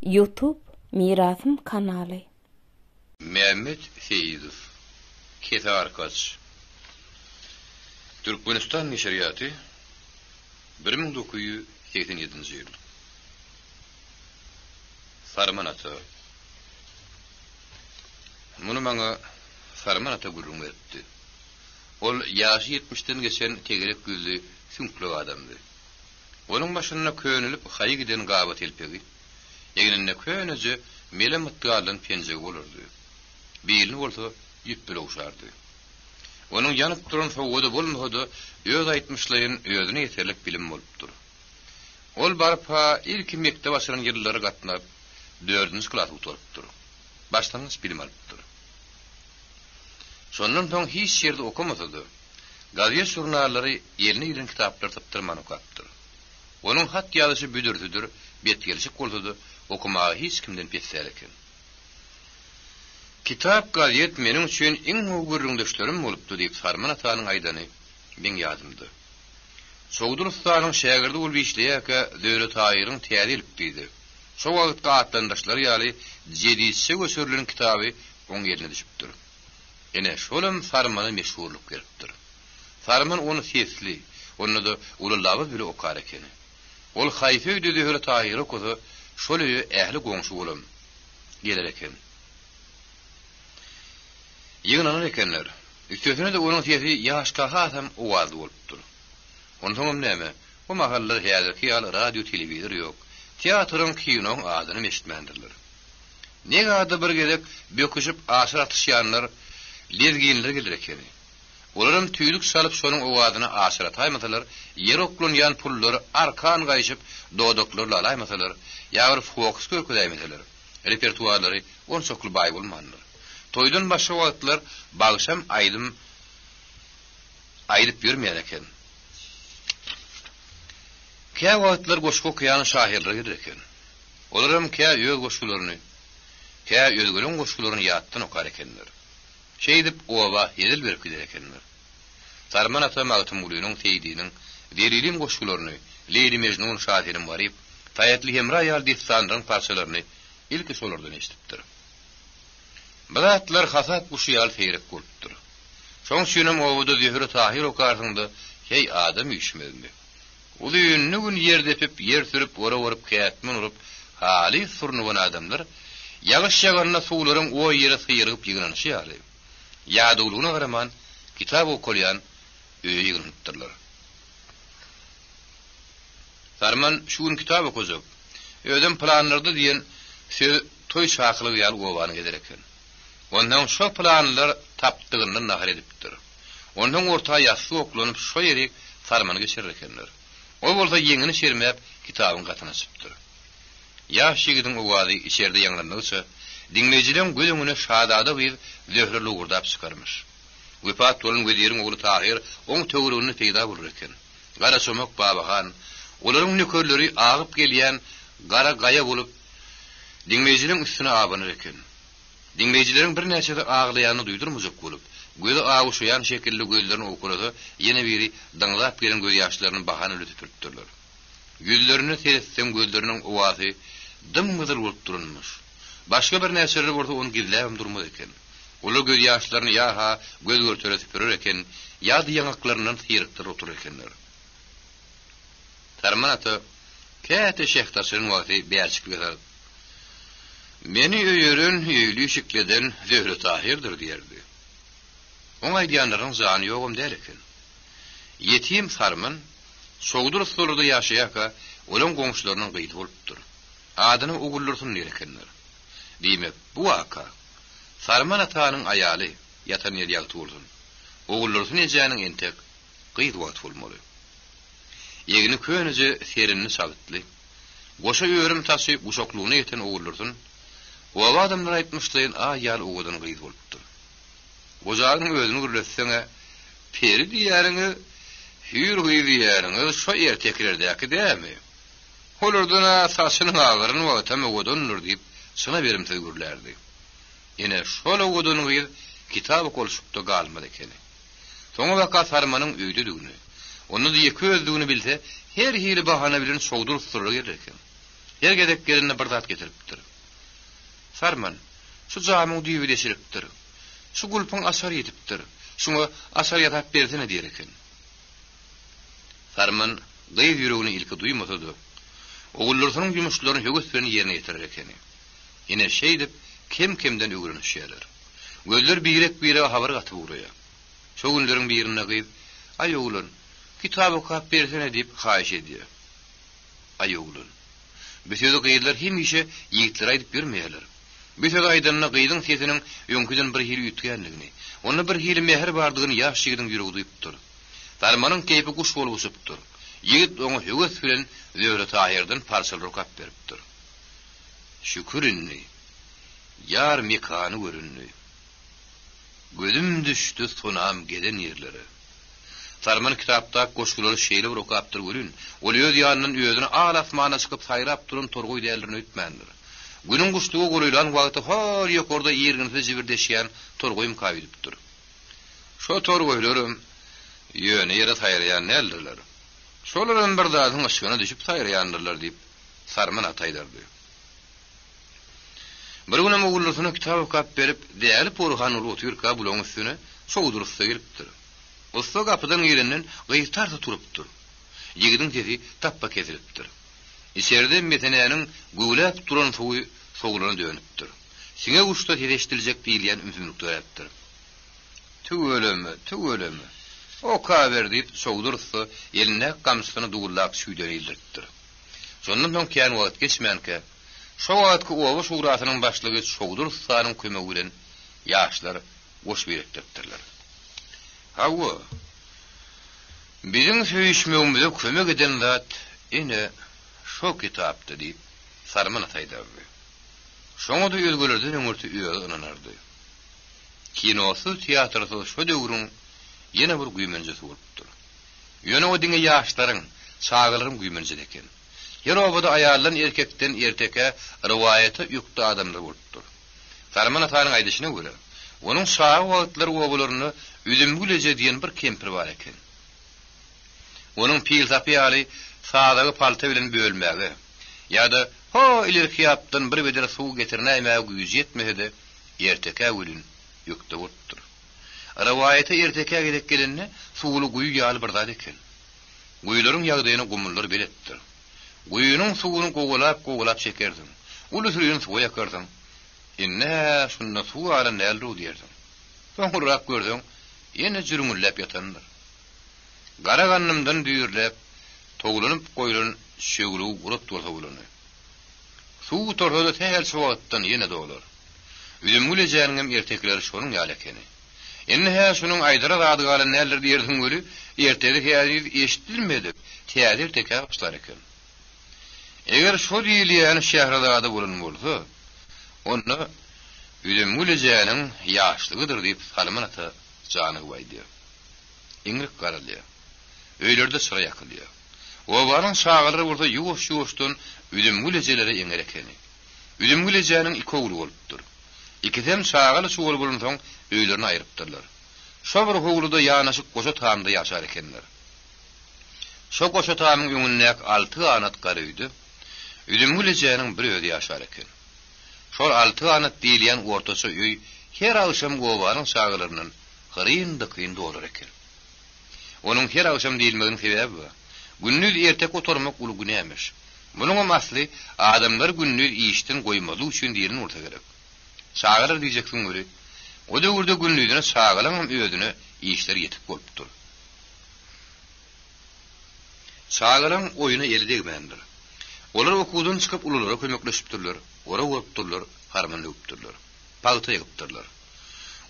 YouTube Mirasım kanaly. Mehmet Seyidov, Ketarkaç. Türkmenistan neşriyatı 1987 yıl. Sarman ata. Bunu bana Sarman ata gurrun verdi. Ol yaşı 70'ten geçen tegerek gözlü sünklu adamdı. Onun başına köönülüp hayı giden gaba telpegi. Yeginine köönücü mele mıttıgalın pencegi olurdu. Birini olsa yüppül oğuşardı. Onun yanıp duran soğudu bolmahodu öz aytmışlayın özüne yeterlik bilim olupdur. Ol barpa ilk mektep asırın yılları katınap 4. klas utorupdur. Başlangıç bilim alıpdır. Sondan son hiç yerde okumasadı. Gazete jurnalları eline giren kitaplar tıptırman okaptır. Onun hat yazışı büdürtüdür, betgelişik olsadı okumağı hiç kimden petselikin. Kitap gazet menin üçün en uğurrunduşlarım olupdu deyip Sarman atanın aydanı ben yazımdı. Soğudur ustanın şagirdi ol işleyaka Dövlet Hayır'ın tiyadi iliptiydi. So vaqtqa atlandaşları yali jedidse gösürülün kitabı onun eline düşüptür. Ene şolum Sarman'a meşhurluk veripdir. Sarman onu sesli, onu da ululabı bile okar ekeni. Ol hayfe ödedi Dövlet Hayır'ı kozu şolüyü ehli goňşu bolum geler eken. Yığınanar ekenler. Üstüne de onun sesi yaşka hatam uvazlı olupdur. Onun sonum neme? O mahallar heyadaki al radyo televizor yok. Tiyatrın kinoň adyny eşitmendirler. Ne adı bir gelek böküşüp aşır atışyanlar lezginler gelir ekeni. Olaram tüylük salıp şonuň owadyny aşyra taýmasalar, yer oklunýan pullary arkan gaýşyp dodoklarla alaýmasalar, ýa-da fokus görkezäýmeseler, repertuarlary on sokul baý bolmanlar. Toýdan başga wagtlar bagşam aýdyp ýörmeýär eken. Käе wagtlar goşgu okýany şahirler gelir eken. Olaram käe ýög goşgularyny, käe özgülüň goşgularyny ýatdan okar ekenler. Şeýdip owa hedil berip gider ekenler. Sarman ata magtymulunyň teýdiniň derilim goşgularyny, Leyli Mejnun şahirin baryp, taýatly hemra ýal distandyň parçalaryny ilki şolardan eşitipdir. Bilatlar hasat bu şiyal feyrek bolupdur. Şoň şunam owada Zöhre Tahir okarsyňda hey adam ýüşmedi. Ulu ýünni gün ýerdepip, ýer sürüp, ora worup, kätmen urup, hali surnuwan adamlar ýagyş ýaganna suwlaryň o ýere syýryp ýygnanyşy ýaly. Ýadulugyna garaman kitap okulýan öýe ýygnanypdyrlar. Sarman şu gün kitap okuzyp, öýden planlarda diýen söz toý şaklygy ýaly gowany geder eken. Ondan şo planlar tapdygyndan nahar edipdir. Ondan orta ýasy oklanyp şo ýeri Sarmany geçirir ekenler. O bolsa ýeňini şermep kitabyň gatyna çypdyr. Ýaş ýigidiň owazy içerde ýanlanýarsa, dinleýijileň gözüňe şadada bir zöhre lugurdap çykarmyş. Wepat bolan weziriň ogly Tahir oň töwrüni peýda bolur eken. Gara çömek babahan, olaryň nökerleri agyp gelýän gara gaýa bolup dinleýijileň üstüne abanyr eken. Dinleýijileriň bir näçe aglaýany duýdurmajak bolup, gözi aguşýan şekilli gözlerini okurada ýene biri daňlap gelen göz ýaşlaryny bahany ötüpdirler. Yüzlerini seyretsen gözlerinin owazy dymgyzyl bolup durunmuş. Başga bir näçeleri bolsa onu gizläp durmaz eken. Ulu göz ýaşlaryny ýa-ha göz görtüre süpürür eken, ýa-da ýanaklaryndan syrykdyr otur ekenler. Sarman ata käte şehtasynyň wagty bäçik gezar. Meni öýürün öýlü şikleden Zöhre Tahirdir diýerdi. Oňa aýdýanlaryň zany ýogum der eken. Yetim Sarman soğudur soruda ýaşaýaka olan goňşularynyň gyýdy bolupdyr. Adyny ugullursyn diýer ekenler. Diýmek bu waka Sarman atanyň aýaly ýatan ýer ýagty bolsun. Ugullursyn ejäniň entek gyýdy wagt bolmaly. Ýegini köňüje serinni salytly. Goşa ýörüm taşyp uşaklygyna ýeten ugullursyn. O adamlar aýtmyşlaryň aýal ugudan gyýdy bolupdyr. Gojalyň özüni gürletseňe peri diýäriňi hür diýäriňi şo erteklerdäki dämi? Holardan saçynyň agyryny wagtamy godonur diýip şuna berim tögürlerdi. Ene şol godony gyýyp kitap okulşupda galmady ekeni. Soňa waka Sarmanyň öýdüdigini, onu da ýeki özlügini bilse, her hili bahana bilen şowdur surra gelir eken. Her gedek gelinne bir zat getiripdir. Sarman, şu jamyň düýbi deşiripdir. Şu gulpyň asar ýetipdir. Şuňa asar ýatap bersene diýer eken. Sarman gyýy ýüregini ilki duýmasady. Ogullaryň ýumuşlaryny höweslerini ýerine ýetirer eken. Ine şeýdip kim-kimden öwrenişýärler. Gözler birek habar gatyp urýar. Şo günleriň birine gyýyp, "Aý oglun, kitaby okap bersene" diýip haýyş edýär. Aý oglun, bütün gyýylar hemişe ýigitler aýdyp bermeýärler. Bütün aýdanna gyýdyň sesiniň öňküden bir hili ýetgenligini, onu bir hili mehr bardygyny ýaş ýigitiň ýüregi duýupdyr. Darmanyň keýpi guş bolup uçupdyr. Ýigit oňa höwes bilen Zöwret Tahirden parçalar okap beripdir. Şükürinni, yar mekany görünni. Gözüm düştü sunam geden ýerlere. Sarman kitapda goşgulary şeýle bir okapdyr görün. Ol öz ýanynyň özüne al asmana çykyp saýrap duran torgoý dällerini ötmändir. Günüň guşlugy goýulan wagty har ýokarda ýerginse jibirdeşýän torgoýum kaýdypdyr. Şo torgoýlarym ýöne ýere saýraýan nälerler. Şolaryň bir zatyň ışygyna düşüp saýraýandylar diýip Sarman ataýdardy. Bir günem ogullaryna kitap okap berip, däli porhan ulup oturýar buloň üstüne şowdurupsa gelipdir. Usta kapıdan ýerinden gyýtarda turupdyr. Ýigitiň sesi tappa kesilipdir. İçeride metenäniň gowlap duran suwy sowlaryna dönüpdir. Siňe usta tereşdirecek diýilýän ümsünlik döretdir. Tüwelemi. O kaber diýip şowdursa eline gamsyny dugulak şüýden ýyldyrypdyr. Şondan soň kän wagt geçmänke şo wagtky owa şuratynyň başlygy şowdursanyň kömegi bilen ýaşlar goş berekdiripdirler. Hawa bizim söýüşmegimize kömek eden zat ine şo kitapdy diýip Sarman ataýdardy. Şoňa da ýölgelerden öňürti ýöl ananardy. Kinosy, teatrysy şo döwrüň ýene bir güýmenjesi bolupdyr. Ýöne o diňe ýaşlaryň, çağalaryň güýmenjesi eken. Ýer obada aýallan erkekden erteke riwayaty ýükde adamlar bolupdyr. Sarman ataýyň aýdyşyna görä, onuň şaha wagtlary oglaryny üzümgülece diýen bir kempir bar eken. Onuň pil tapýaly sadagy palta bilen bölmäge ýa-da ho ilerki ýapdan bir bedere suw getirnäýmäge güýji ýetmese erteke ölün ýükde bolupdyr. Riwayaty erteke gedek gelinne suwly guýy ýaly bir zat eken. Guýlaryň ýagdaýyny gumullar biletdir. Guýynyň suwuny gowlap çekerdiň. Uly sürýän suwa ýakardyň. Inne şunda suw ala näldür diýerdiň. Soňra gördüň, ýene jürüňläp ýatandyr. Garagannymdan düýürläp, togulanyp goýulan şöwrü gurup dursa bolany. Suw torhada tähel şowatdan ýene dolar. Üzümgülejäniň ertekleri şonuň ýaly ekeni. Enne hä şonuň aýdyra zadygaly näler diýerdiň göli, ertede häzir eşitilmedi. Täzir teke başlar eken. Eger şo diýilýän şäherdäde bolan bolsa, onu üzümgülejäniň ýaşlygydyr diýip Salman ata jany goýdy. Ingrik garalýar. Öýlerde sıra ýakylýar. Owaryň şagalary bolsa ýuwuş-ýuwuşdan üzümgülejelere eňer ekeni. Üzümgülejäniň iki ogly bolupdyr. İkidem şagaly şuwul bolan soň öýlerini aýrypdyrlar. Şo bir oglyda ýanaşyk goşa taýamda ýaşar ekenler. Şo goşa taýamyň öňündäki 6 anat garydy. Üzümgülejäniň bir öýde ýaşar eken. Şol 6 anat diýilýän ortaça öý her agşam gowanyň şagalarynyň gyryndy dolar eken. Onuň her agşam diýilmeginiň sebebi günnüz ertek oturmak uly günämiş. Munuň masly adamlar günnüz işden goýmaly üçin diýilen urta gerek. Şagalar diýjeksiň göre, o döwürde günnüzüne şagalan öýüdüne işler ýetip bolupdyr. Şagalan oýuna elidegmendir. Olar okuwdan çykyp ululara kömekleşipdirler, ora wagtdylar, harman öpdirler, palta ýagypdyrlar.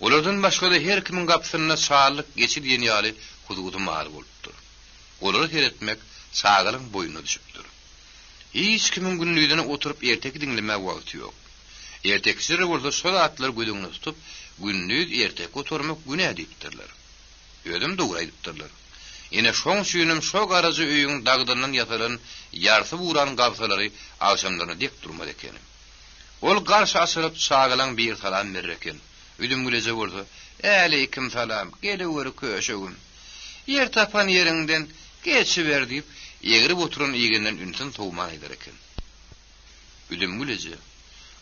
Olardan başga da her kimin gapsyna şaarlyk geçip diýen ýaly kudugudy mal bolupdyr. Olary teretmek şagalyň boýuna düşüpdir. Hiç kimin günnüzüne oturup ertek dinlemek wagty ýok. Ertekçiler bolsa şol atlar gödüňe tutup günnüz ertek oturmak günä diýipdirler. Ödüm dogry aýdypdyrlar. Ene şoň şüýnüm şo garazy öýüň dagdyryndan ýatalan ýarsy buran gapsalary agşamlaryna dek durmady eken. Ol garşy asyryp şagalan bir salam berreken. Üdümgüleze bolsa, "Aleyküm salam, gelewer köşegim. Yer tapan ýeriňden geçiber" diýip ýegrip oturan ýigenden ünsün towman eder eken. üdüm gülece.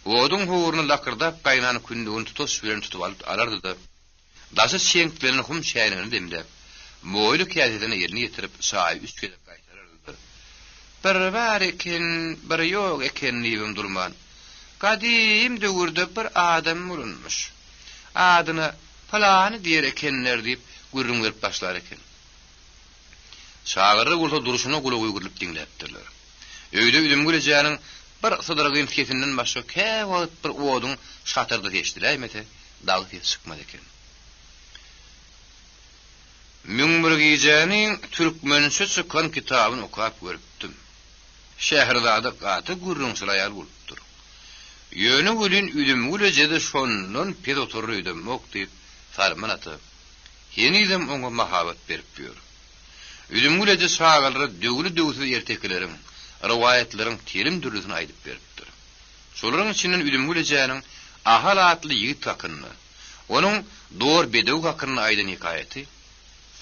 Odun hoğurunu lakırdap kaynanı kündüğün tutos veren tutup alıp alardı da. Dası çenklerini hum şaynını demde. Moğulu kıyafetini yerine getirip sahibi üst kelip kaytarırdı. Bir var eken, bir yok eken neyim durman. Kadim döwürde bir adam bulunmuş. Adyna falanı diýer ekenler diýip gürrüň berip başlar eken. Şagyrdy bolsa duruşuna gula uýguryp diňläpdirler. Öýde üdüm gülejäniň bir sydyrgyn kesinden başga käwagt bir oduň şatyrdy geçdiläýmete, dagy çykmady eken. Müňbirgijäniň türkmençe çykan kitabyny okap görüpdim. Şäherdäde gaty gürrüň sylaýar bolupdyr. Yönü gülün üdüm gülejede şondan ped oturuydım ok diýip farman aty. Yenidem oňa mahabat berip ýör. Üdüm güleje şagalary döwlü ertekleriň, riwayatleriň terim dürüsini aýdyp beripdir. Şolaryň içinden üdüm gülejäniň ahal atly ýigit hakyny, onuň dor bedew hakyny aýdan hikayeti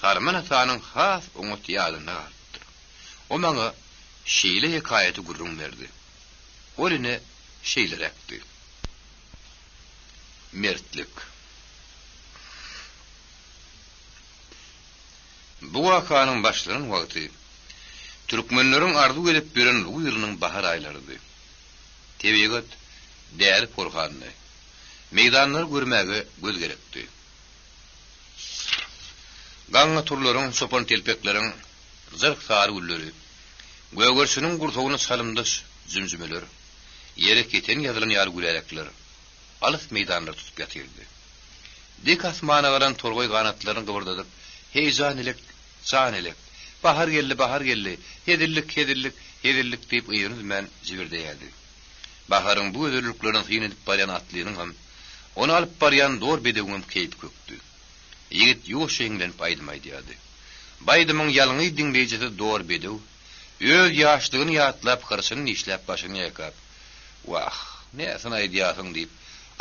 farman atanyň has oňa ýadyna galdyr. O maňa şeýle hikayeti gurrun berdi. Olyny şeyler ekti. Mertlik. Bu wakanyň başlaryň wagty türkmenleriň ardy gelip beren bu ýylynyň bahar aýlarydy. Tebigat däl porhany. Meydanlar görmäge göz gerekdi. Gaňa turlaryň sopan telpekleriň zırk sary gülleri, göwgersiniň gurtawyny salymdaş zümzümeler, yere keten ýazylan ýar gülerekler, alys meydanlar tutup ýatyrdy. Dik asmana garan torgoy ganatlaryny gıwırdadyp, heýjan elek, san elek, bahar geldi, hedillik diýip ýyryny men jibirdeýärdi. Baharyň bu ödürlüklerini hyň edip barýan atlynyň hem onu alyp barýan dor bedewim keýip kökdi. Ýigit ýok şeňden paýdymaýdy. Baýdymyň ýalyňy diňleýjede dor bedew, öz ýaşlygyny ýatlap gyrsyny işläp başyny ýakap. Wah, näsini aýdýasyň diýip,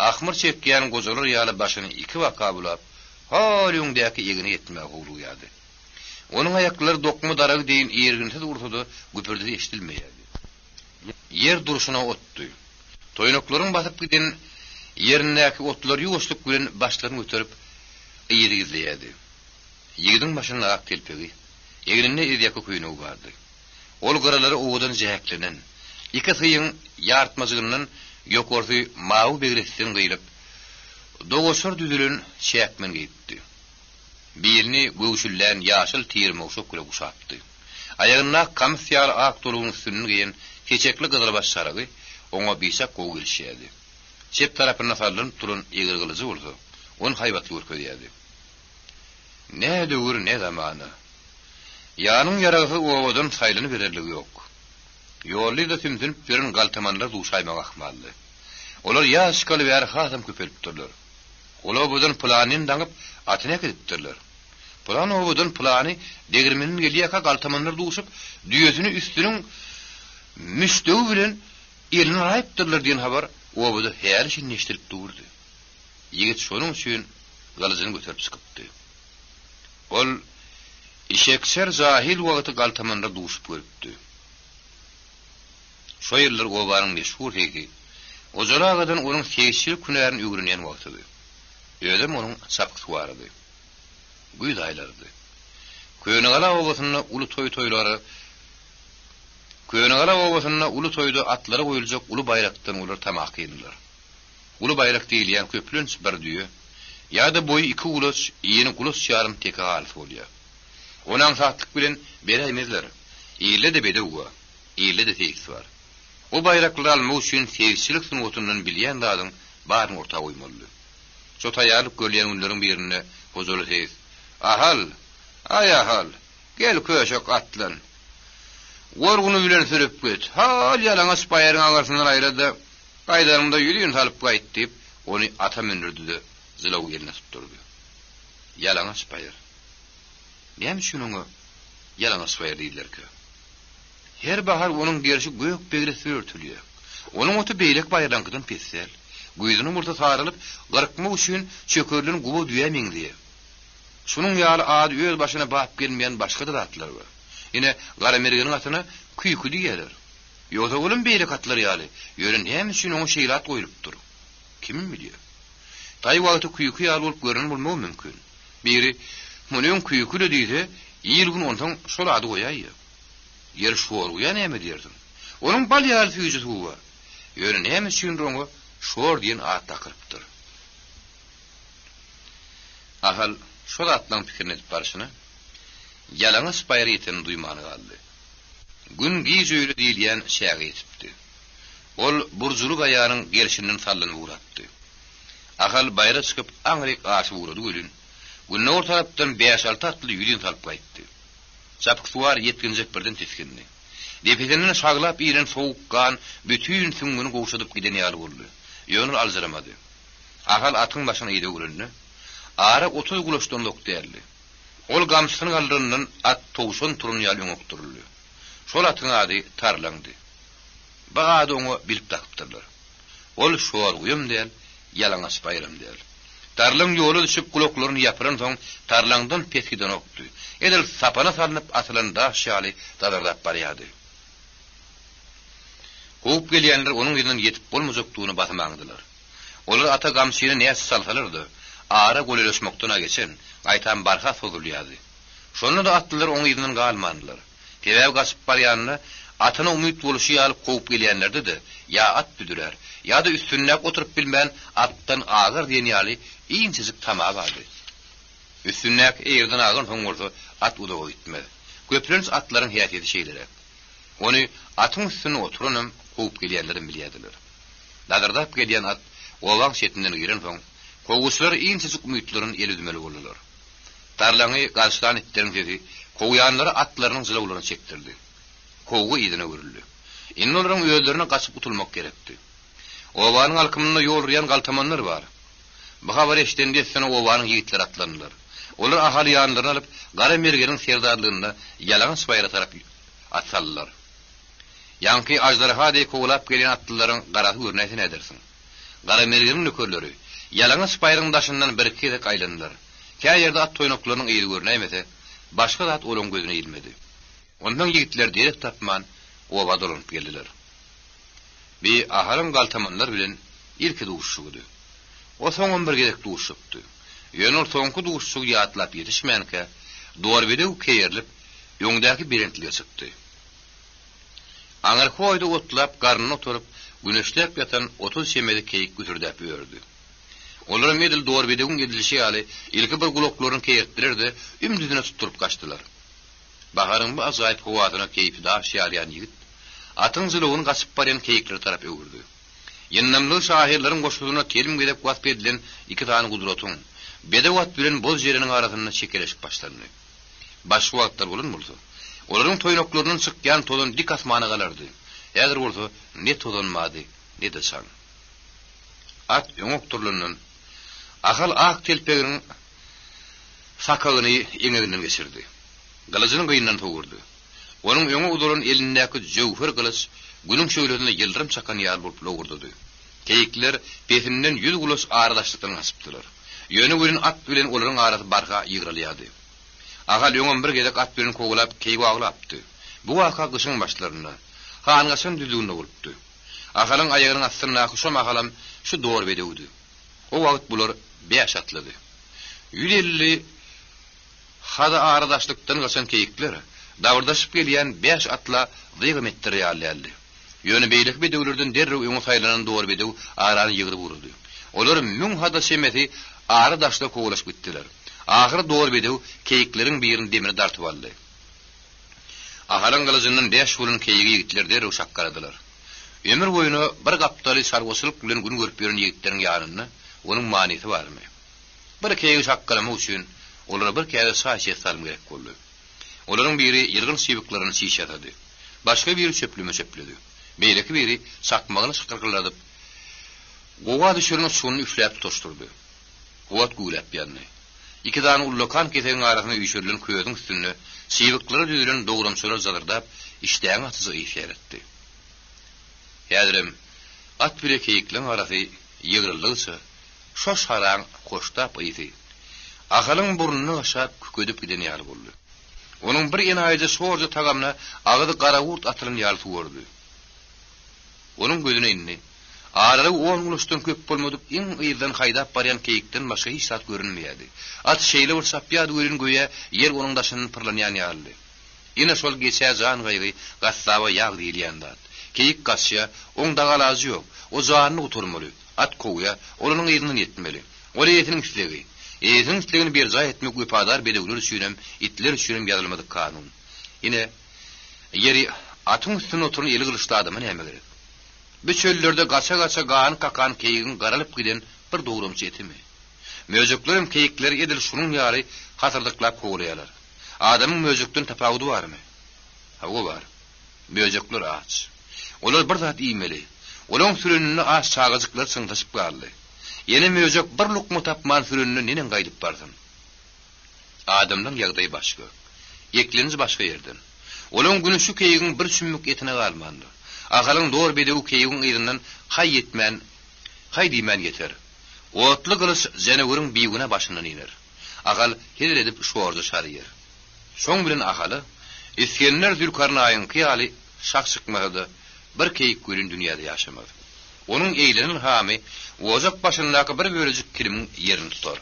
ahmyr çekýän gojalar ýaly başyny iki waka bulap, halyňdaky ýegini etmek gowruýady. Onuň aýaklary dokmy darag diýin ýerginde durdy, güpürdi eşdilmeýärdi. Yer duruşuna otdy. Toýnaklaryň batyp giden ýerindäki otlar ýuwuşlyk bilen başlaryny göterip ýeri izleýärdi. Ýigidin başyna ak telpegi, ýeginde ýerdiäki köýnegi bardy. Ol garalary owadan jäklenen, iki syýyň ýartmazygyndan ýokorsy mawy begresden gyýylyp, dogoşur düzülen şäkmen giyipdi. Birini göwşüllän ýaşyl tiýirme uşak güle guşapdy. Aýagyna kamsyar ak tolugyň üstünden giýen keçekli gyzylbaş şaragy oňa bişak gowy gelişýärdi. Çep tarapyna sarlynyp turan ýeger gylyjy bolsa, on haýbatly görkezýärdi. Ne döwür ne zamany. Ýanyň ýaragy owadan saýlany bererligi ýok. Ýolly da tümdün birin galtamanlar duşaýmaga ahmaldy. Olar ýaşkaly we hasam köpelipdirler. Olar budan planyn daňyp atyna gidipdirler. Plan owadan plany degirmenin gelýäka galtamanlar duşup düýesini üstüniň müstew bilen elini aýypdyrlar diýen habar owada her şeýle neşdirip durdy. Ýigit şonuň üçin galyjyny göterip çykypdy. Ol işekser zahil wagty galtamanlar duşup görüpdi. Şoýerler gowanyň meşhur hegi. Ozalagadan onuň seýşil günärini öwrünýän wagtydy. Öýdem onuň sapky suwardy. Güýdaýlardy. Köýnegala owasyna uly toýlary, Köýnegala owasyna uly toýda atlary goýuljak uly bayrakdan olar tamak ýediler. Uly bayrak diýilýän köplünç bir düýe, ýa-da boýy iki ulos, ýeni ulos ýarym teke galyp bolýar. Onaň satlyk bilen beräýmezler. Ýerle de bedew, ýerle de teýik bar. O bayraklar almak üçin sevçilik sunutundan bilýän zadyň baryny orta goýmaly. Şo taýaryp görýän ünleriň birine bozulu heýs. Ahal, ay ahal, gel köşek atlan. Gorguny bilen sürüp git. Hal ýalaňaç baýaryň agarsynyň aýrada, gaýdarymda ýürüýün salyp gaýt diýip, ony ata mendirdi, zylaw ýerine tutturdy. Ýalaňaç baýar. Näme şunuňa ýalaňaç baýar diýdilerki? Her bahar onuň gerşi gök begresi örtülýär. Onuň oty beýlek baýrankydan pesel, güýdüniň murta sarılıp, gyrkma üçin çökörlüň gubu düýämiň diýip. Şunun ýaly ady öz başyna bap gelmeýän başga da atlar bar. Ine gara mergeniň atyna küýkü diýerler. Ýogsa bolun beýle katlar ýaly. Ýören hem üçin oňa şeýlat goýulypdyr. Kim bilýär? Taý wagty kuýuky ýaly bolup görün bolmagy mümkin. Biri munyň kuýuky diýse, ýylgyn ondan şol ady goýaýy. Ýer şoor goýan näme diýerdim? Onuň bal ýaly süýjüsi bu. Ýören hem üçin oňa şoor diýen ad takypdyr. Ahal şol atlan pikirini edip barşyna ýalaňy spayr ýeten duýmany galdy. Gün giýjüýli diýilýän şäge ýetipdi. Ol burjuluk aýarynyň gerşinden sallanyp uratdy. Ahal bayra çykyp aňryk aşy urady gülün. Günne ortarapdan 5-6 atly ýüdin salyp gaýtdy. Çapyk suwar 7-nji birden teskindi. Depetenden şaglap ýeren sowuk gan bütün süňgüni goşudyp giden ýaly boldy. Ýönür aljaramady. Ahal atyň başyna ýede göründy. Ara 30 gulaşdan dokderli. Ol gamsyny galdyryndan at towşun turun ýaly öňokduruldy. Şol atyň ady Tarlandy. Bagada oňa bilip takypdyrlar. Ol şoor uyum diýen, ýalaňaç bayram diýer. Tarlaň ýoly düşüp gulaklaryny ýaparan soň Tarlaňdan peskiden okdy. Edil sapana salynyp atylan daş ýaly dadardap barýady. Goýup gelýänler onuň ýerine ýetip bolmajokdygyny batmaňdylar. Olar ata gamsyny näse salsalardy. Ara goleleşmekden geçen aytan barha sozulýady. Şonu da atlylar oň ýerinden galmandylar. Tebäp gasyp barýanyny atyna umyt boluşy alyp goýup gelýänlerde de ýa at düdüler, ýa-da üstünläp oturup bilmän atdan agyr diýen ýaly iňçizik tama bardy. Üstünläp ýerden agyr soňurdy, at udaga gitmedi. Köplenç atlaryň häýeti şeýlere. Ony atyň üstüne oturunym goýup gelýänlerim bilýärdiler. Dadardap gelýän at owaň şetinden giren soň Kowuşlar iňçizik umytlaryny elüdmeli boldylar. Tarlaňy garşydan itlerin dedi, kowyanlary atlarynyň zylawlaryny çekdirdi. Kowgu ýedine görüldi. Indi olaryň öýlerini gaçyp utulmak gerekdi. Owanyň alkymyna ýol ýan galtamanlar bar. Bu habar eşdendi sene owanyň ýigitleri atlandylar. Olar ahali ýanlaryny alyp gara mergeniň serdarlygynda ýalaň spayra tarap atsallar. Ýanky ajdarha diýip kowlap gelen atlylaryň garasy görnäsi nädersiň? Gara mergeniň nökerleri ýalaňy spayryň daşyndan bir-iki de gaýlandylar. Käýe ýerde at toýnaklarynyň ýeri görnämese, başga zat olaň gözüne ilmedi. Ondan ýigitler derek tapman owa dolanyp geldiler. Bir ahalyň galtamanlar bilen ilki duşşudy. O soňam bir gedek duşşupdy. Ýönür soňky duşşuk ýatlap ýetişmänke, dorbede keýerlip, ýöňdäki birentlige çykdy. Aňyr koýdy otlap, garnyna oturup, güneşläp ýatan 30 şemedi keýik götürdäp ýördi. Olar medil dorbedegiň edilişi ýaly ilki bir gulaklaryny keýertdirdi, ümdüdüne tuturup gaçdylar. Baharyň bu azaýyp gowadyna keýipi daş ýarýan ýigit atyň zylawyny gaçyp barýan keýikler tarap öwürdi. Ýennamly şahirleriň goşulyna kelim gedip wagt edilen iki tany gudratyň bedewat bilen boz jeriniň arasyna çekeleşip başlandy. Başga wagtlar bolan bolsa, olaryň toýnaklarynyň çykýan tolan dik asmana galardy. Ýa-da bolsa ne tolanmady, ne de saň. At öňokturlanyň ahal ak telpeginiň sakalyny eňeginden geçirdi. Galazynyň gyýyndan togurdy. Onuň öňe uduran elindäki jowher gylys günüň şöýlerine ýyldyrym çakan ýar bolup logurdy. Keýikler besinden 100 gulas aradaşlykdan asypdylar. Ýöne bilen at bilen olaryň arasy barga ýygyrylýady. Ahal öňe bir gedek at bilen kowlap keýik aglapdy. Bu waka gyşyň başlarynda hangaşyn düdügünde bolupdy. Ahalyň aýagynyň astyna şu mahalam şu dor bedewdi. O wagt bular 5 atlady. 150 hada aradaşlykdan gaçan keýikler dawrdaşyp gelýän 5 atla wygymetdir ýaly. Ýöne beýlik bedewlerden derrew öňe saýlanan dor bedew arany ýygyryp urdy. Olar müň hada şemeti aradaşla kowlaşyp gitdiler. Ahyry dor bedew keýikleriň birini demiri dartyp aldy. Ahalyň gylyjyndan 5 bolun keýigi ýigitler derrew şakkaradylar. Ömür boýuna bir gapdaly sargosylyk bilen gün görüp ýören ýigitleriň ýanyna onuň manysy barmy? Bir keýigi şakkalamak üçin olara bir käde saýşet salym gerek boldy. Olaryň biri ýyrgyn şeýbiklaryny şişýatdy. Başga biri çöplüme çöpledi. Beýleki biri sakmagyny şykyrgyladyp, gowa düşürüň suwuny üfläp toşturdy. Gowat güýläp ýandy. Iki dany ullakan keteň arasyna üýşürilen köýüň üstüne şeýbiklary düýülen dogramçylar zadardap, iştäň atyzy ýeretdi. Ýa-da at bile keýikliň arasy ýygyryldysa, şoş haraň koştap ýyty. Ahalyň burnuny aşap kökedip giden ýaly boldy. Onuň bir enaýyjy şorja tagamna agydy garawurt atyryň ýaly suwardy. Onun gözüne inni. Ağları 10 ulustan köp bolmadyp iň ýerden haýdap barýan keyikden başga hiç zat görünmeýärdi. At şeýle bir sapýady görün goýa ýer onuň daşyny pyrlanýan ýaly. Ine şol geçä jan gaýgy gassaba ýag diýilýändat. Keyik gassya oň dagalazy ýok. O janyny uturmaly. At koýa onuň ýerine ýetmeli. O ýetiniň üstügi. Ýetiň üstügini bir jaý etmek upadar bedegler üçin itler üçin ýazylmadyk kanun. Ine ýeri atyň üstüne oturan eli gylışdy adamyň näme gerek? Bu çöllerde gaça gaan kakan keyiğin garalıp giden bir doğrumçı etimi. Möjüklerim keyikleri edil şunun ýary hatırlıklap kovulayalar. Adamın möjükten tapawudy barmy? O var. Möjükler aç. Olar bir zat iýmeli. Olaň sürünini aç çağıjyklar syňdaşyp galdy. Ýene möjük bir lukma tapman sürünini nenen gaýdyp bardym. Adamdan ýagdaý başga. Ýekleniz başga ýerden. Olaň güni şu keyiğin bir sümük etine galmandy. Agalyň dor bedew keýigiň ýerinden hay ýetmän, hay diýmän ýeter. Otly gylys jenewiriň biýigine başyndan iner. Agal heder edip şuarda şarýar. Şoň bilen agaly iskenler Zülkarnaýyň kyýaly şak çykmady. Bir keýik görün dünýäde ýaşamady. Onuň eýlenil hamy ozak başyndaky bir bölejik kirimiň ýerini tutar.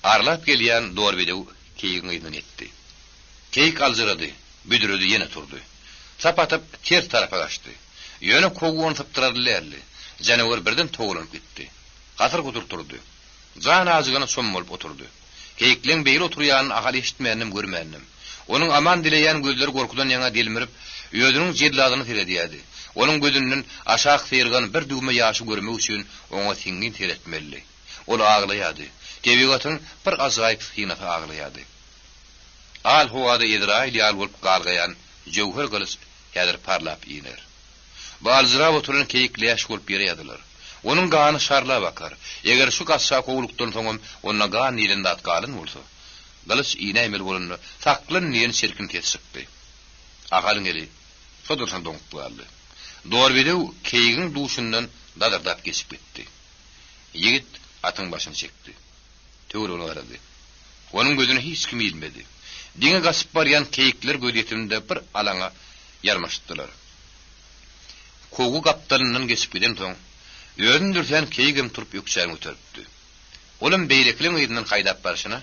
Arlap gelýän dor bedew keýigiň ýerinden etdi. Keýik aljyrady, büdüredi ýene turdy. Sapatıp ters tarafa kaçtı. Yönü kovuğunu tıptırarlarlı. Canavar birden toğulanıp gitti. Katır kuturturdu. Can ağzına sommolup oturdu. Keyiklerin beyli oturuyanın ahal eşitmeyendim görmeyendim. Onun aman dileyen gözleri korkudan yana delmirip, ödünün cedladını terediyadi. Onun gözünün aşağı sıyırgan bir düğme yaşı görmek için ona singin teretmeli. Ol ağlayadı. Kevigatın bir azayıp sıyınatı ağlayadı. Al hovada idrail al olup galgayan jewher gylys häzir parlap iner. Balzyra oturan keyikleş bolup ýerýärdiler. Onuň gany şarla bakar. Eger şu gassa kowlukdan soňam onda gan ýerinde atgalyn bolsa, gylys iýnämel bolany taklyn ýen şerkin kesipdi. Agalyň eli sodursan doňup galdy. Dorbedew keyigiň duşundan dadardap geçip gitdi. Ýigit atyň başyny çekdi. Töwür onu arady. Onuň gözüne hiç kim bilmedi. Diňe gasyp barýan keyikler gödýetinde bir alaňa ýarmaşdylar. Kogu gapdalynyň geçip giden soň, ýörün dürsen keyigim turup ýüksäň öteripdi. Olum beýlekliň ýerinden haýdap barşyna,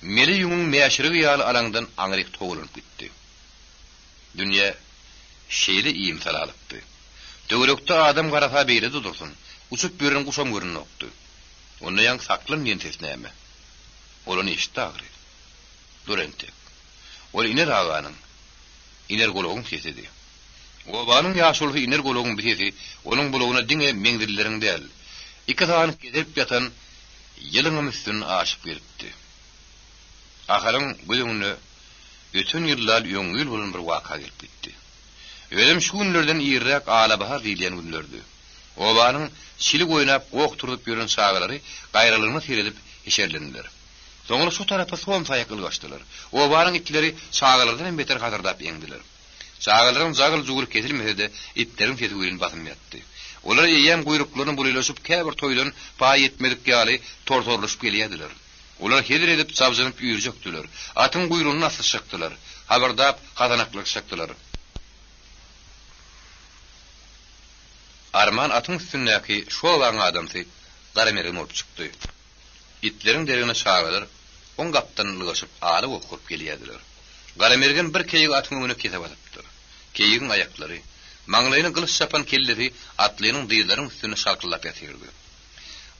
meli ýuňyň meýaşyrygy ýaly alaňdan aňryk togulyp gitdi. Dünýä şeýle iýimsal alypdy. Döwrekde adam garasa beýle dursun, uçup ýören guşam görünmekdi. Onda ýaň saklyn ýentesine näme? Olany eşitdi agry. Durente. Ol iner aganyň iner gologyň sesidi. Gobanyň ýaşuly iner gologyň sesi onuň bulugyna diňe meňdirlerin däl. Iki tany gezip ýatan ýylyň üstüne aşyp beripdi. Aharyň gözüňe ötün ýyllar ýöňül bolan bir waka gelip gitdi. Öýdem şu günlerden ýerräk alabahar diýilen günlerdi. Gobanyň silik oýnap gok turup ýören sagalary gaýralygyny seredip eşerlendiler. Soňra şu tarafa soň saýakyl gaçdylar. Obaryň itleri sagalardan beter hatırlap eňdiler. Sagalaryň zagyl jugur kesilmese de itlerin sesi öýün basym ýatdy. Olar ýem guyruklaryny bulylaşyp käbir toýdan paý etmedik ýaly tortorlaşyp gelýärdiler. Olar heder edip sabjanyp ýürjekdiler. Atyň guyrugyny aslaşykdylar. Habardap gadanaklaşykdylar. Arman atyň üstündäki şo waň adamsy garamerden olup çykdy. İtlerin derine sagalar on gapdan lygaşyp aly okup gelýärdiler. Garamergen bir keyig atyň öňüne kesip atypdyr. Keyigiň ayaklary, maňlaýyny gylys sapan kelleri atlynyň dyýlaryň üstüne şalkyllap ýatyrdy.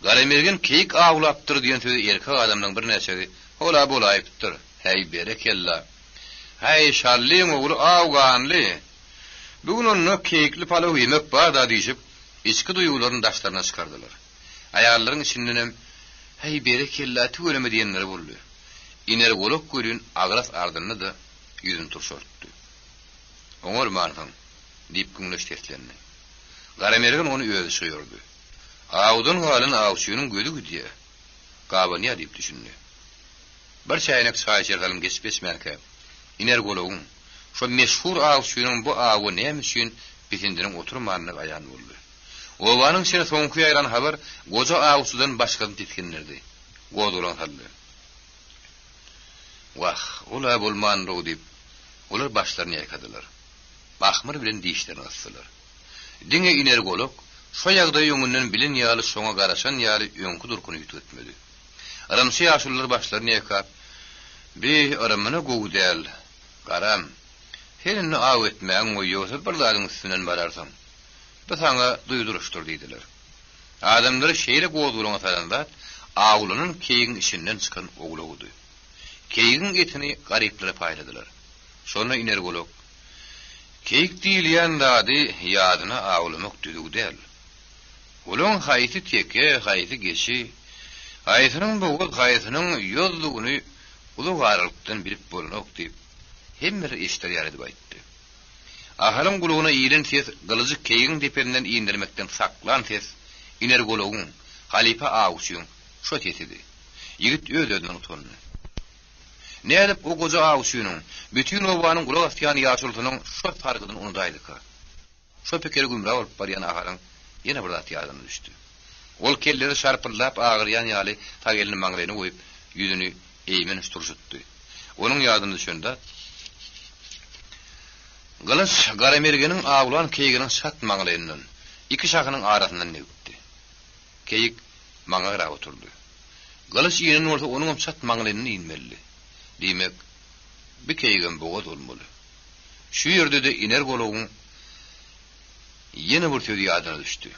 Garamergen keyik awlapdyr diýen sözi erkek adamyň bir näçegi ola bolaýypdyr. Hey berekella. Hey şallyň ogly awganly. Bugün onu keyikli palaw ýemek barda diýip, içki duýgularyny daşlaryna çykardylar. Aýallaryň içinden hey berekella tüweleme diýenler boldy. Iner golok görün agras ardyny da ýüzüni turşartdy. Oňar marhan diýip güňleş teslendi. Garamergen onu öýde söýürdi. Awdun galyn awçynyň gödü güdiýe. Gabany diýip düşündi. Bir çaýnak çaý içerdim geçmesmärke. Iner gologyň şo meşhur awçynyň bu awy näme üçin bitindiriň oturmagyny aýan boldy. Owanyň şeýle soňky ýaran habar goja awçydan başgasyny tetkinlerdi. Godulan haldy. Wah, ola bolman diýip olar başlaryny ýaýkadylar. Mahmur bilen dişlerini ıssylar. Diňe iner golok, şo ýagdaý ýöňünden bilen ýaly şoňa garaşan ýaly öňkü durkuny ýetmedi. Aramsy ýaşullar başlaryny ýekap, "Bi aramyna gowdal, garam. Helini aw etmäň goýýarsa bir zadyň üstünden bararsaň, bu saňa duýduruşdur" diýdiler. Adamlar şeýle gowdularyň taranda awlunyň keýin işinden çykan oglugy. Keýin etini garyplary paýladylar. Şonu iner golok, "Keýik diýilýän zady ýadyna awlamak düzüg däl. Ulun haýsy teke, haýsy geçi, haýsynyň bogu, haýsynyň ýozlugyny ulug aralykdan bilip bolmak" diýip hemmer işler ýaryp aýtdy. Ahalym gulugyna ýylen ses gylyjy keýin deperinden iýindirmekden saklan ses iner gologyň halipa awşyň şo tesidi. Ýigit öz-özüne utandy. Nädip o goja awşynyň bütün obanyň gulak asýan ýaşultynyň şo fargyny unudaýdyka. Şo pekeri gümra bolup barýan aharyň ýene bir zat ýadyna düşdi. Ol kelleri şarpylap agyrýan ýaly tagelini maňraýyna goýup ýüzüni eýmen turşutdy. Onuň ýadyna düşende Gylys garamergeniň awlan keýiginiň şat maňraýyndan iki şahynyň arasyndan negipdi. Keýik maňra oturdy. Gylys ýenen bolsa onuň şat maňraýynyny inmelli. Diýmek, bir keýigin boga dolmaly. Şu ýerde de iner gologyň ýene bir sözi ýadyna düşdi.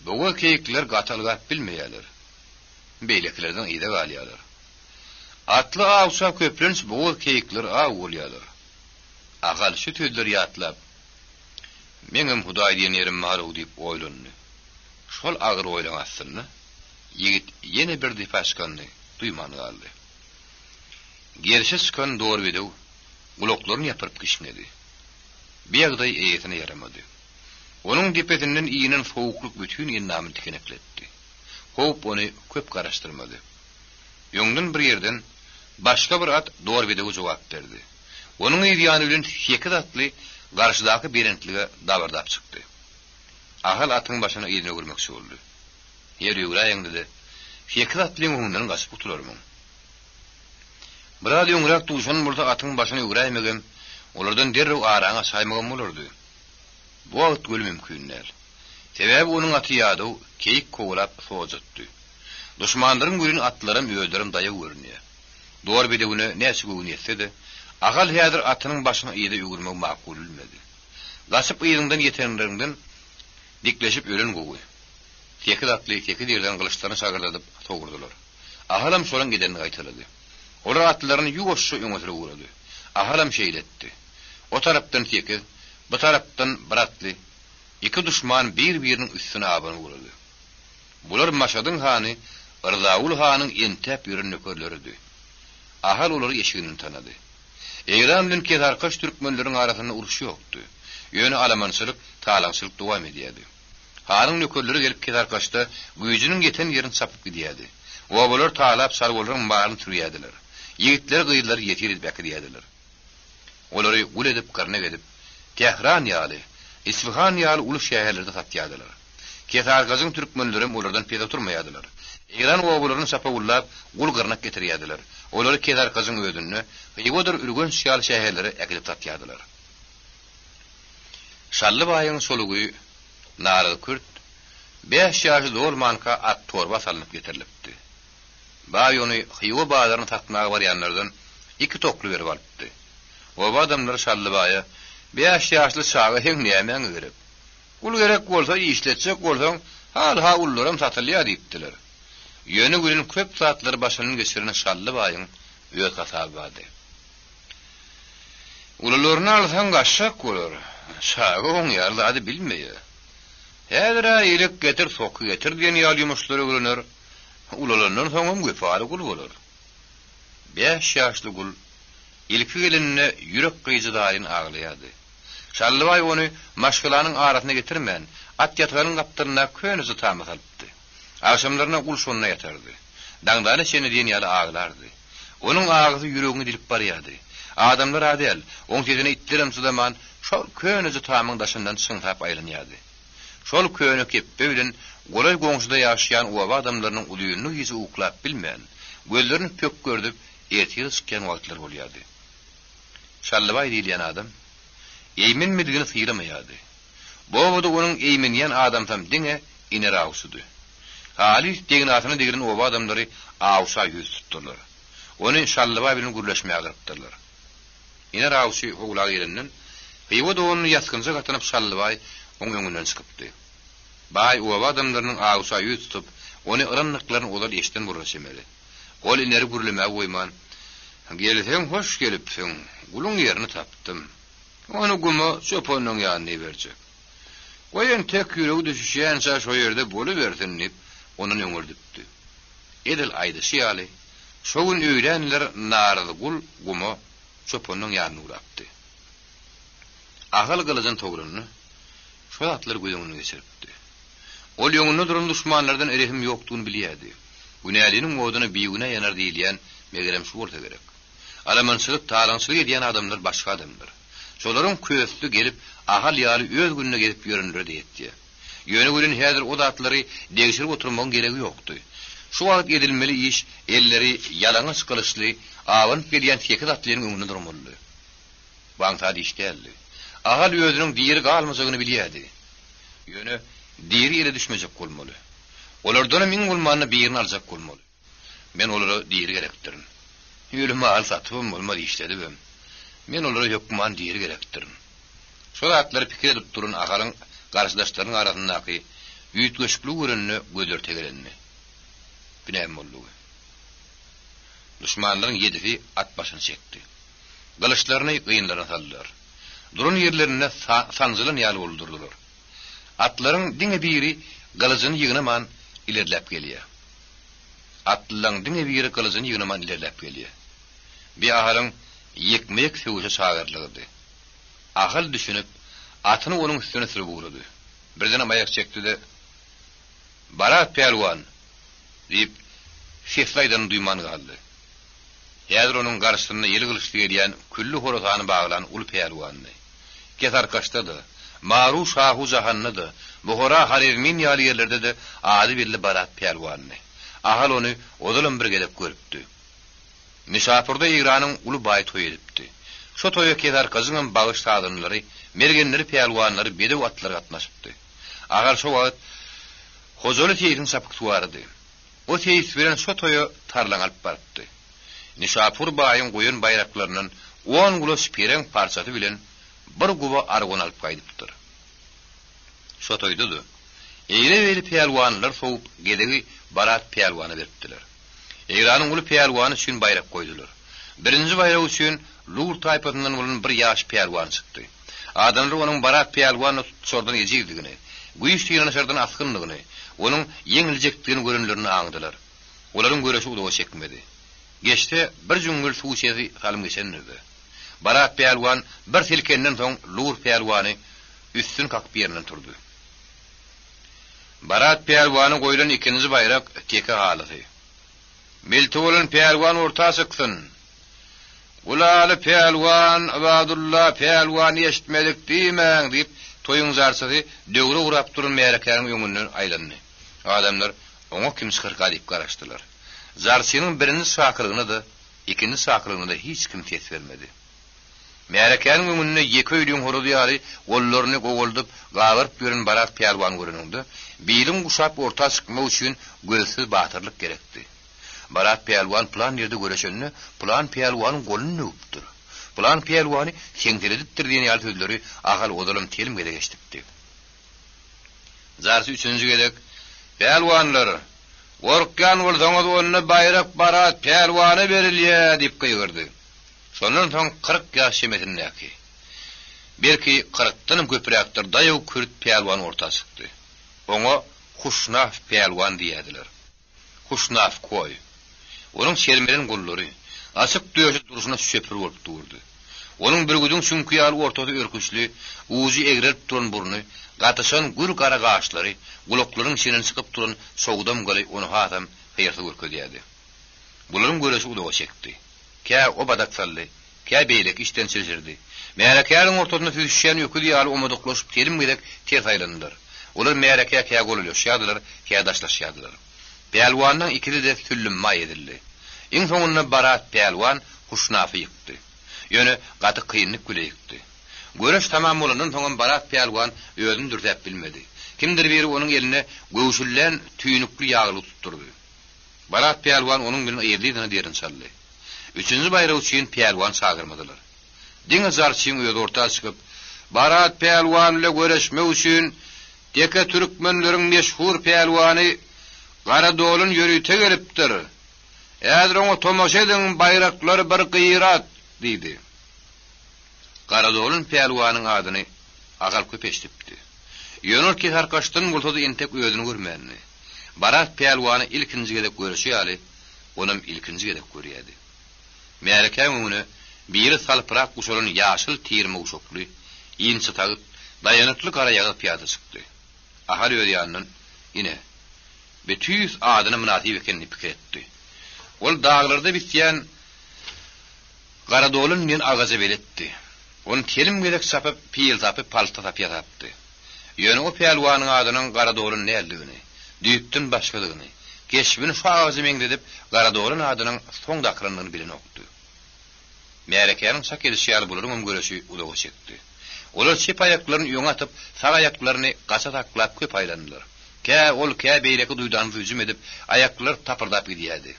Boga keýikler gatalgap bilmeýärler. Beýleklerden ýyda galýarlar. Atly awşa köprünç boga keýikler aw bolýarlar. Agal şu tüdler ýatlap, "Meňem Hudaý diýen ýerim bar" diýip oýlandy. Şol agyr oýlanasyny ýigit ýene bir dipaşkandy, duýmany galdy. Gerçi skön doğru video, guloklarını yapıp kişnedi. Bir ýagdaý eýetine yaramady. Onuň dipetinden iýinen sowukluk bütün ýennamy tikenekletdi. Hop onu köp garaşdyrmady. Ýöňden bir ýerden başga bir at doğru video jogap berdi. Onuň ýygyany bilen iki atly garşydaky berentlige dabardap çykdy. Ahal atyň başyna ýerine görmekçi boldy. Ýer ýügüräýäňde de iki atlyň oňundan gaçyp utularmyň. Biraz ýöňrak tuşan burada atyň başyna ýügüräýmegem, olardan derrew araňa saýmagam bolardy. Bu wagt gül mümkin näl. Sebäbi onuň aty ýady, keýik kowlap sojatdy. Duşmanlaryň gülün atlarym öýlerim daýa görünýär. Dor bedegine näçe gün etse de, agal häzir atynyň başyna ýyda ýügürmek makul bilmedi. Gaçyp ýerinden ýetenlerinden dikleşip ölen gowy. Teki atly teki ýerden gylyçlaryny şagyrladyp sogurdylar. Ahalam şolan gidenini gaýtalady. Olar atlaryny ýugoşşy öňe urady. Ahalam şeýletdi. O tarapdan teki, bu tarapdan bir atly, iki düşman bir-biriniň üstüne abany urady. Bular Maşadyň hany, Irzaul hanyň entep ýören nökerleridi. Ahal olary eşigini tanady. Eýran bilen kezarkaş türkmenleriň arasynda uruş ýokdy. Ýöne alamançylyk, talaňçylyk dowam edýärdi. Hanyň nökerleri gelip kezarkaşda güýjüniň ýeten ýerini çapyp gidýärdi. Obalar talap sargolaryň baryny türýärdiler. Ýigitler gyýylar ýetirip bekledýärdiler. Olary gul edip garna edip, Tehran ýaly, Isfahan ýaly uly şäherlerde satýardylar. Kezarkaşyň türkmenleri olardan peda turmaýardylar. Eýran obalaryny çapawullap, gul garnak getirýärdiler. Olary kezarkaşyň ödünni, ýegodur ürgün şäher şäherlere ekilip satýardylar. Şallybaýyň solugy Naryl Kürt 5 ýaşly dolmanka at torba salynyp getirilipdi. Baý ony Hyýwa bazaryna satmaga barýanlardan 2 toklu berip alypdy. O adamlar Şallybaýa 5 ýaşly çaga heň näme gerek? Ul gerek bolsa işletsek bolsaň, ha ullaram satylýar diýipdiler. Ýöne günün köp saatlar başynyň geçirine Şallybaýyň öýet gasaby bardy. Ulalaryny alsaň gaşşak bolar. Şaga oň ýarlady bilmeýär. Häzir ýelik getir, soky getir diýen ýaly ýumuşlary görünür. Ulalaryndan soňam göpari gul bolar. 5 ýaşly gul ilki gelinine ýürek gyjydaryny aglaýardy. Şallybaý ony maşgylanyň arasyna getirmän, at ýatganyň gapdyryna könizi tamy salypdy. Akşamlaryna gul şonuna ýatardy. Daňdary seni diýen ýaly aglardy. Onuň agyzy ýüregine dilip barýardy. Adamlar adel, oň sezini itlerim sudaman, şol könizi tamyň daşyndan çyňtap aýlanýardy. Şol köni kepbe bilen golay goňşyda ýaşaýan oba adamlarynyň ulygyny ýyzy uklap bilmän, gözlerini pök gördüp ýetir çykan wagtlar bolýardy. Şallybaý diýilýän adam Eýmen midigini sıyıramaýady. Bowada onuň eýmenýän adamsam diňe iner awsudy. Halis degen atyny degen oba adamlary awsa ýüz tutdular. Ony şallyba bilen gürleşmäge gyrypdylar. Iner awsy howla ýerinden Eýwada onu ýaskynja gatanyp şallybay oň öňünden çykypdy. Bay oba adamlarynyň awsa ýüz tutup, ony ýranlyklaryny olar eşden burraşymady. Gol ineri gürlemäge goýman. Gelseň hoş gelipsiň. Guluň ýerini tapdym. Onu gumo çöponyň ýanyna berjek. Goýan tek ýüregi düşýänçä şo ýerde bolubersin dip onuň öňürdipdi. Edil aýdy şiýaly. Şoň öýrenler narly gul gumo çöponyň ýanyna urapdy. Ahal gylyjyn togruny şo atlar göýüňiň geçiripdi. Ol ýöňünde duran düşmanlardan erehim ýokdugyny bilýärdi. Günäliniň moduny biýüne ýanar diýilýän megerem şu bolsa gerek. Alamançylyk, talançylyk edýän adamlar başga adamlar. Şolaryň köýsli gelip ahal ýaly öz gününe gelip ýörünler diýetdi. Ýöne gören häzir o datlary degişirip oturmagyň geregi ýokdy. Şu wagt edilmeli iş elleri ýalaňyç kılıçly, awan gelýän teki datlaryň öňünde durmaly. Baňsa diýişdi. Ahal özüniň diýeri galmasagyny bilýärdi. Ýöne diýeri ýere düşmejek bolmaly. Olardan min gulmanyny birini aljak bolmaly. Men olara diýeri gerekdirin. Ýölüme al satypym bolmady işledi ben. Men olara ýokman diýeri gerekdirin. Şol atlary pikir edip durun ahalyň garşydaşlarynyň arasyndaky ýütgeşikli görünni gözlerте gelenni. Binäm boldy. Düşmanlaryň ýedifi at başyny çekdi. Galyşlaryny gynlara saldylar. Durun ýerlerine sanjylan ýaly boldurdylar. Atlaryň diňe biri galyjyny ýygynaman ilerläp gelýär. Atlaryň diňe biri galyjyny ýygynaman ilerläp gelýär. Bir ahalyň ýekmek söwüşe şagyrlygy. Ahal düşünüp atyny onuň üstüne sürüp urdy. Birden aýak çekdi-de "Barat pelwan" diýip şeflaýdan duýman galdy. Häzir onuň garşysyna ýeli gylyşly gelýän küllü horozany baglan ul pelwanny. Kesar kaçtadı. Maru şahu jahannada. Buhara harevmin ýaly ýerlerde de ady belli barat pelwanny. Ahal ony odalan bir gelip görüpdi. Misafirde İran'ın ulu bay toy edipdi. Şo toya kedar kızının bağış tadınları, mergenleri pelwanları bedew atlar gatnaşypdy. Agar şo wagt Hozolu teýirin sapyktuwardy. O teýis bilen şo toya tarlaň alyp barpdy. Nişapur baýyň goýun bayraklarynyň 10 kilo spiren parçasy bilen bir guba argon alyp gaýdypdyr. Şo toýdy. Eýre pelwanlar soňup gedegi barat pelwany beripdiler. İran'ın ulu pelwanı üçin bayrak koydular. Birinci bayrak üçin Lur taypasından bolan bir ýaş pelwan çykdy. Adamlar onuň barat pelwany sordan ejigdigini, güýçlüğüne şerden askynlygyny, onuň ýeňiljekdigini görenlerini aňdylar. Olaryň göreşi udawa çekmedi. Geçte bir jüngül suw şeýi halym geçenlerdi. Barat pelwan bir silkenden soň Lur pelwany üstün kakp ýerinden turdy. Barat pelwany goýulan ikinji bayrak teke halydy. Miltolan pelwan orta çyksyn. Ulaly pelwan Abdullah pelwan eşitmedik diýmäň diýip toyuň zarsy döwre urap duran märekläriň öňünden aýlandy. Adamlar oňa kimşirka diýip garaşdylar. Zarsynyň birini sakyrlygyny da, ikinji sakyrlygyny da hiç kim ses bermedi. Märekläriň öňünde ýeki öýdüň horozy ýaly gollaryny gogoldyp gawyryp gören barat pelwan görünýärdi. Bilim guşap orta çykmak üçin gözsiz batyrlyk gerekdi. Barat pelwan plan ýerde göreşenni, plan pelwan golunu nöpdir. Plan pelwany şeňdeledipdir diýen ýaly sözleri ahal odalam telim gede geçdipdi. Zarsy üçüncü gedek pelwanlar gorkkan bolsaňyz ony bayrak barat pelwany berilýär diýip gygyrdy. Şondan soň 40 ýaş şemetindäki belki 40-dan köpüräkdir daýaw kürt pelwan orta çykdy. Oňa Huşnaf pelwan diýerdiler. Huşnaf koy. Onun şermerin gollary açyk döýüşe duruşuna şöpür bolup durdy. Onun bir güdüň çünki ýaly ortada örküşli, uzy egrep duran burny, gatyşan gür gara gaşlary, gulaklaryň içinden çykyp duran sowdam galy onu hatam peýerse görkezýärdi. Bularyň göreşi udawa çekdi. Kä o badaksally, kä beýlek işden çeşirdi. Märekläriň ortasyna düşýän ýöküli ýaly omadoklaşyp terim gerek ters aýlandylar. Olar märekä kä golulýardylar, kä daşlaşýardylar. Pelwanyň ikisi de süllüm may edildi. Iň soňunda barat pelwan Huşnafy ýykdy. Ýöne gaty kynlyk güle ýykdy. Göreş tamam bolandan soň Barat Pelwan özüni dürtäp bilmedi. Kimdir biri onuň eline göwşüllen tüýnükli ýagly tutturdy. Barat Pelwan onuň bilen eýerliýdigini diýerin çaldy. Üçüncü bayrağı üçin Pelwan sagyrmadylar. Diňe zarçyň öýde orta çykyp Barat Pelwan ile göreşmek üçin deke türkmenleriň meşhur pelwany Garadolun ýörüte gelipdir. Ädir oňa tomaşa ediň bayraklary bir gyýrat diýdi. Garadolun pelwanyň adyny agal köpeşdipdi. Ýönür ki harkaşdyn bolsady entek öýdüni görmänni. Barat pelwany ilkinji gedek göreşi ýaly, onuň ilkinji gedek görýärdi. Mereke öňüne biri salpyrak guşalan ýaşyl tirme uşakly, ýynçy tagyp, dayanykly gara ýagy piýada çykdy. Ahal öýdýanyň ine betüýs adyny münasib ekenini pikir etdi. Ol dağlarda bitýän Garadolun men agaza beletdi. Onu telim gedek sapyp, piýil tapyp, palta tapyp ýatapdy. Ýöne o pelwanyň adynyň Garadolun näldигini, düýpden başgalygyny, geçbini şu agazy meňdedip Garadolun adynyň soň dakranlygyny bilen okdy. Merekeniň sak edişi ýaly bularyň göreşi udagy çekdi. Olar çep aýaklaryny ýoňa atyp, sag aýaklaryny gaça taklap köp aýlandylar. Ol beýleki duýdan hüjüm edip aýaklary tapyrdap gidýärdi.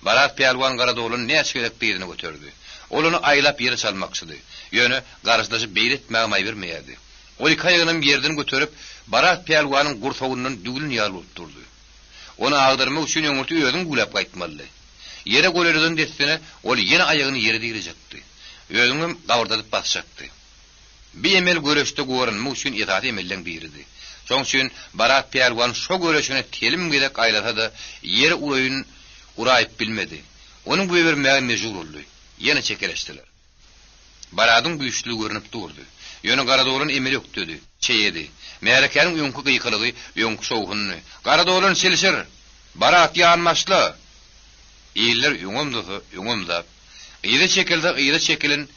Barat Pelwan Garadolun näçe gerekdigini göterdi. Olunu aýlap ýere salmakçydy. Ýöne garşylaşyp beýletmäge maý bermeýärdi. Ol iki aýagyny ýerden göterip Barat Pelwanyň gurtawyndan dügülini ýalyp durdy. Onu agdyrmak üçin öňürti özüň gulap gaýtmaly. Ýere golerden dessene ol ýene aýagyny ýere diýirekdi. Özüňi gawrdadyp basjakdy. Bir emel göreşde görünmek üçin itaat emelden biridi. Şoň üçin Barat Pelwan şo göreşini telim gedek aýlasa da ýere ulaýyn uraýyp bilmedi. Onuň bu bermäge mejbur boldy. Ýene çekeleşdiler. Baradyň güýçlügi görünip durdy. Ýöne Garadolun emeli ökdüdi, çeýedi. Merekeniň öňkü gyýkylygy, öňkü şowhuny. Garadolun silişir. Barat ýanmaşly. Eýler öňümde. Ýere çekilin.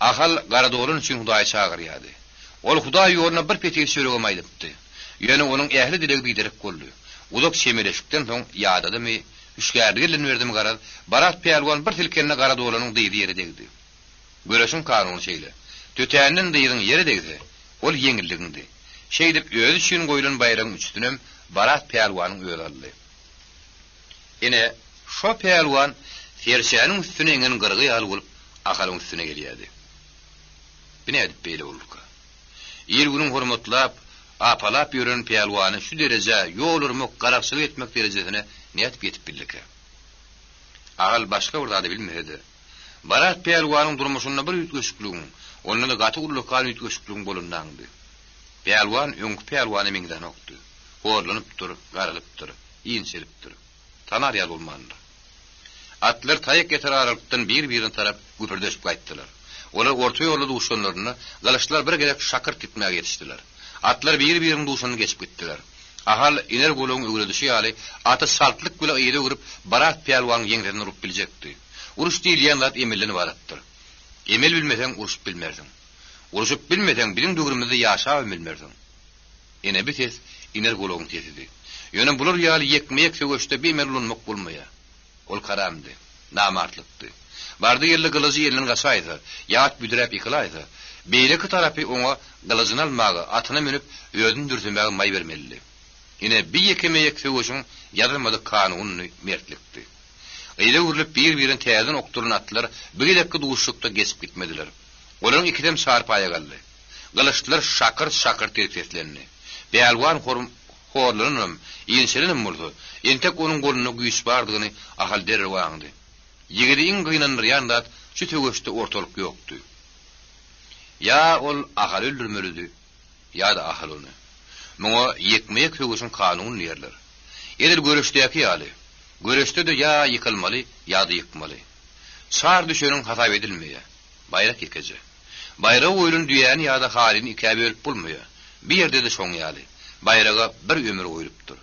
Ahal Garadolun üçin Hudaý çagyrýardy. Ol Hudaý ýoluna bir petek söýrege maýlypdy. Ýöne onuň ähli dilegi biderek boldy. Uzak şemereşikden soň ýadadamy, üçgärdilen berdim garad. Barat Pelwan bir tilkenine Garadolunyň diýdi ýere degdi. Göreşiň kanuny şeýle. Tötäniň diýdiň ýere degdi. Ol ýeňilligindi. Şeýdip öz üçin goýulan bayragyň üstünem Barat Pelwanyň öýü aldy. Ine şo Pelwan Ferşanyň üstüne ingen gyrgy ýaly bolup ahalyň üstüne gelýärdi. Bine edip beýle bolduka. Ýergüniň hormatlap, apalap ýören Pelwany şu derejä ýolurmak, garaşsyk etmek derejesine niýet etip bildike. Agal başga urda bilmedi. Barat Pelwanyň durmuşyna bir ýetgeşikligin, onda da gaty ullukan ýetgeşikligin bolundandy. Pelwan öňkü Pelwany meňden okdy. Horlanyp durup, garalyp durup, ýynçelip durup. Tanar ýal bolmandy. Atlar taýyk getirarykdan bir-birini tarap güpürdeşip gaýtdylar. Olar orta ýolda duşanlaryny galaşlar bir gerek şakyrt gitmäge ýetişdiler. Atlar bir-biriniň duşanyny geçip gitdiler. Ahal iner goluň öwredişi ýaly aty saltlyk bilen ýerde görüp Barat Pelwanyň ýeňlerini urup biljekdi. Uruş diýilýän zat emelini baratdyr. Emel bilmeseň uruş bilmersiň. Uruşup bilmeden birin döwrümizde ýaşap bilmersiň. Ene bites iner goluň tesidi. Ýöne bular ýaly ýekmek söwüşde bir emel bolmak bolmaýar. Ol karamdy, namartlykdy. Bardy ýerle gylyjy ýerlen gaçaýdy, ýat büdüräp ýykylaýdy. Beýleki tarapy oňa gylyjyny almagy, atyna menip öýdüni dürtmäge maý bermeli. Ine bir ýekemek söwüşiň ýazylmady kanuny mertlikdi. Eýle urulyp bir-birini täzen okduran atlar bir dakika duşlukda geçip gitmediler. Olaryň ikidem sarpaýa galdy. Galaşdylar şakyr terteslerini. Pelwan horlarynym, ýençelenim boldy. Entek onuň goluny güýç bardygyny ahal derre waňdy. Ýigiriň gynanýan zat şu töweşde ortalyk ýokdy. Ya ol ahal öldürmelidi, ya da ahal onu. Muňa ýekmek söwüşiň kanuny ýerler. Edil göreşdäki ýaly. Göreşde de ya yıkılmalı ya da yıkmalı. Sar düşenin hata edilmeye. Bayrak yıkıcı. Bayrağı oylun düýäni ya da halini ikiye bölüp bulmaya. Bir yerde de şoň ýaly. Bayrağa bir ömür oýulypdyr.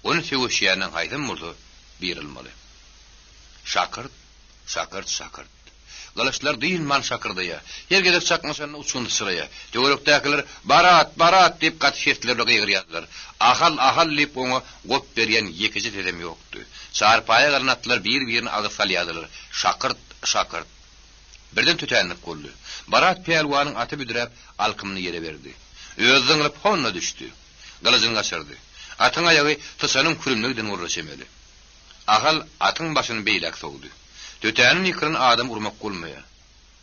Onu söwüşýänden haýdym boldy, berilmeli. Şakyrt. Galaşlar diýilman şakyrdyýa. Her gedek çakmaşanyny uçundy sıraya. Töwerekdäkiler barat diýip gatşetlerle gyýyrýardylar. Ahal diýip oňa gop berýän ýekiji dedem ýokdy. Sarpaýa garnatlar bir-birini agyp salýardylar. Şakyrt. Birden tütänlik boldy. Barat pehlwanyň aty büdüräp alkymyny ýere berdi. Özüňlep honna düşdi. Galazyny gaçyrdy. Atyň aýagy tysanyň kürümligden urra çemeli. Ahal atyň başyny beýlek sogdy. Tütäniň ýykyryn adam urmak bolmaýar.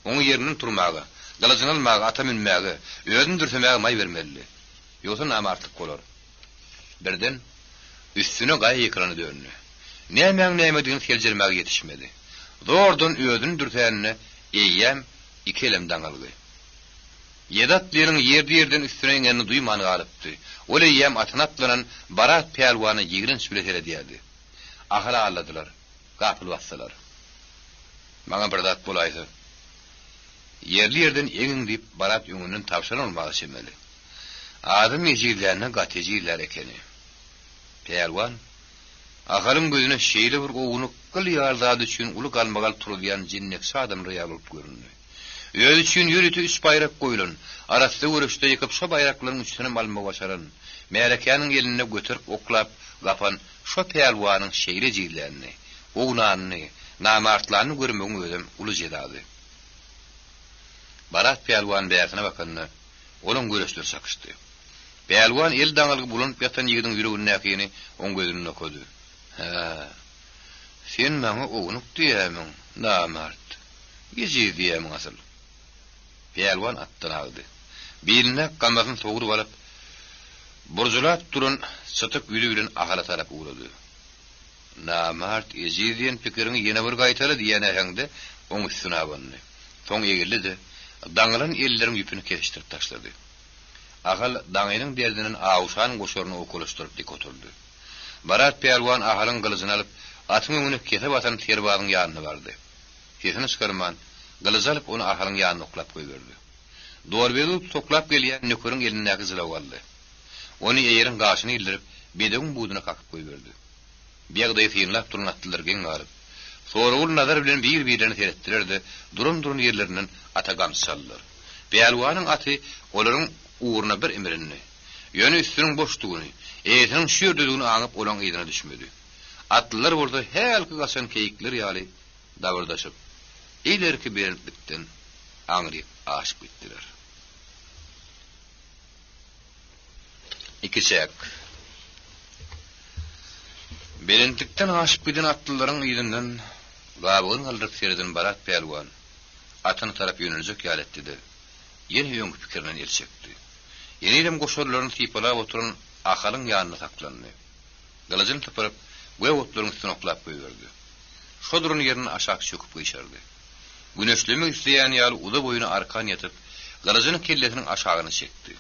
Oňy ýerinden turmagy, galazyny almagy, ata minmägi, özüni dürsemägi may bermeli. Ýoksa namartlyk bolar. Birden üstüne gaý ekrany döndü. Näme diýen seljermäge ýetişmedi. Zordan özüni dürtänine eýýäm iki elemden aldy. Yedat diýen ýerden üstüne ýengeni duýmany galypdy. Ol eýýäm atynatlanan Barat pehlwany ýigrin sületere diýdi. Ahara alladylar, gapyl bassalar. Maňa bir zat bolaýdy. Ýerden eňin diýip Barat ýöňünden tapşyran olmagy çemeli. Adam ýejilerine gatejiler ekeni. Pehlwan ahalyň gözüne şeýle bir gowunyk gyl ýardady üçin uly galmagal turýan jinnek sadam reýal bolup göründi. Öz üçin ýürüti üç bayrak goýulan, arasynda görüşde ýykyp şo bayraklaryň üstüne malma başaran, märekäniň eline götürüp oklap gapan şo pehlwanyň şeýle jiýlerini, ownanyny, namartlaryny görmegi özüm uly jedady. Barat pehlwan bärsine bakanda olan görüşler sakışdy. Pehlwan el daňalygy bulanyp ýatan ýigdiň ýüregine näkeni oň gözüne okady. Sen maňa ownuk diýämiň, namart. Ýeji diýämiň asyl. Pehlwan atdan aldy. Beline gamasyny soguryp alyp, burjulap duran satyk ýüregine ahala tarap uğrady. Namart ýeji diýen pikirini ýene bir gaýtaly diýen ähňde oň üstüne abandy. Soň egildi, daňalan ellerin ýüpini kestirip taşlady. Ahal daňynyň derdiniň awşan goşoruny okulaşdyryp dik oturdy. Barat pehlwan ahalyň gylyzyny alyp, atyň öňüne kesip atan terbagyň ýanyna bardy. Kesini çykarman, gylyzy alyp onu ahalyň ýanyna oklap goýberdi. Dorbedy toklap gelýän nökeriň elindäki zylap aldy. Onu eýerin gaşyny ildirip, bedegiň buduna kakyp goýberdi. Biýagda ýetýänlap turan atlylar geň galyp, soragul nazar bilen bir-birini seretdirerdi, durum ýerlerinden ata gamsallar. Pehlwanyň aty olaryň uğruna bir emrini, ýöne üstüniň boşdugyny, eýetiň şüýrdüligini aňyp olan ýerine düşmedi. Atlylar burada helki gaçan keýikler ýaly dawrdaşyp, ilerki berentlikden aňryp aşyp gitdiler. İkiçek berentlikden aşyp giden atlylaryň ýerinden gabyny aldyryp sereden Barat pehlwan atyny tarap ýöneljek ýaletdi. Ýene ýöňkü pikirinden elçekdi. Ýeneýem goşorlaryny typalap oturan ahalyň ýanyna saklandy. Galazyny typyryp, göw otlaryň üstüne oklap goýberdi. Şo durun ýerine aşağı çöküp goýşardy. Güneşlemek isleýän ýaly uda boýuna arkan ýatyp, galazynyň kellesiniň aşagyny çekdi.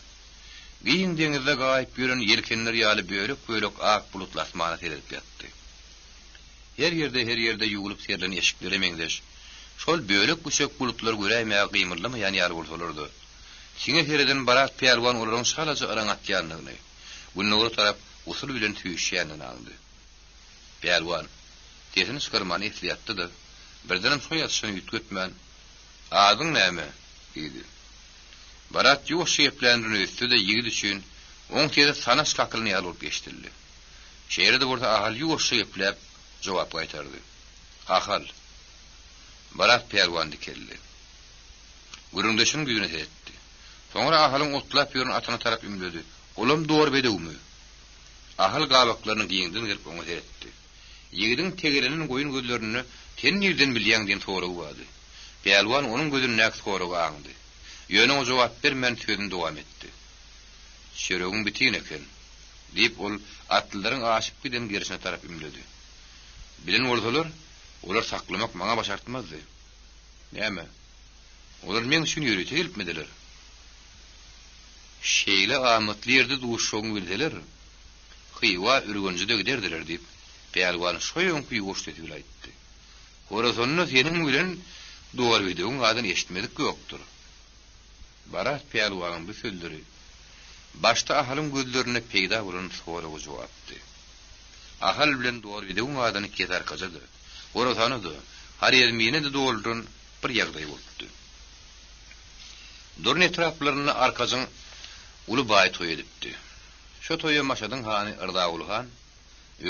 Giň deňizde gaýyp ýören ýelkenler ýaly böýrek ak bulutlar asmana seredip ýatdy. Her ýerde ýugulyp serlen eşikleri meňdeş. Şol böýrek buşak bulutlar göräýmäge gymyrlamaýan ýaly bolsalardy. Siňe sereden Barat pehlwan olaryň şalaja araň atýanlygyny, bunlara tarap usul bilen tüýüşýänini aldy. Pehlwan tesini çykarmany esliyatdy-da, birden soň ýatyşyny ýütgetmän, "Adyň näme?" diýdi. Barat ýoş şeýplendirini üstüde ýigit üçin oň tede sanas kakylyny alyp geçdirdi. Şeýerde burada ahal ýoş şeýplep jogap gaýtardy. "Ahal." Barat pehlwan dikeldi. Gürüňdeşiň güýüne etdi. Soňra ahalyň otlap ýören atyna tarap ümledi. "Olam dowar bedegmi?" Ahal gabaklaryny giýinden gelip oňa etdi. Ýigidiň tegelinin goýun gözlerini ten ýerden bilýän diýen soragy bardy. Pehlwan onuň gözüne näk soragy aňdy. Ýöne o jogap bermän sözüni dowam etdi. "Şeregiň bitin eken" diýip ol atlylaryň aşyp giden gerisine tarap ümledi. "Bilen bolsalar, olar saklamak maňa başartmazdy." "Näme? Olar men üçin ýürüte gelipmediler." "Şeýle amatly ýerde duşşoň bilseler, hyýwa ürgenjide giderdiler" diýip pehlwan şoýunky ýoşdetip aýtdy. "Horazonny seniň bilen dowar bidegiň adyny eşitmedik ýokdur." Barat pehlwanyň bu sözleri başta ahalyň gözlerine peýda bolan soragy jogapdy. Ahal bilen dowar bidegiň adyny ketar kajady. Horazonydy, har ýermine de doldurun bir ýagdaý bolupdy. Durun etraplaryny arkasyň uly baý toý edipdi. Şo toýa maşadyň hany Yrdaulhan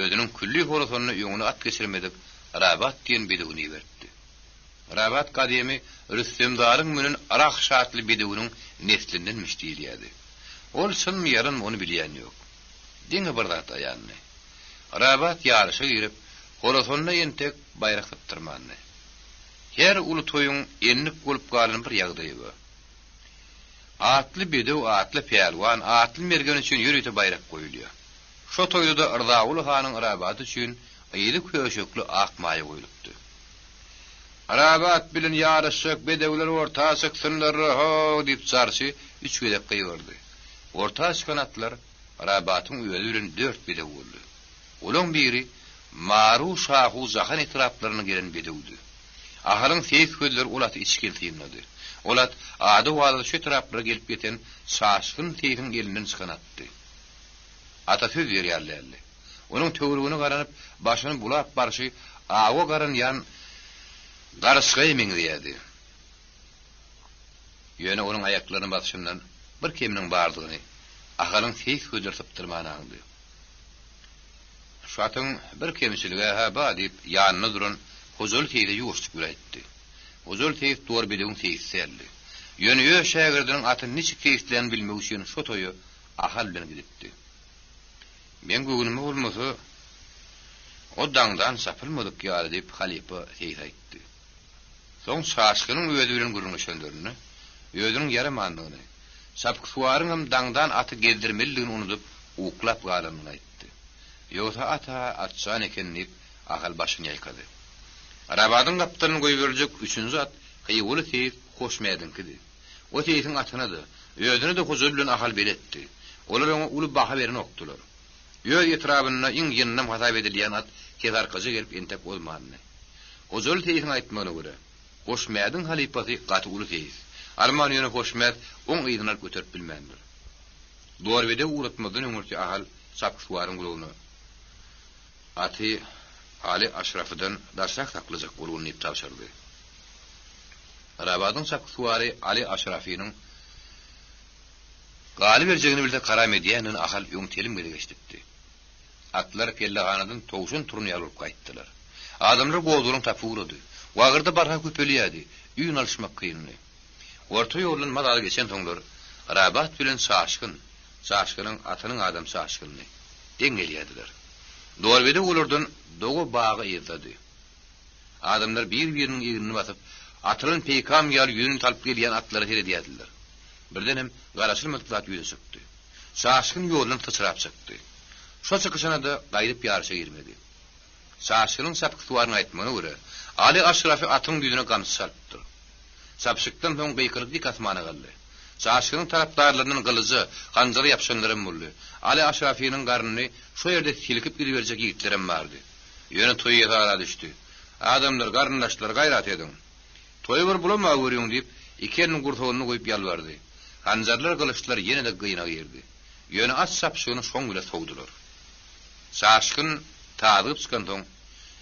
özüniň külli horazonyny ýöňüne at geçirmedip Rabat diýen bedegini berdi. Rabat kademi Rüstemdarın münün arak şartlı bedewünün neslindenmiş diýilýärdi. Ol syn yarın onu bilýän ýok. Diňe bir zat aýandy. Rabat ýarşa girip, horosonna ýentek bayrak taptyrmandy. Her ulu toyun enlik bolup galan bir ýagdaýy bu. Atly bedew, atly peýalwan, atly mergen üçin ýürüýte bayrak goýulýar. Şo toýda Yrdaguly hanyň Rabat üçin ýyly köşekli ak maýy goýulupdy. Rabat bilen ýarşyk bedewler orta çyksynlar ho diýip çarşy 3 gedep gyýyrdy. Orta çykan atlar Rabatyň öýüli bilen 4 bedew boldy. Olaň biri Maru Şahu Zahan etraplaryna gelen bedewdi. Ahalyň feýk gözler ulat içkiltiýinledi. Olat ady wada şu taraplara gelip geten şaşkyn teýiň elinden çykan atdy. Ata söz berýärlerdi. Onuň töwrügüne garanyp başyny bulap barşy awa garan ýan garysga meňdiýärdi. Ýöne onuň aýaklaryny basşyndan bir keminiň bardygyny ahalyň feýk gözler tapdyrmany andy. Şuatyň bir kemçiligi ha ba diýip ýanyna duran hozul teýde ýuwuşdyp güräýtdi. Hozul teýip dor bilegiň teýseldi. Ýöne ýö şägirdiniň atyny niçe keýitlen bilmek üçin şo toýu ahal bilen gidipdi. Men göwnüme bolmasa o daňdan sapylmadyk ýaly diýip halipa teýit aýtdy. Soň şaşkynyň öýüdi bilen gürrüňüşenlerini, öýüdüniň ýaramandygyny, sapkysuwaryň hem daňdan aty gezdirmeligini unutup uklap galanyny aýtdy. Ýogsa ata atçan eken diýip ahal başyny ýaýkady. Rabatyň gapdaryny goýup berjek 3-nji at Kayıwly teýip hoşmaýadynkidi. O teýiň atynydy, öýüdüni de huzur bilen ahal beletdi. Olar ona uly baha beren okdular. Ýö etrabyna iň ýynnam hatap edilýän at kezarkaja gelip entep bolmandy. Huzur teýiň aýtmagyna görä, hoşmaýadyň halipasy gaty uly teýis. Arman ýöne hoşmaýat oň ýygynar göterip bilmändir. Dorwede uratmadan öňürti ahal sapkysuwaryň gulugyny aty Ali Aşrafydan darsak taklajak boluny ýyp tapşyrdy. Rabatyň sapkysuwary Ali Aşrafynyň galy berjegini bildi Kara Medýanyň ahal öň telim gede geçdipdi. Atlar kellaganadan towşun turuny alyp gaýtdylar. Adamlar gowduryň tapurdy. Wagyrda barha köpelýärdi. Üýün alışmak kynly. Orta ýoldan madal geçen soňlar Rabat bilen Şaşkynyň atynyň adam Şaşkyny deňelýärdiler. Dorwede olardan dogo bagy ýetdi. Adamlar bir-biriniň ýerini basyp, atylyň peýkam ýaly ýönüň talyp gelýän atlary heredýärdiler. Birden hem garaşylmadyk ýüze çykdy. Şaşkyn ýoldan tyçrap çykdy. Şo çykyşyna da gaýryp ýarşa girmedi. Şaşkynyň sapkysuwaryny aýtmagyna görä, Ali Aşrafy atyň düýdüne gamsy salpdy. Sapşykdan soň beýkirlik dik asmana galdy. Şaşkynyň tarapdarlarynyň gylyjy, ganjary ýapşanlarym boldy. Ali Aşrafynyň garnyny şo ýerde silkip gidiberjek ýigitlerim bardy. Ýöne toý ýetara düşdi. Adamlar garyndaşlar gaýrat ediň. Toý bir bulama görüň diýip ikeniň gurtogyny goýup ýalbardy. Ganjarlar gylyçlar ýene de gyna girdi. Ýöne as sapşygyny şoň bile sowdular. Şaşkyn taýyp çykan soň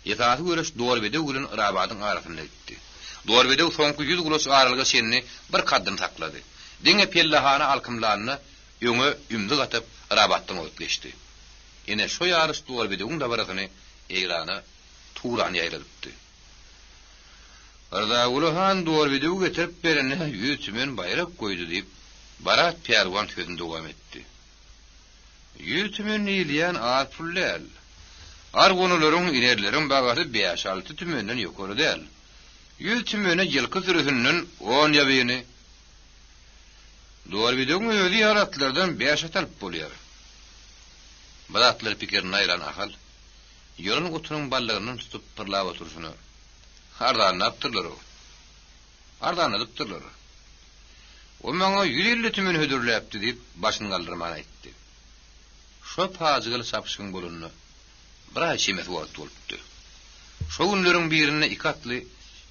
ýetaty görüş Dorwede bilen Rabatyň arasynda gitdi. Dorwede soňky 100 gulos aralyga senini bir kaddyny taklady. Diňe pellahana alkymlanyny öňe ümdi gatyp Rabatyň ötleşdi. Ene şo ýarys Dorwedeň da barasyny eýrana turan ýaýradypdy. Yrdaguly han Dorwede getirip berene ýütümen bayrak goýdy diýip barat peýalwan sözünde dowam etdi. Ýütümen ýylýan arpullal. Argonularyň inerleriň bagasy 5-6 tümenden ýokary däl. Ýütümene ýylky sürüsünden 10 ýabyny Dorwedeň öýdi yaratlardan 5 atalp bolýar. Baratlar pikirini aýran ahal ýolun gutunyň ballagyny tutup pyrlap oturşuny hardan napdyrlar o. Hardan adypdyrlar. O maňa 150 tümün hödürläpdi diýip başyny galdyrmany aýtdy. Şo pazygyl sapşygyň bolunny bir ay çemet wagt bolupdy. Şo günleriň birinde ikatly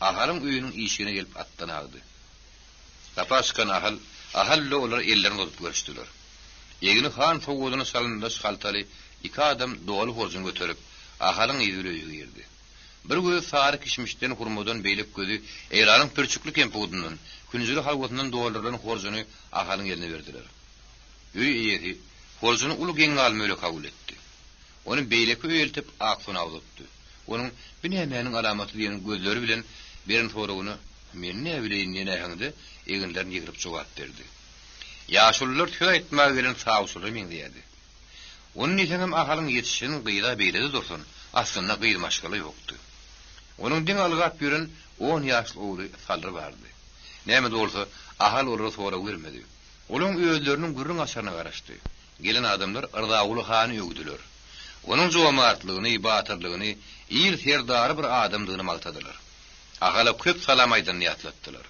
ahalyň öýüniň işine gelip atdan agdy. Tapaşkan ahalla olar ellerini tutup görüşdüler. Ýegini han soğudyny salynda şaltaly iki adam dogaly horjun göterip ahalyň ýüzüne girdi. Bir göz sary kişmişden hurmadan beýlek gözi eýranyň pürçüklü kempudynyň күнүзүлü halwatyndan dogalardan horjuny ahalyň eline berdiler. Öý eýeti horjuny uly geň almöle kabul etdi. Onu beýleki öýeltip aksyna awdypdy. Onuň bir nämenin alamaty diýen gözleri bilen Birin sorugyny men ne bileýin nähäňde eginlerini ýigirip jogap berdi. Ýaşullar tüy etmäge gelen sağşuly men diýdi. Onun ýetem ahalyň ýetişini gyýda beýledi dursun. Aslynda gyýmaşgaly ýokdy. Onuň diň algat ýören 10 ýaşly ogly salry bardy. Näme bolsa ahal olara sora bermedi. Olaň öýleriniň gürrüň aşaryna garaşdy. Gelen adamlar Ardağuly hany öýdüler. Onuň jowamartlygyny, batyrlygyny, ýyl serdary bir adamdygyny maltadylar. Ahala köp salam aýdan ýatlatdylar.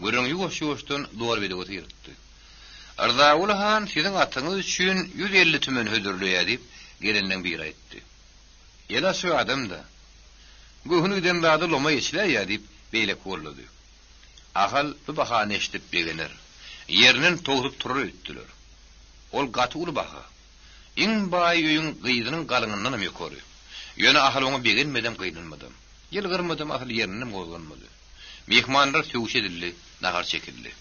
Gürrüň ýuwaş-ýuwaşdan dowrwede oturdy. Ardağuly han siziň atyňyz üçin 150 tümen hödürlüýär diýip gelenden bir aýtdy. Ýela şu adam-da Göhünüden dağda loma geçiler ya deyip beyle korladı. Ahal bu bahane eşitip beğenir. Yerinin toğutup turur öttüler. Ol gatı ulu baha. İn bayi öyün gıydının kalınından mı yokoru. Yöne ahal ona beğenmeden gıydılmadım. Yel gırmadım ahal yerinden olganmadı. Mihmanlar tövüş edildi, nahar çekildi.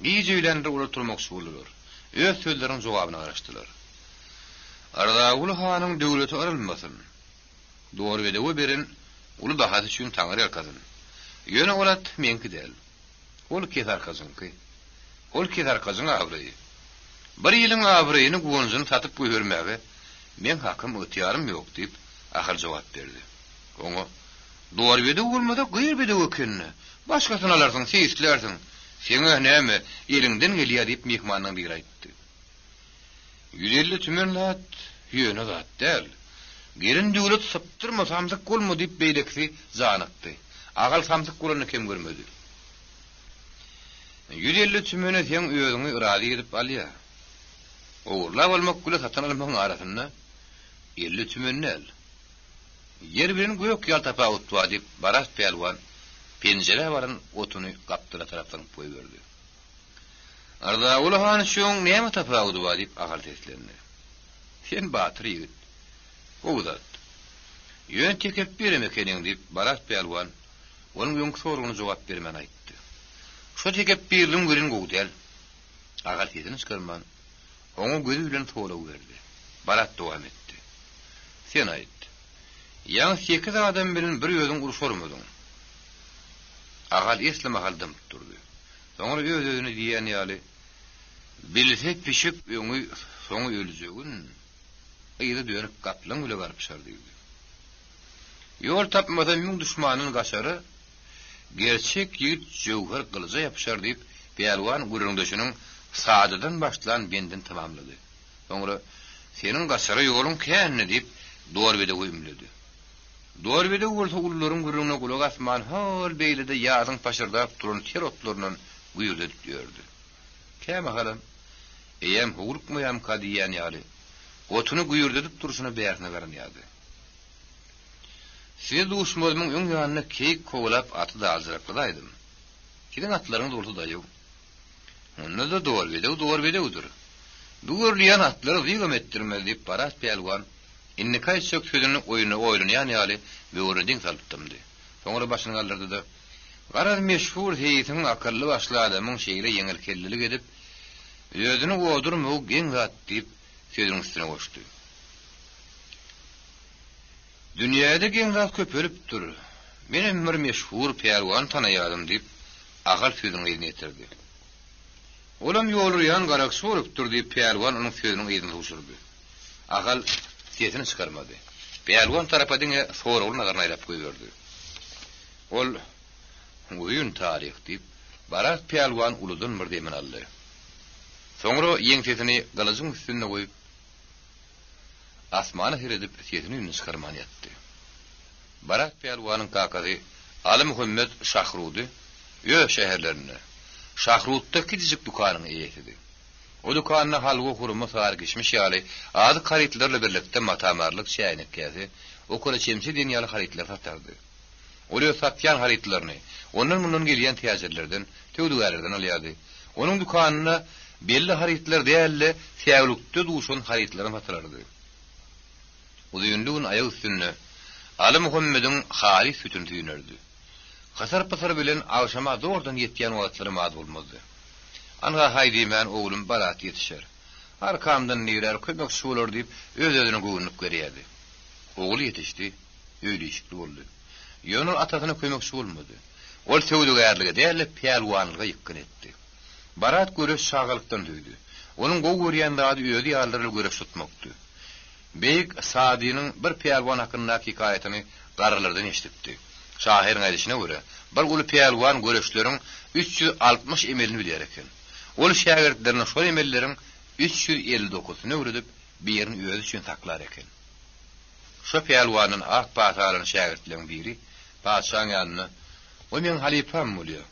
Giyici öylendir ulu turmak suğulur. Öz sözlerin cevabını araştılar. Ardağuly hanın döwleti aralmasın. Doğru ve de berin ulu bahadı çünkü tanrı yarkazın. Yöne olat menki del. Ol ketar kazın ki. Ol ketar kazın avrayı. Bir yılın avrayını guonzunu satıp buyurmaya men hakkım ıhtiyarım yok deyip ahal cevap verdi. Onu doğru ve de olmadı gıyır ve de ökenini. Başkasını alarsın, seyislersin. Sene näme elinden geliyor deyip mihmandan bir aytdı. 150 tümen lat yöne zat del. Gerin döwlet saptırma samsyk golmy diýip beýlekli zanykdy. Agal samsyk golany kim görmedi. 150 tümene sen öýüňi irady edip alýa. Oğurla bolmak gule satan almagyň arasynda 50 tümen el. Yer bilen göýük ýal tapawut diýip baras pelwan penjere baran otuny gapdyra tarapdan goýberdi. Ardağuly han şoň näme tapawudy bar diýip agal teslendi. Sen batyr ýigit. Oğudat. Yön tekep beremekeniň diýip baras pelwan onuň ýoňky sorugyna jogap bermän aýtdy. Şo tekep berdim gören gowdal. Agal tesini çykarman. Oňa gözü bilen toğula berdi. Barat dowam etdi. Sen aýt. Ýa 8 adam bilen bir ýözüň uruşarmadyň. Agal esleme haldan durdy. Soňra öz-özüne diýen ýaly bilsek pişip öňü soňy öljegin. Ýa-da dönüp gaplan bile garpşar diýdi. Ýol tapmadan müň düşmanyň gaşary gerçek ýigit jowhar gylyja ýapşar diýip pelwan gurundaşynyň sadadan başlan benden tamamlady. Soňra seniň gaşary ýoluň känni diýip dowrwede goýumlady. Dowrwede bolsa ullaryň gurununa kulak asman hal beýlede ýazyň paşyrda turan ter otlarynyň güýürde diýerdi. Käme halam eýem hugurukmaýam kadiýan ýaly otunu güýürdedip duruşuna beýärne garanýardy. Siz duşmazmyň öň ýanyna keyik kowlap aty da aldyraklaydym. Kiden atlaryň doldy da ýok. Onda da dowrwede udur. Dugurlayan atları zygam etdirmeli diýip baras pelwan inni kaýçak sözüni oýlanýan ýaly böwründen salypdymdy. Soňra başyny galdyrdy da garaz meşhur heýetiň akylly başly adamyň şeýle ýeňil kellilik edip özüni godurmagy geň zat diýip sözüň üstüne goşdy. Dünýäde geň zat köpelip dur. Menem bir meşhur pelwan tanaýarym diýip agal sözüni ýetirdi. Olam ýoluryan garak sorup dur diýip pelwan onuň sözüni ýetini uçurdy. Agal sesini çykarmady. Pelwan tarapadyň sorugyny nazarına aýlap goýberdi. Ol goýun taryh diýip baras pelwan uludan bir demen aldy. Soňra ýeň sesini galyjyň üstüne goýup asmana hiredip sesini ýyny çykarman ýetdi. Baras pelwanyň kakazy Ali Muhammed Şahrudy ýö şäherlerine Şahrutda kiçik dukanyň eýesidi. O dukanyna halga kuruma sar geçmiş ýaly ady haritlerle birlikde matamarlyk şäýnek käsi, okula çemsi dünýäli haritler satardy. Olu satýan haritlerini, onuň mundan gelýän täzirlerden, töwdügärlerden alýardy. Onuň dukanyna belli haritler dälle, täwlükde duşan haritlerini satardy. Uzyňlygyň aýagy üstünde Ali Muhammediň halis sütün tüýnerdi. Hasar pasar bilen awşama doğrudan ýetýän wagtlary mad bolmazdy. Anga haýdymän oglum barat ýetişer. Arkamdan niýler köpek şuwlar diýip öz-özüne goýunyp gerýärdi. Ogly ýetişdi, öýleşikli boldy. Ýönür atasyna kömekçi bolmady. ol söwdügärligi däle peýalwanlyga ýykyn etdi. Barat göreş şagylykdan döýdi. Onuň gowy görýänligi öýdi ýaldyryl göreş tutmakdy. Beyik Sadynyň bir peýalwan hakyndaky hikaýatyny garalardan eşitdi. Şahyryň aýdyşyna görä, bir uly peýalwan göreşleriň 360 emelini bilýär eken. Ol şagirdlerine şol emelleriň 359-syny öwredip birini özü üçin saklar eken. Şo peýalwanyň ak paýtaryň şagirdleriň biri paşaň ýanyna "O men halifam bolýar.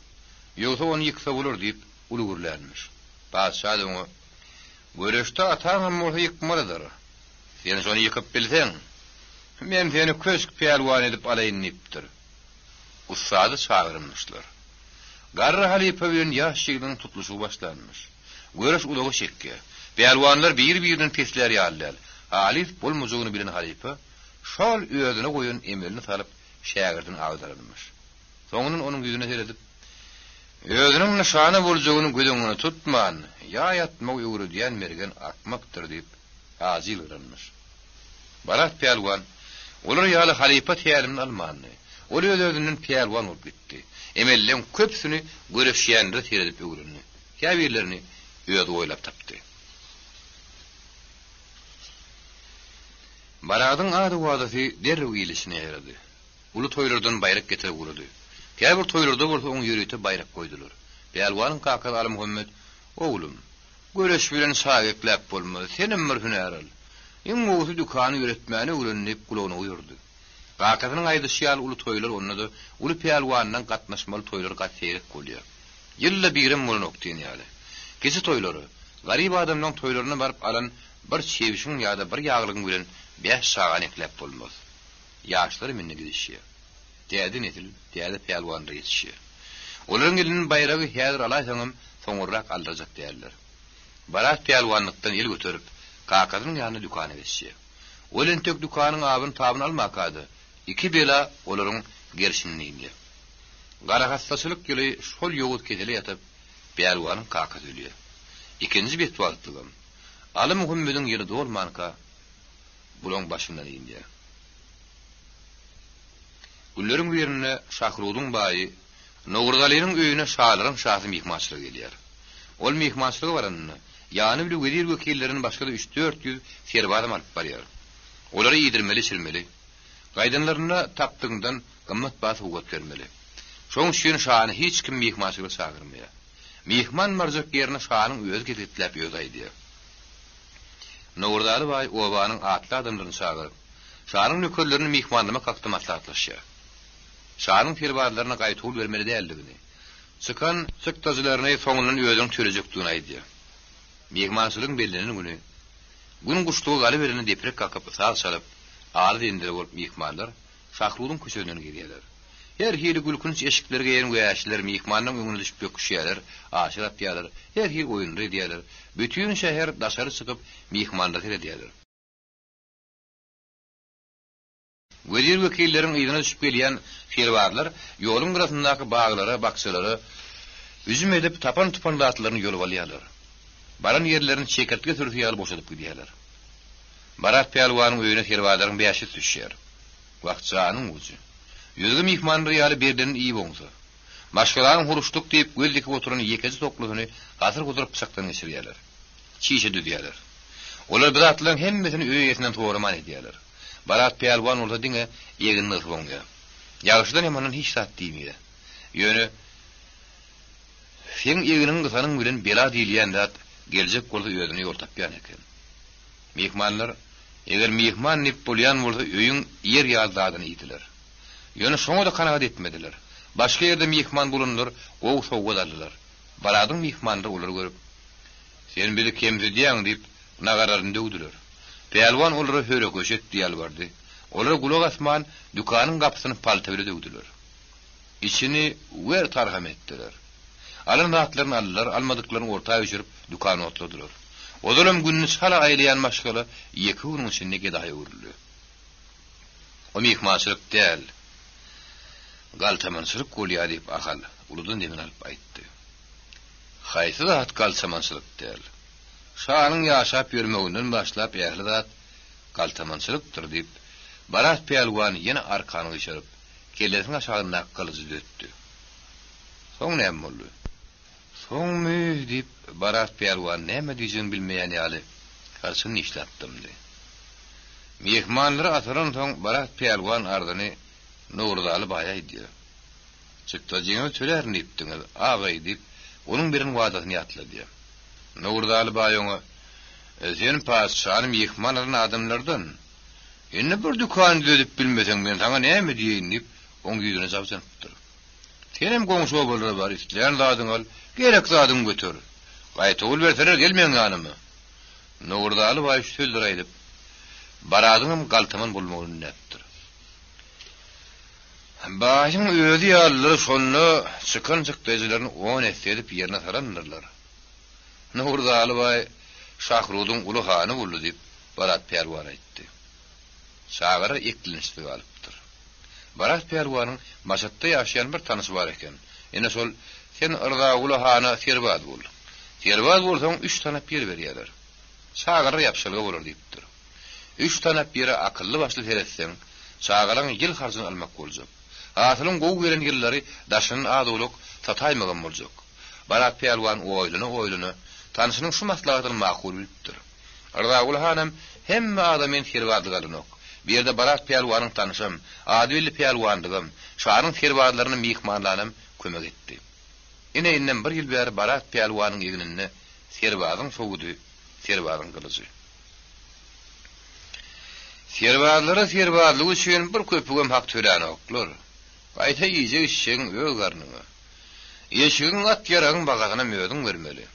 Ýogsa ony ýyksa bolar" diýip ulugurlanmış. Paşa da onu "Göreşde ataňam bolsa ýykmalydyr. Sen şonu ýykyp bilseň, men seni köşk peýalwan edip alaýyn" diýipdir. Ussady çağırmışlar. Garry halifa bilen ýaşçygyň tutuluşy başlanmış. Göreş ulagy şekke. Peýalwanlar bir-birinden pesler ýallar. Halif bolmagyny bilen halifa şol öýüne goýun emelini salyp şägirdin agdarylmış. Soňundan onuň ýüzüne seredip "Özüniň nişany boljagyny gödüňine tutman, ýa ýatmak ýugry diýen mergen akmakdyr" diýip azyl ýranmış. Barat peýalwan olar ýaly halifa tälimini almandy. Ol özüniň peýalwan bolup gitdi. Emellem köpsüni göreşýände seredip ýugurundy. Käbirlerini öýde oýlap tapdy. Baradyň ady wadasy derrew ýylysına ýarady. Ulu toýlardan bayrak getirip urdy. Käbir toýlarda bolsa oň ýürüte bayrak goýdular. Peýalwanyň kakasy Ali Muhammed "Oglum, göreş bilen şagirdlap bolmaz. Senem bir hüneral. Iň gowy dükany ýöretmäni öwrenip gulagyna uýurdy." Kakasynyň aýdyşy ýaly ulu toýlar onda da ulu peýalwandan gatnaşmaly toýlar gatýerek bolýar. Ýylla birim bolan okdyn ýaly. Gezi toýlary, garyp adamlaryň toýlaryna baryp alan bir çewişiň ýa-da bir ýaglygyň bilen 5 sagan eklep bolmaz. Ýaşlary minne gidişýär. Diýdi netil, diýdi peýalwandy ýetişýär. Olaryň eliniň bayragy häzir alaýsaňam soňurrak aldyrjak diýerler. Barat peýalwanlykdan ýel götürüp kakasynyň ýanyna dükana geçýär. Olen tök dükanyň abyny tabyny almakady. Iki bela olaryň gerşinini ýyňdy. Gara hastaçylyk ýyly şol ýogurt kedeli ýatyp peýalwanyň kakasy ölýär. Ikinji betwagtygym Ali Muhammediň ýeri dolmanka bulan başyndan ýyňdy. Gulleriň birine Şahrudyň baýy Nogurdalynyň öýüne şahlaryň şahsy mihmançylyk edýär. Ol mihmançylygy baranyny ýany bilen wezir wekillerini başga 3-400 serwadam alyp barýar. Olary ýedirmeli silmeli. Gaýdanlaryna tapdygyndan gymmat basy ugat bermeli. Şoň üçin şahany hiç kim mihmançylyga çagyrmaýar. Mihman marzak ýerine şahanyň özü getirip ýögaýdy. Nogurdaly baý obanyň atly adamlaryny çagyryp şahanyň nökerlerini mihmanlyma kakdy maslahatlaşýar. Şahanyň firbarlaryna gaýtul bermeli däldigini. Çıkan sıktazylaryny soňundan özüň törejekdigini aýdýar. Mihmançylygyň bellenen güni gün guştugy galy berini deprek kakıp sağ salıp ağrı indirip olup mihmanlar Şahrudyň köşegine girýärler. Her hili gülkünç eşiklerge ýerin goýaşlar mihmanyň öňüne düşüp böküşýärler, aşyr atýarlar. Her hili oýunry edýärler. Bütün şäher daşary çykyp mihmanlar edýärler. Wezir wekilleriň ýygyna düşüp gelýän firwarlar ýoluň gyrasyndaky baglara, bakçylary üzüm edip tapan latlaryny ýolup alýarlar. Baran yerlerini çekertge türüp ýaly boşadyp gidýärler. Barat peýalwanyň öýüne firwarlaryň beýaşy düşýär. Wagtjanyň uzy. Ýüzgü mihmanlar ýaly berden iyi boňsa. Başgalaryň huruşduk diýip göldeki oturan ýekezi toklugyny gazyr godurup pysakdan geçirýärler. Çiýşe düdýärler. Olar bidatlaryň hemmesini öýe ýetinden toğraman edýärler. Barat peýalwan olsa diňe ýeginni ysgynýar. Ýagşydan ýamanyň hiç zat diýmeýär. Ýöne sen ýeginiň gysanyň bilen bela diýilýän zat geljek bolsa öýüni ýol tapýan eken. Mihmanlar eger mihman nip bolýan bolsa öýüň ýer ýazdadyny ýetiler. Ýöne şoňa da kanagat etmediler. Başga ýerde mihman bulundyr, gowy sowga daldylar. Baradyň mihmanlar olary görüp sen bizi kemzi diýäň diýip nagararyny döwdüler. Peýalwan olary höre köşet diýal bardy. Olary gulak asman dükanyň gapysyny palta bilen döwdüler. İçini wer tarham etdiler. Alan rahatlaryny aldylar, almadyklaryny ortaga öçürüp dükany otladylar. Odalam günni sala aýlayan maşgala ýeki ýylyň içinde gedaýy urildi. O mihmançylyk däl. Galtamançylyk bolýar diýip ahal uludan demin alyp aýtdy. Haýsy zat galtamançylyk däl. Şahanyň ýaşap ýörmeginden başlap ýerli zat galtamançylykdyr diýip Barat peýalwan ýene arkany ýşaryp kellesini aşagyna kalyjy dötdi. Soň näme boldy? Soňmy diýip Barat Pelwan näme diýjegini bilmeýän ýaly karşyny işläpdimdi. Mehmanlary ataran soň Barat Pelwan ardyny Nurdaly baýa diýdi. Çykdyjyňy tölerni ipdiňiz, agay diýip onuň birini wadatyny ýatlady. Nurdaly baýoňa "Sen paşany mehmanlaryň adamlardan indi bir dukan düzüp bilmeseň men taňa näme diýeýin" diýip oň ýüzüne jabjanypdy. "Senem goňşy bolary bar, isleýän zadyň al, gerek zadyň götür. Gaýta ul berseler gelmeýän ýanyma." Nurdaly baý söýler aýdyp, "Baradyňam galtamyn bolmagyny näpdir." Baýyň özi ýalyry şonu çykan çykdyjylaryny 10 edip ýerine sarandylar. Nurdaly baý Şahrudyň uly hany boldy diýip Barat Pelwan aýtdy. Şagara eklenişdi galypdyr. Barat Pelwanyň Maşatda ýaşaýan bir tanysy bar eken. Ene şol sen ırda uly hany serbaz bol. Serbaz bolsaň 3 tanap ýer berýärler. Şagara ýapşylgy bolar diýipdir. 3 tanap ýere akylly başly seretseň, şagaraň ýyl harjyny almak boljak. Asylyň gowy beren ýylları daşynyň adylyk sataýmagan boljak. Barat Pelwan oýluny tanışynyň şu maslahatyny makul bilipdir. Arda uly hanam hemme adamyn serbazlyk alynok. Bir ýerde Barat Pelwanyň tanışym, adylly Pelwandygym, şaharyň serbazlaryny mehmanlanym kömek etdi. Inden bir ýyl bäri Barat Pelwanyň eginini serbazyň sogudy, serbazyň gylyjy. Serbazlara serbazlyk üçin bir köpügem hak töläni oklar. Gaýta ýyjek işiň öz garnyňa. Ýeşigiň at ýaragyň bagagyna möýdüň bermeli.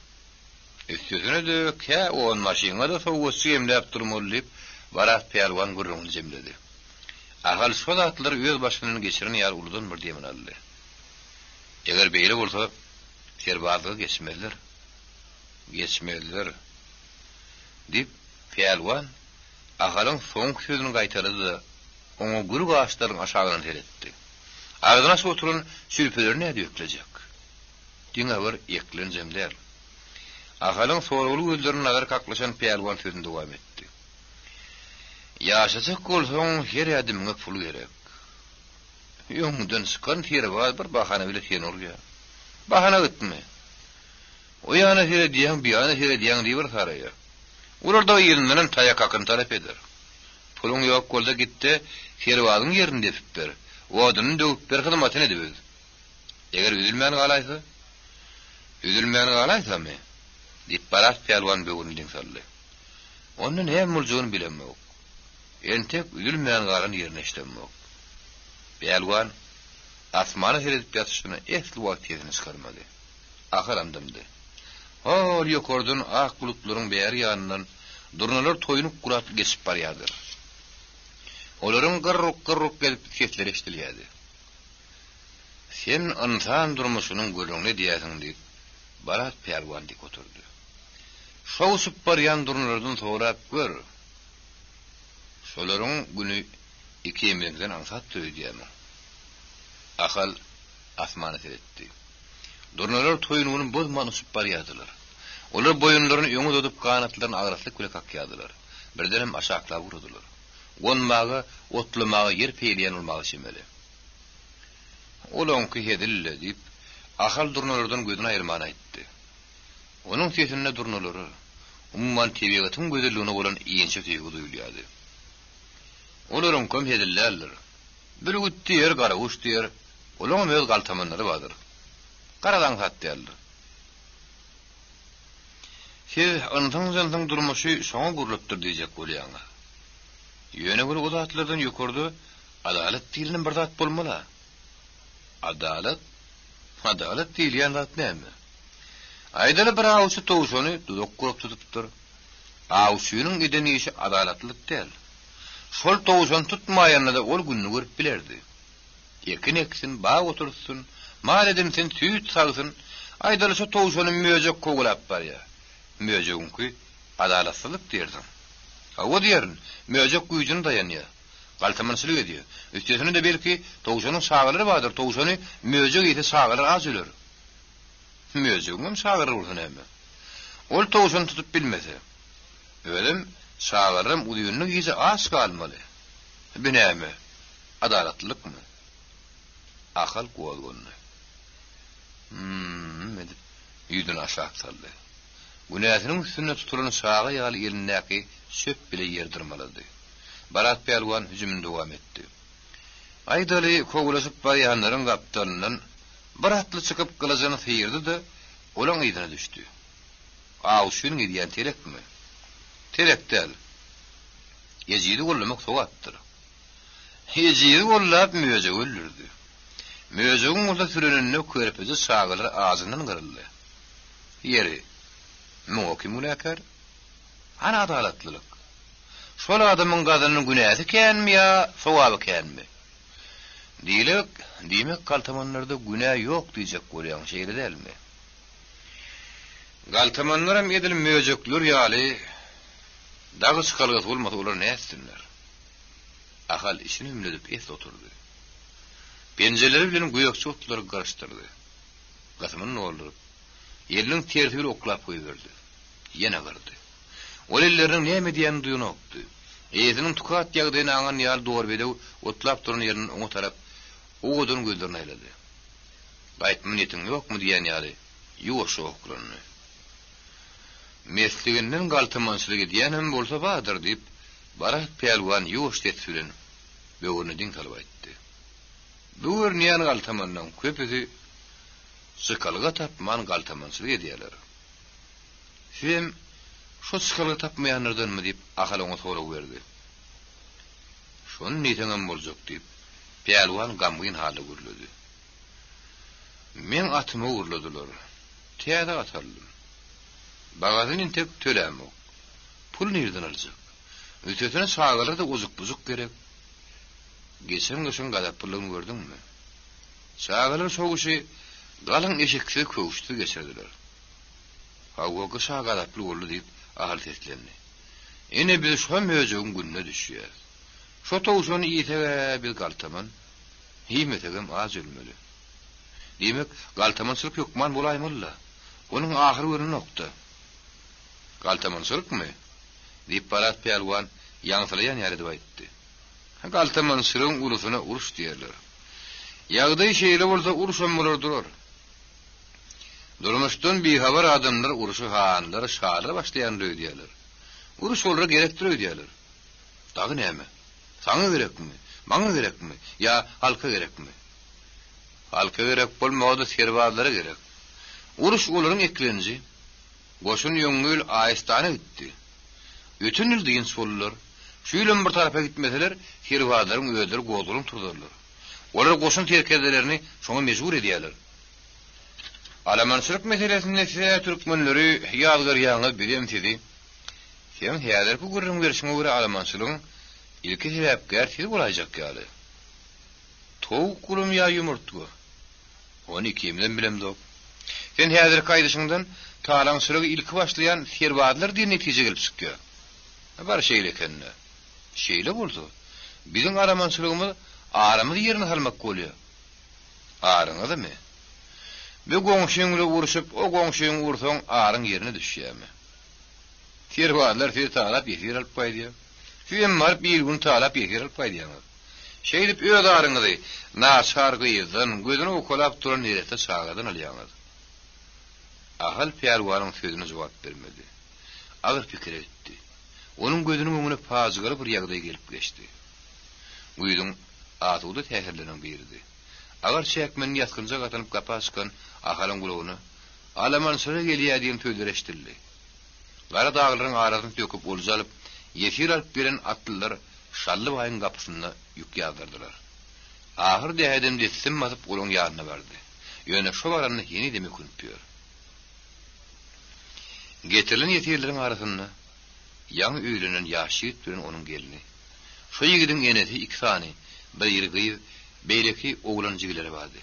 Üstüne de kä on maşyna da sowusy emläp durmaly diýip Barat Pelwan gurrunly jemledi. Ahal şol atlar öz başynyň geçiren ýar uludan bir diýmen aldy. Eger beýle bolsa, serbazlygy geçmeliler. Diýip Pelwan ahalyň soň sözüni gaýtardy. Oňa gurug ağaçlaryň aşagyna teretdi. Agdyna şu oturan sürpelerini näde ýöklejek? Diňe bir eklen jemler. Ahalyň sorguly gözlerini nazar kaklaşan Pelwan sözünde dowam etdi. Ýaşajak bolsaň her adamyňa pul gerek. Ýöňden çykan serbaz bir bahana bilen sen olýar. Bahana gitme. O ýana here diýen, bu ýana here diýen diýip saraýar. Ularda ýerinden taýak hakyn talap eder. Puluň ýok bolsa gitdi, serbazyň ýerini depip ber. Oduny döwüp ber hyzmatyny edip. Eger üzülmän galaysa-my? Diýip Barat Pelwan böwündiň saldy. Onuň hem muljugyny bilenmek. Entek üzülmän galan ýerine işlemek. Pelwan asmana seredip ýatyşyny esli wagt ýerine çykarmady. Ahir andymdy. Hol ýokordun ak bulutlaryň bäri ýanyndan durnalar toýunup guratyp geçip barýardyr. Olaryň gyrryk gelip sesleri eşdilýärdi. Sen insan durmuşynyň gölüňni diýäsiň diýip Barat Pelwan dik oturdy. Şowsup barýan durnalardan sorap gör. Şolaryň güni 2 emekden ansat töýdýärmi? Ahal asmana seretdi. Durnalar toýununy bozman usup barýardylar. Olar boyunlaryny öňe tutup kanatlaryny agraslyk kule kakýardylar. Birdenem aşaklap urdular. Gonmagy, otlamagy yer peýleýän bolmagy şemeli. Olonky hedille diýip ahal durnalardan gözüni aýyrman aýtdy. Onuň sesinde durnalary umman tebigatyň gözelligine bolan iýençe teýgi duýulýardy. Olaryň köm hedillerler. Bir gutdy yer gara uçdy yer. Olaryň öz galtamanlary bardyr. Garadan hatdyarlar. Siz antaňyň durmuşy şoňa gurulupdyr diýjek bolýaňa. Ýöne bir uzatlardan ýokurdy, adalet diýilýän bir zat bolmaly. Adalet diýilýän zat näme? Aýdaly bir awçy towşany duduk gurup tutupdyr. Awçynyň edeni işi adaletlik däl. Şol towşan tutmaýanyna da ol günni görüp bilerdi. Ekin eksin, bağ otursun, mal edinsin, süýt sagsyn, aýdaly şu towşany möjek kogulap barýar. Möjegünki adaletlik diýerdiň. O diýerin, möjek güýjüni dayanýar. Galtamanyşylyk edýär. Üstesine de belki towşanyň şagylary bardyr, towşany möjek ýete şagylar az öler. Möjegim şagyry bolsa näme? Ol towşany tutup bilmese, ölim şagyrym uýunyny ýeze az galmaly. Bu näme? Adaletlikmi? Ahal goýgony. edip yüdün aşağı saldı. Günäsiniň üstüne tutulan sağa ýaly elindäki söp bile ýerdirmalady. Barat pelwan hüjümini dowam etdi. Aýdaly kogulasyp barýanlaryň gapdalyndan bir atly çykyp gylazyny seyirdi-de, olaň ýydyna düşdi. Awşyň edýän terekmi? Terek däl. Ýezidi gollamak sowatdyr. Ýezidi gollap möje öldürdi. Möjegiň orda sürenine körpezi sağalar ağzından gyryldy. Ýeri Muňa kim günäkär? Ana adalatlylyk. Şol adamyň gazynyň günäsi kenmi ýa sowaby kenmi? Diýmek galtamanlarda günä ýok diýjek bolýan şeýle dälmi? Galtamanlaram edil möjekler ýaly dagy çykalgy bolmasa olar nästinler? Ahal işini ümledip es oturdy. Penjeleri bilen güýekçi otlary garşdyrdy. Gasmanyň olduryp yerliň tertibini oklap goýberdi. Ýene gyrdy. Ol elleriniň näme diýen duýunokdy. Eýetiniň tukat ýagdaýyna aňan ýaly dogry bedew otlap duran ýeriniň oňa tarap oğudun gözlerini aýlady. Gaýtmy niýetiň ýokmy diýen ýaly ýuwaş okulandy. Mesliginden galtamançylygy diýen hem bolsa badyr diýip barak pelwan ýuwaş tetbilen böwrüne diň talap aýtdy. Bu örneğin galtamandan köpüzi sıkalıga tapman galtamançılık ediyorlar. Hem şu sıkalıga tapmayanlardan mı deyip akalına soru verdi. Şunun niyetinden bolacak deyip pelwan gamgyn hali gürledi. Men atımı uğurladılar. Tiyada atardım. Bagazının tek tölemi yok. Pul nereden alacak? Ötetine sağalara da uzuk buzuk gerek. Geçen gadapırlığını gördün mü? Sağalar soğuşu galın eşekse köğüştü geçirdiler. Havvakı sağ gadaplı oldu deyip ahal teslendi. Yine biz şu möjeğin gününe düşüyor. Şu toğuşunu iyitege bir galtaman, hiymetegem az ölmeli. Demek galtamansılık yokman bolaymılla. Onun ahırı verin nokta. Galtamansılık mı? Deyip Barat pelwan yansılayan ýerde aýtdy. Galtamansyrın urusuna uruş diýerler. Ýagdaý şeýle bolsa uruşam bolardylar. Durmuşdan bihabar adamlar uruşy hanlar, şaýlar başlaýan diýerler. Uruş bolara gerekdir diýerler. Dagy näme? Saňa gerekmi? Maňa gerekmi? Ýa halka gerekmi? Halka gerek bolmady, serwazlara gerek. Uruş olaryň eklenji, goşun ýöňül aýstana gitdi. Bütün il diýen sollar, şüýlen bir tarafa gitmeseler, serwazlaryň öýleri gozuluň turdarlar. Olar goşun terkedelerini şoňa mejbur edýärler. Alamansyrık meselesinde ise türkmenleri ýazgyr ýaňy bilemsidi. Sen häzir bu gürrüň berişine görä alamansyrlygyň ilki sebäpkär siz bolajak ýaly. Towuk gulum ýa ýumurtga. Onu kimden bilemdi? Sen häzir kaýdyşyňdan talaňsyrygy ilki başlayan serwazlar diýen netije gelip çykýar. Bar şeýle ekenne. Şeýle bolsa, biziň alamansyrygymyz aramyz ýerine halmak bolýar. Araňyzmy? Bu goňşyňla uruşyp, o goňşyň ursaň aryň ýerine düşýärmi? Serwazlar sizi talap ýetir alyp goýdýar. Şeýle mar bir gün talap ýetir alyp goýdýar. Şeýlip öz aryňyzy naçar gyýdan, gözüni okolap duran ýerde çağadan alýaňyz. Ahal pelwanyň sözüne jogap bermedi. Agyr pikir etdi. Onun gözünün öňüne pazgaly bir ýagdaý gelip geçdi. Güýdüň atyda täsirlenen birdi. Agar çäkmen ýatkynja gatanyp gapa açkan ahalyň gulagyny alamansıra gelýär diýen söýler eşdildi. Gara dağlaryň arasyny töküp oljalyp ýetir alyp beren atlylar şally baýyň gapysyna ýük ýazdyrdylar. Ahir däheden dessim masyp gulagyň ýanyna bardy. Ýöne şo barany ýeni demek günpýär. Getirilen ýetirleriň arasyna ýaňy öýlenen ýaşyt bilen onuň gelini. Şo ýigidiň enesi iki sany, bir ýergi beýleki oglan jigleri bardy.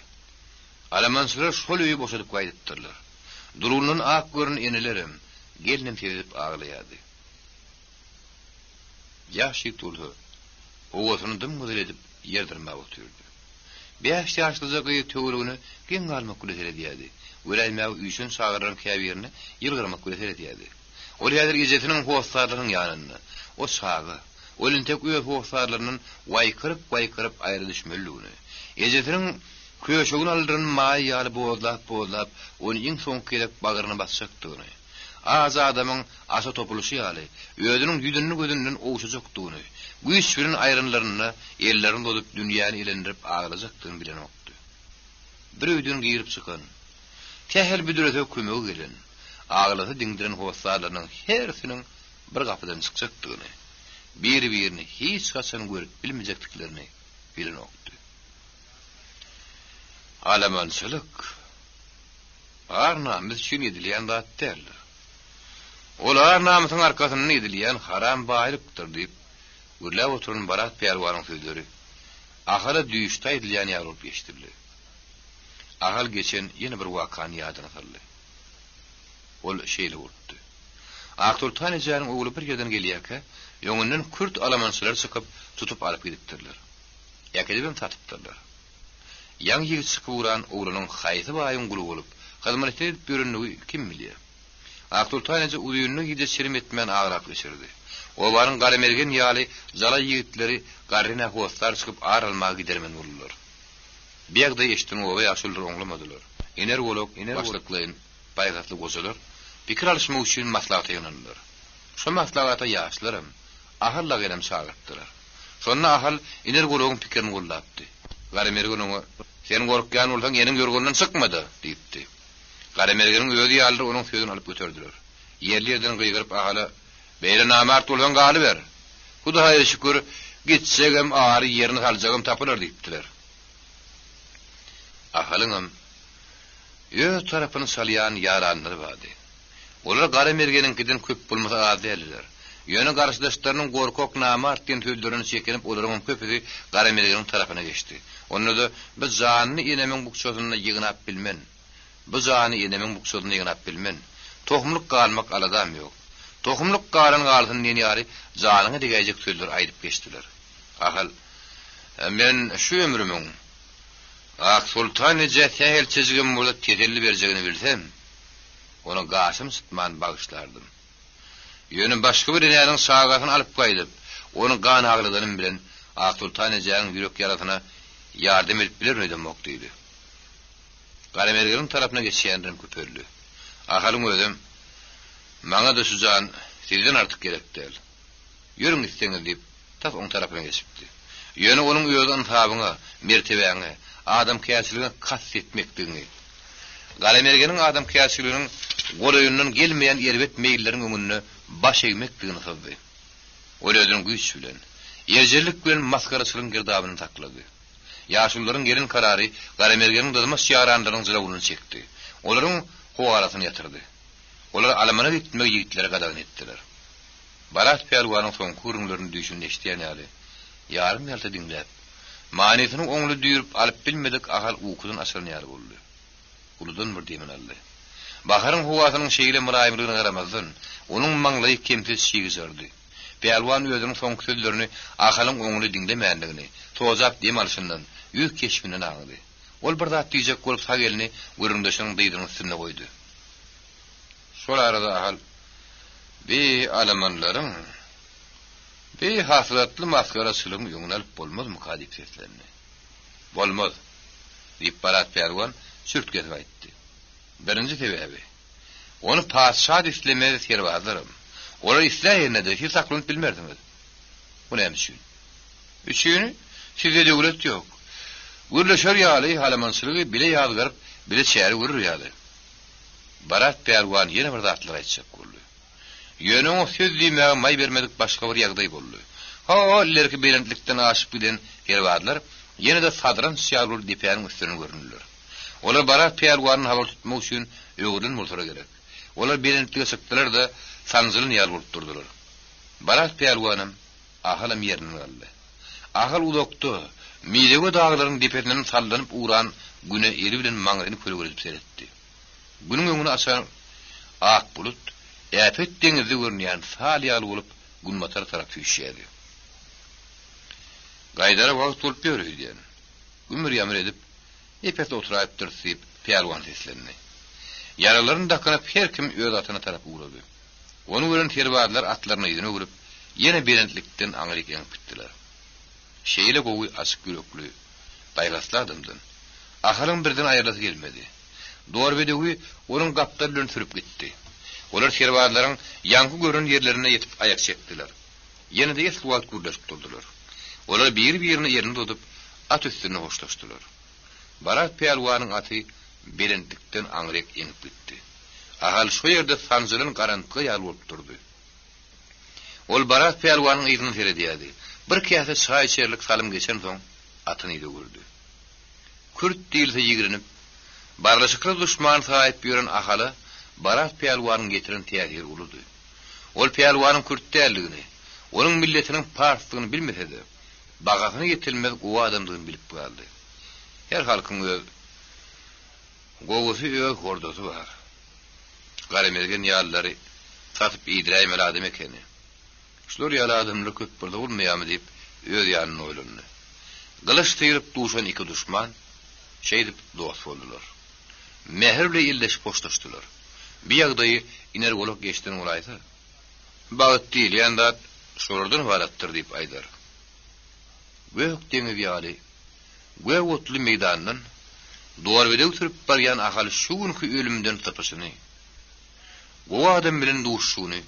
Alamanslar şol öýü boşadyp gaýdypdyrlar. Durunun ak görün enelerim gelinem sevip ağlaýardy. Ýaşyt oldu. Owasyny dymgyl edip ýerdirmäge oturdy. 5 ýaşlyja gyýy töwrügini giň almak güleser edýärdi. Öýräýmäge üýsün sagyryn käbirini ýylgyrmak güleser edýärdi. Ol häzir ejetiniň howsarlarynyň ýanynda, o sagy, olun tek öýür howsarlarynyň waýkyryp aýry düşmelligini, ejetiniň köşegin aldırın maý ýaly bozlap, onu iň soň kelek bagyryna basjakdygyny. Az adamyň asa topuluşy ýaly, özüniň ýüdünni gözünden owşajakdygyny, güýç bilen aýrynlaryny ellerini dozup dünýäni elendirip aglajakdygyny bilen okdy. Bir öýdün girip çykan, tehel büdürete kömegi gelen, aglasy diňdiren howaslarlarynyň hersiniň bir gapydan çykjakdygyny, bir-birini hiç gaçan görüp bilmejekdiklerini bilen okdy. Alamançylyk arnamyz üçin edilýän zat derler. Olar namysyň arkasyndan edilýän haram baýlykdyr diýip gürläp oturan Barat Perwanyň sözleri ahara düýüşde edilýän ýaly bolup geçdirdi. Ahal geçen ýene bir wakany ýadyna saldy. Ol şeýle bolupdy. Aqsultan ejäniň ogly bir ýerden gelýärkä, ýöňünden Kürt alamançylar çykyp tutup alyp gidipdirler. Ýa-da satypdyrlar. Ýang ýigit çykyran oglunyň haýsy baýyň guly bolup, hyzmat edip ýörünligi kim bilýär? Aqsultan eje uýunyny gide şerim etmän agrap geçirdi. Olaryň garamergen ýaly jala ýigitleri garryna howaslar çykyp aralmagy gidermen boldular. Biýagda eşdin owa ýaşuldyr oňlamadylar. Ener bolok, başlyklaryň baýgatly gozalar pikir alışmak üçin maslahat ýöneldiler. Şu maslahata ýaşlarym ahalla gelem şagatdylar. Şonda ahal ener bologyň pikirini gollapdy. Garamergen oňa sen gorkýan bolsaň ýening ýörgünden çykmady diýipdi. Garamergeniň öýdi ýalyr onuň sözüni alyp götürdiler. Ýerlerden gyýgyryp ahala beýle namart bolgan galy ber. Hudaýa şükür gitsegem ary ýerini saljagym tapylar diýipdiler. Ahalyňam ýö tarapyny salýan ýaranlary bardy. Olar Garamergeniňkinden köp bolmasa az däldiler. Ýöne garşydaşlarynyň gorkok namart diýen sözlerini çekenip olaryň köpüsi Garamergeniň tarapyna geçdi. Onda da biz janyny enemin bukçosyna ýygnap bilmen. Bu jany enemin bukçosyna ýygnap bilmen. Tohumluk galmak aladam ýok. Tohumluk galan galsyn diýen ýary janyny degejek sözler aýdyp geçdiler. Ahal men şu ömrümiň Aqsultan eje tehel çizgim bolup tezelli berjegini bilsem, onu gaşym sıtman bagışlardım. Ýöne başga bir ýerden sagatyny alyp gaýdyp, onu gan aglygyny bilen Aqsultan ejeň ýürek ýaratyna ýardym edip bilermedim okdydy. Garamergeniň tarapyna geçýändim köpörlü. Ahalyň özüm maňa da sujan sizden artyk gerek däl. Ýörüň isteňiz diýip tas oň tarapyna geçipdi. Ýöne onuň ýözen tabyňa, mertebäňe, adam käçiligine kas etmekdigini. Garamergeniň adam käçiliginiň goraýyndan gelmeýän erbet meýilleriň öňünde baş egmekdigini sözdi. Ol özüň güýç bilen, ýerjelik bilen maskaraçylygyň girdabyny taklady. Ýaşullaryň gelin karary Garamergeniň dadamas ýaranlaryň jylawyny çekdi. Olaryň howarasyny ýatyrdy. Olar alamana gitmek ýigitleri gadagan etdiler. Barat Perwanyň soň kurunlaryny düşündi eşdiýän ýaly. Ýarym ýalta diňläp, manysyny oňly düýrüp alyp bilmedik ahal ukudan aşyrny ýaly boldy. Uludan bir demen aldy. Baharyň howasynyň şeýle muraýymlygyna garamazdan, onuň maňlaýy kemsiz şigizerdi. Perwan özüniň soňky sözlerini ahalyň oňly diňlemäändigini, tozap dem alşyndan ýük keşminden aňdy. Ol bir zat diýjek bolup sagelini göründüşiň diýdiň üstüne goýdy. Şol arada ahal be alamanlaryň be hasratly maskaraçylygyň ýöňelip bolmazmy kadip seslerini? Bolmaz. Diýip Barat Perwan sürtgesi aýtdy. Birinji sebäbi, onu padşah islemez ýerbazlarym. Olar isläýärne de hiç saklanyp bilmerdiňiz. Bu näme üçin? Üçini sizde döwlet ýok. Gürleşer ýaly alamançylygy bile ýazgyryp, bile çäri görür ýaly. Barat Perwan ýene bir zatlar aýtjak boldy. Ýöne o söz diýmäge may bermedik başga bir ýagdaý boldy. Lerki belentlikden aşyp giden ýerbazlar ýene de sadran şýarul diýpäň üstüne görünýär. Olar Barat Perwanyň habar tutmak üçin öwrün bolsa gerek. Olar belentlikde çykdylar da sanjylyny ýal bolup durdular. Barat Perwanym ahalam ýerine geldi. Ahal udokdy, midege daglaryň deperinden sallanyp uran güne eri bilen maňryny köregörüp seretdi. Günüň öňüne aşan ak bulut, äpet deňizi görnýän sal ýaly bolup gün matar tarap üşýärdi. Gaýdara wagt bolup ýörýärdi. Gümür ýamr edip, epet oturyp durýp Perwan seslendi. Yaralaryny dakanyp her kim öz atyna tarap uğrady. Onu gören terbadlar atlaryna ýygyny öwürip, ýene berentlikden aňryk ýaňyp gitdiler. Şeýle gowy açyk ýürekli, baýgasly adamdan Ahalın birden ayrılası gelmedi. Doğru bedewi onun kaptarlarını sürüp gitti. Olar servarların yankı görün yerlerine yetip ayak çektiler. Yine de esluat gurlaşıp durdular. Olar bir-birini yerini tutup at üstüne hoşlaştılar. Barat Pelwanın atı belendikten angrek inip gitti. Ahal şu yerde sancılın karanlıkı yal olup durdu. Ol Barat Pelwanın ýygyny serediydi. Bir kase çay içerlik salym geçen soň atyny ýygy gördü. Kürt diýilse ýigrinip barlaşykly düşman saýyp ýören ahaly Barat Pelwanyň getiren täsir uludy. Ol Pelwanyň Kürt däldigini, onun milletiniň parçasyny bilmese de, bagasyny ýetilmez gowa adamdygyny bilip galdy. Her halkyň öz gowusy öz hordosy bar. Garemelgen ýallary satyp ýediräýmeli adam ekeni. Şular ýaly adamlar köp boldy bolmaýarmy diýip öz ýanyny oýlandy. Gylyç tyryp duşan iki düşman şeýdip dost boldular. Mehirle illeş poştaşdylar. Bir ýagdaýy iner golak geçden olaýsa, bagat diýil ýanda şolardan waratdyr diýip aýdar. Göк deňiz ýaly, gök otly meýdandan duwar bede uturup barýan ahaly şu günki ölümden tapysyny, gowa adam bilen duşşuny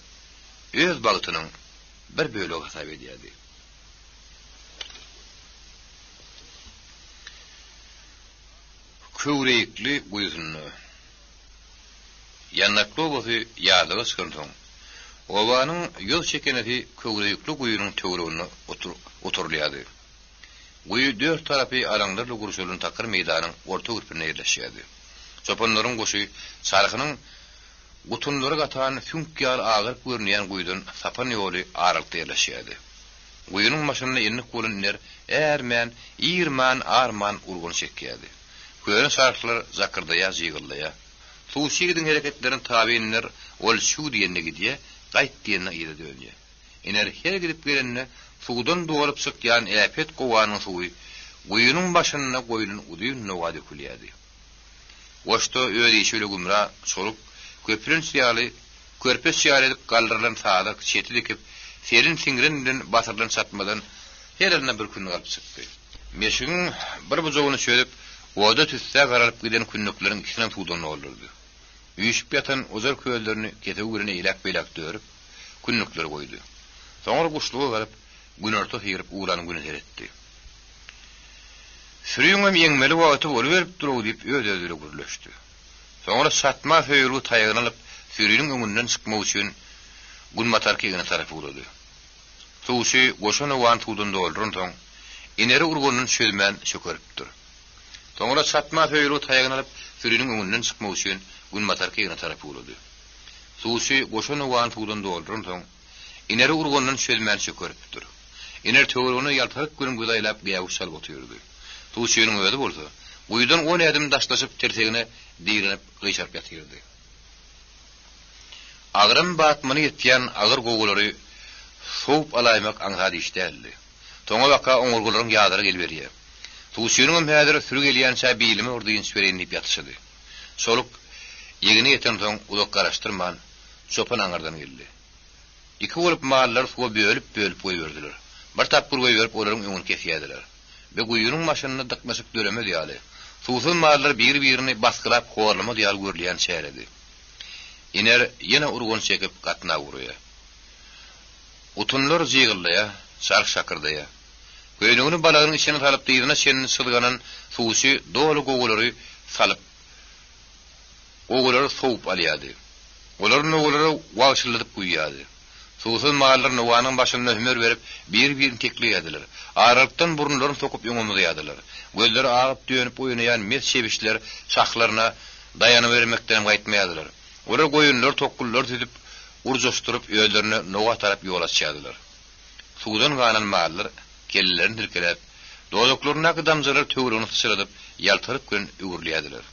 öz bagatynyň bir bölegi hasap edýärdi. Köwrekli güýüzünü ýanakly bolsy ýalyga çykyrdyň. Owanyň ýol çekeneti köwrekli güýüniň töweregine oturulýardy. Güýü dört tarapy araňlarla gurşulan takır meýdanyň orta gürpine ýerleşýärdi. Çopanlaryň goşy çarkynyň gutunlary gatan fünkýar agyr görünýän güýden sapan ýoly aralykda ýerleşýärdi. Güýüniň maşynyna enlik bolan iner ärmen, ýyrman, arman urgun çekýärdi. Köýün sarklar zakyrdaýa ýygyldaýa. Suwşygyň hereketlerini tabiinler ol şu diýende gidýe, gaýt diýende ýere dönýär. Ener her gidip gelende suwdan dolaryp çykýan äpet gowanyň suwy güýüniň başyna goýulan udyň nowady kulýardy. Oşto öýdi şöyle gümra sorup köprün ýaly körpes ýaly galdyrylan saýlyk çeti dikip serin siňirinden batyrlan satmadan herine bir gün galyp çykdy. Meşiň bir bujogyny şöýdip oda tüsse garalyp giden künnükleriň içinden suwdan olurdy. Üýüşip ýatan ozar köýlerini ketew gürine ilak belak dörüp künnükleri goýdy. Soňra guşlugy galyp günerti hirip uğranyň güni seretdi. Sürüýüňem ýeňmeli wagty bolup berip durýar diýip öýdüle gürleşdi. Soňra satma höýrü taýygyny alyp sürüýüniň öňünden çykmak üçin gün matarkygyna tarapy urdy. Suwşy goşany wan tuwdan dolduran soň ineri urgonyň şölmän şökeripdir. Soňra satma höýrü taýygyny alyp sürüýüniň öňünden çykmak üçin gün matarkygyna tarapy urdy. Suwşy goşany wan tuwdan dolduran soň ineri urgonyň şölmän şökeripdir. Iner töweregine ýaltaryp görün güdaýlap gaýawşal otyrdy. Suwşynyň öýdi bolsa, güýden 10 edim daşlaşyp tertegine diýrenip gyşarp ýatyrdy. Agrym batmany ýetýän agyr gowulary sowup alaýmak aňsady işdäldi. Toňa waka oňurgularyň ýadyry gelberýär. Suwşynyň häzir sürü gelýänçä biýilimi urdyň süýrenip ýatşydy. Soluk ýegini ýeten soň ulak garaşdyrman çopan aňardan geldi. İki bolup mallar suwa bölüp goýberdiler. Bir tapyr goýberip olaryň öňüni kesýärdiler. Ve güýüniň maşynyna dykmasyk dölemedi ýaly. Suwsuz mallar bir-birini baskylap goýarlama diýal görülýän şäherdi. Iner ýene urgun çekip gatna urýar. Utunlar jygyldaýa, şark şakyrdaýa. Göýnüňini balagynyň içine salyp diýdine şenini sylganan suwşy doly gowulary salyp ogulary sowup alýardy. Olaryň ogulary wagşyladyp goýýardy. Suwsuz mallar nowanyň başyna hömer berip bir-birini tekleýärdiler. Aralykdan burunlaryny sokup ýöňümdýärdiler. Gözleri agyp dönüp oýnaýan mes şebişler şahlaryna daýanyp bermekden gaýtmaýardylar. Olar goýunlar tokullar tüdip urjoşdurup öýlerini nowa tarap ýol açýardylar. Suwdan ganan mallar kellerini dirkelep, dozaklaryna damjalar töweregini sıçradyp ýaltaryp gün ügürlýärdiler.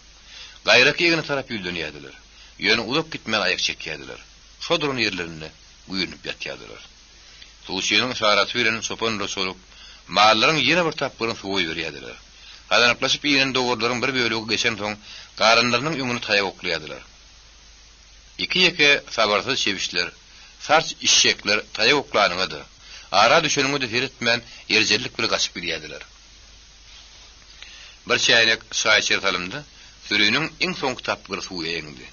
Gaýraky ýegine tarap ýüldönýärdiler. Ýöne uzak gitmän aýak çekýärdiler. Şodurun ýerlerine güýünüp ýatýardylar. Suwşynyň şaraty bilen sopanla solup mallaryň ýene bir tapyryny suwy berýärdiler. Hadanaplaşyp ýenen dogurlaryň bir bölegi geçen soň garynlarynyň öňüne taýyp oklýardylar. İki ýeke sabarsyz şebişler, sarç işşekler taýyp oklanyňydy. Ara düşeniňi de hiretmän erjellik bilen gaçyp bilýärdiler. Bir çaýnak çaý içertalymdy. Sürüýüniň iň soňky tapgyr suwy eňdi.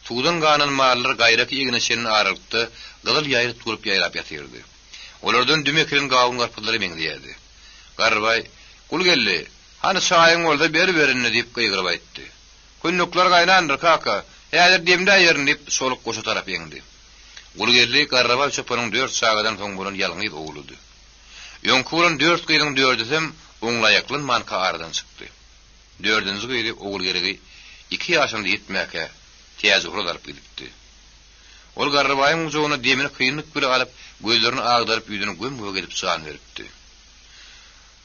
Suwdan ganan marlar gaýraky ýegine şenin aralykda gyzyl ýaýryp turup ýaýrap ýatyrdy. Olardan dümekirin gawun garpylary meňdiýärdi. Garbay, "Kul geldi. Hani çaýyň bolsa beri-berini" diýip gyýryp aýtdy. "Künnükler gaýnandyr kaka. Häzir demde ýerin" diýip soluk goşa tarap ýeňdi. Kul geldi Garbay çöpüniň 4 sagadan soň bolan ýalňyz ogludy. Ýonkulan 4 gyýdyň 4-desem oňlaýaklyn manka aradan çykdy. 4-nji gyýdy ogul geregi 2 ýaşynda ýetmäke tez urularyp gidipdi. Ol Garrabaýyň ujogyna demini kynlyk bir alyp gözlerini agdaryp ýüzüne göm-göm edip çan beripdi.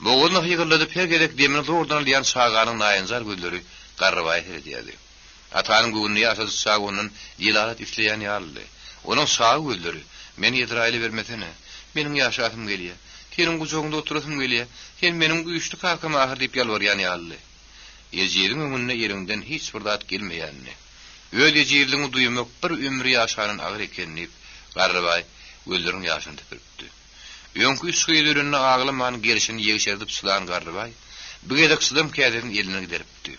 Boğulna hygyrlady pergedek demini zordan alýan saganyň naýynjar gözleri Garrabaýy hedýärdi. Atanyň göwnüne ýaşady sagynyň ýylarat isleýän ýaly. Onuň sagy gözleri "Meni ýetirayly bermesene. Meniň ýaşatym gelýär. Senin gujogunda oturasym gelýär. Sen meniň güýçli kakam ahir" diýip ýalwarýan ýaly. Ejiriň öňünde ýeriňden hiç bir zat gelmeýänni. Öýle ejirliňi duýmak bir ömri ýaşanyň agyr ekenini Garrabaýy gözleriň ýaşyny tepiripdi. Öňkü üsküýlerini aglyman gerişini ýeşerdip sulan Garrabaýy bu gedek sılym käderin eline gideripdi.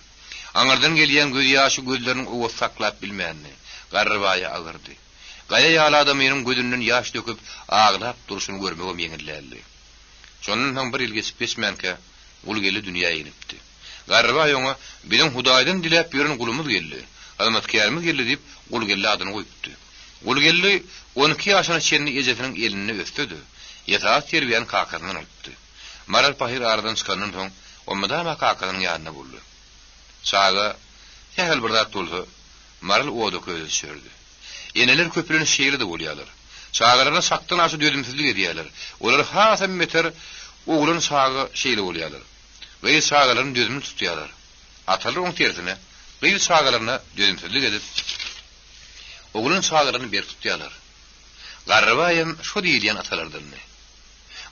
Aňardan gelýän göz ýaşy gözleriniň owa saklap bilmänni. Garrabaýy agyrdy. Gaýa ýaly adamyň gözünden ýaş döküp aglap duruşyny görmegem ýeňilländi. Şonun soň bir ýyl geçip geçmänke ul geldi dünýäge gelipdi. Garrabaýy oňa "Biziň Hudaýdan dilep ýören gulumyz geldi. Almatkärimiz geldi" diýip ul geldi adyny goýupdy. Ul geldi 12 ýaşyna çenni ejetiniň elini öpdi. Ýataat terbiýän kakasyny alypdy. Maral Pahir aradan çykandan soň ommada kakanyň ýanyna boldy. Saga häl bir zat bolsa Maral oda köýde düşerdi. Eneler köprüni şeýrede bolýarlar. Çağlarına saktan aşy dödümsizlik edýärler. Olar hasam meter oğlun sağı şeýle bolýarlar. Ve sağlaryny dödümli tutýarlar. Atalar oň tersine we sağlaryna dödümsizlik edip oğlun sağlaryny ber tutýarlar. Garrabaýym şo diýilýän atalardan.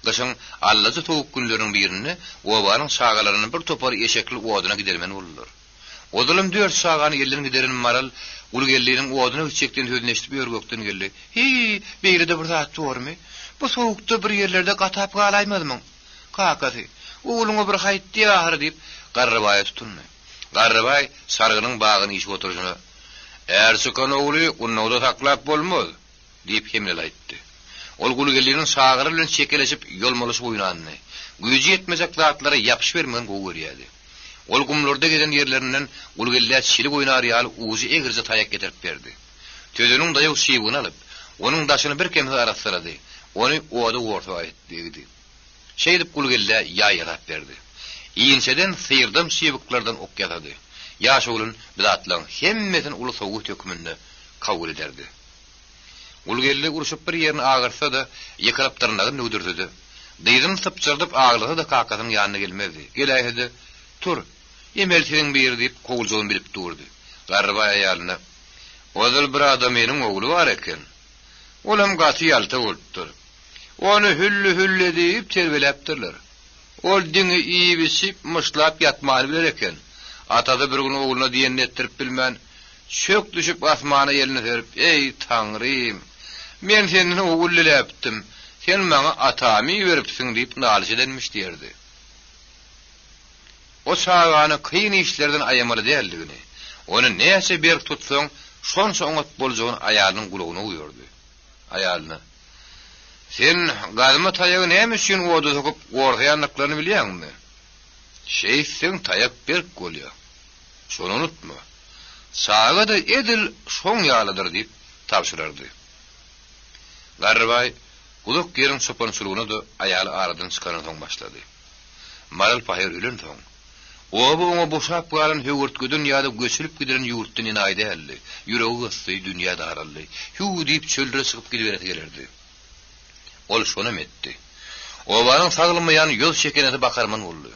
Gaşyň Allahy towuk günleriň birini obanyň sağlaryny bir topar eşekli owadyna gidermen bolurlar. Odulim 4 sagany ellerini giderin Maral ul geldiğinin owadyna çekden hödneşip ýörgökden geldi. "Hi, beýlede bir zat görmi? Bu sowukda bir ýerlerde gatap galaýmadymyň?" "Kakasy, oğluňa bir haýtdy ahir" diýip Garrabaýy tutundy. Garrabaýy sargynyň bagyny işip oturjyna "Erçikan ogly unnawda saklap bolmaz" diýip hemle aýtdy. Ol gul geldiğinin sagary bilen çekeleşip ýolmalaşyp oýnandy. Güýji ýetmejek zatlara ýapyş bermegen gowy. Ol gumlarda geden ýerlerinden gulgellät şilik oýnar ýaly uzy egirje taýak getirip berdi. Tözüniň daýyk şeýbini alyp, onuň daşyny bir kemse arasyrady. Ony owada worta aýtdy. Şeýdip gulgellät ýaýrap berdi. Iýinçeden syýrdym şeýbiklerden ok ýatady. Ýaş oglun bidatlaryň hemmetini uly sowut hökmünde kabul ederdi. Gulgelle uruşyp bir ýerini agyrsa da ýekrap tyrnagyny öldürdi. Dyýdym sypçyrdyp aglygy da kakasynyň ýanyna gelmedi. Geleýdi. "Tur, emeltiň bir" diýip kowuljagyny bilip durdy. Garrabaýy ýalyna "Ozal bir adamyň ogly bar eken. Olam gaty ýalta bolupdyr. Onu hüllü diýip terbilepdirler. Ol diňi iyi bisip myşlap ýatmaly biler eken. Atada bir gün oglyna diýen etdirip bilmän, çök düşüp asmana ýeline serip, "Ey Taňrym, men seni ogullyläpdim. Sen maňa atamy beripsiň" diýip nalyş edenmiş diýerdi. O sagany kyn işlerden aýamaly däldigini, onu näçe bir tutsaň, şonça oňat boljagyny aýalynyň gulagyna uýurdy. Aýalyna "Sen galyma taýagy näme üçin owada sokup gorýanlyklaryny bilýärmi? Şeýsen taýak berip bolýar. Şonu unutma. Saga da edil şoň ýalydyr" diýip tapşyrardy. Garrabaýy gulak ýerin sopan sulugyny da aýaly aradan çykanyň soň başlady. Maral Pahir ölen soň oba oňa boşap galan höwürtgüden ýa-da göçülip giden ýurtdan inaýdy elli. Ýüregi gysdy, dünýä daraldy. Hü diýip çölde çykyp giderdi gelerdi. Ol şonu etdi. Obanyň saglamaýan ýol şekeneti bakarman boldy.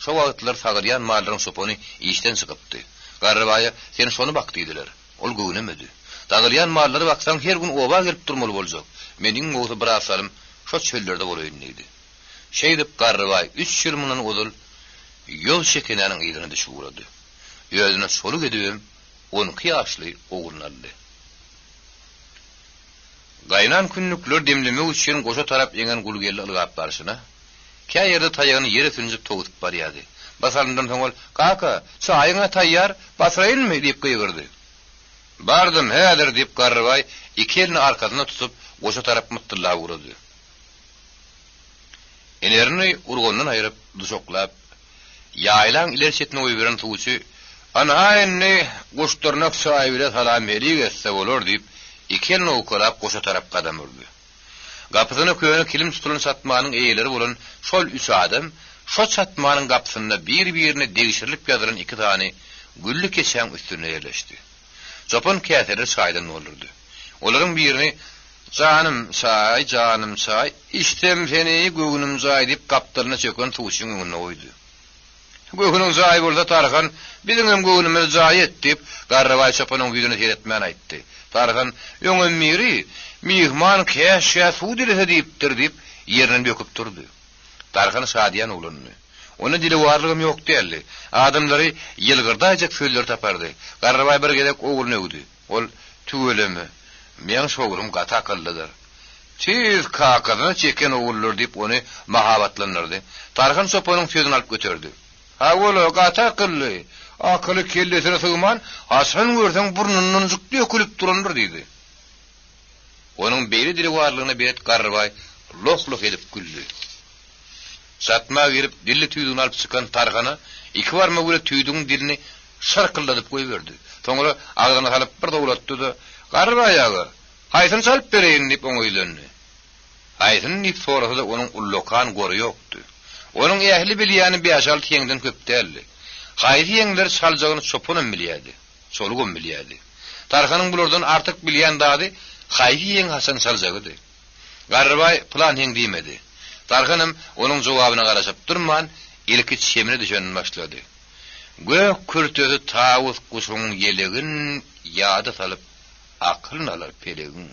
Şo wagtlar sagyrýan mallaryň sopony işden çykypdy. Garrabaýy "Sen şonu bak" diýdiler. Ol göwnemedi. Dagylýan mallary baksaň her gün oba gelip durmaly boljak. Meniň oğlu bir asalym şo çöllerde bolaýyn diýdi. Şeýdip Garrabaýy 3 ýyl mundan ozul ýol şekeneniň ýerine düşüp urady. Ýöňüne soluk edibim 12 ýaşly oğlun aldy. Gaýnan künnükler demlemek üçin goşa tarap ýenen gulgelli ılgap barşyna, kä ýerde taýagyny ýere sünjüp togutup barýady. Basalından soňol "Kaka, çaýyňa taýýar, basraýynmy?" diýip gıýgyrdy. "Bardym, häzir" diýip Garrybay iki elini arkasyna tutup goşa tarap mutdylla urdy. Enerini urgondan aýryp duşoklap, ýaýlan ileri çetine oýberen tuğçy "Ana enne goşturnak saýbyra salam berýär etse bolar" diýip iki elini okurap goşa tarap gadam urdy. Gapysyna köýne kilim tutulan satmanyň eýeleri bolan şol üç adam şo satmanyň gapysynda bir-birine degişirilip ýazylan iki tane güllü keçäň üstüne ýerleşdi. Jopon käseri saýdan bolurdy. Olaryň birini "Canım say, istem seni gögünüm say" diýip gapdalyna çöken tuğçyň öňüne oýdy. "Gögünüm say bolsa Tarhan, biziň hem gögünümiz say et" diýip Garrybay Joponyň ýüzüne seretmän aýtdy. Tarhan "Öňüm miri, mihman käşä suw dilese diýipdir" diýip ýerinden böküp durdy. Tarhan şadyan ulunny. Ona dili warlygym ýok diýildi. Adamlary ýylgyrdaýjak söýler tapardy. Garrybay bir gedek ogulny öwdi. Ol "Tügelemi, men şoğurum gata akıllıdır. Tiz kakazyna çeken ogullar" diýip ony mahabatlanyrdy. Tarhan Joponyň sözüni alyp götürdi. "Ha ola gata akılly, akyly kellesine sygman, hasan görseň burnundan zykdy ökülip durandyr" diýdi. Onun beyli dili warlygyna bet Garrybay loh edip güldü. Satma girip dilli tüýdüň alyp çykan Tarhana iki barma göre tüýdüň dilini şarkyldadyp goýberdi. Soňra agdyna salyp bir dowlatdy da "Garrybay ağa, haýsyn salyp bereýin" diýip oňoýlandy. Haýsyn diýip sorasa da onuň ullokan gory ýokdy. Onuň ähli bilýäni beýaşal teňden köp däldi. Haýsy ýeňler saljagyny çopony bilýärdi, solugum bilýärdi. Tarhanyň bulardan artyk bilýän dady haýsy ýeň hasan saljagydy. Garrybay plan heň diýmedi. Tarhanım onun jogabyna garaşyp durman, ilki çemine düşen başlady. Gök kürtözi tawus kuşuň ýelegin ýada salyp akylyny alar pelegin.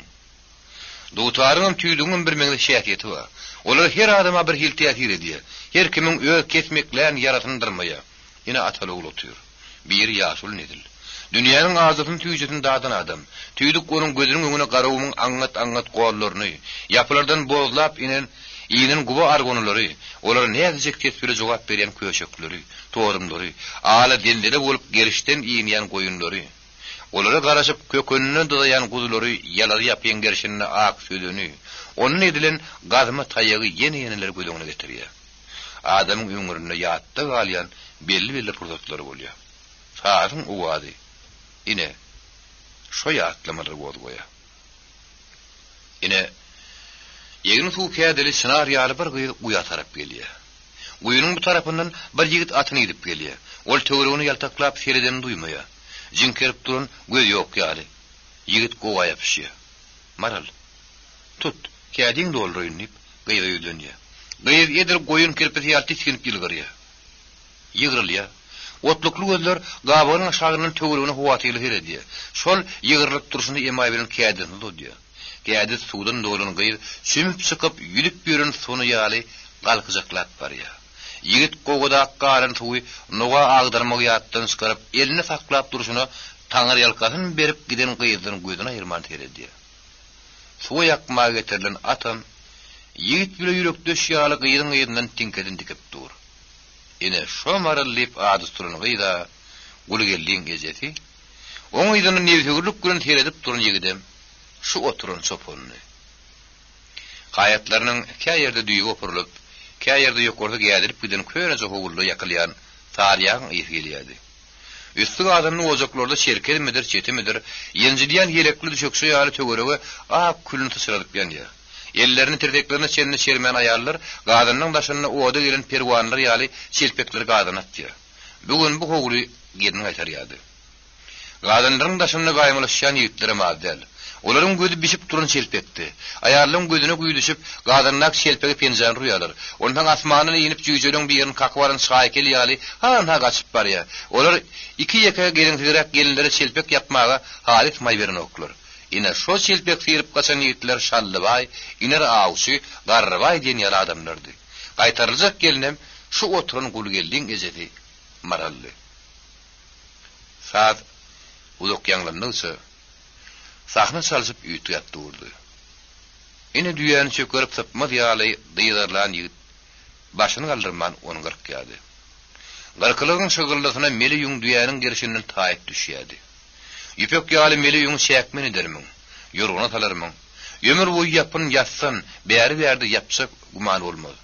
Dutaryň tüýdüňiň bir meňde şähiyeti bar. Olar her adama bir hil täsir edýär. Her kimiň öz kesmeklerini yaratındyrmaýar. Ýene ataly ulatyr. Bir ýaşul nedil. Dünýäniň azatyny tüýjüdin dadan adam. Tüýdük onuň gözüniň öňüne garawymyň angat gollaryny, ýapylardan bozlap inen guba argonulary, olar näzijek tesbire jogap berýän köşekleri, torumlary, ala dildede bolup gerişden iýinýän goýunlary, olara garaşyp kökününe daýan guzulary, ýalary ýapýan gerişine ak söýdüni, onun edilen gazma taýyagy ýene-ýeneler gödüňe getirýär. Adamyň ömründe ýatda galýan belli pursatlary bolýar. Saýyň uwady. Ine şo ýatlamary bolup goýar. Ine Ýegin suw kädeli sınar ýaly bir guýa tarap gelýär. Guýunyň bu tarapyndan bir ýigit atyny gidip gelýär. Ol töweregini ýaltaklap sereden duýmaýar. Jinkerip duran göz ýok ýaly. Ýigit gowa ýapyşýar. "Maral, tut, kädiň dolduryň" diýip gyýy ýülenýär. Gyýy edir goýun kirpeti ýalty tinip ýylgyrýar. Ýygyrylýar. Otlukly gözler gabagyň aşagynyň töweregini howatyly heredýär. Şol ýygyrlyp durşuny emaý bilen kädini dodýar. Kädi suwdan dolan gyýy sümüp çykyp ýülüp ýören sonu ýaly galkyjaklap barýar. Ýigit gowada akkaran suwy noga agdarmagy ýatdan çykaryp elini saklap durşuny taňar ýalkasyny berip giden gyýydyň gözüne aýyrman teredýär. Suw ýakmaga getirilen atam ýigit bilen ýürekdeş ýaly gyýydyň tinkeden dikip dur. Ine şo marallyp adys turan gyýda gulgelliň gejeti oň ýydyny nebsegirlik bilen teredip duran ýigidem şu oturun çopony. Hayatlarynyň käýerde düýüp opurulup, käýerde ýokurda gädirip giden köýnece howully ýakylýan taryýan ýefgelýärdi. Üstüň adamyň ozaklarda şerkelmidir, çetimidir, ýenjidýän ýelekli düşekşe ýaly töwerege ak külüni tysiradyp ýanýar. Ellerini tirdeklerine çenini çermen ayarlar, gadanyň daşyna oda gelen perwanlar ýaly çelpekler gadan atýar. Bugün bu howly gedin gaýtarýardy. Gadanyň daşyna gaýmalaşýan ýigitler madel. Olaryň gözi bişip duran çelpekdi. Ayarlyň gözüne güýdüşip, gadanyň çelpegi penjan rüýalar. Ondan asmanyny ýenip jüýjeliň bir ýerini kakwaryn şaýkel ýaly ha gaçyp barýar. Olar iki ýeka gelintirek gelinlere çelpek ýapmaga halit maý beren oklar. Ine şo çelpek sirip gaçan ýigitler Şallybay, iner Awşy, Garrybay diýen ýaly adamlardy. Gaýtaryljak gelinem şu oturan gulgelliň ejedi marally. Saat uluk ýanglandysa sahna çaljyp üýtü ýatdy urdy. Ine düýäni çökerip tapmaz ýaly dyýdarlan ýigit başyny galdyrman onu gyrk ýady. Garkılığın şıgırlısına meli yuň düýäniň girişinden taýyp düşýärdi. Ýüpek ýaly meli yuň şäkmeni dermiň, ýurguna talarmyň. Ömür boýy ýapyn ýatsan, bäri ýapsak guman bolmaz.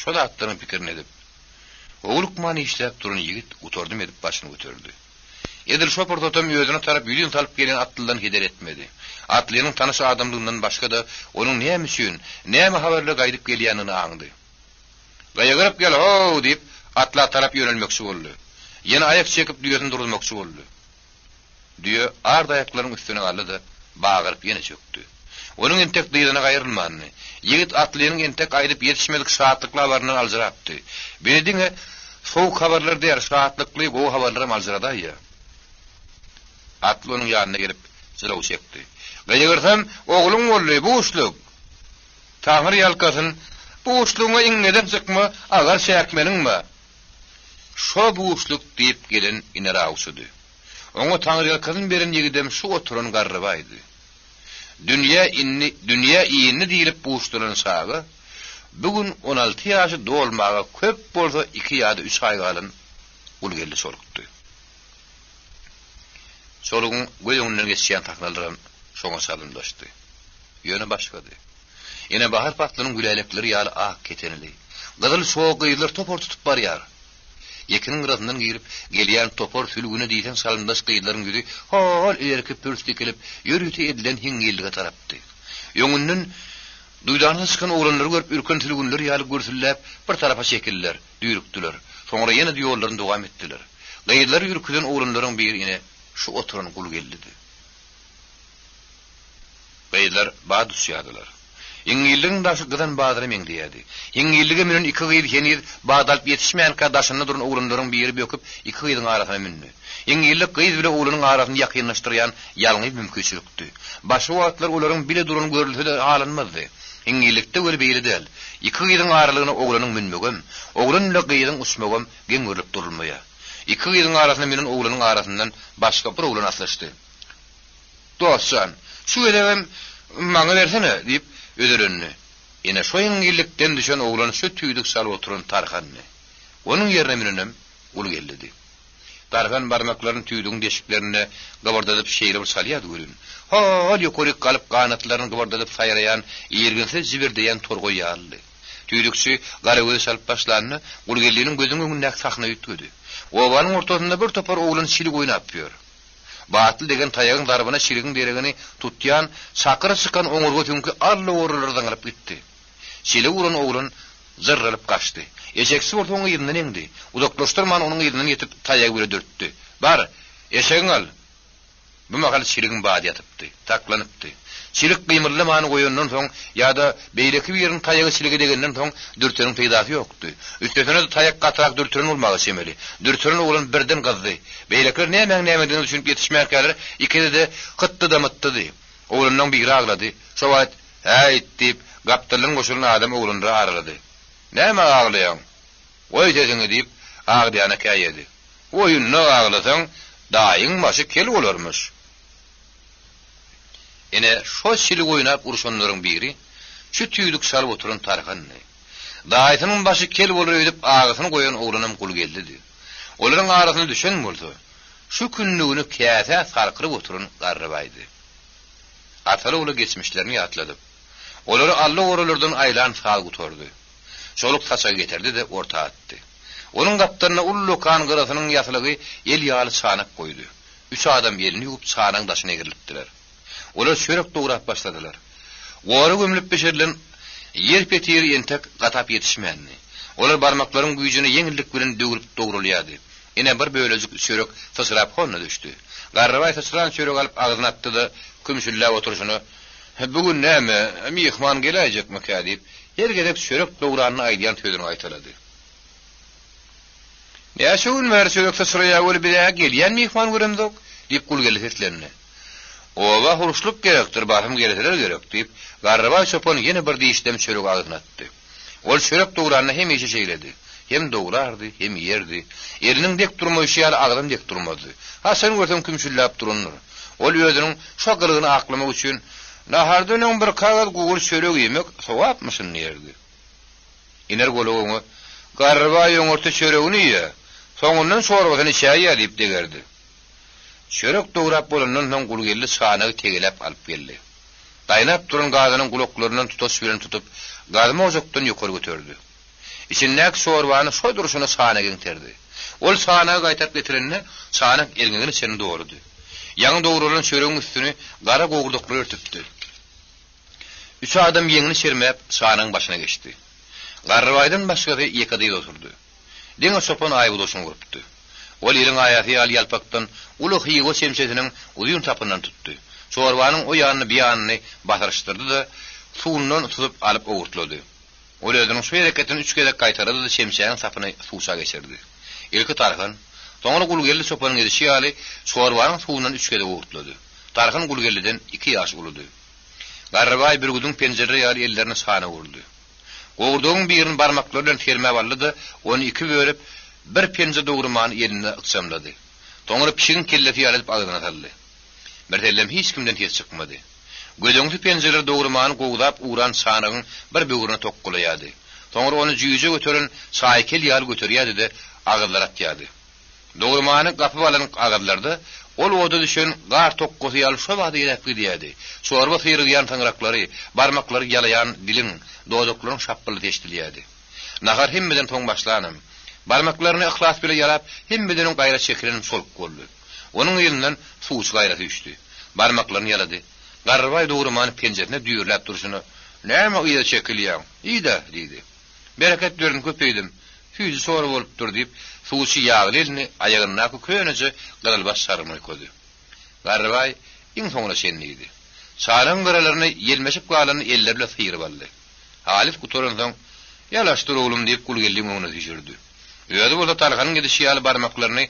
Şol atlaryň pikirini edip, oğluk mani işläp durun ýigit uturdym edip başyny götürdü. Edil şopur totam ýözüne tarap ýüdün talyp gelen atlydan heder etmedi. Atlynyň tanış adamlygyndan başga da onuň näme üçin, näme habarly gaýdyp gelýänini aňdy. Gaýgyryp gel ho diýip atla tarap ýönelmekçi boldy. Ýene aýak çekip düýüni durdurmakçy boldy. Düýe arda aýaklaryň üstüne aldy, bagyryp ýene çökdi. Onuň entek dyýyna gaýrylmany. Ýigit atlynyň entek aýdyp ýetişmelik saatlyklaryny aljyrapdy. Bediňe soğuk habarlar diýer, saatlykly go habarlarym aljyradaýa. Atly onuň ýanyna gelip jylaw çekdi. Gaýgyrsam, oglum boldy, bu usluk. Taňyr ýalkasyn, bu uslugyňa iňneden çykma, agar şäkmeniňmi? Şo bu usluk diýip gelen iner awşydy. Oňa taňyr ýalkasyn beren ýigidem şu oturan garrybaydy. Dünýä iýini diýilip bu uslugyň sagy, bugün 16 ýaşy dolmaga köp bolsa 2 ýa-da 3 aý galan ul geldi sorukdy. Solugyň göýüňden geçýän taknalarym şoňa salynlaşdy. Ýöne başgady. Ene bahar patlarynyň gülelikleri ýaly ak ketenli. Gyzyl soğuk gyýylar topor tutup barýar. Ýekiniň arasyndan girip gelýän topor sülgüne diýsen salyndaş gyýylaryň ýüri hol ilerki pürstik kelip ýürüti edilen hiňgildige tarapdy. Ýöňünden duýdany çykan oglanlary görüp ürken sülgünler ýaly görsüllep bir tarafa çekildiler, düýrükdiler. Soňra ýene ýollaryny dowam etdiler. Gyýylar ýürküden oglanlaryň biri şu oturan kul geldi. Gyýylar bad düşýärdiler. Iňgilligiň daşy gydan badary meňdiýärdi. Iňgilligi menen 2 gyýyl henir badalyp ýetişmeýän kadaşyny duran oglanlaryň biri böküp 2 gyýylyň arasyna münni. Iňgillik gyýyl bilen oglanyň arasyny ýakynlaşdyrýan ýalňy mümkinçilikdi. Başga wagtlar olaryň bile duran görülse de alanmazdy. Iňgillikde öyle beýle däl. 2 gyýylyň aralygyny oglanyň münmegem, oglan bilen gyýylyň usmagam geňürlük durulmaýa. 2 gyýylyň arasyna menen oglanyň arasyndan başga bir oglan atlaşdy. "Dostsan, şu edem maňa bersene" diýip öderenni. Ene şo iňgillikden düşen oglan şu tüýdük salyp oturan Tarhany. Onuň ýerine menem ul geldi. Tarhan barmaklaryny tüýdüň deşiklerine gabardadyp şeýle salýady görün. Hol ýokury galyp kanatlaryny gabardadyp saýraýan, ýergense jibirdeýän torgoý ýaly. Tüýdükçi garawy salyp başlanyny ul geldiğiniň gözüňe näk sahna ýetdi. Owanyň ortasynda bir topar oglan şilik oýnap ýör. Batyl degen taýagyň darbyna şirigiň deregini tutýan, sakyry çykan oňurga tüňki alla orlardan alyp gitdi. Şilik uran oglan zırrylyp kaçdy. Eşeksi ortaňa ýerinden eňdi. Uzaklaşdyrman onuň ýerinden ýetip taýagy bile dörtdi. "Bar, eşegiň al." Bu magal şirigiň bady ýatypdy, taklanypdy. Şirik gymyrly many goýandan soň ýa-da beýleki bir ýerin taýagy şilige degenden soň dürtüniň peýdasy ýokdy. Üstesine de taýak gatrak dürtüniň bolmagy şemeli. Dürtüniň oglan birden gazdy. Beýlekler näme-nämeden düşünip ýetişmäkäler, ikide de hytdy da mytdy. Oglanyň biri aglady. Şowat, "Häýt" diýip gapdylyň goşulan adam oglanyny aralady. "Näme aglaýaň?" "Oý sesiňi" diýip agdyana käýedi. "Oýunna aglasaň, daýyň başy kel bolarmyş." Ene şo şilik oýnap uruşanlaryň biri şu tüýdük salyp oturan Tarhany. Daýynyň başy kel bolar edip agysyny goýan oglanyň kul geldi. Olaryň arasyna düşen boldy. Şu künnügini käse sarkyryp oturan garrybaydy. Ataly oly geçmişlerini ýatladyp. Olary alla oralardan aýlan sal gutordy. Şoluk saça getirdi de orta atdy. Onun gaptaryna ullu kan garasynyň ýasylygy el ýaly çanyp goýdy. 3 adam ýelini ýup çanyň daşyna girilipdiler. Olar çörek dograp başladylar. Gory gömülip beşerilen yer petiri entek gatap ýetişmänni. Olar barmaklaryň güýjüne ýeňillik bilen dögülüp dogrulýady. Ene bir bölecik çörek fısırap honna düşdi. Garrabay fısıran çörek alyp agyzyna atdy da kümşüllä oturuşyny "Bugün näme, mehman geläjekmi ka" diýip ýergedek çörek dogranyny aýdýan tödüni aýtalady. "Näşe mer çörek fısıraya bolup bir gelýän mehman göremdik" diýip kul geldi setlerini. "Owa huruşlyk gerekdir, bahym geleseler gerek" diýip garrabay çopany ýene bir diýişdem çörek agyzyna atdy. Ol çörek dogranyny hem eşe şeýledi. Hem dogrardy, hem ýerdi. Eriniň dek durmaýşy ýaly agdam dek durmady. Ha sen görsen kümşülläp duranlar. Ol ýödüniň şokylygyny aklamak üçin nahardan bir kagaz gugul çörek ýemek sowapmyşyn ýerdi. Iner gologyny Garrybay ýoňurty çöregini ýe. Soňundan sorgasyny çäýe diýip degerdi. Çörek dograp bolandan soň gulgelli sanagy tegelep alyp geldi. Daýnap duran gazynyň gulaklarynyň tutas bilen tutup, gazymy ozakdan ýokary götürdi. İçindäki sorwany şo duruşyna sanagy getirdi. Ol sanagy gaýtap getirenine sanagy elgini seni dogrudy. Ýaňy dogrulan çöregiň üstüni gara gogurdukly örtüpdi. Üç adam ýeňini şermep sanagyň başyna geçdi. Garrybaydan başga iki adyl oturdy. Deňe sopon aýby doşuň gurupdy. Ol ýeriň aýaty al ýalpakdan uly hyýgo semçesiniň uzyň tapyndan tutdy. Sorwanyň o ýanyny bir ýanyny batyrışdyrdy da suwundan tutup alyp ogurtlady. Ol özüniň şu hereketini üç kere gaýtardy da semçeýiň sapyny suwsa geçirdi. Ilki Tarhan, soňra gulgelli sopanyň edişi ýaly sorwanyň suwundan üç kere ogurtlady. Tarhan gulgelliden 2 ýaş ulydy. Garrybay bir güdüň penjere ýaly ellerini sana vurdy. Gowurdygyň birini barmaklary bilen termä barlady, onu iki bölüp bir penje dogrumany ýerine yksamlady. Soňra pişigiň kelleti ýalyp agyna saldy. Bertellem hiç kimden hes çykmady. Gödüňki penjeler dogrumany gowdap uran sanagyň bir böwrüne tokkulaýady. Soňra onu jüýje götüren saýkel ýaly götürýärdi de agyrlar atýardy. Dogrumany gapy balan agyrlarda ol oda düşen gar tokkosy ýaly şo wagty ýerep gidýärdi. Sorba syrygýan taňraklary, barmaklary ýalaýan dilin, dodaklaryň şapyly teşdilýärdi. Nahar hemmeden toň başlanam. Barmaklaryny ihlas bilen ýalap, hemmeden gaýra çekilenim soluk boldy. Onuň ýerinden suwç gaýra düşdi. Barmaklaryny ýalady. Garrybay dogrumany penjerine düýürläp durşuny, "Näme ýa çekilýär?" "Ýa-da" diýdi. "Bereket görün köpeýdim. Hüýji soru bolup dur" diýip suwçy ýagly elini aýagyna köýnece galbaş sarmay koydy. Garrybay iň soňra şenlidi. Saraň garalaryny ýelmeşip galany ellerle syýryp aldy. Halif gutoran soň "Ýalaşdyr oglum" diýip gulgelliň oňuna düşürdi. Ýöňde bolsa Tarhanyň edişi ýaly barmaklaryny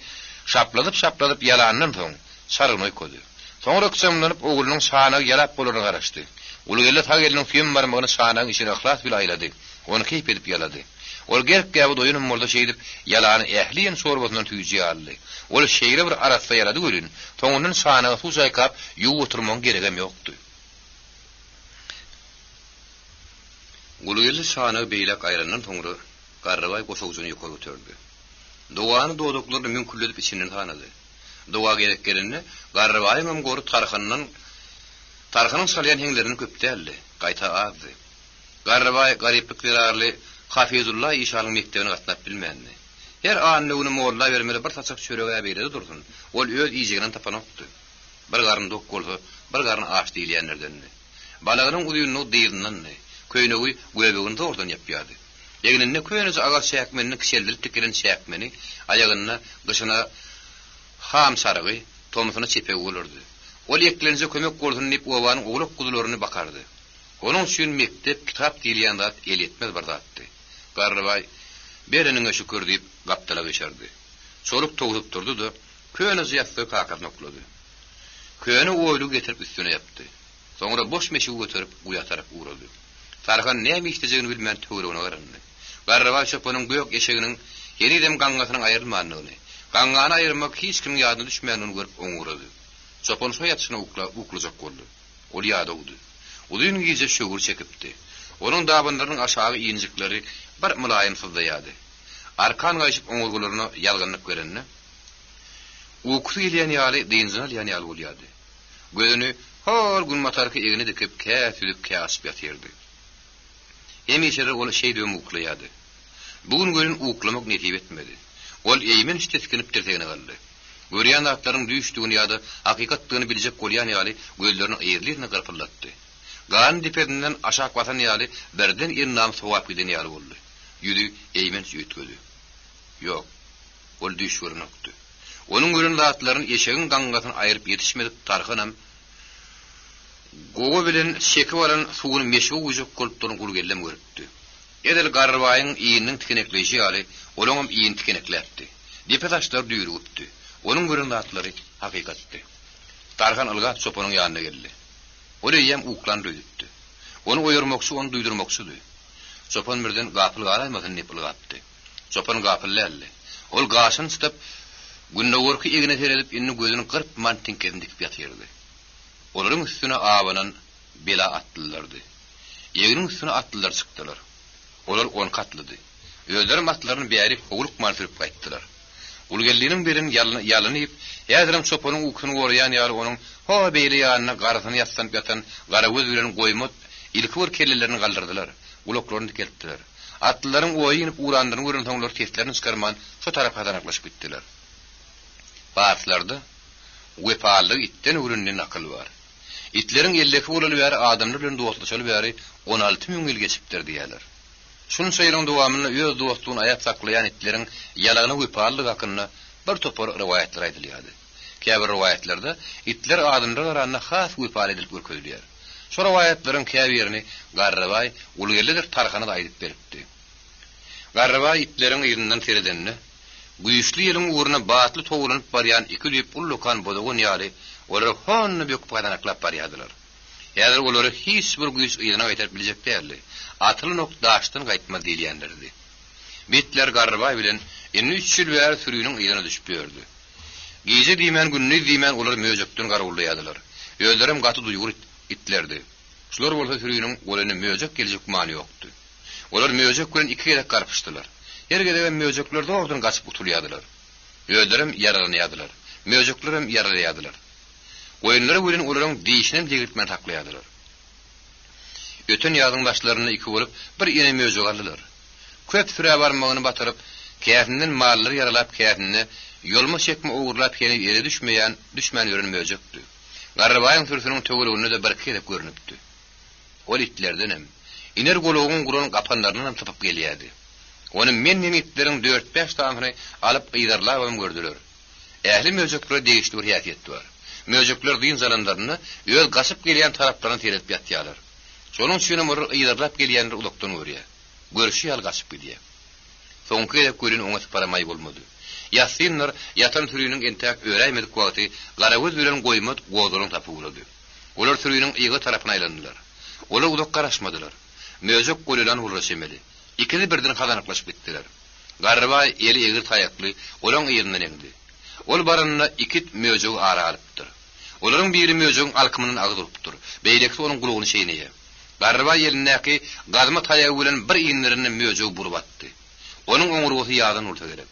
şapladyp ýalandan soň sargynay koydy. Soňra kysymlanyp oglunyň sanagy ýalap bolaryna garaşdy. Gulgelli tag eliniň süýen barmagyny sanagyň içine ihlas bilen aýlady. Onu keyp edip ýalady. Ol gerk gaby doýunum molda şeýdip ýalany ähliýen sorbasynyň tüýji aldy. Ol şeýre bir arasda ýalady gölün. Toňundan sanagy suw saýkap ýuw oturmaň geregem ýokdy. Gulgelli sanagy beýlek aýrandan soňra Garrybay goşawjyny ýokary götürdi. Dowany dodaklaryny mümkinledip içinden tanady. Dowa gereklerini Garrybayň hem goru Tarhanyň salýan heňlerini köpdäldi, gaýta azdy. Garrybay garyplikleri arly Hafizullah işalyň mektebine gatnap bilmendi. Her anny ony molla bermeli bir taçak çörege berdi dursun. Ol öz iýeginden tapanokdy. Bir garyn dok bolsa, bir garyn aç diýilýänlerdendi. Balagynyň uýuny diýdinden, köýnegi göbeginde ordan ýapýardy. Ýegininde köýnesi agar şäkmenini kişeldirip tikilen şäkmeni aýagyna gyşyna ham sarıgy, tomusyna çepeg bolurdy. Ol ýeklense kömek bolsun diýip owanyň ogluk gudularyny bakardy. Onun üçin mektep kitap diýilýän zat el etmez bir zatdy. Garrybay bereniňe şükür diýip gapdala geçirdi. Soluk togup durdy da köýnesi ýatdy kakatyny oklady. Köýni oýlu getirip üstüne ýapdy. Soňra boş meşigi götürüp uýatarak uğradı. Tarhan näme işlejegini bilmän töweregine garandy. Garrybay şopanyň göýük eşeginiň ýenidem gaňgasynyň aýrylmanyny, gaňgany aýyrmak hiç kim ýadyna düşmänini görüp oňurady. Çopan soýatçyna uklajak boldy. Ol ýadagdy. Ulyň gize şögür çekipdi. Onun dabanlarynyň aşağı iňjikleri bir mulaýym sızdaýady. Arkan gaýşyp oňurgularyny ýalgynlyk berenne. Uksu ýelýän ýaly diňjinal ýany ýaly bolýardy. Gözüni har gün matarky egine dikip käsülip käsip ýatyrdy. Hemişe ol şeýdem uklaýady. Bugun görün uklamak netip etmedi. Ol eýmen işteskinip tertegine galdy. Görýän atlaryň düşdüğini ýa-da hakykatlygyny biljek bolýan ýaly gözlerini eýerliğine garpylatdy. Gan dipedinden aşağı batan ýaly berden ýernam sowap giden ýaly boldy. Ýüri eýmen ýetgedi. Ýok. Ol düşürnükdi. Onuň görün zatlaryň eşegiň gaňgasyny aýryp ýetişmedik Tarhanam gogo bilen şeki bolan suwuny meşe uýjak bolup duran gulgellem görüpdi. Edel Garrybayň iýiniň tikenekleşi ýaly olaňam iýin tikenekläpdi. Dipetaşlar düýrüpdi. Onuň görün zatlary hakykatdy. Tarhan algat çopanyň ýanyna geldi. Ol ýem uklan döýüpdi. Onu oýurmokçy, onu duýdurmokçydy. Çopan birden gapyl garaýmasyny nepil gapdy. Çopan gapylländi. Ol gaşyny tutup günnäwürki egine teredip inni gözüni gyrp mantinkerini dikip ýatyrdy. Olaryň üstüne awanan bela atdylardy. Eginiň üstüne atdylar çykdylar. Olar 10 katlydy. Özlerim atlarını bäri howluk martyryp gaýtdylar. Ulgellinin birin yalanyp, ýa-da soponun ukunu gorayan ýaly onuň ho beýle ýanyna garasyny ýatlanyp ýatan gara göz bilen goýmot ilki bir kellelerini galdyrdylar. Uloklaryny keltdiler. Atlaryň oýynyp urandyryny görün soňlar teslerini çykarman şu tarapga danaklaşyp gitdiler. Baatlarda wepalyk itten üründen akyl bar. İtlerin elleki bolaly bäri adamlar bilen dostlaşaly bäri 16.000 ýyl geçipdir diýerler. Şunu söýleň dowamyny öz dostlugyny aýap saklayan itlerin ýalagyny wepalyk hakyna bir topar riwayatlar aýdylýardy. Käbir riwayatlerde itler adamlar arasynda has wepaly edilip görkezilýär. Şu riwayatlaryň käbirini Garrabay ulgellidir tarhany da aýdyp beripdi. Garrabay itlerin ýerinden teredenini güýçli ýylyň uğruna batly towulanyp barýan iki düýp ullukan bodogun ýaly olar hony bök padanaklap barýardylar. Ýa-da olary hiç bir güýç ýylyna ýeter biljek däldi. Atyly nok daşdan gaýtma diýilýändirdi. Bitler Garrabay bilen 3 ýyl bäri sürüýüniň ýylyna düşüp ýördi. Gece diýmen günni diýmen olar möjekden garagulýardylar. Özlerim gaty duýgur itlerdi. Şular bolsa sürüýüniň golany möjek geljek many ýokdy. Olar möjek bilen iki gerek garpyşdylar. Hergede möjekler doğrudan gaçyp utulýardylar. Özlerim yaralanýardylar. Möjeklerim yaralaýardylar. Goýunlary bilen olaryň diýişini degirtmen taklaýardylar. Öten ýazyň başlaryny iki bolup bir ýene möjek aldylar. Köp süre barmagyny batyryp, käfinden mallary yaralap käfini ýolma çekme ugurlap gelip ýere düşmeýän düşmän ýören möjekdi. Garrabaýyň sürüsiniň töwereginde de bir kelip görünipdi. Ol itlerdenem iner gologyň guran gapanlaryny tapyp gelýärdi. Onu men itleriň 4-5 tanyny alyp ýydarlar we gördüler. Ähli möjekler degişli bir ýatyet bar. Möjekler diýin zalanlaryny öýel gaçyp gelýän taraplarına terip ýatýarlar. Şonuň üçin onlar ýydarlap gelýänler ulakdan görýär. Görüşi ýal gaçyp gidýär. Soňky ýa görün oňa paramay bolmady. Ýasinler ýatan türüniň entäk öýräýmedik wagty garagöz bilen goýmat gozaryň tapyldy. Olar türüniň ýygy tarapyna aýlandylar. Olar ulak garaşmadylar. Möjek goýulan urraşemeli. İkisi birden kazanıklaşıp gittiler. Garrabay eli egir tayaklı, olan ýerinden endi. Ol baranyna ikit möjegi ara alypdyr. Olaryň biri möjegiň alkymynyň agy durupdyr. Beýlekde onuň gulugyny şeýneýär. Garrabay elindäki gazma tayagy bilen bir ýynlaryny möjegi burup atdy. Onuň oňurguty ýadan ulsa gerek.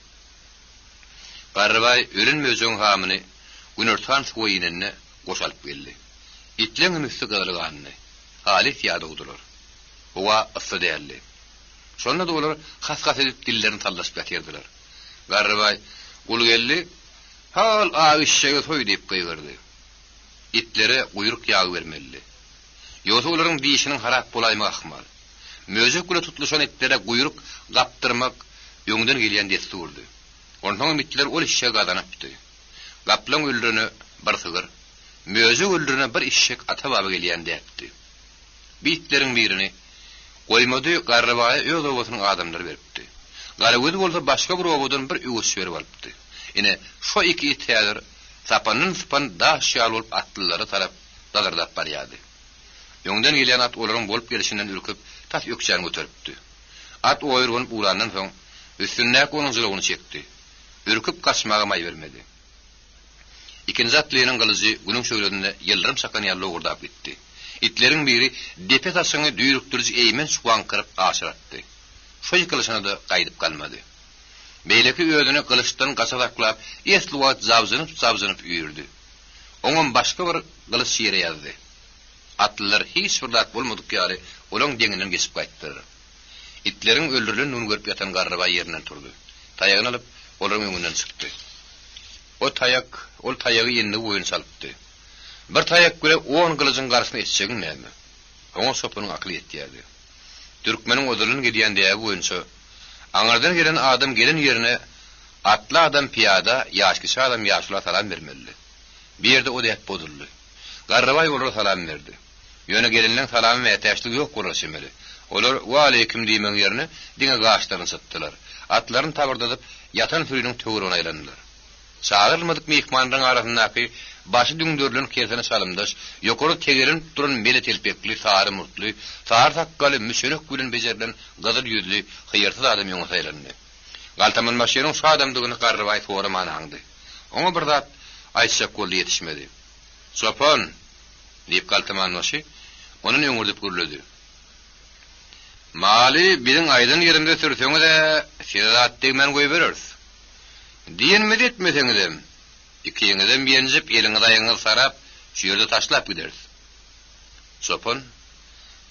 Garrabay ölen möjegiň hamyny günörtan goýynyny goşalyp geldi. İtleň üstü gazalyganyny halit ýada udular. Owa ysdäldi. Şonda da olar has-has edip dillerini tallaşıp ýatyrdylar. Garrabay ulgelli hal aýşşege toý diýip gaýgyrdy. Itlere uýruk ýagy bermeli. Ýogsa olaryň diýişiniň harap bolaýmy ahmal. Möjek bilen tutulşan itlere uýruk gapdyrmak ýöňden gelýän desturdy. Ondan itler ol işe gazanypdy. Gaplan öldürüne bir sygyr, möjek öldürüne bir işşek ataba gelýän diýipdi. Bitleriň birini goýmady Garrabaýa öz owasynyň adamlary beripdi. Garagöz bolsa başga bir owadan bir üwüş berip alypdy. Ine şo iki itler sapanyň span daş ýaly bolup atlylary tarap dagardap barýardy. Ýöňden gelýän at olaryň bolup gelişinden ürküp tas ýökçäni göteripdi. At oýrgyny ulandan soň üstüne onuň jylygyny çekdi. Ürküp kaçmaga may bermedi. İkinji atlynyň galyjy günüň şöýledinde ýyldyrym sakan ýaly ugurdap gitdi. İtlerin biri depe taşyny düýrükdirji eýmen şuwan kırıp aşyratdy. Şoý kılıçyna da gaýdyp kalmady. Beýleki öýdüne kılıçdan gaçaklaap, esli wagt zabzynyp ýürdi. Oňam başga bir kılıç ýere ýazdy. Atlylar hiç bir dat bolmadyk ýaly olaň deňinden geçip gaýtdylar. İtlerin öldürilen nuny görüp ýatan Garrabay ýerinden turdy. Taýagyny alyp olaryň öňünden çykdy. Ol taýagy ýende boýun salypdy. Bir tayak göre 10 kılıcın karşısına etçegin näme? Oňa sopanyň akly ýetýärdi. Türkmeniň ödülün gidýän diýägi boýunça aňardan gelen adam gelen ýerine atly adam piyada, ýaşky adam ýaşula salam bermeli. Bir ýerde o diýip boduldy. Garrabay olara salam berdi. Ýöne gelenleň salamy we täşligi ýok guraşymely. Olar "Wa aleykum" diýmek ýerine diňe gaçlaryny satdylar. Atlaryny tabyrdadyp ýatan sürüniň töweregine aýlandylar. Çağırılmadyk mehmanlaryň arasyndaky başı düňdürlüň kersene salymdaş, ýokary tegerin duran mele telpekli, sary murtly, sar takkaly, müşerek bilen bejerilen gazyl ýüzli, hyýyrsyz adam ýoňa saýlandy. Galtamyň maşynyň şu adamdygyny Garrabay soraman haňdy. Oňa bir zat aýtşak boldy ýetişmedi. "Sopon" diýip Galtamyň maşy onuň öňürde gürledi. Mali birin aydın yerimde sürseňiz de sirat degmen goý berers. Diýenmedi etmeseňiz, ikiňizden bienjip eliňiz aýyňyz sarap, şu ýerde taşlap gideriz. Çopon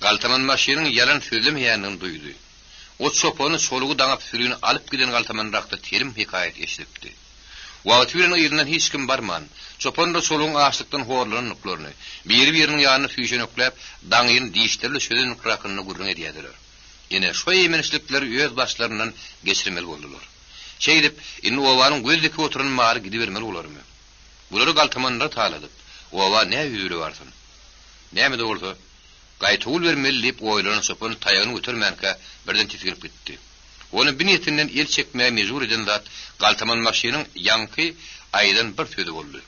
galtaman maşynyň yalan sözlemeýänini duýdy. O çopony solugy daňap sürüni alyp giden galtamanrakda terim hikaýet eşitipdi. Wagt bilen ýerinden hiç kim barman. Çopon da solugyň aşlykdan horlanan nuklaryny, biri-biriniň ýanyna süýşen ökläp, daňyň diýişdirli sözün nukrakyny gurrun edýärdiler. Ýene şu eýmenişlikleri öz başlaryndan geçirmeli boldular. Şeýdip, indi owanyň gözdeki oturan mary gidibermeli bolarmy? Bulary galtamanlar taladyp, owa näme ýüri barsyn? Näme de bolsa, gaýtugul bermeli diýip oýlanan çopon taýagyny götürmänkä birden tiskirip gitdi. Onu bir niyetinden el çekmeye mecbur eden zat galtaman maşynyň ýanky aýdan bir sözi boldy.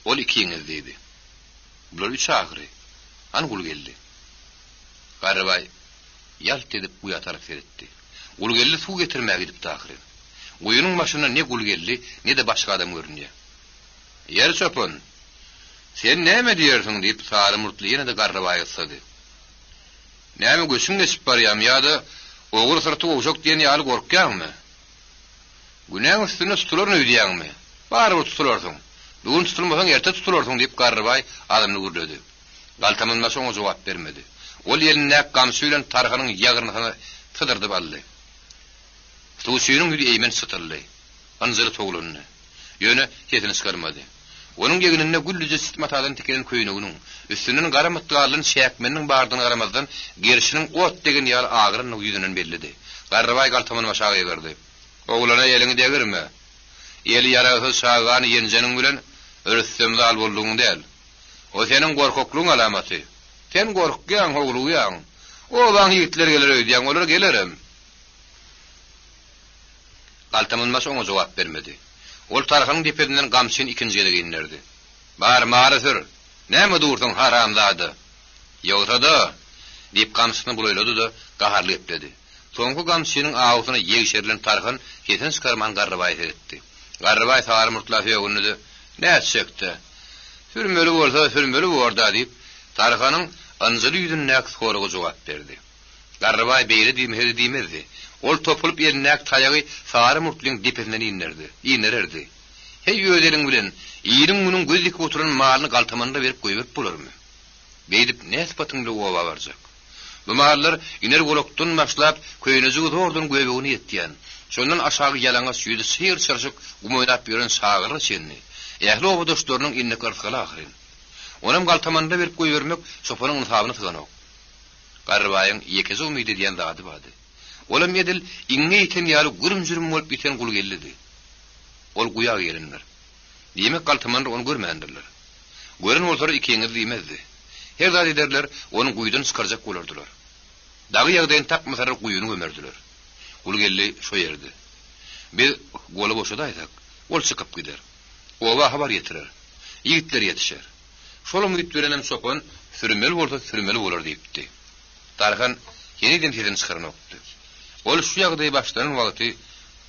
Ol ikiňiz diýdi. Bular üç agyry. An gul geldi. Garybay ýalt edip bu ýatara seretdi. Gul geldi suw getirmäge gidip taýry. Goýunyň maşyna ne gul geldi, ne de başga adam görünýär. Ýer çopon, sen näme diýersiň diýip sary murtly ýene de Garybay ýatsady. Näme göçüň geçip barýam ýa-da oğul sırtı oğuşok diyen ýaly gorkýarmy? Günäň üstüne tutulurny öýdýärmi? Barby tutularsың. Bugün tutulmasaň erte tutularsың diýip Garybay adamny gürledi. Galtaman maşyň jogap bermedi. Ol ýerine gamsy bilen tarhanyň ýagryny tydyrdyp aldy. Tuğsynyň ýüri eýmen sıtyrly. Anjyry toglunny. Ýöne ketini çykarmady. Onun ýeginine güllüje sitmatadan tikilen köýneginiň üstünden garamatdygalyň şäkmeniň bardygyny garamazdan gerişiniň ot degen ýaly agyryny ýüzünden bellidi. Garybay galtaman maşaga ýerdi. Oglana ýeliňi degirme? Ýeli ýaragy şagany ýenjeniň bilen örüssemde al boldugyň däl. O seniň gorkoklugyň alamaty. Sen gorkýan ogluýan. O baň ýigitler geler öýdýän olar gelerim. Galtaman maşaga jogap bermedi. Ol tarhanyň depedinden gamsyn ikinjiye geýinlerdi. Bar mary sür. Näme durdyň haramzady? Ýogsa da diýip gamsyny bulaýlady da gaharly epledi. Soňky gamsynyň agysyna ýegişerilen tarhan keten çykarman Garybay etdi. Garybay sary murtlaş ýöňünde näçe çekdi. Sürmeli bolsa sürmeli bolda diýip tarhanyň anjyly ýüzüne soragy jogap berdi. Garybay beýle diýmedi. Ol topulup ýerine taýagy sary murtlyň depesinden ýinererdi. Hey ýöderiň bilen ýeriň munyň gözdeki oturan malyny galtamanda berip goýup bolarmy? Beýdip nesbatyňda owa barjak. Bu mallar iner golokdan başlap köýnezi zordan göbegini ýetdiň. Şondan aşağı ýalaňa süýdi syr çarşyk gumoýlap ýören sagyry çenni. Ähli owa dostlarynyň inne kartgaly ahyryn. Onam galtamanda berip goýbermek sopanyň hysabyny tyganok. Garbyň ýekezi umydy diýen zady bady. Olam edil inne iten ýaly gürüm-jürüm bolup biten gul geldi. Ol guýa gelenler. Diýmek galtamandy onu görmändirler. Gören bolsary ikiňiz diýmezdi. Her zat ederler, onu guýdan çykarjak bolardylar. Dagy ýagdaýyn tapmasar guýuny gömerdiler. Gul geldi şo ýerde. Biz goly boşada aýdak. Ol çykyp gider. Owa habar ýetirer. Ýigitler ýetişer. Şolum git berenem sopon sürmeli bolsa sürmeli bolar diýipdi. Tarhan ýeniden tezin çykarmakdy. Ol şu ýagdaý başlanan wagty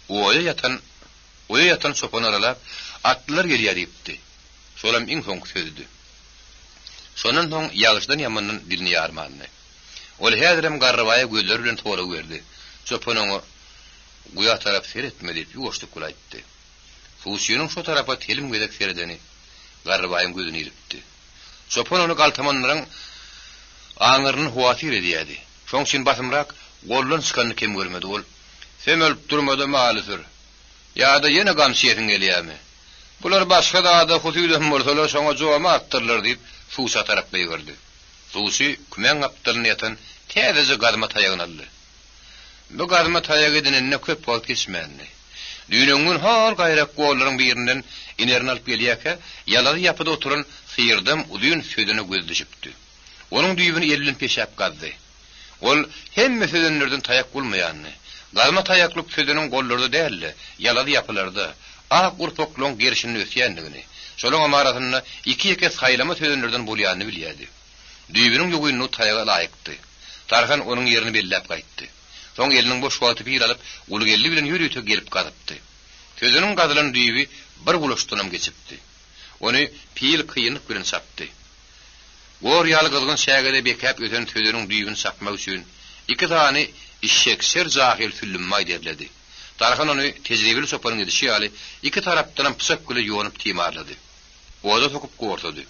oýa ýatan sopon aralap atlylar gelýär diýipdi. Şolam iň soňky sözdü. Şondan soň ýagyşdan ýamanyň dilini ýarmandy. Ol häzirem Garybaya gözleri bilen toğra berdi. Sopon oňa guýa tarap seretmedi diýip ýoşdyk gulaýtdy. Fusyonyň şu tarapa telim gedek seredeni Garıbayın gözüni ýilipdi. Sopon onu galtamanlaryň aňyryny huwaty edýärdi. Şoň üçin basymrak gollan çykanyny kim görmedi ol. Sen ölüp durmada malysyr. Ýa-da ýene gamsyetiň gelýärmi? Bular başga da husydan bolsalar şoňa jogama attyrlar diýip Fusa tarapda ýygyrdy. Fusi kümen aptalyny ýatan täze gadma taýagyny aldy. Bu gadma taýagy edinine köp wagt geçmänli. Düýnüňün har gaýrak gollaryň birinden inerini alyp gelýärkä, ýalary ýapyda oturan syýrdam udyn söýdüne göz düşipdi. Onuň düýbüni elin peşap gazdy. Ol hemme söýdenlerden taýak bolmaýanny, gadma taýaklyk söýdüniň gollarda däldi, ýalary ýapylarda ak urpokluň gerişini ösýändigini, şolaň amaratyny iki ýekes haýlama söýdenlerden bolýanyny bilýärdi. Düýbüniň ýogyny taýaga laýykdy. Tarhan onuň ýerini bellep gaýtdy. Soň eliniň boş wagty bir alyp, Gulgelli bilen ýürüýte gelip galypdy. Sözüniň gazylan düýbi bir bulaşdynam geçipdi. Onu pil kıyınık bilen sapdy. Gor ýaly gylgyn şägede bekäp öten sözüniň düýbini sapmak üçin iki tane işşekser zahil füllünmay derledi. Tarhan onu tecrübeli sopanın edişi ali iki taraptan pısak güle yoğunup timarladı. Oda tokup kortadı.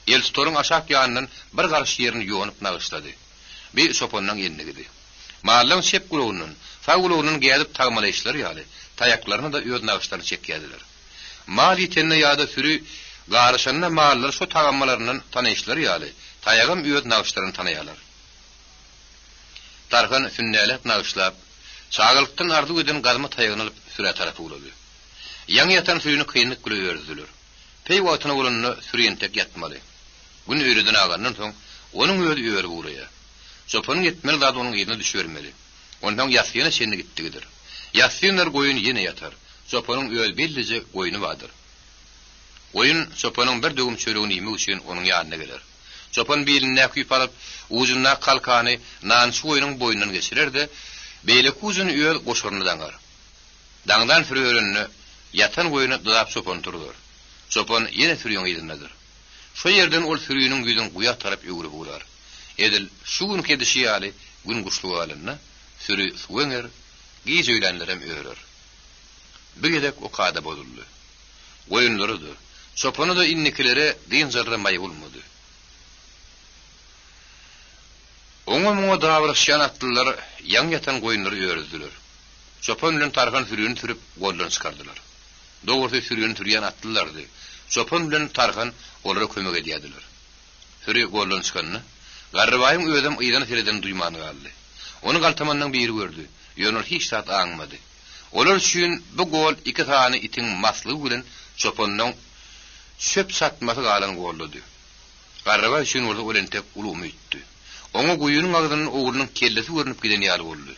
Elstorun aşak yanından bir karış yerini yoğunup nağışladı. Bir sopandan yerine gidi. Mahallan şep gulağının, fa gulağının gelip tağmalayışları yali, tayaklarını da öd nağışlarını çekkediler. Mal yitenine yağda sürü, garışanına mahallar şu tağamalarının tanıyışları yali, tayagım öd nağışlarını tanıyalar. Tarhan sünnelep nağışlap, sağılıktan ardı öden gazma tayagını alıp süre tarafı uladı. Yan yatan sürüyünü kıyınlık gülü ördüler. Pey vatına olanını sürüyentek yatmalı. Gün öğreden ağlarından son, onun öğrü öğrü uğraya. Sopanın yetmeli daha da onun yerine düşürmeli. Ondan yasyana şenli gittigidir. Yasyanlar koyun yine yatar. Sopanın öğrü bellice koyunu vardır. Koyun sopanın bir dögüm çölüğünü yemi uçuyun onun yanına gelir. Sopan beline kuyup alıp, ucunna kalkanı nansı koyunun boyundan geçirir de, beyleki uzun öğrü koşurunu dangar. Dağdan sürü öğrününü, yatan koyunu dıdap sopan turulur. Sopan yine sürüyün edinledir. Şu yerden ol sürüyünün güdün kuya tarap öğrü bular. Edil şu gün kedişi yali gün kuşluğu alınna, sürü suğener, giz öylenlerem öğrür. Bir gedek o kada bodullu. Koyunlarıdır. Sopanı da innikilere din zarra may bulmadı. Oňa muňa dawrışýan atlylar ýan yatan goýunlary öýrüdiler. Sopan bilen tarhan sürüýüni türüp goldan çykardylar. Dogurdy sürüýüni türýän atlylardy. Sopan bilen tarhan olara kömek edýärdiler. Sürü goldan çykanyny Garrybaýyň öýdem ýydan sereden duýmany galdy. Onu galtamandan biri gördü. Ýönür hiç tat aňmady. Olar üçin bu gol iki tane itin maslygy bilen Sopanyň söp satmasy galan gollady. Garrybaý üçin orada olentek ulumy ýitdi. Oňa goýunyň agdynyň ogrunyň kellesi görünüp giden ýaly boldy.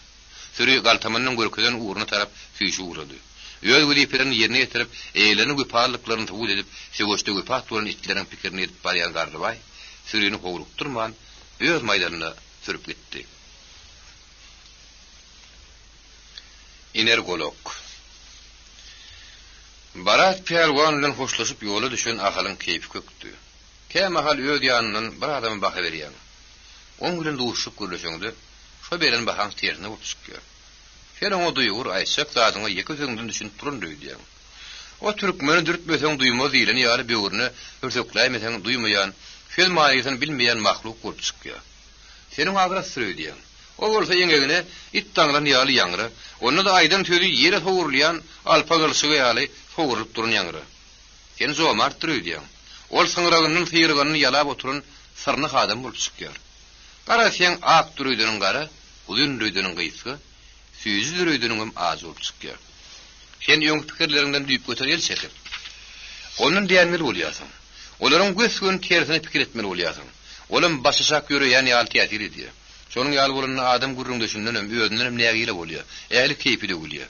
Sürü galtamanyň görkeden uğruna tarap süýşi uğrady. Ýöl güliperini ýerine getirip, eýleni güpalyklaryny tawul edip, segoşda güpat bolan itlerin pikirini edip barýan Garrybaý, sürüni howrukdurman, öz maýdanyna sürüp gitdi. Energolog. Barat pelwan bilen hoşlaşyp ýola düşen ahalyň keýpi kökdi. Käme ahal öz ýanynyň bir adamy baha berýän. Oň bilen duşup görleşeňde, şo beren bahan terine opşykýar. Şeň o duýgur aýşak zadyňa ýeki sözünden düşünip durun diýýär. O türkmeni dürtmeseň duýmaz diýilen ýaly böwrüne örsökläýmeseň duýmaýan, şeň maýysyny bilmeýän mahluk bolup çykýar. Seniň agra sürüýdýän. O bolsa ýeňegine it taňran ýaly ýaňra, onu da aýdan töri ýere howurlayan alpa gylşygy ýaly howurup duran ýaňra. Sen zomart durýdýän. Ol syňragynyň syýrganyny ýalap oturun syrny adam bolup çykýar. Gara sen ak durýdynyň gara, uzun durýdynyň gysy, süýüz durýdynyň az bolup çykýar. Sen ýöňe pikirlerinden düýüp göterýär çekip. Onun diýenleri bolýarsyň. Olaryň gösgün tersine pikir etmeli bolýarsyň. Olam başyşak ýöreýän ýaly täsir edýär. Şonuň ýaly bolan adam gurrun düşünden özünden nägile bolýar. Äli keýpide bolýar.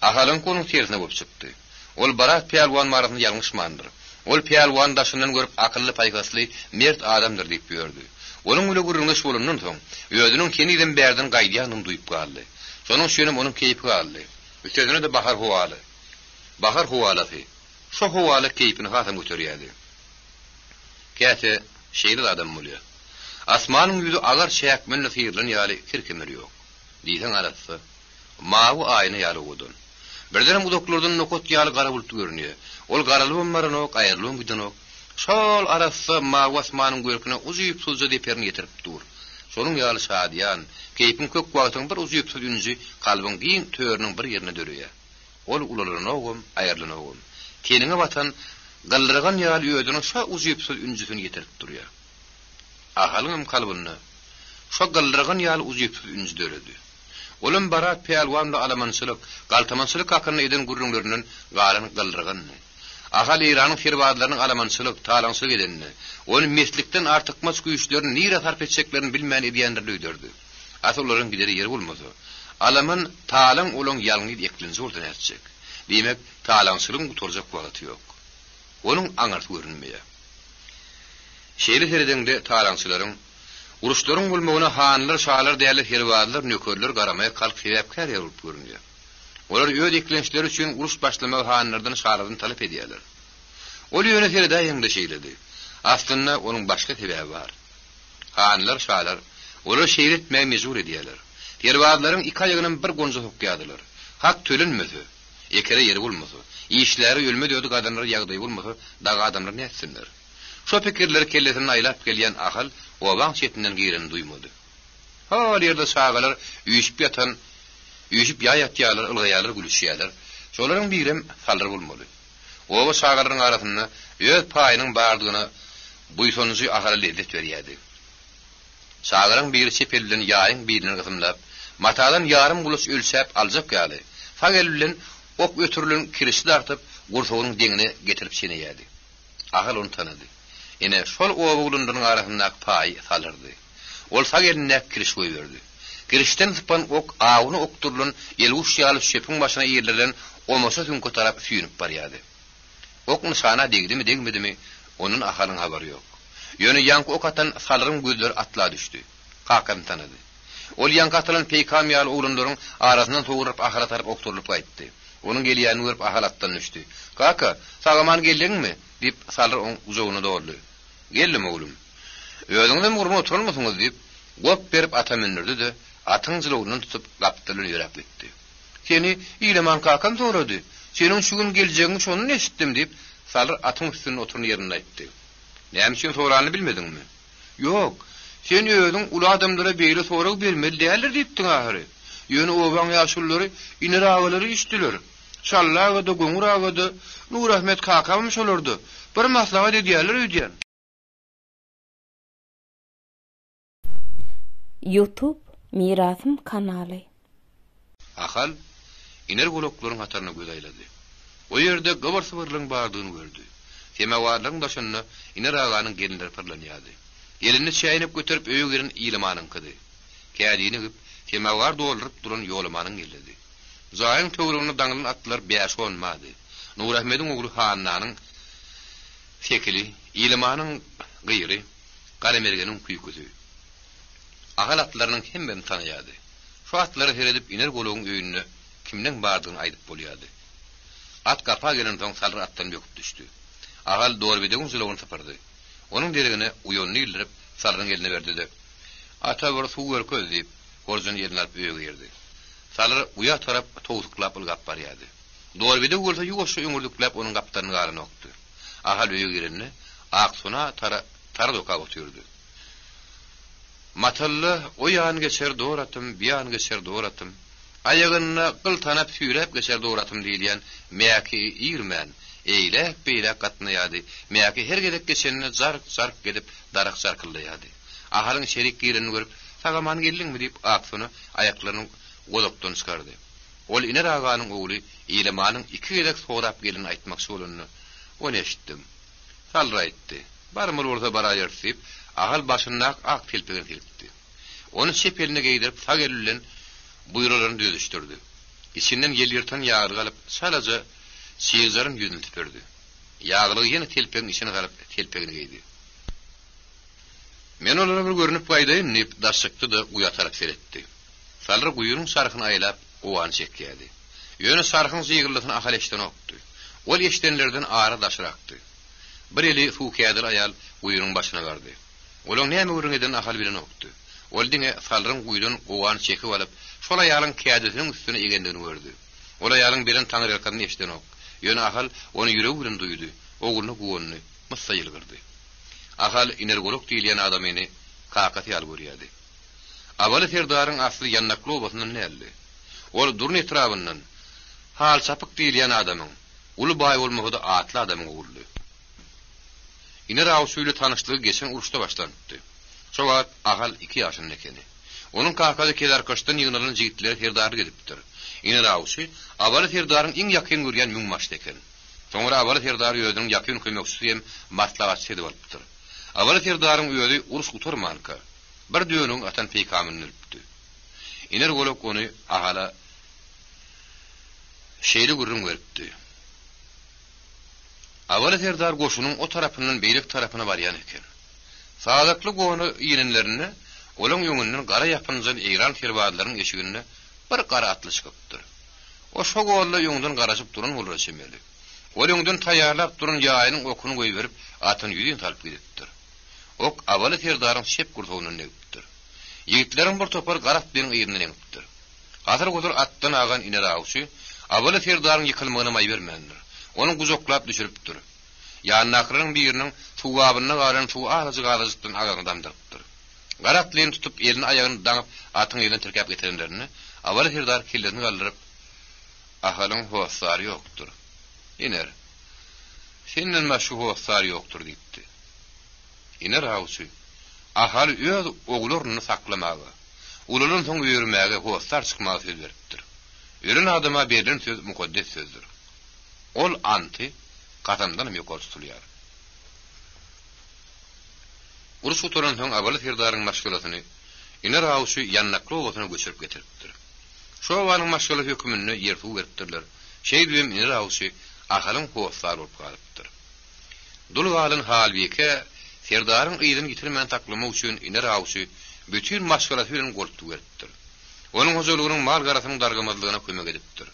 Ahalyň konuň tersine bolup çykdy. Ol barat pelwan maratyny ýalňyşmandyr. Ol pelwan daşyndan görüp akylly paýgasly mert adamdyr diýip ýördi. Onuň öle gurrunlaş bolandan soň özüniň keniden berden gaýdýanyny duýup galdy. Şonuň şeýle onuň keýpi galdy. Üstüne de bahar howaly. Bahar howaly. Şo howaly keýpini hasam göterýärdi. Käse şeýle adam bolýar. Asmanyň ýüzi agar şäkmenle syýrlan ýaly kirkemleri ýok. Diýsen arasy mawy aýyny ýaly godun. Birden udoklardan nokot ýaly gara bulut görünýär. Ol garaly marynok, aýrlyň güdenok. Şol arasy mawy asmanyň görküne uzyp suzja deperini getirip dur. Şonuň ýaly şadyan, keýpin kök wagtyň bir uzyp suzunjy kalbyň giň törüniň bir ýerine döreýär. Ol ularlanogum, aýrlanogum. Teniňe batan galdyrgan ýaly ýödüniň şo uzyp suzunjysyny getirip durýar. Ahalyň kalbyny şo galdyrgan ýaly uzyp suzunjy döredi. Olam barat pelwanla alamançylyk, galtamançylyk hakyny eden gurrunlarynyň galany galdyrgany. Ahal İran'ın firwadlarynyň alamançylyk, talaňçylyk edenini, onu meslikden artykmas güýçlerini nire sarp etjeklerini bilmän edýänleri öýderdi. Asolaryň gideri ýeri bolmasa, alaman talaň olaň ýalňy eklenji bolsa näçek. Diýmek, talaňçylygyň guturjak wagty ýok. Onuň aňarty görünmeýär. Şeýle seredende talaňçylaryň uruşlaryň bolmagyna hanlar, şalar diýerler firwadlar, nökerler garamaya kalk sebäpkär ýolup görünýär. Olar öýd eklençleri üçin uruş başlamagy hanlardan şaradyny talap edýärler. Ol ýöne serede ýeňde şeýledi. Aslynda onuň başga sebäbi bar. Hanlar, şalar Olar şehir etmeye mecbur ediyorlar. Terbaadların iki ayağının bir gonca hukyadılar. Hak tölünmedi. Ekere yeri bulmadı. İşleri ölme diyordu kadınlar yağdayı bulmadı. Dağı adamlar ne etsinler? Şu fikirleri kellesini aylap gelen ahal oban çetinden giren duymadı. Hal yerde sağalar üyüşüp yayatyalar, ılgayalar, gülüşüyalar. Şoların birim salır bulmalı. Oba sağaların arasında öz payının bağırdığına buysonucu ahal lezzet veriyedi. Sağaların biri sepelden yayın birinin kısımlap, matadan yarım guluş ölsep alacak gali. Fagelülün ok ötürülün kirisi dartıp, gursoğunun dengini getirip seneyedi. Ahal onu tanıdı. Yine sol oğulundan arasında pay salırdı. Ol fageline kiriş koyverdi. Kirişten sıpan ok ağını okturulun eluş yalı şepin başına eğililen olmasa tünko taraf süyünüp baryadı. Ok nişana degdi mi onun ahalın haberi yok. Yönü yankı ok atan salırın gözleri atla düştü. Kakan tanıdı. Ol yankı atılan peykam yalı oğulunların arasından soğurup ahara taraf okturulup kayıttı. Onun geliyani vurup ahal attan düştü. Kaka, sağaman geldin mi? Deyip salır onun uzağını doğru. Geldim oğlum. Ödünden vurma oturulmasınız deyip, gop berip ata minirdi de, atın zılığından tutup kaptırılın yörep gitti. Seni ileman kakam soradı. Senin şu gün geleceğini şonu eşittim deyip, salır atın üstünün oturun yerine ayıttı. Neymişin soranı bilmedin mi? Yok, sen ödün ulu adamlara beyle sorak vermeli değerler deyiptin ahırı. Yönü oban yaşulları, inir ağaları iştiler. Şalla ağadı, gongur ağadı, Nur Ahmet kakamış olurdu. Bir maslahat ediyorlar ödeyen. YouTube Mirasım kanaly. Ahal, iner golokların hatarına göz ayladı. O yerde gıvır sıvırlığın bağırdığını gördü. Semavarların daşınına iner ağanın gelinleri pırlanyadı. Gelini çayınıp götürüp öğü girin ilimanın kıdı. Kâdini gıp, semavar doldurup durun yolumanın geldi. Zahir'in tövrünü dağılın attılar beyaş olmadı. Nur Ahmet'in oğlu Hanna'nın sekili, ilimanın gıyırı, Karamerge'nin küyküzü. Ahal atlarının hem ben tanıyadı. Şu atları heredip iner goluğun öğününe kimden bağırdığını aydıp boluyadı. At kapa gelen son salır attan döküp düştü. Ahal doğrubedeğin zılavını tıpırdı. Onun derine uyonunu ildirip salırın eline verdi de. Ata var su görköz deyip horzun eline alıp öğe girdi. Salır uya tarap toğutuklap ılgap baryadı. Doğrubedeğin olsa yugoşu öngürdüklap onun kaptanını ağrını oktu. Ahal öğe girenine aksona tara doka otuyordu. Matallı o yan geçer doğratım, bir yan geçer doğratım. Ayağına kıl tanap süyrep geçer doğratım diyen meyaki iyirmen, eylek beylek katnayadı. Meyaki her gedek geçenine zark gedip darak zarkıllayadı. Ahalın şerik girini görüp, sağaman geldin mi deyip aksını ayaklarının godoktan çıkardı. Ol iner ağanın oğlu iylemanın iki gedek soğrap gelin aytmak solunu. Onu eşittim. Salra etti. Barmıl orta barayır deyip, ahal başından ak telpegini telpti. Onu sepeline giydirip fagelülen buyrularını düzüştürdü. İçinden yel yırtan yağır kalıp sadece siyizlerin yüzünü tüpürdü. Yağlığı yine telpegin içine kalıp telpegini giydi. Men onlara bir görünüp kaydayım deyip daşıktı da uyatarak seyretti. Salır kuyunun sarıkını aylap oğan çekkiydi. Yönü sarıkın zıygırlatını ahal eşten oktu. Ol eştenlerden ağrı daşıraktı. Bir eli fukiyadır ayal kuyunun başına vardı. Olun näme urun eden ahal bilen oktu. Ol dine salırın kuyunun oğan çekip alıp şol ayalın kıyadetinin üstüne egendiğini gördü. Ol ayalın bilen tanır elkanını eşten ok. Yönü ahal onu yüreği bilen duydu. Oğulunu kuğununu mıssa yılgırdı. Ahal inergoluk diýilýän adamyny kakaty al görýärdi. Awaly terdarın asly ýannakly obasyndan näli? Ol durun etrabyndan hal çapyk diýilýän adamyň uly baý bolmagda atly adamyň oguldy. Iner awşuýly tanışlygy geçen uruşda başlandy. Şoňa ahal 2 ýaşynda ekeni. Onuň kakady keler kaçtan ýygnalan jigitler terdary gedipdir. Iner awşy awaly terdaryň iň ýakyn görýän müňmaşdy eken. Soňra awaly terdary ýödüň ýakyn kömekçisi hem maslahatçy edip bolupdyr. Awaly terdaryň ýödi uruş gutarmanka. Bir döwrüň atan peýkamyny nilipdi. Iner golok ony ahala şeýle gurrun beripdi. Awaly terdar goşunyň o tarapyndan beýlik tarapyna barýan eken. Saadakly gonu ýelenlerini olaň ýöňünden gara ýapynjal eýran terbadlaryň eşigine bir gara atly çykypdyr. O şo golla ýöňden garaşyp duran bolur şemeli. Ol ýöňden taýýarlap duran ýaýynyň okuny goýberip atyn ýüzüne talyp gidipdir. Ok awaly terdaryň şep gurtugyny negipdir. Yiğitlerin bir topar garap bilen ýerinden eňipdir. Hazır godur atdan agan iner awşy, abaly Serdarın ýykylmagyna may bermendir. Onu guzoklap düşüripdir. Ýanynakyryň biriniň suwabyna garan suw azyk-azyktyn agandamdypdyr. Garaplyny tutup elini aýagyny daňyp atyň ýerine tirkäp getirenlerini abaly Serdar killerini galdyryp ahalyň howassary ýokdur. Iner. Senden maşu howassary ýokdur diýipdi. Iner awşy ahal öz oglaryny saklamagy, ularyň soň ýürmäge howassar çykmagy söz beripdir. Ýören adama berilen söz mukaddes sözdür. Ol anti qatamdan ýokary tutulýar. Uruş oturan soň abaly Serdaryň maşgulatyny iner awşy ýannakly owasyna göçürip getiripdir. Şo owanyň maşgulaty hökümini ýertuw beripdirler. Şeýdibem iner awşy ahalyň howassar bolup galypdyr. Dulgalyn halbeke Serdaryň ýygyny ýitirmän taklamak üçin iner awşy bütün maşgulaty bilen golpdy beripdir. Onuň huzurlygynyň mal garasynyň dargamazlygyna kömek edipdir.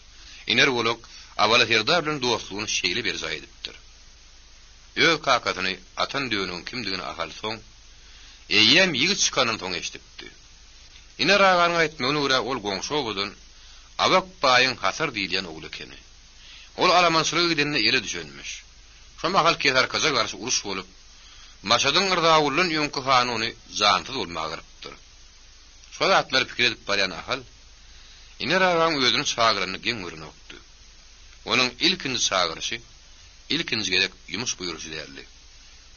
Iner bolok abaly Serdar bilen dostlugyny şeýle berza edipdir. Öz kakatyny atan döwüniň kimdigini ahal soň eýem ýigit çykanyň soň eşdipdi. Iner aganyň aýtmagyna görä ol goňşy obudun abak baýyň hasar diýilen ogly ekeni. Ol alamançylyk edende ele düşenmiş. Şoma hal kezar kaza garşy uruş bolup Maşadyň ýerdagulyn ýöňkü hanuny zantyz bolmagy gyrypdyr. Şola atlar pikir edip barýan ahal iner agan özüniň şagyryny geň görnokdy. Onuň ilkinji şagyryşy ilkinji gerek ýumuş buýruşy däldi.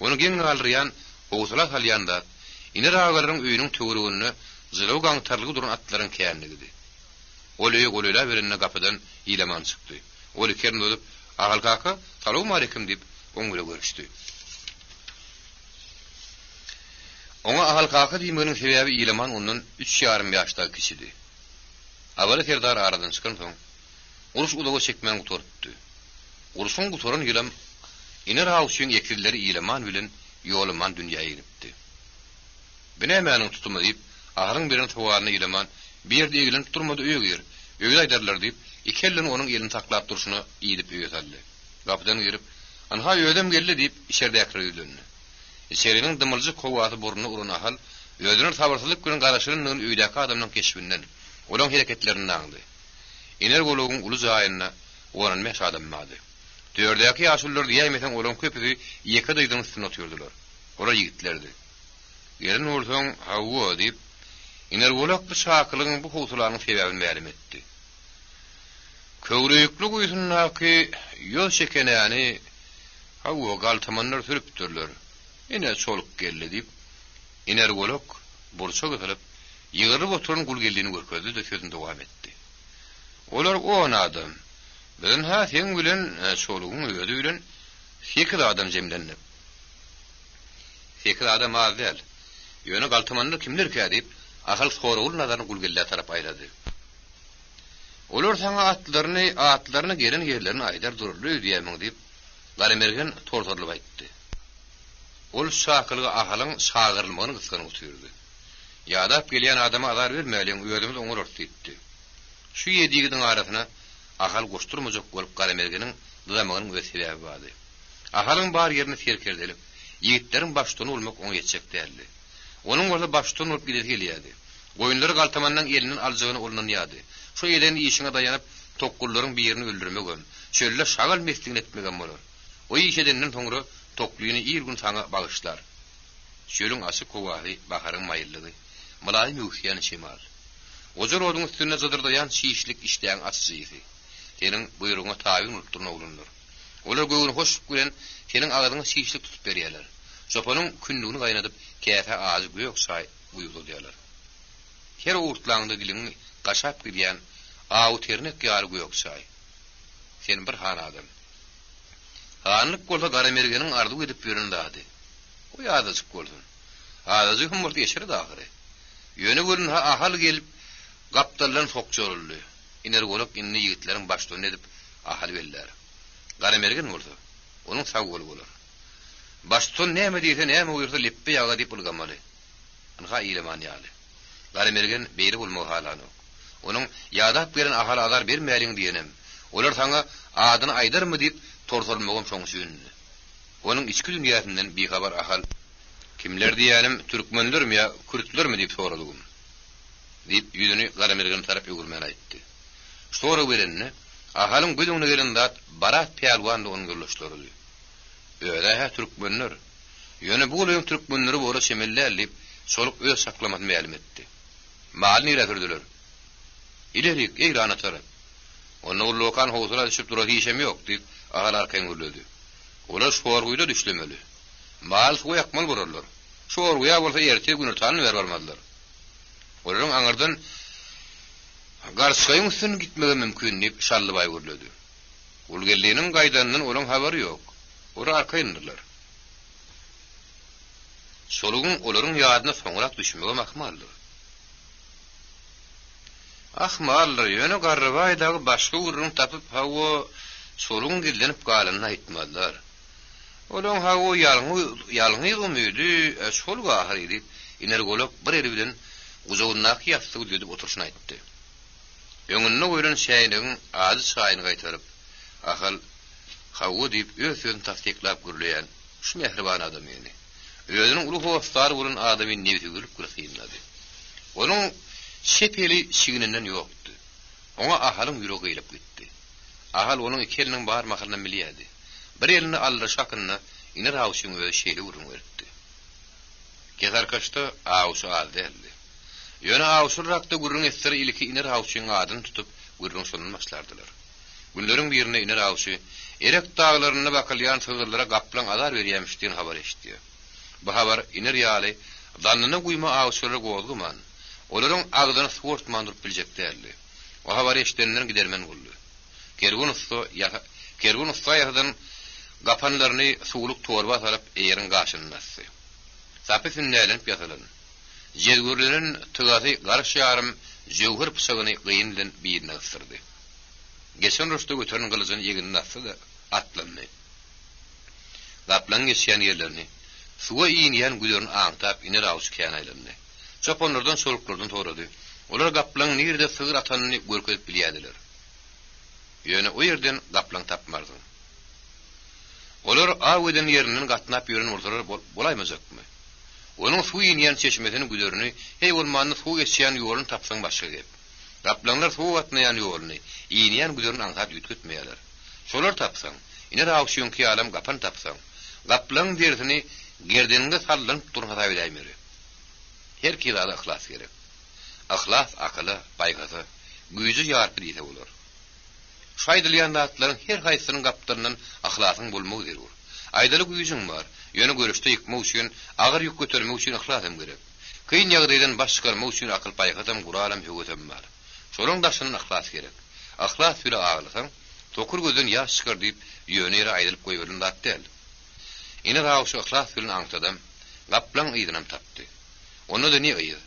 Onu geň galryan howsala salýanda iner agaryň öýüniň töweregini zylaw gaňtarlygy duran atlaryň känligidi. Ol öýe golala berenne gapydan ýylaman çykdy. Ol kern bolup agal kaka "Salam aleikum" diýip oňra görüşdi. Oňa agal kaka diýmeginiň sebäbi ýylaman onuň 3,5 ýaşdaky kişidi. Abaly Serdar aradan çykan soň uruş ulagy çekmän guturupdy. Uruşun guturan ýylam iner awşyň ýekilleri ýylaman bilen ýoluman dünýäge gidipdi. Binemääniň tutumy diýip aharyň birini towaryny ýylaman bir diýilen turmady öýgür. Öýle aýdarlar diýip ikellin onuň ýerini saklap duruşyny ýydyp öýütdi. Gapdan girip "Anha öýdem geldi" diýip içeridäki ýüldündi. İçerinin dymyljy kowaty burnuny uran ahal öýdüň sabarsyzlyk bilen garaşyrynyň öýdäki adamyň keşbinden olaň hereketlerini aňdy. Iner golugyň uly jaýyna oran meş adam mady. Dördäki ýaşullar diýmesen olaň köpüsi ýeke dyýdyň üstüne otyrdylar. Olar ýigitlerdi. Ýerin ursoň "Hawa" diýip iner golak bu şakylygyň bu howsularyň sebäbini ma'lum etdi. Köwrüýükli goýsunnaky ýol şekenäni "Hawa" galtamanlar sürüpdirler. Ine çoluk geldi diýip iner golak burça götürüp ýygyryp oturan gul geldiğini görkezdi de sözünde dowam etdi. Olar on adam. Ben ha sen bilen çolugyň öýde bilen 8 adam jemlenip. 8 adam az däl. Ýöne galtamanlar kimler ki diýip ahal soragul nazaryn gul geldi tarap aýrady. Olar saňa atlaryny gelen ýerlerini aýdar dururly diýemek diýip Garamergen tortorlyp aýtdy. Ol şakylygy ahalyň şagyrlymagyny gysgany utyrdy. Ýadap gelýän adama azar bermäliň öýdümiz oňar ortdypdy. Şu ýedigiň arasyna ahal goşturmajak bolup Garamergeniň dydamagynyň we sebäbi bardy. Ahalyň bar ýerini serkerdelip, ýigitlerin baştuny bolmak oň ýetjek däldi. Onuň bolsa baştuny bolup gelýärdi. Goýunlary galtamandan elinin aljagyny olunan ýady. Şu ýerden işine daýanyp tokkullaryň birini öldürmegem, şölle şagal mesligini etmegem bolar. O işedenden soňra tokluýuny ýer gün saňa bagyşlar. Şölüň asy kowahy baharyň maýyllygy, mulaýym ýuwşýan şemal. Ojar oduň üstüne zadyrdaýan şiýişlik işleýän açjyzy. Seniň buýrugyna taýyn ulturna bolunlar. Olar göwüni hoş gören seniň agadyňy şiýişlik tutup berýärler. Sopanyň kündügini gaýnadyp käfe azy göýök şaý buýurdylar. Her urtlaňda dilini gaşap girýän aw ternek ýary göýök şaý. Sen bir han adam. Hanlyk bolsa Garamergeniň ardy edip ýöründädi. O ýadyjyk bolsun. Adazy hum boldy ýeşir dahyry. Ýöne görün ahal gelip gapdallaryň sokjoruldy. Iner golak inni ýigitleriň başlaryny edip ahal beller. Garamergen bolsa onuň saggoly bolar. Başton näme diýse näme uýursa leppi ýaga diýip ulgamaly. Anha ýylaman ýaly. Garamergen beýri bolmagy halany. Onuň ýadap gelen ahal azar bermäliň diýenem. Olar saňa adyny aýdarmy diýip tortolmagam şoňşyn. Onuň içki dünýäsinden bir habar ahal kimler diýelim türkmenlermi ýa kürtlermi diýip soradym. diýip ýüzüni garamergen tarap ýugurman aýtdy. Şora berenne ahalyň gözüne gelen zat Barat Peýalwandy onuň görleşdirdi. Öýle türkmenler ýöne bu ýyl türkmenleri bora şemellälip soluk öz saklamaty ma'lum etdi. Malyny ýetirdiler. İlerik eýrana tarap. Onu lokan howzuna düşüp durar hiçem ýok diýip agalar keňürledi. Olar şorguýda düşlemeli. Mal suw ýakmal borarlar. Şorguýa bolsa ýerti günü tany berip almadylar. Olaryň aňyrdan garşyň üstüne gitmegi mümkin diýip şallybaý görledi. Ol geldiğinin gaýdandan olaň habary ýok. Ora arkaýyndylar. Solugyň olaryň ýadyna soňrak düşmegi mahmaldyr. Ahmallar ýöne garrybaýdagy başga urun tapyp hawa solugyň gillenip galyny aýtmadylar. Olaň hawa ýalňy ýygmydy, şol gahary diýip iner golok bir eri bilen uzawnak ýastyk diýip oturşyny aýtdy. Öňünde goýulan şäýniň azy şaýyny gaýtaryp, ahal hawa diýip özüni tasdiklap gürleýän şu mehriban adam ýene. Özüniň uly howstlary bolan adamy nebeti görüp gürleýändi. Onuň şepeli şigininden ýokdy. Oňa ahalyň ýüregi gelip gitdi. Ahal onuň iki eliniň barmaklaryny bilýärdi. Bir elini aldy şakyny iner hawşyň we şeýle urun berdi. Gezar kaçta awşy aldy. Ýöne awşyrakda gurrun etleri iliki iner hawşyň adyny tutup gurrun sonuna başlardylar. Günleriň birine iner hawşy erek dağlaryna bakalýan sözlerlere gaplan azar berýärmişdiň habar eşitdi. Bu habar iner ýaly dannyna guýma awşyra gowduman. Olaryň agdyny suwurtman durup biljekdirdi. O habar eşitdenler gidermen boldy. Kergun usta ýadan gapanlaryny suwluk torba salyp eýeriň gaşyny nassy. Sapy sünnälen ýasalan. Jezgürlerin tıgaty garş ýarym jewher pysagyny gyndan birine ısırdy. Geçen rüşde götüren gylyjyny ýegini nassy da atlandy. Gaplan geçýän ýerlerini suwa iýinýän güýlerini aňtap iner awşy kän aýlandy. Çopanlardan soluklardan torady. Olar gaplan nirde sygyr atanyny görkezip bilýärdiler. Ýöne o ýerden gaplan tapmardy. Olar aweden ýerinden gatnap ýören urdurar bolaýmajakmy? Onun suw ýenýän çeşmesini güýlerini, hey bolmany suw geçýän ýolun tapsaň başga gep. Gaplanlar suw atnaýan ýoluny, ýenýän güýlerini aňsat ýetmetmeýärler. Şolar tapsaň, iner awşyň ki alam gapan tapsaň, gaplan dersini gerdeninde sallanıp durmasa biläýmeri. Her kirada ihlas gerek. Ihlas akly, baýgasy, güýji ýarpy diýse bolar. Şaýdylýan zatlaryň her haýsynyň gaplaryndan ihlasyň bolmagy zerur. Aýdaly güýjüň bar, ýöne görüşde ýykmak üçin, agyr ýük götermek üçin ihlasym gerek. Kyn ýagdaýdan baş çykarmak üçin akyl paýgatam guralam höwgetem bar. Şolaň daşyny ihlas gerek. Ihlas bile aglasaň, tokur gözden ýaş çykar diýip ýöne ýere aýdylyp goýulan zat däl. Ine rawşy ihlas bilen aňtadam, gaplan ýydynam tapdy. Onu da niye ýygy?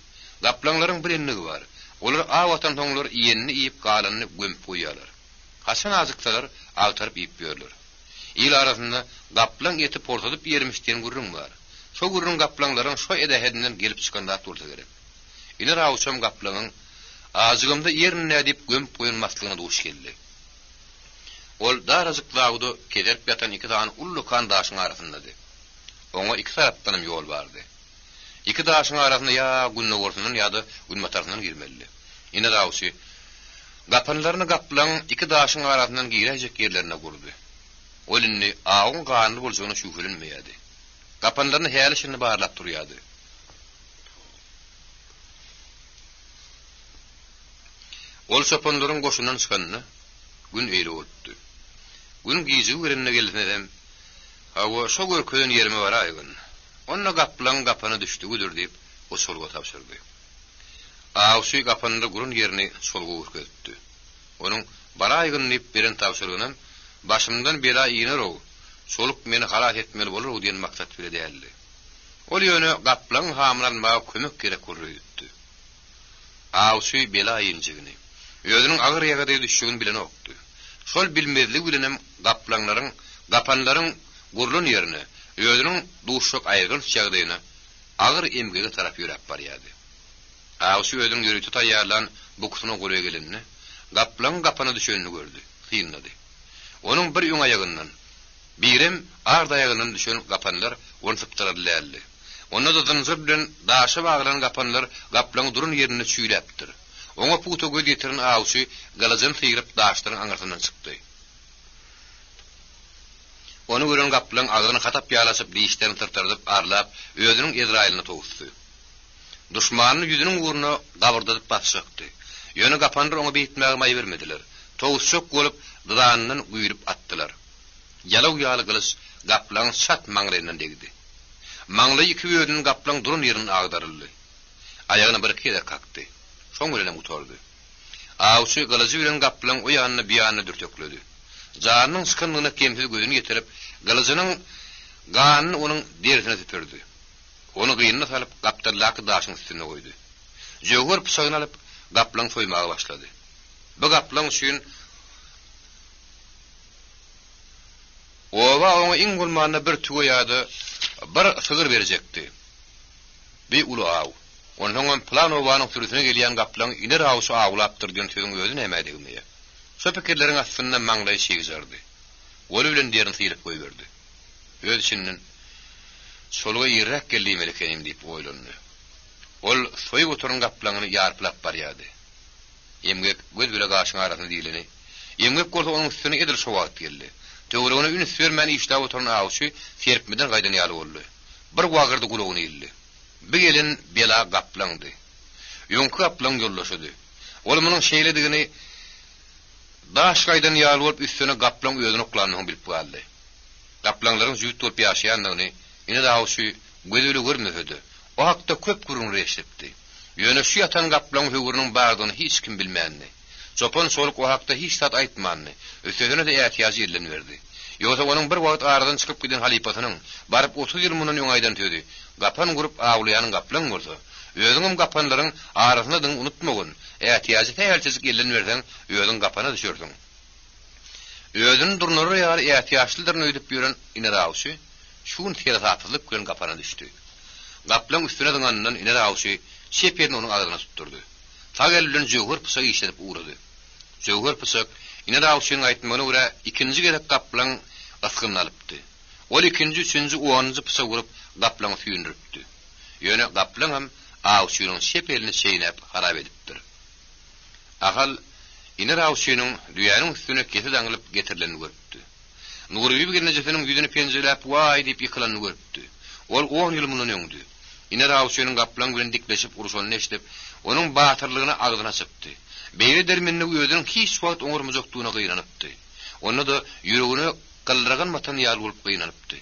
Gaplanlaryň bir ennigi bar. Olar awatan toňlar ýenini ýyp galanyny gömüp goýýarlar. Hasan azyksalar awtaryp ýyp ýörler. İl arasında gaplan eti portadyp ýermişden gurrun bar. Şo gurrun gaplanlaryň şo edehedinden gelip çykanda tursa gerek. Iner awçam gaplanyň azygymda ýerine diýip gömüp goýulmaslygyna duş geldi. Ol darazykdagdy kederip ýatan iki tane ullu kandaşyň arasyndady. Oňa iki tarapdan ýol bardy. İki daşyň arasynda ýa günne gorsundan ýa-da gün mataryndan girmeli. Iner awçy gapanlaryny gaplan iki daşyň arasyndan giräjek ýerlerine gurdy. Olunni ağın qanlı bolsuğuna şüphelenmeyedi. Kapanlarını heyalişini bağırlap duruyordu. Ol çopanların koşundan çıkanını gün eğri oldu. Gün giyici ürenine geldi edem. Hava şu görköyün yerime var aygın. Onunla kaplan kapanı düştü güdür deyip o solga tapşırdı. Ağusu kapanında gurun yerini solga ürketti. Onun bara aygın deyip birin tapşırgınım başımdan bela ýener o. Soluk meni halat etmeli bolar o diýen maksat bile däldi. Ol ýöne gaplan hamlanmaga kömek gerek bolýardy. Awşy bela ýenjigini, özüniň agyr ýagada düşýän bilen okdy. Şol bilmezlik bilenem gapanlaryň gurlun ýerine, özüniň duşuk aýrgyn ýagdaýyna agyr emgege tarap ýörep barýardy. Awşy özüniň ýürüti taýýarlan bukusyna goýa gelenini, gaplan gapana düşýänini gördü, hynlady. Onun bir ýöň aýagyndan, birim arda aýagyndan düşen gapanlar onu tıptırarlardy. Onda da zınzır bilen daşa bağlanan gapanlar gaplaň durun ýerine çüýläpdir. Oňa puto göz ýetiren awşy galajan syýryp daşlaryň aňartyndan çykdy. Onu gören gaplaň agyny hatap ýalasyp diýişlerini tırtırdyp arlap özüniň Izrailini togusdy. Duşmanyň ýüzüniň uğruna gabyrdadyp batşakdy. Ýöne gapanlar oňa beýtmäge maý bermediler. Togusçok bolup dydanynyň güýrüp atdylar. Yalaw ýaly gylys gaplaň şat maňlarynyň degdi. Maňly iki ýödün gaplaň durun ýerine agdaryldy. Aýagyny bir kere kakdy. Şoň bilen utordy. Awşy gylyjy bilen gaplaň o ýanyna bir ýanyna dürtekledi. Janynyň sıkynlygyna kemsiz gözüni getirip, gylyjynyň ganyny onuň derisine tüpürdi. Onu gynyna salyp gapdarlaky daşyň üstüne goýdy. Jöwür pysagyny alyp gaplaň soýmaga başlady. Bu gaplaň üçin owa oňa iň gulmanyna bir tüge ýady, bir sygyr berjekdi. Bir ulu aw. Onuň plan owanyň sürüsine gelýän gaplaň iner awşy awlapdyr diýen sözüň özü nämedigini. Şu pikirleriň aslynda maňlaý şeýgizardy. Ol bilen derin syýryp goýberdi. Öz içinden soluga ýerek gelýmeli kenim diýip oýlandy. Ol soýup oturan gaplaňyny ýarplap barýady. Emgek göz bile gaşyň arasyna diýileni. Emgek golsa onuň üstüne edir şowat geldi. Töwregine üni sürmän işläp oturan awşy serpmeden gaýdan ýaly boldy. Bir wagyrdy gulagyny ildi. Bir gelin bela gaplaňdy. Ýoňky gaplaň ýollaşdy. Ol munyň şeýledigini daş gaýdan ýaly bolup üstüne gaplaň özüni oklanyny bilip galdy. Gaplaňlaryň jüýt bolup ýaşaýanlygyny ine de awşy gözüle görmedi. O hakda köp gurun reşipdi. Ýöne şu ýatan gaplaň höwüriniň bardygyny hiç kim bilmänni. Çopon soluk o hakda hiç tat aýtmandy. Ösüne de ätiýazy ýerlen berdi. Ýogsa onuň bir wagt aradan çykyp giden halipatynyň baryp 30 ýyl mundan ýoňaýdan tödi. Gapan gurup awlaýan gaplaň bolsa, özüň gapanlaryň arasyna da unutmagyň. Ätiýazy täýelçilik ýerlen bersen, özüň gapana düşersiň. Özüň durnary ýaly ätiýaçlylaryny öýdüp ýören iner awşy şuň tera tapylyp gören gapana düşdi. Gaplaň üstüne dynandan iner awşy şeperini onuň agyna tutturdy. Tagel bilen jöwür pysagy işledip uğradı. Jöwür pysak iner awşynyň aýtmagyna görä ikinji gerek gaplaň askyn alypdy. Ol ikinji, üçünji, oňunji pysak gurup gaplaňy süýndiripdi. Ýöne gaplaň hem awşynyň şeperini çeýnäp harap edipdir. Ahal iner awşynyň düýäniň üstüne kesip aňlyp getirileni görüpdi. Nurubi bir nejesiniň ýüzüni penjeläp waý diýip ýykylany görüpdi. Ol 10 ýyl mundan öňdi. Iner awşynyň gaplaň bilen dikleşip uruşanyny eşdip, onuň batyrlygyny agdyna çykdy. Beýle dermenini özüniň hiç wagt oňurmajokdugyna gynanypdy. Onu da ýüregini gyldyragan matan ýaly bolup gynanypdy.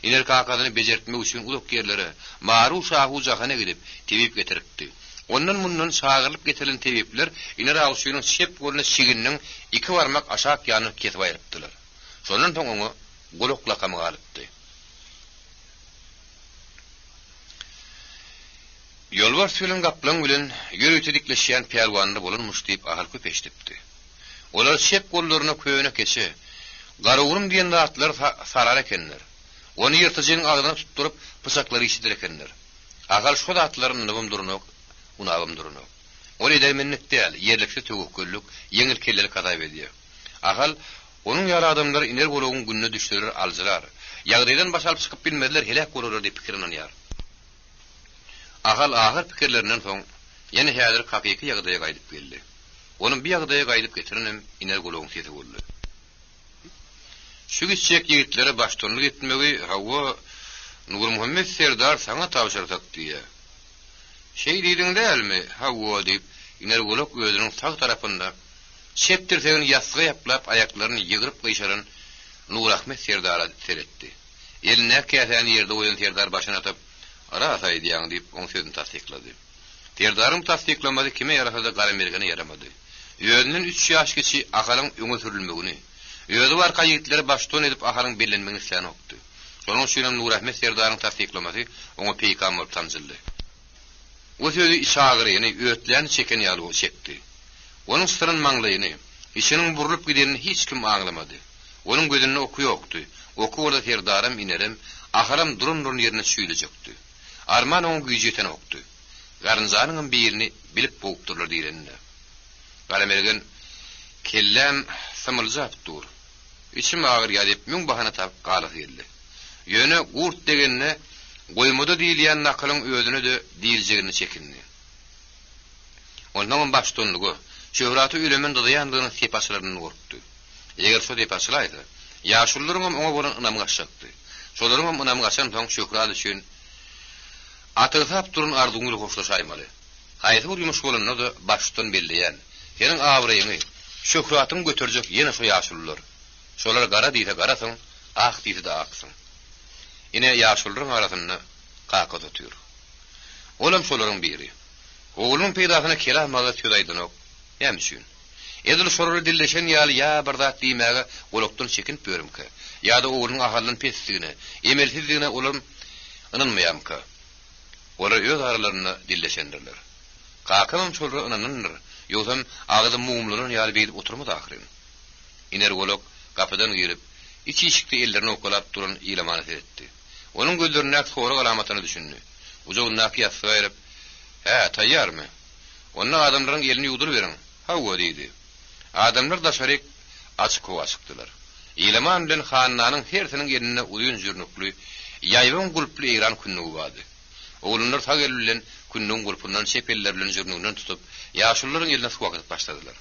Iner kakadyny bejertmek üçin uluk ýerlere maru şahu jahana gidip tebip getiripdi. Ondan mundan şagyrlyp getirilen tebipler iner awşynyň şep goluna şiginiň 2 barmak aşak ýanyny kesip aýrypdylar. Şondan soň oňa golokla kamga alypdy. Ýolbar süýlen gaplaň bilen ýürüýte dikleşýän pälwanly bolanmuş diýip ahal köp eşdipdi. Olar şep gollaryna köýüne keçe, garawrym diýen zatlar sarar ekenler. Onu ýyrtyjyň agyna tutturup pysaklary işidir ekenler. Ahal şu zatlaryň nybam durunok, unabam durunok. Ol edemmenlik däl, ýerlikde tögükköllük, ýeňil kellelik adap edýär. Ahal onun ýaly adamlar iner golagyň gününe düşdirir aljalar. Ýagdaýdan başalyp çykyp bilmediler, helak bolar diýip pikirini ýar. Ahal ahir pikirlerinden soň ýene häzir hakyky ýagdaýa gaýdyp geldi. Onuň bir ýagdaýa gaýdyp getirinem iner golagyň sesi boldy. Şu geçek ýigitlere baştonlyk etmegi Hawa Nur Muhammed Serdar saňa tapşyrdyk diýe. Şeý diýdiň dälmi? Hawa diýip iner golak özüniň sag tarapynda şepdirseň ýasgy ýaplap aýaklaryny ýygyryp gyşaran Nur Ahmed Serdara seretdi. Eline käsen ýerde oýan Serdar başyna atyp ara saýdýan diýip oň sözüni tasdiklady. Terdarym tasdiklamady, kime ýarasa da garamergene ýaramady. Ýöňünden 3 ýaş geçi ahalyň öňe sürilmegini, ýöňü barka ýigitleri başton edip ahalyň bellenmegini isleýän okdy. Şonuň üçin Nur Ahmed Serdaryň tasdiklamady oňa peýgam bolup tanjyldy. O sözü işagyry, ýani öýtlen çeken ýaly çekdi. Onuň sırryn maňlaýyny, işiniň burulyp gidenini hiç kim aňlamady. Onuň gözüne oku ýokdy. Oku orada Serdarym inerim, aharam durun ýerine süýlejekdi. Arman oň güýjeten okdy. Garynjanyň birini bilip bolupdurlar diýenler. Garamergen kellem samyljapdyr. İçim agyr ýalyp müň bahana tapyp galyp geldi. Ýöne gurt degenne goýmada diýilýän nakylyň özüne de diýiljegini çekindi. Ondan baştonlugu şöhraty ülemen daýandygyny sepaslaryndan gorkdy. Eger şo dep açylaydy, ýaşullaryň oňa bolan ynam gaçakdy. Şolaryň ynam gaçan soň şöhrat üçin atyrap durun arduňy hoşlaşaýmaly. Haýsy bir ýumuş bolanyna da başdan belleýän. Senin awraýyny şöhratyň göterjek ýene şo ýaşullar. Şolar gara diýse garasyň, ak diýse de aksyň. Ine ýaşullaryň arasynda qaka tutýar. Olam şolaryň biri. Oğlum peýdasyna kelämagy tödaýdynok. Hemşin. Edil şolary dilleşen ýaly ýa bir zat diýmäge golokdan çekinip börümke. Ýa-da oğlunun ahalynyň pesligine, emelsizligine olam ynanmaýamka. Olar öz aralaryna dilleşendirler. Qakam şolary ynanandyr. Ýogsa agyda muğumlaryň ýaly beýip oturmaz ahyryn. Iner golok kapydan girip içi işikde ellerini okalap duran ýylamany etdi. Onuň gözlerine soğuk alamatyny düşündi. Ujogyna ýasyp berip, "He, taýýarmy? Onda adamlaryň elini ýudurup beriň." "Hawa" diýdi. Adamlar da şerik açyk açykdylar. Ýylaman bilen hananyň hersiniň eline uýun jürnükli, ýaýwan gulply eýran künnügi bardy. Oğlunlar tagel bilen künnüň gulpundan şepeller bilen jürnüginden tutup, ýaşullaryň eline su akyp başladylar.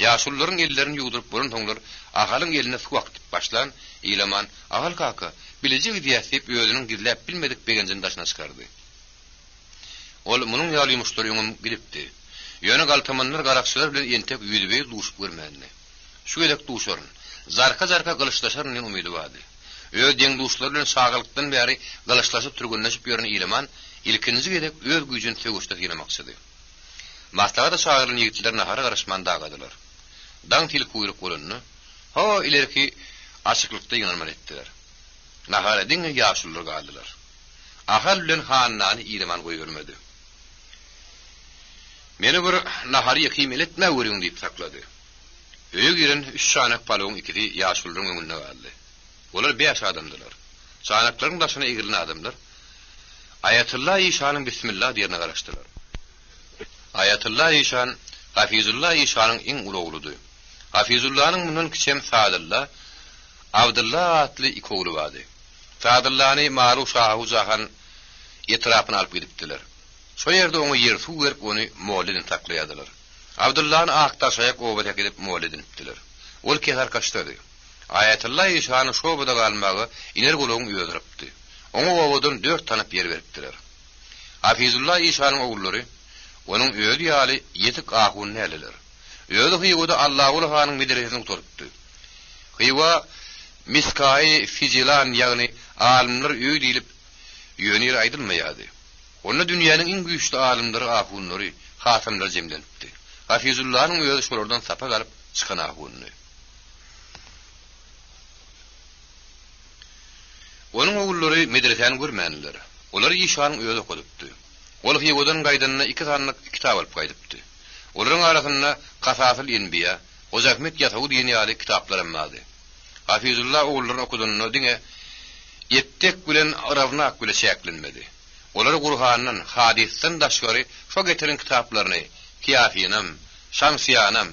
Ýaşullaryň ellerini ýudurup bolan toňlar ahalyň eline su akyp başlan, ýylaman "Ahal kaka, bileji diýip özüniň gizläp bilmedik begenjini daşyna çykardy." Ol munyň ýaly ýumuşlaryň gidipdi. Ýöne galtamanlar garakçylar bilen entek ýüdübe duşup görmändi. Şu elek duşaryn, zarka gylışlaşaryn umydy bardy. Öz deň duşlar bilen sagylykdan bäri gylışlaşyp turgunlaşyp ýören ýylaman ilkinji gedek öz güýjüni tögüşde ýylamakçydy. Maslahata çağırılan ýigitler nahara garaşman dagadylar. Daň til kuýruk bolanyny ha ileriki açyklykda ýanalman etdiler. Nahara diňe ýaşullar galdylar. Ahal bilen hanany ýylaman goýbermedi. Meni bir nahary ýakim etme görüň diýip saklady. Öýe giren 3 şanak palawyň ikisi ýaşullaryň öňünde galdy. Olar 5 adamdylar. Şanaklaryň daşyna egilen adamlar Ayatullah İşanyň bismillah diýene garaşdylar. Ayatullah İşan, Hafizullah İşanyň iň ulugludy. Hafizullah'nyň mundan kiçem Sadullah, Abdullah atly iki ogly bardy. Sadullahny Maruf Şahu Jahan etrapyna alyp gidipdiler. Şo ýerde oňa ýer suw berip ony mowlidin taklaýadylar. Abdullah'ny aktaşaýak obat edip mowlidin etdiler. Ol kesar kaçtady. Ayatullah İşanyň şo boda galmagy iner goloň ýödüripdi. Oňa obadan 4 tanap ýer beripdiler. Hafizullah İşanyň oglary onuň öýdi ýaly ýetik ahuny eliler. Öýdi hyýwada Allahu Rahanyň medresini turupdy. Hyýwa Miskai Fijilan ýagny alimler öýdi diýilip ýöner aýdylmaýady. Onda dünýäniň iň güýçli alimleri ahunlary, hatamlar jemlenipdi. Hafizullah'nyň öýdi şolardan sapa galyp çykan ahuny. Onuň oglary medreseni görmändiler. Olar ýyşanyň öýdi okudypdy. Ol hyýwadan gaýdanyna 2 sanlyk kitap alyp gaýdypdy. Olaryň arasynda Qasasul Enbiya, Ozakmet Ýasaw diýen ýaly kitaplar bardy. Hafizullah oğulların okuduğunu dine yettek bilen aravnak bile şeklenmedi. Oları Kur'an'dan, hadisten daşgari şo getirin kitaplarını Kiyafiyanam, Şamsiyanam,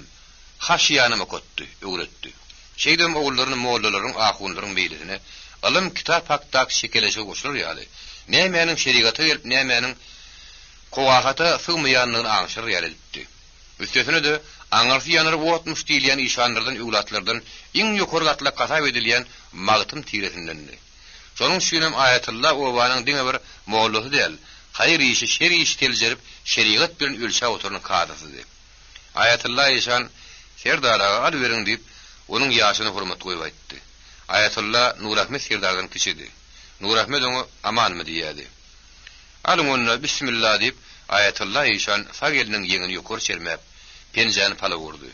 Haşiyanam okuttu, öğretti. Şeyden oğullarının, moğulların, ahunların beylisine alım kitap haktak şekeleşe koşulur yali. Neymenin şerigatı gelip neymenin kovahata sığmayanlığını anşır yalitti. Üstesine de anarsı yanır boğutmuş diýilýän işanlardan, uglatlardan iň ýokary gatla kasap edilýän magtym tiresindendi. Şonuň üçinem Ayatullah owanyň diňe bir mowludy däl, haýyr işi, şer işi teljerip şerigat bilen ölçä oturuny kadasy. Ayatullah işan serdaraga al beriň diýip onuň ýaşyny hormat goýup aýtdy. Ayatullah Nurahmet serdardan kiçidi. Nurahmet oňa amanmy diýýärdi. Alyň onu bismillah diýip Ayatullah işan sag eliniň ýeňini ýokary çermäp penjany pala vurdy.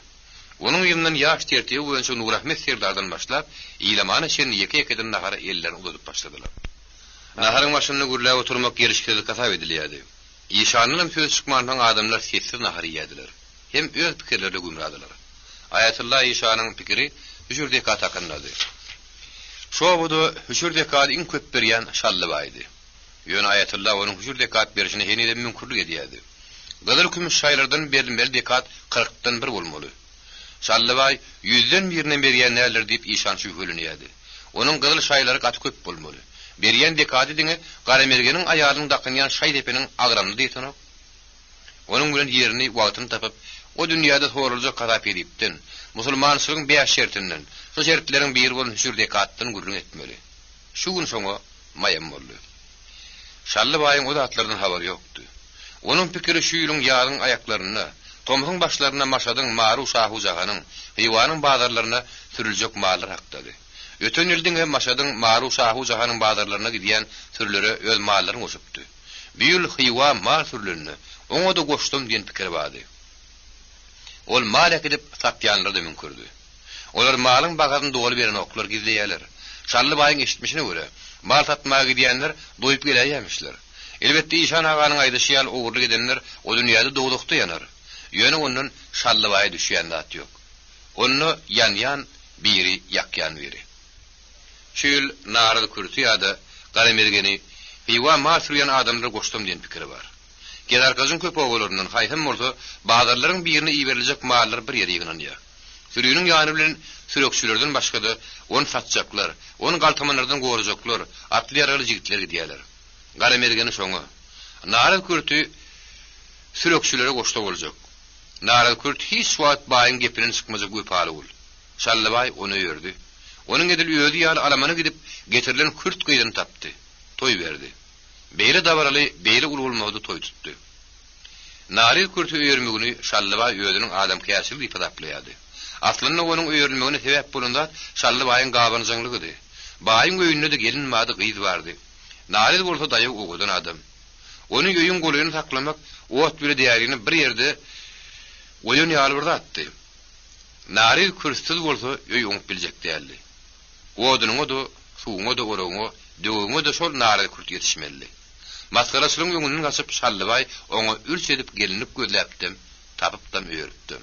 Onuň ýerininden ýaş tertiýi boýunça Nurahmet serdardan başlap, ýylamany şen ýeke-ýekeden nahara ellerini uzadyp başladylar. Naharyň başynda gürläp oturmak gelişkede kasap edilýärdi. Ýyşanyň söz çykmandan adamlar sessiz nahar ýediler. Hem öz pikirlerle gümradylar. Ayatullah Ýyşanyň pikiri hüjürde katakyndy. Şo bodu hüjürde kad iň köp berýän şally baýdy. Ýöne Ayatullah onuň hüjürde kad berişine henide mümkinlik edýärdi. Galar kümüş şaýlardan berilmeli dekat 40-dan 1 bolmaly. Şallybay 100-den birine berýän näler diýip işan şühülünýärdi. Onuň galar şaýlary gat köp bolmaly. Beriyen dekadi diňe Garamergeniň aýalynyň dakynýan şaý depenin agramly diýetini. Onuň bilen ýerini wagtyny tapyp, o dünýäde sorulja garap edipden, musulmançylygyň beş şertinden, şu şertleriň biri bolan hüsür dekatdan gurrun etmeli. Şu gün soňa maýam boldy. Şally baýyň o zatlardan habary ýokdy. Onuň pikiri şu ýylyň ýagyň aýaklaryna, tomhyň başlaryna maşadyň maru şahu jahanyň, heýwanyň bazarlaryna türüljek mallar hakdady. Öten ýyldyň hem maşadyň maru şahu jahanyň bazarlaryna gidýän türlere öz mallaryny goşupdy. Bu ýyl heýwan mal türlerini oňa da goşdum diýen pikir bardy. Ol mal ekidip satýanlar da mümkündü. Olar malyň bagatyny doly beren oklar gizleýärler. Şally baýyň eşitmişine görä, mal satmaga gidýänler doýup gelýärmişler. Elbetde İşan aganyň aýdyşy ýaly ugurlyk edenler o dünýäde dogdukda ýanar. Ýöne onuň şally baýy düşýän zat ýok. Onu ýan-ýan biri ýakýan biri. Şül narad kürti ýa-da Garamergeni heýwan mal sürýän adamlara goşdum diýen pikiri bar. Gezarkazyň köp oğullaryndan haýsam bolsa, bazarlaryň birine iýeriljek mallar bir ýere ýygnanýar. Sürüýüniň ýany bilen sürekçilerden başga da onu satjaklar, onu galtamanlardan gorajaklar, atly ýaraly jigitler gidýärler. Garamergeni şoňa. Narad kürti sürekçilere goşda boljak. Narad kürti hiç wagt baýyň gepini çykmajak göpaly bol. Şally baý onu ýördi. Onuň edil öýdi ýaly alamana gidip getirilen kürt gyýdyny tapdy. Toy berdi. Beýle dabaraly, beýle ululmady toy tutdy. Naril kürti öýermegini Şally baý öýdüniň adam käsili diýip taplaýady. Aslynda onuň öýermegine sebäp bolanda Şally baýyň gabanyjyňlygydy. Baýyň öýünde de gelinmady gyz bardy. Naril bolsa daýyk ogudan adam. Onuň öýün goluny saklamak, ot bir diýerini bir ýerde oýun ýaly bir zatdy. Naril kürsiz bolsa öýün oňup biljek däldi. Odunyň da, suwuňa da oraňa, döwüňe de şol naril kürt ýetişmeli. Maskaraçylyň öňünden gaçyp Şally baý oňa ürs edip gelinip gözläpdim, tapypdam öýürtdim.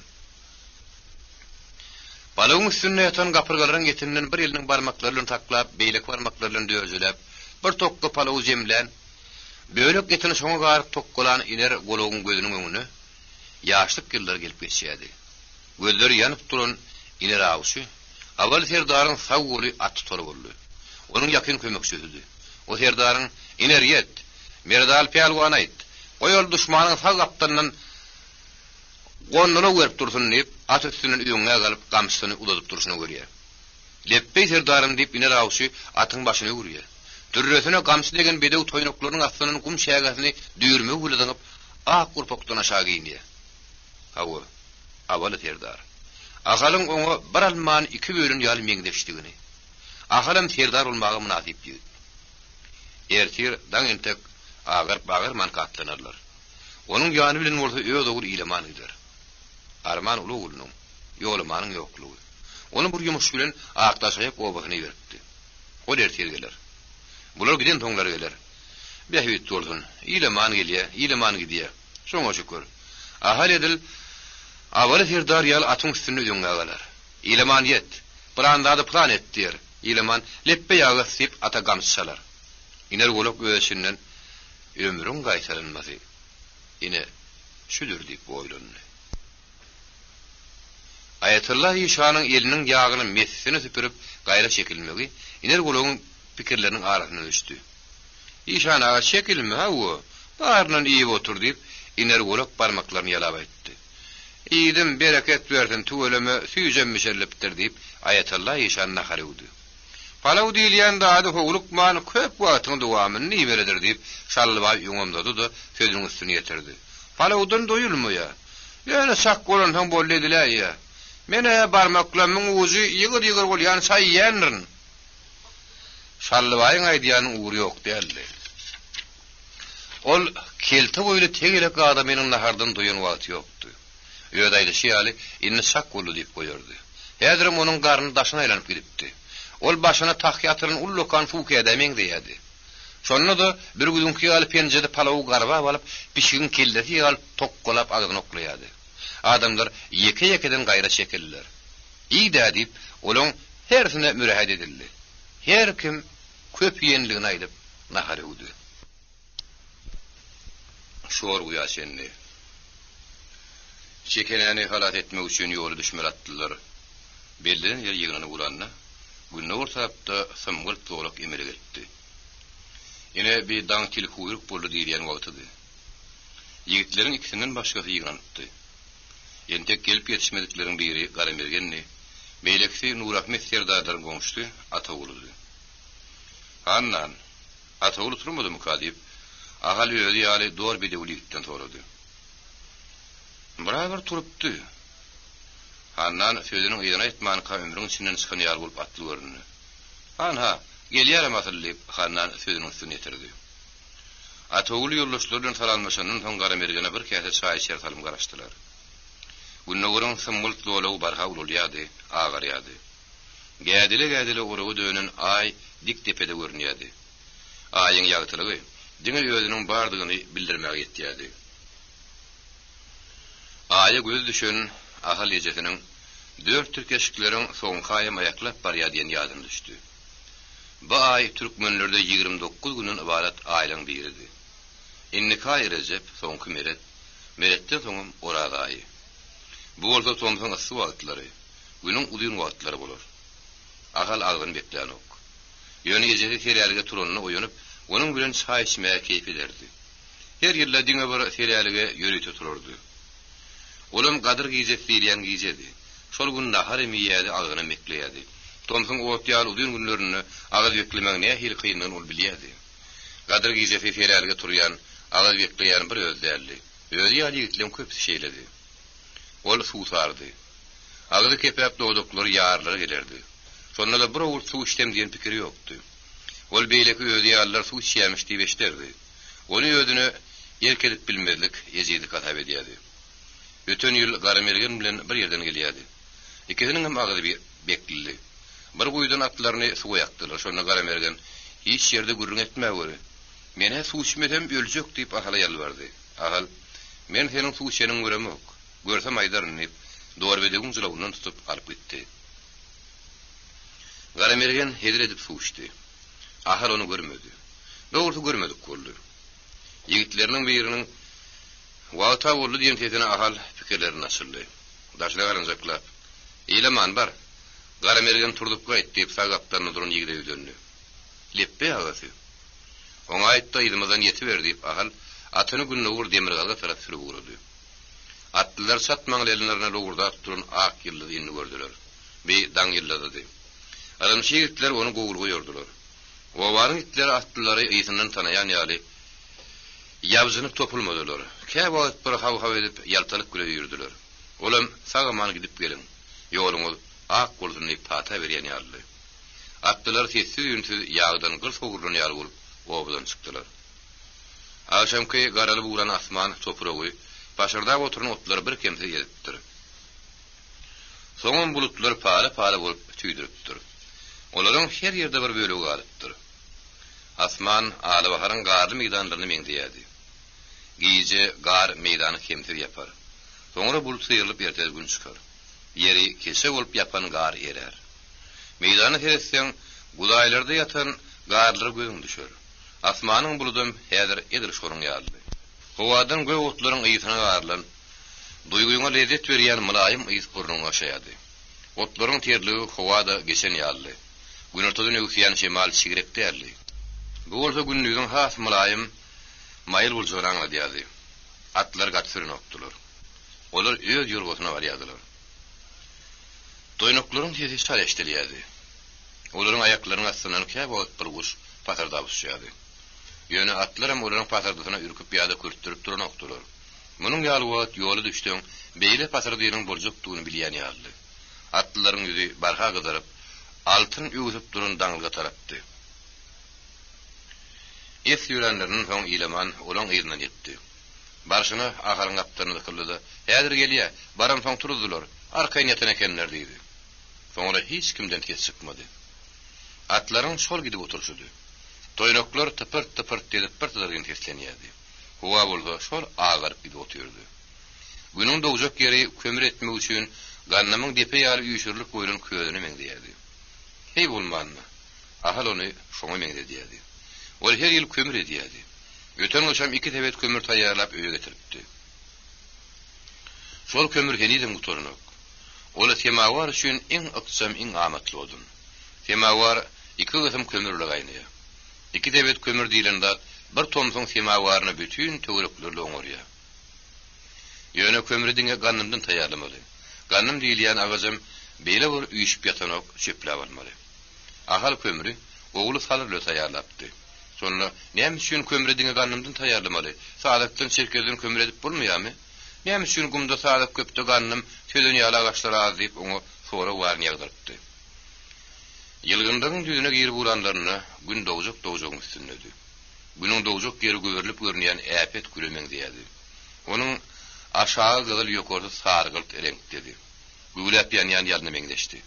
Balagyň üstünde ýatan gapyrgalaryň ýetinden bir ýylyň barmaklaryny taklap, beýlek barmaklaryny döwüjülep, bir tokka palaw jemlen, bölek ýetini şoňa garyp tokkalan iner golagyň gözüniň öňüne ýaşlyk ýyllar gelip geçýärdi. Gözleri ýanyp duran iner awşy, awal serdaryň sag goly atdy tory boldy. Onuň ýakyn kömekçisiydi. O serdaryň iner ýet, merdal pelwan aýt, goýal düşmanyň sag gapdandan gonnuny görüp dursun diýip, at üstünden öňe galyp gamsyny udatyp duruşyny görýär. Leppey serdarym diýip iner awşy atyň başyna görýär. Dürresine gamsy degen bedew toýnoklaryň astynyň kum şägasyny düýürmek ulanyp, ak gurpokdan aşağı giyinýär. Hawa, awal serdar. Ahalyň oňa bir alman iki bölün ýaly meňdeşdigini. Ahalym serdar bolmagy münasip diýdi. Ertir daň entek agar man katlanarlar. Onuň ýany bilen bolsa öýde ul ileman eder. Arman ulu ulnuň, ýolmanyň ýoklugy. Onu bir ýumuş bilen akdaşaýyp obagyny beripdi. O ertir geler. Bular giden toňlar geler. Behwit durdun. İleman gelýär, ileman gidýär. Şoňa şükür. Ahal edil awal serdar ýaly atyň üstünde öňe galar. İleman ýet. Planda da plan etdir. İleman leppe ýagysyp ata gamsalar. Iner golok öýesinden ömrüň gaýsalanmasy. Ine şudur diýip boýlandy. Ayetullah İşanyň eliniň ýagyny mesini süpürüp gaýra çekilmegi iner gologyň pikirleriniň arasyna düşdi. İşan ağa çekilme hawa, barnan iýip otur diýip iner golok barmaklaryny ýalap aýtdy. Iýdim bereket bersin tuweleme süýjem müşellepdir diýip Ayetullah İşan naharydy. Palaw diýilýän dady howlukman köp wagtyň dowamyny niýberedir diýip Şally baý ýoňamdady da sözüň üstüne ýetirdi. Palawdan doýulmaýa. Ýöne sak bolan hem bollediler ýa. Mene barmaklarymyň uzy ýygyr bolýan saýýandyr. Şally baýyň aýdýanyň uğry ýok däldi. Ol kelti boýly tegelek adamynyň nahardan doýan wagty ýokdy. Öýdaýdy şeýali inni sak bolu diýip goýardy. Häzir onuň garny daşyna aýlanyp gidipdi. Ol başyna tak ýatyryn ullukan fukyada meňdeýärdi. Şonda da bir günkü alyp penjede palaw garba alyp pişigin keldeti alyp tokkolap agyny oklaýardy. Adamlar ýeke-ýekeden gaýra çekildiler. Ýa-da diýip olaň hersine mürahat edildi. Her kim köp ýenligini aýdyp nahar edy. Şor uýaşenli. Çekenäni halat etmek üçin ýoly düşmeratdylar. Belden ýer ýygyny bulanna, günne ortapda symgyl tolak emere getdi. Yine bir daňçylyk huyruk boldy diýen wagtydy. Ýigitlerin ikisinden başgasy ýygranypdy. Entek gelip ýetişmedikleriň biri Garamergenni, meýleksi Nurahmet Serdadaryň goňşdy Ataguludy. Hannan, Atagulu turmadymy kadyp, ahal öýdi ýaly dor bir dewletden sorady. Biraber turupdy. Hannan sözüniň ýygyna etmany ömrüň içinden çykan ýar bolup atly görünýär. Anha, gelýär masalyp Hannan sözüniň üstüne ýetirdi. Atagulu ýoldaşlaryň salanmaşanyň soň Garamergene bir käse çaý içer salym garaşdylar. Günnöwüriň symbolik dolagy barha ululýady, agarýady. Gädile urugy dönen ay dik tepede görünýärdi. Aýyň ýagtylygy diňe özüniň bardygyny bildirmäge ýetýärdi. Aýa göz düşen ahal ýejetiniň dört türkeşikleriň soňkaýym aýaklap barýar diýen ýadyma düşdi. Bu ay türkmenlerde 29 günün ibaret aýlaň biridi. Innikay Recep soňky meret, meretden soňum Orag aýy. Bu bolsa soňsoň asy wagtlary, günüň uzun wagtlary bolar. Ahal algyn bekleýän ok. Ýöne ýejeti serýärige turanyny oýanyp, onuň bilen çaý içmäge keýif ederdi. Her ýylda diňe bir serýärige ýörüýte turardy. Olam gadyr giýjek diýilýän giýjedi. Şol gün nahar emiýärdi, agyny mekleýärdi. Tomsun oýtýar uzun günlerini agyr beklemäň näme hil kynlygyny ol bilýärdi. Gadyr giýjek serýärige turýan, agyr bekleýän bir özlerli. Öýdi ýaly ýigitleň köp şeýledi. Ol suwsardy. Agyry kepep dowduklar ýarlary gelerdi. Şonda da bir owul suw içtem diýen pikiri ýokdy. Ol beýleki öýdi ýarlar suw içýärmiş diýip eşderdi. Ony öýdüne ýelkedip bilmezlik ýezidi katap edýärdi. Öten ýyl Garamergen bilen bir ýerden gelýärdi. Ikisiniň hem agyry beklili. Bir guýdan atlaryny suwa ýakdylar. Şonda Garamergen hiç ýerde gürrüň etmäweri. Mene suw içmesem öljek diýip ahala ýalbardy. Ahal, men seniň suw içeniň göremok. Görsem aýdaryn diýip dorbedegin jylawyndan tutup alyp gitdi. Garamergen hedir edip suw içdi. Ahal onu görmedi. Dogry görmedik boldy. Ýigitleriniň biriniň wagta boldy diýen tezene ahal pikirlerini açyldy. Daşlagaranjaklap. "Eýleman bar." Garamergen turdup gaýt diýip sagapdan durun ýigide döndü. "Leppe agasy." Oňa aýtdy ýylmazdan ýetiber diýip ahal atyny Günnöwür Demirgalga tarap sürüp urdy. Atlylar satmaň lelinlerine lowurda turun ak ýyldy indi gördüler. Bir daň ýyllady. Aramşy ýigitler onu gowul goýurdular. Owaryň itleri atlylary ýysynyň tanaýan ýaly ýabzynyp topulmadylar. Käbät bir haw edip ýaltalyk güle ýürdiler. Olam sagaman gidip gelin. Ýoluňyz ak bolsun diýip pata berýän ýaly. Atlylar sessiz ýünsiz ýagdan gyr sogurlan ýaly bolup obadan çykdylar. Akşamky garaly buran asman topragy başarda oturan otlar bir kemse ýetipdir. Soňam bulutlar pala bolup tüýdiripdir. Olaryň her ýerde bir bölegi galypdyr. Asman aly baharyň garly meýdanlaryny meňdäýärdi. Giýje gar meýdany kemtir ýapar. Soňra bulut syýrylyp ýerden gün çykar. Ýeri kese bolup ýapan gar erer. Meýdany seretseň gudaýlarda ýatan garlar göňe düşer. Asmanyň buludum häzir edir şoruň ýaly. Howadan göw otlaryň ýytyna garlan, duýguňa lezzet berýän mulaýym ýyz burnuň aşaýady. Otlaryň terligi howada geçen ýaly. Günortadan öýsýän şemal şigrekdärli. Bu bolsa günnügiň has mulaýym mayıl boljagyny diýdi. Atlar gatsyryny okdular. Olar öz ýurgasyna barýardylar. Toýnoklaryň tezi şareşdelýärdi. Olaryň aýaklarynyň astyndan käbät bir guş patarda busýardy. Ýöne atlar hem olaryň patardasyna ürküp ýa-da kürtdirip duran okdular. Munyň ýaly wagt ýoly düşdüň, beýle patardasynyň boljakdygyny bilýän ýaly. Atlaryň ýüzi barha gyzaryp, altyn ýuwup duran daňyga tarapdy. Es ýürenleriniň soň ýylaman olaň ýerine ýetdi. Barşyny ahalyň aptaryny kıldy. "Häzir gelýär, baram soň turdular. Arkaýyn ýatan ekenler" diýdi. Soňra hiç kimden kes çykmady. Atlaryň şol gidip oturşdy. Toýnoklar tıpır edip bir tadyrgyn teslenýärdi. Howa bolsa şol agyryp gidip oturdy. Günüň dowjak ýeri kömür etmek üçin gannamyň depe ýaly ýüşürlik boýrun köýüni meňdäýärdi. "Hey bolmanmy?" Ahal ony şoňa meňdäýärdi. Ol her ýyl kömür edýärdi. Öten oşam 2 tebet kömür taýýarlap öýe getiripdi. Şol kömür heniden gutorunok. Ola temawar üçin iň ykçam iň amatly odun. Temawar 2 gysym kömürle gaýnaýar. iki debet kömür diýilende bir tomsoň semawaryny bütün töwereklerle oňarýar. Ýöne kömüri diňe gannymdan taýýarlamaly. Gannym diýilýän agazym beýle bir üýüşip ýatanok çöplep almaly. Ahal kömüri ogly salyrly taýýarlapdy. Sonra näme üçin kömüri diňe gannymdan taýýarlamaly? Saadakdan çerkezden kömür edip bolmaýarmy? Näme üçin gumda saadak köpde gannym töden ýala gaçlara azyp oňa sonra warny ýagdyrypdy. Ýylgyndyň düýüne gir buranlaryny gün dowjak üstünledi. Günüň dowjak geri göwerilip görnýän äpet gülemeň diýdi. Onuň aşağı gyzyl ýokarda sargylt reňkdedi. Güýläp ýanýan ýalyny meňdeşdi.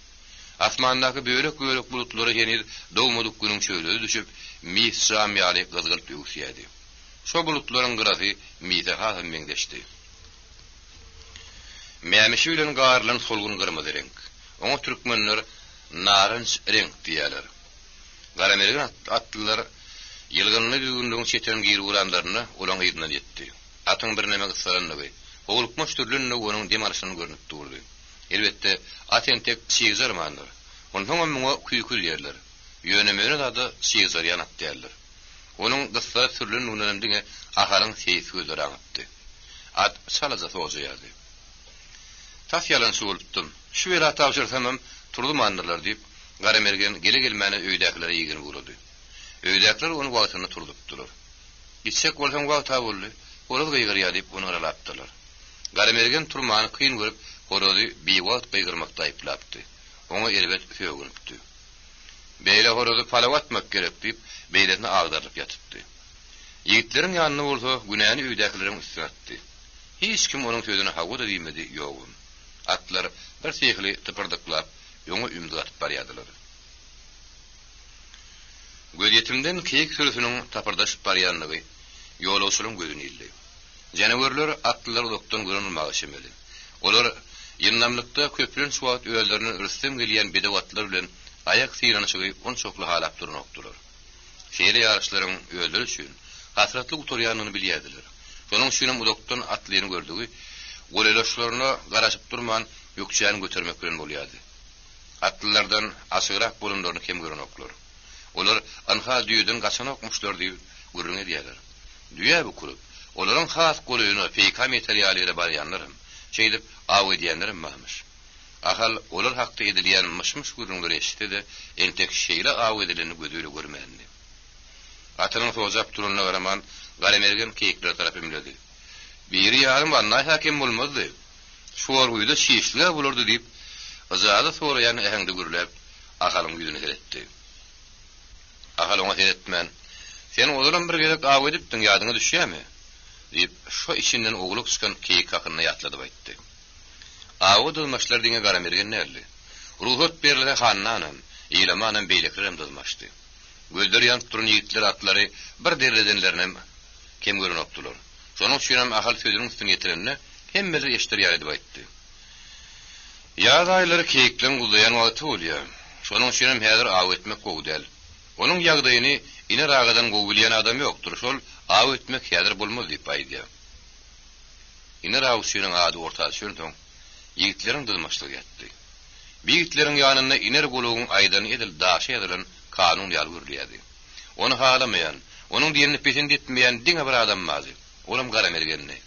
Asmandaky böýrek bulutlary henir dowmadyk günüň çöýlegi düşüp misram ýaly gyzgylt ýuksýady. Şo bulutlaryň gyrasy mize hasam meňdeşdi. Mämişi bilen garlan solgun gyrmady renk. Oňa türkmenler narınç renk diýerler. Garamergen atlylar ýylgynly düýündüň çeten gir uranlaryny olaň ýydyna ýetdi. Atyň bir näme gysaranyny, howlukmaş türlünde onuň demarşyny görnüp durdy. Elbetde atentek Sezar mandyr. Onuň muňa küýkül ýerler. Ýönemene ady Sezar ýanat diýerler. Onuň gysara türlün unandyňe aharyň seýsi gözleri aňypdy. At salaza sojaýardy. Tas ýalan söwülpdim. Şu wela tawşyrsamam turdy mandyrlar diýip Garamergen gele-gelmäne öýdäklere ýygyn boldy. Öýdäkler onu wagtyny turdypdylar. Gitsek bolsaň wagta boldy. Horoz gyýgyrýar diýip onu aralapdylar. Garamergen turmany kyn görüp horozy biwat gyýgyrmakda aýplapdy. Oňa elbet söýgünipdi. Beýle horozy palawatmak gerek diýip beýletini agdaryp ýatypdy. Ýigitleriň ýanyna bolsa günäni öýdäkleriň üstüne atdy. Hiç kim onuň sözüne hawada diýmedi, ýogum. Atlar bir sehli tıpırdıklap ýoňa ümdi atyp barýardylar. Gözetimden keyik sürüsüniň tapırdaşyp barýanlygy ýolawçylaryň gözüne ildi. Janawyrlar atlylar dokdan görünmegi şemeli. Olar ýynnamlykda köprün suwat öýlerini ürstem gelýän bedawatlar bilen ayak syranyşygy on çokly halap durmakdylar. Şeýle ýarşylaryň öýleri üçin hasratly utorýanyny bilýärdiler. Şonuň üçin dokdan atlyny gördügi golelaşlaryna garaşyp durman ýokçany götermek bilen bolýardy. Atlylardan aşyrak bolunlaryny kim görenoklar. Olar anha düýden gaçan okmuşlar diýip görüň edýärler. Düýä bu kurup, olaryň has golyny PK materiýalyna barýanlarym, şeýdip aw edýänlerim barmyş. Ahal olar hakda edilýän myşmyş görüňleri eşitdi, entek şeýle aw edileni gözüyle görmändi. Atynyň sojap duranyna garaman Garamergen keyikler tarap emledi. Biri ýarym wannay hakim bolmazdy. Şuwar şeýişler bolardy diýip, azada soraýan ähňde gürläp ahalyň ýüzüne geretdi. Ahal oňa etmän, sen olaryň bir gerek aw edipdiň, ýadyňa düşýärmi? Diýip, şo içinden ogluq çykan keyik hakyna ýatlady aýtdy. Aw dylmaşlar diňe Garamergen näli? Ruhat berilere hannanym, ýylamanym beýleklerim dylmaşdy. Gözleri ýanyp duran ýigitler atlary bir derredenlerine kim görünokdylar. Şonuň üçin ahal sözüniň üstüne ýetirenine hemmesi eşitdirýär diýip aýtdy. Ýaz aýlary keyiklen guzaýan wagty bolýar. Şonuň üçin häzir aw etmek gowdal. Onuň ýagdaýyny ine ragadan gowulýan adam ýokdur. Şol aw etmek häzir bolmaz diýip aýdýar. Ine rawşynyň ady ortaga çöndüň. Ýigitleriň dylmaşlygy ýetdi. Biýitleriň ýanyna iner golugyň aýdan edil daşy edilen kanun ýaly görülýärdi. Onu halamayan, onun diýerini pesend etmeýän diňe bir adam mazy. Olam Garamergenni.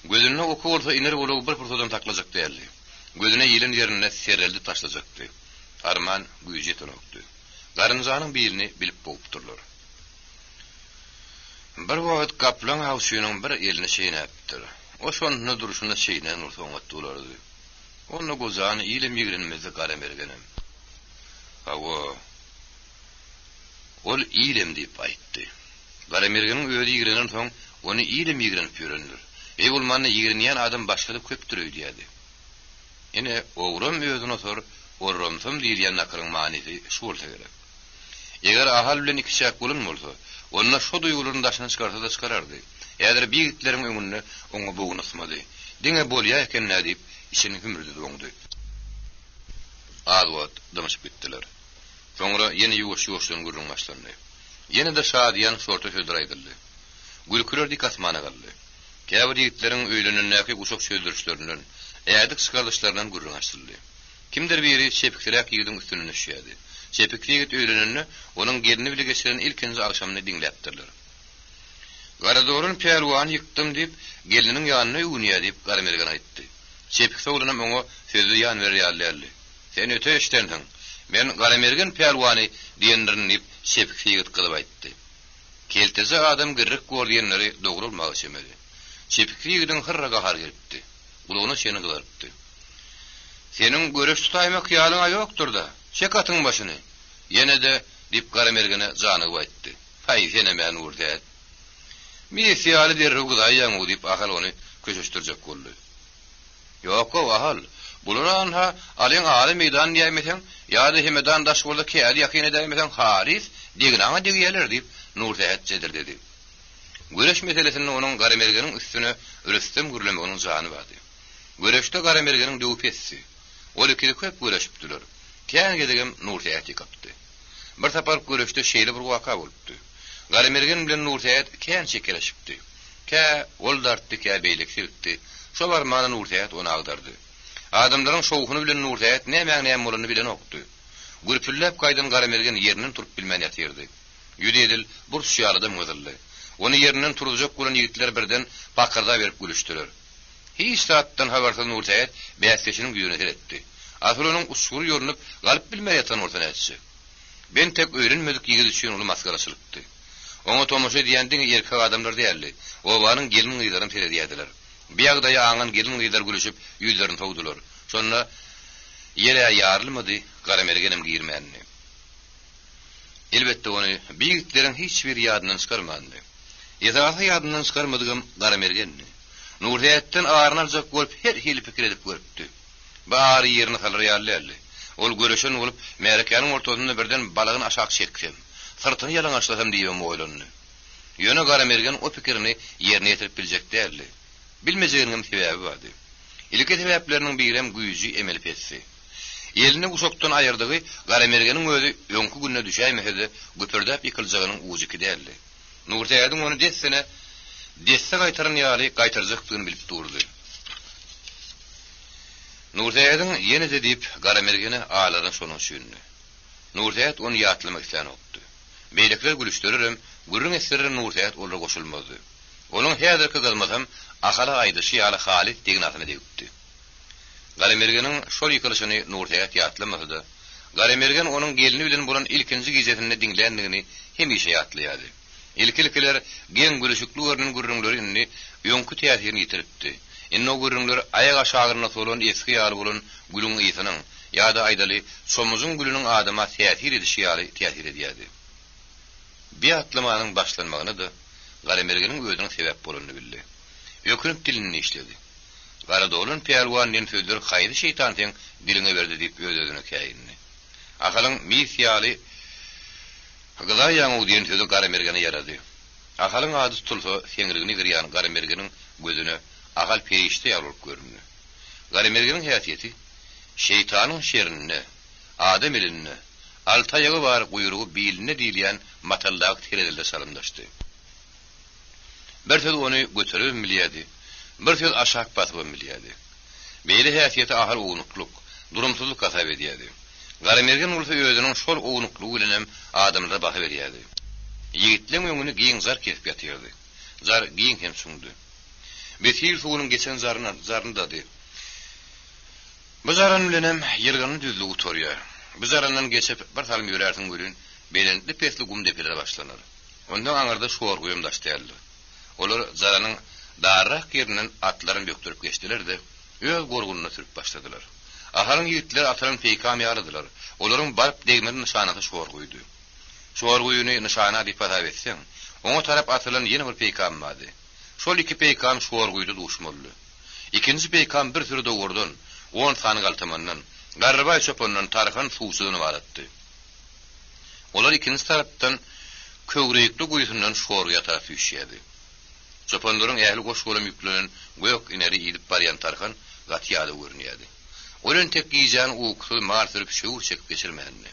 Gözüne oku bolsa iner golugy bir fursadan taklajak däldi. Gözüne ýylyň ýerine sereldi taşlajakdy. Arman güýje tonokdy. Garynjanyň birini bilip bolupdurlar. Bir wagt kaplan hawşynyň bir elini şeýnäpdir. O şonu duruşunda şeýnen ursaň atdylardy. Onu gozany ýylym ýigrenmezde Garamergenim. Hawa ol ýylym diýip aýtdy. Garamergeniň öýde ýigrenen soň onu ýylym ýigrenip ýörendir. Ol many ýigrenýän adam başga köpdir öýdýärdi. Ene ogrum öýdüne sor, orromsam diýilýän nakyryň manysy şu bolsa gerek. Eger ahal bilen iki şak bolun bolsa, onda şo duýgularyny daşyna çykarsa da çykarardy. Eger biýitleriň öňünde oňa bogunasmady. Diňe bolýar eken nädip işini hümürdi doňdy. Adwat damaşyp gitdiler. Soňra ýene ýuwaş-ýuwaşdan gürrüň başlandy. Ýene de şadýan sorta sözler aýdyldy. Gülkürerdi kasmana galdy. Käbir ýigitleriň öýlenendäki uşak sözlerişlerinden, ädik çykarlyşlaryndan gürrüň açyldy. Kimdir biri şepiklerek ýigidin üstüne düşýärdi. Sepikli ýigit öýlenini onuň gelini bile geçiren ilkinji akşamyny diňläpdirler. Garadorun pelwan ýykdym diýip geliniň ýanyna ýuwunýa diýip Garamergen aýtdy. Sepik soğulanam oňa sözü ýan berýärlerdi. Sen öte işdendiň. Men Garamergen pelwany diýendirin diýip sepik ýigit gylyp aýtdy. Kelteze adam gyrryk görýänleri dogrulmagy çemeli. Sepik ýigitiň hyrraga har gelipdi. Ulugyny seni gylarpdy. Senin görüş tutaýmak ýalyňa ýokdur da. Çek atyň başyny. Ýene de diýip Garamergene janygy aýtdy. Haý sene men urdat. Mis ýaly derre gudaýan diýip ahal ony köşeşdirjek boldy. Ýok o ahal. Buluran ha alyň aly meýdan diýmesen, ýa-da hemedan daş bolda kädi ýakyny diýmesen haris diýginaňa diýýärler diýip Nurdat jedir dedi. Göreş meselesini onuň Garamergeniň üstüne ürüstem gürlemeginiň jany bardy. Göreşde Garamergeniň döwpesi. Ol ikili köp göreşipdiler. Kän gedegem Nurdat ýykypdy. Bir tapar göreşde şeýle bir waka bolupdy. Garamergen bilen Nurdat kän çekeleşipdi. Kä ol dartdy, kä beýlik sirtdi. Şo barmana Nurdat onu agdardy. Adamlaryň şowhuny bilen Nurdat näme bolany bilen okdy. Gürpüllep gaýdan Garamergen ýerinden turup bilmän ýatyrdy. Ýüdedil burs ýalyda myzyldy. Onu ýerinden turujak bolan ýigitler birden pakyrda berip gülüşdiler. Hiç saatdan habarsyz Nurdat bäsleşiniň güýüne teretdi. Asyrynyň usul ýornup galyp bilmän ýatan ortadan etdi. Ben tek öýrenmedik ýigit üçin ulu maskaraçylykdy. Oňa tomoşa diýendiň erkek adamlar diýerli. Obanyň gelin gyýlaryny teredýärdiler. Biýagda ýaňan gelin gyýlar gülüşip ýüzlerini togdular. Şonda ýere ýarylmady Garamergenim giýirmänni. Elbetde onu biýikleriň hiç bir ýadyndan çykarmady. Ýa-da ýadyndan çykarmadygym Garamergenni. Nurdatdan arnarjak bolup her hili pikir edip görüpdi. Bary ýerini halyrýarlarly. Ol göreşen bolup Merkanyň ortasynda birden balagyny aşağı çekdim. Sırtyny ýalaňaçlasam diýip oýlandy. Ýöne Garamergen o pikirini ýerine ýetirip biljek däldi. Bilmejeginiň sebäbi bardy. Ilki sebäpleriniň birem güýji emelpetsi. Elini uçokdan ayırdığı Garamergenin özü öňkü günne düşäýmese göpürdäp ýykyljagynyň uýjyky däldi. Nurdatdyň onu desse gaýtaran ýaly gaýtarjakdygyny bilip durdy. Nurdatdyň ýene de diýip Garamergeni ağlaryň şonuň düşündi. Nurdat onu ýatlamak isleýän okdy. Beýlekler gülüşdirirem, gürrüň eseri Nurdat olara goşulmady. Onuň häzirki gylmasam ahala aýdyşy ýaly Halit diýen atyny diýipdi. Garamergeniň şol ýykylyşyny Nurdat ýatlamasdy. Garamergen onuň gelini bilen bolan ilkinji gizetini diňländigini hemişe ýatlaýardy. İlkiler gen gülüşükli görünen gürrüňlerini öňkü täsirini ýitiripdi. Inno gürrüňler aýag aşagyna solan eski ýaly bolan gülüň ýysynyň ýa-da aýdaly somuzun gülüniň adama täsir edişi ýaly täsir edýärdi. Bir atlamanyň başlanmagyny da Garamergeniň özüniň sebäp bolanyny bildi. Ökünüp dilini işledi. Garadolun pelwanyň sözleri haýdy şeytantyň diline berdi diýip özüne käýindi. Ahalyň misýaly Gadaýan udiýen sözü Garamergeni ýarady. Ahalyň ady tutulsa seňirigini girýän Garamergeniň gözüne ahal perişte ýalyp göründi. Garamergeniň häsiýeti şeytanyň şerini, adam elini, altaýagy bar guýrugy biline diýilýän matallyk teredilde salymdaşdy. Bir söz onu götürüp bilýärdi. Bir söz aşak batyp bilýärdi. Beýle häsiýeti ahal uwnukluk, durumsuzluk gasap edýärdi. Garamergen bolsa özüniň şol uwnuklugy bilen adamlara baha berýärdi. Ýigitliň öňüni giň zar kesip ýatyrdy. Zar giň hem suňdy. Betil suwunyň geçen zaryny dady. Bu zarany bilen ýerganyň düzlügi torýar. Bu zarandan geçip bir salim ýörärsiň gülün belendli pesli gum depeler başlanar. Ondan aňarda şuwar goýumdaşdyrlar. Olar zaranyň darrak ýerinden atlaryny bökdürip geçdiler-de öz gorgunyna sürüp başladylar. Aharyň ýigitler ataryň peýkam ýarydylar. Olaryň barp degmeni nişanaty şuwar goýdy. Şuwar goýuny nişana diýip atap etseň, oňa tarap atylan ýene bir peýkam bardy. Şol iki peýkam şuwar goýdy duşmolly. Ikinji peýkam bir türlü dogurdan 10 sany galtamandan Garbay çöpünden tarafan suwsugyny baratdy. Olar ikinji tarapdan köwrekli goýusundan şuwarga tarap düşýärdi. Çöpünlaryň ähli goşgolum ýüklenen goýok ineri ýydyp barýan tarafan gatýady görünýärdi. Olan tek giýjän uwkul martyryp şuwur çekip geçirmänni.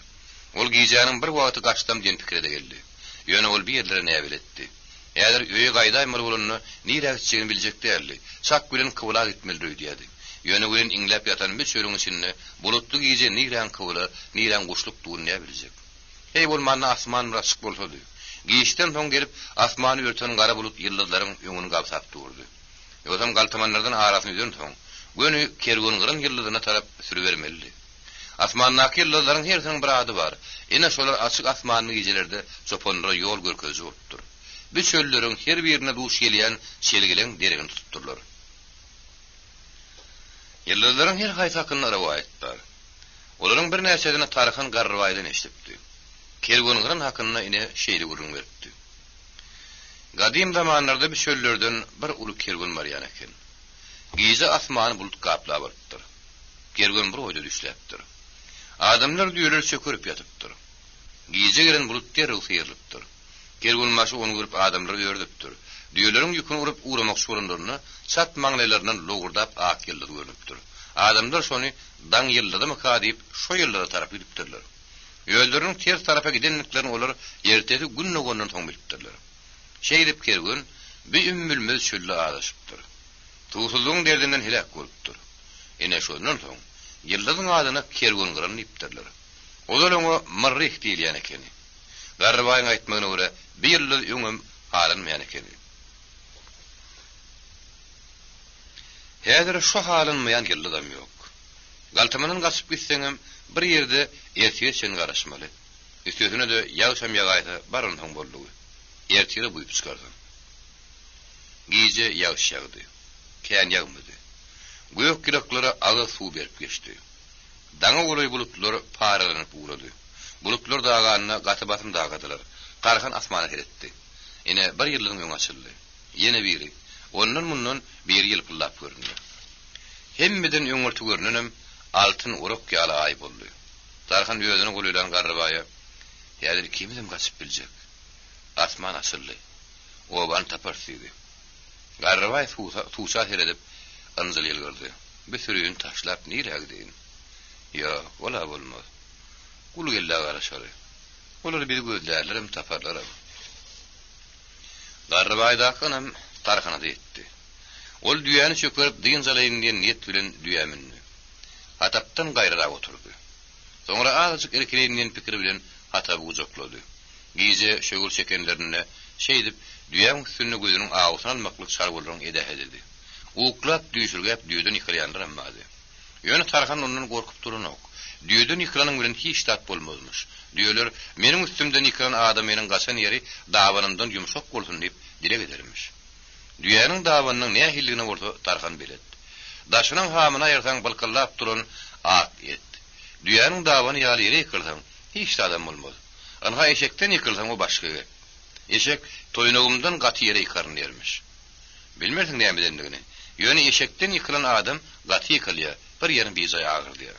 Ol giýjäniň bir wagty gaçdam diýen pikirde geldi. Ýöne ol bir ýerlere näme biletdi. Eger öýe gaýdaýmyr bolanyny nirä geçýäni biljek däldi. Çak bilen kywla gitmeli diýdi. Yöne gülen inglep yatan bir çölüň içinde bulutly gije niran kıwly, niran guşluk duýnya biljek. Hey bolmanna asman açyk bolsady. Giyişten soň gelip asmany örten gara bulut yıldızlaryň öňüni gapsap durdy. Ýönem galtamanlardan arasyny dön soň, göni kergön gyryn yıldyzyna tarap sürübermeli. Asmannaky yıldızlaryň hersiniň bir ady bar. Ene şolar açyk asmanyň gijelerde çopanlara ýol görkezip otdur. Bu çölleriň her birine duş gelýän çelgileň deregini tutupdurlar. Yıldızlaryň her haýsy hakkynda rivayet bar. Olaryň bir näçedini taryhyn garrywaýdan eşitipdi. Kergön gyryn hakkynda ine şeýle gurun beripdi. Gadim zamanlarda bir çöllerden bir uly kergön barýan eken. Gize asmany bulut gaplap alypdyr. Kergön bir oýda düşläpdir. Adamlar düýeler çökürüp ýatypdyr. Gize giren bulut deril syýrylypdyr. Kergön maşy onu görüp adamlar ýördüpdir. Düýeleriň ýüküni urup uramak sorunlaryny çat maňlaýlaryndan logurdap ak ýyldyz görünüpdir. Adamlar şonu daň ýyldymy ka diýip şo ýyldyra tarap ýürüpdirler. Ýöldürüň ters tarapa gidenliklerini olar ertesi günne gondan soň bilipdirler. Şeýdip kergön bir ümmülmez çölle adaşypdyr. Tuğsulluğun derdinden helak görüpdir. Ene şondan soň ýyldyzyň adyna kergön gyryn diýipdirler. Olar oňa marrih diýilýän eken. Garrywaýyň aýtmagyna görä bir ýyldız öňüm halynmaýan eken. Häzir şu halynmaýan ýyldydam ýok. Galtamanyň gaçyp gitseňem bir ýerde ertiýe sen garaşmaly. Üstüne de ýagşam ýagaýda baryn soň boldy. Ertiýe buýup çykardym. Gize ýagş ýagdy. Kän ýagmady. Göýök giraklara agy suw berip geçdi. Daňa goly bulutlar paralanyp uğrady. Bulutlar dağanyna gaty-batym dağadylar. Garhan asmana keretdi. Ene bir ýyldyň öňe açyldy. Ýene biri. Ondan mundan bir ýyl pyllap göründi. Hemmeden öňürtü görünenem altyn uruk ýaly aý boldy. Tarhan ýödüni golylan garrybaýa ýadyr kimdim gaçyp biljek. Asman açyldy. Oban taparsydy. Garrybaý tuğsa heredip anzyl ýelgirdi. Bir sürüýün taşlap nirägdiň. Ýa, ola bolmaz. Ulu gella garaşary. Olar bir gözlerlerim taparlaram. Garrybaýdakynym tarhana diýdi. Ol düýäni çökürip dynjalaýyn diýen niýet bilen düýäminni. Hatapdan gaýrara oturdy. Soňra azajyk erkileýän pikiri bilen hataby uzaklady. Gize şögül çekenlerine şeýdip düýäň üstüne gözüniň agysyny almaklyk şargularyň edähedi. Uklap düýsürgäp düýden ýykylýanlar ammady. Ýöne tarhan ondan gorkup durunok. Düýden ýykylanyň bilen hiç tat bolmazmyş. Düýeler meniň üstümden ýykylan adamynyň gaçan ýeri dawanyndan ýumşak bolsun diýip dilek edermiş. Düýäniň dawanynyň nähilligine bolsa tarhan bilet. Daşynyň hamyna ýerden balkallap duran ak et. Düýäniň dawany ýaly ýere ýykylsaň hiç adam bolmaz. Anha eşekden ýykylsaň o başga. Eşek toýnagymdan gaty ýere ýykaryn dermiş. Bilmersiň näme diýendigini. Ýöne eşekden ýykylan adam gaty ýykylýar, bir ýerin bizaý agyrdyr.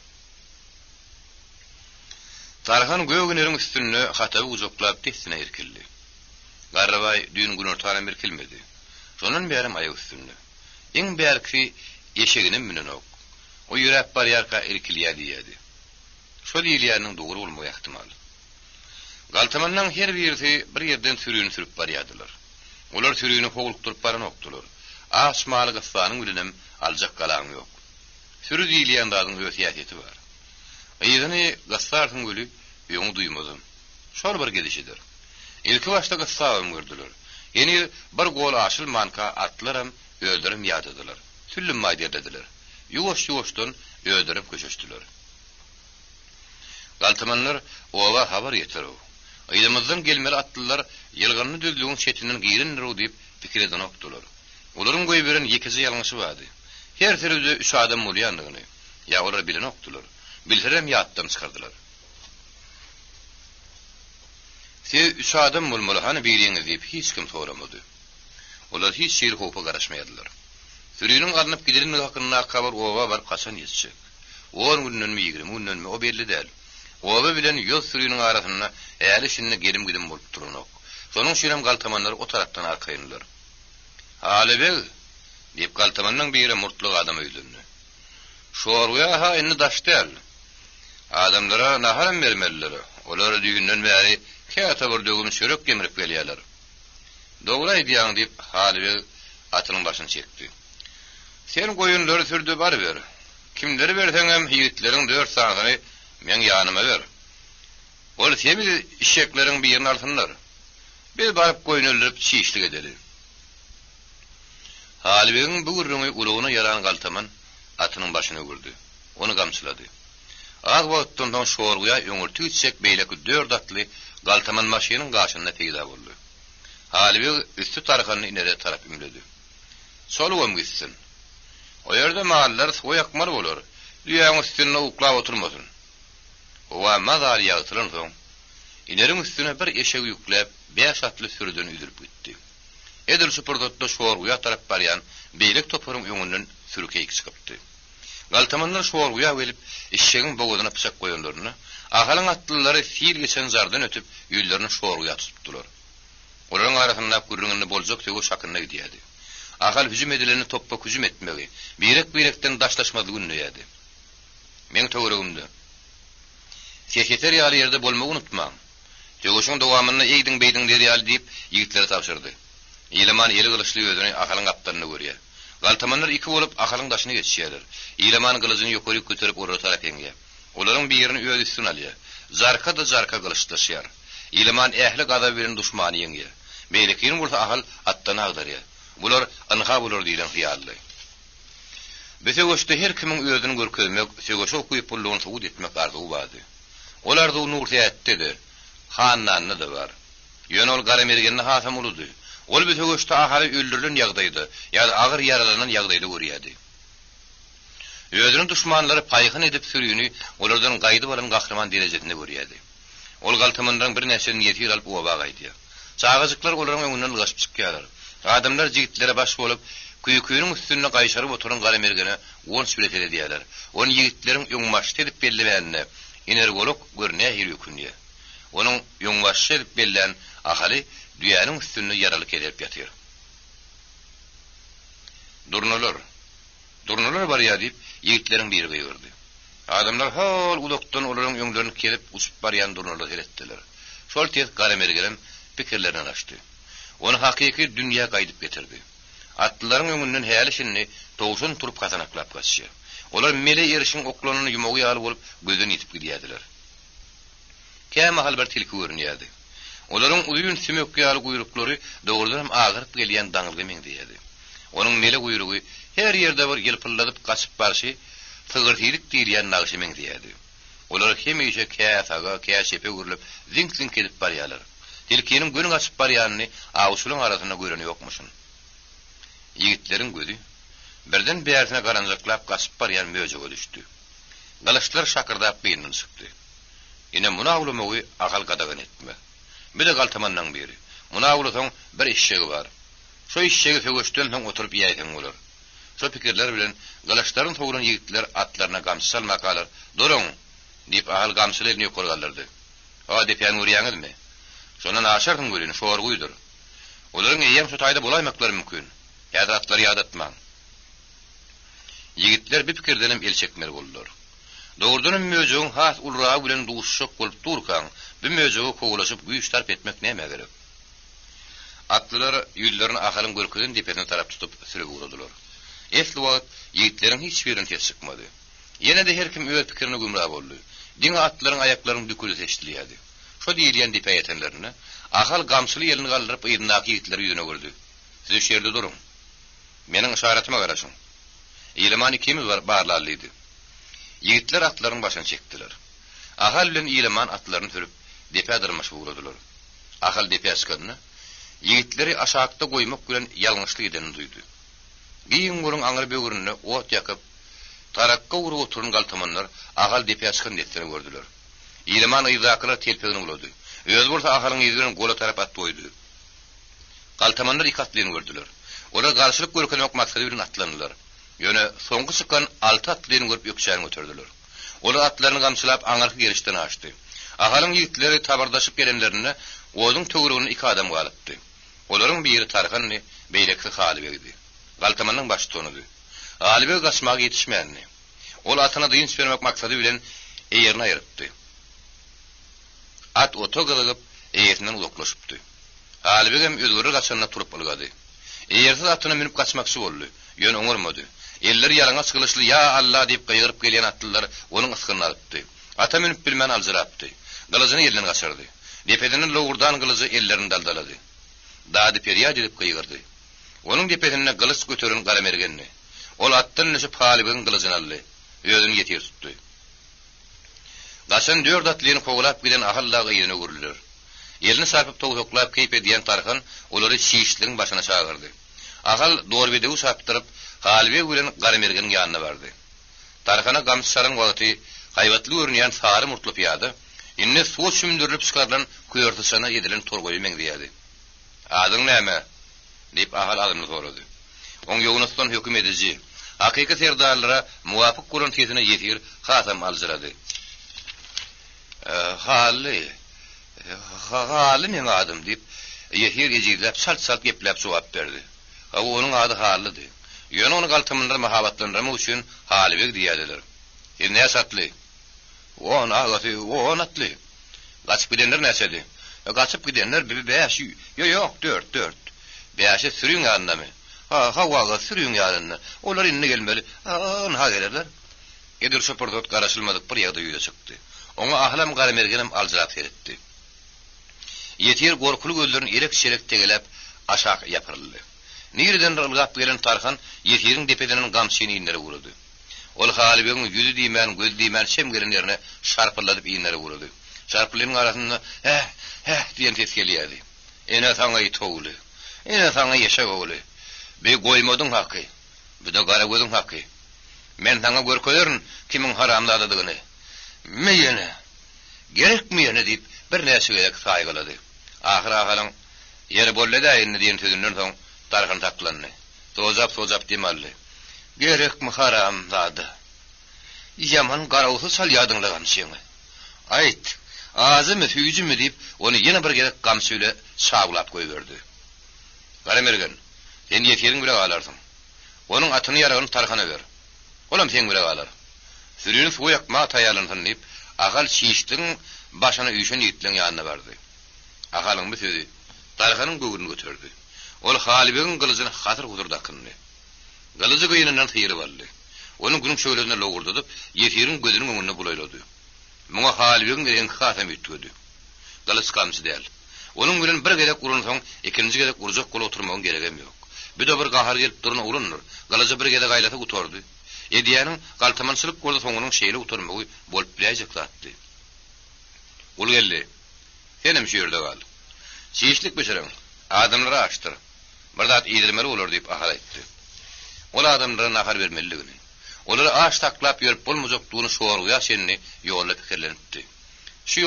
Tarhan göýgüneriň üstüne hataby uzaklap tesine erkildi. Garrybaý düýün gün ortadan berkilmedi. Şonun bärim aýagy üstünde. Iň bärki eşeginiň minen ok. O ýürek barýarka erkilýär diýdi. Şol ýylýanyň dogry bolmagy ähtimal. Galtamanyň her birisi bir ýerden sürüýüni sürüp barýardylar. Olar sürüýüni howluk turup baran okdular. Asmaly gassanyň bilenem aljak galaň ýok. Sürü diýilýän dadyň öýsýeti bar. Ýygyny gassaryň göli ýöňü duýmadym. Şol bir gedişidir. Ilki başda gassawym gördüler. Ýeni bir gol aşyl manka atlaram öldürüm ýadydylar. Tüllüm maýdyrdylar. Ýuwaş-ýuwaşdan öldürüp köşeşdiler. Galtamanlar owa habar ýetirip, ýylymyzdan gelmeli atlylar ýylgyny düzlüğün çetinden giýirinler diýip pikirden okdular. Olaryň goýberin ýekizi ýalňyşy bardy. Her türlü üç adam bolýandygyny ýa olar bilen okdular. Bildirem ýatdan çykardylar. Siz üç adam bolmaly hany biliňiz diýip hiç kim soramady. Olar hiç şeýle hopa garaşmaýdylar. Sürüýüniň garnyp giderini hakynda kabar owa bar kaçan ýetişek. Oň günden mi ýigrim, günden mi o belli däl. Owa bilen ýol sürüýüniň arasynda äli şinne gelim gidim bolup durunok. Şonuň şeýlem galtamanlar o tarapdan arkaýynlar. Halebe diýip galtamanyň biri murtlyk adam öýlendi. Şorga ha indi daşdal. Adamlara naharam bermeliler. Olar düýünden bäri käte bir dögüm çörek gemirip gelýärler. Dogry diýýän diýip Halebe atynyň başyny çekdi. Sen goýunlary türde bar ber. Kimleri berseňem ýigitlerin 4 sanyny men ýanyma ber. Ol semi işekleriň birini alsınlar. Biz baryp goýunlary çiýişlik edeli. Halibegin bu gurruny ulugyna yaran galtaman atynyň başyna gördü. Onu gamçylady. Ag wagtdan şorguya öňürtü içsek beýleki 4 atly galtaman maşynyň gaşyna peýda boldy. Halibeg üstü tarykany inere tarap ümledi. Solugam gitsin. O ýerde mahallar soýakmar bolar. Düýäň üstüne uklap oturmasyn. Owa mazal ýagtylan soň inerin üstüne bir eşek ýükläp 5 atly sürüden üdürüp gitdi. Edil supurdotda şorguya tarap barýan beýlek toparyň öňünden sürükeyik çykypdy. Galtamanlar şorguya gelip eşegiň bogadyna pysak goýanlaryny, ahalyň atlylary fiil geçen zardan ötüp ýüllerini şorguya tutupdylar. Olaryň arasynda gürrüňini boljak tögü şakyna gidýärdi. Ahal hüjüm edileni toppa hüjüm etmegi, birek-birekden daşlaşmadygy ünlüýärdi. Men töweregimde. Sekreter ýaly ýerde bolmagy unutmaň. Tögüşüň dowamyny eýdiň beýdiň derýäl diýip ýigitleri tapşyrdy. Ýyleman eli gylyçly özüni ahalyň aptaryny görýär. Galtamanlar iki bolup ahalyň daşyna geçýärler. Ýyleman gylyçyny ýokary göterip orada tarap eňge. Olaryň birini öýe üstüne alýar. Zarka da zarka gylyçlaşýar. Ýyleman ähli gada bilen duşmany ýeňge. Beýlekin bolsa ahal attana agdarýar. Bular anha bular diýilen hyýally. Bize goşda her kimiň özüni görkezmek, söýüşe okuyup bolýan suwud etmek arzuwy bardy. Olar da nurtiyetdedir. Hannanny da bar. Ýönol garamergeni hasam uludy. Ol bize goşda ahaly öldürilen ýagdaýda, ýa-da agyr yaralanan ýagdaýda görýärdi. Özüniň duşmanlary paýhyn edip sürýüni olardan gaýdy bolan gahrman derejesinde görýärdi. Ol galtamandan bir näseni ýetir alyp oba gaýdy. Çağıjyklar olaryň öňünden gaçyp çykýarlar. Adamlar jigitlere baş bolup küýküýüniň üstüne gaýşaryp oturan garamergene on süret edýärler. Onu yigitleriň öňbaş edip bellemänine energolog görnäýär ýükünýär. Onuň öňbaş edip bellen ahaly düýäniň üstüne yaralyk edip ýatyr. Durnalar bar ýadyp yigitleriň biri gördü. Adamlar hal ulukdan olaryň öňlerini kelip uçup barýan durnalary eretdiler. Şol tez garamergem pikirlerini açdy. Onu hakyky dünýä gaýdyp getirdi. Atlylaryň öňünden häýälişini towşun turup gatanaklap gaçýar. Olar mele erişiň oklanyny ýumagy ýaly bolup gözden ýitip gidýärdiler. Käme hal bir tilki görünýärdi. Olaryň uýun sümekkä ýaly guyruklary dogrudan agyryp gelýän daňyly meňdiýärdi. Onuň mele guyrugy her ýerde bir ýelpilladyp gaçyp barşy tygyrtylyk diýilýän nagyşy meňdiýärdi. Olar hemişe käsaga käşepe gürlüp zing-zing edip barýarlar. Tilkinin gönüň açyp barýanyny awşulyň arasyna göreni ýokmuşyn. Yigitleriň gözü birden bärsine garanjaklap gaçyp barýan möjege düşdi. Galaşlar şakyrdaپ beýninden çykdy. Ine muna awlamagy agal gadagan etme. Bir de galtamandan beri. Muna awlasaň bir işşegi bar. Şo işşegi sögüşden soň oturup ýaýdan bolar. Şo pikirler bilen galaşlaryň toguran yigitler atlaryna gamçy salmak alar. "Durun" diýip agal gamçylaryny ýokarlardy. "Ha diýip ýangyryňyzmy? Şondan aşardyň göreni şorguydur. Olaryň eýem şu taýda bolaýmaklary mümkin. Ýa-da atlary ýadatmaň." Yigitler bir pikirdenem el çekmeli boldular. Dogrudan möjüň has ulra bilen duşşak bolup durkan, bir möjüge kogulaşyp güýç tarp etmek näme gerek? Atlylar ýüllerini ahalyň görkezin depetine tarap tutup sürüp uradylar. Esli wagt yigitleriň hiç birini tes çykmady. Ýene de her kim öz pikirini gümra boldy. Diňe atlaryň aýaklaryny düküli seçdilýärdi. Şo diýilýän dipe ýetenlerini ahal gamçyly ýelini galdyryp ýynaky ýigitleri ýüne gördi. "Siz şu ýerde durun. Meniň işaratyma garaşyň." Ýyleman ikimiz barlarlydy. Ýigitler atlaryň başyny çekdiler. Ahal bilen ýyleman atlaryny sürüp dipe dyrmaş uradylar. Ahal dipe çykdyny ýigitleri aşakda goýmak bilen ýalňyşlyk edenini duýdy. Giň gurun aňyr böwrüne ot ýakyp tarakka urup oturan galtamanlar ahal dipe çykyn diýetini gördüler. Ýyleman ýyzaklar telpegini bulady. Öz bolsa ahalyň ýüzüne gola tarap atdyýdy. Galtamanlar ikatlyny gördüler. Olar garşylyk görkezmek maksady bilen atlandylar. Ýöne soňky çykan 6 atlyny görüp ýokşaryň götürdiler. Olar atlaryny gamçylap aňarky gelişden açdy. Ahalyň ýigitleri tabardaşyp gelenlerini oýduň töwrügini iki adam galypdy. Olaryň biri tarhany beýlekli Halibegdi. Galtamanyň baş tonudy. Halibeg gaçmagy ýetişmänni. Ol atyna dynç bermek maksady bilen eýerini aýrypdy. At oto gylyp eýerinden uzaklaşypdy. Halibeg hem özgürü gaçanyna turup bolgady. Eýersiz atyna minip gaçmakçy boldy. Ýön oňurmady. Elleri yalangaz kılıçlı ya Allah deyip kıyırıp gelen atlılar onun ıskını alıptı. Ata minip bilmen alzıraptı. Kılıcını elinden kaçırdı. Depedinin loğurdan kılıcı ellerini daldaladı. Dağdı periyad edip kıyırdı. Onun depedinine kılıç götürün Garamergenni. Ol attın nişip Halibin kılıcını aldı. Özünü yetir tuttu. Gaşan 4 atlıyını kovulap giden ahıllağı yerine görülür. Elini sarpıp toğuklap keyip ediyen Tarkan onları şiişliğin başına çağırdı. Ahal doğrubedeği saptırıp Halibe gülen Garamergen'in yanına vardı. Tarkan'a gamsarın vakti hayvatlı örneyen sarı murtlup yadı. İnne soğuk sümdürülüp çıkarılan kuyurtısına edilen torgoyu mengdiyadi. Adın näme? Deyip ahal adını soradı. On yoğunustan hüküm edici, hakikat serdarlara muvafık kuran tesine yetir, hatam alzıradı. Hali men adım deyip, yehir ecirlep, salt geplep cevap verdi. Onun adı Halı'dı. Yön onu kaltımınlar mahabatlanırma üçün Halibek diyadiler. Ne satlı? On ağatı, on atlı. Kaçıp gidenler nesedi? Kaçıp gidenler bir 5, yok 4. 5'e sürüyün yanına mı? Havaga sürüyün yanına. Onlar inne gelmeli. Ha gelirler. Edir şopordot karışılmadık bir yağda yüze çıktı. Ona ahlam Garamergenim alzırat etti. Yetir korkulu gözlerin erek çelek tegelep aşağı yapırıldı. Nirden rılgap gelen Tarkan yetirin depedinin gamsini inlere vurdu. Ol Halibek'in yüzü diýmän, göz diýmän şemgelen yerine şarpıladıp inlere vurdu. Şarpılaryň arasynda diýen ses gelýärdi. Ene saňa ýetoğly. Ene saňa ýeşek ogly. Be goýmadyň haky. Bu da gara gözüň haky. Men saňa görkezeriň kimiň haramladygyny. Meýene. Gerekmeýene diýip bir näse gerek saýgylady. Ahir ahalaň ýeri bollada indi diýen sözünden soň Tarkan taklandy. Sozap demelli. Gerek mi haramladı? Yaman garawsy salýadyňlagan şeňi. Aýt, azymy süýjümi diýip onu ýene bir gerek gamsyle şaglap goýberdi. Garamergen, sen ýetirin bile galarsyň. Onun atyny ýaragyny Tarkana ber. Olam sen bile galar. Sürüni soýak ma taýýarlansyn diýip, agal şiişdiň başyna üýşen ýetleň ýanyna bardy. Agalyň bu sözi Tarkanyň göwrüni götürdi. Ol Halibek'in kılıcını hatır kudurdakındı. Kılıcı kıyınından tıyırı vardı. Onun günün şöylesine loğurdadıp, yetirin gözünün önüne bulayladı. Muna Halibek'in en hatam ütüydü. Kılıç kamsı değil. Onun günün bir gedek urunsan, ikinci gedek uracak kola oturmağın geregem yok. Bir de bir kahar gelip duruna urunur. Kılıcı bir gedek aylata utordu. Ediyanın kaltamansılık kolda sonunun şeyle uturmağı bolup bileyecek zattı. Ul geldi. Senem şiirde kaldı. Şiişlik beşirin. Adamları açtır. Birdat iyidirmeli olur deyip ahal etti. Ol adamlara nakar vermeliligini. Onları ağaç taklap yörüp bulmuzokluğunu sorguya senini yolla fikirlenipti. Şu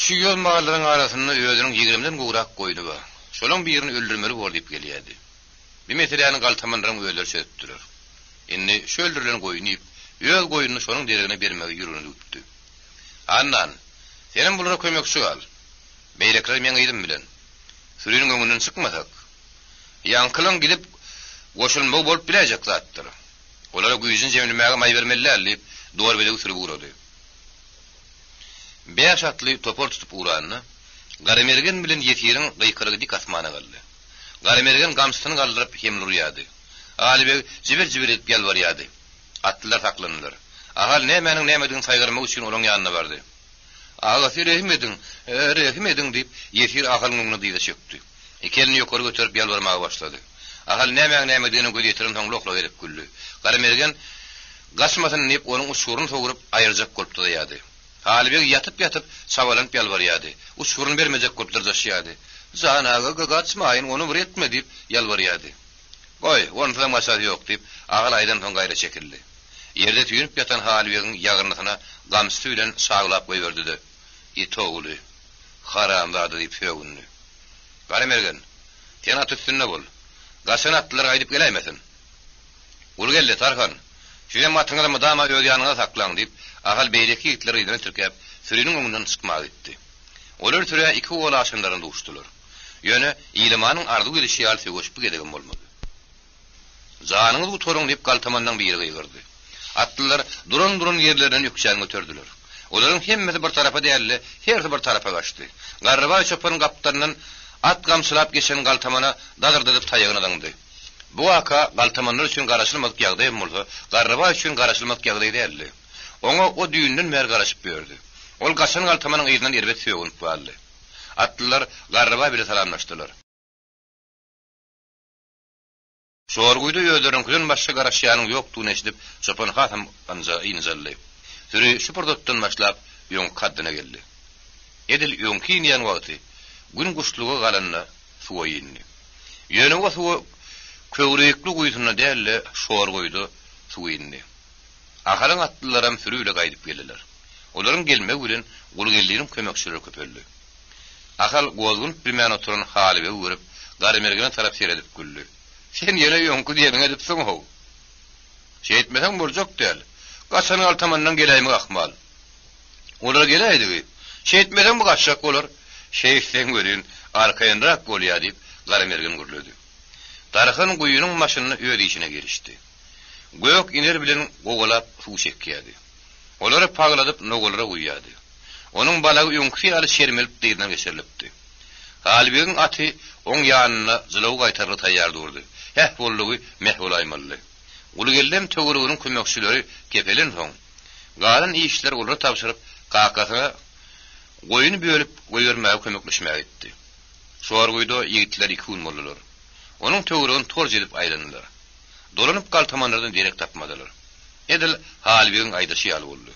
yol mağaların arasında özünün 20'den guğrak koydu var. Şolun birini öldürmeli olur deyip geliyedi. Bir meseleğinin kaltamanların öldür sözdüler. İnni şu öldürülen koyunuyup, öz koyununu şonun derine vermeyi yürünü üptü. Annan, senin bunlara koymak şu al. Beylekler men gıydım bilen. Sürünün önünden çıkmasak. Yankılan gidip koşulmağı bolup bilecek zattır. Olara güýjün jemlemäge may bermeliler deyip doğru bedegi sürüp uğradı. 5 atly topor tutup uğranny Garamergen bilen yetirin gıykırığı dik asmana galdy. Garamergen gamsyny galdyryp hemli urýady. Halibek jibir etip ýalbarýady. Atlylar taklandylar. Ahal nämenin nämedigiň saýgarmak üçin olaň ýanyna bardy. Ağa rehim edin deyip yetir ahalın önüne diýde çöktü. Ekelini ýokary götürüp ýalbarmaga başlady. Ahal näme-nämediğini göz ýetirin soň lokla edip güldü. Garamergen gaçmasyn diýip onuň uçuryny sogurup aýyrjak bolupdy ýady. Halibek ýatyp sabalanyp ýalbarýady. Uçuryny bermejek bolupdyr jaşýady. Zanaga gaçmaýyn, onu bir etme diýip ýalbarýady. Goý, ondan maçar ýok diýip agal aýdan soň gaýra çekildi. Ýerde tüýünüp ýatan Halibek'in ýagyrnysyna gamsy bilen şaglap goýberdi. Ýetoğly, haramlady diýip söýgünni. Garamergen, sen at üstünde bol. Gaçan atlylar gaýdyp geleýmesin. Ul geldi Tarkan. Şeýle matyňyzy dama öz ýanyna saklaň diýip, agal beýleki ýigitleri ýerine türkäp, sürüniň öňünden çykmagy etdi. Olar türä iki oğul aşyndaryny duşdular. Ýöne ýylmanyň ardy gelişi ýaly söýüşip gedegem bolmady. Zanyňyz bu torun diýip galtamandan bir ýere gyrdy. Atlylar durun ýerlerinden ýükselňe götürdüler. Olaryň hemmesi bir tarafa däli, her bir tarafa gaçdy. Garraba çöpüň gapdarynyň at gamsylap geçen galtamana dadyrdyp taýagyna daňdy. Bu waka galtamanlar üçin garaşylmadyk ýagdaý bolsa, garraba üçin garaşylmadyk ýagdaý däldi. Oňa o düýünden mer garaşyp berdi. Ol gaşan galtamanyň ýygynyň erbet söýgüp boldy. Atlylar garraba bile salamlaşdylar. Sorguýdy ýödüriň külün başga garaşýanyň ýokdugyny eşidip, Çopan Hatam anja ýynyzaldy. Süri şu pordotdan başlap ýoň kaddyna geldi. Edil ýoňky ýan wagty gün guşlugy galanna suwa ýyndy. Ýöne o suwa köwrekli guýsyna dälle şor goýdy suwa ýyndy. Ahalyň atlylaram sürüýle gaýdyp geldiler. Olaryň gelmek bilen gulgelliň kömekçileri köpeldi. Ahal gozgun bilmän oturan Halyby görüp, Garamergene tarap seredip güldü. Sen ýene ýoňky diýeňe edipsiň ho. Şeýetmeseň boljak däl. Gaçany altamandan geleými akmal. Olar geleýdi. Şeýetmeseň bu gaçak bolar. Şeýsen görün, arkaýynrak bolýar diýip Garamergen gürledi. Tarhan guýunyň maşynyny öýde içine girişdi. Gök iner bilen gowalap suw çekýärdi. Olary pagladyp nogolara guýýardy. Onuň balagy ýoňky ýaly şermelip diýilen geçerilipdi. Halbyň aty oň ýanyna zylaw gaýtarly taýýar durdy. Heh boldugy mehwolaýmaly. Ulugellem tögürüňiň kömekçileri kepelen soň galan işler olara tapşyryp gakasyna goýuny bölüp goýbermäge kömekleşmäge etdi. Sorguýda ýigitler 2 gün boldular. Onuň tögürüni torj edip aýlandylar. Dolanyp galtamanlardan derek tapmadylar. Edil Halbyň aýdaşy ýaly boldy.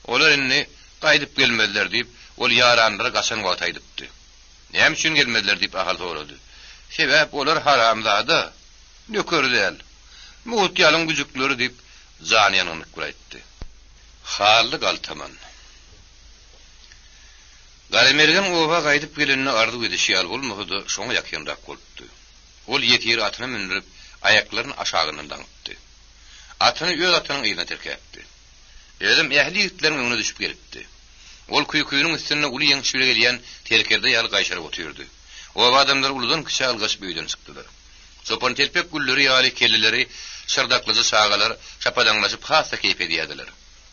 Olar indi gaýdyp gelmediler diýip ol ýaranlara gaçan wagt aýdypdy. Näme üçin gelmediler diýip ahal sorady. Sebäp olar haramzada, nökör däl. Muhut ýalyň güjükleri diýip janyanyny guraýtdy. Haly galtaman. Garamergen owa gaýdyp gelenini ardy edişi ýaly bolmady, şoňa ýakynrak bolupdy. Ol ýetir atyna mindirip aýaklaryny aşagyndan daňypdy. Atyny öz atynyň ýerine terkäpdi. Edim ähli ýigitlerin öňüne düşüp gelipdi. Ol küýküýüniň üstüne uly ýeň şüle gelýän terkerde ýaly gaýşaryp oturdy. O adamlar uludan kişi algaç büyüden çıktılar. Çopan telpek gülleri ýaly kellileri, şırdaklyzy sagalar şapadanlaşyp hassa keyif edýärdiler.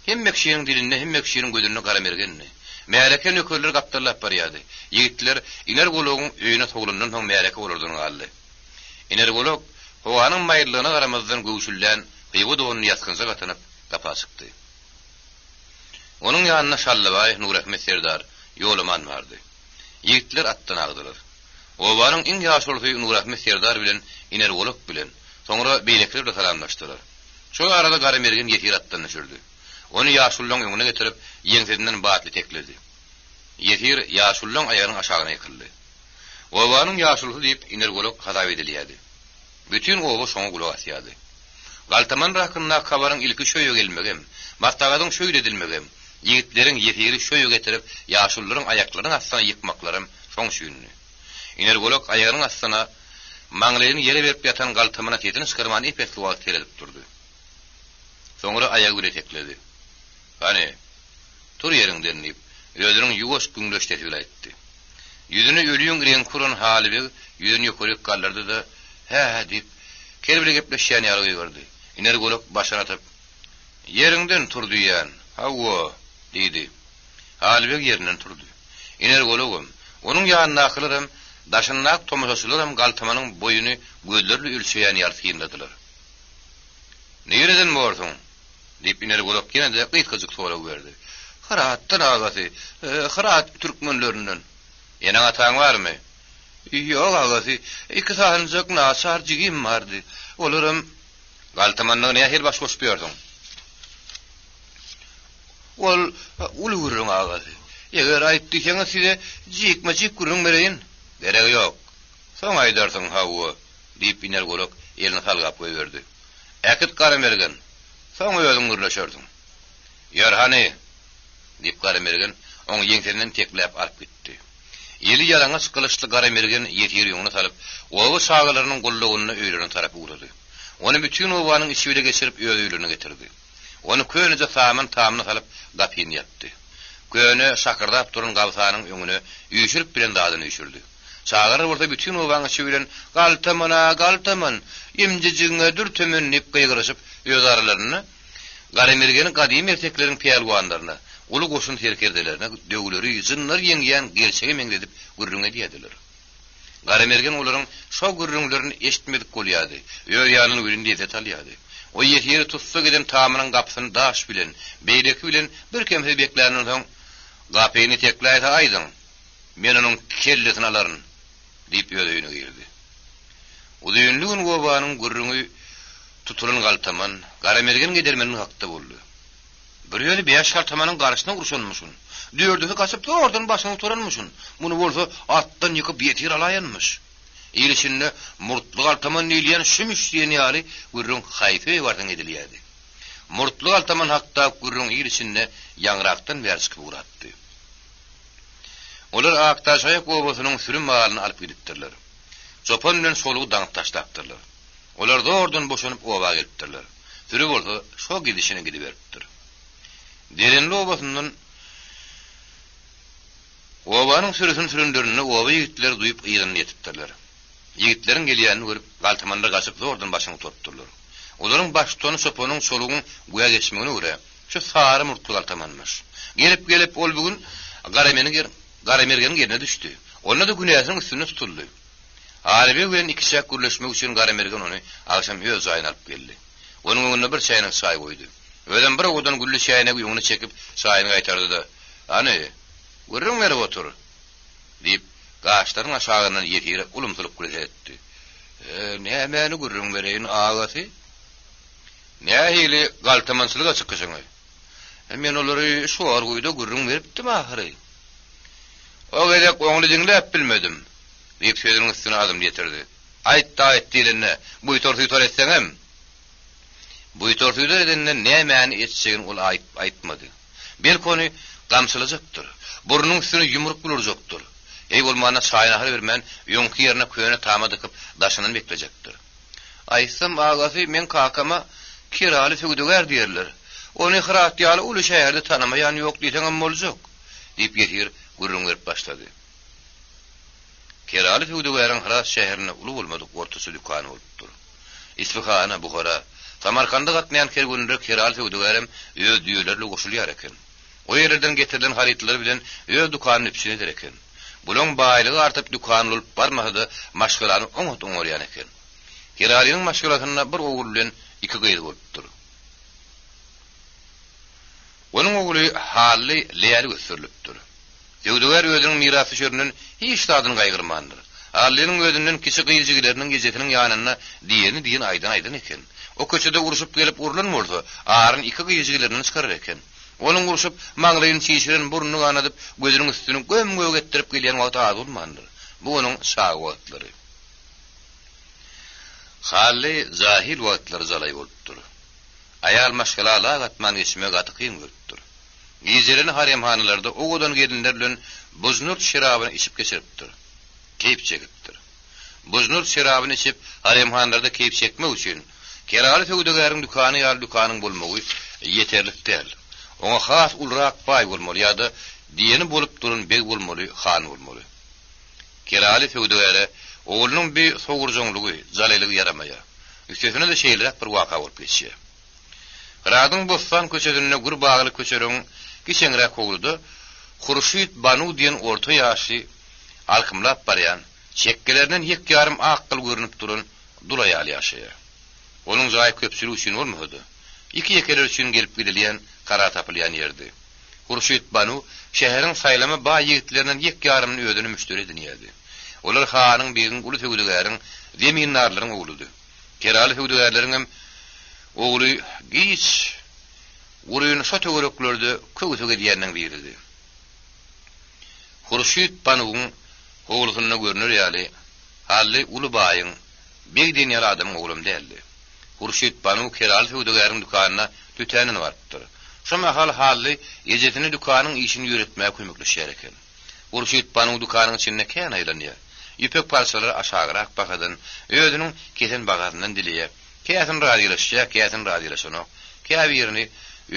Hemme kişiniň dilinde, hemme kişiniň gözüne Garamergenni. Määreke nökörler gapdarlap barýardy. Ýigitler iner gologyň öýüne toglundan soň määreke bolardyň galdy. Iner golog howanyň maýyllygyna garamazdan göwüşülden beýgo dowuny ýatkynsa gatanyp gapa çykdy. Onuň ýanyna Şallabay, Nurahmet Serdar ýoluman bardy. Ýigitler atdan agdylar. Owanyň iň ýaşuly Nurahmet Serdar bilen iner golog bilen soňra beýlekler bilen salamlaşdylar. Şo arada Garamergen ýetir atdan düşürdi. Onu ýaşulyň öňüne getirip ýeňsedinden batly tekledi. Ýetir ýaşulyň aýagynyň aşagyna ýekildi. Owanyň ýaşuly diýip iner golog hadap edilýärdi. Bütün owa şoňa gulak asýardy. Galtaman rakynda kabaryň ilki şöýe gelmegem, martagadyň şöýle edilmegem. Ýigitleriň ýetiri şöýe getirip ýaşullaryň aýaklaryny astyna ýykmaklarym şoň şüýünni. Iner golog aýagynyň astyna maňlaýyny ýere berip ýatan galtamana tetini çykyrmany epetli wagt teredip durdy. Soňra aýagy bilen tekledi. "Hani, tur ýeriňden" diýip öýdüriň ýuwaş güňleşdirip aýtdy. Ýüzüne ölüýün giren kuran Halyby ýüzüni ýokaryk gallardy da "Hä" diýip kelbile gepleşýän ýaly gördi. Iner golog başyny atyp "Ýeriňden tur" diýen. "Hawa" diýdi. Halyby ýerinden turdy. Iner gologum onuň ýanyna akylarym daşynnak tomaşaçylarym galtamanyň boýuny gözlerle ölçeýän ýartyndadylar. "Nereden bordyň?" diýip iner golog ýene-de gytgyjyk soraw berdi. "Haratdan agasy, Harat türkmenlerinden." "Ýene ataň barmy?" "Ýok agasy, 2 saatlyk naçar jigim bardy. Olarym galtamanyň nähir baş goşup ýerdiň." "Ol ulurun agasy. Eger aýtdyňa size jikmejik gürüň bereýin." "Gerek ýok. Soň aýdarsyň hawa" diýip iner golog elini halgap goýberdi. "Äkit Garamergen. Soň özüň gürleşerdiň." "Ýerhany" diýip Garamergen oň ýeňserinden teklep alyp gitdi. Eli ýalaňa çykylışly Garamergen ýetir ýoňuna salyp, owa sagalarynyň gollugyny öýlerine tarapy urady. Onu bütün owanyň içine geçirip öz öýlerine getirdi. Onu köýnüje saman tamyny salyp gapyn ýapdy. Köýne şakırdap duran gawsanyň öňüne üýşürip bilen dadyny üýşürdi. Çağırır orta bütün owanyň içi bilen "Galtaman, imjijiňe dürtemenip gyýgyryşyp öz aralaryny Garamergeniň gadim ertekleriň peýalwanlaryna, ulu goşun terkerdelerine, döwleri, jynlar ýeňýän gerçegi meňledip gürrüňe diýdiler. Garamergen olaryň şo gürrüňlerini eşitmedik bolýady. Öýýanyň ýerinde ýetet alýady. O ýetiri tutsa giden tamynyň gapysyny daş bilen, beýleki bilen bir kemse bekläriniň soň gapyny tekläýär aýdyň. Men onuň kellesini alaryn diýip ýöreýine girdi. Udyňlygyň gowanyň gürrüňi tutulan galtaman, Garamergen gidermeniň hakda boldy. Bir ýöne 5 galtamanyň garaşyna uruşanmyşyn. Dördüňi kaçyp ordan başyny turanmyşyn. Muny bolsa atdan ýykyp ýetir alaýanmyş. Ýerişinde murtly galtaman näýleýän şümüş diýen ýaly gürrüň haýfy bardan edilýärdi. Murtly galtaman hakda gürrüň ýerişinde ýanrakdan wärçki uratdy. Olar Aktaşaýa gowasynyň sürüm malyny alyp gidipdirler. Çopan bilen solugy daňyp taşlapdyrlar. Olar ordan boşanyp oba gelipdirler. Sürü bolsa şo gidişine gidiberipdir. Derenli obasyndan obanyň sürüsini süründirini oba ýigitler duýup ýygyny ýetipdirler. Ýigitleriň gelýänini görüp galtamanda gaçyp zordan başyny tutupdyrlar. Olaryň baştony çopanyň solugyň guya geçmegine görä şu sary murtly galtamanmyş. Gelip ol bugün Garamergen yerine düşdi. Onda da günäsiň üstüne tutuldy. Arabi bilen iki şak gürleşmek üçin Garamergen onu akşam öz aýyna alyp geldi. Onuň öňüne bir çaýnyň çaý goýdy. Öden bir odan güllü çaýyna ýoňuny çekip çaýyny gaýtardy da, "Ani, görüň berip otur." diýip gaçlaryň aşagyndan ýetiri ulumsylyp gülýärdi. "Nämäni görüň bereýin agasy? Nähili galtamançylyga çykyşyň?" "Men olary şu argoýda görüň beripdim ahyry." "O gerek oňly diňläp bilmedim." diýip söýdüň üstüne adım ýetirdi. "Aýtda diýilene, bu ýetor etseňem." Bu ýetor edenden nämäni etseňin ol aýtmady. Bir konu gamsylajakdyr. Burnuň üstüne ýumruk bulurjakdyr. Ey bolmana şaýnahy bermän, ýoňky ýerine köýne tama dykyp daşynyň beklejekdir. "Aýsam agasy men kakama Kiraly Sögdüger diýerler. Ony hirat ýaly uly şäherde tanamaýan ýok diýseňem boljak." diýip ýetir gürrüň berip başlady. Kiraly Sögdügeriň hirat şäherine uly bolmadyk ortasy dükany bolupdyr. Isfahana, Buhara, Samarkanda gatnaýan kergünde Kiraly Sögdügerim öz düýlerle goşulýar eken. O ýerlerden getirilen haritler bilen öz dükanyny içine eder eken. Bulan baýlygy artyp dükany bolup barmady, maşgulany oňat-oňarýan eken. Kiralynyň maşgulatyna bir ogul bilen iki gyýdy bolupdyr. Onuň ogly hally leýäli gösterilipdir. Sögdüger özüniň mirasy şerinin hiç tadyny gaýgyrmandyr. Hallynyň özünden kişi gyýjygylarynyn gejetiniň ýanyna diýen aýdan eken. O köçede uruşup gelip urulan bolsa, aryn iki gyýjygylaryny çykarar eken. Onuň uruşup maňlaýyny çiýşiren burnuny ganadyp gözüniň üstüne göm-göm etdirip gelýän wagt adulmandyr. Bu onuň şahwatlary. Hally zahil wagtlary zalaý bolupdyr. Aýal maşgala gatman geçmek gaty kyn görüpdir. Gyýjerini haremhanalarda ogodan gelinler bilen buznur şerabyny içip geçiripdir. Keyip çekipdir. Buznur şerabyny içip haremhanalarda keyip çekmek üçin Kiraly Sögdügeriň dükany ýaly dükanyň bolmagy ýeterlik däl. Oňa has ulrak paý bolmaly ýa-da diýeni bolup durun beg bolmaly, han bolmaly. Kiraly Sögdügeri oglunyň bir sogurjoňlugy, zalalylygy yaramaýar. Üstesine de şeýleräk bir waka bolup geçýär. Radyň bostan köçedine gur bagly köçeriň kiçeňrek ogludy, Hurşit Banu diýen orta ýaşy alkymlap barýan, çekkelerinden ýek ýarym akkyl görünip duran dulaýal ýaşaýar. Onuň jaý köpçüligi üçin bolmady. İki ýekeler üçin gelip gidilýän kara tapylýan ýerdi. Hurşit Banu şäheriň saýlama baý ýigitlerinden ýek ýarymyny ödüni müşteri edinýärdi. Olar hanyň birin uly Sögdügeriň zemindarlaryň ogludy. Kiraly Sögdügerleriň hem ogly giç uryny şo töwereklerde köwüsege diýenden biridi. Hurşit Banuň oglusyna görünür ýaly hally uly baýyň bir dinýär adamyň oglum däldi. Hurşit Banu Kiraly Sögdügeriň dükanyna tütänini barpdyr. Şoma hally ejetini dükanyň işini ýöretmäge kömekleşýär eken. Hurşit Banu dükanyň içinde kän aýlanýar. Ýüpek parçalary aşagyrak bakadan özüniň kesen bagatynyň dilýär. Käsin radiolaşýar, käsin radiolaşanok. Käbi ýerini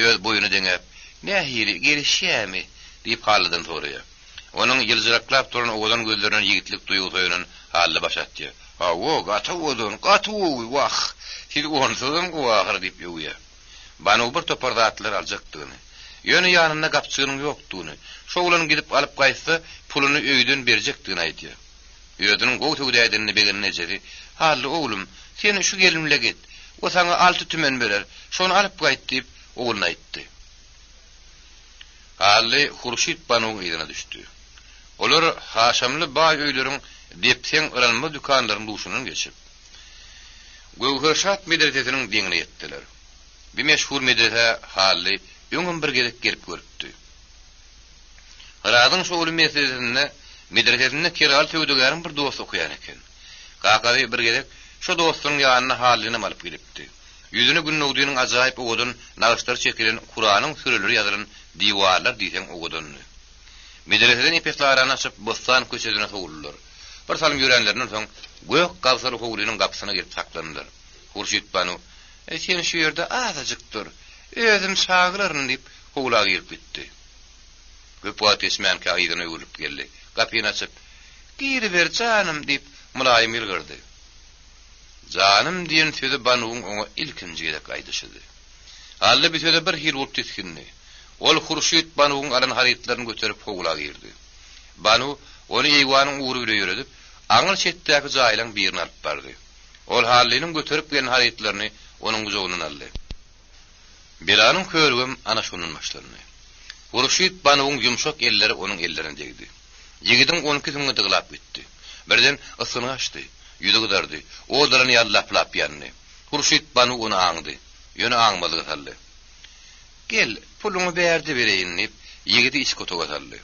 öz boýuny deňep, "Nähili gelişýärmi?" diýip hallydan soraýar. Onuň ýylgyraklap turan oğlan gözlerinden ýigitlik duýgusynyň hally başatdy. "Ha, o gaty wah. Siz onsuzam wahar" diýip ýöwýär. Banu bir topardatlar aljakdygyny, ýöne ýanyna gapçygynyň ýokdugyny, şoğlan gidip alyp gaýtsa puluny öýden berjekdigini aýdýar. Ödünün gowtugdaýdyny begenine jedi. "Hally oglum, sen şu gelimle git. O sana 6 tümen berer. Şonu alyp gaýt" diýip ogluny aýtdy. Hally Hurşit Banuň ýygyna düşdi. Olar haşamly baý öýleriň depseň ıranma dükanlaryny duşundan geçip Gowhurşat medresetiniň diňine ýetdiler. Bir meşhur medrese Hally öňün bir gelip gelip görüpdi. Haradyň şol medresetinde kiral töwdügärin bir dost okuyan eken. Gaqary bir gelip şu dostunyň ýanyna Hallyny alyp gelipdi. Yüzüne Günnowdynyň ajaýyp ogudan nagşlar çekilen Kur'anyň sürelleri ýazylan diwarlar diýsen ogudanny. Medreseden ipeklarany açyp bostan köşesine sowuldylar. Bir salym ýörenlerinden soň gök gawsar howlunyň gapysyna gelip saklandylar. Hurşit Banu, "Sen şu ýerde azajykdyr. Özüm şagyrlaryn" diýip howlaga girip gitdi. Göpwat esmän kaýygyna ýolup geldi. Gapyny açyp, "Giri ber janym" diýip mulaýym ýylgyrdy. "Janym" diýen sözi Banuň oňa ilkinji gelip gaýdyşdy. Haly bir söze bir hir bolup tiskinni. Ol Hurşit Banuň alan haritlaryny göterip howlaga girdi. Banu onu ýywanyň uğru bilen ýöredip, aňyl çetdäki jaýlaň birini alyp bardy. Ol Hallynyň göterip gelen haritlaryny onuň gujogyna aldy. Belanyň körgüm ana şonun başlaryny. Hurşit Banuň ýumşak elleri onuň ellerine degdi. Ýigidiň 12 tüňe dyglap gitdi. Birden ısyny açdy, ýüzi gydardy. O daran ýallap ýanny. Hurşit Banu onu aňdy. Ýöne aňmaly gataldy. "Gel, puluňy berdi bereýin" diýip ýigidi iç kotoga saldy.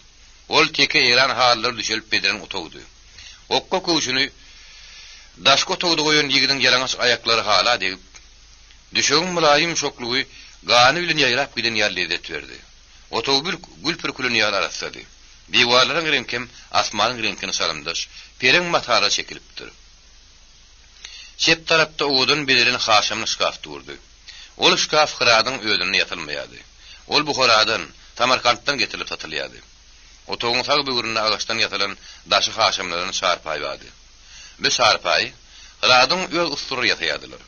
Ol teke eran hallar düşelip beden otogdy. Okko köşüni daş kotogdy goýan ýigidiň ýalaňaç aýaklary hala degip, düşegiň mulaýym şoklugy gany bilen ýaýrap giden ýerli edip berdi. Otobül gülpür külüni ýar arasady. Diwarlaryň reňkem asmanyň reňkini salamdaş, pereň matara çekilipdir. Çep tarapda oğudun belirin haşamly şkaf durdy. Ol şkaf Hıradyň ödünde ýatylmaýady. Ol bu Hıradan, Tamarkantdan getirilip satylýady. Otogyň sag böwründe agaçdan ýatylan daşy haşamlaryny çarpay bady. Bu çarpay Hıradyň öz ustury ýataýadylar.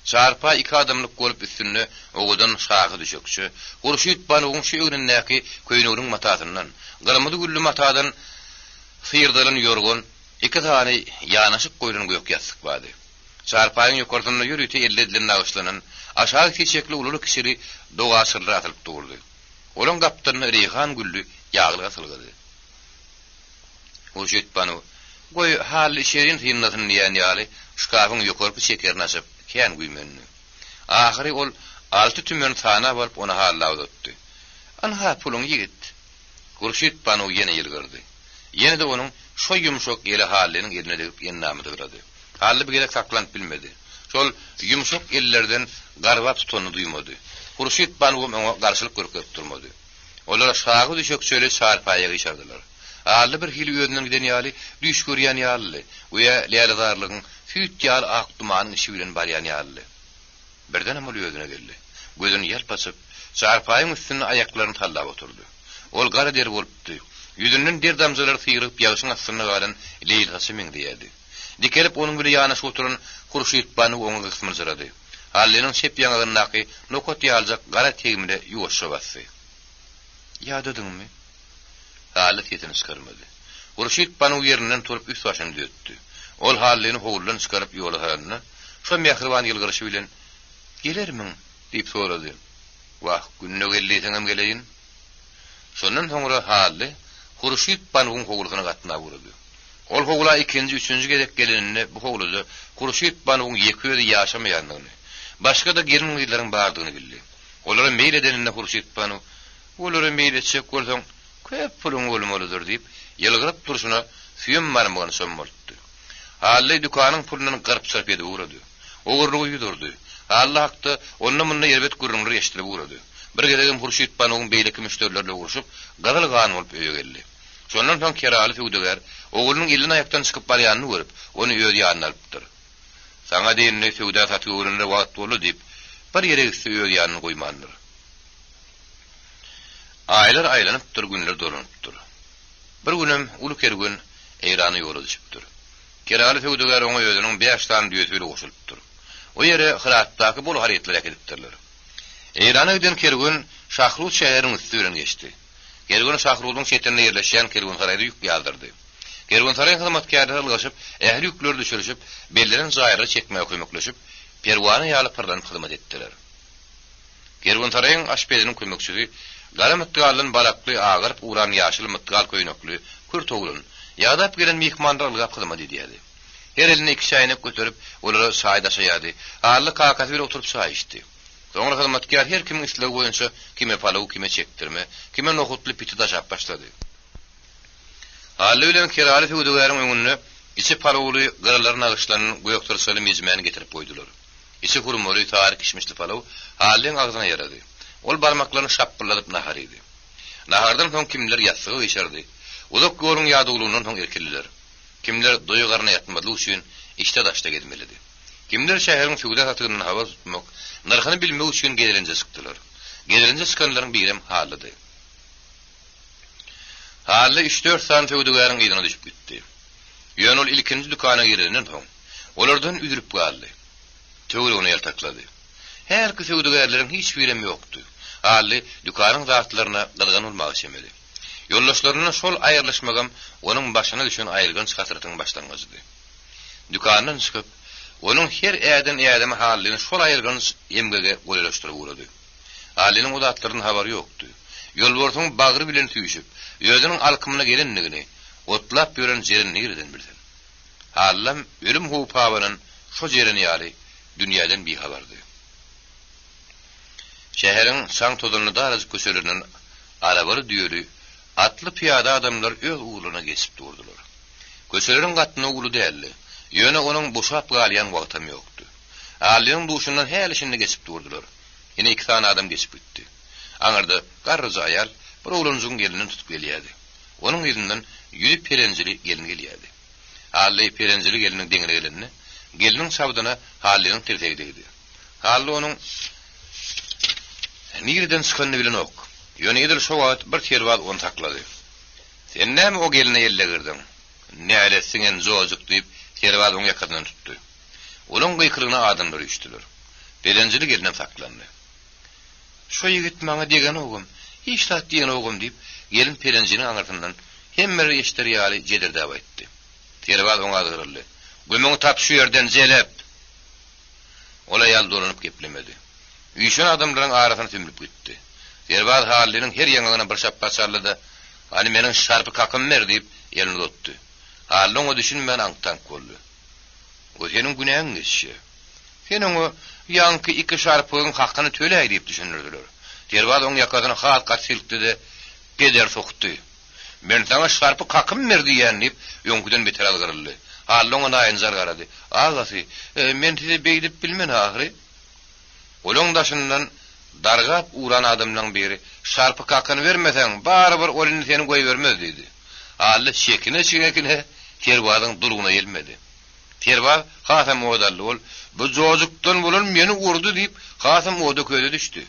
Çarpay 2 adamlyk bolup üstünde oğudan şahy düşekçi. Hurşit Banuň şu öňündäki köýnüriň matasyndan, gyrmyzy güllü matadan sıyırdalan ýorgun 2 tane ýanaşyk goýulan gök ýasyk bady. Çarpayın ýokardyna ýürüýti elledilen nagşlanan aşağı keçekli ululu kişiri dogaşyrlar atylyp durdy. Olaň gapdyny Reyhan güllü ýaglyga sylgady. Hurşit Banu goý hali şerin hynnasyny ýany şkafyň ýokarky çekerini açyp kän güýmenni. Ahyry ol 6 tümen sana bolup ona hallap ötdi. "Anha puluň ýigit." Hurşit Banu ýene ýylgyrdy. Ýene de onuň şo ýumşak ýeli hallynyň eline degip ýennäme dyrady. Hally bir gerek saklanyp bilmedi. Şol ýumşak ellerden garwap tutany duýmady. Hurşit Banu oňa garşylyk görüp durmady. Olar şahy düşek şöyle çarpaýa geçerdiler. Hally bir hili ýönden giden ýaly düş görýän ýaly, uya lýaladarlygyň süýt ýal ak dumanyň işi bilen barýan ýaly. Birden hem ýödüne geldi. Gözüni ýalpaçyp çarpaýyň üstüne aýaklaryny tallap oturdy. Ol gara der bolupdy. Ýüzünden der damjalary syýryp ýaşyň astyna galan Leýla min diýdi. Dikelip onuň bilen ýanaşyp oturan Hurşit Banu oňa gysmyrjyrady. Hallynyň şep ýaňagyny nokot ýaljak gara tegimde ýuwaşa bassy. "Ýadydyňmy?" Hally tetini çykarmady. Hurşit Banu ýerinden turup üst başyny dötdi. Ol Hallyny howldan çykaryp ýola haranyna şu mehriban ýylgyryşy bilen "Gelermiň?" diýip sorady. "Wah, günne geldiňem geleýin." Şondan soňra Hally Hurşit Banuň howlugyna gatna burdy. Ol howla 2-nji, 3-nji gedek geleninde bu howluda Hurşit Banuň ýeküýedi ýaşamaýandygyny, başga da gelin bardygyny bildi. Olara meýil edeninde Hurşit Banu, "Olara meýil etjek bolsaň, köp puluň bolmalydyr" diýip ýylgyryp durşuna süýem marmagyny sömmerdi. Hally dükanyň pulundan garp sarp edip urady. Ogurlugy ýudurdy. Hally hakda onna munna ýerbet gürrüňleri eşdirip urady. Bir gedegem Hurşit Banuň beýleki müşterilerle uruşup gadalgan bolup öýe geldi. Şondan soň keraly töwdeger oğlunyň elini aýakdan çykyp barýanyny görüp, onu öýe ýanyna alypdyr. "Saňa diýende töwde satyp öwründe wagt bolu" diýip bir ýere öýe ýanyny goýmandyr. Aýlar aýlanypdyr, günler dolanypdyr. Bir günem uly kergün eýrany ýola düşüpdir. Keraly töwdeger oňa öýüniň 5 tane düýetleri goşulypdyr. O ýere Hıratdaky bol haritler ekipdirler. Eýranyň kergün Şahruç şäheriniň üstünden geçdi. Kergün Şahruçyň çetenine ýerleşýän kergün saraýda ýük ýaldyrdy. Kerwantaraň hyzmatkarlary ylgaşyp, ähli ýükleri düşürüşip, bellerin zaýry çekmäge kömekleşip, perwany ýaly pyrdan hyzmat etdiler. Kerwantaraň aşpeziň kömekçisi Galamytgalyň barakly agyryp uran ýaşyl mytgal köýnekli kürt oglun ýadap gelen mehmandar ylgap hyzmat edýärdi. Her elini iki çaýnyp götürüp, olary saýdaşaýardy. Arly kakaty bir oturup çaý içdi. Soňra hyzmatkar her kimin islegi boýunça kime palaw, kime çekdirme, kime nohutly piti daşap başlady. Haly bilen Kerali Fewdugäriň öňüne içi palawly garalaryn agyşlaryny goýoktursaly mezmeni getirip goýdular. İçi hurmaly taýyar kişmişli palaw halyň agzyna ýarady. Ol barmaklaryny şapyrladyp nahar edi. Nahardan soň kimler ýatsygy içerdi. Uzak görüň ýadyglygynyň soň erkeliler. Kimler doýgaryna ýatmadyk üçin işte daşda gedmelidi. Kimler şäheriň fewda hatygynyň hawa tutmak, narhyny bilmek üçin gelirinje çykdylar. Gelirinje çykanlaryň birim halydy. Haly 3-4 saat fewdugäriň ýygyna düşüp gitdi. Ýönül ilkinji dükana girenden soň olardan üdürüp galdy. Töwrüne ýaltaklady. Her ki fewdugärleriň hiç birem ýokdy. Haly dükanyň zatlaryna gyrgan bolmagy şemeli. Ýoldaşlaryna şol aýyrlaşmagam onuň başyna düşen aýylgan çatyrytyň başlangyjydy. Dükandan çykyp, onuň her äden halyny şol aýyrgan emgege goýlaşdyryp urady. Halynyň uzatlarynyň habary ýokdy. Ýolbortyň bagry bilen tüýüşip, ýödüniň alkymyna gelenligini, otlap ýören jerini ýerden bildi. Hallam ölüm hupawanyň şo jerini ýaly dünýäden bir habardy. Şäheriň saň toduny darazy köşelerinden arabary düýeli, atly piýada adamlar öz ugluny geçip durdular. Köşeleriň gatny uglu däldi. Ýöne onuň boşap galýan wagtam ýokdy. Halynyň duşundan häli şinde geçip durdular. Ýene 2 tane adam geçip gitdi. Aňarda garryz aýal bir oğlanjyň gelini tutup gelýärdi. Onuň ýüzünden ýüli perenjili gelin gelýärdi. Haly perenjili geliniň deňine gelenini, geliniň sabdyna halynyň tirtegidi. Haly onuň nirden çykanyny bilen ok. Ýöne şo wagt bir terwal onu taklady. Sen näme o geline ýelle girdin? Nälesin en zojuk diýip terwal oňa ýakyndan tutdy. Onuň gıýkyryna adamlar ýüşdiler. Perenjili gelinem taklandy. Şo ýigit maňa degen ogum, hiç tat diýen ogum diýip, gelin perenjini aňartyndan hemmer eşleri ýaly jedirde aýtdy. Terwal oňa agyryldy. "Gömeňi tap şu ýerden jelep." Ola ýal dolanyp geplemedi. Üýşen adamlaryň arasyna tümlüp gitdi. Terwal halynyň her ýaňyna bir şappa çaldy. "Hani meniň şarpy kakym mer" diýip ýelini tutdy. Haly oňa düşünmän aňtan boldy. "O seniň günäň geçşi. Seniň o ýanky 2 şarpyň hakyny töläýär" diýip düşünürdiler. Terwal oň ýakadyny hat silkdi de geder sokdy. "Men sana şarpy kakym mer" diýen diýip ýöňküden beter algyryldy. Haly oňa aýynjar garady. "Agasy, men size beýdip bilmen ahry." Olaň daşyndan dargap uran adamlaryň biri "Şarpy kakyny bermeseň, barybir olyny seni goý bermez" diýdi. Haly çekine Terwalyň durguny gelmedi. Terwal hasam odally ol, "Bu jojukdan bolan meni urdy" diýip hasam oda köýde düşdi.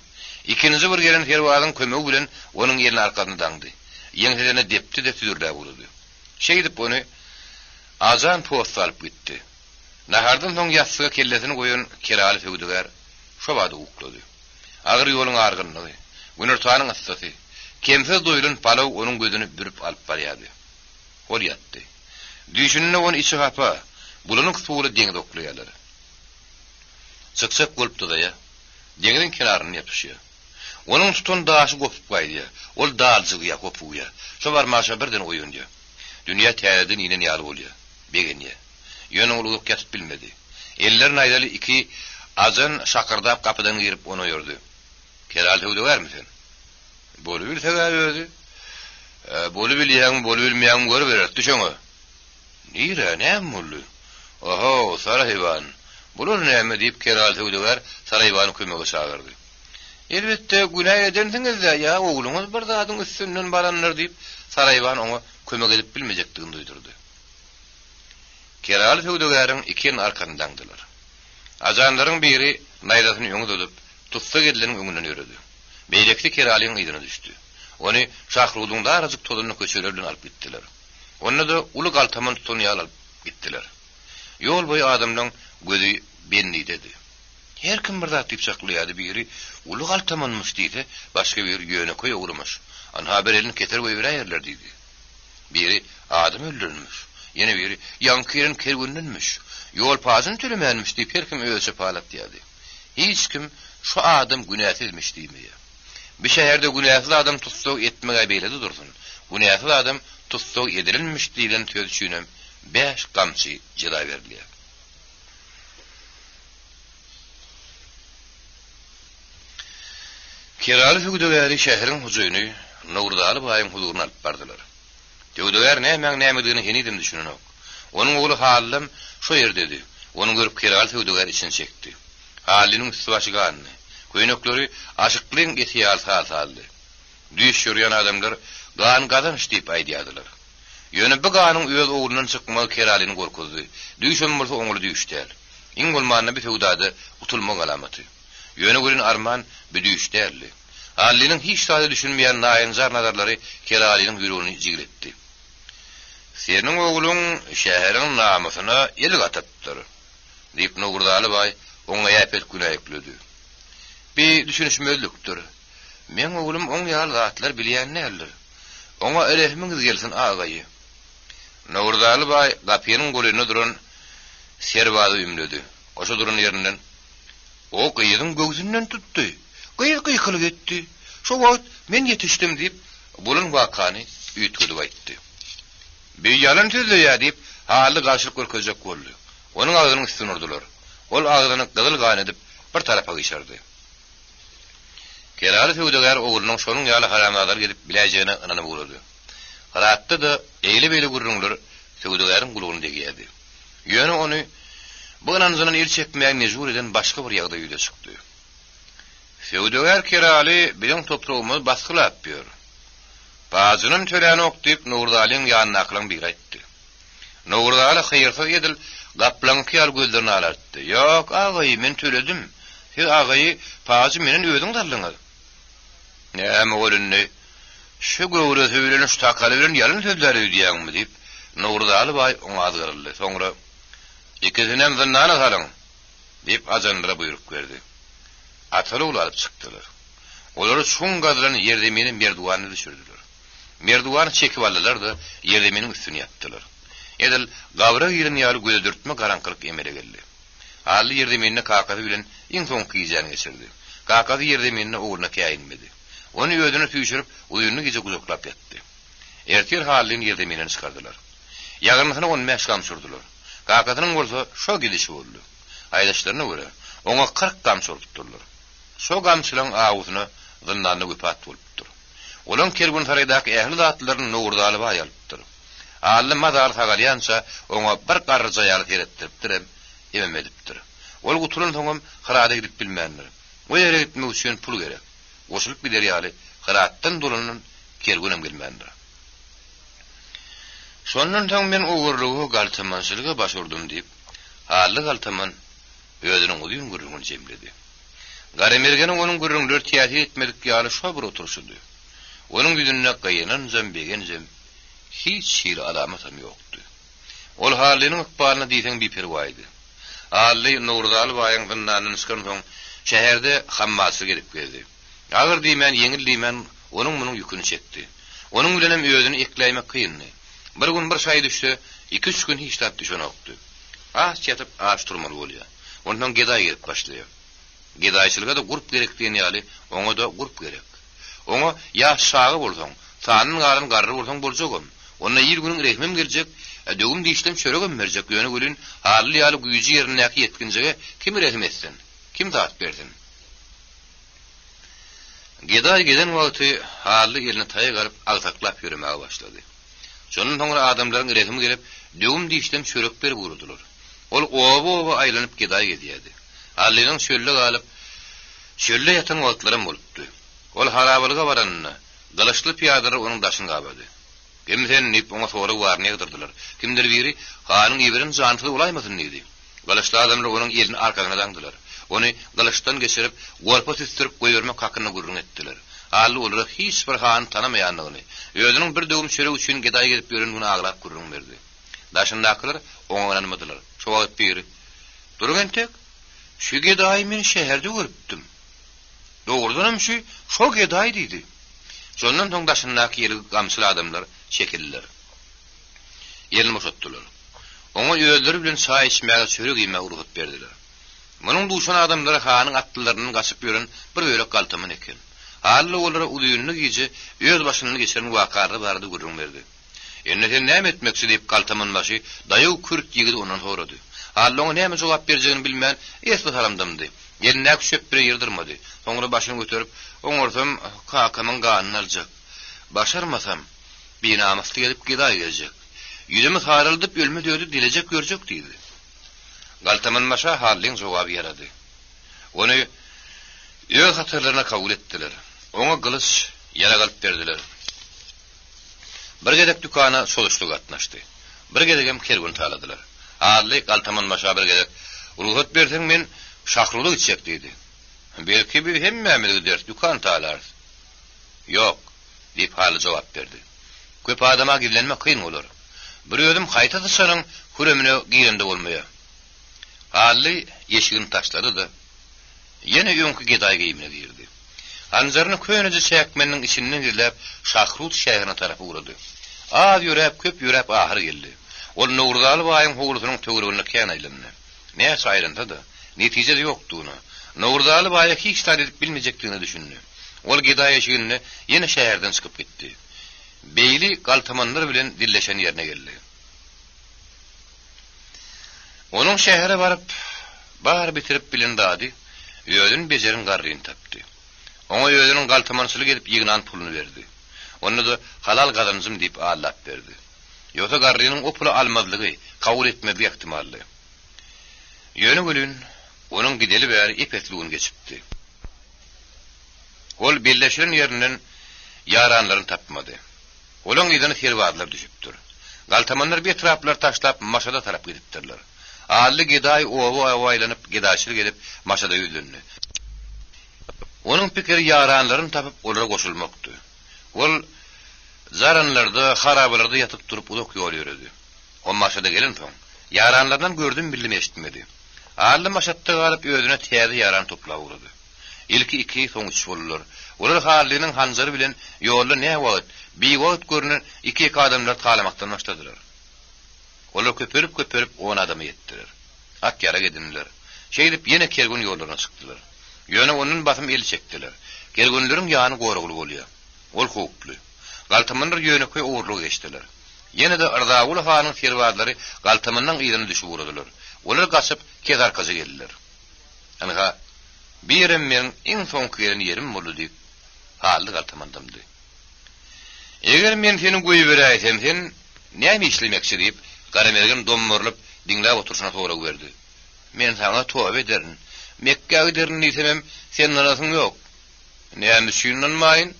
İkinji bir gelen Terwalyň kömegi bilen onuň ýerine arkadyna daňdy. Ýeňsizene depdi de tüdürde boldy. Şeýdip onu azan post alyp gitdi. Nahardan soň ýatsyga kellesini goýan Kerali Fewdugär şo wagty uklady. Agyr ýoluň argynlygy, günürtanyň assasy, kemse doýulan palaw onuň gözüni bürüp alyp barýardy. Ol ýatdy. Düşünne onu içi hapa, bulanyň suwly deňde oklaýarlar. Çykçak bolupdy da ýa, deňiň kenaryny ýapyşýar. Onuň tutun daşy gopup gaýdy. Ol daljygy gopuýar. Şo barmaşa birden oýundy. Dünýä täzeden inen ýaly bolýar. Begenýär. Ýöne ululyk ýatyp bilmedi. Ellerini aýdaly 2 azan şakırdap kapydan girip onu ýördi. "Kerali Fewdugärmisin?" "Bolup bilseňär" "Bolup bilýän, bolup bilmeýän görüp berer düşeňe." "Nire, näme boldy?" "Oho, Saraýban. Bular näme?" diýip Kerali Fewdugär Saraýbany kömege çagyrdy. "Elbetde günäh edendiňiz-de, ýa ogluňyz bir zadyň üstünden baranlar" diýip Saraýban oňa kömek edip bilmejekdigini duýdurdy. Kerali Fewdugäriň ikinin arkasyndan dylar. Ajanlaryň biri naýdasyny öňe tutup, tutsa gedileniň öňünden ýöredi. Beýlekli Keraliň ýygyna düşdi. Ony şahrudyň darazyk toduny köçeler bilen alyp gitdiler. Onu da uly galtaman tutany alyp gitdiler. Ýol boýy adamlaryň gözi benli dedi. Her kim bir zat diýip saklaýardy, biri uly galtamanmyş diýdi, başga bir ýöne koýa urmuş. An haber elini keter goýberýärler diýdi. Biri adam öldürmüş. Yine biri Yankirin kergünlenmiş. Yol pazın türemenmiş diýip her kim ölse palat diýdi. Hiç kim şu adam günahsizmiş diýmeye. Bir şehirde günahsız adam tutsak etmege beýledi dursun. Günahsız adam tutsak edirilmiş diýilen söz üçinem 5 gamçy jyla berdiler. Keraly hügdüleri şehrin huzuryny Nurdaly baýyň huzuryna alyp bardylar. Hügdüler näme-nämedigini henidim düşünenok. Onuň ogly Halim şo ýerdedi. Onu görüp Keraly hügdüler için çekdi. Halinin üstübaşyganny, köýnekleri aşyklyň etiýal saldy. Düýüş ýörýän adamlar gan gazanç diýip aýdýardylar. Ýöne bu ganyň öz ogulundan çykmagy Keralyny gorkuzdy. Düýüşem bolsa oňly düýüşdäl. Iň bolmanyny bir hügdady utulma galamaty. Ýöne görün arman bir düýüşdäli. Halinin hiç sady düşünmeýän naýynjar nazarlary Keralynyň ýüregini jigiretdi. Seniň oguluň şäheriň namasyna el gatypdyr diýip Nurdaly baý oňa ýapet günah ekledi. Bir düşünüşmezlikdir. Men ogulum oň ýaly zatlar bilýän näler. Oňa erehmiňiz gelsin agaýy. Nurdaly baý gapynyň goluna duran serwady ümledi. Oşo duran ýerinden o gyýydyň göwsünden tutdy. Gyýyk-gyýkylyk etdi. Şo wagt men ýetişdim diýip bulan wakany üýtgüdip aýtdy. Bir ýalan sözle diýip haly garşylyk görkezek boldy. Onuň agynyň üstüne urdular. Ol agyny gyzyl gan edip bir tarafa geçirdi. Keraly hügdüler ogulunyň şonuň ýaly haramadar gelip biläjegine ynanyp boldy. Haratda da eýli-beýli gurrunlar hügdülerin gulugyny degýärdi. Ýöne onu bu ynanynyň el çekmäge mejbur eden başga bir ýagdaý ýüze çykdy. Hügdüler Keraly bilen toprağymy baskylap ber. Bazynyn töläni okdyp Nurdalyň ýanyna aklan bir aýtdy. Nurdaly haýyrsa edil gaplanky ýar gözlerini alartdy. Ýok agaý men töledim. Siz agaý pazy menen özüň darlyňyz. Näme bolundy? Şu göwre söýleni şu takaly bilen ýalyn sözleri diýýärmi diýip Nurdaly baý oňa azgyryldy. Soňra ikisinem zindana salyň diýip ajandyra buyruk berdi. Ataly alyp çykdylar. Olar şoň gadran ýerde meni merduwany düşürdiler. Merduwany çekip aldylar da ýerde meni üstüne ýatdylar. Edil gawra ýerini ýaly göze dürtme garankylyk emele geldi. Haly ýerde meni kakady bilen iň soňky ýyjany geçirdi. Kakady ýerde meni oguluna käýinmedi. Onu ýödüne tüýşürip uýuny gece guzoklap ýatdy. Ertir halyny ýerde meni çykardylar. Ýagyrnysyna onu mäşgam sürdiler. Kakadynyň bolsa şo gidişi boldy. Aýdaşlaryna görä oňa 40 gam sürtdirler. Şo gamçylaryň agyzyna zyndanly göpat bolupdyr. Olaň kergun saraydaky ähli zatlaryň Nurdaly baý alypdyr. Haly mazar sagalýança oňa bir garryja ýaly teretdiripdir, emem edipdir. Ol gutulun soňam hyrada gidip bilmändir. O ýere gitmek üçin pul gerek. Oşulyp biler ýaly hyratdan dolanan kergunem gelmändir. Şondan soň men ogurlugy galtamançylyga başurdum diýip, haly galtaman özüniň uýun gurrungyny jemledi. Garemergeniň onuň gurrunglary täsir etmedik ýaly şo bir oturşdy. Onuň ýüzüne gaýanan zembegen zem hiç şir alamatam ýokdy. Ol halynyň ykbalyna diýsen bir perwaýdy. Haly Nurdaly baýyň dynanyny çykan soň şäherde hammasy gelip geldi. Agyr diýmen, ýeňil diýmen onuň munyň ýüküni çekdi. Onuň bilen hem özüni ekleýmek kyndy. Bir gün bir şaý düşse, 2-3 gün hiç tat düşenokdy. Ah çatyp aç turmaly bolýar. Ondan gedaý gelip başlaýar. Gedaýçylyga da grup gerek diýen ýaly, oňa da grup gerek. Oňa ýa şagy bolsaň, sanyň garyn garry bolsaň boljagam. Onda ýer günüň rehmem geljek, dögüm diýişlem çöregem berjek. Ýöne gülün haly ýaly güýji ýerine ýetginjege kim rehm etsin? Kim tat bersin? Gedaý geden wagty haly ýerine taýgaryp agsaklap ýürmäge başlady. Şonun soňra adamlaryň rehmi gelip dögüm diýişlem çörek berip urdular. Ol oba aýlanyp gedaý gedýärdi. Halynyň şölle galyp şölle ýatan wagtlarym bolupdy. Ol harabalyga baranna galaşly piýadary onuň daşyny gabady. Kimden nip oňa soragy barny ýagdyrdylar. Kimdir biri hanyň ýebirin janty ulaýmasyn diýdi. Galaşly adamlar onuň ýerini arkasyna daňdylar. Onu galaşdan geçirip gorpa tüstürip goýurmak hakyna gurrun etdiler. Haly olar hiç bir han tanamaýanlygyny, özüniň bir dögüm çörek üçin gedaý gelip ýörendigini aglap gurrun berdi. Daşyndakylar oňa inanmadylar. Şo wagt biri "Durgen tek, şu gedaý men şäherde görüpdim." "Dogrudanam şo gedaý" diýdi. Şondan soň daşyndaky ýerli gamçyly adamlar çekildiler. elini boşatdylar. Oňa öýleri bilen çay içmäge çörek ýeme urgat berdiler. Munyň duşan adamlara hanyň atlylaryny gaçyp ýören bir bölek galtaman eken. Haly olara uýunly gije öz başyny geçiren wakary bardy gurrun berdi. Ennete näme etmekçi diýip galtaman başy daýaw kürt ýigit onan sorady. Haly oňa näme jogap berjegini bilmän esli haramdymdy. Ýerine küçüp bir ýerdyrmady. Soňra başyny göterip oňarsam kakamyň ganyny aljak. Başarmasam binamasly gelip giday geljek. Yüzümü sarıldıp ölme diyordu, dilecek görecek diýdi. Galtaman maşa halin jogaby ýarady. Onu ýöl hatyrlaryna kabul etdiler. Oňa gylyç ýara galyp berdiler. Bir gedek dükana soluşlyk atnaşdy. Bir gedek hem kergun taladylar. Haly Galtaman maşa bir gedek ruhat berseň men şahrulyk içek diýdi. Belki bir hemme gider dükan talar. Yok diýip haly jogap berdi. Köp adama gilenmek kyn bolar. Bir ödüm haýta dışarın hüremine giýende bolmaýar. Haly ýeşigini taşlady da ýene öňkü geday giýimine girdi. Anjaryny köňeje çäkmeniň içinden girip Şahrut şäherine tarapy urady. Az ýörep köp ýörep ahyr geldi. Ol Nurdaly baýyň howlusynyň töweregine kän aýlandy. Näçe aýlanda da netije ýokdugyny, Nurdaly baýy hiç taýdyp bilmejekdigini düşündi. Ol geday ýeşigini ýene şäherden çykyp gitdi. Beyli Galtamanlar bilen dilleşen ýerine geldi. Onun şähere baryp bar bitirip bilen dady, ýödün bejerin garryny tapdy. Oňa ýödüniň Galtamançylyk edip ýygynan puluny berdi. Onu da halal gazanjym diýip allap berdi. Ýoksa garrynyň o pulu almazlygy kabul etmegi ihtimally. Ýöne gülün onun gideli bäri ipetligini geçipdi. Ol birleşen ýerinden ýaranlaryny tapmady. Olaň ýerine ferwadlar düşüpdir. Galtamanlar bir traplar taşlap maşada tarap gidipdirler. Haly geday owa aýlanyp gedaşylyk edip maşada ýüzlendi. Onun pikiri ýaranlaryny tapyp olara goşulmakdy. Ol zaranlarda, harabalarda yatıp durup ulak ýol ýöredi. O maşada gelen soň ýaranlardan gördüm bildim eşitmedi. Haly maşatda galyp özüne täze ýaran toplap urady. İlki 2 soň 3 bolurlar. Olar halynyň hanjary bilen ýolda näme wagt, bir wagt görünen 2 adamlar talamakdan başladylar. Olar köpürüp 10 adamy ýetdiler. Ak ýara gedindiler. Şeýdip ýene kergun ýollaryna çykdylar. Ýöne onun basym eli çekdiler. Kergunlaryň ýany goragly bolýar. Ol howply. Galtamanlar ýöne köy uğurlu geçdiler. Ýene de Ardagul hanyň ferwadlary Galtamanyň ýerine düşüp uradylar. Olar gaçyp kezarkaja geldiler. Aniha birim men iň soňky ýerim boldy diýip haly Galtamandymdy. Eger men seni goýup beräýsem sen näme işlemekçi diýip Garamergen dommerlip diňläp oturşyna toğra berdi. Men sana tövbe ederim. Mekke'ye giderin diýsem senin arasyň ýok. Näme üçin maýyn?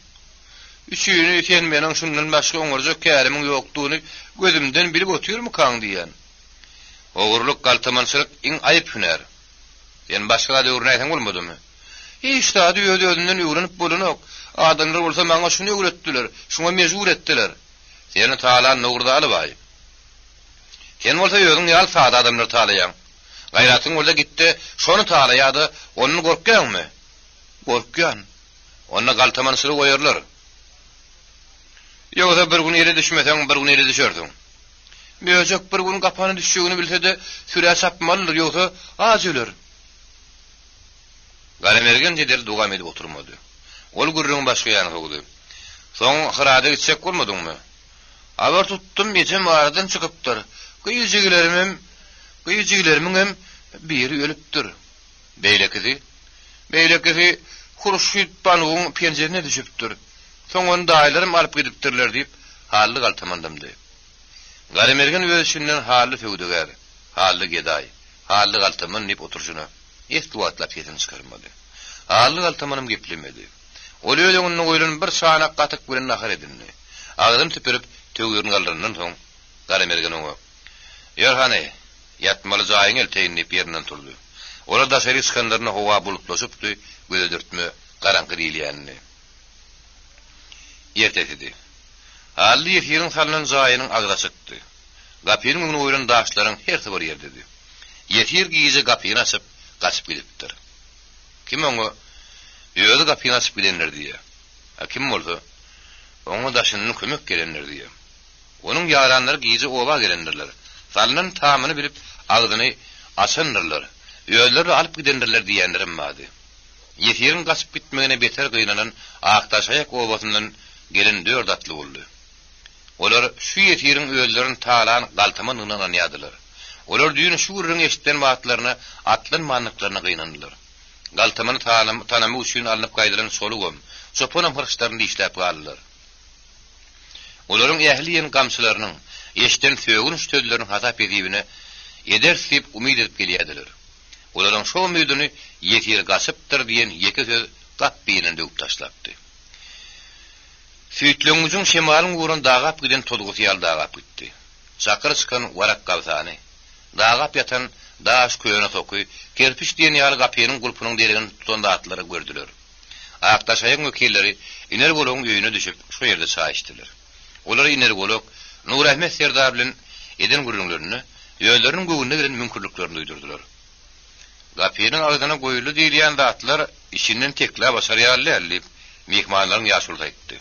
Üçüni sen meniň şundan başga oňarjak kärimiň ýokdugyny gözümden bilip oturmy kaň diýen. Ogurluk galtamançylyk iň aýyp hüner. Sen başga da öwrünäýän bolmadymy? Hiç taýdy öýünden öwrenip bolanok. Adamlar bolsa maňa şunu öwretdiler, şuňa mejbur etdiler. Seni Taala nurda alyp. Sen bolsa ýöňiň ýal saada adamlar taalaýan. Gayratyň bolsa gitdi, şonu taalaýady, onu gorkýanmy? Gorkýan. Onu galtamançylyk goýarlar. Ýogsa bir gün ýere düşmeseň, bir gün ýere düşerdiň. Möjek bir gün gapany düşýüni bilse-de sürä sapmalydyr, ýogsa az öler. Garamergen jedel dugam edip oturmady. Ol gurrun başga ýany howdy. Soň hyrada gitsek bolmadyňmy? Abar tuttum ýetem aradan çykypdyr. Gyýjylarymyň hem biri ölüpdir. Beýlekisi Hurşit Banuň penjerine düşüpdir. Soň onu daýlarym alyp gidipdirler diýip haly Galtamandymdy. Garamergen öýüşinden haly töwdüger, haly geday, haly Galtaman diýip oturşyna etwatlap ýetin çykarmady. Haly Galtamanym geplemedi. Ol öýüňiň goýulan bir sanak gatyk bilen nahar edildi. Agdym tüpürüp töwürün galdyryndan soň Garamergen oňa "Ýerhany, ýatmaly jaýyň elteýin" diýip ýerinden turdy. Olar da şeýle çykanlaryna howa bulutlaşypdy, göze dürtme garanky diýilýänini. Ýertedi. Haly ýerin salynan jaýynyň agda çykdy. Gapynyň oýulan daşlaryň hersi bir ýerdedi. Ýetir giýje gapyny açyp gaçyp gidipdir. Kim oňa ýöňe gapyny açyp gidenler diýe. Kim bolsa oňa daşynyň kömek gelenler diýe. Onun yaranları gizi oba gelendirler. Salının tamını bilip ağzını açandırlar. Öğülleri alıp gidendirler diyenlerim vardı. Yetirin kasıp gitmegine beter kıynanan Aktaşayak obasından gelen 4 atlı oldu. Olar şu yetirin öğüllerin talan galtamanından anyadılar. Olar düğün şu ürün eşitten vaatlarına atlın manlıklarına kıynandılar. Galtamanı tanımı uçuyun alınıp kaydıran solugom, soponam hırçlarını işlep aldılar. Oların ehliyen gamsılarının, eşitten söğün üstözlerinin hatap edibine edersip umid edip geliyediler. Oların şu umidini yetir gasıptır diyen yeki söz gap beyninde döküp taşlaptı. Süýtlüňiziň şemalyň uğrun dağap giden tolgusy ýal dağap gitdi. Çakır çykan warak gawsany, dağap yatan daş köýüne tokuy, kerpiç diýen ýaly gapynyň gulpunyň deregini tutan atlary gördüler. Aktaşaýyň wekilleri iner golagyň öýüne düşüp şu ýerde çaýşdylar. Olar iner golak Nur Ahmet Serdar bilen eden gurulmalarını, ýöýleriniň göwünde giren mümkinliklerini duýdurdylar. Gapynyň agzyna goýuly diýilýän zatlar işinden tekle başar ýaly mehmanlaryň ýaşulda etdi.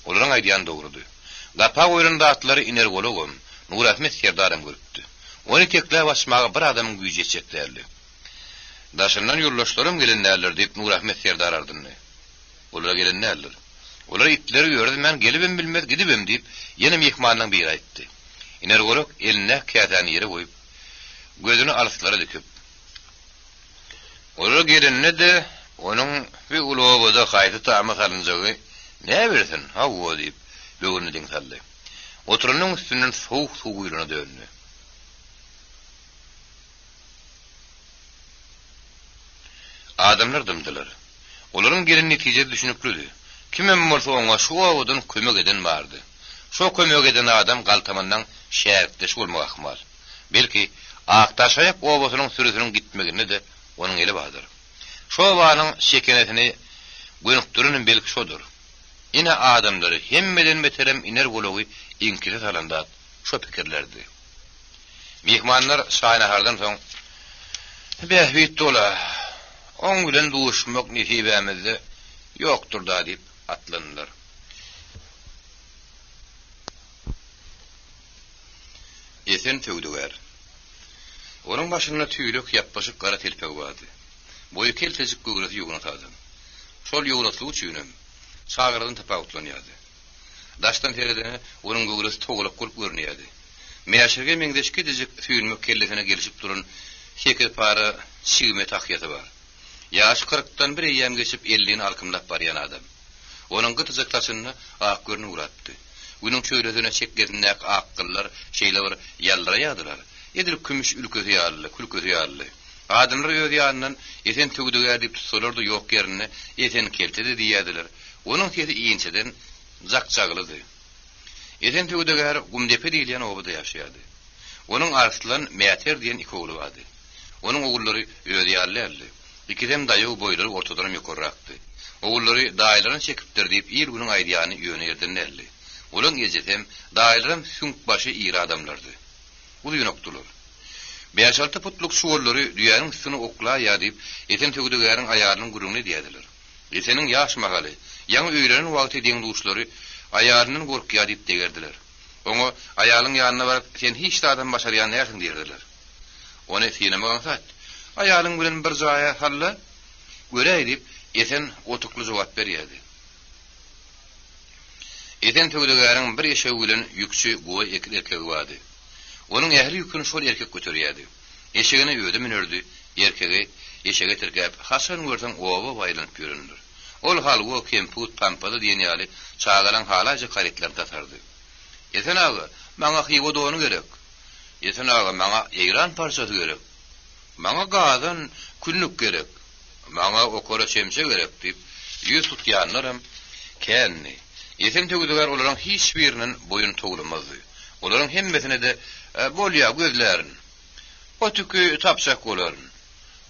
Olaryň aýdýan dogrudy. Gapa goýrunda atlary iner golagym Nur Ahmet Serdarym görüpdi. Onu tekle başmagy bir adamyň güýji etjeklerdi. Daşyndan ýurlaşlarym gelenler diýip Nur Ahmet Serdar ardyny. Olar gelenler. Olar itleri gördü, men gelibim bilmez gidibim diýip ýene mehmanyň biri aýtdy. Iner golag eline kätäni ýere goýup gözüni alyslara döküp olar gelenne de onuň bir ulawada gaýdy taýmy salynjagy ne bersin hawa diýip böwürni diňsaldy. Oturunyň üstünden soğuk suw ýylyna döndü. Adamlar dymdylar. Olaryň gelen netije düşünüklüdi. Kimem bolsa oňa şu awadan kömek eden bardy. Şo kömek eden adam galtamandan şähertdeş bolmak ahmal. Belki Aktaşayak obasynyň sürüsiniň gitmegine de onuň eli bardyr. Şo wanyň şekenetini gönükdürünin belki şodur. Ine adamlary hemmeden beterem iner golagy inkile salanda şo pikirlerdi. Mehmanlar şaýnahardan soň "Behbit dola, oň bilen duşmak nesibämizde ýokdur da" diýip atlandylar. Esen töwdüler. Onuň başynda tüýlük ýapbaşyk gara telpek bardy. Boýu keltejik gögresi ýugnatadı. Şol ýugnatlyk üçin çagyrdan tapawutlanýardy. Daşdan tereden onuň gögresi togulyp golup görnýärdi. Meýaşirge meňdeşki dejik tüýülmek kellesine gelişip duran şeker para çygme tahyýaty bar. Ýaş 40-dan bir ýam geçip 50-ni alkymlap barýan adam. Onuň gytyjyktasyny ak görnüp uratdy. Günün çöýledine çekgerinek akyllar şeýler ýalraýadylar. Edil kümüş ülkesi ýaly, külkesi ýaly. Adamlar öýdi ýanyndan esen tögdüger diýip tutsalardy ýok ýerine esen keltedi diýýärdiler. Onuň sesi iňçeden jakçaglydy. Esen tögdüger Gumdepe diýilýän obada ýaşaýardy. Onuň arsylan Mäter diýen iki ogly bardy. Onuň ogullary öýdi ýaly. İkidem daýy boýlary ortadan ýokarrakdy. Ogullary daýlaryny çekipdir diýip ýyl günüň aýdýany ýöne ýerdenlerdi. Olaň ejetem daýlarym sünk başı iri adamlardy. Bu ýönokdular. 5-6 putluk şuwallary düýäniň üstüne okla ýadyp, eten tögdügäriň aýarynyň guruny diýdiler. Eteniň ýaş magaly, ýaňy öýlerin wagty diň duşlary aýarynyň gorkýa diýip degerdiler. Oňa aýalyň ýanyna baryp, "Sen hiç adam başarýan näçin?" diýerdiler. Ony sinemagan sat. Aýalyň bilen bir jaýa halla göreýi diýip, eten otukly jogap berýärdi. Eten tögdügäriň bir ýeşew bilen ýükçü gowy erkek bardy. Onuň ähli ýüküni şol erkek göterýärdi. Eşegine öýde minerdi. Erkegi eşege tirgäp, "Hasan görseň oba baýlanyp ýöründir." Ol halgo kemput pampada diýen ýaly çagalan halaja karetler tatardy. "Eten ağa, maňa hywa donu gerek. Eten ağa, maňa eýran parçasy gerek. Maňa gadan künnük gerek. Maňa okora çemçe gerek" diýip ýüz tutýanlarym kenni. Eten tögdüler olaryň hiç birinin boyun toglamazdy. Olaryň hemmesine de bolýa gözlärin. Otüki tapsak bolaryn.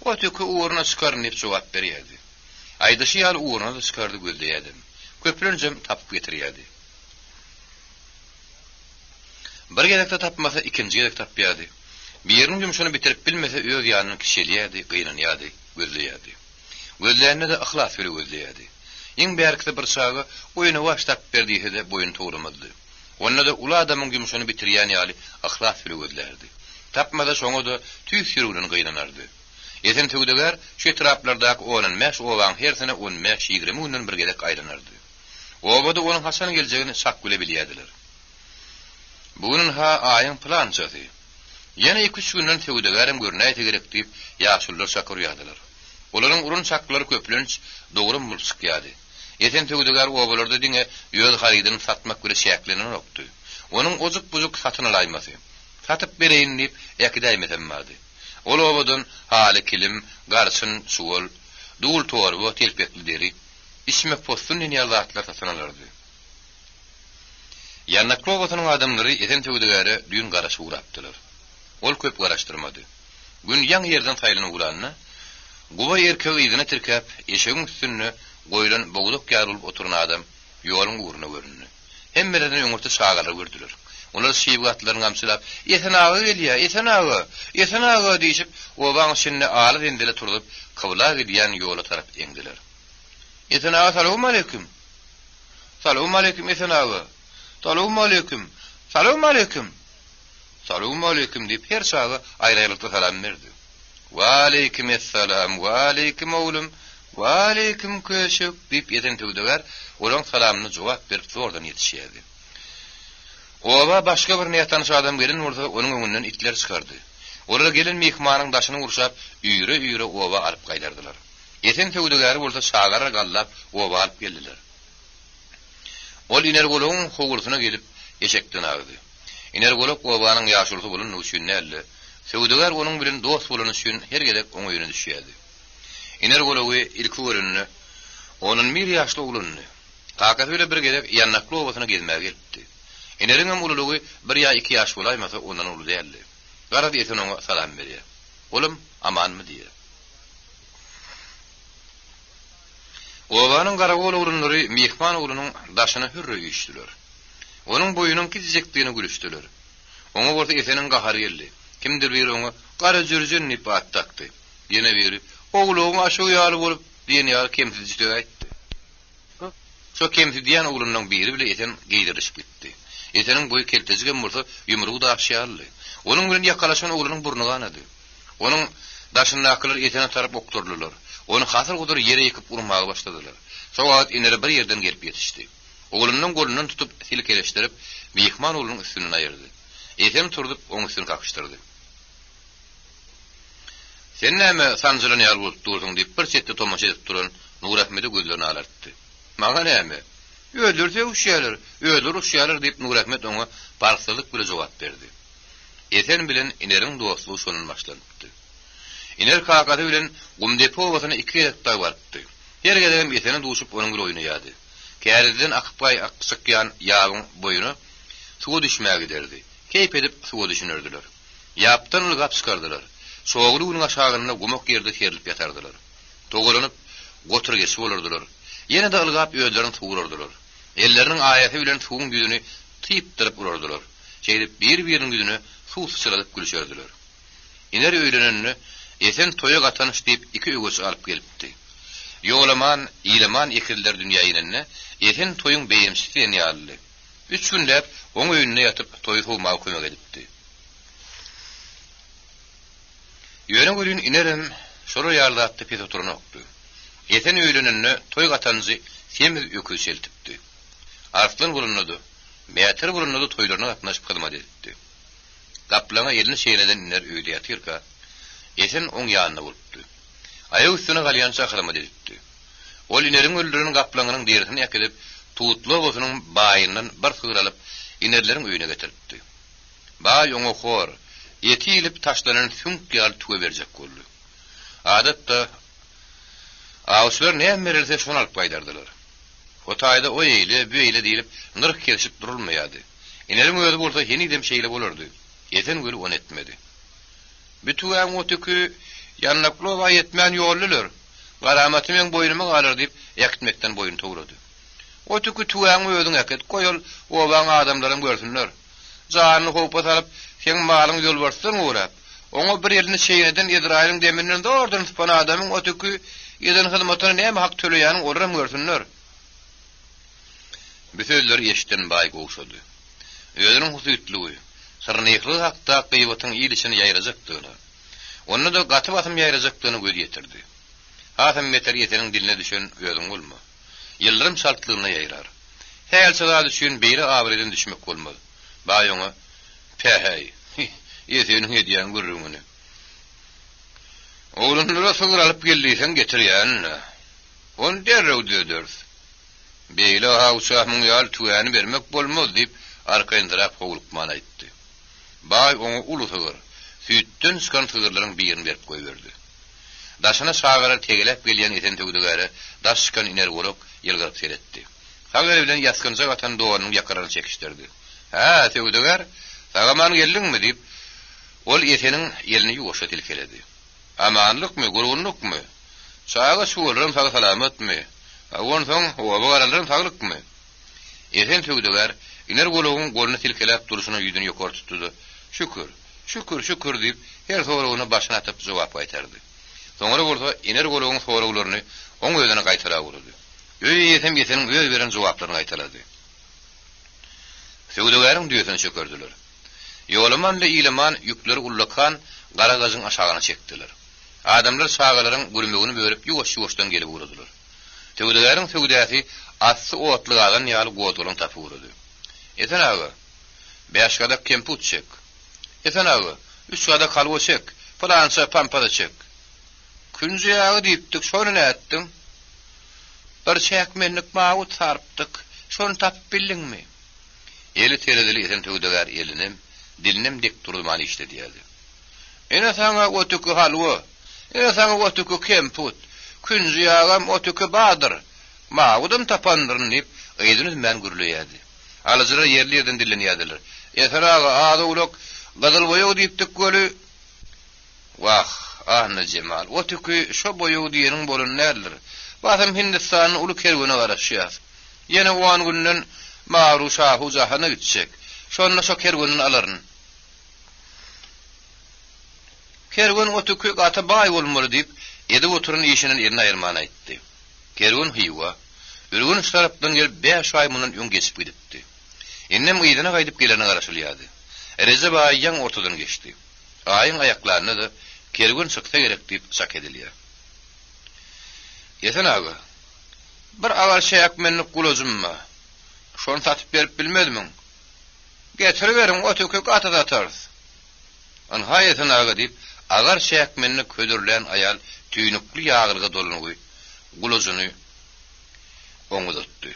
Otüki uğruna çykaryn diýip jogap berýärdi. Aýdaşy ýaly uğruna da çykardy gözleýärdim. Köplenjem tapyp getirýärdi. Bir gerekde tapmasa ikinji gerek tapýardy. Biriniň jumşyny bitirip bilmese öz ýanyny kişelýärdi, gynanýardy, gözleýärdi. Gözlerine de ihlas bile gözleýärdi. Iň bärkide bir çagy oýuny başlap berdiýse de boyun toglamazdy. Onda da ula adamın gümüşünü bitirýän ýaly ahlas sürügözlerdi. Tapmada şoňa da tüý sürügünden gynanardy. Eten töwdeger şu etraplardaky onan meş owan hersine 15-20 münden bir gelek aýlanardy. Obada onun Hasan geljegini şak bile bilýärdiler. Bunun ha aýyň plançasy. Ýene 2-3 günden töwdegerim görnäýte gerek diýip ýaşullar şakurýardylar. Olaryň urun şaklary köplenç dogry mulçyk ýady. Eten töwdeger obalarda diňe ýöl harydyny satmak göre şäklenen okdy. Onuň ojuk-bujuk satyn alaýmasy. Satyp bereýin diýip ýakdaýmetemmädi. Ol obadan haly kilim, garçyn, suwal, dul torba, telpekli deri, ismek postun ýazatlar satyn alardy. Ýa-da Klowatanyň adamlary eten töwdegeri düýün garaşy urapdylar. Ol köp garaşdyrmady. Gün ýaňy ýerden taýlanyp uranyna, guba erkek ýygyna tirkäp, eşegiň üstüne goýulan boguduk ýarylyp oturan adam ýoluň uğruna görünýär. Hemmerden öňürde şagalary gördüler. Onlar şiýbatlaryny gamçylap, "Eten ağa gelýär, eten ağa, eten ağa" diýip, obaň şinne aly dendile turup, kybla gidýän ýola tarap eňdiler. "Eten ağa, salam aleykum." "Salam aleykum eten ağa." "Salam aleykum." "Salam aleykum." "Salam aleykum" diýip her şaga aýrylykda salam berdi. "Wa aleykum esselam, wa aleykum oglum, wa aleykum köşük" diýip eten töwdeger olaň salamyny jogap berip zordan ýetişýärdi. Oba başga bir niýetden adam gelin ursa onuň öňünden itler çykardy. Olar gelin mehmanyň daşyny urşap, üýre-üýre oba alyp gaýdardylar. Eten töwdegeri bolsa şagara gallap oba alyp geldiler. Ol iner goluň howursyna gelip eşekden agdy. Iner goluk obanyň ýaşurdy bolan nuşynnerli. Töwdeger onuň bilen dost bolan üçin her gelek oňa ýöne düşýärdi. Iner golugy ilki görünni, onun 1 ýaşly ogluny. Kakat öyle bir gelek ýanna Klowatyna gezmäge gelipdi. Eneriň hem ululugy 1 ýa 2 ýaş bolaýmasa ondan ulu däldi. Garady eten oňa salam berýär. "Olum, amanmy?" diýär. Obanyň garagol urunlary mehman ulunyň daşyny hürre ýüşdiler. Onuň boýunyň kizjekdigini gülüşdiler. Oňa gorta eteniň gahary geldi. Kimdir bir oňa "Gara jürjün" diýip attakdy. Ýene biri "Ogluň aşağı ýaly bolup" diýen ýa kemsizlik aýtdy. Şo kemsiz diýen oglunyň biri bile eten geýdirişip gitdi. Eteniň boýu keltejige bolsa ýumrugy da aşýarly. Onuň bilen ýakalaşan oglunyň burnu ganady. Onuň daşyndakylar etene tarap okturdular. Onu hasır gudur yere yıkıp urmağa başladılar. Şo wagt inere bir yerden gelip ýetişdi. Oglunyň golundan tutup silkeleşdirip mehman oğlunun üstüne ayırdı. Eten turdup oň üstüne kakıştırdy. "Sen näme sanjylan ýaly bolup durdyň" diýip bir çetde tomaşa edip duran Nur Ahmedy gözlerini alartdy. "Maga näme? Öldürse uşýarlar, öldür uşýarlar" diýip Nur Ahmed oňa barksylyk bilen jogap berdi. Eten bilen ineriň dostlugy şonun başlandy. Iner kakaty bilen Gumdepowasyna 2 hektar barpdy. Her gelem eteni duşup onuň bir oýuny ýady. Käriden akpay akçykýan ýagyň boýuny suwa düşmäge giderdi. Keyp edip suwa düşünürdiler. Ýapdan ylgap çykardylar. Soğulu günün aşağına gumak yerde serilip yatardylar. Toğulanyp gotur geçip bolardylar. Ýene de ylgap öýlerini tuğurardylar. Elleriniň aýaty bilen suwuň ýüzüni typdyryp urardylar. Şeýdip bir-biriniň ýüzüne suw sıçradyp gülüşerdiler. Iner öýlenenini esen toýa gatanyş diýip 2 öwüs alyp gelipdi. Ýoglaman, ýylaman ekiller dünýäne esen toýuň beýimsizligini ýaly. 3 günläp oň öýünde ýatyp toýy howmagy kömek edipdi. Ýöne görün inerim şoru ýarlatdy pet oturuny okdy. Esen öýlenenini toýy gatanyjy semiz öküz şeltipdi. Arslyn bulundy. Meýatir bulundy toýlaryna gatnaşyp hyzmat etdi. Gaplana elini şeýleden iner öýde ýatyrka esen oň ýanyna bolupdy. Aýagy üstüne galýança hyzmat etdi. Ol inerin öldürüň gaplanynyň derisini ýakylip tuutly bozunyň baýyndan bir sygyr alyp inerleriň öýüne getiripdi. Baý oňa hor ýetilip taşlanan sünk ýaly tuga berjek boldy. Adatda awşlar näme berse şonu alyp gaýdardylar. Hotaýda o ýeýle, bu ýeýle diýilip nyrk kelişip durulmaýady. Inerin öýde bolsa henidem şeýle bolardy. Ýeten göl on etmedi. Bütüň otuky ýanlaklyga ýetmän ýollylar. Garamatymyň boýnumy galar diýip ýakitmekden boýun togrady. Otuky tuýan öýdüň eket goýul, obaň adamlaryň görsünler. Janyny howpa salyp, sen malyň ýol barsyň urap. Oňa bir ýerine şeýleden Izraýlyň demirinden dordan tutan adamyň otuky ýeden hyzmatyna näme hak töleýäni oram görsünler. Bu sözleri eşitten baý goşady. Özünün husuýetliği, sırnykly hakda gıýbatyň ýylişini ýaýrajakdygyny, onu da gaty batym ýaýrajakdygyny göz ýetirdi. Hatam meter ýeteniň diline düşen özüň bolma. Ýyldyrym şartlygyna ýaýrar. Häl çaga düşen beýle abreden düşmek bolmaz. Baýoňa pähäy. Ýeteniň hediýän gürrüňini. Oğlunlara sığır alıp geldiysen getirýän. On derrew dödürs. Beýle ha uçahmyň ýal tüýäni bermek bolmaz diýip arkaýyndyrak howlukman aýtdy. Baý oňa uly sığır, süýtden çykan sığırlaryň birini berip goýberdi. Daşyna şagara tegelep gelýän eten töwdegäri daş çykan iner bolup ýylgyryp seretdi. Şagara bilen ýaskynja gatan dowanyň ýakarany çekişdirdi. "Ha, töwdegär, sagaman geldiňmi?" diýip ol eteniň ýelini ýuwaşa tilkeledi. "Amanlykmy, gurgunlukmy? Şaga şuwurlarym saga salamatmy? Awon soň howa garalaryň saglykmy?" Eten töwdegär iner bolugyň goluna tilkelep duruşyny ýüzüni ýokary tutdy. "Şükür, şükür, şükür" diýip her soragyna başyna atyp jogap gaýtardy. Soňra bolsa iner bolugyň soraglaryny oň özüne gaýtara urdy. Ýetem ýeteniň öz beren jogaplaryny gaýtarady. Töwdegäriň düýesine çökerdiler. Ýolaman we ýylaman ýükleri ullakan gara gazyň aşagyna çekdiler. Adamlar şagalaryň gürmegini börüp ýuwaş-ýuwaşdan gelip urdular. Töwdegäriň töwdäsi asy otlygadan ýaly goýduryň tapy urdy. "Eten aga, 5 gadak kemput çek. Eten aga, 3 gadak halwa çek. Plança pampada çek. Künji ýagy diýipdik, şonu näetdim? Bir çäkmenlik mawut sarpdyk. Şonu tapyp bildiňmi?" Eli teredili eten töwdegär elinim, dilinim dik durman işte diýdi. "Ene saňa otuky halwa, ene saňa otuky kemput, künji ýagam otuky badyr. Mawudym tapandyryn" diýip öýdüniz men gürleýärdi. Alyjyra ýerli ýerden dilenýärdiler. "Eten aga, ady ulak gadyl boýu diýipdik göli." "Wah, ahna Jemal, otuky şo boýu diýeniň bolan nädir? Batym Hindistanyň uly kerwene garaşýar. Ýene 10 günden Maru şahu jahana gitjek. Şonda şo kerwenden alaryn. Kerwen otuky gata baý bolmaly diýip edi oturun işinin ýerine aýyrman aýtdy. Kerwen hyýwa, ürgün tarapdan gelip 5 ay mundan öň geçip gidipdi. Ennem ýygyna gaýdyp gelene garaşylýardy. Reze baý ýaň ortadan geçdi. Aýyň aýaklaryny da kerwen çyksa gerek diýip çak edilýär. "Ýeten aga, bir agar şäk menlik gulajymma. Şonu satyp berip bilmedimiň. Getiriberiň otuky gatada atarys." "An haýyeten aga" diýip agar şäk menlik ködürlen aýal tüýnükli ýagyrga dolanygy gulajuny oňudatdy.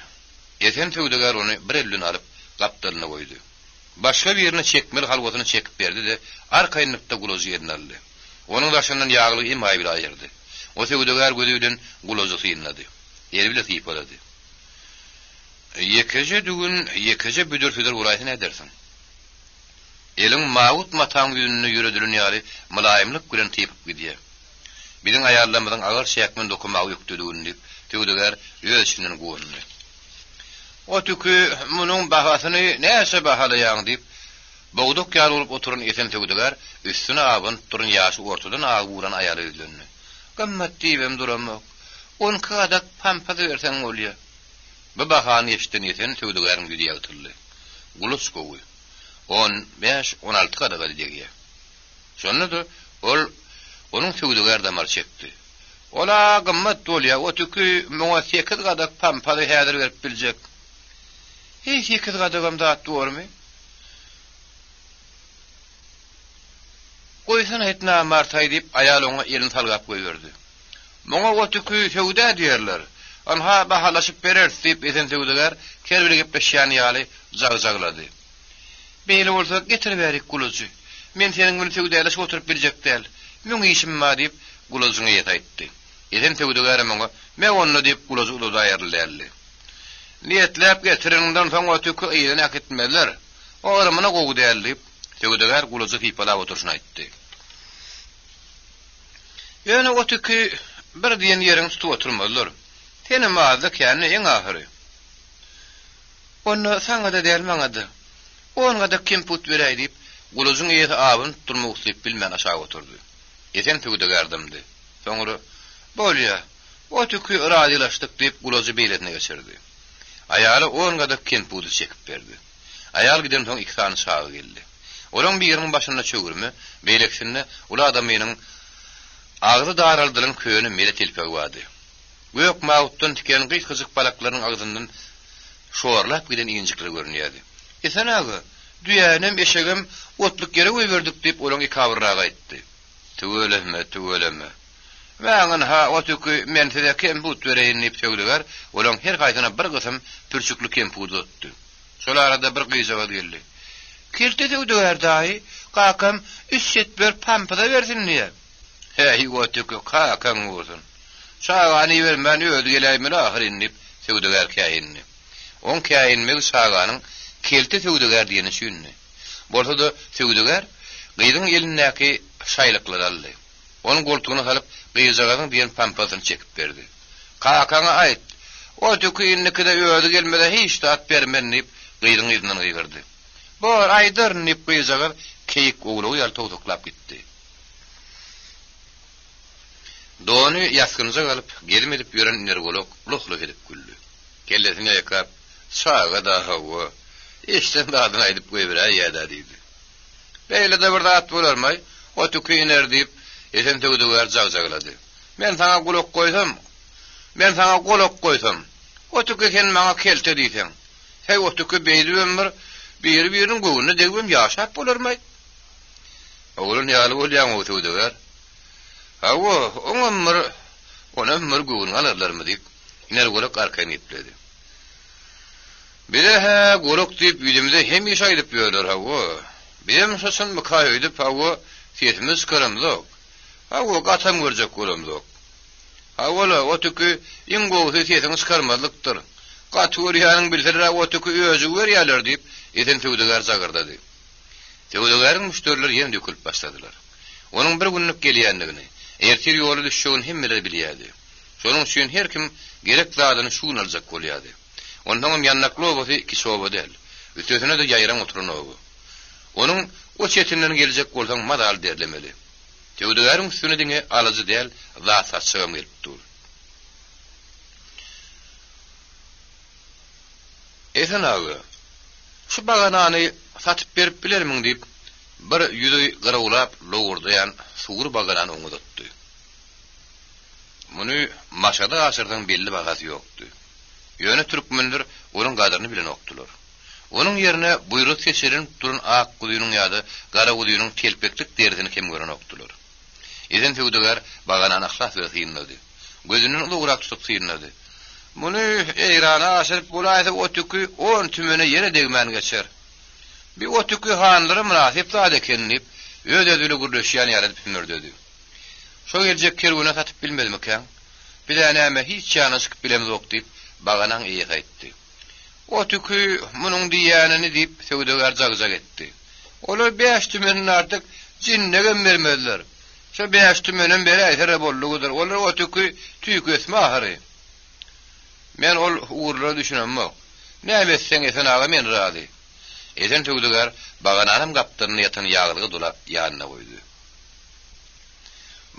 Ýeten töwdegär ony bir elden alyp gapdalyna goýdy. Başga bir ýerine çekmeli halwatyny çekip berdi de arkaýynykda gulajy ýerine aldy. Onuň daşyndan ýagly imaý bir aýyrdy. O töwdegär gözüden gulajy syynlady. Ýeri bile syýyp alady. "Ýekece dügün, ýekece büdür-füdür uraýsyn edersin. Eliň mawut mataň ýününi ýüredilen ýaly mulaýymlyk bilen typyp gidýär. Biziň aýarlamyzyň agar şäkmen dokumagy ýükdüdigini" diýip töwdegär öz içinden goýundy. "Otuky munyň bahasyny näse bahalaýaň" diýip bogdok ýaly bolup oturan eten töwdegär üstüne abyn turun ýaşy ortadan aguran aýaly üzlendi. "Gymmat diýibem duramak. 10 kadak pampada berseň bolýar." Bu bahany eşitden eten töwdegäriň ýüzi ýagtyrly. Gulus gowy. 15-16 kadak diýýär. Şonda da onuň töwdegär damar çekdi. "Ola gymmat bolýar, otuky muňa 8 kadak pampada häzir berip biljek." "Hey, 8 kadagam da dormy? Goýsana etna martay" diýip aýal oňa elini salgap goýberdi. "Muňa otuky töwde diýerler. Anha bahalaşyp berer" diýip eten töwdegär kerbile gepleşýän ýaly jagjaglady. "Beýle bolsa getirip berik gulajy. Men seniň bilen töwdeleşip oturup biljek däl. Muň işim ma" diýip gulazyny ýet aýtdy. Eten töwdegär muňa "Men onu" diýip gulazy ulada aýrylýarly. "Niýetlep getirinden soň otuky ýene aketmezler. Oğramyna gowy däl" diýip töwdegär gulazy hypalap oturşyny aýtdy. "Ýöne otuky bir diýen ýeriň tutup oturmazlar. Tene mazda känne en ahyry. Onu saňa da däl maňa da. Oňa da kemput beräý" diýip gulazyň ýeti abyn turmak usyp bilmän aşağı oturdy. Eten töwdegärdimdi. Soňra "Bolýar, otuky radylaşdyk" diýip gulazy beýletine geçirdi. Aýaly oňa da kemputy çekip berdi. Ayal giden soň iki tane sağı geldi. Olan bir yerinin başına çögürme, beýleksinne ula adamynyň ağzı daraldylan köýüni mele telpeg wady. Gök mawutdan tiken gyzgyk balaklaryň agzyndan şoarlap giden iňjikler görünýärdi. "Esen agy, düýänem eşegim otluk yere goýberdik" diýip olaň ikawraga aýtdy. "Tüweleme. Mäňin ha otuky men size kemput bereýin" diýip söýleger, olaň her gaýdyna bir gysym pürçüklü kemput otdy. Şol arada bir gyýzaga geldi. "Kirte döwdüler daýy, kakam 3-7 ber pampada bersin diýe." "Hey, otuky kakam bolsun. Şagany bermän öýdi geleýmin ahyryny" diýip söýleger käýinni. On käýinmegi şaganyň kelte söýleger diýeni şünnü. Bolsa-da söýleger gyýdyň elindäki şaýlyklary aldy. Onun goltugyna salyp gyýzagadyň diýen pampasyny çekip berdi. "Kakana aýt, otuky innekide öýdi gelmede hiç de at bermen" diýip gyýdyň ýeriniň ýygyrdy. "Bor aýdyr" diýip gyýzagar keýik oglugy ýaly tozuklap gitdi. Dony ýaskynja galyp gelmedip ýören inergolog luhluk edip güldü. Kellesine ýakap "Şaga da hawa, eşden dadyny aýdyp goýberä ýa-da" diýdi. "Beýle de bir zat bolarmy? Otuky iner" diýip esen töwdüger jagjaglady. "Men saňa golok goýsam, otuky sen maňa kelte diýsen. Hey otuky beýdi ömür, bir-biriniň göwüne degmem ýaşap bolarmy?" Oğlun ýaly bolýan o töwdüger. "Hawa, ona ömür göwüne alyrlarmy?" diýip iner golok arkaýy ipledi. "Bire ha golok diýip ýüzümde hem ýaşaýdyp ýörler hawa. Benim şosun makaýydyp hawa sesimiz karamlok. Hawa gatam görjek bolamlok. Hawala otuky iňgowy sesini çıkarmalykdyr. Gaturýanyň bildirä otuky özü berýärler" diýip eten töwdüger jagyrdy. Töwdügeriň müşteriler ýene dökülip başladylar. Onuň bir günlük gelýändigini, ertir ýoly düşýän hemmeler bilýärdi. Şonuň üçin her kim gerek zadyny şuň aljak bolýardy. Ondan ýanlakly obasy iki soba del. Üstesine de ýaýran oturan obu. Onuň o çetinden geljek bolsaň madal derlemeli. Töwdügeriň üstüne diňe alyjy del, zat saçygym gelip dur. "Esen agy, şu baganany satyp berip bilermiň" diýip bir ýüzi gyragulap lowurdaýan sugur baganany oňudatdy. Muny maşada asyrdyň belli bagasy ýokdy. Ýöne türkmenler onuň gadyryny bilen okdular. Onuň ýerine buyruk keçirin turun ak gudynyň ýa-da gara gudynyň telpeklik derzini kem gören okdular. Eden töwdüger baganany ahlas berýändi. Gözüniň ulyrak tutup syrnady. "Muny eýrana aşyryp bolaýsa otuky 10 tümene ýene degmän geçer. Bir otuky hanlary münasip zat ekenip öýdedili gurleşýän ýaradyp düşünürdi. Şo geljek kerwene satyp bilmedimken, bir näme hiç ýanyşyk bilemzok" diýip baganan eýek aýtdy. "Otuky munyň diýänini" diýip söwdegar jagjag etdi. "Olar 5 tümenden artyk jinnegem bermediler. Şo 5 tümenden beri aýtara bollugydyr. Olar otuky tüýkesme ahary. Men ol uğurlara düşünemmek. Näme etseň esen ağa men razy." Esen töwdüger bagananam gapdyny ýatan ýaglygy dolap ýanyna goýdy.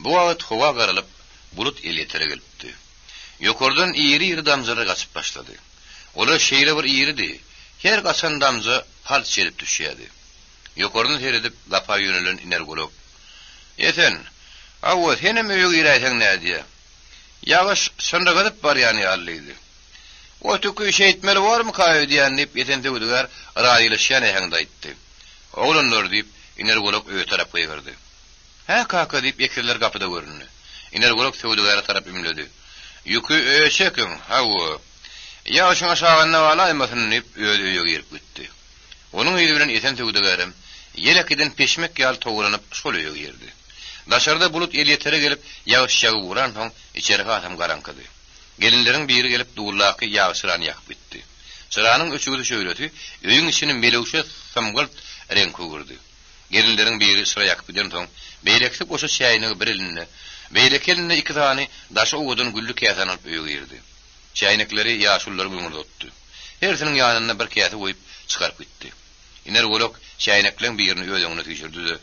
Bu wagt howa garalyp bulut eletere gelipdi. Ýokardan iri damjary gaçyp başlady. Olar şeýle bir iridi. Her gaçan damja halt çelip düşýärdi. Ýokardan seredip gapa ýönelen iner golok. "Esen, awa senem öýüge ýeräýseň näde? Ýagyş şonda galyp barýany ýalydy. Otuky şeýtmeli barmy kaýy diýen" diýip eten töwdüger raýylaşýan ähňde aýtdy. "Oglanlar" diýip iner golok öýe tarapga ýygyrdy. "Ha kaka" diýip ekirler gapyda görünýär. Iner golok töwdüger tarap ümledi. "Ýüki öýçekiň, hawa. Ýaşyň aşagynda walaýmasyn" diýip öýe ýerip gitdi. Onuň ýüzü bilen eten töwdügerim ýelekiden peşmek ýaly toguranyp şol öýe girdi. Daşarda bulut elýetere gelip ýagyş ýagy uran soň içeri gatam garankydy. Gelinleriň biri gelip duýlaky ýagyşyran ýakyp gitdi. Çyranyň öçügi şöýledi, öýüň içini melewşe samgylt renk gurdy. Gelinleriň biri sıra ýakyp giden soň beýlekli goşa çaýyny bir eline, beýlekelinde iki tany daşa owdan güllük ýasan alyp öýüge girdi. Çaýnykları ýaşullary güňürdatdy. Hersiniň ýanyna bir käse goýup çykaryp gitdi. Iner golok çaýnyklaryň birini öýüňe tüýşürdi.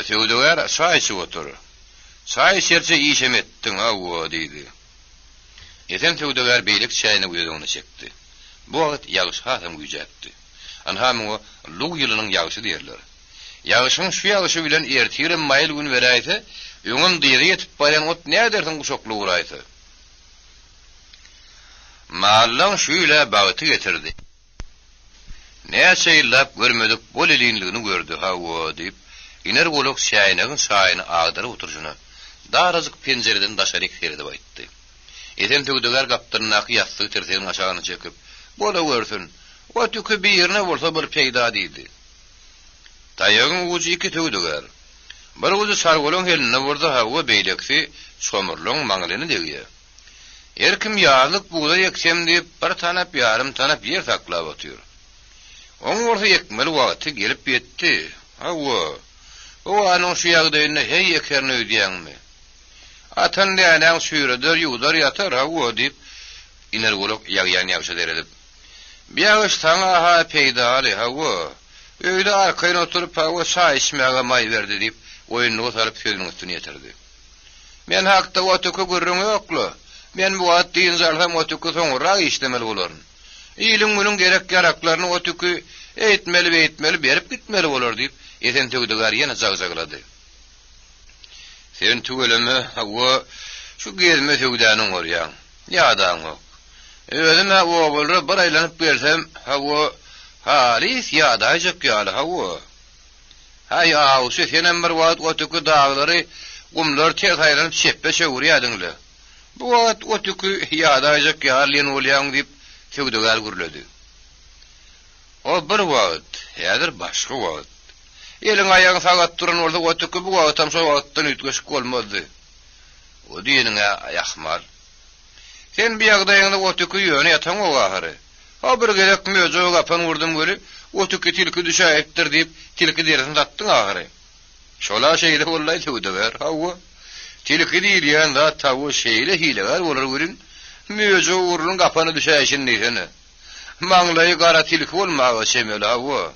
"Töwdüger çaý içip otur. Çaý içerçe işem etdiň hawa" diýdi. Eten töwdüger beýlik çaýny öýüňe çekdi. Bu wagt ýagyş hatam güýjäpdi. Anhamı lug yılınyň ýagyşy diýerler. Ýagyşyň şu ýagyşy bilen ertire maýl gün beräýse, öňüm diýeri ýetip barýan ot nädersiň guşokly uraýdy. Mallaň şu ile bagty getirdi. Näçe ýyllap görmedik bol elinligini gördü hawa diýip, iner golok şäýnegin şaýyny agdyryp oturjyny darazyk penjereden daşaryk serdi baýtdy. Eden tögdeler gapdyrynak ýasty terseň aşagyny çekip, "Bola görsün. O tükü bir ýerine bolsa bir peýda diýdi." Taýagyň uçy iki tögdeler. Bir uçy sargolun heline wurdy hawa beýleksi şomurluň maňlyny degýär. Erkim ýarlyk buğda ýeksem diýip bir tanap ýarym tanap ýer saklap otýar. Oň orta ýekmeli wagty gelip ýetdi. Hawa. O anyň şu ýagdaýyna hey ýekerne öýdýäňmi? Atan dänen şüýreder ýudar ýatar hawa diýip iner golok ýagýan ýagşy deredip. Biýagyş taňa ha peýdaly hawa. Öýde arkaýyn oturup hawa çaý içmäge maý berdi diýip oýuny otaryp sözüniň üstüne ýetirdi. Men hakda o tökü görüň ýoklu. Men bu wagt diýen zarsam o tökü soňra işlemeli bolar. Ýylyň günüň gerek garaklaryny o tökü eýtmeli berip gitmeli bolar diýip eten tögdeler ýene zagzaglady. Sen tügeleme hawa şu gezme tögdäniň gorýan. Ýadaň ok. Özüme o bolar bir aýlanyp bersem hawa halis ýadaýjak ýaly hawa. Hay awşy senem bir wagt o tökü daglary gumlar ter taýlanyp şeppe şöwürýärdiňler. Bu wagt o tökü ýadaýjak ýaly bolýan diýip tögdeler gürledi. O bir wagt, ýa-da başga wagt. Eliň aýagyň sagat duran bolsa o tökü bu wagtam şo wagtdan ütgeşik bolmady. O diýeniňe aýakmal. Sen bir ýagdaýynda o tökü ýöne ýatan o gahary. Ha bir gerek möjö gapan wurdum göri, o tökü tilki düşäýipdir diýip tilki deresini tatdyň agary. Şola şeýle bollaý tögdeler, hawa. Tilki diýilýän zat tawy şeýle hileler bolar görün. Möjö urun gapany düşäýişin nähene. Maňlaýy gara tilki bolmagy şemeli hawa.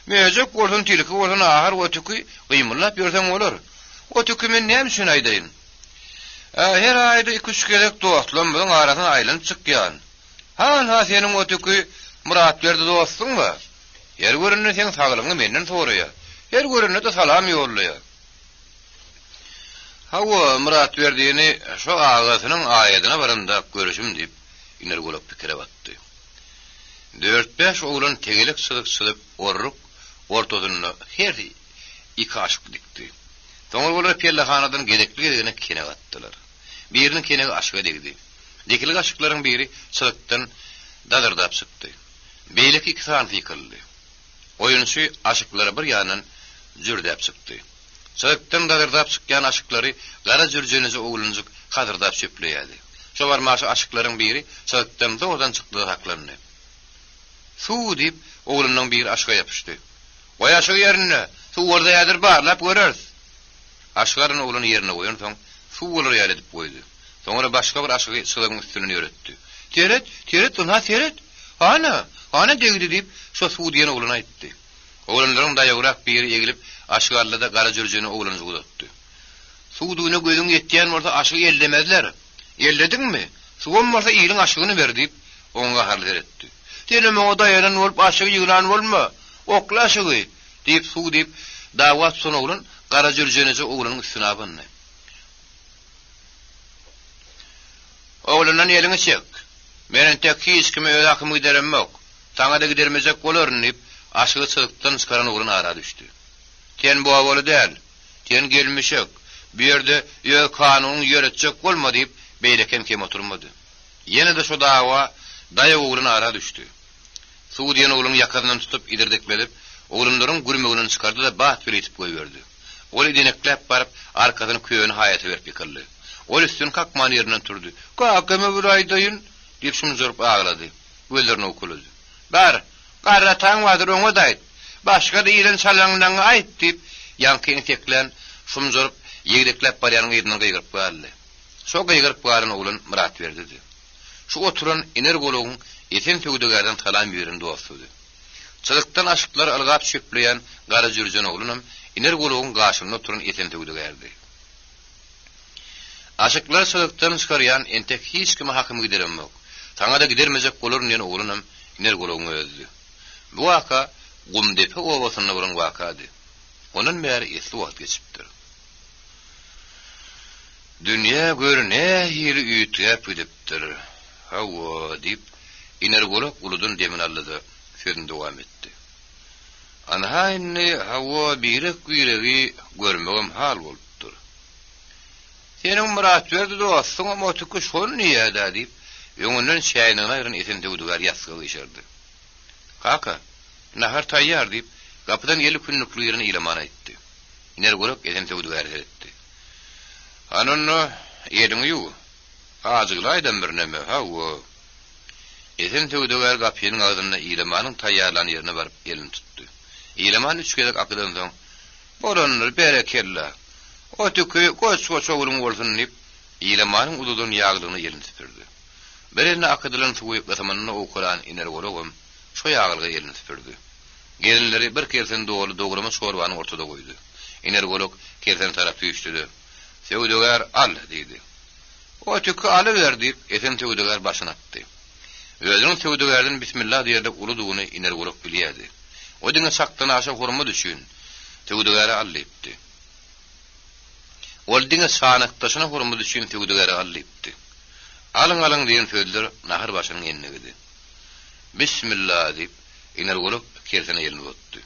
Möjö bolsun tilki bolsun ahar o tökü gymylap ýörseň bolar. O tökü men näme üçin aýdaýyn? Her aýda 2-3 gerek dostlarym bilen aradan aýlanyp çykýan. Ha seniň o tökü murat berdi dostluňmy? Her görünne sen saglygyny menden soraýar. Her görünne de salam ýollaýar. Hawa murat berdiğini şu ağasynyň aýadyna baranda görüşüm diýip iner golap pikire batdy. 4-5 oglan tegelik sylyp orrup ortadyny her iki aşyk dikdi. Toňa bolar pellehanadan gedekli kene gatdylar. Biriniň kene aşyga degdi. Dikili aşyklaryň biri çylykdan dadardap çykdy. Beýleki iki san fikirli. Oýunçy aşyklary bir ýandan jürdäp çykdy. Çylykdan dadardap çykýan aşyklary gara jürjenizi oglanjyk hadırdap çöpleýärdi. Şo barmaşy aşyklaryň biri çylykdan dodan çykdy haklandy. Suw diýip oglanyň biri aşyga ýapyşdy. "Oý aşyk ýerine, suw orda ýadyr barlap göreriz." Aşyklaryň oglany ýerine goýan soň suw bolar ýaly diýip goýdy. Soňra başga bir aşygy çylygyň üstüne ýöretdi. "Teret, ona teret. Ana degdi" diýip şo suw diýen oglana aýtdy. Oglanlaryň daýagrak biri egilip aşygarlyda gara jürjeni oglanyny uzatdy. "Suw duýuna gözüň ýetýän bolsa aşygy ellemezler. Elledingmi? Suwum bolsa ýylyň aşygyny ber" diýip oňa harlyk etdi. "Senem o daýaran bolup aşygy ýylan bolma. Okla aşygy" diýip suw diýip dawat sonoglan gara jürjenizi oglanyň üstüne abandy. Oglandan ýeliňi çek. Menen tek hiç kime öz hakymy gideremmek. Taňa da gidermezek bolaryn diýip aşygy çylykdan çykaran oglan ara düşdi. "Sen bu awly däl. Sen gelmişek. Bu ýerde ýö kanun ýöretjek bolma" diýip beýleken kim oturmady. Ýene de şo dawa daýa oglan ara düşdi. Suw diýen oglan ýakaryndan tutup idirdekledip, oglanlaryň gürmegini çykardy da bat bir etip goýberdi. Ol idineklep baryp arkasyny köýüne haýaty berip pikirli. Ol üstün kakman ýerinden turdy. "Kakamy bir aýdaýyn" diýip şumjyryp aglady. Gözlerini okulydy. "Bar, garrataň wadyr oňa daýt. Başga da ýeren çalaňdan aýt" diýip ýankyň teklen şumjyryp ýegdeklep barýanyň ýerine gyýryp galdy. Şo gyýryp galan oglan murat berdi. Şu oturan iner gologyň eten tögdelerden talan ýerinde dostdy. Çylykdan aşyklar algap çöpleýän gara jürjen oglanam iner gologyň gaşyna oturan eten tögdelerdi. Aşyklar çylykdan çykarýan entek hiç kime hakymy gideremmek. Taňa da gidermejek bolar diýen oglanam iner gologyň özdi. Bu waka Gumdepe owasyna bolan wakady. Onun bäri esli wagt geçipdir. Dünýä görne hili üýtgäp gidipdir. Hawa diýip inergolok uludun demin aldy. Sözüni dowam etdi. Anhaýny hawa birek güýregi görmegem hal bolupdyr. Senin murat berdi dostum motuky şol niýada diýip öňünden şäýnini aýryn esende udugar ýasga geçirdi. Kaka, nahar taýýar diýip kapydan gelip günlükli ýerine ilaman aýtdy. Inergolok esende udugar etdi. Anonno ýediňi ýu. Azyklaýdan bir neme hawa. Esende udugar kapynyň agzyna ilamanyň taýýarlan ýerine baryp elini tutdy. İlaman üç gelek akydan soň bolanlar berekella. O tükü koç oğlum bolsun diýip ilamanyň uludun ýaglygyny ýelini süpürdi. Berine akydylan suwy gatamanyna okulan inergologum şo ýaglyga ýelini süpürdi. Gelinleri bir kersen dogry dograma şorbany ortada goýdy. Inergolog kersen tarap tüýüşdi. Sewdegar al diýdi. O tükü alyber diýip esen sewdegar başyna atdy. Özüniň sewdegardan bismillah diýerek uludugyny inergolog bilýärdi. O diňe sakdan aşa horma düşün. Tewdegara allypdy. Ol diňe sanakdaşyna horma düşün tewdegara allypdy. Alyň diýen sözler nahar başynyň enine gidi. Bismillah diýip inergolog kersene ýelini tutdy.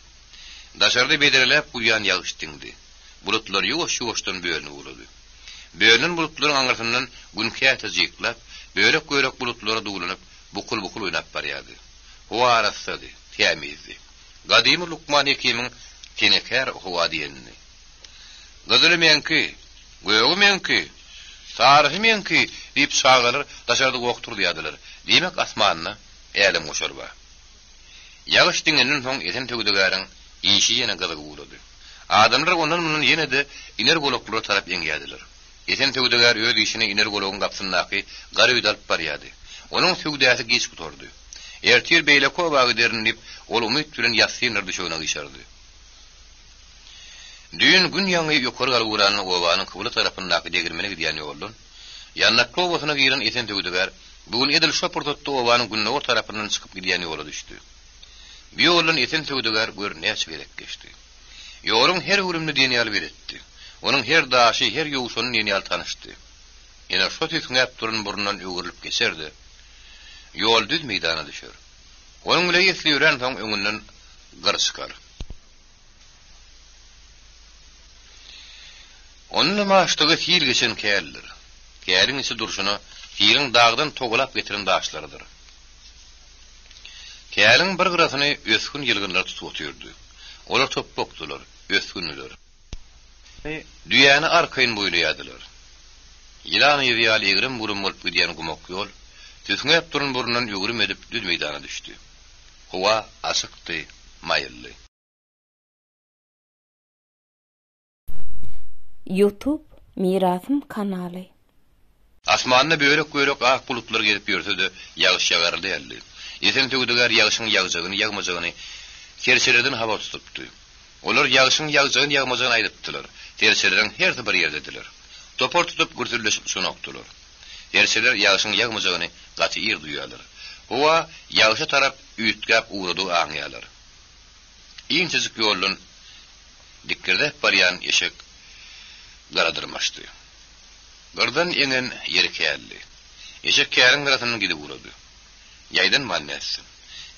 Daşardy bederelep guýan ýagyş diňdi. Bulutlar ýuwaş-ýuwaşdan bölünip ulady. Bölünen bulutlaryň aňartyndan gün käte jyklap, börek-börek bulutlara dugulanyp bukul-bukul oýnap barýardy. Howa arasady, temizdi. Gadim Lukman Hekimiň tenekär howa diýenini. Gadyly menki, göýü menki, taryhy menki diýip şagalar daşardy goktur diýadiler. Demek asmanyna älim goşarba. Ýagyş diňenden soň esen tögdegäriň işi ýene gyzyk boldy. Adamlar ondan munun ýene de inergologlara tarap ýeňýärdiler. Esen tögdegär öz işini inergologyň gapsyndaky gary dalp barýady. Onuň tögdäsi geç gutordy. Ertir beýle kowagy derinip ol umyt bilen ýasynlar düşüňe geçirdi. Düýün gün ýaňy ýokary galguranyň gowanyň kybla tarapyndaky degirmene gidýän ýoldun. Ýannak kowasyna giren esen tögdegär bugün edil şopurtutdy gowanyň günnäwir tarapyndan çykyp gidýän ýola düşdi. Bu ýoldan esen tögdegär görnäç gerek geçdi. Ýolun her hurumny diýenýär beretdi. Onuň her daşy, her ýowşunyň ýene tanyşdy. Ýene şo tüsňäp durun burundan öwürilip geçerdi. Ýol düz meýdana düşer. Onuň bilen ýetli ýören soň öňünden gyr çykar. Onuň maşdygy hil geçen käldir. Käliň içi durşuny hiliň dagdan togulap getiren daşlarydyr. Käliň bir gyrasyny öskün ýylgynlar tutup oturdy. Olar topbokdular, öskünler. Düýäni arkaýyn boýlaýadylar. Ýylan ýaly egrim burum bolup gidýän gumok ýol tüsňäp durun burundan ýögürüm edip düz meýdana düşdi. Howa aşykdy, maýylly. YouTube Mirasym kanaly. Asmanyna börek-börek ak bulutlar gelip ýörse-de ýagyş ýagarly ýerli. Esen tögdegär ýagyşyň ýagjagyny, ýagmajagyny terçelerden hawa tutupdy. Olar ýagyşyň ýagjagyny, ýagmajagyny aýdypdylar. Terçelerden her bir ýerdediler. Topor tutup gürtürleşip şonokdylar. Terçeler ýagyşyň ýagmajagyny gaty ýer duýarlar. Howa ýagyşa tarap üýtgäp uğrady aňýarlar. Iň çyzyk ýoldan dikkerde barýan eşek garadyrmaşdy. Gardan enen ýeri käldi. Eşek käriň garasynyň gidip urady. Ýaýdan mannäsdi.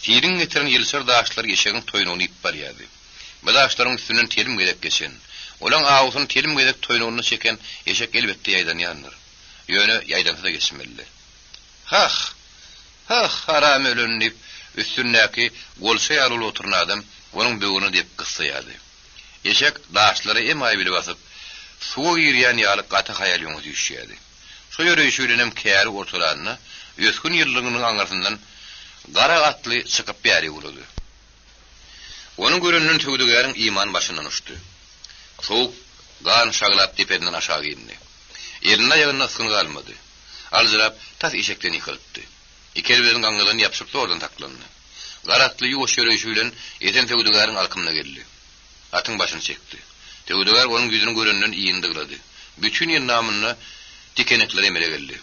Tirin getiren ýylsar daşlar eşegiň toýnuny ip barýardy. Bu daşlaryň üstünden telim gedek geçen. Olaň agysyny telim gedek toýnuny çeken eşek elbetde ýaýdan ýandyr. Ýöne ýaýdan da geçmeli. Hah! Hah! Haram ölünip üstündäki golşa ýaryl oturan adam onuň böwüni diýip gyssaýady. Eşek daşlary emaý bilip basyp suwa girýän ýaly gaty haýal ýoňy düşýärdi. Şo ýöre şüýlenem käri ortalaryna öskün ýyllygynyň aňartyndan gara gatly çykyp bäri boldy. Onuň görünen tögdegäriň iman başyndan uçdy. Soğuk gan şaglap tepeden aşağı indi. Eline ayağına ıskın kalmadı. Alzırap tas eşekten yıkılıptı. İkelbezin kangalarını yapışıp da oradan taklandı. Garatlı yuvaş yörüyüşüyle eten Tevdugar'ın alkımına geldi. Atın başını çekti. Tevdugar onun yüzünün görününden iyini dıgladı. Bütün yer namına dikenekler emele geldi.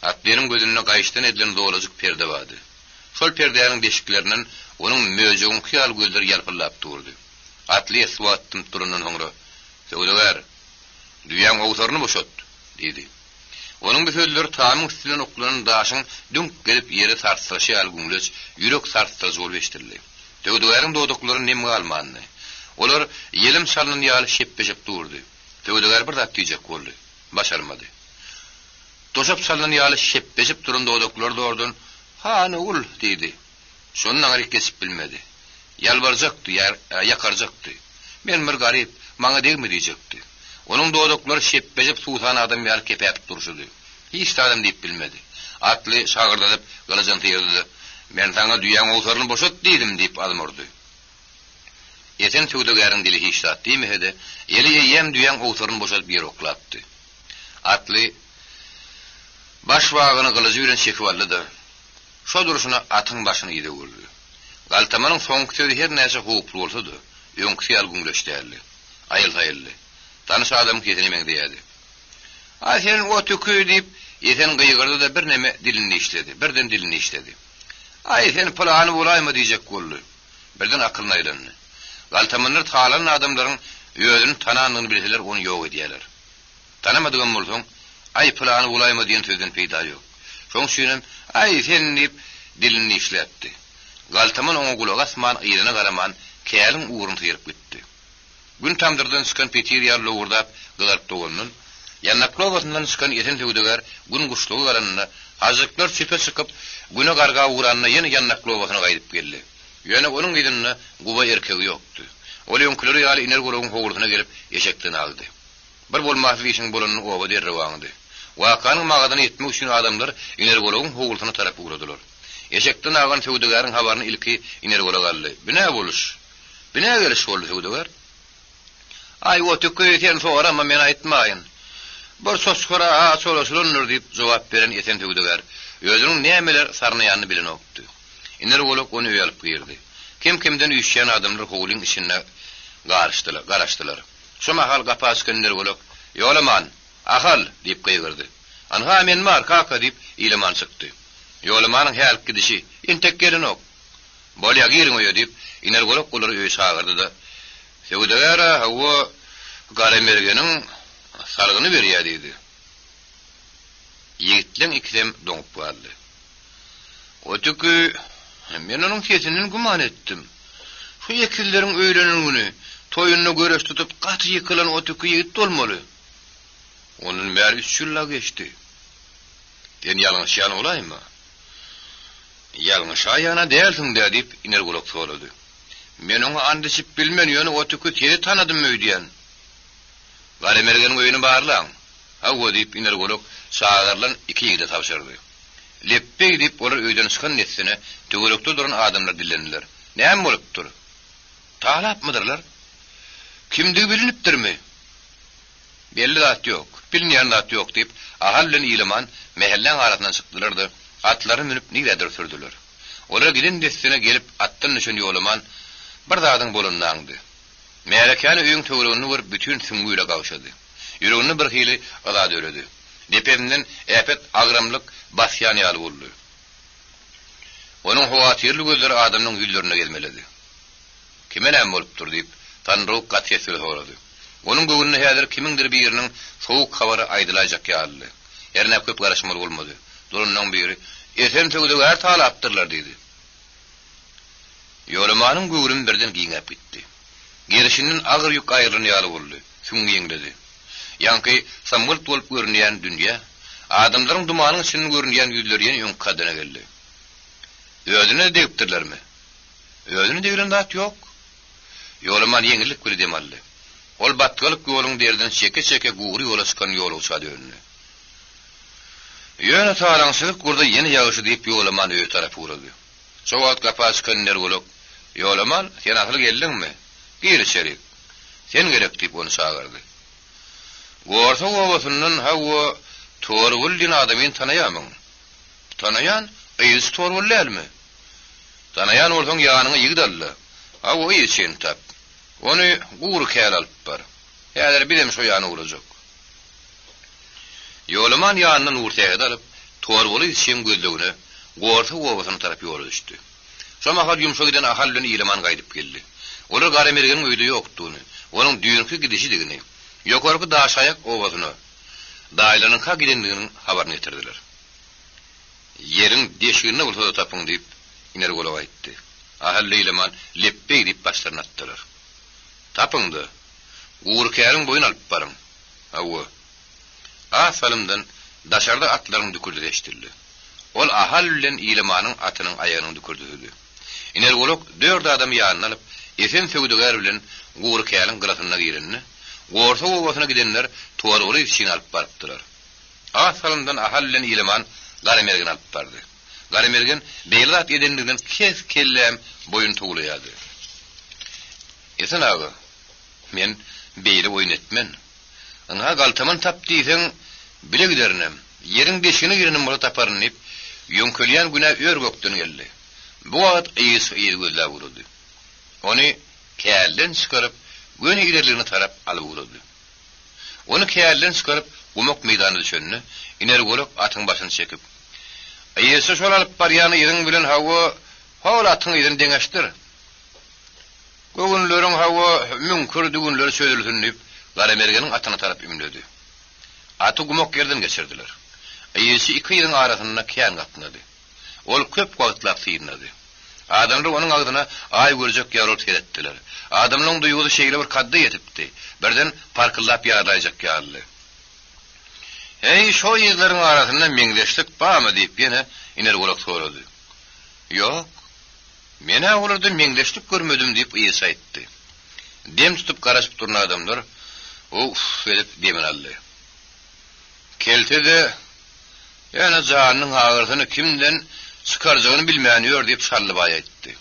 Atların gözününe kayıştan edilen doğalacık perde vardı. Şol perdeýäniň deşiklerinden onuň möjüň hyýal gözleri ýalpylap durdy. Atly eswatdym turundan soňra "Söwdeger, düýäň owtaryny boşat" dedi. Onuň bu sözleri taýyň üstünden okulan daşyň dünk gelip ýere sarsýaşy algünleç, ýürek sarsýaşy bolup eşitildi. Söwdegeриň doduklary näme almandy? Olar ýelim salyny ýaly şeppeşip durdy. Söwdeger bir zat diýjek boldy. Başarmady. Toşap salyny ýaly şeppeşip duran doduklar dordan "Hany ul" dedi. Şondan gary kesip bilmedi. Ýalbarjakdy, ýakarjakdy. Men bir garyp, maňa degmi diýjekdi. Onuň doduklary şeppeşip suwsan adam ýaly kepäp durşdy. Hiç adam diýip bilmedi. Atly şagyrdadyp galajan tiýerdi. Men taňa düýäň owtaryny boşat diýdim diýip almyrdy. Ýeten Söwdegeriň dili hiç zat diými hede? Eli ýem düýäň owtaryny boşat bir oklatdy. Atly baş wagyny gylyjy bilen çekip aldy. Şo duruşuna atyň başyny ýede gördü. Galtamanyň soňky sözi her näçe howply bolsa-da, öňkü algünleşdirdi. Aýyl-aýyly. Tanış adam ketini men diýdi. "Ay sen o tükü" diýip ýeten gyýgyrdy da bir näme dilini işledi. Birden dilini işledi. "Ay sen plany bolaýmy" diýjek boldy. Birden akylyna aýlandy. Galtamanlar talan adamlaryň ýözüni tananyny bilseler onu ýok edýärler. Tanamadygan bolsaň, "Ay plany bolaýmy" diýen sözden peýda ýok. Şoň üçin "Ay sen" diýip dilini işletdi. Galtaman oňa gulak asman ýerine garaman käliň uğrun tyryp gitdi. Gün tamdyrdan çykan Petir ýarly ugurdap gylaryp doganyn, ýannaklowasyndan çykan ýeten Söwdeger gün guşlugy garanyna hazyklar çepe çykyp güne garga uğranyna ýene ýannaklowasyna gaýdyp geldi. Ýöne onuň gydynna guba erkegi ýokdy. Ol ýöňkleri ýaly iner golagyň howurdyna gelip eşekden aldy. Bir bolmasly işiň bolanyny oba derrewaňdy. Wakanyň magadyny etmek üçin adamlar iner golagyň howurdyna tarap uguradylar. Eşekden algan Söwdegeriň habaryny ilki iner golag aldy. "Bine boluş? Bine geliş boldy Söwdeger?" "Ay o tükü sen sorama men aýtmaýyn. Bir soskora solaşlanır" diýip jogap beren ýeten Söwdeger özüniň nämeler sarnaýanyny bilen okdy. Iner golag onu ýalyp girdi. Kim-kimden üýşýän adamlar howlyň içinde garaşdylar. Şu mahal gapy açkan iner golag "Ýolaman, ahal" diýip gyýgyrdy. "Anha men mar kaka" diýip ýylaman çykdy. Ýolamanyň hälik gidişi intek gelin ok. "Bolýa girin" diýip iner golag golary öýe çagyrdy da "Söwdeger hawa garamergeniň sargyny berýär" diýdi. Ýigitliň ikidem doňup galdy. "O tükü men onuň kesinin guman etdim. Şu ýekilleriň öýlenigini, toýuny göreş tutup gaty ýykylan o tükü ýigit bolmaly. Onuň bäri 3 ýylla geçdi. Den ýalňyşýan olaymy?" "Ýalňyşýana dälsiň" diýip iner golag sorady. "Men oňa andyşyp bilmen ýöne o tükü teri tanadym öýdýän." "Garamergeniň öýüni barlaň." "Hawa" diýip iner golag şagarlan 2 ýigide tapşyrdy. Leppe diýip olar öýden çykan netsine töwerekde duran adamlar dillendiler. "Näme bolupdyr? Tahlapmydyrlar? Kimdigi bilinipdirmi?" "Belli zat ýok, bilinýän zat ýok" diýip ahal bilen ýylaman mehelläň arasyndan çykdylar-da atlary minip nigedir sürdüler. Olar giden netsine gelip atdan nişan ýolaman bir zadyň bolundandy. Merekany öýüň töweregini görüp bütün süňgüýle gawşady. Ýüregini bir hili azad öredi. Deperinden äpet agramlyk basýan ýaly boldy. Onuň howatyrly gözleri adamyň ýüzlerine gelmeledi. "Kime näme bolupdyr?" diýip tanryk gatýetli sorady. Onuň göwnüne häzir kimindir biriniň sowuk habary aýdylajak ýaly. Ýerne köp garaşmaly bolmady. Durundan biri "Esen Söwdeger talapdyrlar" diýdi. Ýolamanyň göwrüni birden giňep gitdi. Gerişinin agyr ýük aýryny ýaly boldy. Süňňi ýeňledi. Ýanky samylt bolup görünýän dünýä, adamlaryň dumanyň içinde görünýän ýüzleri ýene öňkü kadyna geldi. "Özüne degipdirlermi?" "Özüne degilen zat ýok." Ýolaman ýeňillik bilen demaldy. Ol batgalyk ýoluň derden çeke-çeke gugry ýola çykan ýolguça döndü. Ýöne talaňçylyk gurda ýene ýagyşy diýip ýolaman öýe tarapy urady. Şowat gapas kynner bolok. "Ýolaman, sen ahly geldingmi? Gir içeri. Sen gerek" diýip onu çagyrdy. "Gorsa gowasyndan hawa torgul din adamyn tanaýamyň." "Tanaýan, eýis torgul dälmi?" "Tanaýan bolsaň ýanyňa ýigdally. Hawa eýsen tap. Onu gugry käl alyp bar. Häzir bilim şo ýany urajak." Ýolaman ýanyny urtaýa dalyp, torguly içim gözlegine gorsa owasyna tarap ýola düşdi. Şoma hal yumşa giden ahallyn ýylyman gaýdyp geldi. Olar Garamergeniň öýde ýokdugyny, onuň düýünki gidişidigini, ýokarky daşayak owasyny, daýlanyň ka gidendiginiň habaryny getirdiler. Yerin deşigini bolsa tapyň diýip iner gola aýtdy. Ahall ýylyman leppe diýip başlaryna atdylar. Tapyňdy. Uğurkayarın boyun alıp barın. Awa. Asalımdan daşarda atların dükürdü eştildi. Ol ahallülen iyilimanın atının ayağının dükürdüydü. İner oluk 4 adam yanına alıp esen sögüdüger bilen uğurkayarın gıratına girenini, uğursa ovasına gidenler tuvarılı için alıp barıptılar. Asalımdan ahallülen iyiliman Garamergen alıp bardı. Garamergen beylat edenliğinden kes kellem boyun tuğulayadı. Esen ağa, men beýle oýun etmen. Aňa galtaman tap diýsen bile gidernem. Yerin deşigini girinin bola taparyn diýip ýönkölýän güne ör gökden geldi. Bu wagt eýis gözläp urdy. Ony kälden çykaryp göne giderligini tarap alyp urdy. Ony kälden çykaryp umok meýdanyna düşenni iner golak atyň başyny çekip eýisi şol alyp barýany ýeriň bilen hawa hol atyň ýerine deňeşdir. Gögünlörüň hawa münkür dügünleri söýdülsün diýip Garamergeniň atyna tarap ümledi. Aty gumok ýerden geçirdiler. Eýisi iki ýeriň arasyna kän gatnady. Ol köp wagtlap syýnady. Adamlar onuň agdyna ay görjek ýaryl seretdiler. Adamlaryň duýguly şeýle bir kadda ýetipdi. Birden parkyllap ýarlaýjak ýaly. Hey, şo ýerleriň arasyna meňleşdik barmy diýip ýene iner golak sorady. Ýok. Mene olarda meňleşdik görmedim diýip eýisi aýtdy. Dem tutup garaşyp duran adamlar edip demen aldy. Keltede ýa-ni janynyň agyrsyny kimden çykarjagyny bilmän ýör diýip Şallybay aýtdy.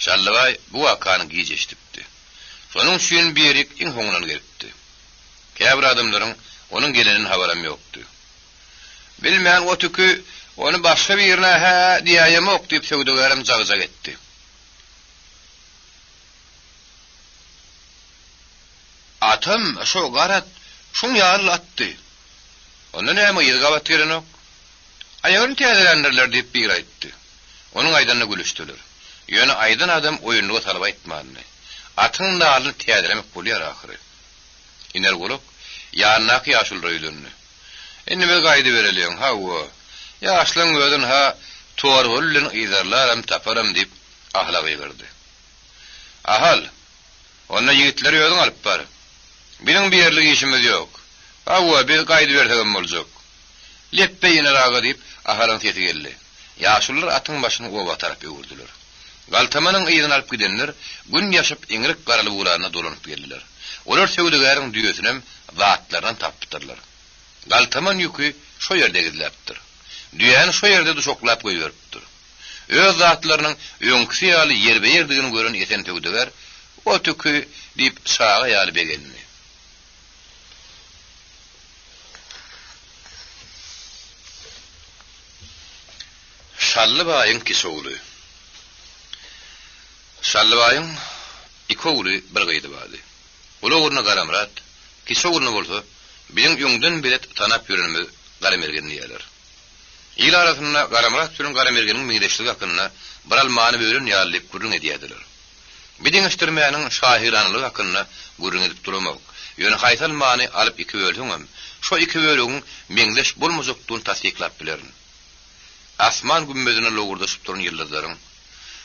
Şallybay bu wakany gijeşdipdi. Şonuň üçin berik iň hoňlan gelipdi. Käbir adamlaryň onuň geleniň habarym ýokdy. Bilmän o tükü onu başga bir ýerine ha diýýärmok diýip söwdegerim jagzag etdi. Atam şo garat şuň ýaly atdy. Onda näme ýergabat gerenok? Aýagyny täzelendirler diýip bir aýtdy. Onuň aýdanyna gülüşdiler. Ýöne aýdan adam oýunluga salyp aýtmandy. Atyň nalyny täzelemek bolýar ahyry. Iner goluk ýanynaky ýaşyl röýlenni. Indi bir gaýdy berelýän hawa. Ýaşlaň ödün ha torgullyn ýyzarlarym taparym diýip ahlagy girdi. Ahal, onda ýigitleri ödün alyp bar. Biziň berlik işimiz ýok. Hawa bir gaýdy bersegem boljak. Leppe ýene raga diýip aharyň sesi geldi. Ýaşullar atyň başyny oba tarap öwürdiler. Galtamanyň ýygyny alyp gidenler gün ýaşap eňrik garaly uglarına dolanyp geldiler. Olar söwdegäriň düýesinem zatlardan tapdylar. Galtaman ýüki şo ýerde gidilipdir. Düýäni şo ýerde duşoklap goýberipdir. Öz zatlarynyň öňkisi ýaly ýerbe ýerdigini gören esen töwdeger o tükü diýip sağa ýaly begenni. Şallybaýyň kisowly. Şallybaýyň iki ogly bir gaýdy bardy. Ol oglyna Garamrat, kisowlyny bolsa, biziň ýöňden bilet tanap ýörenmi Garamergeni ýalar. İl arasynda Garamrat bilen Garamergeniň meňdeşligi hakyna bir almany bölen ýalyp gurrun edýärdiler. Biziň iştirmäniň şahiranylygy hakyna gurrun edip durmak. Ýöne haýsal many alyp iki bölüňem, şo iki bölüň meňdeş bolmazokdygyny tasdiklap bilerin. Asman gümbezine logurdaşyp duran ýyldızlaryň,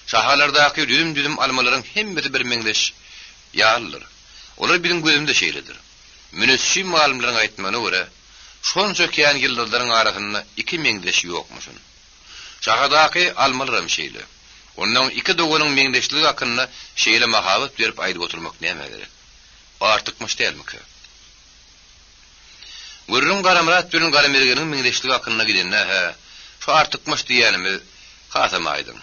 şahalardaky düdüm almalaryň hemmesi bir meňdeş ýalylar. Olar biziň gözümde şeýledir. Münessim alimleriň aýtmagyna görä, şonça kän ýyldızlaryň arasynda iki meňdeş ýokmuşyn. Şahadaky almalaryň şeýle. Ondan iki doganyň meňdeşligi hakyna şeýle mahabat berip aýdyp oturmak näme gerek? Artykmyş dälmiki? Gurrun Garamrat bilen Garamergeniň meňdeşligi hakyna gidenler şu artykmyş diýenimi hasamaýdym.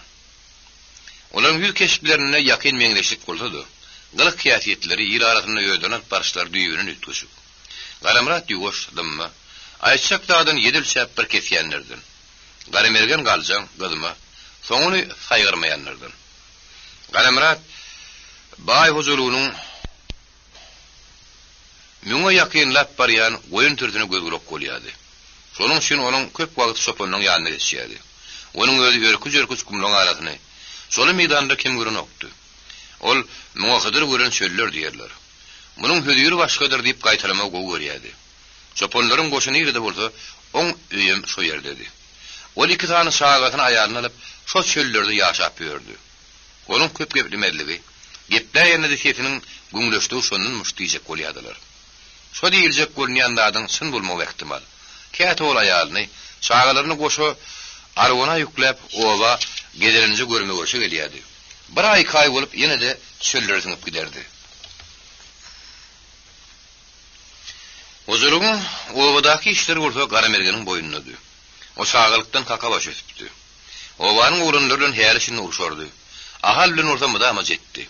Olaryň ýüz keşiplerine ýakyn meňdeşlik boldy. Gylyk kiýasetleri ýyl arasynda ýödenen barşlar düýbüni ütgüşüp. Garamrat ýuwaşdymmy? Aýtsak dagdan ýedil şäp bir kesýänlerden. Garamergen galjaň gyzyma, soňuny saýgyrmaýanlardan. Garamrat baý huzulunyň müňe ýakynlap barýan goýun türüne gözgürek bolýardy. Şonuň üçin onuň köp wagt şopanyň ýanyna geçýärdi. Onun özü örküz kumlaň arasyny. Şol meýdanda kim görün okdy. Ol muňa hydyr görün çöller diýerler. Munyň hödüri başgadyr diýip gaýtarmak gowy görýärdi. Çoponlaryň goşuny ýerde bolsa, oň öýüm şo ýerdedi. Ol iki tane şagatyny aýalyna alyp, şo çöllerde ýaşap ýördi. Onun köp geplemedligi, gepler ýene-de şetiniň güňleşdigi şondan müşdiýjek bolýardylar. Şo diýiljek görnýänlerden syn bolmagy ähtimal. Käte ol aýalyny, şagalaryny goşu arwana ýüklep, oba gederinji görmek üçin gelýärdi. Bir ay kay bolup ýene-de çöllere siňip giderdi. Ozurun obadaky işler bolsa Garamergeniň boýundady. O şagalykdan kaka baş etipdi. Obanyň urunlaryň härisini urşardy. Ahal bilen ortamda ama jetdi.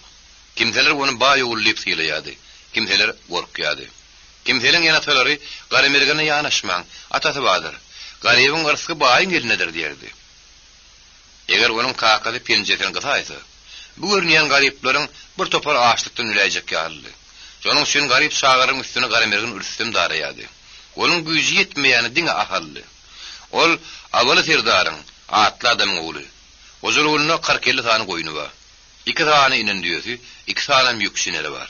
Kimseler onu baý ugullyp sylaýady, kimseler gorkýady. Kimselerin ýanatalary Garamergene ýanaşmaň, atasy badyr. Garibiň yrsyky baýyň elinedir diýerdi. Eger onun kakady penjeden gysaýsa, bu görnýän gariplaryň bir topar açlykdan üläjek ýaly. Şonuň üçin garip şagaryň üstüne Garamergen ürstem daraýady. Onun güýji ýetmeýäni diňe ahally. Ol awaly serdaryň, atly adamyň ogly. Ozuruluna 40 tane goýuny bar. 2 tane inen diýýär, 2 tane ýüksinleri bar.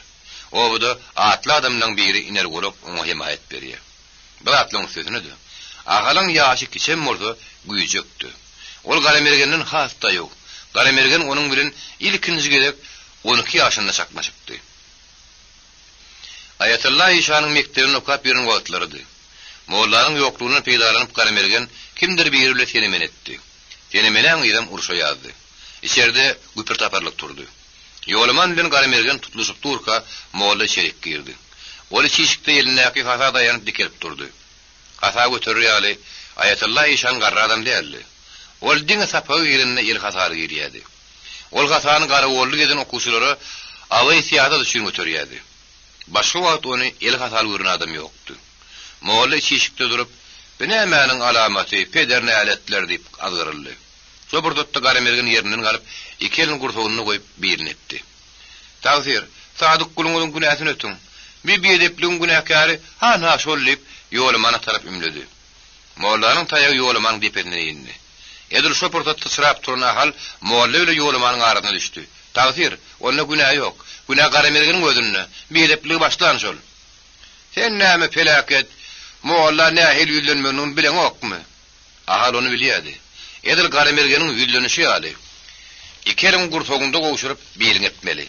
O da atly adamlaryň biri iner bolup oňa himayet berýär. Bir atlyň sözüne de agalyň ýaşy kiçem bolsa güýjekdi. Ol Garamergenden hasta ýok. Garamergen onuň bilen ilkinji gelek 12 ýaşynda çakmaşypdy. Ayatullah Işanyň mektebine okap ýeren wagtlarydy. Mollaryň ýoklugyny peýdalanyp Garamergen kimdir biri bilen tenemen etdi. Tenemenen ýa-da urşa ýazdy. İçeride güpür taparlyk turdy. Ýolman bilen Garamergen tutuluşyp durka molla çerik girdi. Ol çeşikde elindäki hasa daýanyp dikilip turdy. Hasa götürýärli, Ayatullah Işan garry adam däldi. Ol diňe sapagy ýerine el hasary girýärdi. Ol hasany gara boldy geden okuwçylary away siýada düşün götürýärdi. Başga wagt ony el hasary görän adam ýokdy. Molla çeşikde durup, "Benemäniň alamaty, pederne aletler" diýip azgyryldy. Şo bir dotda Garamergen ýerinden galyp, iki elini gurtugyny goýup birin etdi. "Tawsir, sadyk guluňyň günäsini ötüň. Bir bedepliň günäkary ha şol diýip ýolumana tarap ümledi." Mollanyň taýagy ýolumanyň depetine indi. Edir şo bir dotda sırap turan ahal molla ile ýolumanyň arasyna düşdi. "Tawsir, onda günä ýok. Günä Garamergeniň gözünde. Bedepli başlan şol." "Sen näme felaket? Molla nähil ýüzlenmegini bilen okmy?" Ahal onu bilýärdi. Edil Garamergeniň ýüzlenişi ýaly. İkelim gurtogunda gowşuryp birin etmeli.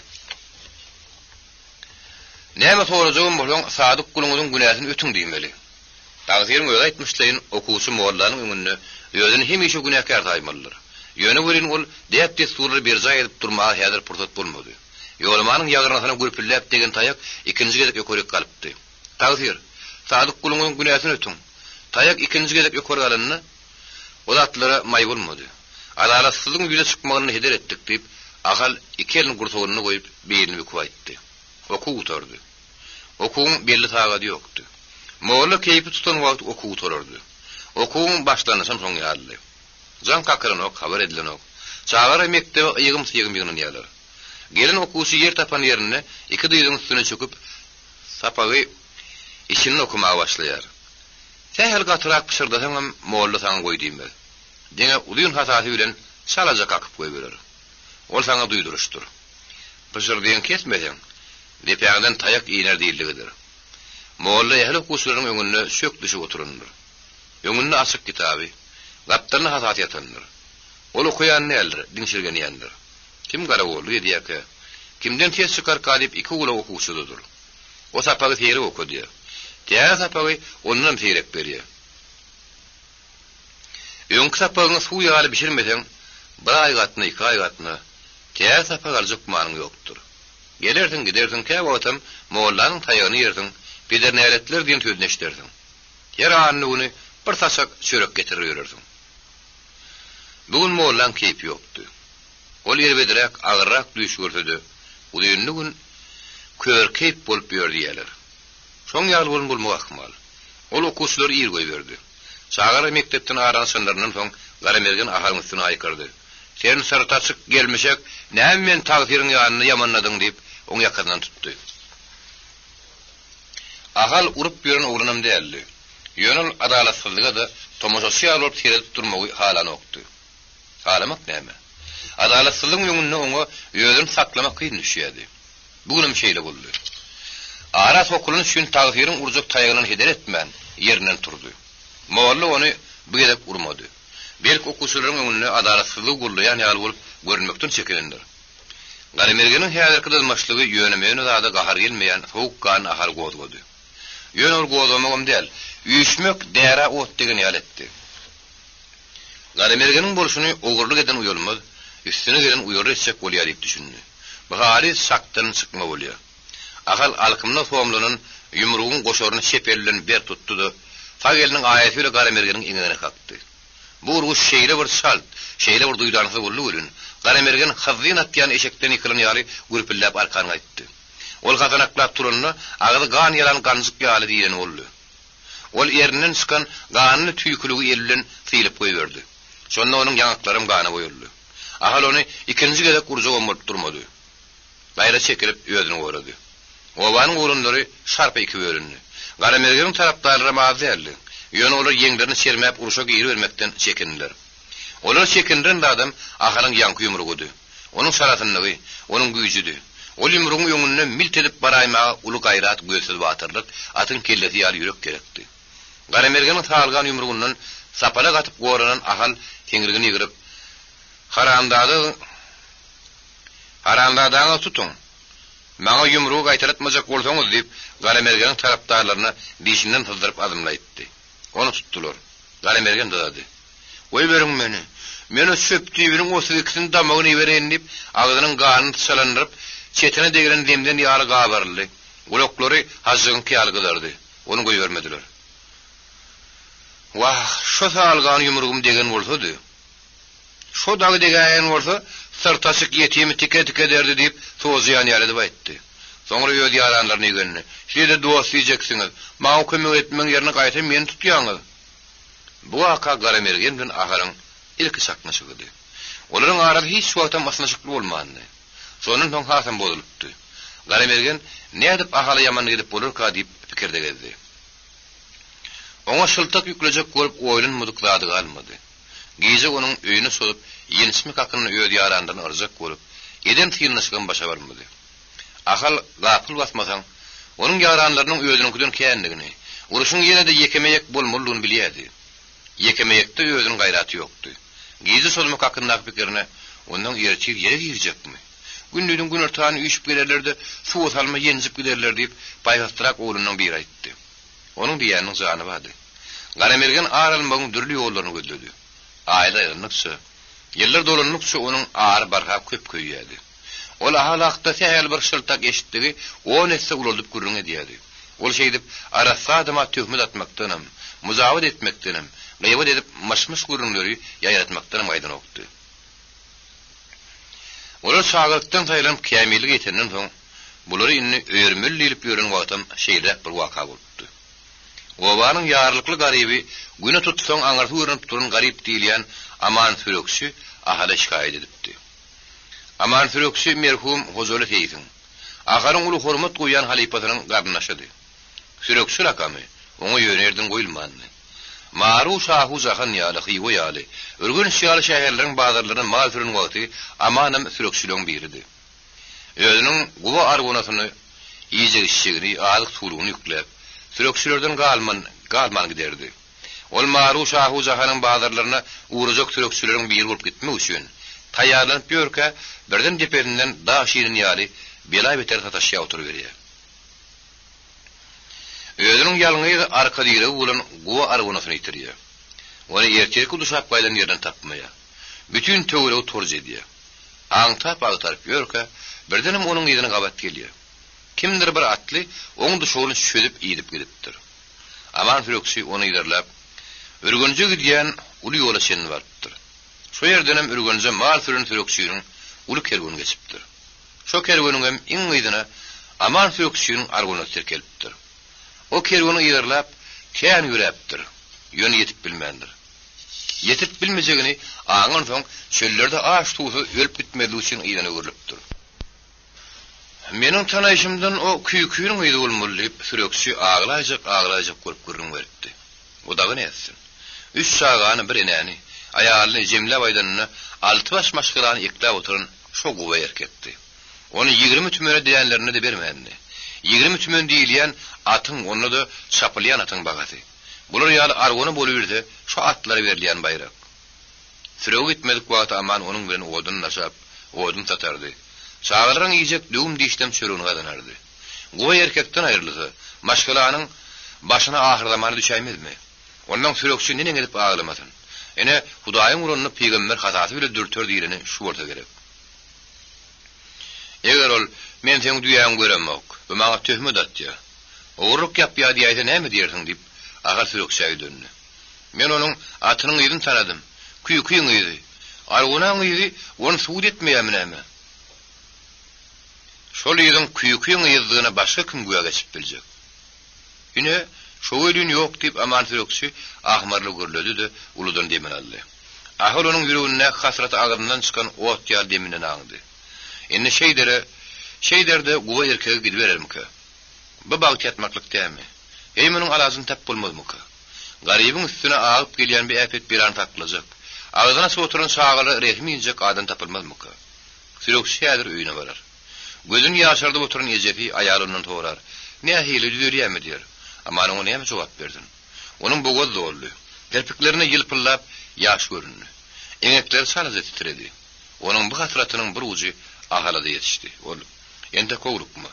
Näme sorajagym bolan sadyk guluňyň günäsini ötüň diýmeli. Tagsyryň öýde aýtmyşlaryň okuwçy mollanyň öňünde ýöňüni hemişe günäkär taýmalydyr. Ýöne bilen ol diýip surly bir jaý edip durmagy häzir pursat bolmady. Ýolmanyň ýagryna gürpillep degen taýak ikinji gezek ýokarık galypdy. Tagsyr, sadyk guluňyň günäsini ötüň. Taýak ikinji gezek ýokary galyny olatlara may bolmady. Adalatsızlygyň ýüze çykmagyny heder etdik diýip, ahal iki elini gurtugyny goýup beýlini büküp aýtdy. Okuw oturdy. Okuwyň belli tagady ýokdy. Molla keýpi tutan wagt okuw oturardy. Okuwyň başlanyşam soň ýaly. Jan kakyranyk habar edilenok. Çağary mektebe ýygym ýygyn ýalar. Gelin okuwçy ýer tapan ýerine iki dyýdyň üstüne çöküp sapagy işini okumaga başlaýar. Tähel gatyrak pişirdiňem molla saňa goý diýmez. Diňe ulyň hasasy bilen salaja kakyp goýberer. Ol saňa duýduruşdur. Pişirdiň kesmeden lepäňden taýak ýener diýildigidir. Molla ýaly okuwçylaryň öňünde şök düşüp oturundyr. Öňünde açyk kitaby, gapdaryny hasasy ýatandyr. Ol okuyan näler, diňşirgen ýandyr. Kim gara boldy diýäke, kimden tes çykar kalyp iki uly okuwçydyr. O sapagy teýeri okudy. Diğer sapagy ondan seyrek berýär. Öňkü sapagyny suw ýaly bişirmesen, bir ay gatna, 2 ay gatna, diğer sapagy aljykmanyň ýokdur. Gelersiň, gidersiň, käme otam, mollanyň taýagyny ýersiň, pederne aletler diýen sözüne işlersiň. Ýer anyny bir taşak çörek getirip ýörersiň. Bugun mollan keýp ýokdy. Ol ýerbedirek agyrak düýş görsedi. Ulyny gün körkeyp bolup ýördiýärler. Şoň ýaly bolmagy ahmal. Ol okuwçylar ýer goýberdi. Çağary mektepden aranşanlarynyň soň Garamergen ahalyň üstüne aýkyrdy. "Sen sartaçyk gelmişek, näme men tagsyryň ýanyny ýamanladyň" diýip oň ýakyndan tutdy. Ahal urup ýören oglanam däldi. Ýönül adalatsızlyga da tomoşasy ýalyp seredip durmagy halan okdy. Alamak näme? Adalatsızlyk ýöňünde oňa ýödün saklamak kyn düşýärdi. Bugunam şeýle boldy. Ara sokulun şün taghyryň urjak taýagyny heder etmän ýerinden turdy. Molla ony bu gedip urmady. Belki okusylaryň öňünde adalatsızlyk bolýan ýaly bolup görünmekden çekenendir. Garamergeniň häzirki dylmaşlygy ýönemeýän zada gahar gelmeýän howukkan ahar gozgody. Ýönür gozamagam däl, üýüşmek dära ot degen ýaly etdi. Garamergeniň bolşuny ogurlyk eden uýulmaz, üstüne gelen uýur etsek bolýar diýip düşündi. Bu hali sakdan çykma bolýar. Ahal alkymna soňlanan ýumrugyň goşoryny şepellen ber tutdy. Fagelniň aýaty ile Garamergeniň iňine kakdy. Bu urguş şeýle bir salt, şeýle bir duýdanysy boldy bolun. Garamergen hazyn atýan eşekden ýykylan ýaly gürpillap arkany aýtdy. Ol gazanaklap turunna agydy gan ýalan ganjyk ýaly diýen boldy. Ol ýerinden çykan ganyny tüýküligi ýerinden sylyp goýberdi. Şonda onuň ýanaklarym gana goýuldy. Ahal ony ikinji gedek urjak omurp durmady. Gaýra çekilip ýödüne gorady. Owanyň urunlary şarpa iki bölündi. Garamergeniň tarapdary maýerli. Ýöne olar ýeňlerini sermäp uruşa giri bermekden çekindiler. Olar çekindiren adam ahalyň ýanky ýumrugydy. Onuň saratynlygy, onuň güýjüdi. Ol ýumrugyň ýöňünde milt edip baraýmaga uly gaýrat, göýsüz batyrlyk, atyň kellesi ýaly ýürek gerekdi. Garamergeniň taýalgan ýumrugyndan sapala gatyp goranan ahal teňirgini ýigirip haramdadaňy tutun. Maňa ýumrugy gaýtaratmajak bolsaňyz diýip Garamergeniň tarapdarlaryna beşinden tızdyryp adymlaýtdy. Onu tutdular. Garamergen dady. "Oý beriň meni. Meni söpdüýüň osy ikisini damagyny bereýin" diýip agynyň ganyny tsalandyryp çetine degeren demden ýaly gabarly. Goloklary hazygyň kyalgylardy. Onu goýbermediler. "Wah, şo salgan ýumrugym degen bolsady. Şo dagy degen bolsa, sırtaşyk ýetimi tike derdi" diýip soňaýan ýaly diýip aýtdy. Soňra ýödi ýaranlaryny ýygyndy. "Şeýle duas diýjeksiňiz. Maňa kömek etmeň ýerine gaýta meni tutýaňyz." Bu waka Garamergen bilen aharyň ilki saknaşygy. Olaryň arasy hiç wagtdan masnaşykly bolmady. Sonuň soň hasam bozulypdy. Garamergen nädip ahaly ýaman gidip bolarka diýip pikirde gezdi. Oňa şyltak ýüklejek görüp oýlun mudyklady galmady. Gize onuň öýüne sorup ýenişmek hakyny ýödi ýarandan arjak görüp, eden tyrnaşygan başa barmady. Ahal gapyl basmasaň, onuň ýaranlarynyň öýüniňden kändigini, uruşyň ýene-de ýekemeyek bolmalydygyny bilýärdi. Ýekemeyekde öýüniň gaýraty ýokdy. Gize solmak hakyny pikirine onuň ýerçil ýere girjekmi? Gündüň gün ortany üýşüp gelerlerde suw salma ýenjip giderler diýip baýgastyrak oğlunyň bir aýtdy. Onuň diýäniň jany bardy. Garamergen aralmagyň dürli ýollaryny gözledi. Aýda ýernykçy. Ýyllar dolanykçy onuň ary barha köp köýýärdi. Ol ahalakda sähäl bir şyltak eşitdigi, o netse ululup gürrüň edýärdi. Ol şeýdip arasadyma töhmet atmakdanam, muzawat etmekdanam, gaýbat edip maşmyş gürrüňleri ýaýratmakdanam aýdan okdy. Olar şagyrtdan taýlan kämillik etenden soň bulary inni öýermeli diýip ýören wagtam şeýle bir waka bolupdy. Owanyň ýarlykly garyby güne tutsaň aňarty öýrenip turan garyp diýilýän Aman Sürökçi ahala şikaýet edipdi. Aman Sürökçi merhum Hozoly Feýziň aharyň uly hormat goýan halipatynyň garnaşydy. Sürökçi rakamy oňa ýönerden goýulmady. Maru şahu zahan ýaly hyýwa ýaly örgün şýaly şäherleriň bazarlaryna mal türün wagty Amanam Sürökçileň biridi. Özüniň guwa argunasyny iýje işigini alyk turugyny ýükläp Sürökçilerden galman giderdi. Ol Maru şahu zahanyň bazarlaryna uğrajak Sürökçileriň biri bolup gitmek üçin taýýarlanyp ýörkä birden deperinden daşyryň ýaly belay beter tataşýa oturup berýär. Özüniň ýalňy arka diýeri bolan guwa argunasyny ýitirýär. Ony erkek duşak baýlan ýerden tapmaýar. Bütün töwre torj edýär. Aňtap agtarıp ýörkä birdenim onuň ýerine gabat gelýär. Kimdir bir atly oň duşagyny çözüp ýedip gidipdir. Aman Sürökçi ony ýerlep Ürgünje gidýän uly ýola çenip baripdir. Şo ýerdenem Ürgünje mal türün Sürökçiň uly kerwany geçipdir. Şo kerwanyň hem iň ýydyna Aman Sürökçiň argunaty terkelipdir. O kerwany ýerlep kän ýürepdir. Ýöne ýetip bilmendir. Ýetip bilmejegini aňan soň çöllerde aş tuğu ölüp gitmedi üçin ýygyny görülipdir. Meniň tanaýşymdan o küýküýüň ýydy bolmaly diýip Sürökçi aglaýjak görüp görüň berdi. O dagy näsin? 3 sagany bir enäni ayarlı Cemile baydanını altı baş maşgılan iklab oturun şo guwa erkekti. Onu 20 tümöne diyenlerine de bermendi. 20 tümön diýilýän atın onu da çapılyan atın bagatı. Bular ýaly argony bolýardy, şo atlara berilýän bayrak. Sürew gitmedik wagty aman onun bilen odun nasap, odun satardy. Çağalaryň ýyjek düğüm diýişden çörüni gadanardy. Guwa erkekden aýrylýy. Maşgylanyň başyna ahir zamany düşäýmezmi? Ondan sürekçi nene edip ağlamasın. Ene Hudaýyň urunyny peýgamber hatasy bile dürtür diýileni şu bolsa gerek. Eger ol men seň düýäň göremek, bu maňa töhmet atdy. Ogurluk ýapýar diýýärdi näme diýersiň diýip agar sürekçi döndü. Men onuň atynyň ýygyny tanadym. Küýküýüň ýygy. Argunaň ýygy onu suud etmeýärmi näme? Şol ýygyň küýküýüň ýygyna başga kim güýe geçip biljek? Ine şo öýdün ýok diýip aman sürekçi ahmarly görledi de uludan demen aldy. Ahol onuň ýüregine hasrat agyryndan çykan ot ýal deminden aňdy. Enne şeyderde guwa erkege gidip berermika. Bu bagyt ýatmaklyk tämi? Eýmeniň alazyny tap bolmazmyka? Garybyň üstüne agyp gelýän bir äpet bir an taklajak. Ağzyna soturan şagyry resmiýinjek adam tapylmazmyka? Sürekçi ýadyr öýüne barar. Gözüni ýaşardyp oturan ejepi aýalyndan torar. Näme hili düýärmi diýer. Ama onu näme jogap berdin? Onun bu göz doldy. Kirpiklerini ýylpyllap ýaş göründü. Eňekleri salazy titredi. Onun bu hatratynyň bir uji ahalada ýetişdi. Ol ende kowrukma.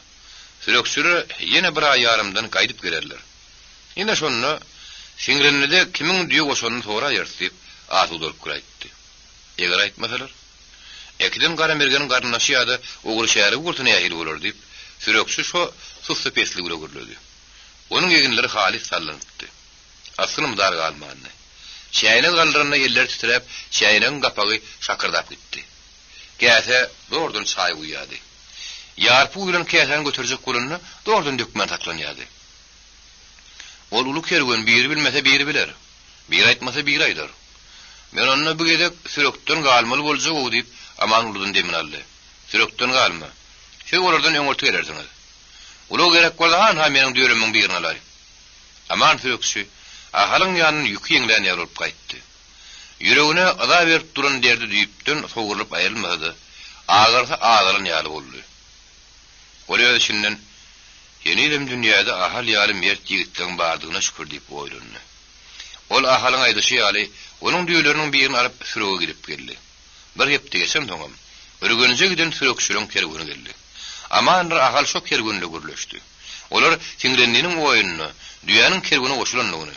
Sürekçiler ýene bir ay ýarymdan gaýdyp gelerler. Ýene şonu şiňrenide kimiň diýip oşony tora ýertip aty durup guraýtdy. Eger aýtmasalar, ekiden gara mergeniň garnaşy ýa-da ogry şäheri gurtuny ýahyl bolar diýip sürekçi şo susy pesli guruldy. Onun eginleri halis sallanıptı. Asılım dar galmanı. Şäýine gallarına ýerler titrep, şäýineň gapagy şakırdap gitdi. Käse doğrudan çay uýady. Ýarpy bilen käseni götürjek bolanyny doğrudan dökmen taklanýady. Ol uluk kergen biri bilmese biri biler. Biri aýtmasa biri aýdar. Men onu bu gedek sürekden galmaly boljak o diýip aman uludan demin aldy. Sürekden galma. Şu olardan öňürti gelersiňiz. Ulu gerek bolýan ha meniň düýremiň birini alary. Aman sürekçi ahalyň ýanyny ýüki ýeňden ýaryp gaýtdy. Ýüregine ada berip duran derdi diýipden sowguryp aýrylmady. Ağarsa ağaryn ýaly boldy. Ola şinden ýenilim dünýäde ahal ýaly mert ýigitliň bardygyna şükür diýip oýlandy. Ol ahalyň aýdyşy ýaly onuň düýleriniň birini alyp sürege girip geldi. Bir hepde geçen toňam. Örgünje giden sürekçileň kergüni geldi. Amanlar ahal şo kergünle gürleşdi. Olar Tingrendiniň oýunyny, düýäniň kergüne goşulanlygyny,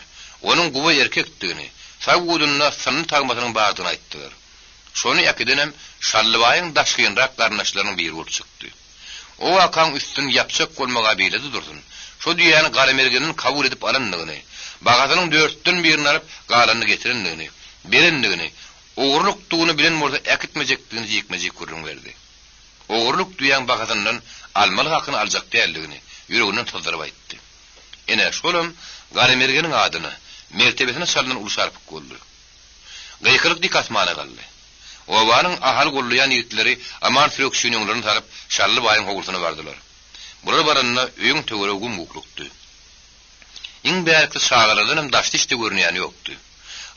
onuň guwa erkekdigini, sagudunna sanny tagmasynyň bardygyny aýtdylar. Şonu ýakydenem Şallybaýyň daşgynrak garnaşlarynyň biri bolup çykdy. O akan üstün ýapjak bolmaga beýledi durdun. Şo düýäni garamergeniň kabul edip alanlygyny, bagatynyň 4den birini alyp galanyny getirenligini, berenligini, ogurlukdygyny bilen bolsa äkitmejekdigini jekmejek görüň berdi. Ogurluk duyan bakatından almalı hakkını alacak değerliğini yüreğinden tozdarıp ayttı. Ene şolum garimergenin adını mertebesine salınan uluşarpık oldu. Gaykılık dikatmana kaldı. Obanın ahal golluyan yiğitleri aman sürekşününlerini tarıp Şallybaýyň hogurtuna vardılar. Bular baranına öýüň töweregüm guklukdy. İň bärkli şagalardan hem daşdy işte görünýän ýokdy.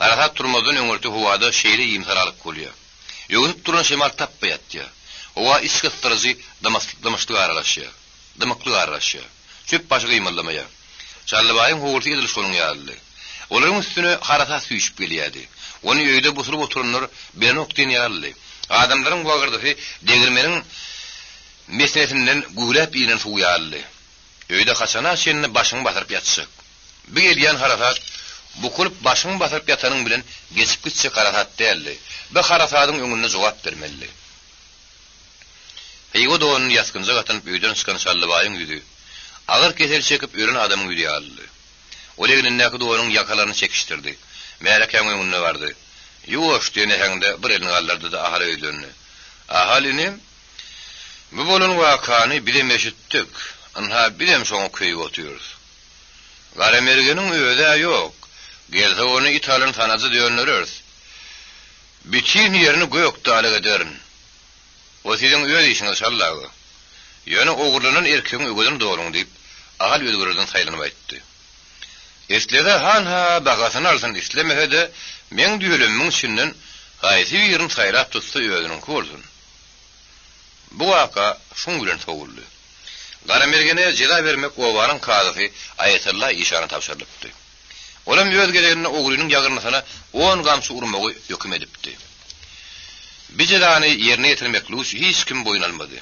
Arada turmadan öňürti howada şeýle ýymsaralyk bolýar. Ýögüp duran şemal tappaýatdy. Owa işgitdirizi damaslyk aralaşýar. Damaklyk aralaşýar. Çöp başga ýymallamaýar. Şallybaýyň hogurty edil şonuň ýaly. Olaryň üstüne harata süýüşip gelýärdi. Onu öýde bosurup oturanlar bir noktadan ýaly. Adamlaryň wagyrdy degirmeniň mesnetinden gulap ýenen suw ýaly. Öýde haçana şenni başyny basyryp ýatsyk. Bu gelýän harakat bukulup başyny basyryp ýatanyň bilen geçip gitse harakat däldi. Bu harakatyň öňünde jogap bermeli. Peýgo dowanyň ýaskynja gatan öýden çykan Şallybaýyň ýüzi. Agyr kesel çekip ören adamyň ýüzi aldy. Oleginin näki dowanyň ýakalaryny çekişdirdi. Mälekäň öňünde bardy. Ýoş diýene häňde bir elini gallardy da ahal öýdüni. Ahalini bu bolan wakany bilem eşitdik. Anha bilem şoňa köýüp oturýarys. Garamergeniň öýde ýok. Gelse onu italyň tanazy diýenler. Biçin ýerini göýükde alyk ederin. O sizin öýde işiniz şallagy. Ýöne ogurlanan erkegiň öýden doluň diýip ahal öýdürden saýlanyp aýtdy. Eslede hanha bagasyn alsyn islemese men düýlemiň şinden gaýsy ýerin saýlap tutsa öýüniň bolsun. Bu waka şoň bilen sowuldy. Garamergene jeda bermek owanyň kazy Ayetullah işany tapşyrypdy. Olam ýöz geleginde ogrynyň ýagyrnasyna 10 gamsy urmagy höküm edipdi. Bijedany ýerine ýetirmeklik üçin hiç kim boyun almady.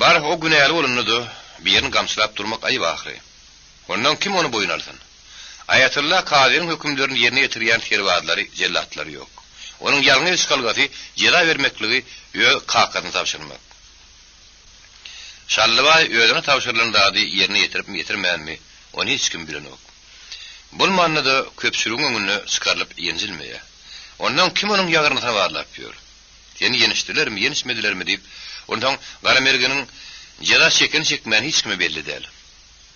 Bar o günäli bolundy, bir ýerini gamslap durmak aýyp ahry. Ondan kim onu boyun alsın? Ayetullah kazynyň hökümlerini ýerine ýetirýän terwatlary, jellatlary ýok. Onuň ýalňy iş galgasy jeda bermekligi ýö kakatyny tapşyrmak. Şallybay öýüne tapşyrylandy ýerine ýetirip ýetirmänmi? Onu hiç kim bilenok. Bul mannada köpçüligiň öňüne çykarylyp ýenjilmeýär. Ondan kim onuň ýagyrnasyna barlap ýör? Ýeni ýenişdilermi, ýenişmedilermi diýip, ondan Garamergeniň jeda çeken çekmän hiç kime belli däl.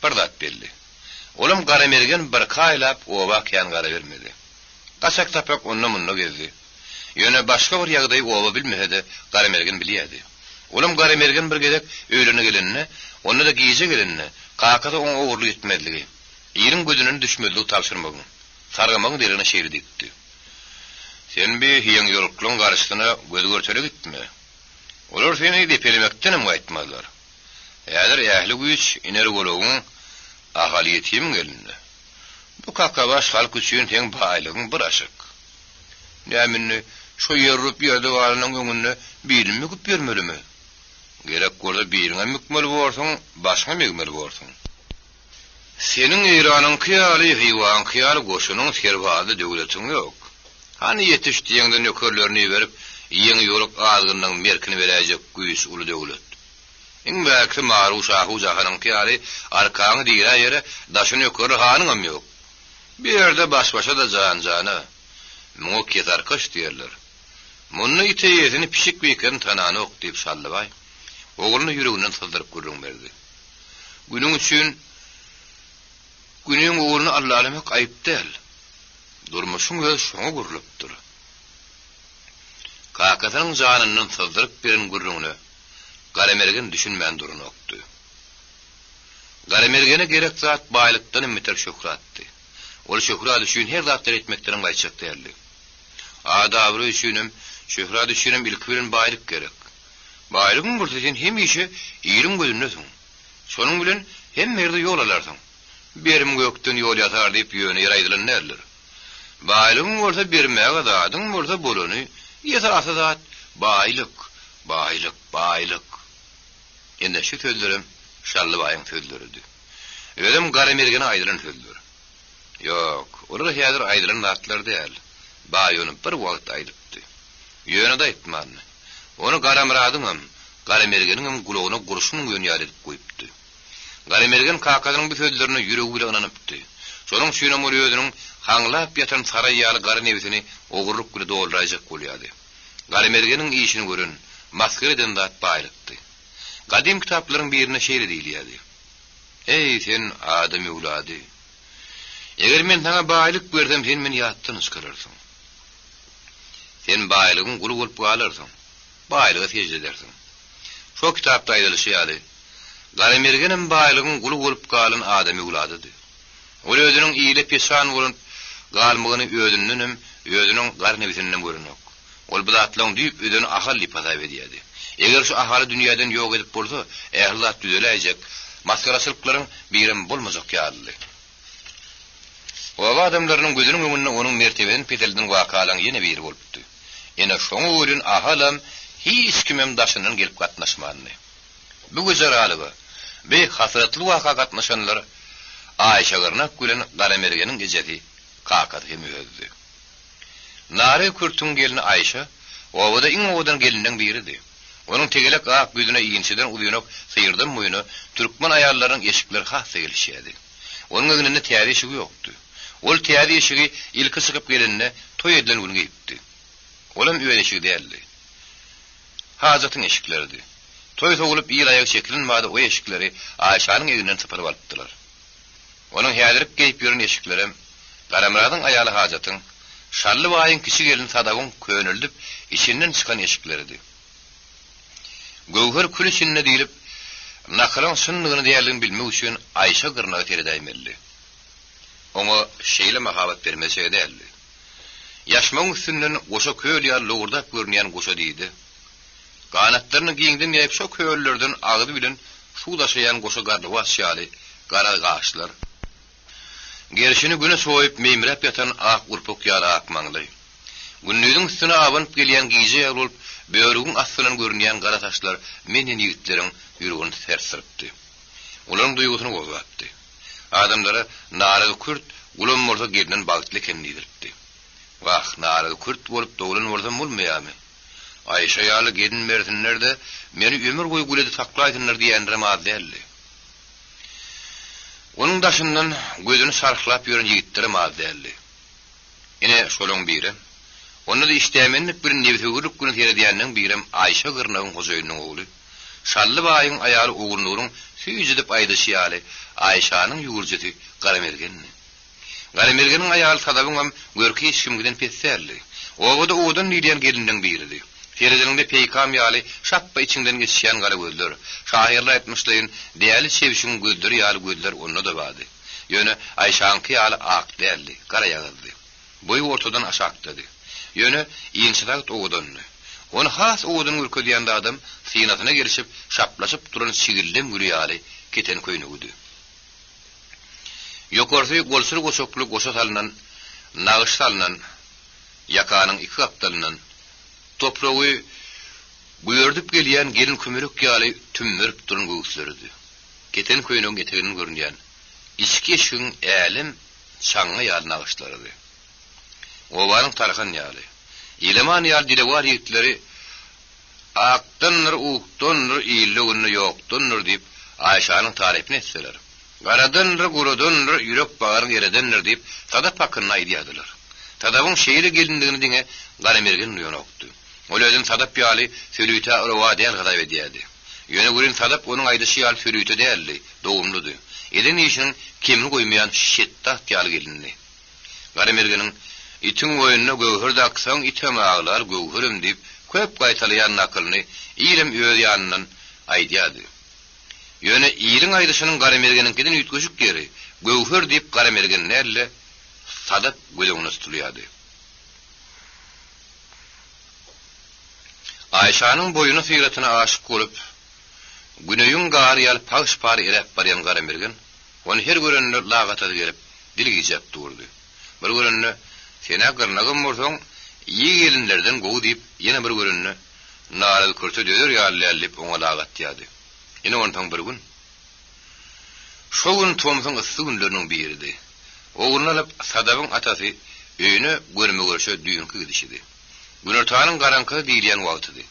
Bir zat belli. Olam Garamergen bir kaýlap oba kän gara bermedi. Gaçak tapak ondan munna gezdi. Ýöne başga bir ýagdaý oba bilmehede Garamergen bilýärdi. Olam Garamergen bir gedek öýlene gelenine, onda da giýje gelenine, kakata oň ogurlyk etmedligi, ýerin gözüne düşmedligi tapşyrmagy, sargamagy derine şeýri dikdi. Sen bir hiýeň ýoluklyň garşysyna göz görçere gitme. Olar seni depelemekdenim aýtmadylar. Ýa-da ähli güýç iner golagyň ahalyetym gelindi. Bu kakabaş halk üçin teň baýlygyň bir aşyk. Näminni şo ýerrup ýerde galanyň öňünde birini müküp bermelimi? Gerek gorda biriňe mükmel bolsaň, başga mükmel bolsaň. Seniň eýranyň kyýaly hyýwan kyýaly goşunyň serwady döwletiň ýok. Hani ýetişdiýiňden ýökerlerini berip, ýeňi ýoluk azgynyň merkini berejek güýç uly döwlet. Iň bäkli maru şahu jahanyň kyýaly arkany diýýär ýere daşyny ýöker hanyňam ýok. Bir ýerde baş-başa da jan-jana. Muňa ketar kaş diýerler. Munny ite ýetini pişik beken tanany ok diýip Şallybay ogluny ýüreginden syldyryp gürrüň berdi. Günüň üçin günüň ogluny allalamak aýyp däl. Durmuşyň öz şoňa gürlüpdir. Kakatynyň janyndan syldyryp beren gürrüňine Garamergen düşünmän durun okdy. Garamergene gerek zat baýlykdan ümitler şöhratdy. Ol şöhrat üçin her zatlar etmekden gaýçak däldi. Adabry üçinem, şöhrat üçinem ilk bilen baýlyk gerek. Baýlygyň bolsaň hem işe ýerim gözündesin. Şonuň bilen hem merde ýol alarsyň. Berim gökden ýol ýatar diýip ýöne ýaýdylan näler. Baýlygyň bolsa bermäge zadyň bolsa bolany, ýetir zat baýlyk, baýlyk, baýlyk. Ende şu sözlerim Şallybaýyň sözleridir. Öýdem Garamergene aýdylan sözler. Ýok, olar häzir aýdylan zatlar däl. Baýyny bir wagt aýdypdy. Ýöne de aýtmany. Onu Garamradyňam, Garamergeniň gulagyna gurşuny ýönýär edip goýupdy. Garamergen kakatynyň bu sözlerine ýüregi bilen inanipdy. Şonuň şüýnem ýöňüň haňlap ýatan saray ýaly Garanewsini ogurlyk bilen doldurajak bolýardy. Garamergeniň işini görün, maskaradan zat baýlykdy. Gadim kitaplaryň birine şeýle diýilýärdi. Ey sen adam ýulady. Eger men sana baýlyk bersem sen meni ýatdan yskyryrsın. Sen baýlygyň guly bolup galarsyň. Baýlyga secde edersiň. Şo kitapda aýdylýar. Garamergenim baýlygyň guly bolup galan adam ýuladydy. Ol özüniň iýle peşan bolan galmagyny özünden, özüniň garnewisinden görünok. Ol bu zatlaryň diýip özüni ahaly pada berýärdi. Eger şu ahaly dünýäden ýok edip bolsa, ählat düzeläjek, maskaraçylyklaryň birim bolmajak ýaly. O adamlaryň gözüniň öňünde onuň mertebeden petelden wakalan ýene bir bolupdy. Ene şoň uğrun ahalam hiç kimem daşynyň gelip gatnaşmany. Bu güzeralygy, be hasratly waka gatnaşanlar Aýşa garnak gülen Garamergeniň gejeti kakaty hemýördi. Nary kürtüň gelini Aýşa, owada iň owadan gelininden biridi. Onuň tegelek ak gözüne ýynsiden uzynyp syýrdan moýuny türkmen aýallaryň eşikleri hassa gelişýärdi. Onuň öňünde täze eşigi ýokdy. Ol täze eşigi ilki çykyp gelinne toý edilen gün gitdi. Olam öýe eşigi däldi. Hajatyň eşiklerdi. Toý sogulup ýyl aýak çekilinmady o eşikleri Aýşanyň eginden sypyryp alypdylar. Onuň häzirip geýip ýören eşiklerim Garamradyň aýaly Hajatyň Şallybaýyň kişi gelin sadagyň könüldip içinden çykan eşiklerdi. Gowher külüşinde diýilip, nakaryň sünnygyny diýerligini bilmek üçin Aýşa gyrnagy teredäýmelli. Ona şeýle mahabat bermese edildi. Yaşmaň üstünden goşa köl ýa lowurdap görnýän goşa diýdi. Ganatlaryny giňden ýaýyp şo köllerden agydy bilen suwda şeýän goşa garlywas şaly, gara gaşlar. Gerşini güne soýup meýmirep ýatan ak urpuk ýaly akmaňly. Günnüýüň üstüne abanyp gelýän giýje bolup, böwrügiň astynan görnýän gara taşlar menen ýigitleriň ýüregini tersiripdi. Olaryň duýgusyny gozapdy. Adamlara narazy Kürt ulan morda gelinen bagtly ekenini bildiripdi. Wah, narazy Kürt bolup dowlan morda bolmaýarmy? Aýşa ýaly gelin mersinlerde meni ömür boýu güledi saklaýdynlar diýenlere maddelli. Onun daşyndan gözüni sarklap ýören ýigitleri maddelli. Ine şolaň biri. Onu da istemenlik bir nebetgürlük günü terediýänniň birim Aýşa gyrnagyň gojaýynyň ogly. Şally baýyň aýaly Ugurnuryň süýjidip aýdyşy ýaly Aýşanyň ýugurjy Garamergenni. Garamergeniň aýaly sadabyň görki işgimgiden pesselli. Oga da odan diýen gelinden biridi. Terediňde peýkam ýaly şappa içinden geçýän gara gözler. Şahyrlar etmişlerin diýäli sevişiň gözleri ýaly gözler onda da bady. Ýöne Aýşanyňky ýaly ak däldi, gara ýagyldy. Boýu ortadan aşakdydy. Ýöne ýençirak oğudanny. Onu has oğudan ürkedýände adam synatyna girişip şaplaşyp duran sigildem gürýäli keten köýnügüdi. Ýokarsy golsur goşokly goşa salynan, nagyş salynan, ýakanyň iki gapdalynan topragy güýerdip gelýän gelin kömürük ýaly tümmürip duran göwslerdi. Keten köýnüň etegini görünýän içki şüň älim çaňy ýaly nagyşlardy. Obanyň tarhan ýaly. Ýeleman ýaly dilewar ýigitleri akdanlar uqdanlar ýyllygyny ýokdanlar diýip Aýşanyň tarypyny etseler. Garadanlar guradanlar ýürek bagyny eredenler diýip tada pakyny aýdýardylar. Tadabyň şeýle gelindigini diňe Garamergen ýonokdy. Oladyn sadap ýaly sülüýte rawadiýal gada edýärdi. Ýöne gurin sadap onuň aýdyşy ýaly sülüýte däldi, dowumludy. Eden işin kemini goýmaýan şettat ýaly gelinni. Garamergeniň İtin oyununa gövhürde aksan item ağlar gövhürüm deyip köp qaytalayan nakılını iyilem öz yanından aydiyadi. Yöne iyilin aydışının Garamergeninkiden ütgöşük geri gövhür deyip Garamergenlerle sadap gölüğünü tutuluyadi. Aýşanyň boyunu fiýratına aşyk bolup günöýüň gary ýaly paş-par erep barýan Garamergen onu her görenine lagata gelip dilgijap durdy. Bir görenine "Sena gyrnagym bolsaň, iyi gelinlerden gowy" diýip ýene bir görünni narazy körte döder ýaly oňa lagat ýady. Ýene ondan bir gün şo gün Tomsyň ysy günleriniň biridi. Oğlunu alyp sadabyň atasy öýüne görme görşe düýünki gidişidi. Günertanyň garanky diýilýän wagtydy.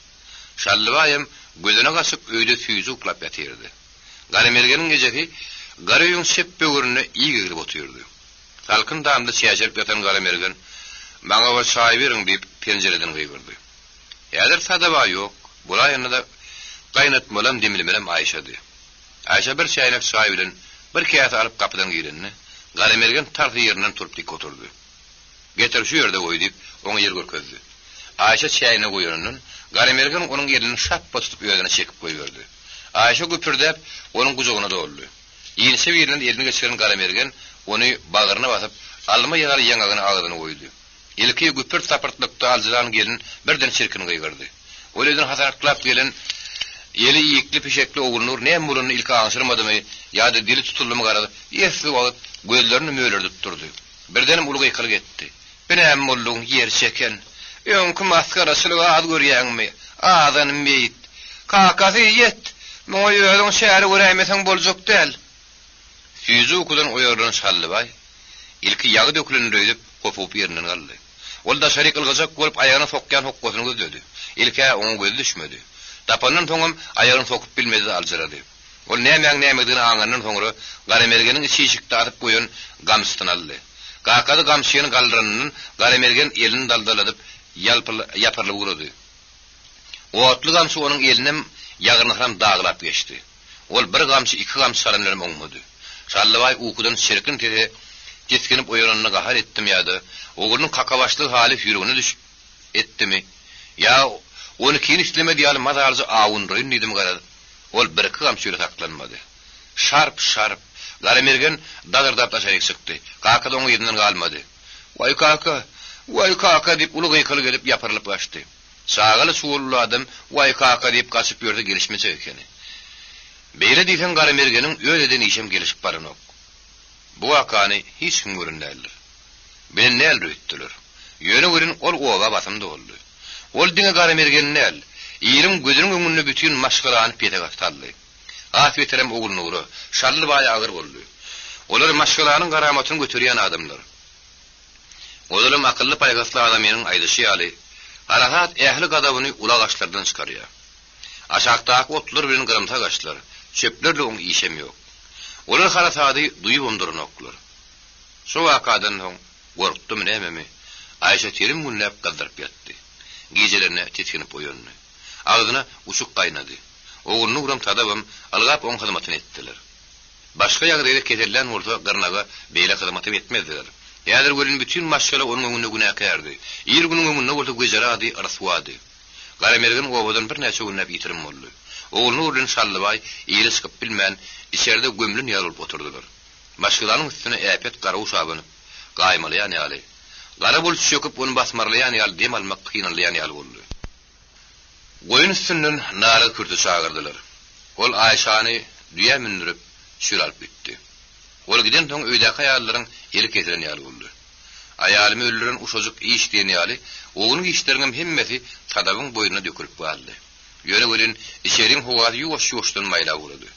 Şallybaýam gözüne gaçyp öýde süýüzi uklap ýatyrdy. Garamergeniň gejeki garaýyň şep böwrüne iyi girip oturdy. Salkyn damda çäşerip ýatan Garamergen "Maňa bir çaý beriň" diýip penjereden gyýbyrdy. Ýa-da sadaba ýok, bulaýyny da gaýnatmalam demlemelem Aýşady. Aýşa bir çaýnak çaý bilen bir käse alyp kapydan girenni, Garamergen tarty ýerinden turup dik oturdy. "Getir şu ýerde goý" diýip oňa ýer görkezdi. Aýşa çaýny goýanyndan Garamergen onuň ýerine şappa tutup ýöňüne çekip goýberdi. Aýşa güpürdäp onuň gujagyna doldy. Ýense ýerinden elini geçiren Garamergen onu bagyryna basyp alma ýaly ýaňagyny agydyny goýdy. Ilki güpür tapyrtlykda aljalan gelin birden çirkin gyýgyrdy. Oladyn hasaratlap gelen eli ýekli pişekli oğulnur näme boluny ilki aňşyrmadymy ýa-da dili tutulmy garady. Ýesli wagt gözlerini mölerdi turdy. Birden ulu gykylyk etdi. "Benem molluň ýer çeken, öňkü maskaraçylygy az görýäňmi? Adan meýit. Kakasy ýet. Moňa ýöňüň şäri göräýmeseň boljak däl." Süýüzi okudan oýarlan Şallybay ilki ýagy döküleni döýüp gopup ýerinden galdy. Ol da şerik ılgajak bolup aýagyna sokýan hokkosyny gözledi. Ilki oňa göz düşmedi. Tapandan soňam aýagyny sokup bilmedi aljyrady. Ol näme-nämegini aňandan soňra Garamergeniň içişikde atyp goýan gamsyny aldy. Kakady gamsyny galdyranyň Garamergen elini daldaladyp ýapyrly urady. Otly gamsy onuň eline ýagyny ham daglap geçdi. Ol bir gamsy iki gamsy saramlaryň oňmady. Şallybay ukudan şirkin tede keskinip oýaranyny gahar etdim ýa-da oğlunun kakabaşlyk hali ýüregine düşüp etdimi? Ya onu kiň islemedi ýaly mazarjy awundyryň diýdim garady. Ol bir iki gamsy ýere saklanmady. Şarp Garamergen dadırdap taşaryk çıktı. Kaka da oňa ýerinden galmady. Vay kaka dip ulu gıykılı gelip yaparılıp kaçtı. Sağalı suğullu adam vay kaka dip kaçıp yörde gelişmese ekeni. Beýle diýsen Garamergenin öýleden işem gelişip baranok. Bu vakany hiç kim görünýärler. Bilen näl rüýtdiler. Ýöne görün ol owa basymda boldy. Ol diňe Garamergen näl? Ýerim gözüniň öňünde bütün maşgyrany pete gastaldy. Afeterem oğul nuru, şarly baý agyr boldy. Olar maşgyranyň garamatyny götürýän adamlar. Olalım akıllı paygaslı adamının aýdyşy ýaly. Arahat ähli gadabyny ulagaçlardan çykarýar. Aşakdaky otlar bilen gyrymta gaçlar. Çöplerle oň işem ýok. Olar harasady duýup ondurunoklar. Şu wakadan soň gorkdum näme? Aýşa terim günnäp galdyryp ýatdy. Gecelerine tetkinip oýandy. Agzyna uçuk gaýnady. Oğulny uram tadabam algap oň hyzmatyny etdiler. Başga ýagdaýda kesellen bolsa garnaga beýle hyzmaty etmediler. Ýadyr görün bütün maşgala onuň öňünde günäkärdi. Ýer günüň öňünde bolsa göjeradi, arswady. Garamergen owadan bir näçe günnäp ýitirim boldy. Oğulny urun şallybay, ýeri sıkyp bilmän, içeride gömlün ýarylyp oturdylar. Maşgalanyň üstüne äpet garaw şabanyp, gaýmalýan ýaly. Gara bul çöküp onu basmarlayan ýaly dem almak kynalýan ýaly boldy. Goýun üstünden nara kürdi çağırdylar. Ol Aýşany düýä mindirip şür alyp gitdi. Ol giden soň öýdäki aýallaryň ýeli ketiren ýaly boldy. Aýalymy öldüren uşajuk iş diýen ýaly, oğunyň işleriň hemmeti tadabyň boýuna dökülip galdy. Ýöne görün içeriň howady ýuwaş-ýuwaşdan maýla urady.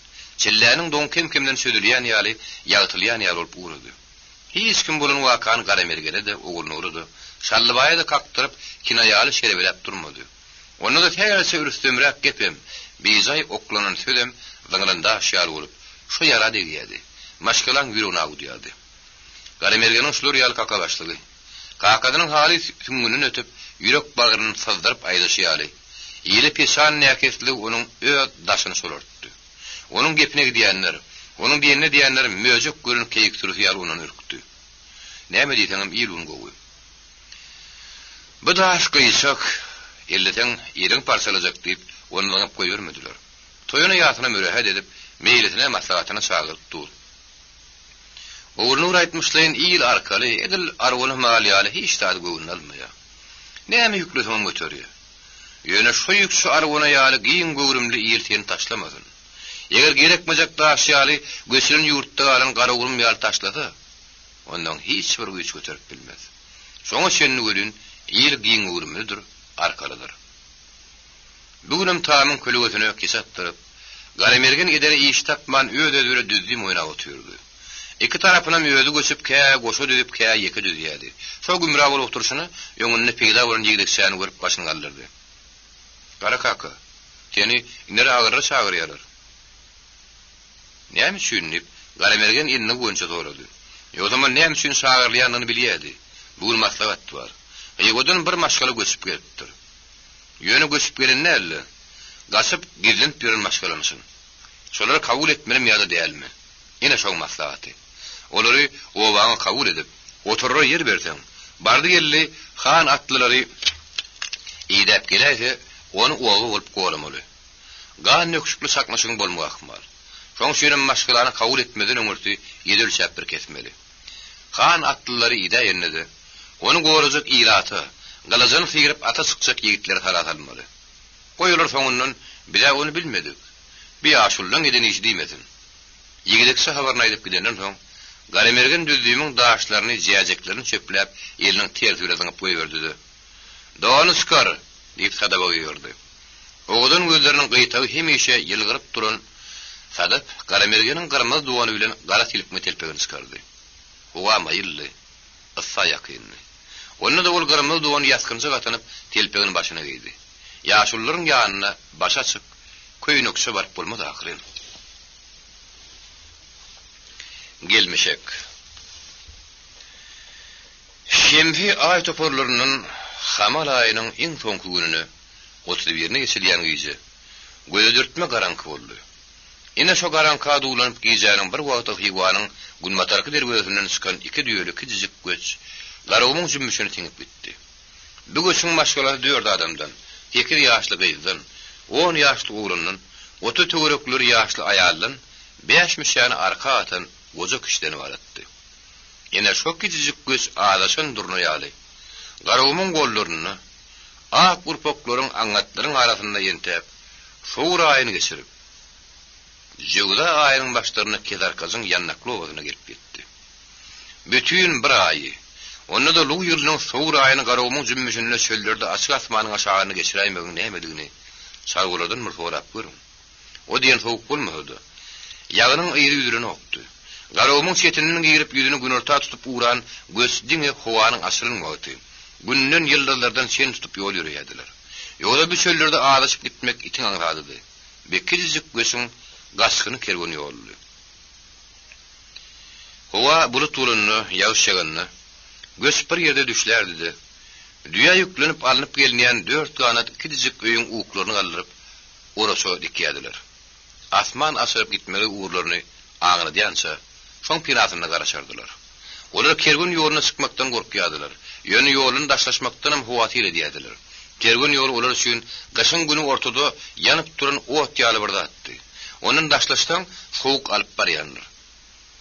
Çelläniň doň kem-kemden södülýän ýaly, ýagtylýan ýaly bolup urady. Hiç kim bolan wakany Garamergede de oğulny urady. Şallybaýy da kaktyryp kinaýaly şerebelep durmady. Onda da täze ürüstemrek gepem, beýzay oklanan södem zaňranda şýal bolup, şu ýara degýärdi. Maşgalan ýüregine agudýardy. Garamergeniň şular ýaly kaka başlady. Kakanyň haly tüňünden ötüp, ýürek bagyryny sazdyryp aýdyşy ýaly. Ýeli peşan näkesli onuň öýe daşyny solartdy. Onuň gepine diýenler, onuň diýenler möjük görün keýiktirip ýaly onuň ürkdi. Näme diýsem ýylun gowy. Bu daş gysak elleten ýeriň parçalajak diýip onuň goýurmadilar. Toýuny ýatyna mörehet edip, meýletine maslahatyny çağırtdy. Oğulny aýtmyşlaryň ýyl arkaly edil arwany malýaly hiç taýdy goýulmaýar. Näme ýükleseň götürýär. Ýöne şu ýük şu arwana ýaly giň göwrümli ýerteni taşlamasyn. Eger gerekmejek daş ýaly göçürin ýurtda galan garagulum ýaly taşlasa, ondan hiç bir güýç göterip bilmez. Şoňa şenni görün, ýyl giň göwrümlidir, arkalydyr. Bugünem taamyň kölegötüne kesatdyryp, Garamergen edere iş tapman öýde-öýde düzdi moýna otyrdy. İki tarapyna möýüzi göçüp kä, goşa düzüp kä ýeke düzýärdi. Şo gümra bolup oturşyny, ýöňünde peýda bolan ýigdekçäni görüp başyny galdyrdy. Gara kaka, seni inere agyrra çağırýarlar. Näme üçin? Garamergen indi goýunça sorady. O zaman näme üçin çağırýanyny bilýärdi. Bu maslahat bar. Ýegodan bir maşgala göçüp gelipdir. Ýöne göçüp gelen näle? Gaçyp gizlenip biren maşgalanyşyn. Şolary kabul etmelim ýa-da dälmi? Ine şo maslahaty. Olary owaňy kabul edip, oturar yer berseň, bardy gelli han atlylary ýedip gelýärse, onu owaga bolup golamaly. Gan nökşükli saklaşyň bolmak ahmal. Şoň şeýle maşgalany kabul etmeden öňürti ýedil şäpdir kesmeli. Han atlylary ýeda ýernede, onu gorajak ýylaty, galajan figirip ata çykjak ýigitler halatalmaly. Goýular soňundan bize onu bilmedik. Bir aşullan eden iş diýmesin. Ýigidekse habaryny aýdyp gidenden soň, Garamergen düzdüğümün daşlaryny, jäjeklerini çöpläp, eliniň tertüreziňe goýberdi. "Dony skar" diýip sadaba goýurdy. Oğudun gözlerinin gıytağı hemişe yılgırıp duran Sadap, Garamergenin gırmaz duanı bilen gara tilipme telpegini çıkardı. Oğa mayıllı, ıssa yakınlı. Onunla da ol gırmaz duanı yaskınca katanıp telpeginin başına giydi. Yaşulların yanına baş açık, köyün öksü varıp bulmadı akırın. Gelmişek. Şemfi ay toporlarının Hamal ayının en sonku gününü 31'ine geçilýän giyce. Göýdürtme garanky boldy. Ine şo garanka dulanıp giyjäniň bir wagty hywanyň günmatarky derwesinden çykan iki düýeli kijik göç garawmyň jümmüşini tiňip bitdi. Bu göçüň maşgalary 4 adamdan, 2 ýaşly gyzdan, 10 ýaşly oğlandan, 30 töwerekler ýaşly aýaldan, 5 müşäni arka atan goza kişiden ibaretdi. Yine şok küçücük göz ağdaşan durnayalı. Garawymyň gollaryny ak gurpoklaryň aňatlaryň arasynda ýentep, şowur aýyny geçirip, Jewda aýynyň başlaryna Kedarkazyň ýannakly obasyna gelip gitdi. Bütün bir aýy, onda da luw ýylyň şowur aýyny garawymyň jümmüşinde çöllerde açyk asmanyň aşagyny geçiräýmegin nämedigini sarguladan murforap görüň. O diýen sowuk bolmady. Ýagynyň ýyry ýüzüne okdy. Garawymyň çetiniň girip ýüzüni günorta tutup uran göz diňe howanyň asyryň wagty. Günnün yıllardan çen tutup yol yürüyediler. Yolda bir çöllerde ağlaşıp gitmek itin anladıdı. Bekircik göçün gaskını kergoni yollu. Hova bulut tulunnu, yağışçağınnu, göç bir yerde düşlerdi de, dünya yüklenip alınıp gelmeyen 4 kanat ikidicik öyün uğuklarını kaldırıp, orası dikiyediler. Asman asırıp gitmeli uğurlarını ağını diyansa, şon pinatını karaşardılar. Olar kergun yoluna çıkmaktan korkuyadılar. Yönü yolunu daşlaşmaktan hem huvatıyla diyediler. Kergun yolu olar üçün gaşın günü ortada yanıp duran o atyalı barda attı. Onun daşlaştan soğuk alıp barayanlar.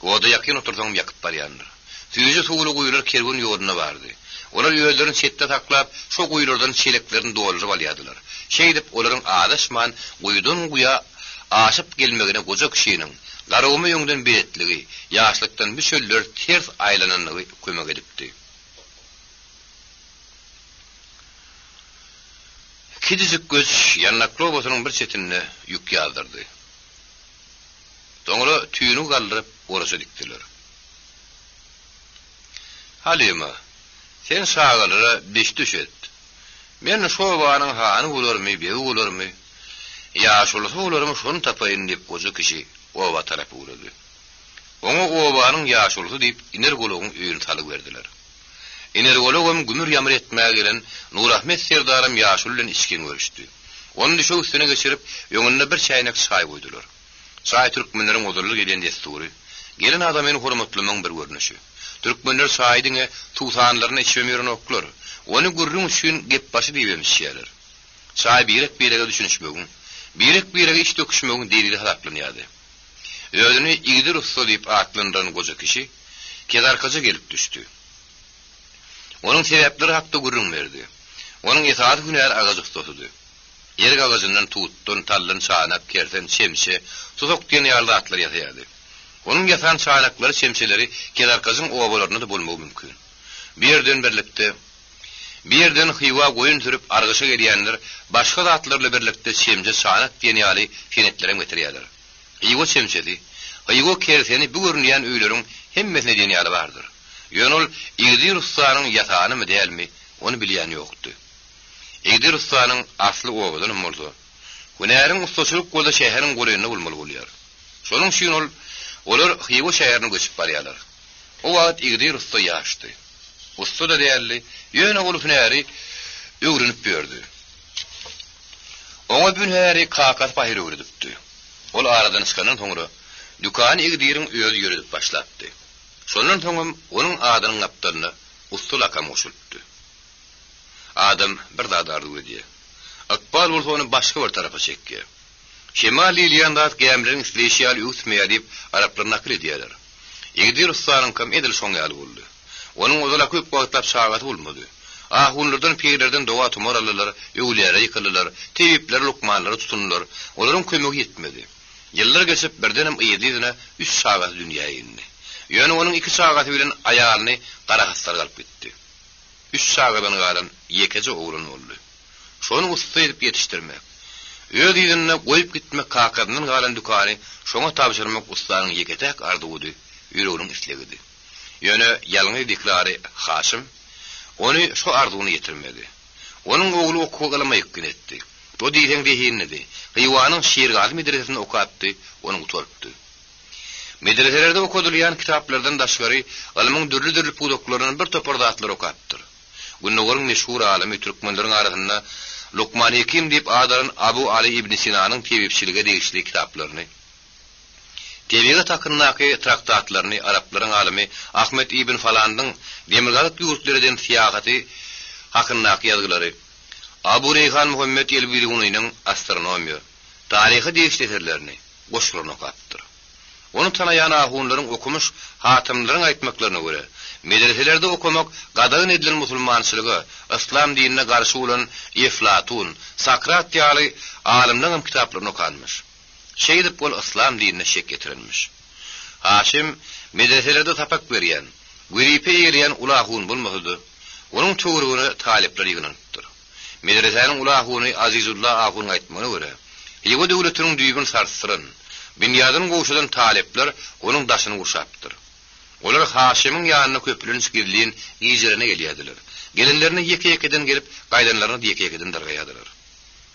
Oda yakın oturtan yakıp barayanlar. Tüyücü soğulu kuyular kergun yoluna vardı. Olar yöllerin çette taklap, şu kuyulardan çeleklerini doldurıp alyadılar. Şeydip oların ağdaşman kuyudun kuya aşıp gelmegine koca kişinin garawmy ýöňden beretligi, ýaşlykdan bir çöller ters aýlananyny kömek edipdi. Kidijik göz ýannakly obasynyň bir çetine ýük ýaldyrdy. Doňra tüýünü galdyryp orasy dikdiler. Halima, sen sağalara 5 düşet. Men şu obanyň hany bolarmy, beý bolarmy? Ýaşulysy bolarmy şonu tapaýyn diýip goza kişi oba tarapy uğradı. Onu obanyň ýaşulusy diýip iner golagyň öýüni talyp berdiler. Iner golagym gümür ýamry etmäge gelen Nurahmet serdarym ýaşul bilen içken görüşdi. Onu düşe üstüne geçirip ýöňünde bir çaýnak çaý goýdular. Çaý türkmenleriň odurly gelen destury. Gelen adamyň hormatlylygyň bir görnüşi. Türkmenler çaýdyňa tuğsanlaryny içmemiren oklar. Onu gurrun üçin gep başı diýmemişler. Çaý birek-birege düşünüşmegin, birek-birege iç döküşmegin diýildi halaklanýady. Ödünü İgdir usta deyip atlandıran koca kişi, Kedarkaca gelip düştü. Onun sebepleri hakda gurrun verdi. Onun itaat hüner ağacı tutudu. Yer ağacından tuğuttun, tallın, çağanak, kerten, çemşe, tutuk diyen yarlı atlar yatayadı. Onun yatan çağanakları, çemşeleri Kedarkacın ovalarını da bulmak mümkün. Bir yerden hıyva koyun türüp argışa geliyenler, başka da atlarla birlikte çemşe, çağanak diyen yali fenetlere getiriyorlar. Hıyva çemşedi, hıyva kerteni bu görünüyen öýlerin hemmesine diyen yali vardır. Yönül İgdir ustanyň yatağını mı değil mi, onu bilýän ýokdy. İgdir ustanyň asly owadan bolsa, hünäriň ustaçylyk golda şäheriň goleýyny bulmaly bolýar. Şonuň üçin olar hıyva şäherine göçüp barýarlar. O wagt İgdir usta ýaşdy. Usta da diýerli, ýöne olup hünäri öwrenip berdi. Oňa bünhäri kakat bahyr öwredipdi. Ol aradan çykanyň soňra dükany Igdir'iň öýüne ýöredip başlapdy. Şondan soň onuň adynyň aptalyny Usta akam oşulupdy. Adam bir dadardy diýdi. Akbal bolsa onu başga bir tarapa çekdi. Şemali ýandat gemlerin spesial ýutmaýar diýip araplar nakil edýärler. Igdir ustanyň kam edil şoňaly boldy. Onuň ozala köp wagtlap şagaty bolmady. Ahunlardan peýlerden dowa tumar aldylar, öwlere ýykylylar, tebipler lukmanlary tutunlar. Olaryň kömegi ýetmedi. Yıllar geçip birdenem ýedidine 3 sagat dünýäge indi. Ýöne onuň 2 sagaty bilen aýalyny garahaslar galyp gitdi. 3 sagatdan galan ýekece oğlan boldy. Şonu usta edip ýetişdirmek, öýdidine goýup gitmek kakadynyň galan dükany şoňa tapşyrmak ustanyň ýeketek ardugy, ýüreginiň islegidi. Ýöne ýalňy deklary Haşym onu şu ardugyny ýetirmedi. Onuň ogly okuw galamaýyk etdi. O diýen diýindi. Hywanyň şiirgali medresesini okatdy, onu uturupdy. Medreselerde okudylýan kitaplardan daşgary ilmiň dürli pudoklaryny bir topar zatlar okatdyr. Günnägäriň meşhur alimy türkmenleriň arasynda Lukman Hekim diýip adaryň Abu Ali ibn Sinanyň tebipçiligi degişli kitaplaryny, tebiga takynnaky traktatlaryny araplaryň alimy Ahmet ibn Falandyň demirgalyk ýurtlarydan siýahaty hakynnaky ýazgylary, Abu Reyhan Muhammed Elbiruni'nin astronomiya, tarihi değiştirlerini boşluğuna kattır. Onu tanayan ahunlaryň okumuş hatymlaryň aýtmaklaryna görä, medreselerde okumak gadagyn edilen musulmançylygy, İslam dinine garşy bolan Eflatun, Sakrat ýaly alimlaryň kitaplaryny okanmış. Şeýdip bol İslam dinine şek getirilmiş. Haşim medreselerde tapak berýän, geripe ýerýän ulahun bolmady. Onun töwrüne talipler ýygnanypdyr. Medreseniň ulahuny Azizullah ahun aýtmagyna görä, ýygy döwletiniň düýbün sarsyryn, binýadyň goşulan talipler onun daşyny guşapdyr. Olar Haşimyň ýanyna köpülünç girliğin ýerine gelýärdiler. Gelinlerini ýeke-ýekeden gelip, gaýdanlaryny ýeke-ýekeden dargaýardylar.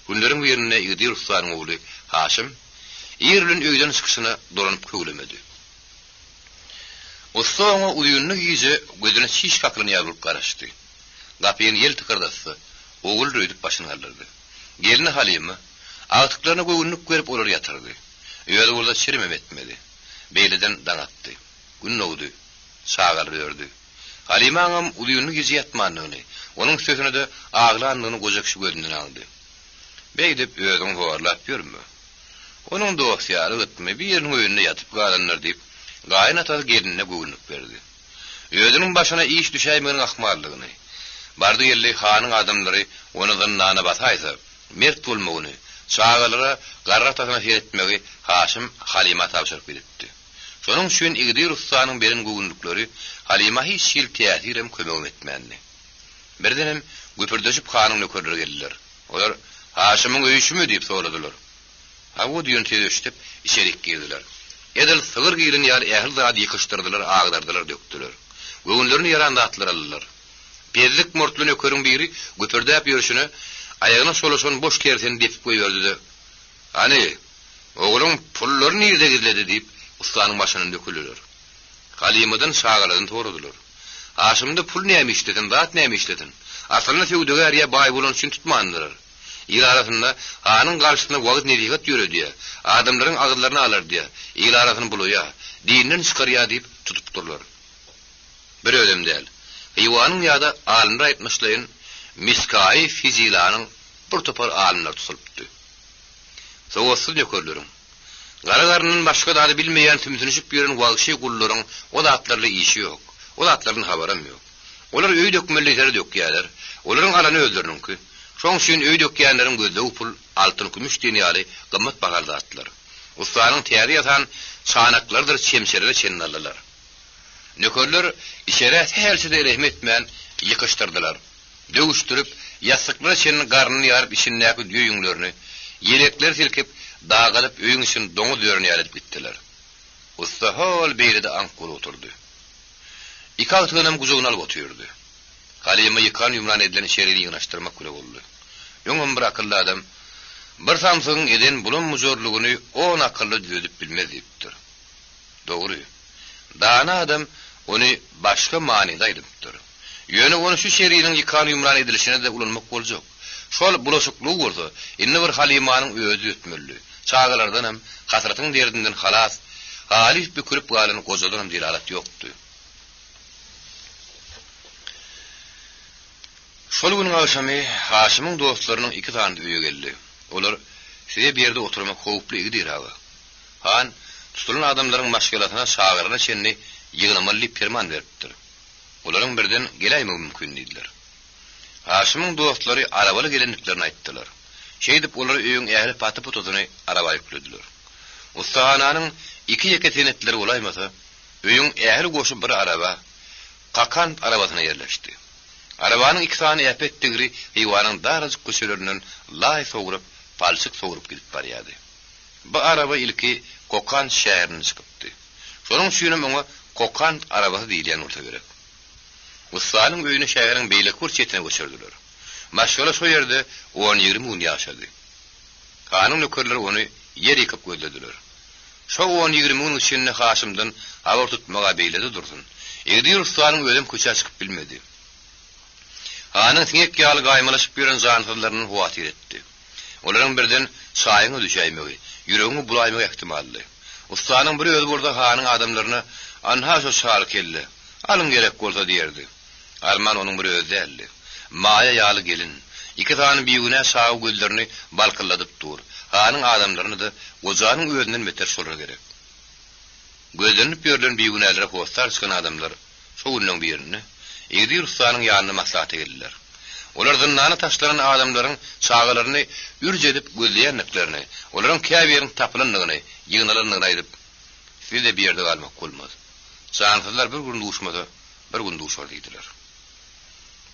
Günleriň birinde Ýygyr ustanyň ogly Haşim ýerlin öýden çykyşyna dolanyp köwlemedi. Ustaňa uýunly ýyje gözüne şiş kakyny ýalyp garaşdy. Gapyny ýel tıkırdasy, ogul röýdüp başyny galdyrdy. Gelini Halima agtyklaryna göwünlük görüp olar ýatyrdy. Öýde bolsa çirimem etmedi. Beýleden daňatdy. Gün owdy, çağarlyrdy. Halima aňam uýunly ýyje ýatmanyny, onuň sözüne de aglanlygyny gözekşi gözünden aldy. Beýdip öýüň horlap ýörmü? Onuň dosyary gitme bir ýeriniň öýünde ýatyp galanlar diýip gaýnata gelinine göwünlük berdi. Öýüniň başyna iş düşäýmegin ahmarlygyny, bardy ýerli hanyň adamlary onuň nana basaýsa, mert bolmagyny, çağalara garratasyna ýetmegi Haşim Halima tapşyryp berdi. Şonuň üçin Ýygyr ustanyň beren göwünlükleri Halima hiç şil täsirem kömek etmänni. Birdenem göpürdeşip hanyň nökerleri geldiler. Olar Haşimyň öýüşimi diýip soradylar. Hawa diýen teşdip içerik girdiler. Edil sygyr girin ýar ähli zat ýykyşdyrdylar, agdardylar, döktüler. Göwünlerini ýaranda atlar aldylar. Berlik mortly nökeriň biri göpürdäp ýörüşini aýagyna şolaşan boş kersen depip goýberdi. Hani oğlum pullaryny ýerde gizledi diýip ustanyň başyna döküldiler. Halimydan şagaladan toradylar. Haşimde pul näme işledin, zat näme işledin? Aslynda feudagariýa baý bolan üçin tutmandylar. Ýyl arasynda hanyň garşysyna wagt nedigat ýöredi. Adamlaryň agyrlaryny alardy. Ýyl arasyny bulaýa, dinden çykarýa diýip tutup durlar. Bir ödem däl. Ýywanyň ýa-da alimler aýtmyşlaryň Miskai Fizilanyň bir topar alimler tutulupdy. Sowatsy nökerleriň Garagarnyň başga dady bilmeýän tümsünüşip ýören wagşy gullaryň o zatlarly işi ýok. O zatlaryň habarym ýok. Olar öý dökmelleri dökýärler. Olaryň alany öldürnünki. Şoň üçin öý dökýänleriň gözleri pul, altyn, gümüş diýýäli gymmat bagar zatlar. Ustanyň täri ýatan çanaklardyr, çemşerler çennalar. Nökerler işere hälside rehmet etmän ýykyşdyrdylar. Döwüşdirip ýasyklar çenni garnyny ýaryp işindäki düýüňlerini, ýelekler silkip dağılıp öýüň için doňuz ýörüne ýalyp gitdiler. Usta hol beýlede anqul oturdy. İki agtynam gujugyna alyp oturdy. Halima ýykan ýumran edilen şeýleri ýynaşdyrmak köle boldy. Ýöňüm bir akylly adam bir samsyň eden bulun mujorlugyny 10 akylly düzedip bilmez diýipdir. Dogry. Dana adam onu başga manyda aýdypdyr. Ýöne onu şu şeýriniň ýykan ýumran edilişine de ulanmak boljak. Şol bulaşyklyk bolsa, indi bir Halimanyň özü ötmeli. Çağalardan hem hasratyň derdinden halas, halif bükürip galyny gozadan dilalat ýokdy. Şol güniň akşamy Haşimyň dostlarynyň iki tane öýe geldi. Olar size bir ýerde oturmak howply idi diragy. Han tutulan adamlaryň maşgalatyna şagyryna çenni ýygnamaly ferman beripdir. Olaryň birden gelýärmi mümkin diýdiler. Haşimyň dostlary arabaly gelenliklerini aýtdylar. Şeýdip olar öýüň ähli paty putuzyny araba ýüklediler. Ustahananyň iki ýeketenetleri olaýmasa, öýüň ähli goşup bir araba, qakan arabasyna ýerleşdi. Arabanyň iki tane äpetdigiri ýywanyň darajyk köşelerinden laý soňurup, palçyk soňurup gidip barýardy. Bu araba ilki Kokan şäherine çykypdy. Şonuň üçin oňa Kokan arabasy diýilýän bolsa gerek. Ustanyň öýüne şäheriň beýlekur çetine göçürdiler. Maşgala şo ýerde 10-20 gün ýaşady. Hanyň nökerleri onu ýer ýykyp gözlediler. Şo 10-20 gün içinde Haşimden habar tutmaga beýledi dursun. Ýygyr ustanyň öýüm köçe çykyp bilmedi. Hanyň siňek ýaly gaýmalaşyp ýören jansylaryny huwatir etdi. Olaryň birden şaýyny düşäýmegi, ýüregiňi bulaýmak ähtimally. Ustanyň bir özü burada hanyň adamlaryna anha şo şal keldi. Alın gerek bolsa diýerdi. Alman onuň bir özü däldi. Maýa ýaly gelin. İki tane biýüne şaw gözlerini balkylladyp dur. Hanyň adamlaryny da gojanyň özünden beter şolra gerek. gözlenip görülen biýünelere hostar çıkan adamlar şoğundan birini Egdi Ruslanın yanına maslahat edildiler. Olar zınnany taşlaran adamlaryň çağalaryny ürjedip gözleýänliklerini, olaryň käbirin tapylanlygyny, ýygnalygyny aýdyp, siz de bir ýerde galmak bolmaz. Çağansyzlar bir gün duşmada, bir gün duşar diýdiler.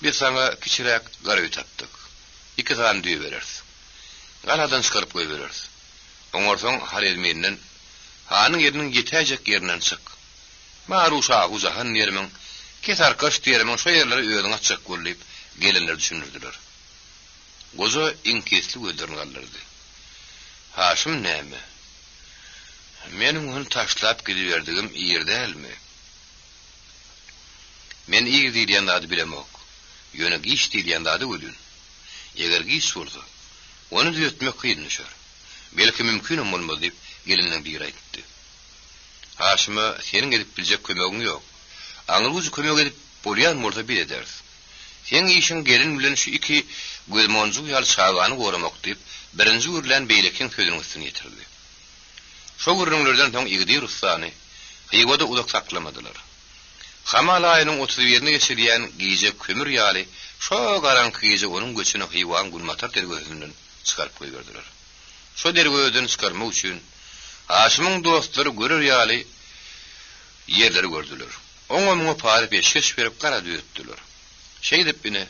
Biz sana kiçirek garawy tapdyk. 2 saat düýe bereriz. Galadan çykaryp goý bereriz. Oňarsoň har elmenden hanyň ýeriniň ýetäjek ýerinden çyk. Maruşa uzahan ýerimiň kesar kaş diýerimiň şo ýerleri öýüň açyk gollayıp gelenler düşünürdiler. Goza inkesli öldürün gallardy. Haşim näme? Meniň onu taşlap gidiberdigim ýerde elmi? Men ýer diýen zady bilemok. Ýöne giş diýen zady ölün. Eger giş bolsa, onu düýetmek kyn düşer. Belki mümkin bolmaz diýip gelenden bir aýtdy. Haşima seniň edip biljek kömegiň ýok. Aňyr kömek edip bolýan bolsa bir edersiz. Sen işin gelin bilen şu 2 gözmonjuk ýaly çağany goramak diýip birinji görülen beýlekin sözüniň üstüne ýetirdi. Şo görüňlerden soň Egdi Ruslany hyýwada uzak saklamadylar. Hamal aýynyň 31-ni geçirýän giýje kömür ýaly şo garanky giýje onuň göçüne hyýwan gulmatar dergözünden çykaryp goýberdiler. Şo dergözden çykarmak üçin Haşimyň dostlary görür ýaly ýerleri gördüler. Oňa pary beşgeç berip gara düýetdiler. Şeýdip bine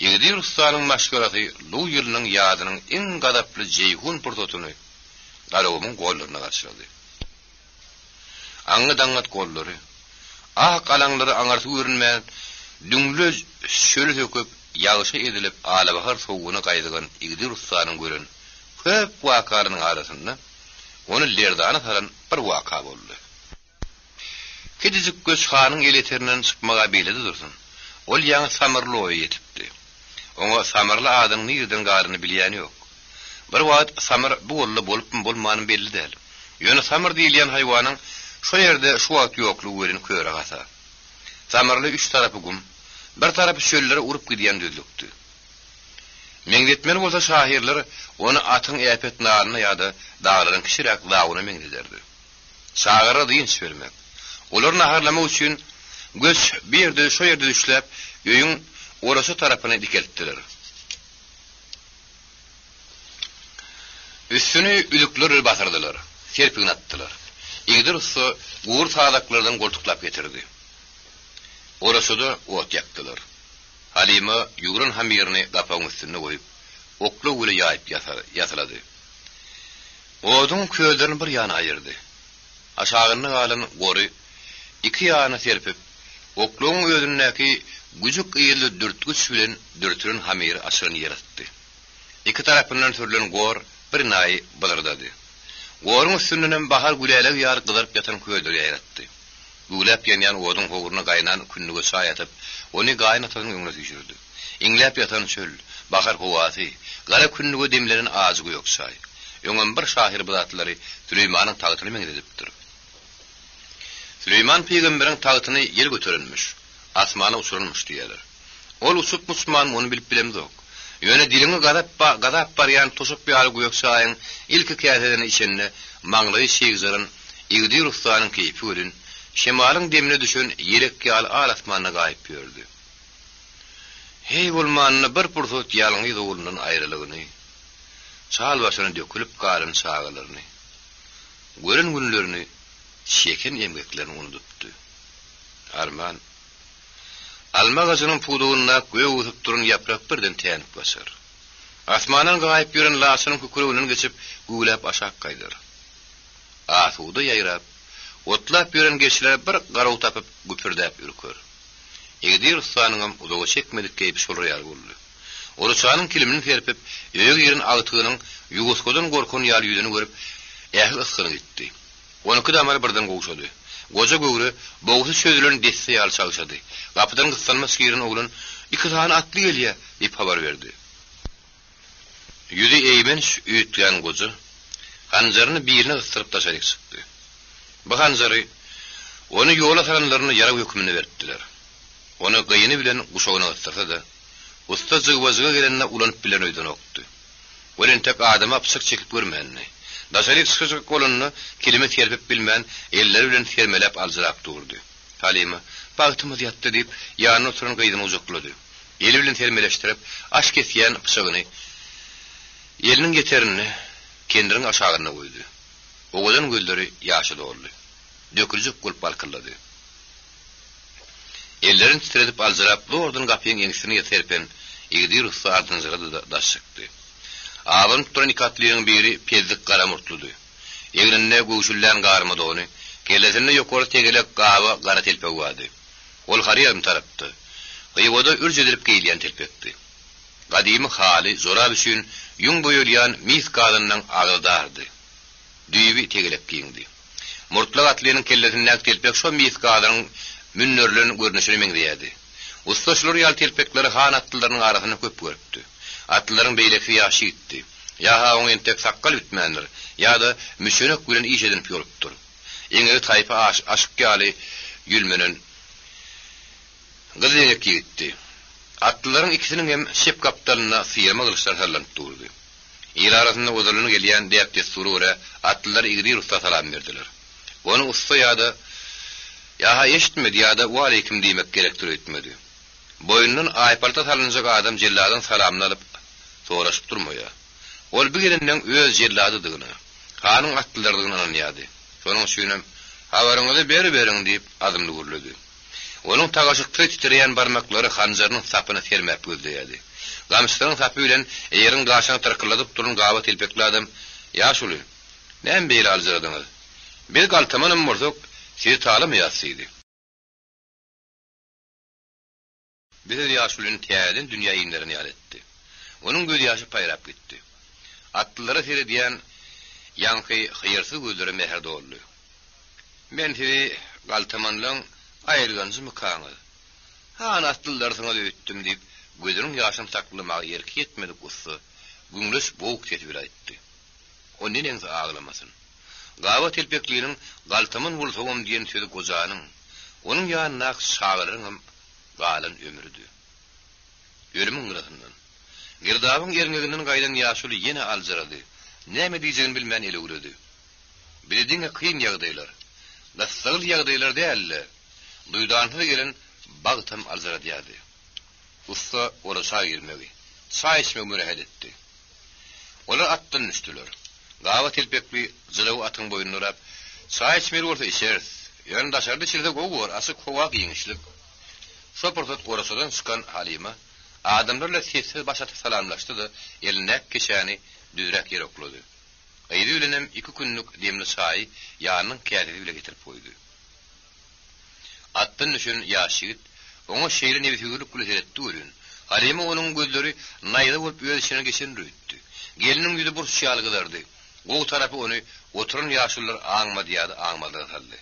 Egdi Ruslanyň maşgaraty lu ýylynyň ýadynyň iň gadaply jeyhun portotuny galawymyň gollaryna garşyldy. Aňy daňat gollary, ah galaňlary aňarty görünmän düňlü şöle höküp ýagyşy edilip alabahar soğugyna gaýdygan Egdi Ruslanyň gören köp wakarynyň arasynda onu lerdana taran bir waka boldy. Kedijik göç hanyň eleterinden çykmaga beýledi dursun. Ol ýaňy samarlyğa ýetipdi. Oňa samarly adyň nirden garyny bilýäni ýok. Bir wagt samar bu golla bolup bolmany belli däl. Ýöne samar diýilýän haýwanyň şo ýerde şu wagt ýoklugy bilen köre gasa. Samarly 3 tarapy gum, bir tarapy şöllere urup gidýän düzlükdi. Meňdetmen bolsa şahirler onu atyň äpet naryna ýa-da dağlaryň kişirek dağyna meňdederdi. Şahyra diýinç bermek. Olar naharlamak üçin göç bir ýerde şo ýerde düşläp, öýüň orasy tarapyna dikeltdiler. Üstüne ülükler basardylar, serpigin atdylar. Egdi Rusy uğur saadaklardan goltuklap getirdi. Orasy da ot ýakdylar. Halima ýugurun hamirini gapaň üstüne goýup, okla uly ýaýyp ýatylady. Oduň köýlerini bir ýana aýyrdy. Aşagyny galan gory 2 ýana serpip, oklaň öýündäki güjük ýyly dürtgüç bilen dürtürün hamiri aşyryny ýaratdy. 2 tarapyndan türlen gor bir naý bylyrdy. Goryň üstünden bahar güleleg ýar gyzyryp ýatan köýleri ýaratdy. Gülep ýanýan oduň howuruna gaýnan künnüge çaýatyp, ony gaýnatanyň öňüne düşürdi. Iňläp ýatan çöl, bahar howasy, gara künnüge demleriň azygy ýoksaý. Öňem bir şahir bilatlary Süleýmanyň tagytyny meňdedipdir. Süleyman peýgamberiň tagytyny ýer götürenmiş, asmana uçurulmuş diýerler. Ol uçup Müslüman onu bilip bilemzok. Ýöne dilini gadap barýan toşup ýaly goýaksaýyň ilki käseden içinde maňlaý şeýgizaryn Egdi Ruslanyň keýpi ölün, şemalyň demine düşen ýerek ýaly alasmanyna gaýyp ýördi. Hey bolmanyny bir pursat ýalyňy dogulundan aýrylygyny, çal başyna dökülip galan çağalaryny, gören günlerini, şeken emgeklerini unutupdy. Arman alma gazynyň pudugyna göýe uzup duran ýaprak birden täňip basar. Asmanyň gaýyp ýören lasynyň kukurugynyň geçip gulap aşak gaýdyr. Asuda ýaýrap, otlap ýören geçler bir garaw tapyp güpürdäp ýürker. Egdi Ruslanyň uzaga çekmedik keýpi şol ýaly boldy. Orçanyň kilimini serpip, öýüň ýerin agtygynyň ýugoskodan gorkan ýaly ýüzüni görüp, ähli yskyny gitdi. Onunki da amar birden goşady. Goja göwre boğusu sözlerini desse ýaly çalşady. Gapydan gyslanmas girin oglun 2 tane atly gelýär diýip habar berdi. Ýüzi eýmenç üýtgen goja hanjaryny birine ysryp taşaryk çykdy. Bu hanjary onu ýola saranlaryny ýara hökmüne berdiler. Onu gyýyny bilen guşagyna ysyrsa da, usta jygwazyga gelenine ulanyp bilen öýden okdy. Ölen tek adama apsyk çekip görmänni. Daşaryk sıkıcık golunny kelime terpip bilmän eller bilen termelep alzyrak durdy. Halima bagtymyz ýatdy diýip ýanyna oturan gyýdyny uzaklady. Eli bilen termeleşdirip aş kesýän pyşagyny eliniň geterini kendiriň aşagyna goýdy. Oğlan gölleri ýaşy doldy. Döküljek gol balkylady. Ellerini titredip alzırap doğrudan kapıyın eňsini ýeterpen ýigdi ruhsa ardynjyga da çykdy. Awyn turan ikatlygyň biri pezdik gara murtludy. Egrinde goşullan garmy dony, kelesinde ýokary tegelek gawa gara telpek wady. Ol harýam tarapdy. Ýygoda ürjedilip geýilýän telpekdi. Gadymy haly zora düşün ýuň boýulýan mis gadynyň agdardy. Düýbi tegelek giýindi. Murtlak atlynyň kellesinden telpek şo mis gadynyň münnörlüğün görünüşünü meňzeýärdi. Ustaşlar ýal telpekleri han atlylarynyň arasyna köp görüpdi. Atlylaryň beýleki ýaşy gitdi. Ýa-ha oň entek sakkal bitmändir, ýa-da müşenek bilen iş edinip ýörüpdir. Eňe taýpa aşykýaly ýülmenen gyzyňyk gitdi. Atlylaryň ikisiniň hem şep kapitalyna syrma gylşlar harlanyp durdy. Ýer arasynda ozalyny gelýän diýip desturura atlylar ýigri usta salam berdiler. Onu usta ýa-da ýa-ha eşitmedi ýa-da "Wa aleykum" diýmek gerekdir etmedi. Boýundan aýpalta salynjak adam jelladyň salamyny alyp soraşyp durmaýar. Ol bu gelenden öz jelladydygyny, hanyň atlylaryny anlaýardy. Şonuň üçin "Habaryňyzy beri-beriň" diýip adymly gürledi. Onun tagaşykda titreýän barmaklary hanjarynyň sapyny termäp gözleýärdi. Gamystynyň sapy bilen eýeriň gaşyny tyrkyladyp duran gawa telpekli adam "Ýaşuly, näme beýle aljadyňyz? Bir galtamanam murdak, sizi talymaýasydy." Bir ýaşulyň täzeden dünýä ýynlaryny ýaletdi. Onuň göz ýaşy paýrap gitdi. Atlylara seredýän ýanky hyýrsyz gözleri meher doldy. "Men sizi galtamanlaň aýyrganjymy kaňy? Han atlylar saňa öýtdim" diýip gözüniň ýaşyny saklamagy ýerki ýetmedi gussy. Güňlüş bowuk tetip aýtdy. O neneň aglamasyn. Gawa telpekliğinin galtamın bulsawam diyen sözi gozanyň. Onun ýanyna şagyryň galan ömrüdü. Ölümüň gyrasyndan. Girdabyň erňeginden gaýdan ýaşuly ýene aljyrady. Näme diýjegini bilmän ele uredy. Bildiňe kyn ýagdaýlar. Dassagyl ýagdaýlar dälle. Duýdanty gelen bagtam aljyrady. Usta ola çay girmegi. Çay içmek mürehed etdi. Olar atdan düşdüler. Gawa telpekli jylaw atyň boýuny urap, "Çay içmeli bolsa içeriz. Ýöne daşardy çilde gowur, asyk howak ýeňişlik." Şoportat gorasadan çykan Halima adamlarla sessiz başa salamlaşdy da eline keşäni düzrek ýere oklady. Aýdy bilenem 2 günlük demli çay ýanynyň kädiri bile getirip goýdy. Atdan düşen ýaşyt oňa şeýle nebetgürlik güleretdi görün. Halima onuň gözleri naýda bolup öz içine geçendirdi. Geliniň ýüzi bir şýal gydardy. O tarapy onu oturan ýaşlylar aňmady ýa-da aňmady haldy.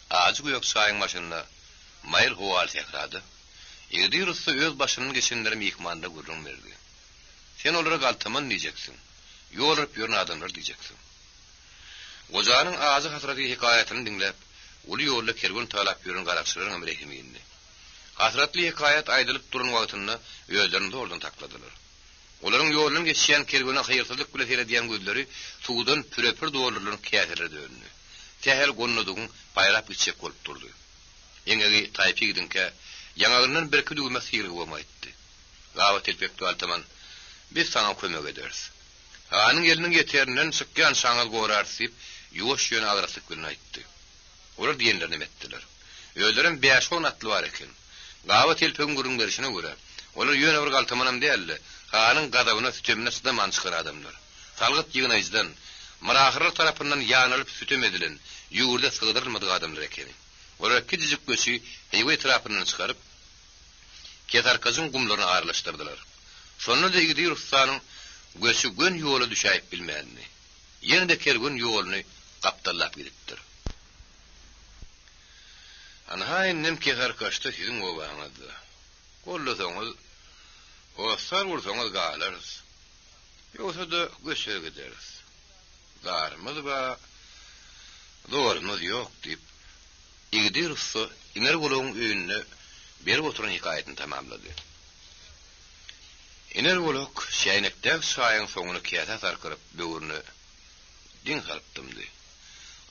Azy goýak çaýyň başynda mayl howal tekrady. Ýerdi russa öz başynyň geçenleri mehmanda gurrun berdi. Sen olara galtaman diýjeksin. Ýolup ýörün adamlar diýjeksin. Gojanyň azy hatraty hikayatyny dinläp, uly ýolda kergun talap ýörün garaşlaryň emrehimini. Hasratly hikayat aýdylyp duran wagtynda özlerini ordan takladylar. Olaryň ýolunyň geçýän kerguna hyýrsyzlyk bilen seredýän gözleri suwdan pürepir dowlaryň käsirleri döndü. Tähel gonnudyň paýrap içek bolup durdy. Eňegi taýpy gidinke ýangagyndan bir küdügme syýry bolmaýdy. Gawa telpekli altaman biz saňa kömek ederiz. Hanyň eliniň ýeterinden çykýan şaňal gorarsy ýuwaş ýöne agrasyk bilen aýtdy. Olar diýenlerini etdiler. Özlerin 5-10 atly bar eken. Gawa telpegiň gürünlerişine göre olar ýöne bir galtamanam däldi. Hanyň gadawyna sütemine sydaman çykar adamlar. Salgyt ýygynyjdan marahyr tarapyndan ýanylyp sütem edilen ýurda sygdyrylmadyk adamlar eken. Olar kijik göçi heýwe tarapyndan çykaryp ketarkazyň gumlaryny aýrlaşdyrdylar. Şonu da ýigdi ruhsanyň göçü gün ýoly düşäýip bilmänini. Ýene-de kergun ýoluny gapdallap gidipdir. Anhaýyn nemke harkaşda siziň obaňyzdy. Gollasaňyz Osar vursaňyz galarys. Ýogsa da göçe gideriz. Garmyz ba doğrumyz ýok diýip ýigdi ruhsa iner boluň öýüne berip oturan hikayatyny tamamlady. Iner bolok şäýnekden şaýyň soňuny käse tarkyryp böwürni din salypdymdy.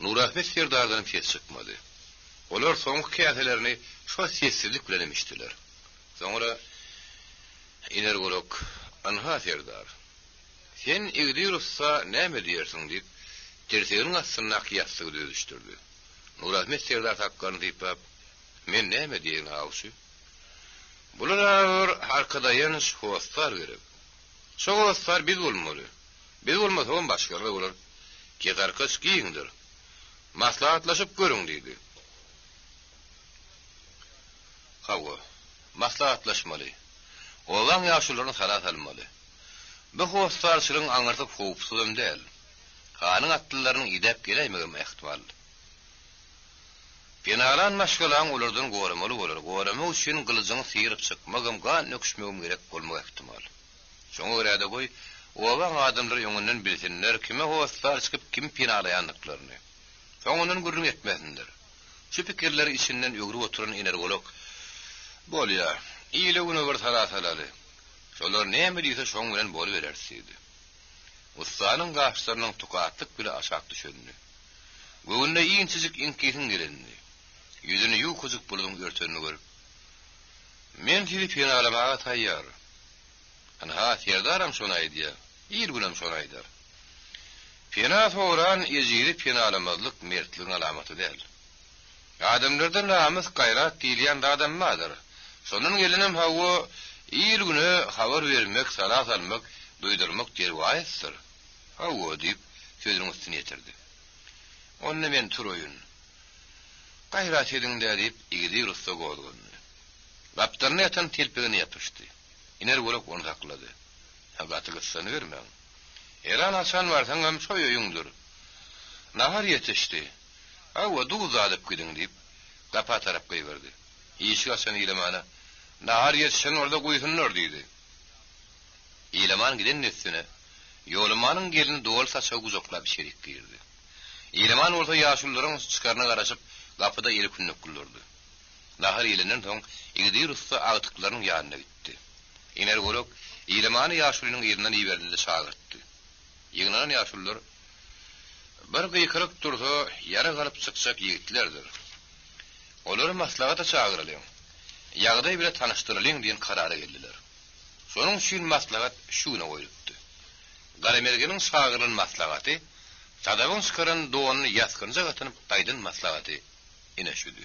Nurahmet Serdardan ses çıkmadı. Olar soňky käselerini şo sessizlik bilen emişdiler. Soňra inergolok anha Serdar. Sen igdirsa näme diýersiň diýip tersegiň astyna ýasygy dödüşdirdi. Nurahmet Serdar takkarny diýip, men näme diýen awşy? Bular arkadaýan şowastar gerek. Şowastar biz bolmaly. Biz bolmasam başgalar bolar. Kezarkys giýindir. Maslahatlaşyp görüň diýdi. Hawa, maslahatlaşmaly. Olan ýaşularyny salat almaly. Bu howastarçylyň aňartyp howpsuzam däl. Hanyň atlylarynyň idep gelýmegem ähtimal. Penalan maşgalan olardan goramaly bolar. Gorama üçin gylyjyny syryp çykmagam gan nöküşmegem gerek bolmak ähtimal. Şoňa görä de goý, olan adamlar ýöňünden bilsinler kime howastar çykyp kim penalaýanlyklaryny. Soňundan gürrüm etmesinler. Şu pikirleri içinden ögrüp oturan energolog bolýa. Ýyly güni bir salat alaly. Şolar näme diýse şoň bilen bol berersiýdi. Ustanyň gaşlarynyň tukatlyk bile aşak düşendi. Göwnde ýyňçyjyk iňkitin gelendi. Ýüzüni ýukuzyk bulunyň görteni görüp, men sizi penalamaga taýýar. Ana Serdaram şonu aýdýar. Ýyl günem şonu aýdar. Pena soran ejiri penalamazlyk mertligiň alamaty däl. Adamlardan namus gaýrat diýilýän adammadyr. Şonun gelinem hawa ýyl güne habar bermek, salat almak, duýdurmak derwaýsyr. Hawa diýip sözüň üstüne ýetirdi. Onni men turoýun. Gaýrat ediňde diýip igdir usta goýdun. Laptarny atan telpegine ýapyşdy. Iner bolak onu taklady. Hagaty gyssany bermeň. Eran açan varsan hem soýuýuňdur. Nahar ýetişdi. Hawa duz alyp gidiň diýip gapa tarapga ýberdi. Ýeşik açan ýylemana nahar ýetişen orada goýsunlar diýdi. Ýyleman giden üstüne ýolumanyň gelini dowal saçagy guzoklap şerik girdi. Ýyleman orta ýaşullaryň çykaryna garaşyp gapyda ýeri künnük güldürdi. Nahar ýylenden soň igdir usta agtyklarynyň ýanyna gitdi. Energolog ýylemany ýaşulynyň ýerinden ýiberdinde çağırtdy. Ýygnanan ýaşullar bir gyýkyrık dursa ýara galyp çyksak ýigitlerdir. Olary maslahata çağıralyň. Ýagdaý bilen tanyşdyralyň diýen karara geldiler. Şonuň üçin maslahat şuna goýulupdy. Galamergeniň çağırılan maslahaty sadawyň çykaran dowany ýaskynja gatynyp gaýdyn maslahaty ine şüdi.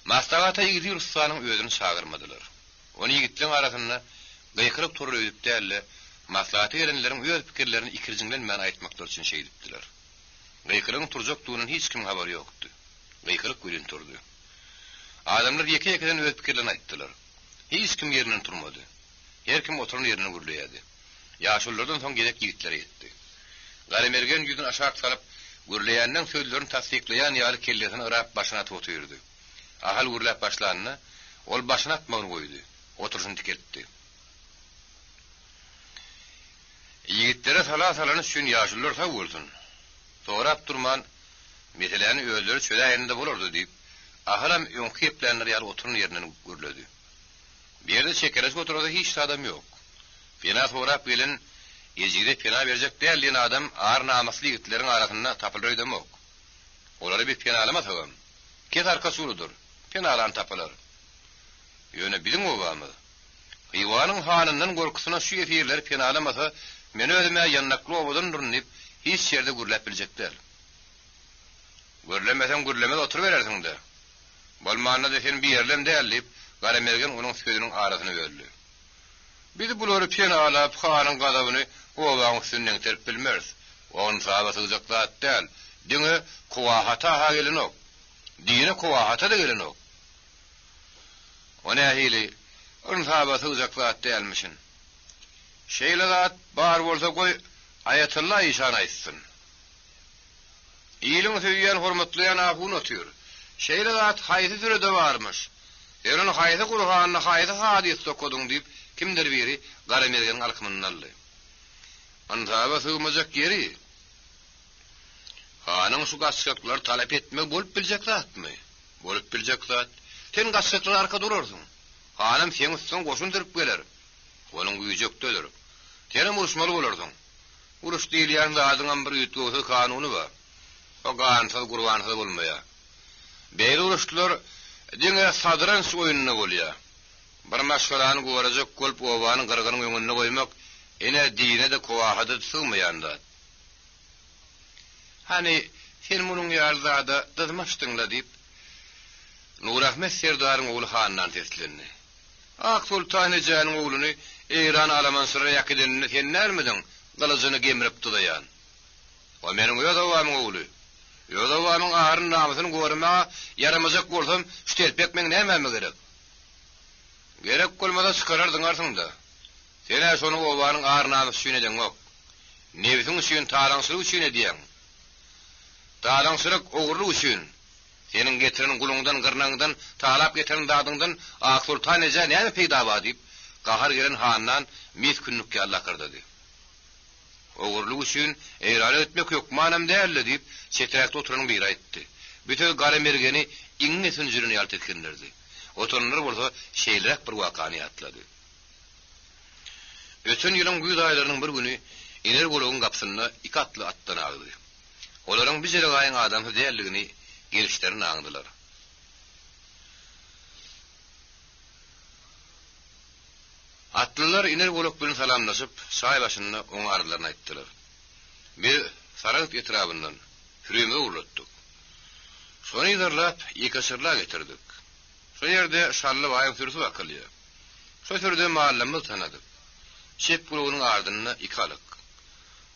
Maslahata ýigdir ustanyň özüni çağırmadylar. Onu ýigitleň arasynda gyýkyrık turup öýüp dälle maslahaty gelenleriň öz pikirlerini ikirjiňden men aýtmaklar üçin şey dipdiler. Gyýkyrıň turjakdygynyň hiç kim habary ýokdy. Gyýkyrık gülün turdy. Adamlar ýeke-ýekeden öz pikirlerini aýtdylar. Hiç kim ýerinden turmady. Her kim oturan ýerine gürleýärdi. Ýaşullardan soň gerek ýigitler ýetdi. Galamergen ýüzüni aşağı salyp gürleýänden sözlerini tasdikleýän ýaly kellesini ırap başyna tutýardy. Ahal gürläp başlanyny ol başyna atmagyny goýdy. Oturuşyny tikeltdi. Ýigitlere salat salan üçin ýaşullar taw bolsun. Sorap durman meseleni özleri çöläýärinde bolardy diýip ahalam öňki eplenler ýaly oturun ýerinden gürledi. Bir ýerde çekeres oturada hiç adam ýok. Pena sorap gelen ejire pena berjek däl adam ağır namasly ýigitleriň arasynda tapyldyrmok. Olary bir pena alamadyň. Ket arkasuludur. Pena alan tapylar. Ýöne biziň obamy. Hyýwanyň hanyndan gorkusyna şu ýerler pena alamasa men özüme ýannakly obadan durnup hiç ýerde gürläp biljekler. Gürlemesen gürlemez oturup berersiň de. Bolmanda da sen bir ýerlem dällip Galamergen onuň sözüniň arasyny berdi. Biz bulary pena alap hanyň gadabyny obaň üstünden terip bilmez. Onuň sahabaty uzaklat däl. Diňe kuwahata ha gelenok. Dine kuwahata da gelenok. Ona hili onuň sahabaty uzaklat dälmişin. Şeýle bar bolsa goý Ayatullah işan aýtsyn. Ýylyň söýýän hormatlayan ahun otýar. Şeýle zat haýsy türede barmyş. Eroni haýsy Qur'anyny haýsy hadis okudyň diýip kimdir biri Galamergen alkymyny aldy. Anda sığmajak ýeri. Hanyň şu gaçşaklar talap etmek bolup biljek zatmy? Bolup biljek zat. Sen gaçşaklar arka durarsyň. Hanam sen üstüň goşun dirip geler. Onuň güýjekdedir. Terim uruşmaly bolarsyň. Uruş diýilýän zadyň bir ýetgüsi kanuny bar. O gansal gurbansal bolmaýar. Beýle uruşlar diňe sadran soýunyna bolýar. Bir maşgalany gowarajak golp owanyň gyrgynyň öňüne goýmak ene dine de kowahada sığmaýanda. Hani filmunyň ýarzada dızmaşdyňla diýip Nurahmet Serdaryň ogly Handan teslendi. Ak Sultan Ejanyň ogluny Eýran Alamansıra ýakydenini sen nämermidin? Galyjyny gemirip tudaýan. O meniň ýodawamyň ogly. Ýodawamyň ahyryň namasyny görmäge yaramazak bolsam, ştelpek men näme gerek? Gerek bolmasa çykarardyň arsyňda. Sen şonu owanyň ahyryň namasyny düşüneden ok. Nebisiň üçin talaňsylyk üçin edýäň. Talaňsylyk ogurlyk üçin. Senin getirin gulundan gırnağından talap getirin dadyňdan Ak Sultan Eja näme peýda boldy diýip gahar gelen Handan mis künnükke Allah kırdadı. Ogurlyk üçin eýrany etmek ýok manam däldi diýip çetrekde oturan bir aýtdy. Bütün gara mergeni iňne sünjürini ýalt etkenlerdi. Oturanlar bolsa şeýlek bir wakany atlady. Ötün ýylyň güýz aýlarynyň bir güni iner golugyň gapsyna iki atly atdan agdy. Olaryň bizere gaýyn adamy däldigini gelişlerini anladılar. Atlılar iner golok bilen salamlaşıp çay başynda oň aralaryna aýtdylar. Bir sarayt etrabyndan hürüme uğratdyk. Şonu ýerlap ýekasyrla getirdik. Şu ýerde şally baýyň sürüsü bakylýar. Şu sürüde mahallemy tanadyk. Şep gulugynyň ardyna ikalyk.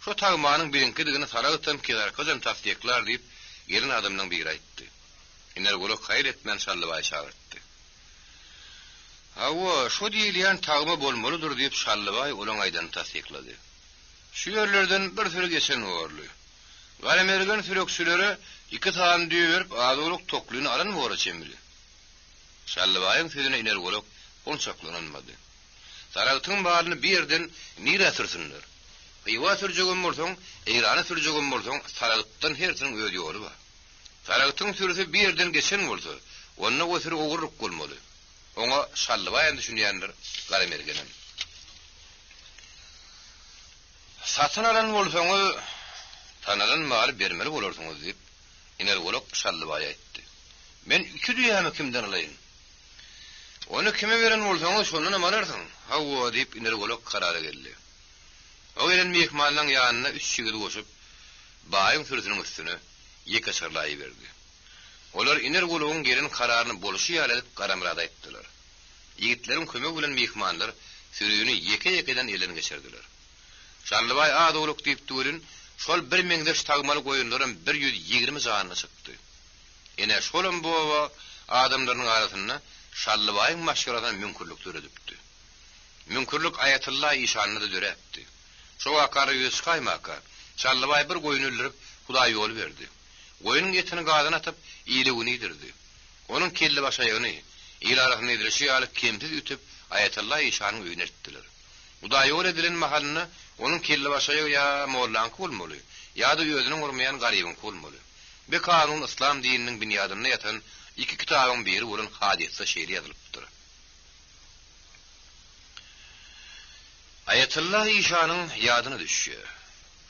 Şu tagmanyň birinkidigini saraytdan keler kazan tasdiklar diýip gelin adamdan bir aýtdy. Iner golok haýr etmän şally baý çağırtdy. Hawa şu diýilýän tagma bolmalydyr diýip şally baý olaň aýdan tasdiklady. Şu ýerlerden bir sürü geçen orly. Garamergen süröksülere iki taam düýe berip aýdoluk tokluny alan wara çemili. Şally baýyň sözüne iner golok onçaklanmady. Saraytyň balyny bir ýerden nire sürsünler. Ýa sürjegem bolsaň, eýrany sürjegem bolsaň, saraytyň hersiň öz ýoly bar. Saraytyň sürüsi bir ýerden geçen bolsa, onda o sürü ogurlyk bolmaly. Oňa şally baýan düşünýänler garamergenen. Satyn alan bolsaňyz, tanadan mal bermeli bolarsyňyz diýip, iner golok şally baý aýtdy. Men iki düýämi kimden alaýyn? Onu kime beren bolsaňyz şondan alarsyň. Hawa diýip iner golok karara geldi. O gelen mehmanlaryň ýanyna üç şigir goşup, baýyň sürüsiniň üstüne ýekasyrlaýy berdi. Olar iner golugyň gelin kararyny boluşy ýaly edip garamrada aýtdylar. Ýigitlerin kömek bilen mehmanlar sürüýüni ýeke-ýekeden elden geçirdiler. Şanlybaý adawlyk diýip duýrun, şol 1000 tagmaly goýunlaryň 120 janyny çykdy. Ene şolum bu adamlaryň arasynda Şanlybaýyň maşgaradan mümkinlik töredipdi. Mümkinlik Ayatullah işanyny da döretdi. Şo wakary ýüz gaýmaka, Şanlybaý bir goýun öldürip Hudaý ýol berdi. Goýunyň etini gadan atyp iýligini ýidirdi. Onuň kelle başaýyny ýyl arasyna ýedirişi alyp kemsiz ütüp Ayatullah işanyny öýüne etdiler. Hudaý ýol edilen mahallyny onuň kelle başaýy ýa mollanky bolmaly, ýa-da ýözüniň urmaýan garybyň bolmaly. Bu kanun İslam dininiň binýadyna ýatan iki kitabyň biri bolan hadisä şeýle ýazylypdyr. Ayatullah işanyň ýadyna düşýär.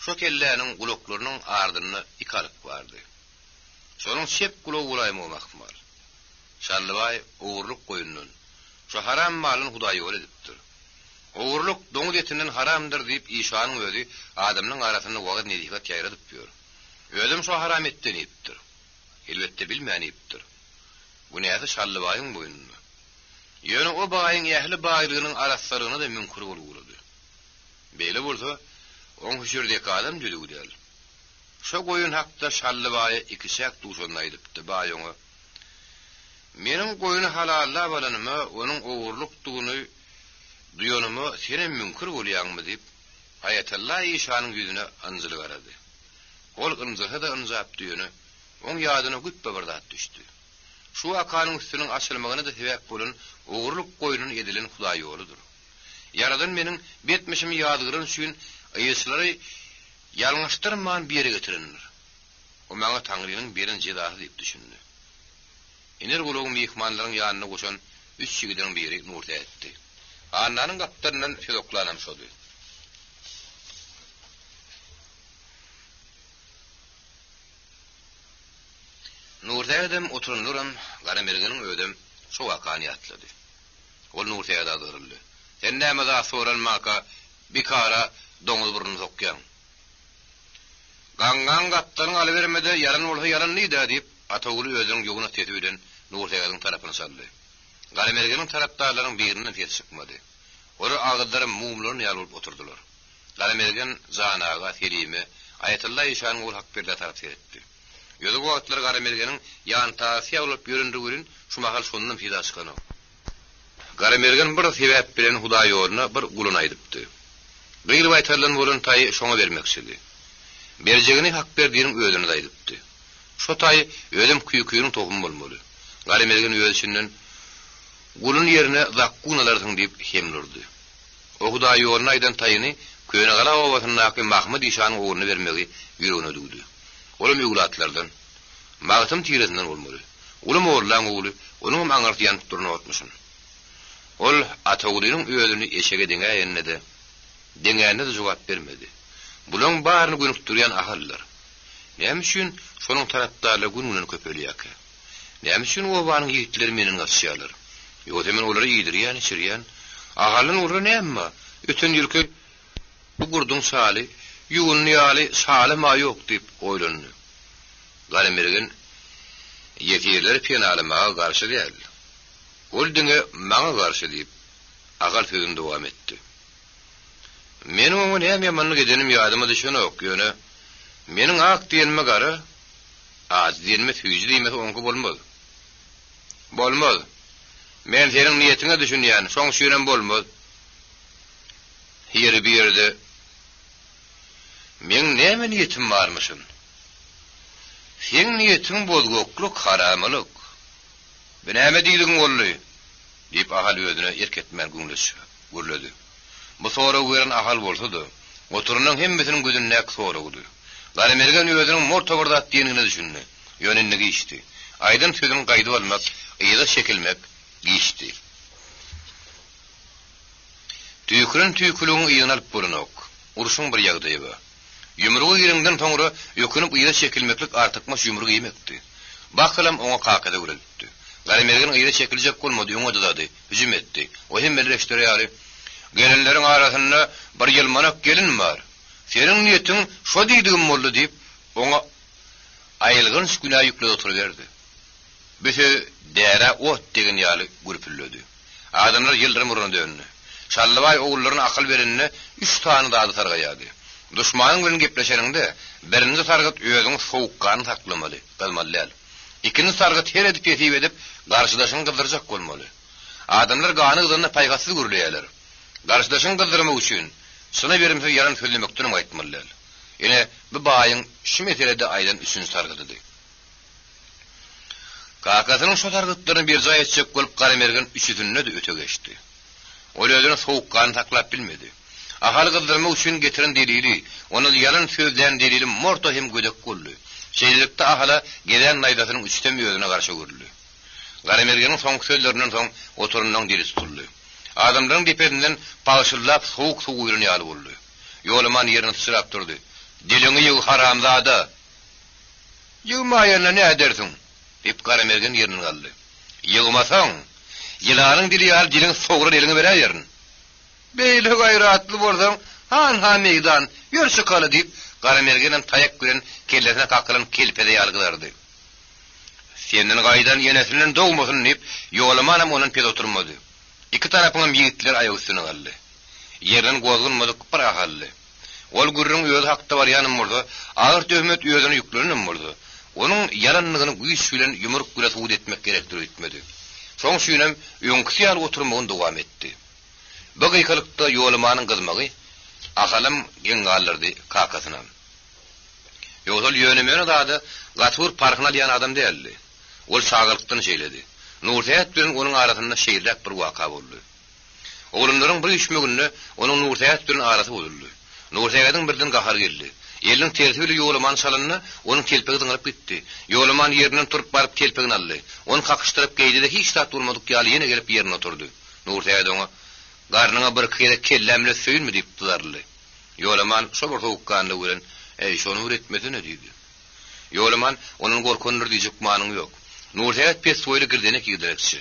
Şo kelläniň gulaklarynyň ardyna ikalyk bardy. Şonuň şep gulagy bolaýmy makmal. Şanlybaý ogurlyk goýundan şo haram malyny Hudaý ýol edipdir. Ogurlyk doňuz etinden haramdyr diýip işanyň özi adamyň arasyna wagt nedihat ýaýradyp ýör. Özüm şo haram etdi diýipdir. Elbetde bilmänipdir. Bu näse Şanlybaýyň boýunda. Ýöne o baýyň ähli baýrygynyň araslaryna da mümkin bolýardy. Beýle bolsa, oň hüşürdeki adam jüdüg däl. Şo goýun hakda Şanlybaýy iki şäk duşandy aýdypdy baýyňa. Meniň goýuny halalla bolanymy, onuň ogurlyk duguny duýanymy senem mümkin bolýarmy diýip Ayatullah işanyň ýüzüne anjyly garady. Ol ynjyha da ynjap duýany, oň ýadyna güppe birdat düşdi. Şu akanyň üstüniň açylmagyna da sebäp bolan ogurlyk goýunyň edilen Hudaý ýoludur. Yaradan meniň betmişimi ýadgyryň üçin ýeslary ýalňaşdyrman bir ýere getirenler. O maňa Taňrynyň beren jezasy diýip düşündi. Iner gulagyň mehmanlaryň ýanyna goşan üç şigirden biri nurda etdi. Ananyň gapdaryndan şodoklanam şody. Nurtayadam oturunduram, Garamergenin ödem soğa kaniyatladı. Ol Nurtayada dırıldı. Sen näme da soranmaka bikara doňuz burun sokýan. Gangan gatlaryň alybermede yalan bolsa yalan nida diýip Ataguly özüň ýogyna tetibden Nurtayadyň tarapyna saldy. Garamergenin tarapdarlaryň birinden fet çykmady. Olar agdary mumlaryny ýalyp oturdular. Garamergen zanaga Ferime Ayatullah işanyň ol hakberle tarap etdi. Ýöle wagtlar Garamergenin ýantasy olup ýöründürgün şu mahal şondan fida çykany. Garamergen bir sebäp bilen Hudaý ýoluna bir gulun aýdypdy. Gyýly aýtarlan bolan taý şoňa bermeksidi. Berjegini hak berdiğinin özüne aýdypdy. Şo taý ölüm küýküýüniň tohum bolmaly. Garamergen özünden gulun ýerine zakkunalardyň diýip hemlurdy. O Hudaý ýoluna aýdan taýyny köýne gala owasynaky Mahmud işanyň oğluna bermegi ýüregine dugdy. Olam ýuglatlardan magtym tiresinden bolmaly. Ulum oğlan oğlu onuň aňartýan tuturny otmuşyn. Ol Atagulynyň özüni eşege deňäýende de jogap bermedi. Bulan baryny günükdirýän ahallar. Näme üçin şonuň tarapdarly gününden köpelýär? Näme üçin owanyň ýigitleri meniň gasýarlar? Ýok hemen olary ýydirýän, içirýän. Ahalyn uly näme? Öten ýylky bu gurduň saly, ýugun ýaly saly ma ýok diýip oýlandy. Garamergen ýetirler penalamaga garşy däl. Ol diňe maňa garşy diýip agal sözüni dowam etdi. Meniň oňa näme ýamanlyk edenim ýadyma düşenok ýöne. Meniň ak diýenme gary, az diýenme füýji diýme oňky bolmaz. Bolmaz. Men seniň niýetiňe düşünýän, şoň şüýren bolmaz. Ýeri bir ýerde men näme niýetim barmyşyn? Sen niýetiň bozgoklyk, haramlyk. Ben näme diýdiň bolly? Diýip ahal özüne erketmän gürledi. Bu soňra weren ahal bolsa-da, oturunyň hemmesiniň gözüne soňra gurdy. Garamergen özüniň mortogurda diýenine düşündi. Ýönünde geçdi. Aýdyn sözüň gaýdy bolmak, ýa-da şekilmek geçdi. Tüýkülüň ýygyny alyp bolanok. Uruşyň bir ýagdaýy bar. Ýumrugy ýerinden soňra ýökünip ýa-da şekilmeklik artykmaş ýumrugy ýemekdi. Bakalam oňa kakada güreldi. Garamergen ýa-da şekilcek bolmady, oňa dady, hüjüm etdi. O hem melleşdirýär. Gelenleriň arasynda bir ýylmanak gelin bar. Seniň niýetiň şo diýdigim boldy diýip oňa aýylgyn günah ýükle oturuverdi. Bese däre ot degen ýaly gürpülledi. Adamlar ýyldyrym uruna döndü. Şallabay oğullaryna akıl berenine 3 tany da targaýady. Düşmanyň bilen gepleşeninde birinji targat özüň sowukkany taklamaly, galmaly. Ikinji targat her edip ýetip garşydaşyny gyldyrjak bolmaly. Adamlar ganygyny paýgasyz gürleýärler. Garşydaşyny gyldyrmak üçin şuna berimse yalan söylemekden aýtmalylar. Ene bu baýyň şu meselede aýdan 3-nji targatydy. Kakasynyň şu targatlaryny bir jaý etjek bolup Garamergen 3-üne de öte geçdi. Ol özüne sowukkany taklap bilmedi. Ahal gyldyrmak üçin getiren delili, onu yalan sözden delili morto hem gödek boldy. Şeýlelikde ahala gelen naýdasynyň 3-den özüne garşy görüldi. Garamergeniň soň sözlerinden soň oturundan dili tutuldy. Adamlaryň depedinden paşyllap sowuk suwuryny alyp boldy. Ýolman ýerine sırap durdy. Diliňi ýyg haramzada. Ýygmaýana ne edersiň? Diýip Garamergen ýerine galdy. Ýygmasaň, ýylanyň dili ýaly diliň sowuryny eliňe berýärin. Beýle gaýratly bolsaň, han meýdan ýörşi kaly diýip Garamergenem tayak güren kellesine kakılan kelpede ýalgylardy. Senden gaýdan ýenesinden dogmasyn diýip ýolamanam onuň pede oturmady. İki tarapyňam ýigitler aýagy üstüne galdy. Ýerden gozgunmady bir ahally. Ol gürrüň özü hakda barýanym bolsa, agyr töhmet özüne ýüklenim bolsa, onuň yalanlygyny güýç bilen ýumruk bilen suwut etmek gerekdir etmedi. Soň şünem öňkü ýaly oturmagyny dowam etdi. Bu gykylykda ýolamanyň gyzmagy ahalam ýengallardy kakasyna. Ýogul ýönemeni dady gatur parkyna ýan adam däldi. Ol şagyrlykdan şeýledi. Nurtayat bilen onuň arasynda şeýrek bir waka boldy. Oğlumlaryň bir işmeginde onuň Nurtayat bilen arasy bozuldy. Nurtayatyň birden gahar geldi. Eliniň tersi bilen ýolaman çalanyna onuň kelpegi dıňyryp gitdi. Ýolaman ýerinden turup baryp kelpegini aldy. Onu kakışdyryp geýdi-de hiç tat durmadyk ýaly ýene gelip ýerine oturdy. Nurtayat oňa garnyňa bir kere kellemle söýünmi diýip tutarly. Ýolaman şo bir howukkandy bilen, "Ey şonu üretmesine" diýdi. Ýolaman onuň gorkundur diýjek manyň ýok. Nurhayat pes soýly girdenek ýydyrekçi.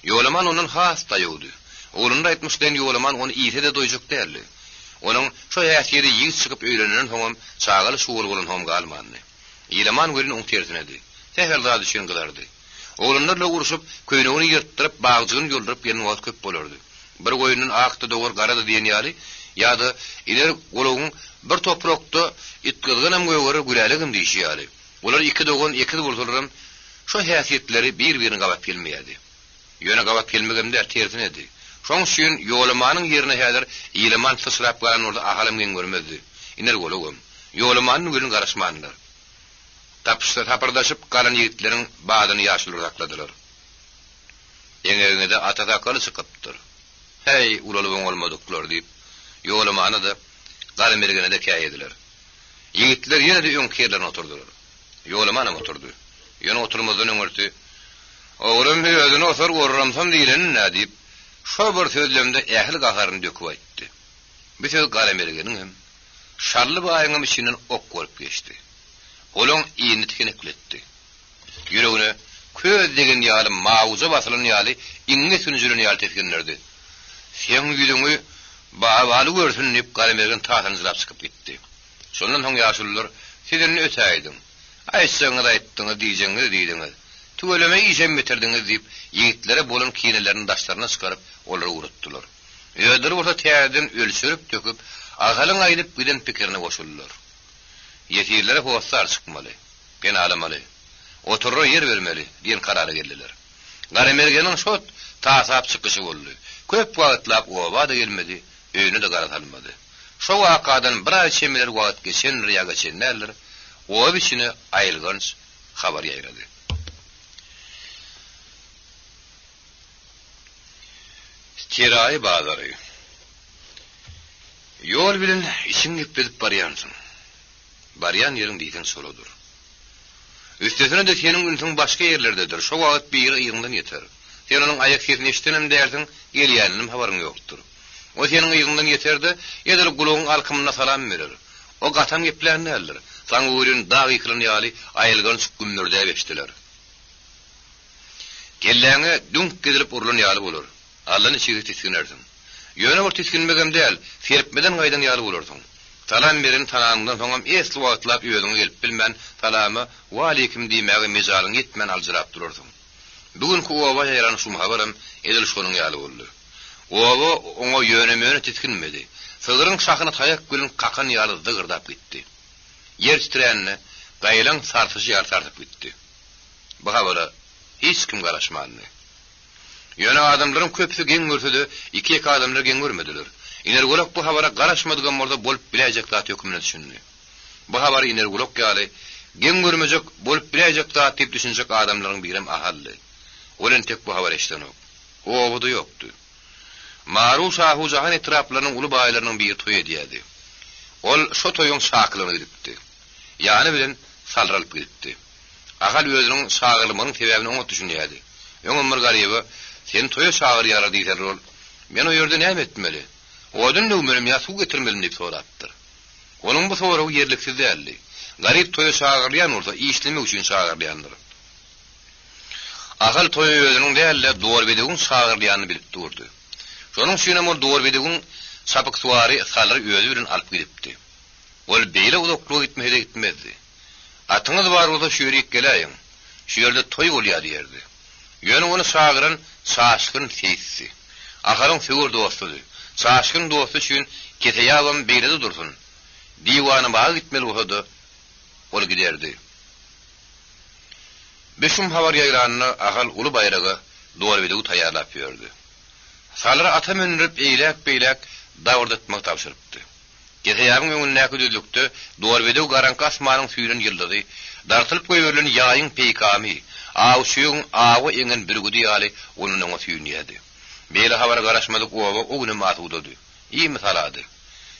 Ýolaman onuň has daýawdy. Onuň aýtmyşdan ýolaman ony ýete de doýjak däldi. Onuň şo ýaşyry ýygy çykyp öýrenen hoňam çagaly şuwul bolan hom galmandy. Ýylaman görün oň tersinedi. Täherda düşen gylardy. Oğlanlarla uruşup köýnegini ýyrtdyryp bagjygyny ýolduryp gelýän wagt köp bolardy. Bir goýunyň akdy dogor garada diýen ýaly ýa-da iler golagyň bir toprakda itgilginem goýgary güläligim diýýärdi. Olar iki dogon iki bolsalarym şo häsiýetleri bir-birini gabap gelmeýärdi. Ýöne gabap gelmegemde tersinedi. Şoň üçin ýolamanyň ýerine häzir ýylaman sysrap galan orda ahalym gen görmezdi. Iner golagym. Ýolamanyň gülüň garaşmandylar. Tapırdaşıp kalan yiğitlerin bağdını yaşlı rakladılar. Eňegine de atatakalı çıkıptır. Hey ulalyň olmadyklar diýip, ýolamany da galamergene de käýediler. Yiğitler ýene de öň kerlerine oturdular. Ýolamany oturdy. Ýöne oturmadan öňürti. Oğlum bir özüne otur gorramsam diýlen näme diýip, şo bir sözlemde ähli gaharyny döküp aýtdy. Bu söz galamergeniň hem şarly baýynyň içinden ok bolup geçdi. Olon iýini tikenekletdi. Ýüregine köz degen ýaly mawuza basylan ýaly iňe sünjüren ýaly teskenlerdi. Sen ýüdüňi baýaly görsün diýip galamergen tahyny zylap çykyp gitdi. Şondan soň ýaşullar sizini ötäýdim. Aýtsaňyz aýtdyňyz diýjeňiz. Tügeleme işem bitirdiňiz diýip ýigitlere bolan kiýnelerini daşlaryna çykaryp olary urutdylar. Ýödür orta täzeden ölçürüp döküp agalyň aýdyp giden pikirini goşuldylar. Yetirlere hossar çıkmaly, genalamaly, oturur yer vermeli diýen karara geldiler. Garamergeniň şot tasap çykyşy boldy. Köp wagtlap oba da gelmedi, öýüne de garatalmady. Şo wakadan bir ay çemeler wagt geçen riýa geçenler, o biçini aýylgans habar ýaýrady. Tiray bazary. Ýol bilen işiň gepledip barýansyň. Baryan ýerin diýen solodur. Üstesine de senin ünsiň başga ýerlerdedir. Şo wagt bir ýygyňdan ýeter. Sen onuň aýak sesini eşitdenem därsiň, gelýäniň habaryň ýokdur. O senin ýygyňdan ýeterde, ýa-da gulagyň alkymyna salam berer. O gatam geplerini aldyr. Saň urun dagy kılyn ýaly aýylgan günlerde beşdiler. Gelläňe dünk gedilip urulan ýaly bolar. Allahyň içige tisginersiň. Ýöne bir tisginmegem däl, serpmeden gaýdan ýaly bolarsyň. Salam berin tanamdan soňam esli wagtlap ýöňe gelip bilmän salamy we aleykum diýmäge mejalyň ýetmän aljyrap durarsyň. Bugünkü oba ýaran şu habarym edil şonuň ýaly boldy. Oba oňa ýönemöne tisginmedi. Sygyryň şahyny taýak gülün kakan ýaly zygyrdap gitdi. Yer titrenni gaýlan sartyjy ýar sartyp gitdi. Bu habara hiç kim garaşmady. Ýöne adamlaryň köpüsi geň görse-de iki adamlar geň görmediler. İnergolog bu habara garaşmadygan morda bolup biläjek zat hökmüne düşündi. Bu habary inergolog ýaly geň görmejek bolup biläjek zat diýip düşünjek adamlaryň birim ahally. Olen tek bu habar eşdenok. O obuda ýokdy. Maruf Şahu Jahan etraplarynyň uly baýlarynyň bir toý edýärdi. Ol şo toýuň şaklygyny gidipdi. Ýani bilen salralyp gitdi. Ahal özüniň şagyrlymynyň sebäbini oňa düşünýärdi. Ýöňe bir garyby, sen toýa şagyr ýarar diýser ol. Men o ýerde näme etmeli? Odun nömerim ya su getirmelim diýip sorapdyr. Onuň bu soragy ýerliksiz däldi. Garyp toýa şagyrlayan bolsa, işlemek üçin şagyrlayandyr. Ahal toýa özüniň dälle dowar bedegiň şagyrlayanyny bilip durdy. Şonuň üçin o dowar bedegiň sapyk suwary salary özü bilen alyp gidipdi. Ol beýle uzaklyk gitmezdi. Atyňyz bar bolsa şöýrek gelýän. Şu ýerde toý bolýar diýerdi. Ýöne onu şagyran şaşkyn sessi. Aharyň figur dostudy. Şaşkyn dostu üçin keteýabam beýlede dursun. Diýwany bagy gitmeli bolsa ol giderdi. Beşum habar ýaýranyny ahal uly bayraga dowar bedegi taýýarlap ýördi. Salary ata münrip eýlek dawrdatmak tapşyrypdy. Keteýabam öňüne ködülükde dowar bedegi garanky asmanyň süýren ýyldyry, dartylyp goýulan ýaýyň peýkamy, awşyň awy eňen bir güdi ýaly onuň öňe süýnýärdi. Beýle habar garaşmadyk oba o güni matudy. İyi misalady.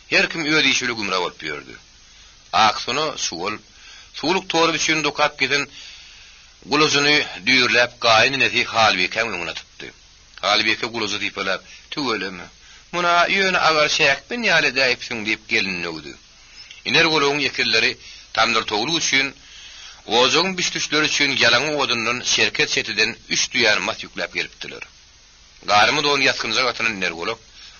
Her kim öýde işleri gümra bolup ýördi. Aksyny suwuluk tory üçin dokap giden gulazyny düýürläp gaýyny nesi halbeke öňüne tutdy. Halbeke gulazy diýip tügelemi. Muna ýöne agar şäkbin ýaly daýypsyň diýip gelinýärdi. Iner gulagyň ýekilleri tamdyr toglu üçin Ozoň biçtüşleri üçin ýalaň odundan şerket setiden 3 duýan mat ýükläp gelipdiler. Garmy da onu ýatkynja gatynan iner bolup,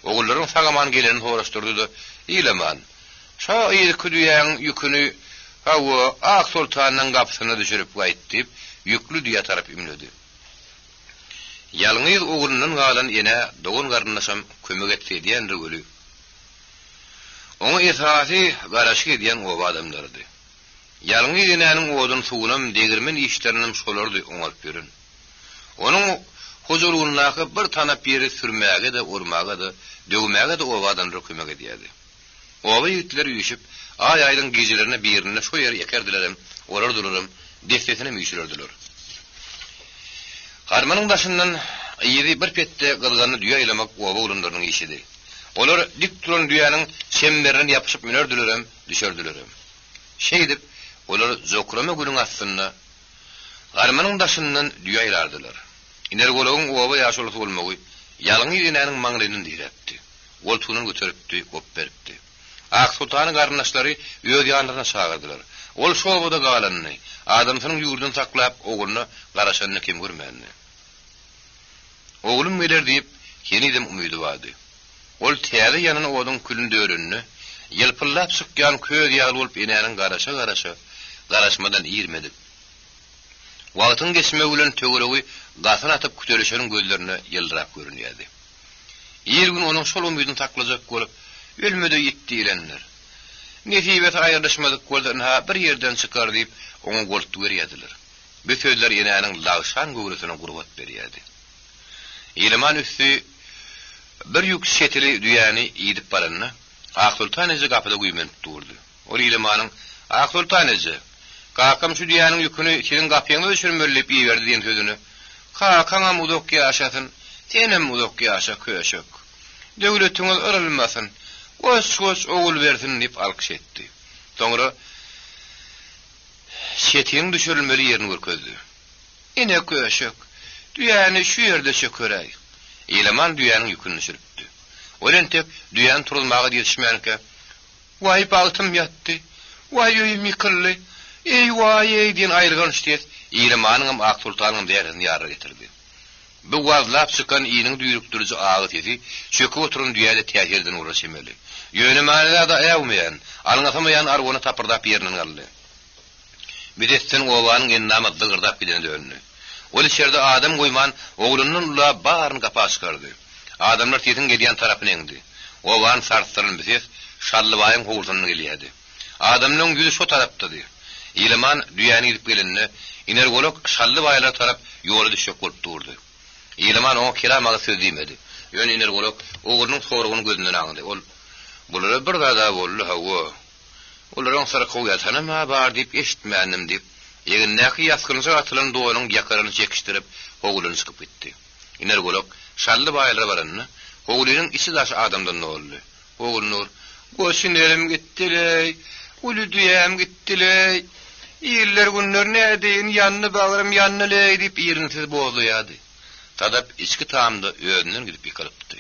ogullaryň sagaman geleni soraşdyrdy-da, "İleman, şa ýerki duýan ýüküni hawa Ak Sultanyň gapysyna düşürip gaýt" diýip yüklü diýe tarap imledi. Ýalňyz ogulundan galan ene dogun garynlaşam kömek etdi diýendir göli. Oňa esasy garaşy diýen o adamlardy. Ýalňyz enenin odun suwunam degirmen işleriniň şolardy oňalyp berin. Onuň huzurundaky bir tanap ýeri sürmäge de, urmaga da, döwmäge de o adamlar kömek edýärdi. Owa ýigitler ýüşüp, ay-aýdyň gejelerini birine şo ýer ýekerdiler, orardylar, deftetine müýşürdiler. Harmanyň başyndan ýeri bir petde gylgany düýä ýylamak owa ulunlarynyň işidi. Olar dik turan düýäniň çemberini ýapyşyp münerdiler, düşerdiler. Şeýdip, olar zokrama gülüň astyna harmanyň başyndan düýä ýylardylar. Inergologyň owa ýaşuly bolmagy ýalňy ýenenin maňlynyň diýipdi. Ol tununy götüripdi, gop beripdi. Ak Sultanyň garnaşlary öýd ýanlaryna çağırdylar. Ol şowada galanny, adamsynyň ýurdun saklap ogulyny garaşanyny kim görmänni. Oğlum gelir diýip ýenidim umydy wady. Ol täze ýanyna odun külün dörenni, ýelpyllap sykýan köz ýaly bolup enenin garaşa garaşmadan ýermedi. Wagtyň geçme bilen töweregi gasyn atyp kütelişenin gözlerine ýyldyrap görünýärdi. Ýer gün onuň şol umydyny taklajak bolup ölmedi ýetdi diýenler. Nesibet aýyrdyşmadyk boldan ha bir ýerden çykar diýip oňa golty berýärdiler. Bu sözler enenin lawşan göwresine gurbat berýärdi. İleman üstü bir yük şetili düýäni ýedip baranyny Ak Sultan eze gapyda güýmen durdy. Ol İlemanyň "Ak Sultan eze, kakam şu düýäniň ýüküni senin gapyňa öşürmelip ýerdi" diýen sözüni "Kakaňa mudok ýaşasyn, senem mudok ýaşa köşek. Döwletiňiz örülmäsin, goş ogul bersin" diýip alkyş etdi. Soňra şetiň düşürilmeli ýerini görkezdi. "Ene köşek, düýäni şu ýerde çökeräý." İleman düýäniň ýüküni düşüripdi. Olentep düýän turulmagy ýetişmänike "Wai bagtym ýatdy, wai öýüm ýykyldy, ey wai" diýen aýrylgan işlet İlemanyň Ak Sultanyň därini ýara getirdi. Bu wazlap çykan ýynyň düýrükdürji agy tedi, çöküp oturan düýäde täsirden uraşymely. Ýönemäne da äwmeýän, alňatamaýan argony tapyrdap ýerinden galdy. Bidetten owanyň ennamy dygyrdak giden döndü. Ol içeride adam goýman oğlunun ula baryny gapa çykardy. Adamlar tetin gedýän tarapyna eňdi. Owan sartyryn bises Şallybaýyň howlusyna gelýärdi. Adamnyň ýüzü şo tarapdady. İleman düýäni gidip gelenini inergolog Şallybaýlar tarap ýoly düşüp bolup durdy. İleman oňa kiramagy söz diýmedi. Ýöne inergolog oğlunyň sorugyny gözünden aňdy. Ol bulara bir gada boldy hawa. Olaryň sarky ýatanyma bar diýip eşitmänim diýip ýeňnäki ýaskynja atylan doýanyň ýakaryny çekişdirip oğluny çykyp gitdi. Inergolog Şallybaýlara baranyny oğlunyň içi daş adamdan boldy. Oğlunur "Goşunerim gitdiler, uly düýäm gitdiler. Ýerler günler nädeýin ýanyny bagrym ýanyny ley" diýip ýerinsiz bozulýardy. Tadap içki taamda öýünden gidip ýykalypdy.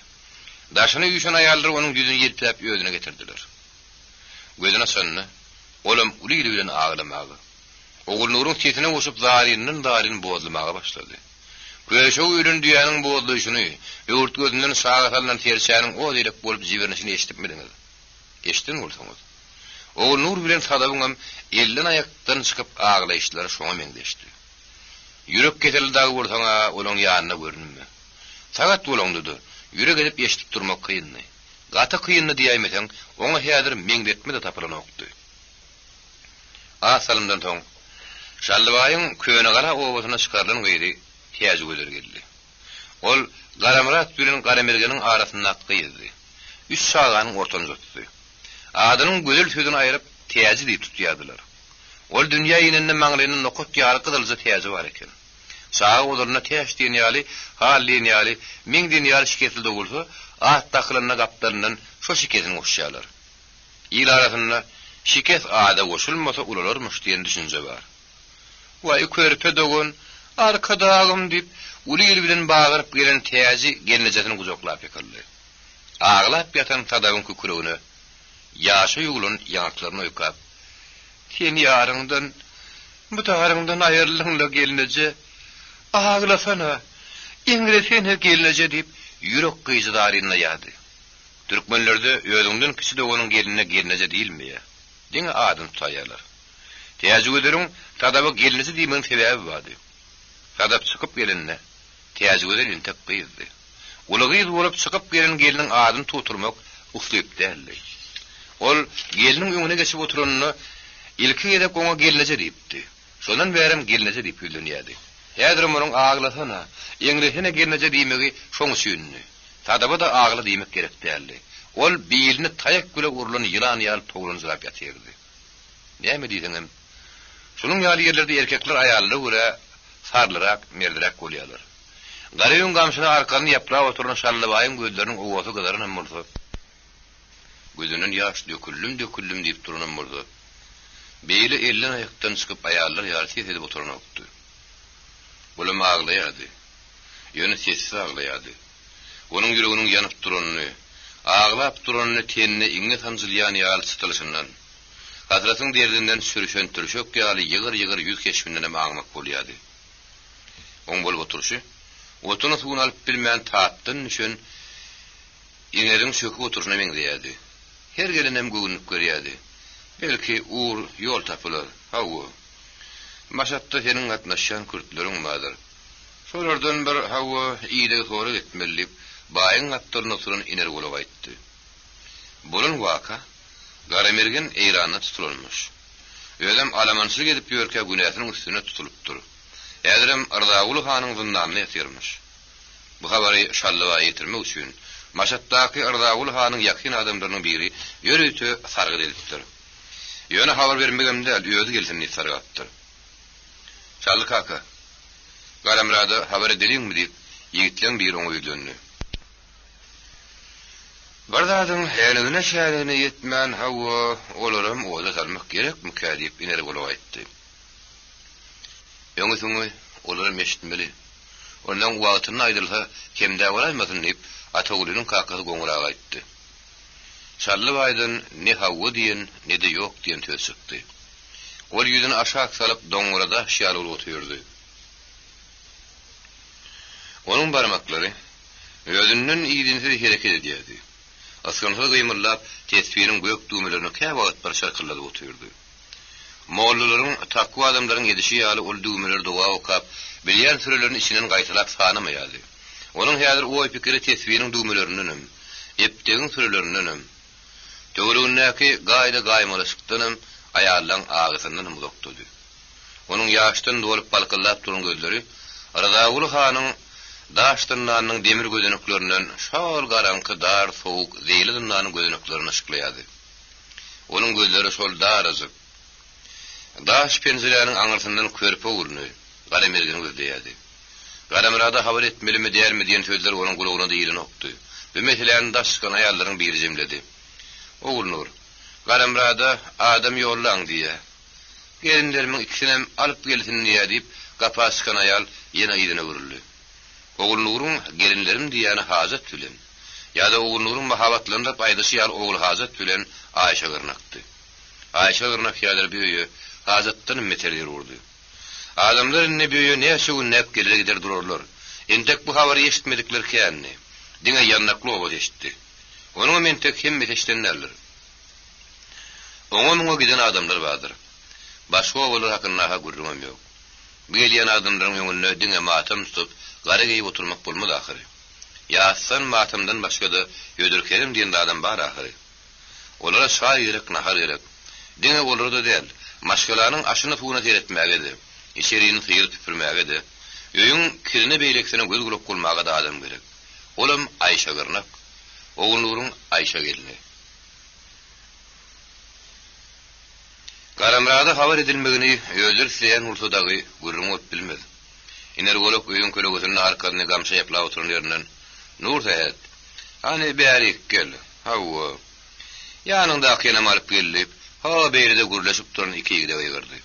Daşyny ýüşen aýallar onuň ýüzüni ýelpläp öýüne getirdiler. Gözüne sönne, olam uly bilen ağlamagy. Oğulnuryň çetine goşup darin bozulmaga başlady. Köşe ýürün düýäniň bozulýyşyny, ýurt gözünden sağa salan terçäniň o direk bolup jibernişini eşitipmediňiz. Eşitdin bolsaňyz. Oğulnur bilen sadabyňam elden ayakdan çykyp ağlaýşlary şoňa meňdeşdi. Ýürek keseldagy bolsaňa olaň ýanyna görünme. Sagat bolаңdydy. Ýürek edip eşitip durmak kıyyndy. Gata kıyyndy diýmeseň, oňa häzir meňdetme de tapylan okdy. Asalymdan soň Şallybaýyň köýüne gara owasyna çykarlan gyýdy, täze göler geldi. Ol Garamrat bilen Garamergeniň arasynda atgyýdy. Üç saganyň ortany tutdy. Adynyň gözel sözüni aýryp täze diýip tutýardylar. Ol dünýä ýeninde maňlynyň nokut ýary kydylja täze bar eken. Sağa olaryna täze diýen ýaly, hal diýen ýaly, meň diýen ýaly şiketilde bolsa, at takylyna gaplaryndan şo şiketini goşýarlar. Ýyl arasynda şiket ada goşulmasa ularlarmyş diýen düşünje bar. Wai körpe dogun arkadagym diýip uly ýyl bilen bagyryp gelen täze gelnejetini guzoklap ýakaldy. Ağlap ýatan tadagyň küküregini ýaşa ýugulun ýaklaryna ýukap "Sen ýaryndan Bu tagarından ayrılığınla gelinece, ağlasana, İngilizcene gelinece deyip, yürek kıyıcıdarına yadı. Türkmenlerde özünden kişi de onun gelinine gelinece değil mi ya? Dine adın tutayarlar. Teyacı öderin, tadabı gelinece deyimin sebebi vardı. Tadab çıkıp gelinine, teyacı öderin tek kıyızdı. Ulu kıyız olup çıkıp gelinin adını tuturmak uslayıp derli. Ol, gelinin önüne geçip oturanını, ilki edip ona gelinece deyipti. Sondan verem gelinece deyip yüldünüyedi. Yadırım onun ağlasana, İngilizcene gelinece deymegi şoň süýünni. Tadaba da ağla deymek gerek derli. Ol biýilini tayak güle urulan yılan ýaly toglanyjyp ýatyrdy. Näme diýdiňem? Şunun ýaly ýerlerde erkekler aýallara görä sarlyrak, merdirak bolýarlar. Garyň gamşyna arkany ýaprap oturan şallabaýyň gözleriniň owaty gadaryn hemmurdy. Gözünden ýaş döküllüm diýip duran hemmurdy. Beýle elden aýakdan çykyp aýallar ýarty edip oturan okdy. Bulam ağlaýardy. Ýöne sessiz ağlaýardy. Onun yüreğinin yanıp duranını, ağlap duranını tenine iňe tanjylýan ýaly çytylşyndan, hasratyň derdinden sürüşen türşök ýaly ýygyr ýüz keşminden maňmak bolýardy. Oň bolup oturşy, otuny suwun alyp bilmän taatdyn üçin iňeriň şökü oturşyna meňzeýärdi. Her gelenem göwnüp görýärdi. Belki uğur ýol tapylar. Hawa. Maşatda seniň gatnaşýan kürtleriň bardyr. Şolardan bir hawa iýde sorak etmeli. Baýyň atlaryna oturan iner bolup aýtdy. Bulun waka Garamergen eýrana tutulmuş. Ödem alamançylyk edip ýörkä güneşiniň üstüne tutulupdyr. Ädirem Ardaguly hanyň zyndanlyny ýetyrmiş. Bu habary şallywa ýetirmek üçin Maşatdaky Ardaguly hanyň ýakyn adamlarynyň biri ýörüýte sargy edipdir. Ýöne habar bermegemde öýüdi gelsin sargatdyr. Şally kaka. Galamrada habar edeliňmi diýip ýigitleň biri oňa döndü. Bardadyň helenine şäherine ýetmän hawa olaram oda salmak gerekmi kädip iner bolup aýtdy. Ýöňüňi olaram eşitmeli. Ondan wagtyny aýdylsa kemde bolarmasyn diýip Atagulynyň kakasy goňurak aýtdy. Şally baýdan ne hawa diýen ne de ýok diýen söz çykdy. Ol ýüzüni aşağı salyp doňurada şýal bolup oturdy. Onun barmaklary özünden iýdinse hereket edýärdi. Asgynly gymyrlap tesbihiň gök düğmelerini käwagt bir şarkylady oturdy. Mollalaryň takwa adamlaryň edişi ýaly ol düğmeleri doğa okap, bilýän sürelerini içinden gaýtylap sanamayýardy. Onun häzir o pikiri tesbihiň düğmelerinden, epdegiň sürelerinden, töweründäki gaýda gaýmalyşykdan aýallaryň ağysyndan uzakdydy. Onun ýaşdan dolup balkyllap duran gözleri Aradaguly hanyň daşdynanyň demir gözeneklerinden şol garanky dar sowuk zeyli dynanyň gözeneklerini ışıklaýardy. Onun gözleri şol darazyk. Daş penziräniň aňyrsyndan körpe urny, Garamergeni gözleýärdi. Garamrada habar etmelimi diýermi diýen sözler onun gulagyna diýilen okdy. Bu meseleni daşkan aýallaryň biri jemledi. Oğulnur, Garamrada adam ýollaň diýe. Gelinlerimiň ikisinem alyp gelsin diýe diýip gapa açkan aýal ýene ýygyna urildi. Oğulnuryň gelinlerim diýeni hazat bilen, ýa-da oğulnuryň mahabatlarynda paýdasy ýaly oğul hazat bilen Aýşa gyrnakdy. Aýşa gyrnak ýadyr büýü hazatdan meteler urdy. Adamlar ne büýü näçe günnäp gelir gider durarlar. Entek bu habary eşitmedikler känni. Diňe ýannakly oba eşitdi. Onuň mentek hem meteşdenlerler. Oňa giden adamlar bardyr. Başga oğullar hakynda gurrumam ýok. Bu gelýän adamlaryň ýöňünde diňe matam tutup gara geýip oturmak bolmady ahyry. Ýa-san matamdan başga da ýödürkerim diýen adam bar ahyry. Olara şaý gerek, nahar gerek. Diňe olarda däl, maşgalanyň aşyny suwuna seretmäge, içeriğini sıyırıp tüpürmäge, öýüň kirine beýleksine göz gulak bolmaga da adam gerek. Olam Aýşa gyrnak, oğulnuryň Aýşa gelini. Garamrada habar edilmegini özür dileýän urtadagy gurrun ot bilmedi. Iner golok öýüň kölegesiniň arkasyna gamşa ýaplap oturan ýerinden nur tähet. Hani bärik gel. Hawa. Ýanynda kenam alyp gelip, ha beýlede gurlaşyp turan iki ýigide ýygyrdy.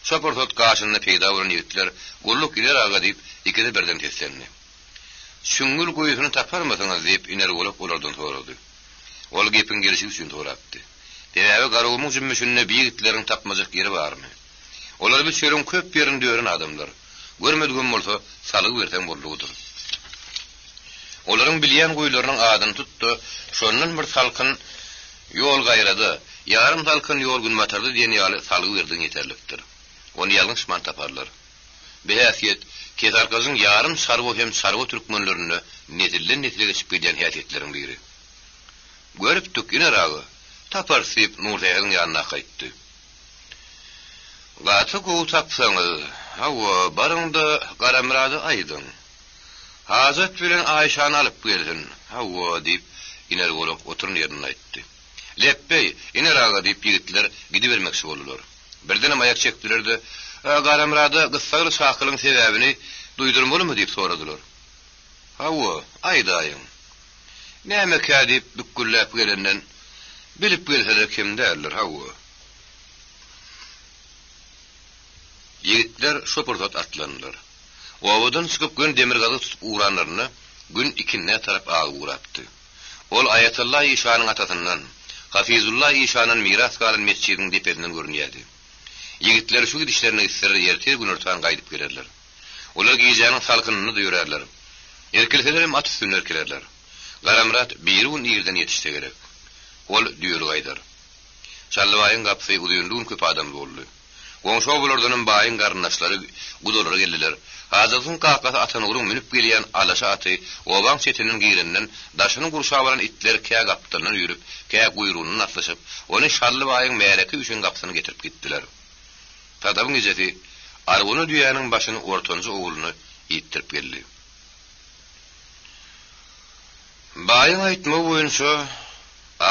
Şoportot gaşyny peýda bolan ýigitler gulluk iler aga diýip ikide birden teslendi. Şüngül goýusyny taparmasaňyz diýip iner golok olardan sorady. Ol gepin gelişi üçin sorapdy. Däwe garawmyň jümmüşünde bir ýigitleriň tapmajak ýeri barmy? Olar bir çölün köp yerini dören adamlar. Görmediğim bolsa salyp bersen boldugydyr. Olaryň bilýän goýlarynyň adyny tutdy. Şondan bir salkyn ýol gaýrady. Yarım salkyn ýol gün matardy diýen ýaly salyp berdiň ýeterlikdir. Onu ýalňyşman taparlar. Behäsiýet Kezarkazyň yarım sarwo hem sarwo türkmenlerini netille geçip gidýän häsiýetleriň biri. Görüp tükine tapar sip Nurdaýaň ýanyna gaýtdy. Gaty gowy tapsaňyz, hawa barynda garamrady aýdyň. Hazret bilen Aýşany alyp gelsin. Hawa diýip iner bolup oturun ýerine aýtdy. Leppey ineraga diýip ýigitler gidibermekçi boldular. Birden aýak çekdiler-de, garamrady gyssaly şakylyň sebäbini duýdurmalymy diýip soradylar. Hawa aýdaýyn. Näme kädip bükülläp gelenden bilip gelseler kim derler hawa. Ýigitler şopurdat atlandylar. Owadan çykyp gün demirgazy tutup uğranlaryny gün ikinne tarap agy uğrapdy. Ol Ayatullah Ýyşanyň atasyndan, Hafizullah Ýyşanyň miras galan mesçidiň depedinden görünýärdi. Ýigitler şu gidişlerini isler ýertir gün ortadan gaýdyp gelerler. Olar giýjäniň salkynyny duýurarlar. Erkekler hem at üstüne erkelerler. Garamrat bir un ýerden ýetişse gerek. Ol düýür gaýdar. Çallybaýyň gapsy uýunduň köp adam boldy. Goňşy oğullardan baýyň garnaşlary gudurlar geldiler. Hazırsyň kakasy atanyň minip gelýän alaşa aty obaň çetiniň giýerinden daşynyň gurşagy bilen itler käg gapdyryny ýürüp, käg guýrugyny atlaşyp, ony Çallybaýyň märeki üçin gapsyny getirip gitdiler. Tadabyň ejeti argyny düýäniň başyny ortanjy oğuluny ýitdirip geldi. Baýyň aýtma boýunça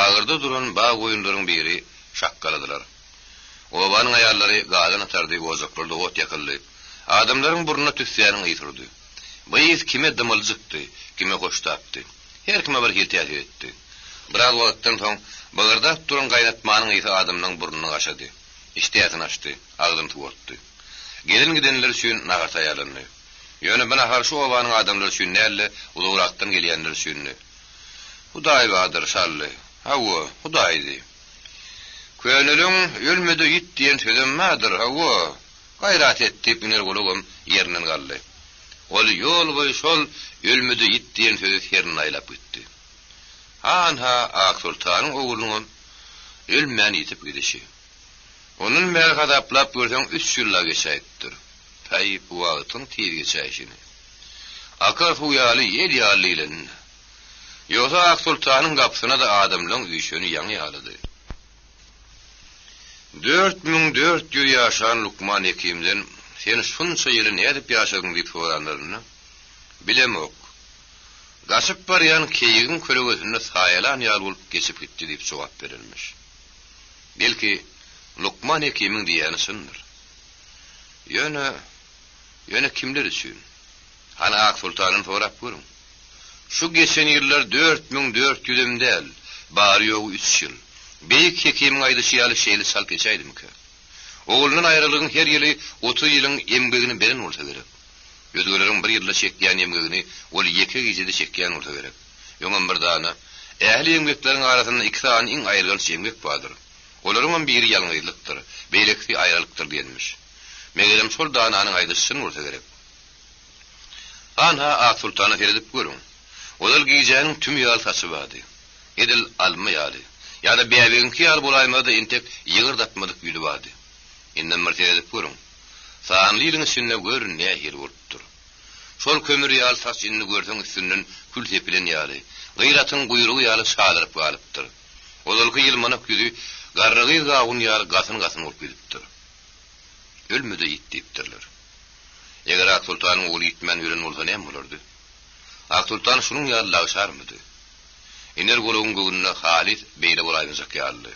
agyrda duran baý goýunlaryň biri şakkaladylar. Obanyň aýallary galan atardy, gozaklarda ot ýakyldy. Adamlaryň burnuna tüssýäniň ýytyrdy. Bu ýyz kime dymyljykdy, kime goştapdy. Her kime bir hiltiýat etdi. Biraz wagtdan soň bagyrda turan gaýnatmanyň ýyzy adamnyň burnuny aşady. İştiýatyny açdy, agdyny tuwatdy. Gelin gidenler üçin nagart aýalandy. Ýöne bana harşy obanyň adamlary üçin näle ulugrakdan gelýänler üçin. Hudaý badyr şally. Hawa, Hudaýdy. Köňülüň ölmedi ýit diýen sözüm mädir hawa? Gaýrat etdi iner golugum ýerinden galdy. Ol ýol boýy şol ölmedi ýit diýen sözi ýerine aýlap gitdi. Ha Ak Sultanyň oğlunyň ölmän ýitip gidişi. Onun mer gadaplap görseň 3 ýylla geçäýdir. Taýyp wagtyň tiýip geçäýişini. Akar huýaly ýer ýalylyň. Ýogsa Ak Sultanyň gapsyna da adamlaryň üýşüni ýaňy ýalydy. 4400 ýaşan Lukman Hekimden sen şunça ýyly nädip ýaşadyň diýip soranlaryny bilemok. Gaşyp barýan keýigin köregesinde saýalan ýal bolup geçip gitdi diýip jogap berilmiş. Belki Lukman Hekimiň diýeni şundur. Ýöne kimler üçin? Hana Ak Sultanyň sorap görüň. Şu geçen ýyllar 4400 del, bary ýogy 3 ýyl. Beýik hekimiň aýdyşy ýaly şeýle sal geçäýdimki. Oğlunyň aýralygyň her ýyly 30 ýylyň emgegini beren bolsa gerek. Ýödgöleriň bir ýylda çekýän emgegini ol 2 gijede çekýän bolsa gerek. Ýöňem bir dana ähli emgekleriň arasynda 2 tane iň aýrylýan emgek bardyr. Olaryň biri ýalňyzlykdyr, beýlekli aýrylykdyr diýilmiş. Megelem şol dananyň aýdyşyny bolsa gerek. Ana Ak Sultana geredip görüň. Olal gijäniň tüm ýal saçy bardy. Edil alma ýaly. Ýa-da beýleňki ýal bolaýmady intek ýygyrdatmadyk ýüli bardy. Inden mertebe görüň. Saňlylygyň üstünde görün näme ýer bolupdyr. Şol kömür ýal saç indi görseň üstünden kül tepilen ýaly. Gyratyň guyrugy ýaly şadyryp galypdyr. Olal ýylmanyp ýüzi garrygy gawun ýaly gasyn bolup gidipdir. Ölmedi ýitdirler. Eger Ak Sultanyň oğlu ýitmän ýören bolsa näme bolardy? Ak Sultan şunuň ýaly lagşarmydy? Iner goluň gowunna Halit beýle bolaýan zakýarly.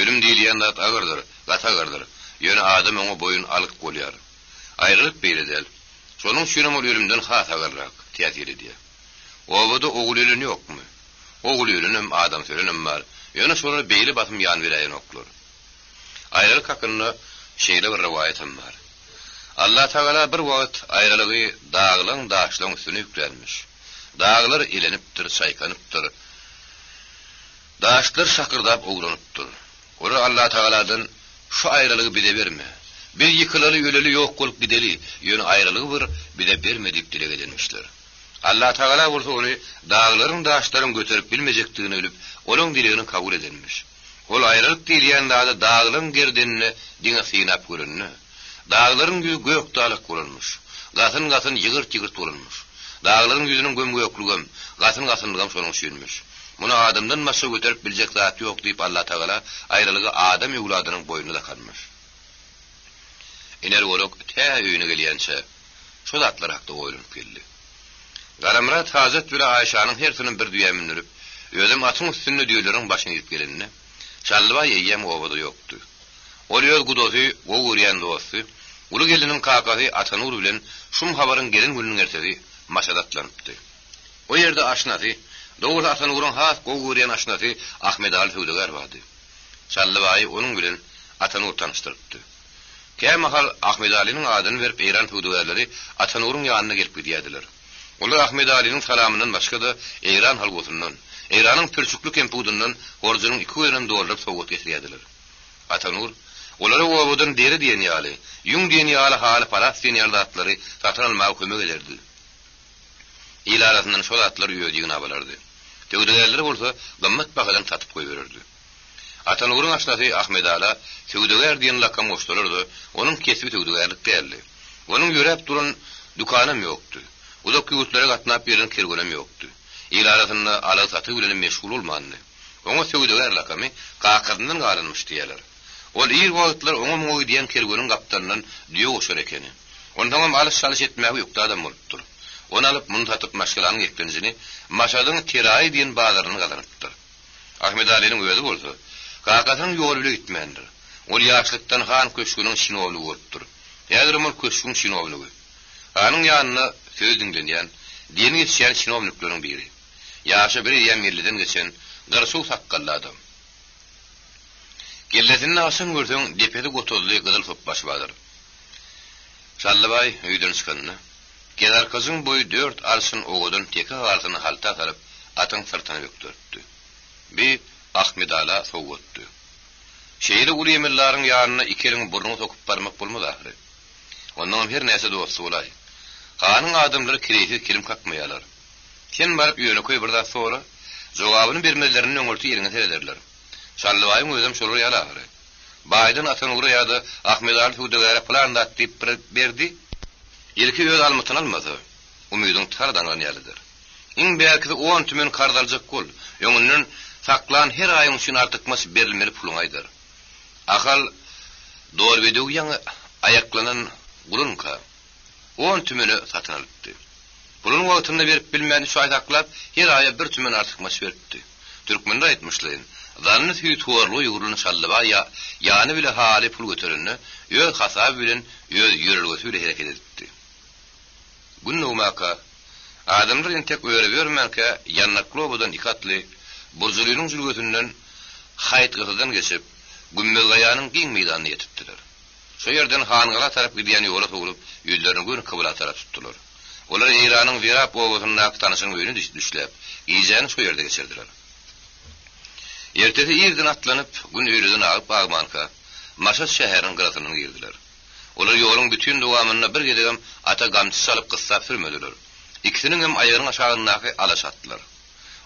Ölüm diýilýän zat agyrdyr, gatagyrdyr. Ýöne adam oňa boyun alyp bolýar. Aýrylyp beýledel. Şonuň üçin ol ölümden has agyrrak täsir edýär. Owada oğul öleni ýokmy? Oğul ölenim adam sölenim bar. Ýöne şolara beýle basym ýan berýän oklar. Aýrylyk hakynda şeýle bir riwayatem bar. Allah Taala bir wagt aýrylygy dağlaň daşlaň üstüne ýüklenmiş. Dağlar elenipdir, saýkanypdyr. Daşlar şakırdap oğlanıpdyr. Ora Allah Taala'dan şu aýralygy bide berme. Bir yıkılalı öleli yok bolup gideli, yön ayrılığı bir de bermedip dile edilmişler. Allah Teala bolsa onu dağların daşların götürüp bilmejekdigini ölüp, onun dileğini kabul edilmiş. Ol ayrılık dileyen da dağların gerdenine diňe synap görünni. Dağların yüzü gök dağlık bolunmuş. Gatın yıgırt bolunmuş. Dağların yüzünün gömgöklügem, gatın şonuň süýnmüş. Muna adamdan maşa götürüp biljek zat ýok diýip Allah Teala ayrılığı adam ýugladynyň boýnuda kalmış. Iner bolok tä öýüne gelýänçe şu zatlar hakda oýlanyp geldi. Garamrat Hazret bile Ayşanyň her türlü bir düýämin ürüp, özüm atyň üstünde düýelerin başyna ýetip gelenine, çallyba ýeýem obada ýokdy. Ol ýöz gudoty, gowurýan dosty, ulu geliniň kakasy Atanur bilen şum habaryň gelin günüň ertesi maşadatlanypdy. O ýerde aşnasy, dowul Atanuryň has gowurýan aşnasy Ahmed Ali Hüdegar bardy. Çallyba onuň bilen Atanur tanıştyrdypdy. Kämahal Ahmed Ali'nin adyny berip Eýran Hüdegarlary Atanuryň ýanyna gelip gidýärdiler. Olar Ahmed Ali'nin salamından başga da Eýran halgotyndan, Eýranyň türçüklük kempudundan horjunyň 2 ýerinden doldurp sowgat getirýärdiler. Atanur olary owadan deri diýen ýaly, ýuň diýen ýaly haly paras diýen ýardatlary satyn almagy kömek ederdi. İl arasyndan şol atlar ýöýdigini abalardy. Töwdegerleri bolsa gymmat bagadan satyp goýberdi. Atanuryň aşnasy Ahmed Ala töwdeger diýen lakam goşdurdy. Onuň kesbi töwdegerlik däldi. Onuň ýörep duran dukanam ýokdy. Uzak ýurtlara gatnap beren kergenem ýokdy. İl arasynda ala saty bilen meşgul bolmandy. Oňa töwdeger lakamy kakadyndan galynmyş diýerler. Ol ýer wagtlar oňa moý diýen kergenin gapdandan diýe goşar ekeni. Ondan alış etmäge ýokdy adam bolupdyr. Onu alıp muny satyp maşgalanyň eklenjini maşadyň Teraý diýen bazaryny galanypdyr. Ahmed Ali'nin öýüdi bolsa, kakasynyň ýoly bile gitmendir. Ol ýaşlykdan han köşküniň şinowly bolupdyr. Ýa-da ol köşküniň şinowly. Anyň ýanyna söz dinlenýän, diýeni geçýän şinowlyklaryň biri. Ýaşy bir ýemliden geçen garşy sakkally adam. Gellesini aşyn görseň depede gotozly gyzyl sopbaş badyr. Şallabay öýden çykanyna Gedar kızın boyu 4 arşın oğudun teki ağzını halta sarıp atın sırtını büktürttü. Bir Ahmed Ala soğuttu. Şehirli ulu emirlerin yanına ikelin burnunu sokup barmak bulmadı ahri. Ondan her neyse dostu olay. Kanın adımları kireysiz kilim kakmayalar. Sen barıp yöne koy birden sonra cevabını vermelerinin öngörtü yerine serederler. Şallıbayın özüm şolur yala ahri. Baydın atın uğrayadı Ahmed Ala Hüdegar'a plan da attıyıp berdi. İlki öz almıtın almadı. Umudun tardan ýalydyr. İň belki 10 tümen kardaljak kol. Ýöňünden saklan her aýyň üçin artykmas berilmeli puluňaydyr. Akal dor bedewýän aýaklanan gulunka 10 tümeni satyn alypdy. Pulun wagtynda berip bilmäni şu aýaklap her aýa 1 tümen artykmas beripdi. Türkmende aýtmyşlar. Zanny süýü tuwarly ýugruny şallaba ýany bile hali pul götürünni ýöl hasab bilen ýöl ýürelgesi bile hereket etdi. Gunnumaka adamlar entek öýre bermenke ýannakly obadan ikatly burjulunyň jülgesinden haýt gyzydan geçip Gümmel gaýanyň giň meýdanyna ýetipdiler. Şo ýerden hangala tarap gidýän ýola sowulyp ýüzlerini gün kybla tarap tutdular. Olar Eýranyň Zirap obasyna tanyşyň öýüne düşläp ýyjany şo ýerde geçirdiler. Ertesi ýerden atlanyp gün öýreden agyp Bagmanka Maşat şäheriniň gyratyna girdiler. Olar ýoluň bütün dowamyna bir gedegem ata gamçy salyp gyssa sürmediler. İkisiniň hem aýagynyň aşagyndaky alaş atdylar.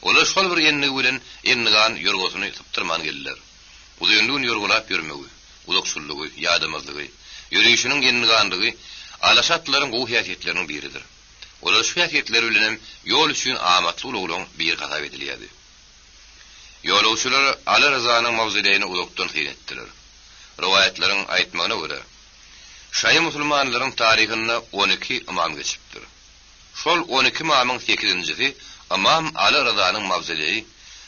Olar şol bir ýennigi bilen ennigan ýörgüsini tutturman geldiler. Uzyndyn ýörgülap ýörmegi, uluksullygy, ýadamazlygy, ýürüýüşiniň ennigandygy alaş atlaryň gowy häsiýetleriniň biridir. Olar şu häsiýetleri bilen ýol üçin amatly uluglaryň bir gasap edilýärdi. Ýolawçylar Ali Rızanyň mawzileýini ulukdan hyýnetdiler. Riwayatleriň aýtmagyna görä, Şaý musulmanlaryň taryhyna 12 imam geçipdir. Şol 12 imamyň 8-njisi Imam Ali Rızanyň mawzileýi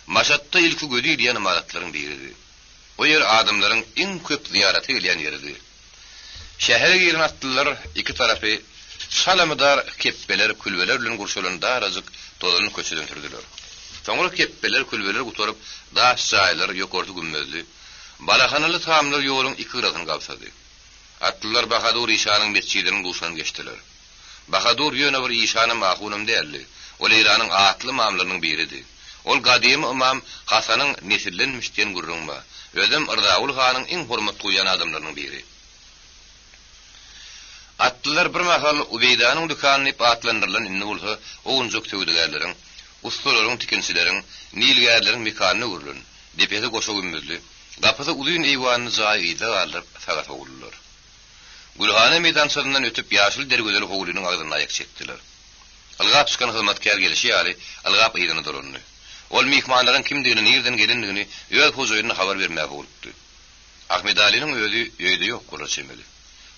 Maşatda ilki gödü diýen imaratlaryň biridir. O ýer adamlaryň iň köp ziýaraty edilýän ýeridir. Şäherge giren atlylar iki tarapy salamdar keppeler, külbeler bilen gurşulan darazyk tolanyň köçeden türdiler. Soňra keppeler, külbeler gutorup daş çaýlar ýokardy gümmezli. Balahanaly taamlar ýoluň iki gyratyny gapsady. Atlylar Bahadur İşanyň mescidiniň duşan geçdiler. Bahadur ýöne bir İşanyň mahunum däldi. Ol Eýranyň atly imamlarynyň biridir. Ol gadim imam Hasanyň nesillenmiş diýen gurrunma. Özüm Irdaul hanyň iň hormat goýan adamlarynyň biri. Atlılar bir mahal Ubeydanın dükkanını atlandırılan inni bolsa, oğuncuk tövdügerlerin, ustaların tikinsilerin, nilgerlerin mekanını vurulun. Depede koşa gümbüzlü, kapıda uluyun eyvanını zayıda alır, sagat oğulurlar. Gülhane meydançlarından ötüp yaşıl dergödeli oğulunun ağzına ayak çektiler. Algap çıkan hizmetkar gelişi yali, algap eydini durunlu. Ol mihmanların kimdiğini, nereden gelindiğini, öğel hozoyununa haber vermeye oluptu. Ahmet Ali'nin öğüdü yok kura çemeli.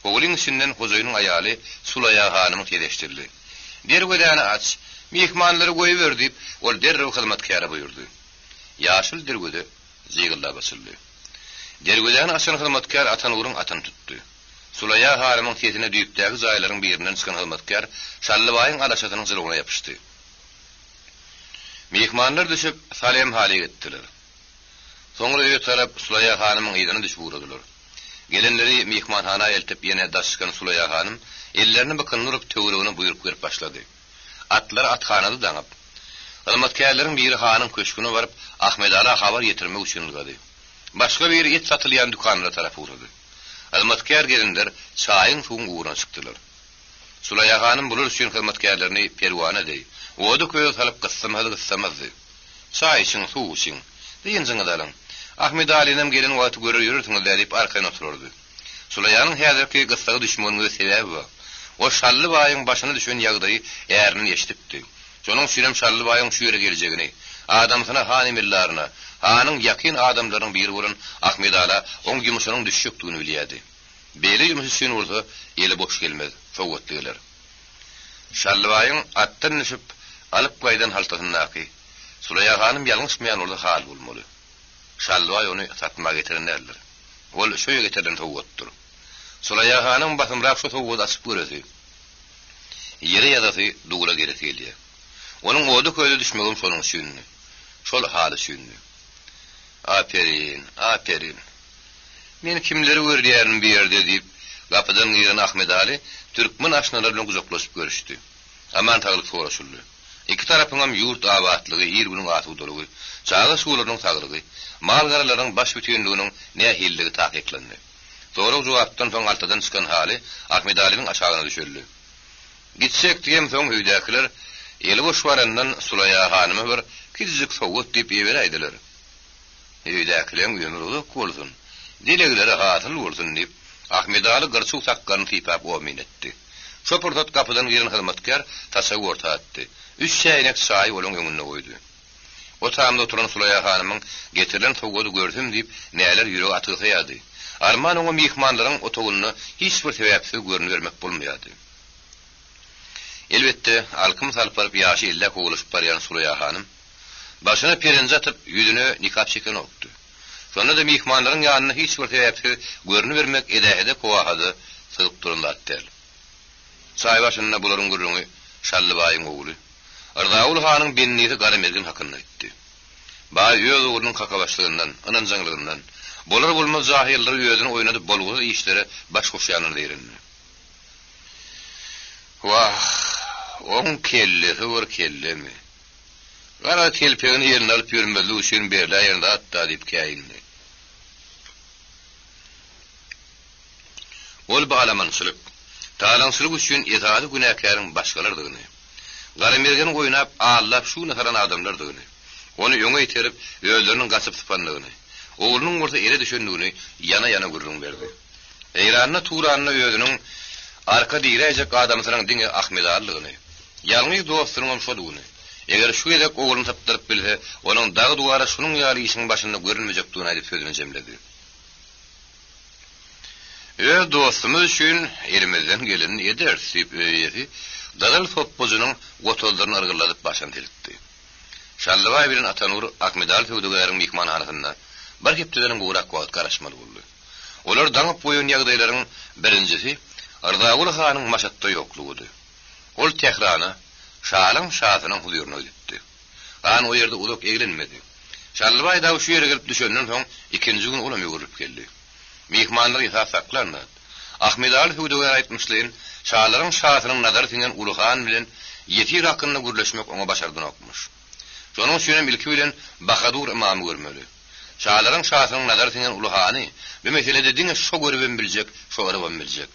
Oğulun içinden hozoyunun ayali Sulaya Hanım'ı tedeştirdi. Dergödeni aç, mihmanları koyuver deyip, ol derrev hizmetkara buyurdu. Yaşıl dergöde zıygılla basıldı. Dergödeni açan hizmetkar Atanur'un atını tuttu. Sulaya Hanım'ın tetine düyüpdäki zaylaryň birinden çykan hizmetkar Şallybaýyň alaçatynyň zylgyna ýapyşdy. Mehmanlar düşüp salem hali etdiler. Soňra öýe tarap Sulaya Hanymyň ýygyny düşüp uradylar. Gelenleri mehmanhana eltip ýene daşykan Sulaya Hanım ellerini bykyndyryp töwregine buýrup berip başlady. Atlar athanady daňyp. Hizmetkarlaryň biri hanyň köşküne baryp Ahmet Ala habar ýetirmek üçin ylgady. Başga biri et satylýan dükanyna tarap urady. Hizmetkar gelinler çaýyň suwuň uğruna çykdylar. Sulaya Hanım bulur üçin hizmetkarlaryny perwana edi. Odu köýe salyp gyssamady. Çaý üçin, suw üçin. Diýenjiň adalyň. Ahmet Ali'nem gelen wagty görür ýürütiňiz diýip arkaýna oturdy. Sulaýanyň häzirki gyssagy düşmanyny sebebi o Şallybaýyň başyna düşen ýagdaýy ýerini ýeşdipdi. Şonuň sürem Şallybaýyň şu ýere geljegini, adamsyna hanymyllaryna, hanyň ýakyn adamlaryň biri bolan Ahmet Ala oň gümüşiniň düşükdigini bilýärdi. Beli gümüşi sün bolsa ýeli boş gelmez, sowgatdylar. Şallybaýyň atdan düşüp alyp gaýdan haltasynaky. Sulaya Hanım ýalňyşmaýan orda hal bolmaly. Şallybaý ony satmaga getirenler. Ol şöýe getirden sowgatdyr. Sulaya Hanım basymrak şu sowgat açyp göredi. Ýere ýadasy dugula gerekeli. Onun odu köýde düşmegim şonuň sünni. Şol haly sünni. Aperin. Men kimleri görýärin bir ýerde diýip, gapydan ýyran Ahmet Ali türkmen aşnalar bilen uzaklaşyp görüşdi. Aman tagylyp soraşyldy. Iki tarapyňam ýurt abadlygy, ýerginiň atydylygy, çağa suwlarynyň saglygy, mal garalaryň baş bütünliginiň nähilligi takyklandi. Soňra jogapdan soň altadan çykan hali Ahmet Ali'niň aşagyna düşürdi. Gitsek diýen soň öýdäkiler eli boş warandan Sulaya Hanymy bir kizik sowgat diýip ýeberýdiler. Öýdäkileň ömür uzak bolsun. Dilegleri hatyl bolsun diýip Ahmet Ali gyrçyk takkan typap omin etdi. Şopurdat kapydan giren hizmetkar tasawwur tatdy. 3 çäýnek çaý bolan öňüne goýdy. O tamda oturan Sulaya Hanymyň getirilen sowgady gördüm diýip näler ýüregi atygýady. Arman oňa mehmanlaryň otogyny hiç bir sebäpsiz görünüp bermek bolmaýardy. Elbetde alkym salpyp ýaşy illa kowulyşyp barýan Sulaya Hanım başyna perenje atyp ýüzüne nikap çeken okdy. Sonra da mehmanlaryň ýanyna hiç bir sebäpsiz görünüp bermek edähede kowahady sygyp dururlar der. Çaý başyna bularyň gürrüňi Şallybaýyň ogly Ardaul Hanyň benniýeti gara mergin hakynda etdi. Baý ýöz oglunyň kakabaşlygyndan, ananjaňlygyndan, bolar bolmaz jahilleri ýözüne oýnadyp bolguzy işlere baş goşýanyny diýerini. Wah, on kelle, howar kellemi. Gara telpegini ýerine alyp ýörmeli üçin berle ýerinde atda diýip käýindi. Ol bagalamançylyk, talançylyk üçin ýetadi günäkäriň başgalardygyny. Gara mergeni oýnap, allap şu naharan adamlardygyny. Onu ýöňe iterip, öýleriniň gaçyp tupanlygyny. Oglunyň orta ere düşendigini yana görüň berdi. Eýranna Turanna öýüniň arka diýerejek adamlaryň diňe Ahmet Ali'lygyny, ýalňy dostunyň şolugyny. Eger şu edek ogluny tapdyryp bilse, onuň dagy dugara şunyň ýaly işiň başynda görünmejekdigini aýdyp sözüni jemledi. Dostumuz üçin elimizden geleni eder diýip öýedi. Dadal soppojunyň gotoldaryny argyladyp başyn telipdi. Şallybaý bilen Atanur Ahmet Ali töwdügäriň mehmanhanasynda bir hepdeden gowrak wagt garaşmaly boldy. Olar daňyp boýun ýagdaýlaryň birincisi Ardaul Hanyň maşatda ýoklugydy. Ol Tehrana Şalyň şahynyň huzuryna gitdi. Han o ýerde uluk eglenmedi. Şallybaý da şu ýere gelip düşenden soň ikinji gün olam ýögürüp geldi. Mehmanlar ýa saklarna. Ahmet Ali töwdügär aýtmyşlyn Şalyň şahynyň nazar tingen Ulughan bilen ýetir hakynda gürleşmek oňa başardyň okmuş. Şonuň üçin ilki bilen Bahadur imamy görmeli. Şalyň şahynyň nazar tingen Ulughany bu meselede diňe şo görüben biljek, şo görüben biljek.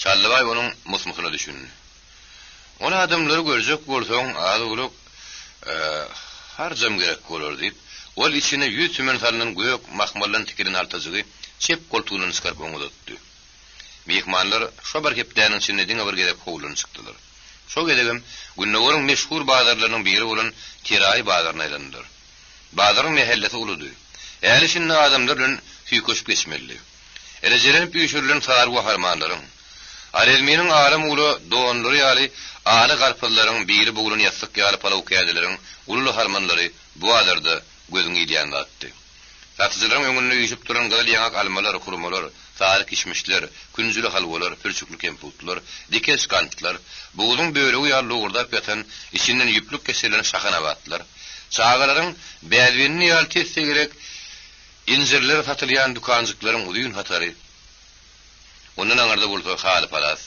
Şallabay onun musmusuna düşündü. Onu adamları görecek bolsaň azy bulup harjam gerek bolar diýip, ol içine 100 tümen salynan göýek mahmallan tikirin altazygy çep koltuğundan çıkarıp oňudatdy. Mehmanlar şo bir hepdäniň içinde diňe bir gerek howlun çykdylar. Şo gedegem Günnäwörüň meşhur bazarlarynyň biri bolan Tiray bazaryna aylandylar. Bazaryň mehelleti uludy. Äli şinni adamlar bilen süýköşüp geçmeli. Elejelenip ýüşürilen sar we harmanlaryň Arelminin alam ulu doğanları ýaly aly garpyllaryň biri bolan ýasyk ýaly palaw kädelerin ululu harmanlary bu adarda gözüň ýýän atdy. Satyjylaryň öňünde ýüşüp duran galy ýaňak almalar, kurmalar, sary kişmişler, künjüli halwalar, pürçüklü kemputlar, dikes kantlar, buğulun böleri ýaly ugurdap ýatan içinden ýüplük keselen şahana batlar. Çağalaryň bädwinini ýaly tesse gerek injirler satylýan dukanjyklaryň uýun hatary. Ondan aňarda bolsa haly palas.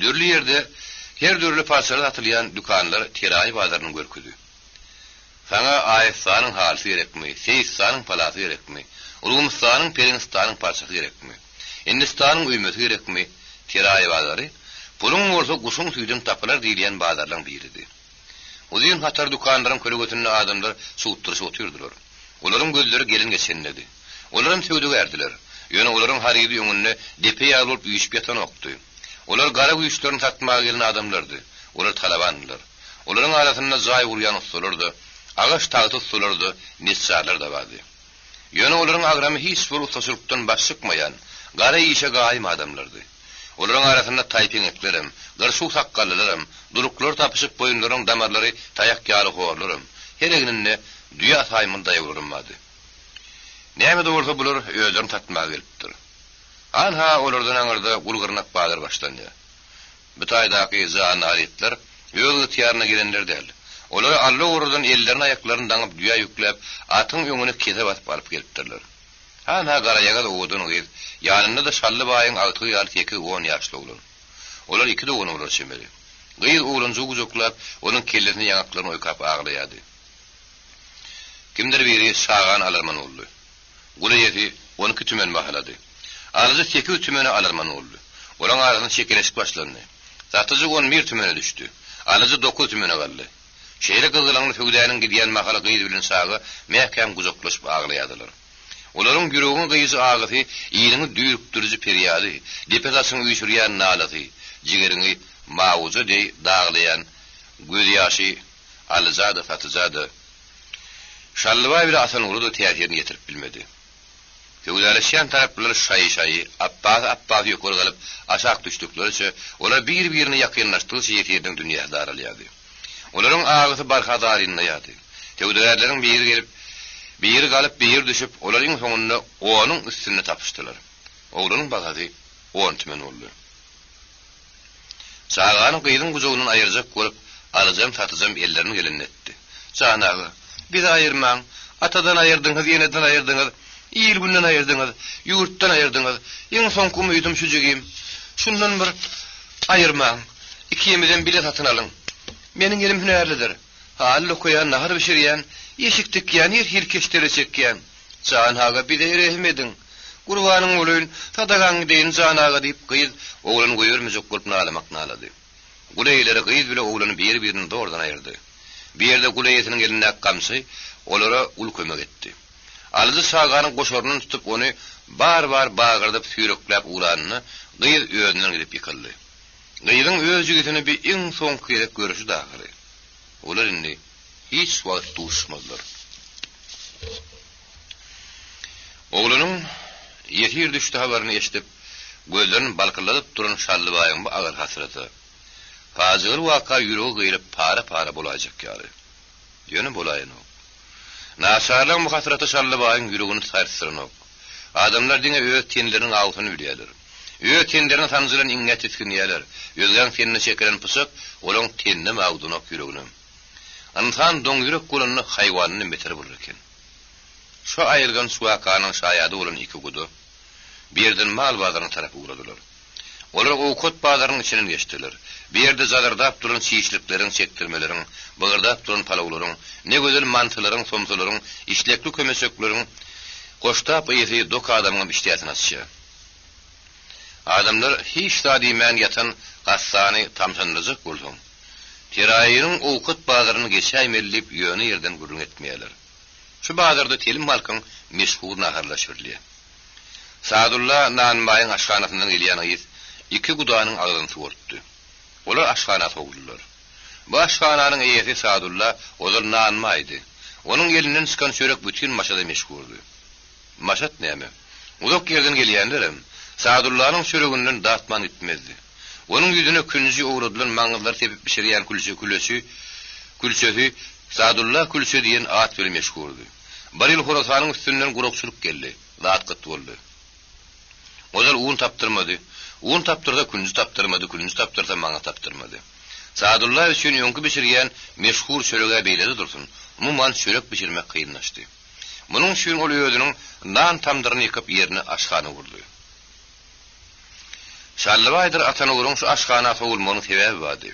Dürli ýerde her dürli parçalar satylýan dukanlar Tiray bazaryny görküdi. Sana Aýsanyň haly gerekmi? Seýsanyň palasy gerekmi? Ulumstanyň Periňstanyň parçasy gerekmi? Hindistanyň üýmesi gerekmi? Tiray bazary pulun bolsa gusum süýdüm tapylar diýilýän bazarlaryň biridir. Uýun hatar dukanlaryň kölegötünde adamlar suwutdyryp oturdylar. Olaryň gözleri gelin geçenledi. Olaryň söwdüge erdiler. Ýöne olaryň harydy öňünde depe ýalyp ýüşüp ýatan okdy. Olar gara güýçlerini tatmaga gelen adamlardy. Olar talabandylar. Olaryň arasynda zaý urýan ustalardy, agaç taýty ustalardy, nisçalar da bardy. Ýöne olaryň agramy hiç bir ustaçylykdan baş çykmaýan, gara işe gaýym adamlardy. Olaryň arasynda taýpiňeklerim, garşuk sakkallylarym, duruklar tapyşyp boýunlaryň damarlary taýak ýaly horlarym, hereginde düýä taýmynda ýurulmady. Näme bolsa bular öýlerini tatmaga gelipdir. Anha olardan aňyrda gulgyrnak bazar başlandy. Bu taýdaky zan aletler ýol ýaryna gelenler däl. Olar alla oradan ellerini aýaklaryny daňyp düýä ýükläp, atyň öňüne keze basyp alyp gelipdirler. Anha garayaga da oğudun gıyız. Yanında da şallı bayın altığı ýaly teki 10 ýaşly oğlan. Olar 2 de oğlan çemeli. Gıyız oğlan zuguzuklap, onun kellesini ýaňaklaryny oýkap aglaýady. Kimdir biri sağan alarman oldu. Gulayeti 12 tümen mahalady. Alyjy 8 tümene alarman oldu. Olaň arasyna şekeleşik başlandy. Satyjy 11 tümene düşdü. Alyjy 9 tümene galdy. Şeýle gyzgylaňy söwdäniň gidýän mahala gyýdy bilen sagy mähkem guzaklaşyp aglaýadylar. Olaryň ýüregiň gyýzy agyty, ýylyny düýrüpdirji periýady, depetasyň üýşürýän nalasy, jigerini mawuza diýip daglaýan göz ýaşy alyjady satyjady. Şallabay bir asan urudu täzerini ýetirip bilmedi. Söwdäleşýän taraplar şaý-şaý, appa ýokary galyp aşak düşdükleri olar bir-birini ýakynlaşdyrýy ýetirdiň dünýä daralýady. Olaryň agyty barhadaryny ýady. Söwdäleriň biri gelip biri galyp biri düşüp olaryň soňunda onuň üstüne tapyşdylar. Oğlanyň bagady 10 tümen boldy. Çağanyň gyýdyň gujogyny aýyrjak görüp alyjam satyjam ellerini gelenletdi. Çağanagy bir aýyrmaň, atadan aýyrdyňyz, ýeneden aýyrdyňyz, ýyl günden aýyrdyňyz, ýurtdan aýyrdyňyz. Ýeň soňky umydym şu jegim. Şundan bir aýyrmaň, iki ýemeden bilet satyn alyň. Meniň elim hünärlidir. Haly koýan, nahar bişirýän, ýeşik dikýän, hirkeşleri çekýän. Çağanaga bir de rehmedin. Gurbanyň bolýyn, sadagaň deýin çağanaga diýip gyýyz oğlany goýurmyjak bolup nalamak nalady. Guleýlere gyýyz bilen oğlany bir-birini doğrudan aýyrdy. Bir ýerde guleýetiniň eline gamsy, olara ul kömek etdi. Alyjy saganyň goşoruny tutup ony bar-bar bagyrdyp süýreklep ulanyny gyýyz öýünden gidip ýykyldy. Gyýyzyň öz jigitini bir iň soňky gerek görüşi dagary. Olar indi hiç wagt duşmadylar. Oğlanyň ýetir düşdi habaryny eşitip, gözlerini balkyladyp duran Şallybaýyň bu agyr hasraty. Fazyr waka ýüregi gyýylyp para bolajak ýaly. Ýöne bolaýyn ok. Naşarlyň bu hasraty Şallybaýyň ýüregini sarsyryn ok. Adamlar diňe öz tenleriniň awsyny bilýärler. Öz tenlerini tanjylan iňe tiskinýärler. Özgän tenine çekilen pysyk, olaň tenine mawdun ok ýüregini. Ansan doň ýürek golanyny haýwanyny beter bolar eken. Şu aýyrgan suwakanyň şaýady bolan 2 gudu birden mal bazaryna tarapy uradylar. Olar okot bazarynyň içinden geçdiler. Bir ýerde zadardap duran çiýişlikleriň, çektirmeleriň, bygırdap duran palawlaryň, ne gözel mantylaryň, somsalaryň, işlekli kömesekleriň, goştap ýeti dok adamyň iştiýatyny açýar. Adamlar hiç da diýmän ýatan gassany tamşandyjak bolsaň, tiraýynyň owkat bazaryny geçäýmellip ýöne ýerden gurrun etmeýärler. Şu bazarda telim malkyň meşhur naharlaşyrly. Sadulla Nanbaýyň aşganatyndan gelýän ýyz iki gudanyň agyny tuwurtdy. Olar aşgana toguldylar. Bu aşgananyň eýesi Sadulla olar Nanbaýdy. Onuň elinden çykan çörek bütün maşada meşhurdy. Maşat näme? Uzak ýerden gelýänler Sadullanyň çöreginden datman etmezdi. Onuň ýüzüne künji owradylan maňyzlar tepip pişirýän külçesi Sadulla külçe diýen at bilen meşhurdy. Bir ýyl Horasanyň üstünden gurukçuluk geldi, zat gyt boldy. Ozal un taptyrmady. Un taptyrda künji taptyrmady, künji taptyrda maňa taptyrmady. Sadulla üçin ýöňkü pişirýän meşhur çörege beýledi dursun. Muman çörek pişirmek kıyınlaşdy. Munuň üçin ol ýödüniň nan tamdyryny ýykyp ýerine aşgana gurdy. Şallybaýdyr Atanogurun şu aşgana togulmanyň sebebi bardy.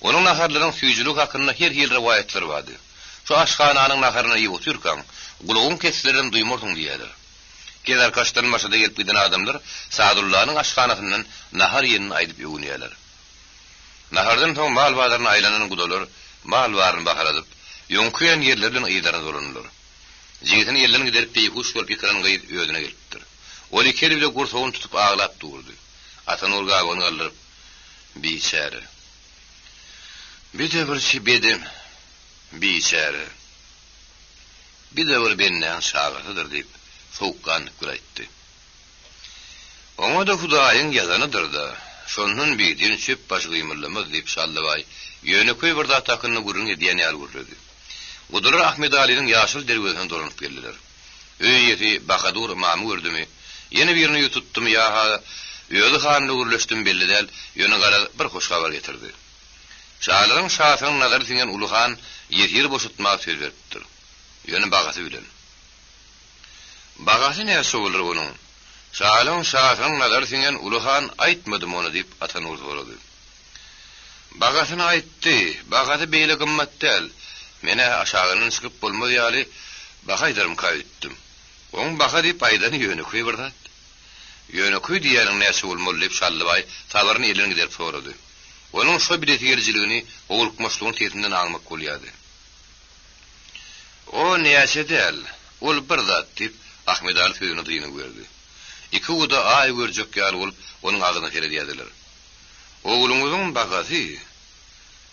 Onuň naharlaryň süýjülük hakynda her ýyl riwayetler bardy. Şu aşgananyň naharyna ýyp oturkan, gulagyň keslerini duýmurdyň diýerler. Gezer kaçtan maşada gelip giden adamlar Sadullanyň aşganatyndan nahar ýerini aýdyp ýöwnýärler. Nahardan soň mal bazaryna aýlanan gudalar mal baryny bahaladyp, ýöňküýän ýerlerden ýydaran dolanýarlar. Jigitini ýerlerini giderip beýhuş bolup ýetiren gaýyp öýdüne gelipdir. Oly kelip de gursagyny tutup aglap durdy. Atanur gawany alyp biçäre. Bir bedim biçäre. Bir benden şagatydyr diýip soğukkan gülaýtdy. Oňa da Hudaýyň ýazanydyr da, şonun biýdin çöp baş gymyrlamaz diýip Şallybaý ýöneköý bir zat hakyny gurrun edýän ýaly gurrady. Gudular Ahmed Ali'nin ýaşyl derwezine dolanyp geldiler. Öýeti Bahadur mamurdmy, ýene birini ýututdym ýa-ha ýöli hanyny gurleşdim bellidäl, ýöne gara bir hoş habar getirdi. Şalyryň şahyň nazar diňen Uluhan ýer boşutmak söz beripdir. Ýöne bagasy bilen. Bagasy näse bolar onuň? Şalyryň şahyň nazar diňen Uluhan aýtmady monu diýip Atanur sorady. Bagasyny aýtdy, bagasy beýle gymmatdäl. Mene aşağının çıkıp bolmadı ýaly bagaýdarym kaýtdym. Oň baga diýip aýdany ýöneköý birdat. Ýöneköý diýäniň näse bolmaly diýip Şallybaý tabaryny elini giderip sorady. Onuň şu bileti gerjiligini ogulukmaşlygyny tetinden aňmak bolýardy. O näse däl, ol birdat diýip Ahmed Ali sözüne diýini berdi. Iki uda aý görjek ýaly bolup onuň agyna keredýärdiler. Oguluňyzyň bagasy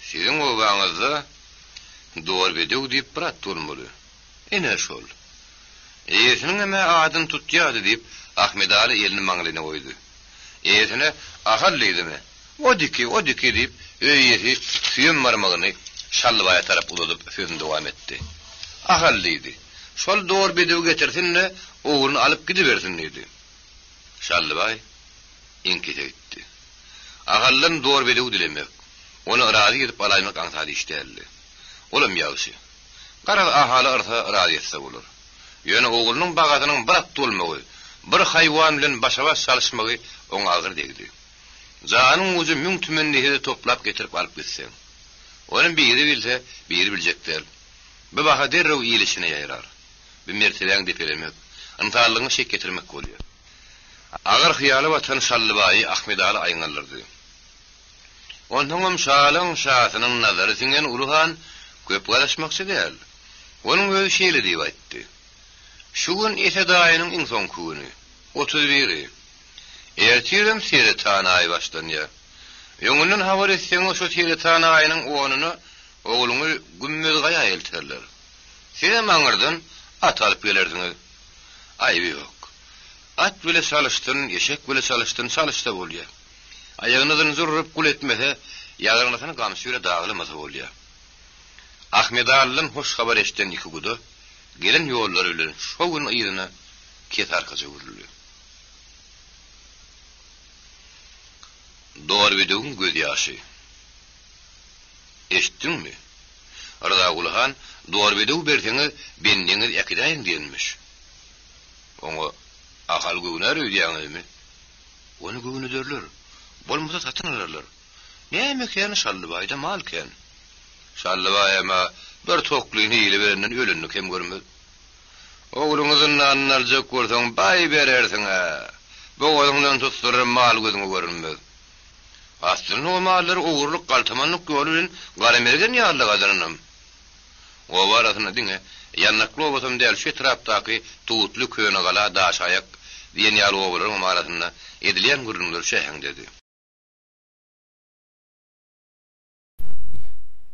siziň obaňyzda doğru bedew diýip birat bolmaly. Ene şol. Eýesiniň näme adyny tutýardy diýip Ahmed Ali elini maňlyna goýdy. Eýesine ahallydymy? Odiki diýip öýesi süýen marmagyny Şallybaýa tarap uzadyp sözüni dowam etdi. Ahallydy. Şol doğru bedew getirsinle oğlunu alyp gidibersin diýdi. Şallybaý inkit etdi. Ahallyn doğru bedew dilemek. Onu razy edip alaýmak aňsady işdäli. Olam ýaşy. Gara ahaly arsa razy etse bolar. Ýöne oğlunyň bagasynyň birat dolmagy, bir haýwan bilen başa-baş çalyşmagy oňa agyr degdi. Janyň uzy müň tümenliğini toplap getirip alyp gitsen. Onuň biri bilse, biri biljekdir. Bu baha derrew ýylişine ýaýrar. Bir merteleň depelemek, yntalygyny şek getirmek bolýar. Agyr hyýaly watan Şallybaý Ahmed Ali aýnalyrdy. Onuň şalyň şahynyň nazary diňen Uluhan köp garaşmakçy däl. Onuň öýü şeýle diýip aýtdy. Şu gün Esedaýynyň iň soňky güni, 31. Ertirem Seretan aý başlanýar. Ýöňünden habar etseň şu Seretan aýynyň onuny oğluňy gümmez gaýa elterler. Sen maňyrdan at alyp gelerdiňiz. Aýby ýok. At bile çalyşdyn, eşek bile çalyşdyn, çalyşda bolýar. Aýagyny zurrup gul etmese, ýagrynyny gamşyra dagılmasa bolýar. Ahmed Ali'nin hoş haber eşten iki gudu, gelen yollar öyle şoğun ýerine ket arkaja urildi. Doğru bideň göz ýaşy. Eşitdiňmi? Arada Uluhan doğru bidew berseňiz bendiňiz ýakydaýyn diýenmiş. Oňa ahal göwner öýdýäňizmi? Onu göwnederler. Bolmasa satyn alarlar. Näme eken Şallybaýda malken? Şallybaýa bir toklyny ýyly berenden ölenni kim görmez. Oğluňyzyň nanyny aljak bolsaň baý berersiň ha. Bu oğlundan tutturur mal gözüne görünmez. Aslında o mallar uğurluk kaltamanlık görürün garamergen yağlı kazanınım. O varasını dine, yanaklı obasım del şu etraftaki tuğutlu köyüne kala daş ayak diyen yağlı oğullarım arasında edilen görünümler şeyhen dedi.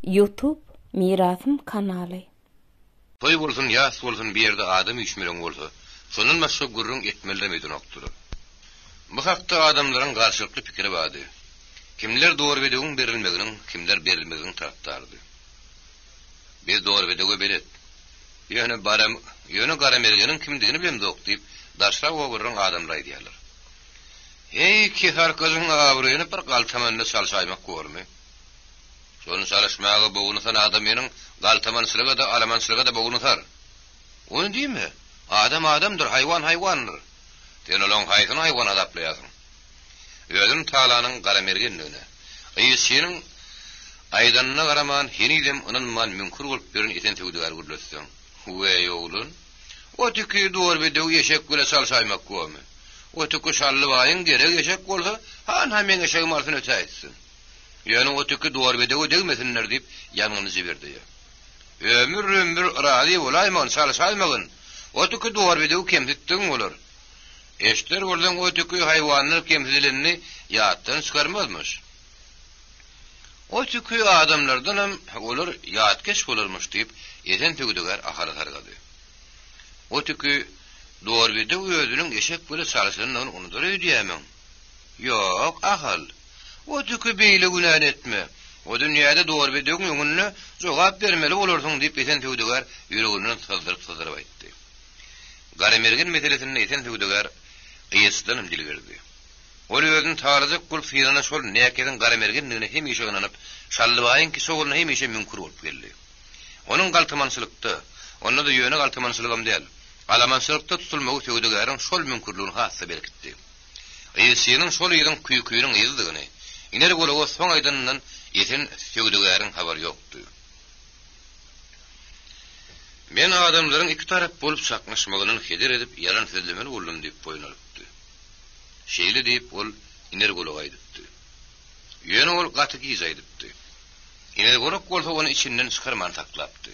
YouTube Mirasım kanaly. Toy bolsun, yas bolsun bir yerde adam üçmelen bolsa, sonun başka gurrun etmelde meydun okturur. Bu hakta adamların karşılıklı fikri vardı. Kimler doğru bedeğin berilmeginin, kimler berilmeginin taraftardı. Biz doğru bedeğe belet. Yönü garamergenin kimdigini bilemde oklayıp, daşlar oğurun adamlar diyorlar. Hey ki herkesin ağırını bir kaltamanını salsaymak görmü. Sonun salışmağı boğunutan adamının kaltamansılığı da alamansılığı da boğunutar. Onu değil mi? Adam adamdır, hayvan hayvandır. Denolon hayvan hayvan adaplayasın. Özün tağlanın garamergenliğine. Iyisinin aydanına garaman henidem onunman mümkür olup birin iten tevdigar gürlötsün. Vey oğlun, o tükü doğru bedeği yeşek güle salsaymak görmü. O tükü şallı bayın gerek yeşek olsa, hemen eşeğim altın öte etsin. Yani o tükü doğru bedeği degmesinler deyip yanınızı verdi ya. Ömür razı olayman salsaymagın. O tükü doğru bedeği kemsittin olur. Eşler oradan o tükü hayvanlar kemsilenini yağıttan çıkarmazmış. O tükü adamlardan hem olur yağıtkeş olurmuş deyip eten tüküdüler ahara sargadı. O tükü doğru bedeği özünün eşek böyle salsının onu da ödeyemem. Yok ahal. O tükü beyle günah etme. O dünyada doğru bedeğin önüne cevap vermeli olursun deyip eten tüküdüler yüreğinden sızdırıp ayttı. Garamergen meselesinin eten tüküdüler ıyısıdan dilgerdi. O özün tarızık kul fiirana şol nekeden garamergenliğine hem işe ınanıp, şallıbayın ki soğuluna hem işe mümkür olup geldi. Onun kaltımansılıkta, onunla da yöne kaltımansılığım değil, alamansılıkta tutulmağı tevdügerin şol mümkürlüğünü hassa berkitti. Iyısının şol yedin küyünün ıyızdığını, iner golu son aydanından eten tevdügerin haber yoktu. Men adamların iki taraf bolup saklaşmagının heder edip yalan sözlemeli bolun deyip boynalıptı. Şeyli deyip ol iner golu aydıptı. Yönü ol katı giz aydıptı. İner goluk bolsa onu içinden çıkarman taklaptı.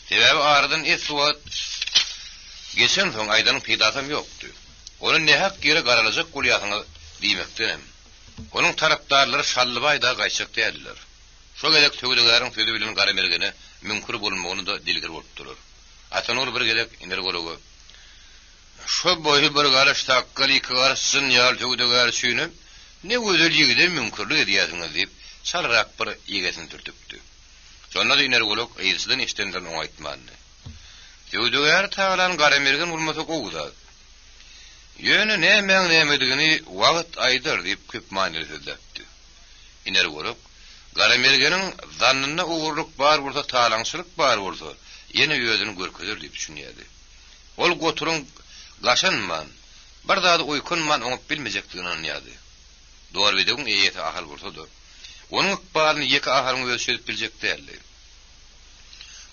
Sebebi ağrıdan suat geçen son aydanın peydatam yoktu. Onun ne hak geri karalacak kulyasını diymektenim. Onun taraftarları şallıbayda kaçacak değerliler. Şu gelek tövdülerin sözü bilen garamergene mümkür bulunmağını da dilgir olup durur. Atanur bir gelek iner golugu. Şu boyu bir karış takkal iki karışsın yal tövdüler suyunu ne güzel yigide mümkürlük ediyasınız deyip salarak bir yigesin türtüptü. Sonra da iner golug iyisinden iştenden oňaýtmandy. Tövdüler tağlan garamergen bulmasa goğuzad. Yönü nemedigini wagt aydır deyip köp manylysy edipdi. Iner golug garamergenin zannyna uğurluk bar bolsa talaňçylyk bar bolsa ýene ýözüni görkezir diýip düşünýärdi. Ol goturun gaşanman, bir zady uýkunman oňup bilmejekdigini anlaýardy. Dogry bedegiň eýeti ahal bolsa da, onuň ykbalyny ýeki ahalyň ölçüp biljek däldi.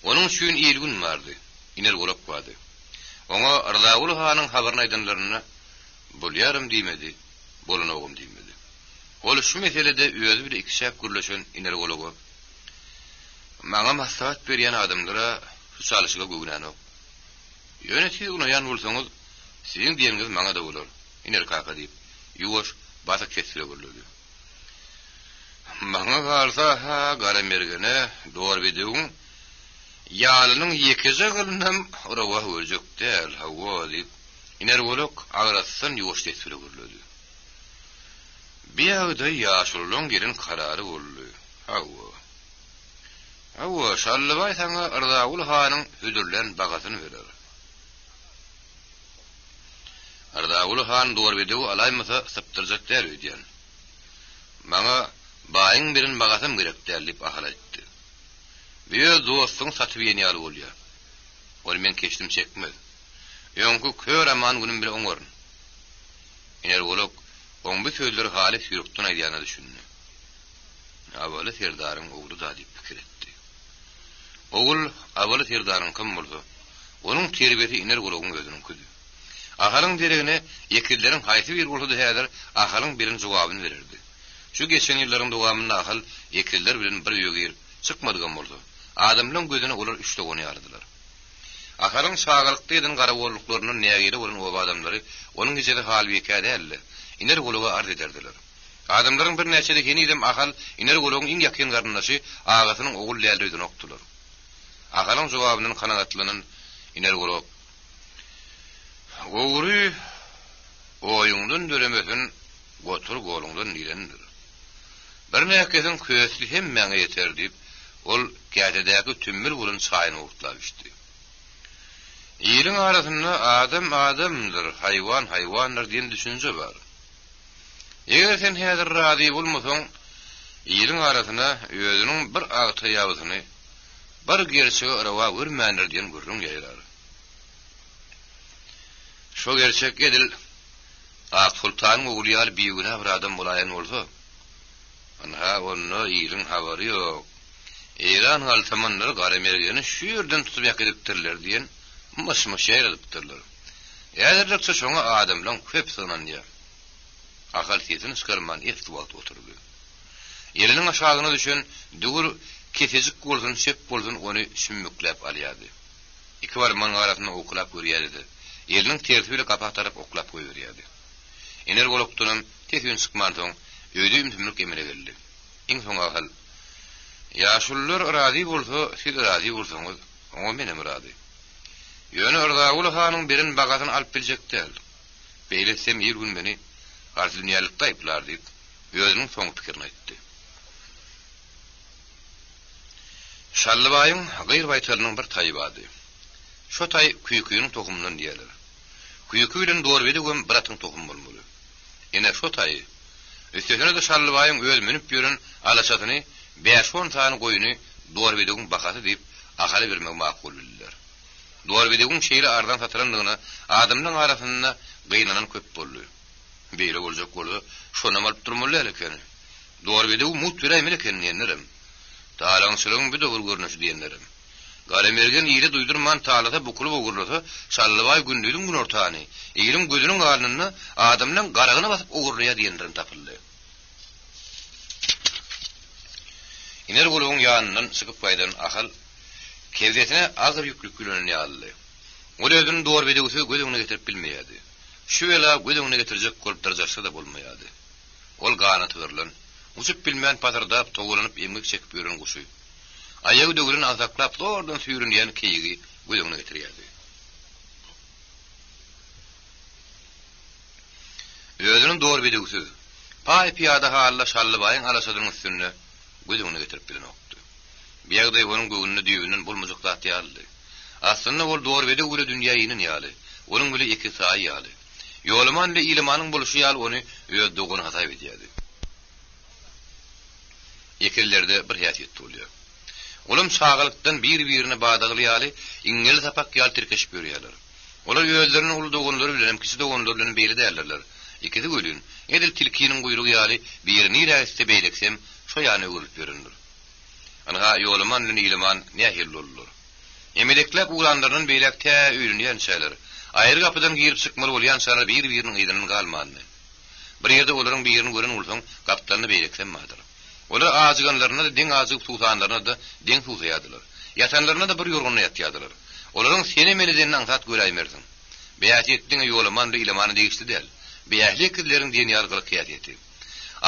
Onuň üçin ýelgün bardy, iner golug bardy. Oňa Ardagul hanyň habaryny aýdanlaryna bolýarym diýmedi, bolanogum diýmedi. Ol şu meselede özü bir ikişäp gürleşen iner golugu. Maňa maslahat berýän adamlara şu çalyşyga göwnänok. Ýöneti unaýan bolsaňyz, siziň diýeniňiz maňa da bolar. Iner kaka diýip, ýuwaş basa kesile görlüdi. Maňa galsa ha garamergene dogry bedegiň ýalynyň ýekije gylynam urawa öljek däl hawa diýip, iner golug agrasyn ýuwaş kesile görlüdi. Bir ýagda ýaşulyň girin karary boldy. Hawa şallybay saňa Ardagul hanyň hüdürlen bagasyny berer. Ardagul han dogry bedegi alaýmasa syptyrjak däl öýdýän. Maňa baýyň birin bagasym gerek däl diýip ahal etdi. Bir dostuň satyp ýenýär bolýar. Ol men keçdim çekmez. Ýöňkü kör aman günüm bilen oňorun. Iner golug oň bu sözleri halis ýürekden aýdýany düşündi. Awaly serdaryň ogly da diýip pikir etdi. Ogul awaly serdaryň kim bolsa, onuň terbiyeti iner golugyň gözüniň ködü. Ahalyň diregine ýekillerin haýsy bir bolsa da häzir ahalyň birin jogabyny bererdi. Şu geçen ýyllaryň dowamynda ahal ýekiller bilen bir ýögür çykmadygan boldy. Adamlaryň gözüne olar üçde gony ýardylar. Ahalyň şagyrlykda eden gara bolluklarynyn nägiri bolan o adamlary onuň içinde hal bekade elle. Iner goluga ard ederdiler. Adamlaryň bir näçede kenidem ahal iner golugyň iň ýakyn garyndaşy agasynyň ogul läldirden oktular. Ahalyň jogabynyň kanagatlynyň iner golug "Ogry oýuňdan döremesin, gotur goluňdan dilendir. Bir näkesiň köýsli hemmäňe ýeter" diýip ol gädedäki tümmül bulun çaýyny urtlaýşdy. Ýylyň arasynda adam adamdyr, haýwan haýwandyr diýen düşünje bar. Eger sen häzir rady bolmasaň, ýylyň arasyna özüniň bir agty ýabysyny bir gerçegi arawa görmändir diýen gürrüň ýaýlar. Şo gerçek edil Sultan Uglyal biýigine bir adam bolaýan bolsa, ana onu ýylyň habary ýok. Eýran haltamanlar garamergeni şu ýerden tutup ýakdypdyrlar diýen myş-myş ýaýradypdyrlar. Ýa-da şoňa adamlaryň köp synan ýa. Ahal tiýetini çykarman ýetip oturdy. Ýeriniň aşagyna düşen dugur kesejik bolsun, şep bolsun onu sümüklep alýardy. Iki barmanyň arasyna oklap görýärdi. Ýeriniň tersibiyle kapak tarap oklap goýýardy. Ener golukdynym tesün çykmandyň öýdüm tümlük emine geldi. Iň soň ahal "Ýaşullar rady bolsa, siz rady bolsaňyz, oňa menem rady. Ýöne Erdagul hanyň birin bagatyny alyp biljekdir. Beýlesem ýer gün meni garşy dünýälykda aýplar" diýip özüniň soň pikirini aýtdy. Şallybaýyň gyr baýtalynyň bir taýy bardy. Şo taýy küýküýüniň tohumyndan diýerler. Küýküý bilen dowrbedigen bir atyň tohum bolmaly. Ene şo taýy üstesine de Şallybaýyň öz minip ýören alaçatyny 5-10 tany goýuny dowrbedigen bakasy diýip ahaly bermek makul bildiler. Dowrbedigen şeýle ardan satyrandygyna adamlaryň arasynda gynanan köp boldy. Beýle boljak bolsa şonu alyp durmaly eleken. Dowrbedigen mut beräýmeli eken diýenlerim. Taalaňçylygyň bir dowr görnüşi diýenlerim. Garamergen ýyly duýdurman taalada bukulup ogurlasa, Şallybaý gündüzüň gün ortany, ýylyň gözüniň garnyny adamlaryň garagyna basyp ogurlaya diýenlerim tapyldy. Iner golugyň ýanyndan çykyp gaýdan ahal kewdesine agyr ýüklük gülenini aldy. Ol özüniň dowrbedegisi gözüňe getirip bilmeýärdi. Şu wela gözüňe getirjek bolup darjasa da bolmaýardy. Ol gana tygyrlan, uçup bilmän patardap toguranyp emgek çekip ýören guşy. Aýagy döwrün azaklap dordan süýrünýän keýigi gözüňe getirýärdi. Özüniň dowrbedegisi paý piýada halla Şallybaýyň alaçadynyň üstüne gözüňe getirip bilenokdy. Biýagda onuň göwnüne düýünden bolmajak zat ýaly. Aslynda ol dowrbedeg gure dünýäýiniň ýaly. Onuň bile iki saý ýaly. Ýolman ile ilmanyň boluşy ýaly ony öz doguny hasaýp edýärdi. Ýekillerde bir häsiýet bolýar. Olam şagylykdan bir-birini bagdaly ýaly iňňeli sapak ýaly tirkeşip ýörýärler. Olar ýözlerini ulu dogunlary bilen hem kisi dogunlary bilen beýle därlerler. İkisi gülün, edil tilkinin guyruğu ýaly birini räste beýleksem şo ýany öwürüp ýörendir. Anaga ýolman bilen ilman nähil bolur. Emeleklep ulanlarynyň beýlekde öýrünýän şeýler. Aýry gapydan girip çykmaly bolýan şeýler bir-biriniň ýygynyň galmandy. Bir ýerde olaryň birini gören bolsaň gapdany beýleksem madyr. Olar azyganlaryna da deň azyk tutanlaryna da deň tuzaýardylar. Ýatanlaryna da bir ýorgunly ýatýardylar. Olaryň seni meleden aňsat göräýmersiň. Beýatýetdiň ýolman bilen ilmany degişdi däl. Beýähliklerin diýen ýargylyk ýatyety.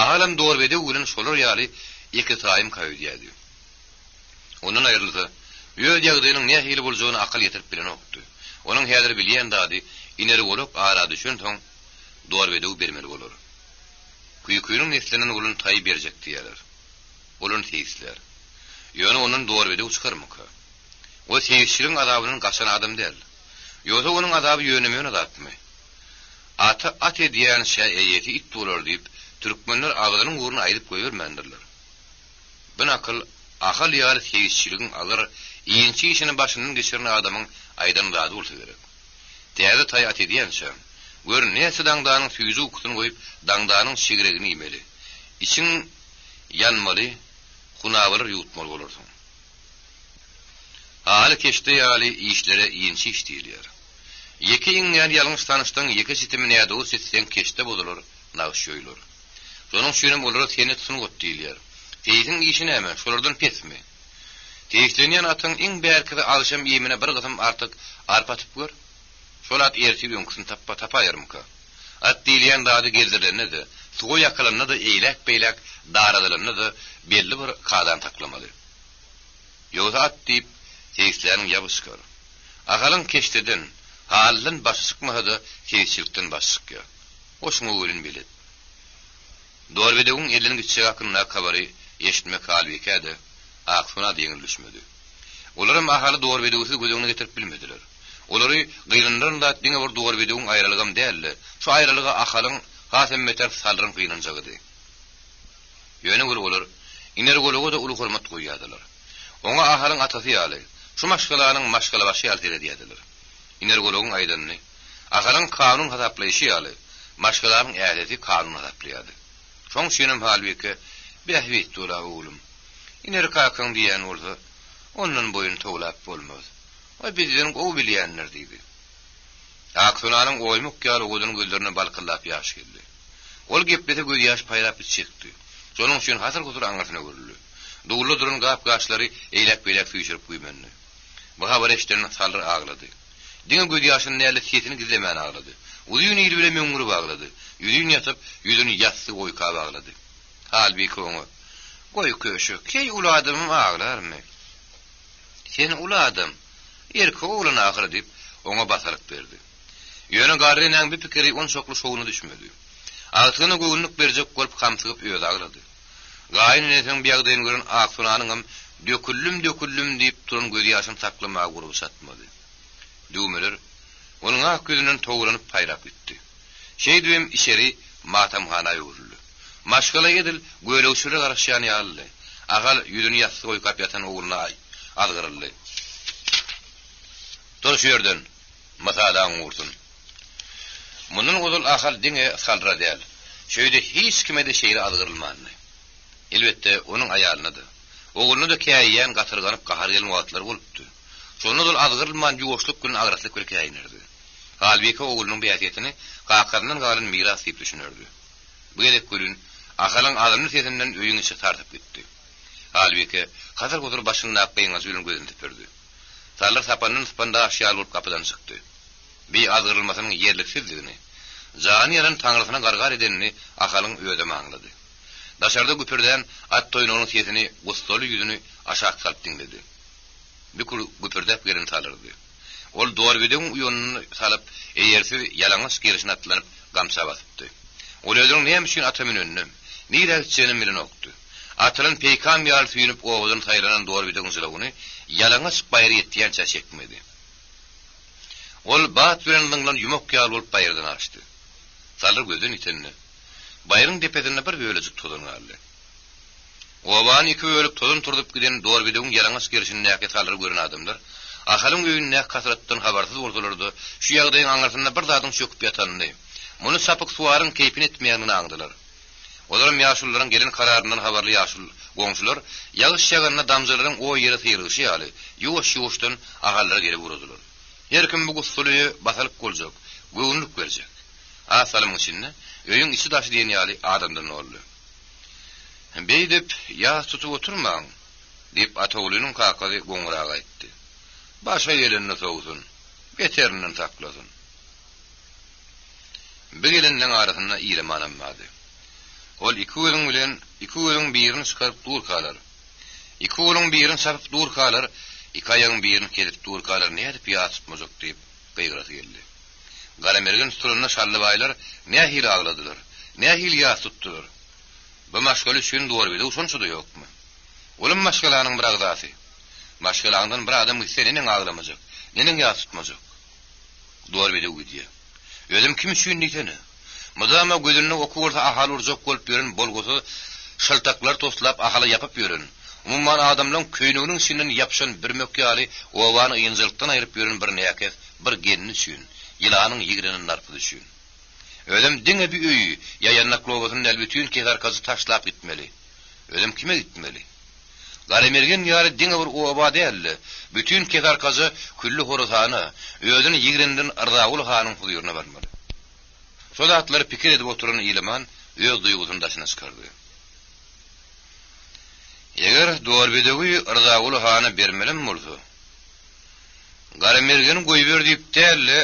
Ahalam dowrbede ulen şolar ýaly iki taýym kaýdýady. Onuň aýrylsa, ýöz ýagdaýynyň nähili boljagyny akal ýetirip bilen okdy. Onuň häzir bilýän dady ineri bolup ara düşen soň dowrbede bermeli bolar. Küýküýüniň nesliniň ulen taý berjek diýerler. Olun teýisler. Ýöne onuň dowrbede çykarmak. O teýisçiliň adabynyň gaçan adam däl. Ýöne onuň adaby ýönemeýän adapmy. Ata at ediyen şeýeti it bolar diýip türkmenler agadynyň uğruna aýdyp goýbermendirler. Ben ahal ýaly teýisçiligiň alar iňçi işini başynyň geçiren adamyň aýdan razy bolsa gerek. Täze taý at ediýänçe gör näse daňdanyň süýüji ukutyny goýup daňdanyň şigregini ýemeli. İçiň ýanmaly, hunawalar ýutmaly bolarsyň. Haly keşde ýaly işlere iňçi iş diýilýär. Iki iňňär ýalňyş tanyşdan iki sitimine ýa-da sitsen keşde bolurlar, naşýoýlar. Şonuň üçin olar seni tutun diýilýär. Teýsiň işi näme? Şolardan pesmi? Teýslenýän atyň iň bärkide alşam ýemine bir gysym artyk arpa atyp gör. Şolat erti ýöňküsini tapaýarmyka. At diýilýän dady gezdirlenedi. Suwa ýakalanady, eýlek-beýlek daradylanady, belli bir kadan taklamaly. Ýogsa at diýip teýslerini ýabyşkar. Agalyň keşdeden halyn başykmady, keýçilikden başykýar. Oşuňa ölün bilet. Dorbedegiň elini gitse hakynda kabary eşitmek halbekäde, aksuna diýen düşmedi. Olaram ahaly dorbedegisi gözüňe getirip bilmediler. Olary gyryndan da diňe bir dorbedegiň aýralygam däldi. Şu aýralyga ahalyň hasem meter salryň gynanjagydy. Ýöne bir olar, iner goluga da uly hormat goýýardylar. Oňa ahalyň atasy ýaly, şu maşgalanyň maşgala başy ýaltyr edýärdiler. Iner golugyň aýdanny, ahalyň kanun hasaplaýşy ýaly, maşgalanyň ädeti kanun hasaplaýardy. Şoň şenem halbeki behwit dura oğlum. Iner kakan diýen bolsa, ondan boyun toglap bolmaz. O bizden o bilýänler diýdi. Aksunanyň oýmuk ýaly odunyň gözlerini balkylap ýaş geldi. Ol gepde göz ýaş paýrap çykdy. Şonuň üçin hasar gotur aňasyna görüldi. Dugully durun gap gaşlary eýlek-beýlek süýşürip güýmenli. Bu habar eşitden salry aglady. Diňe göz ýaşyny näle setini gizlemän aglady. Ulyny ýyl bilen meňňuri baglady. Ýüzüni ýatyp, ýüzüni ýatsy goýka baglady. Halbuki oňa goý köşü, key uladym aglarmy? Sen uladym, erki oğlan ahyry diýip oňa basaryk berdi. Ýöne garrynyň bir pikiri on çoklu şowuna düşmedi. Agtyny göwnük berjek bolup kamsygyp öýde aglady. Gaýnynyň bir ýagdaýyny gören Aksunanyň döküllüm diýip turan göz ýaşyny saklamagy gurup satmady. Döwmeler onuň ak gözünden towranyp paýrap gitdi. Şeýdüýem içeri matamhanaýa urildi. Maşgala edil göwleşire garaşýan ýaly. Agal ýüzüni ýatsy goýup ýatan oğluna algyryldy. Dur şu ýerden masadan ursun. Munun gozul agal diňe salra däl. Şeýde hiç kime de şeýle algyrylmany. Elbetde onuň aýalynydy. Oğluny da käýýän gatyrganyp gahar gelme wagtlar bolupdy. Şonu da algyrylman ýoşluk gün agraslyk bir käýnirdi. Halbuki oğlunyň beýatini gakaryndan galan miras diýip düşünürdi. Bu gelek görün agalyň adamny sesinden öýüňe çyk tartyp gitdi. Halbuki hazır gotur başyny apýyňa zülüm gözüni tüpürdi. Sallar sapanyň spanda aşýal bolup kapydan çykdy. Bir algyrylmasynyň ýerliksizligini, jany ýalan taňrysyna gargar edenini agalyň öýde maňlady. Daşarda güpürden at toýunyň sesini gostoly ýüzüni aşağı salyp dinledi. Bir güpürdäp gelen salyrdy. Ol dorbedeň uýanyny salyp eýersiz ýalaňyş girişine atlanyp gamsa basypdy. Ol özüň näme üçin atamyň önüne, nire gitjegini bilen okdy. Atylyň peýkam ýaly süýnüp owadan taýranan dorbedeň jylagyny ýalaňyş baýry etýänçe çekmedi. Ol bat bilen ýyňlan ýumak ýaly bolup baýrdan açdy. Salyr gözün itenini. Baýryň depedinde bir bölejik tozun galdy. Owan iki bölük tozun turdup giden dorbedeň ýalaňyş girişini näke salyr gören adamlar ahalyň öýüne kasratdan habarsyz bolsalardy. Şu ýagdaýyň aňarsynda bir zadyň çöküp ýatanyny, muny sapyk suwaryň keypini etmeýänini aňdylar. Olaram ýaşullaryň gelen kararyndan habarly ýaşul goňşular ýagyş ýaganyna damjalaryň o ýere syryşy ýaly ýuwaş-ýuwaşdan agallara gelip urdular. Her kim bu gustulyy basalyp boljak, göwnük berjek. Asalym üçinne öýüň içi daşy diýen ýaly adamdan boldy. Beýdip ýa tutup oturmaň diýip atoglynyň kakasy goňraga aýtdy. Başa ýelenini sowsun, beterinden saklasyn. Bir gelenden arasynda ýylamanmady. Ol iki ölüň birini çykaryp dur kalar. İki ölüň birini çapyp dur kalar, iki aýagyň birini kelip dur kalar, näde edip ýatypmazok diýip beýgrasy geldi. Garamergin turuna şally baýlar nähil agladylar, nähil ýas tutdular. Bu maşgaly üçin dorbeде uşonçu da ýokmy? Olum maşgalanyň bir agdasy. Maşgalandan bir adam gitse nenen aglamajak, nenen ýas tutmajak. Dorbeде gidiýär. Özüm kim üçin diýsene? Mudama gözüne okuwursa ahal urjak bolup ýören bolgusy şyltaklar toslap ahala ýapyp ýören. Umman adamlaryň köýnüginiň içinden ýapşan bir mökýali owany ýynjylykdan aýryp ýören bir näkes, bir genni üçin, ýylanyň ýigrini narpy düşün. Ölüm diňe bir öýü, ýa ýannak lobasyny elbetün kezar kazy taşlap gitmeli. Ölüm kime gitmeli? Garamergen ýary diňe bir oba däldi. Bütün ketarkazı küllü horotany özüni ýigrinden Ardagul hanyň huýuryna barmaly. Sodatlar pikir edip oturan ýylyman öz duýgusyny daşyna çykardy. Eger Dorbedegi Ardagul hany bermelim bolsa, Garamergen goý ber diýip däldi,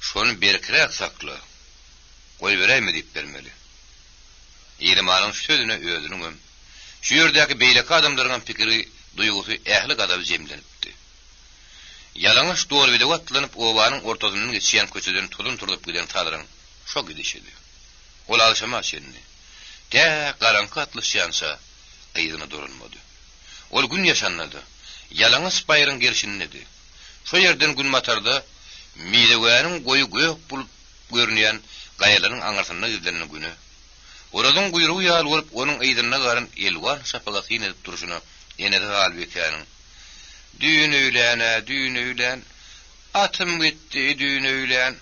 şonu berkirek sakla. Goý bereymi diýip bermeli. Ýylymanyň sözüne özüniň şu ýerdäki beýleki adamlaryň pikiri, duýgusy ähli gadap jemlenipdi. Ýalaňyş Dorbedegi atlanyp obanyň ortasynyň geçýän köçeden tulun turup giden talaryň şo gidişidi. Ol alşama şenni. De garanky atlyşýansa aýdyna durulmady. Ol gün ýaşanlady. Ýalaňyş baýryň gerşinledi. Şo ýerden gün matarda midewäniň goýu gök bulup görünýän gaýalaryň aňarsyna gidenden güni. Oradan guyruğu ýaly bolup onuň aýdyna garyn elwan şapagasyny edip duruşyna ýene-de galbekäniň. Düýün öýlen, atym gitdi düýün öýlen,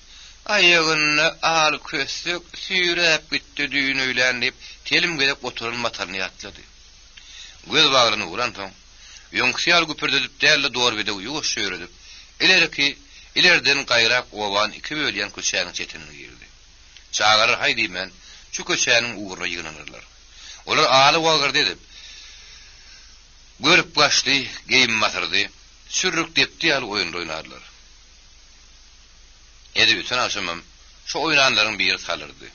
aýagyny al kösük süýräp gitdi düýün öýlen diýip telim gelip oturan matarny ýatlady. Göz bagryny uran soň ýoňsyal güpürdedip däli Dorbede ýuwaş şöýredip, ilerden gaýrak oban iki bölýän köçäniň çetinine girdi. Çağarar haýdyman şu köçäniň uğruna ýygynarlar. Olar aly wagyrdy edip görüp başly, geýim matyrdy, sürrük depdi ýaly oýun oýnarlar. Edip bütün aşamam şu oýnanlaryň biri salyrdy.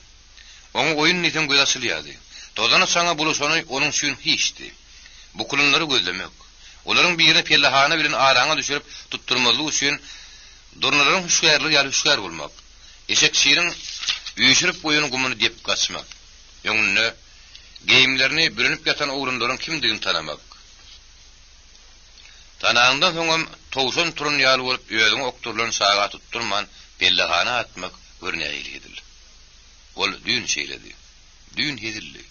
Oňa oýun niten göz açylýardy. Dodana saňa bulusony onuň üçin hiçdi. Bu kulunlary gözlemek. Olaryň birini pellahana bilen araňa düşürip tutturmaly üçin durnaryň huşgärli ýaly huşgär bolmak. Eşek şirin üýşürip boýuny gumuny dep gaçmak. Ýöňüne geýimlerini bürünip ýatan oglanlaryň kimdigini tanamak. Tanandan soňam towşan turun ýaly bolup ýöňe okturlan saga tutturman pellahana atmak görnäýildi. Ol düýün şeýledi. Düýün hedildi.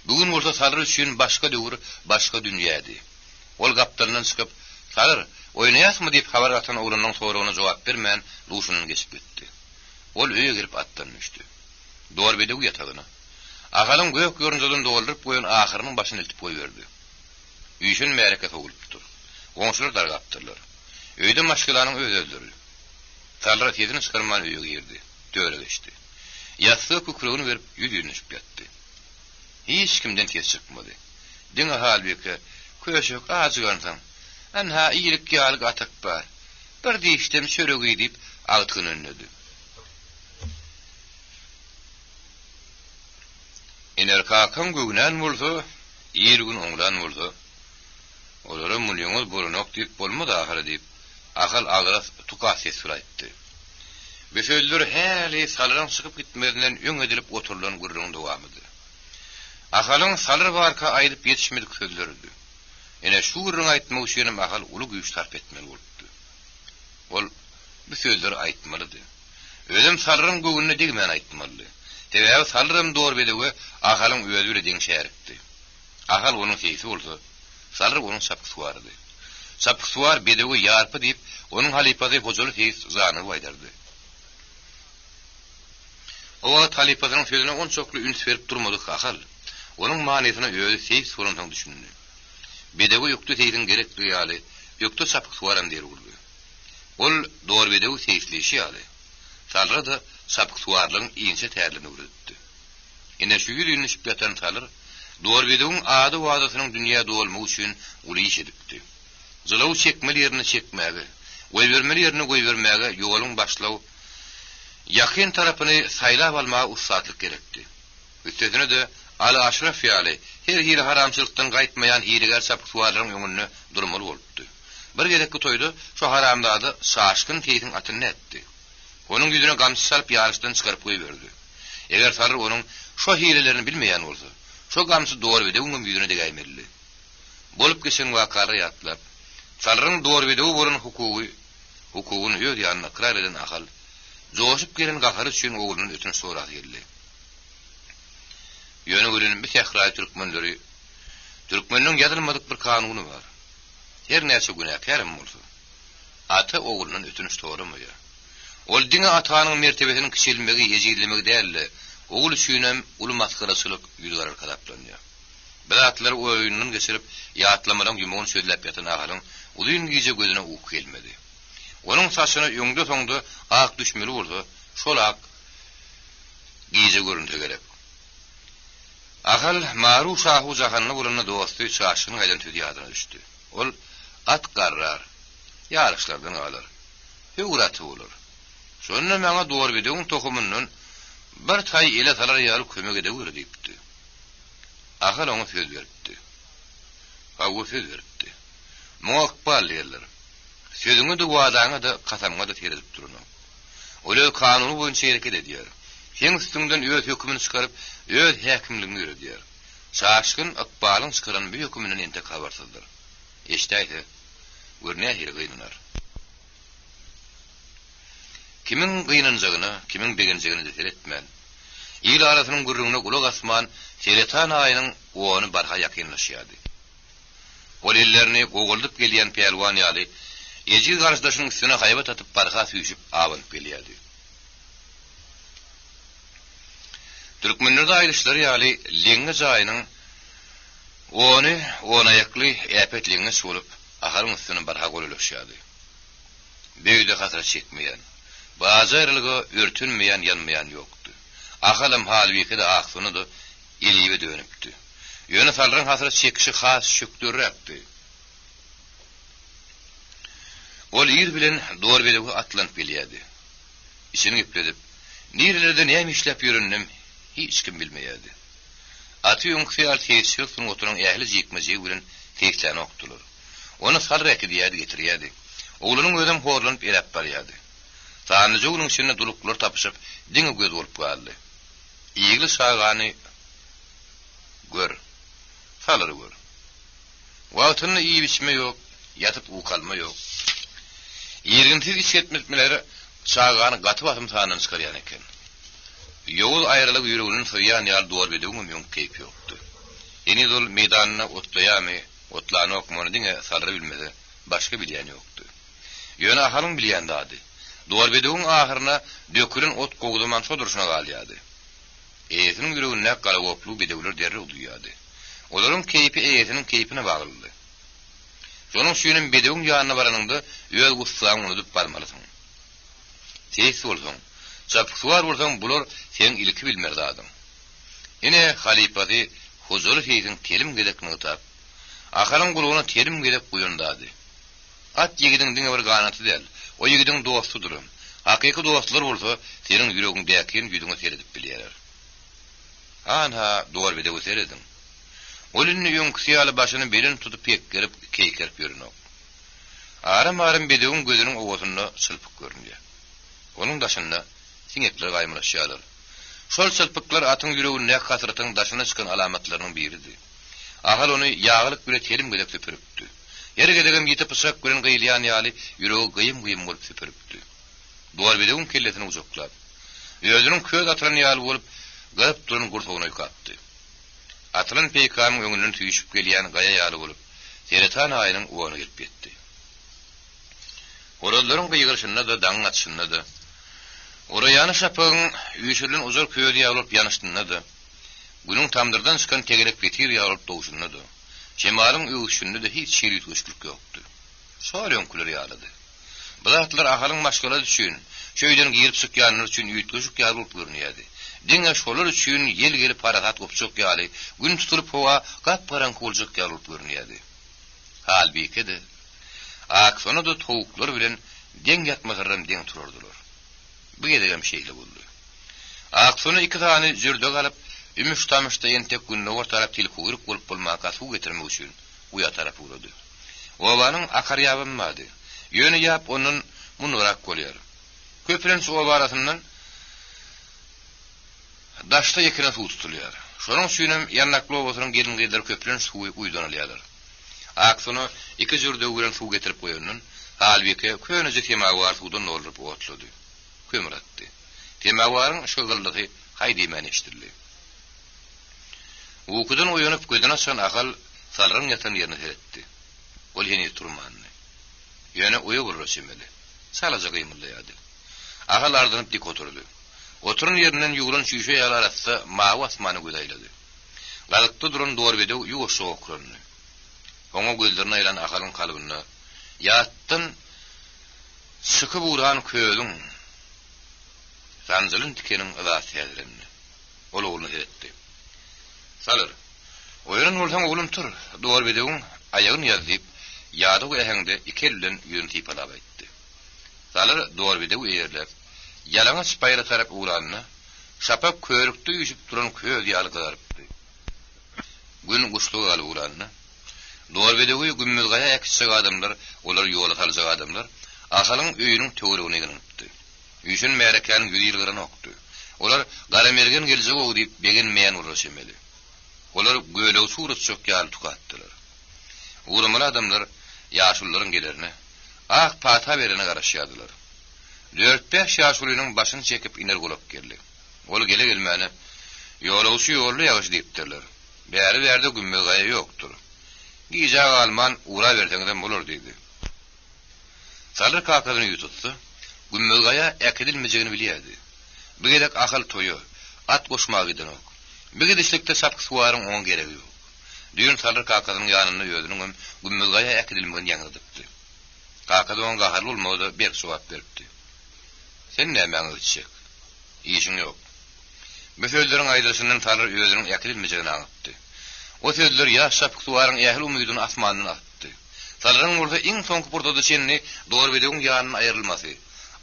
Bugün bolsa salyr üçin başga döwür, başga dünýädi. Ol gapdandan çykyp, "Salyr, oýnaýasmy?" diýip habar atan oglanyň soragyna jogap bermän, duşunyň geçip gitdi. Ol öýe girip atdan düşdi. Dorbedegi ýatagyna. Agalyň gök görünjeden doldurup goýan ahyrynyň başyny iltip goýberdi. Üýşün mereket ogulupdy. Goňşular dargapdylar. Öýde maşgylanyň özleri. Salyr tezini çykyrman öýe girdi. Döre geçdi. Ýasty kukurugny berip ýüdünüşip ýatdy. Hiç kimden tez çykmady. Diňe halbeki köşek azygansaň, "Anha iýlik ýaly atak bar. Bir diýişdim çöregi" diýip agtyny önledi. Enerkakan gögünen bolsa, ýergün oňdan bolsa, olara milyoňyz bolanok diýip bolmady ahara diýip, akal agras tukasyet süraýtdy. Beşöldür häli salyryň çykyp gitmedinden öň edilip oturulan gurrun dowamydy. Akalyň salyr barka aýdyp ýetişmedik sözlerdi. Ene şu gurrun aýtmak üçin akal uly güýç sarp etmeli bolupdy. Ol bu sözleri aýtmalydy. Özüm salyryň gögünne degmen aýtmaly. Tebäbi salyryň Dorbedegi akalyň özüne deň şäheripdi. Akal onuň seýsi bolsa, salyr onuň sapsuwardy. Sapsuwar bedegi ýarpy diýip, onuň halipasy hojaly seýis zanyny aýdardy. O wagt halipasynyň sözüne on çokly üns berip durmadyk akal. Onuň manysyna özü seýis sorandan düşündi. Bedegi ýokdy seýdiň gerekli ýaly, ýokdy sapsuwaram diýip urdy. Ol Dorbedegi seýisleşi ýaly. Salyr da sapsuwarlygyň iňçe tärilini öwretdi. Ene şu ýürüni şipýatan salyr Dorbedegiň ady wadasynyň dünýä dolmagy üçin uly iş edipdi. Zylaw çekmeli ýerine çekmäge, goý bermeli ýerine goý bermäge ýoluň başlaw ýakyn tarapyny saýlap almagy ussatlyk gerekdi. Üstesine de Al Aşraf ýaly her hili haramçylykdan gaýtmaýan hileger sapsuwarlaryň ýöňüne durmaly bolupdy. Bir gerekli toýda şu haramdady şaşkyn teýdiň atyny etdi. Onuň ýüzüne gamsy salyp ýarysdan çykaryp goýberdi. Eger salyr onuň şu hilelerini bilmeýän bolsa, şu gamsy Dorbedegiň ýüzüne degäýmeli. Bolup geçen wakary ýatlap, salyryň Dorbedegi bolan hukugyny ýöz ýanyna kirar eden akal, joşup gelen gahary üçin oglunyň ötüne sorak geldi. Ýöne gülünin bir tehrar türkmenleri, türkmenliň ýazylmadyk bir kanuny bar. Her näçe günäkärim bolsa, ata oglunyň ötüne soramaya. Ol diňe atanyň mertebesiniň kiçilmegi, ýejilmegi däl, ogul üçin hem uly maskaraçylyk ýüzgar kadaplanýar. Bilatlar oyunun geçirip yatlamadan yumuğun söylep yatan ağalın uzun gece gözüne uyku gelmedi. Onun saçını yöngde soňda ak düşmeli bolsa, şol ak gece görünse gerek. Ahal maru şahu jahanna bolana dostu çaşyny gaýdan tödi ýadyna düşdi. Ol at garrar, ýarışlardan alar. Hüwraty bolar. Şonda maňa dowar bedeň tohumyndan bir tay ile salar ýaly kömek ede diýipdi. Ahal onu söz berdi. Hawa söz berdi. Muwakbal ýerler. Sözüňi de wadaňy da kasamga da terezip durun. Ola kanuny boýunça hereket edýär. Hem üstünden öz hükmünü çıkarıp öz häkimligini ýürüdýär. Şaşkyn akbalyň çıkaran bir hükmünden ente kabarsızdyr. Eşdäýdi. Görnä her gynanyr. Kimin gynanjagyny, kimin begenjegini de etmän. İl arasynyň gurrugyna gulak asman Şeretan aýynyň ony barha ýakynlaşýardy. Ol ellerini goguldyp gelýän pelwan ýaly ejir garşdaşynyň üstüne gaýbat atyp barha süýşüp awanyp gelýärdi. Türkmenlerde aýryşlary ýaly leňe jaýynyň ony aýakly äpetliňe solup aharyň üstüne barha goluluşýardy. Beýde hasra çekmeýän, bazarlygy örtünmeýän ýanmaýan ýokdy. Ahalam halbiki de aksyny da elibe dönüpdi. Ýöne salryň hasra çekişi has şükdürräpdi. Ol ýer bilen dowar bedegi atlanyp gelýärdi. İçini gepledip, "Nirelerde näme işläp ýöründim?" hiç kim bilmeýärdi. Aty ýöňkýär teýsirsiň oturan ähli jekmejegi bilen teýkläni okdular. Onu salrak diýärdi getirýärdi. Oğlunun özüm horlanyp elep barýardy. Tanrıcı onun içinde duluklar tapışıp diňe göz bolup galdy. İýigli şagany gör. Salary gör. Wagtyny iýip içme ýok, ýatyp ukalma ýok. Ýergintiz içetmekleri şagany gaty basym sanyny çykarýan eken. Ýol aýrylyk ýüreginiň soýan ýal dowar bedegiň mümkin ýokdy. Eni dol meýdanyna otlaýamy, otlany okmany diňe salary bilmedi, başga bilýän ýokdy. Ýöne ahalyň bilýän dady. Dowar bedegiň ahyryna dökülen ot gogduman sodurşuna galýady. Eýetiniň ýüregine galagoplu bedegler derre udýýady. Olaryň keýpi eýetiniň keýpine baglydy. Şonuň süýüniň bedegiň ýanyna baranynda öýe gussaň unutup barmalysyň. Teýs bolsaň, çapsuwar bolsaň bular sen ilki bilmerdadyň. Ine halipady huzur heýdin kelim gedekni utap, aharyň gulugyna terim gedek goýundady. At ýigidin diňe bir ganaty däl, o ýigidin dostudyr. Hakyky dostlar bolsa, seniň ýüregiňdäki ýüdüňe seredip bilýärler. Anha dowar bedegi seredin. Olunny ýöňkýäli başyny belin tutup pekkerip keýkerip ýörünok. Aram bedegiň gözüniň owasyna çylpyk görünýär. Onuň daşynda siňekler gaýmylaşýarlar. Şol çylpyklar atyň ýüregine hasratyň daşyna çykan alamatlarynyň biridir. Ahal onu ýağlyk bir terim gelip süpüripdi. Ýere gedegem ýetip pysak gören gaýlyan ýaly ýüregi gyym bolup süpüripdi. Dowar bedegiň kelletini uzaklap, ýözüniň köz atyran ýaly bolup garap duran gurtugyna ýykatdy. Atylan peýkamyň öňünden tüýüşip gelýän gaýa ýaly bolup, Şeretan aýynyň owagyna gelip ýetdi. Oralaryň gyýgyrşyna da daň atşyna da, ora ýany şapyň üýşülen uzak köýde ýalyp ýanyşdyna da, günüň tamdyrdan çykan tegerek betir ýalyp dowşyna da, Cemalyň üýşünde de hiç şeýlet göçlük ýokdy. Şoýlan kular ýalydy. Bulatlar ahalyň maşgala düşün, şöýden girip çykýanlar üçin üýtgeşik ýalyp görünýärdi. Diňe şolar üçin ýel gelip paragat gopçuk ýaly, gün tutulyp howa gapparan koljak ýalyp görünýärdi. Halbuki de aksona da towuklar bilen deň ýatmasaram deň turardylar. Bu gedegem şeýle boldy. Aksona iki tane jürde galyp, ümüş tamışda entek günne ortalap tilkuýryk bolup bolmaka suw getirmek üçin uýa tarap urady. Owanyň akar ýabynmady. Ýöne ýap onuň munurak bolýar. Köpüren suw barasyndan daşda ýekine suw tutulýar. Şonuň süýnem ýannakly owasynyň gelin gyýdar köpüren suwy uýdan alýarlar. Aksona iki jürde bilen suw getirip goýandan, halbuki köneje temawar suwdan nolup otlady. Kömüratdy. Temawaryň şögüldiği haýdy mäneşdirli. Ukudan uyanıp gözüne açan ahal salrın yatan yerine seretdi. Ol yeni turmanny. Ýöne uyu vurur çemeli. Salaja gymylýady. Ahal ardynıp dik oturdy. Oturun ýerinden ýugulan şüşe ýalar atsa mawy asmany gözaýlady. Galıkta duran Dorbede yugoşu okranny. Oňa gözlerini aylan akalyň kalbyny ýattyn sıkı buran köýüň zanjylyň dikeniň ızasy ýadyrenni. Ol oğlunu etdi. Salyr. Oýran bolsaň oğlum tur. Dorbedeň aýagyny ýazyp, ýady goýaňdy iki elden ýürün typalap aýtdy. Salyr Dorbede öýerler. Ýalaňa spayra tarap uğranny, şapap köýrükde ýüşüp duran köýüň ýalgylarpdy. Gün guşlugy alyp uğranny. Dorbedeňi gümmüzgaýa ekşik adamlar, olar ýola saljak adamlar, ahalyň öýüniň töweregine giripdi. Ýüşün märekäniň ýüzýylgyny okdy. Olar garamergen geljek o diýip begenmeýän uğraşymady. Olar göýlew surat çök ýaly tukatdylar. Uğramaly adamlar ýaşullaryň gelerini ak pata berene garaşýardylar. 4-5 ýaşulynyň başyny çekip iner golap geldi. Ol gele gelmäni ýolawçy ýolly ýaş diýipdirler. Bäri berde gümmüzgaýa ýokdur. Gijag alman uğra berseňden bolar diýdi. Salyr kakadyny ýututdy. Gümmüzgaýa äkidilmejegini bilýärdi. Bu gedek akal toyu, at goşmagy edinok. Bu gedişlikde sapk suwaryň oň geregi ýok. Düýün Salyr kakadynyň ýanyna ýödüniň gümmüzgaýa äkidilmegini ýaňydypdy. Kakady oňa harly bolmady, bir sowap beripdi. Sen näme etjek? Işiň ýok. Bu sözleriň aýdysyndan Salyr özüniň äkidilmejegini aňypdy. O sözler ýa sapk suwaryň ähli umydyny asmanyna atdy. Salyryň bolsa iň soňky burda çenni Dorbedeň ýanyna aýrylmasy.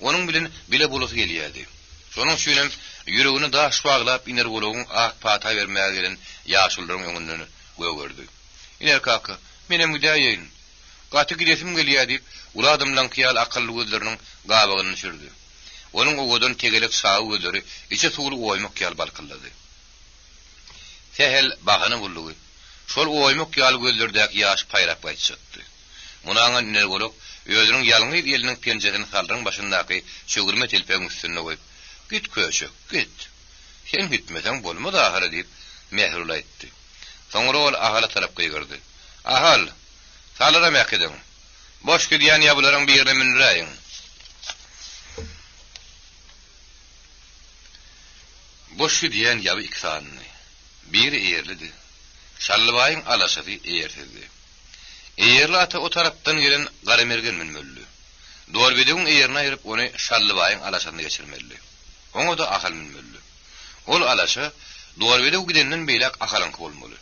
Onun bilen bile bulasy gelýärdi. Şonuň üçin ýüregini daş baglap iner bolugyň ak pata bermäge gelen ýaşullaryň öňünden göwgerdi. Iner kaka, menem müdaýyn. Gaty gidesim gelýär diýip, ula adamdan kyal akylly gözleriniň gabagyny düşürdi. Onuň ogodan tegelek sağı gözleri içe suwly oýmak kyal balkylady. Sehel bagany buldy. Şol oýmak kyal gözlerdäki ýaş paýrap gaýtşatdy. Munaňa iner bolok özüniň ýalňy eliniň penjerini Salyryň başyndaky çögürme telpegiň üstüne goýup, "Git köşek, git. Sen gitmesen bolmady ahara" diýip mehrul aýtdy. Soňra ol ahala tarapga ýygyrdy. "Ahal, Salyra mäkediň. Boş gidýän ýabularyň birine minräýin." Boş gidýän ýaby iki sanly. Biri eýerlidi. Şallybaýyň alaşady eýertdi. Eýerli ata o tarapdan gelen garamergen minmeli. Dorbedeň eýerine aýryp ony Şallybaýyň alaşadyna geçirmeli. Oňa da ahal minmeli. Ol alaşa Dorbede gidenden beýlek ahalyň bolmaly.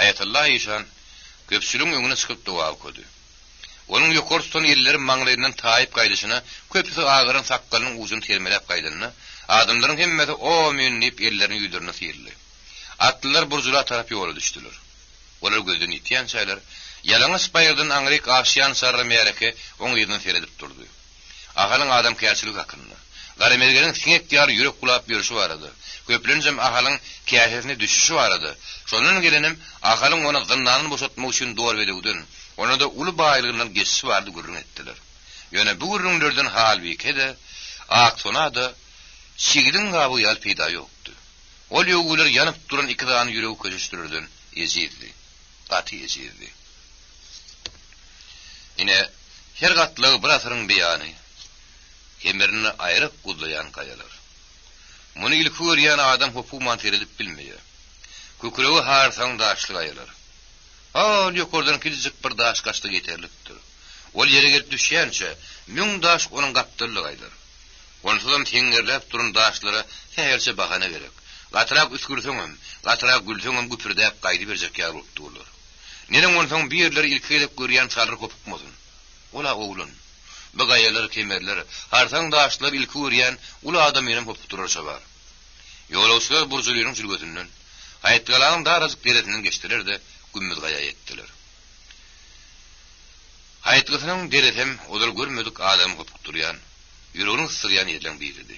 Ayatullah Eýşan köpsüliň öňüne çykyp dua okudy. Onuň ýokarstan ýerleri maňlaýyndan taýyp gaýdyşyna, köpüsi agyryn sakkalynyň uzyny termelep gaýdynyna, adamlaryň hemmeti "Amin" diýip ýerlerini ýüdürne sirli. Atlylar burjula tarap ýola düşdiler. Olar gözden ýetýän şaýlar ýalaňy spaýyrdan aňryk aşýan sarry mereke oň ýerden seredip durdy. Ahalyň adam kärçilik hakynda. Garamergeniň siňek ýar ýürek gulap ýörüşi barady. Köplenjem ahalyň käsesine düşüşi barady. Şonuň gelenim ahalyň ony gynnanyny boşatmak üçin Dorbedeňden, ona da uly baýlygynyň geçişi bardy görün etdiler. Ýöne bu görünlerden hal bekede, aksonada şigidin gaby ýal peýda ýokdy. Ol ýöwüler ýanyp duran iki dany ýüregi köşüşdirdi, ezildi. Gaty ezildi. Ine her gatlygy bir asyryň beýany. Kemerini aýryp gudlayan kayalar. Muny ilki görýän adam hukumat edip bilmeýär. Kökregi harsaň daşly gayalar. Ol ýokardan kiljik bir daş gaçdy ýeterlikdir. Ol ýere gelip düşýänçe 1000 daş onuň gapdyrly gaýlar. Onsudan teňgerläp duran daşlara herçe bahana gerek. Gatrak üskürseňem, gatrak gülseňem güpürdäp gaýdy berjek ýar bolupdylar. Neden onsoň bir ýerleri ilki gelip görýän salyr kopukmasyn. Ola oğlun. Bu gayalar kemerler, harsaň daşlar ilki görýän ula adam ýene hop durarça bar. Ýolawçylar burjularyň jülgetinden, haýatgalaryň darazyk deretinden geçdiler de gümmüz gaya etdiler. Haýatgysynyň deretem odal görmedik adam hop durýan, ýüreginiň syrýan ýerden biridi.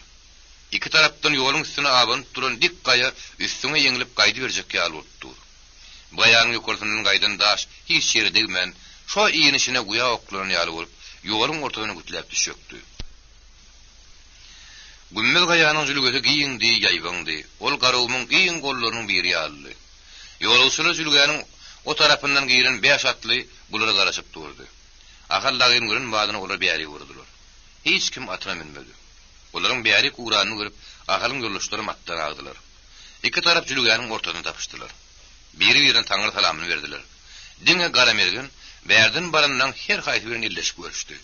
İki tarapdan ýoluň üstüne abanyp duran dik gaya üstüne ýeňilip gaýdy berjek ýaly bolupdy. Bu gaýanyň ýokarsynyň gaýdan daş hiç ýere degmän, şo iýinişine guya oklanan ýaly bolup, ýoluň ortagyna gütlep düşükdi. Gümmüz gayanyň jülgeti giýiňdi, ýaýbaňdy. Ol garawmyň giýin gollarynyň biri ýaly. Ýolawçylar jülgäniň o tarapyndan giýilen 5 atly bulara garaşyp durdy. Ahallagyn görün badyna olar bäri wurdular. Hiç kim atyna minmedi. Olaryň bäri Qur'anyny görüp, ahalyň ýoldaşlary matdan agdylar. İki tarap jülgäniň ortasyna tapyşdylar. biri-birine taňyr salamyny berdiler. Diňe garamergin bärden baryndan her haýsy bilen illeşip görüşdi.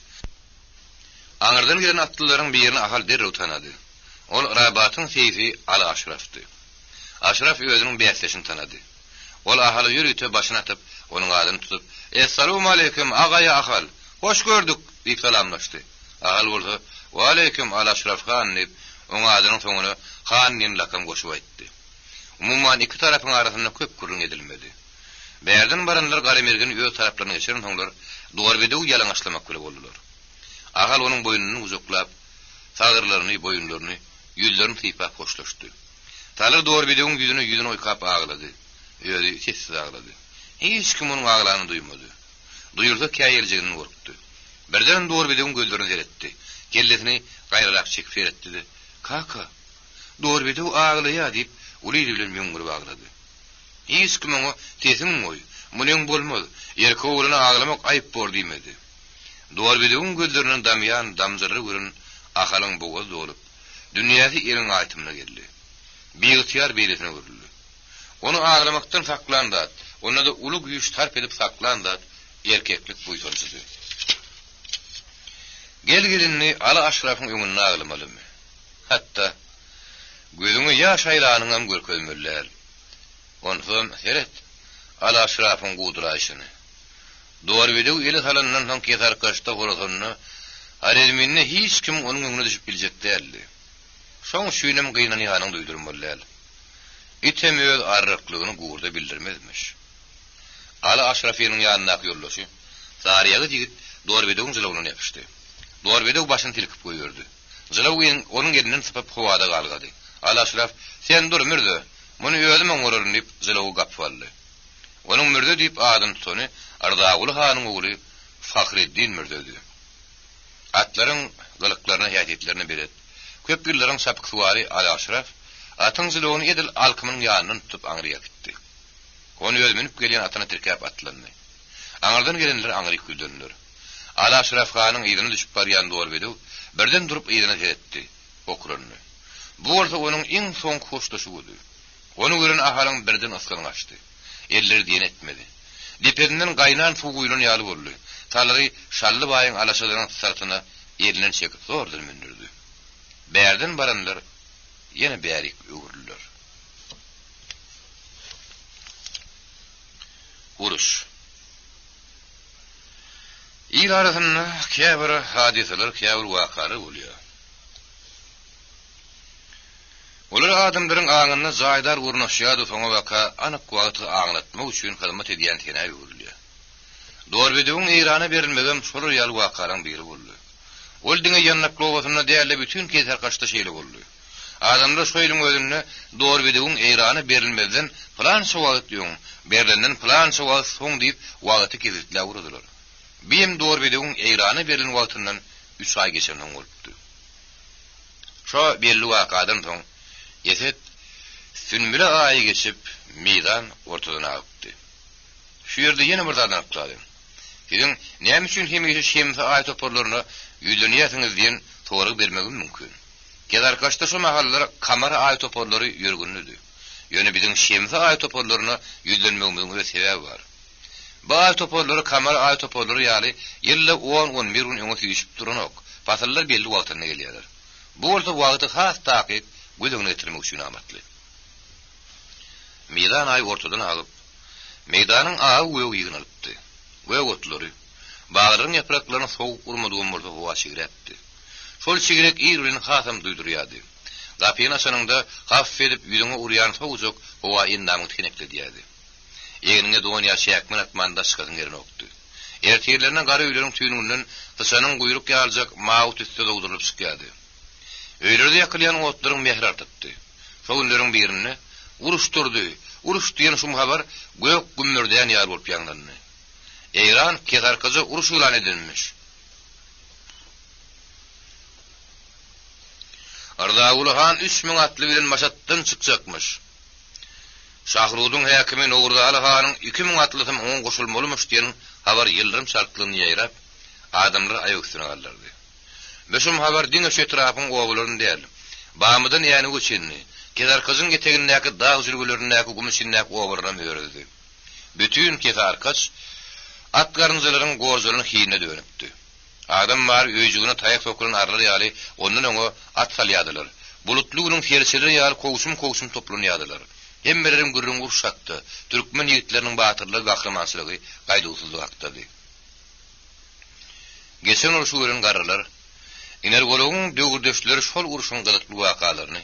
Aňyrdan gelen atlylaryň birini ahal derrew tanady. Ol Rabatyň seyfi Ali Aşrafdy. Aşraf özüniň bäsleşini tanady. Ol ahaly ýürüte başyna atyp, onuň adyny tutup, "Assalamu alaykum agaýa ahal. Hoş gördük" diýip salamlaşdy. Ahal bolsa, "Wa alaykum Ali Aşraf han" diýip onuň adynyň soňuna han diýen lakam goşup aýtdy. Umumyň iki tarapyň arasynda köp gürrüň edilmedi. Bärden baranlar garamergin öz taraplaryna geçen soňlar duwarbede ýalaňaçlamak bilen boldular. Ahal onuň boýnuny uzaklap, sagyrlaryny, boýunlaryny, ýüzlerini sypap hoşlaşdy. Talar duwarbedeň ýüzüne oýkap aglady. Ýöri sessiz aglady. Hiç kim onuň aglanyny duýmady. Duýursa käýerjigini gorkdy. Birden duwarbedeň gözlerini seretdi. Kellesini gaýrarak çekip seretdi. "Kaka, duwarbede aglaýar" diýip uly bilen müňgürüp aglady. Hiç kim oňa "Tesin moý, munyň bolmaz, erke ogluny aglamak aýyp bor" diýmedi. Duwarbedeň gözlerinden damyan, damjary görün ahalyň boğaz dolup, dünýäsi eriň aýtymyna geldi. Beýihtiyar beýlesine görüldi. Onu aglamakdan saklandy. Onda da uly güýç tarp edip saklandy. Erkeklik buýsonçydy. Gelgelinni Ali Aşrafyň öňüne aglamalymy. Hatda gözüňe ýaş aýlanyňam görkezmelär. Ondan heret Ali Aşrafyň guduraýşyny. Duwarbede ele salandan soň ketar kaçta goranyny Aredminne hiç kim onuň öňüne düşüp biljek däldi. Şoň şüýnem gynany ýanyň duýdurmalylar. Item öz arryklygyny gurda bildirmezmiş. Ali Aşrafynyň ýanyna ýollaşy. Zariýagy jigit duwarbedeň jylawyny ýapyşdy. Duwarbede başyny tilkip goýurdy. Jylawyň onuň elinden sypyp howada galgady. Ali Aşraf, "Sen dur mürde, muny özüm öňürürüm" diýip jylawy gapwaldy. Onuň mürde diýip adyny tutany Ardaguly hanyň ogly Fahreddin mürdedi. Atlaryň gylyklaryna häýetlerini beret. Köp ýyllaryň sapyksuwary Ali Aşraf atyň jylawyny edil alkymyň ýanyny tutup aňryýa gitdi. Onu özmenip gelýän atyna tirkäp atlandy. Aňardan gelenler aňry küldüler. Ali Aşraf hanyň ýygyny düşüp barýan duwarbede birden durup ýygyny seretdi. Okurunny. Bu bolsa onuň iň soň hoşlaşy boldy. Onu gören ahalyň birden yskyny açdy. Eller diýen etmedi. Diperinden gaynan suw guýulan ýaly boldy. Talary şally baýyň alaşadyň sartyna ýerinden çekip zordur mündirdi. Bärden baranlar ýene bärik öwürdiler. Uruş. İl arasynda käbir hadiseler, käbir wakalary bolýar. Olar adamlaryň aňyna zaýdar gurnaşýady soňa waka anyk wagty aňlatmak üçin hyzmat edýän tenäbi bolýar. Duwarbedeň eýrana berilmegen şol ýaly wakalaryň biri boldy. Ol diňe ýanyp lowasyna däýerli bütün keser kaçta şeýle boldy. Adamlar şoýlyň özüne duwarbedeň eýrana berilmeden plan şowat ýoň, berilenden plan şowat soň diýip wagty kezitlä urdular. Beýim duwarbedeň eýrana berilen wagtyndan 3 ay geçenden bolupdy. Şo belli wakadan soň Yeset sünmüle ayı geçip meydan ortadan alıptı. Şu yerde yine bir zaten atladım. Dedim, ne üçün hemisi şemsi ay toparlarına yüzlünüyesiniz diyen soru vermegim mümkün. Gez arkadaşta şu mahallara kamera ay toparları yürgünlüdü. Yönü bizim şemsi ay toparlarına yüzlünmegimizin de sebebi var. Bu ay toparları kamera ay toparları yani yılla 10-11 gün öňe süýüşip duran ok. Pasarlar belli wagtyna gelýärler. Bu bolsa wagty has takyp gözüňe getirmek üçin amatly. Meydan ay ortadan alıp, meydanyň ağı göw ýygynalypdy. Göw otlary, bagryň ýapraklaryny sowuk urmadygan bolsa howa şigirepdi. Şol şigirek ýyryny hasam duýdurýardy. Gapyň aşanynda haf edip ýüzüňe urýan sowujak howa endamyň tinekli diýärdi. Ýeňine dünýä şäkmen atmanda çykan ýerine okdy. Ertirlerine gary öýleriň tüýnünden dışanyň guýruk ýaljak mawut üstüne udurup çykýardy. Öýlerde ýakylýan otlaryň mehri artypdy. Şol günleriň birini uruşturdy. Uruş diýen şu habar gök gümmürden ýar bolup ýanlandy. Eýran kezarkaja uruş elan edilmiş. Ardaguly han 3000 atly bilen maşatdan çykjakmyş. Şahrudyň häkimi Nurdaly hanyň 2000 atlysym oň goşulmalymış diýen habar ýyldyrym şartlygyny ýaýrap adamlar aýak üstüne galdardy. Beşum habar diňe şetrapyň gowlaryny däl. Bamydan ýany geçenni, Kezar kızın etegindäki dağ zülgülerindäki gumuşindäki obarına öýredi. Bütün kezar kız at garynjylaryň gozlaryny hiýine dönüpdi. Adam bar öýjügüne taýak sokulan arlar ýaly ondan öňe at salýadylar. Bulutlugynyň ferseleri ýaly kowsum toplanýadylar. Hemmeleriň gürrüň urşakdy. Türkmen ýigitleriniň batyrlygy, gahramanslygy, gaýdusuzlygy hakdady. Geçen urşuların garralar, inergologun dögürdöşleri şol urşun gıdıklı vakalaryny,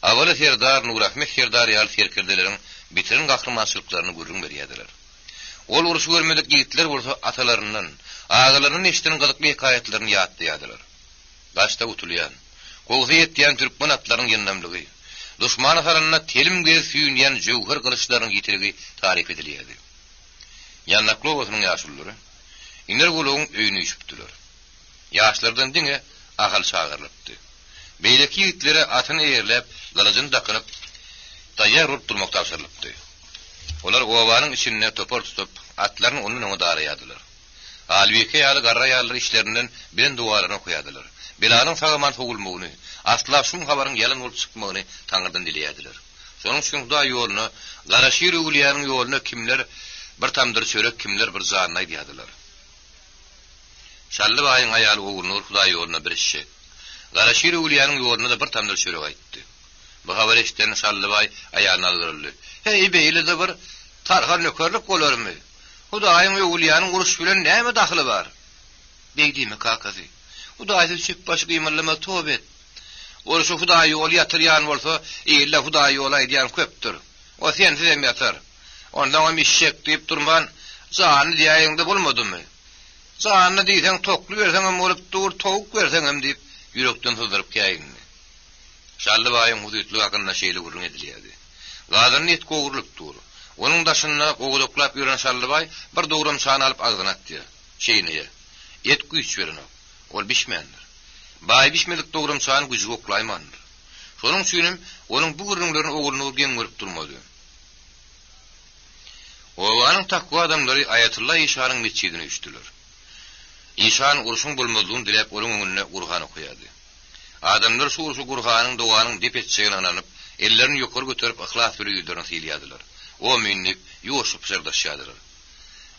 avalı Serdar Nurahmet Serdar ýaly serkerdelerin bitirin gahramanslyklaryny görüň berýärdiler. Ol urşu görmedik ýigitler bolsa atalaryndan, agalarynyň eşitilen gıdıkly hikayetlerini ýatlaýardylar. Gaçta utulýan, gowsy ýetýän türkmen atlarynyň ýendamlygy, duşmana saranyna telim gez süýünýän jowhar kılıçlarynyň ýitirigi tarif edilýärdi. Ýannaklowasynyň ýaşullary inergologun öýüne ýüşüpdiler. Ýaşlardan diňe ahal çağırlypdy. Beýleki ýigitlere atyny eýerläp, galajyny dakynyp, taýýar bolup durmak tapşyrylypdy. Olar owanyň içinde topar tutup, atlaryny onuň öňe daraýadylar. Albeke ýaly garra ýaly işlerinden bilen duwalaryny okuýadylar. Belanyň sagaman sogulmagyny, aslap şun habaryň ýalan bolup çykmagyny taňyrdan dileýärdiler. Şonuň üçin Hudaý ýoluny, Garaşir uglyanyň ýoluny kimler bir tamdyr çörek, kimler bir zanyna aýdýardylar. Şallı bayın ayalı oğurnur Hudaý ýoluna bir işe. Garaşir uglyanyň ýoluna da bir tamdyr çörek aýtdy. Bu habar eşitden Şallı bay ayalyna aldyryldy. Hey beýle de bir tarhan nökerlik bolarmy? Hudaýyň uglyanyň uruş bilen näme dahly bar? Beýdimi kakazy? Hudaýy çyp baş gymallama tövbe. Uruşy Hudaý ýol ýatyrýan bolsa, illa Hudaý ýol aýdýan köpdir. O sen sizem ýatar. Ondan o mişek diýip durman, zany diýýäňde bolmadymy? Zany diýsen toklu berseňem bolup dur, towuk berseňem diýip ýürekden sızdyryp käýindi. Şally baýyň hudytly hakyna şeýle gurrun edilýärdi. Gazyny et gowurlyp dur. Onuň daşyna gowudoklap ýören Şally baý bir dogram şan alyp agzyna atdy. Şeýne. Et güýç bereni. Ol bişmendir. Baý bişmedik dogram şan güýçi goklaýmandyr. Şonuň üçin onuň bu gurrunlaryny oğluny urgen görüp durmady. Owanyň takwa adamlary Ayatullah İşanyň meçidine üşdüler. İşan urşun bolmadygyny dilep onuň öňüne Gurhan okuýardy. Adamlar şu urşu Gurhanyň dowanyň dip etçegine ananyp, ellerini ýokary göterip ihlas bir ýüzlerine silýärdiler. O minnip ýoşup sırdaşýardylar.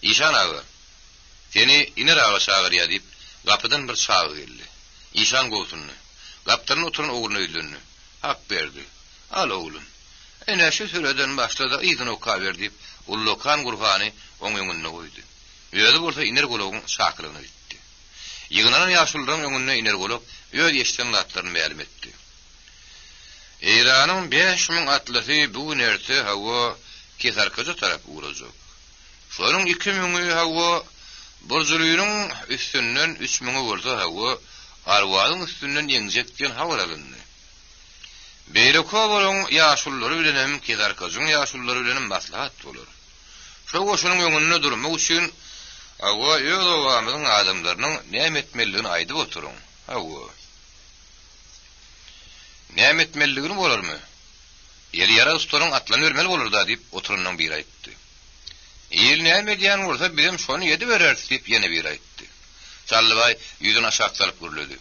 İşan ağa, seni iner ağa çağırýar diýip gapydan bir çağı geldi. İşan gowsuny, gapdan oturan oğluny öýdürdü. Hak berdi. Al oğlum. Ene şu süreden başlada ýygyny oka ber diýip Ullokan Gurhany oň öňüne goýdy. Ýöne bolsa iner gologyň şaklygyny etdi. Ýygynan ýaşullaryň öňüne iner golok öýe ýeşden atlaryny ma'lum etdi. Eýranyň 5000 atlasy bu nerte hawa Kesarkaja tarap uğrajak. Şonuň 2000'i hawa Burzuluynyň üstünden 3000'i bolsa hawa Arwanyň üstünden ýeňjek diýen habar alyndy. Beýle kowalaryň ýaşullary bilen Kesarkajaň ýaşullary bilen maslahat bolar. Şoňa şonuň öňünde durmak üçin hawa ýolawamyň adamlarynyň näme etmeligini aýdyp oturuň. Hawa näme etmeligini bolarmy? Ýeri ýara ustaryň atlan vermeli bolar da diýip oturundan bir aýtdy. Ýel näme diýen bolsa birim şonu ýedi berer diýip ýene bir aýtdy. Şally baý ýüzüne aşaksalyp gürledi.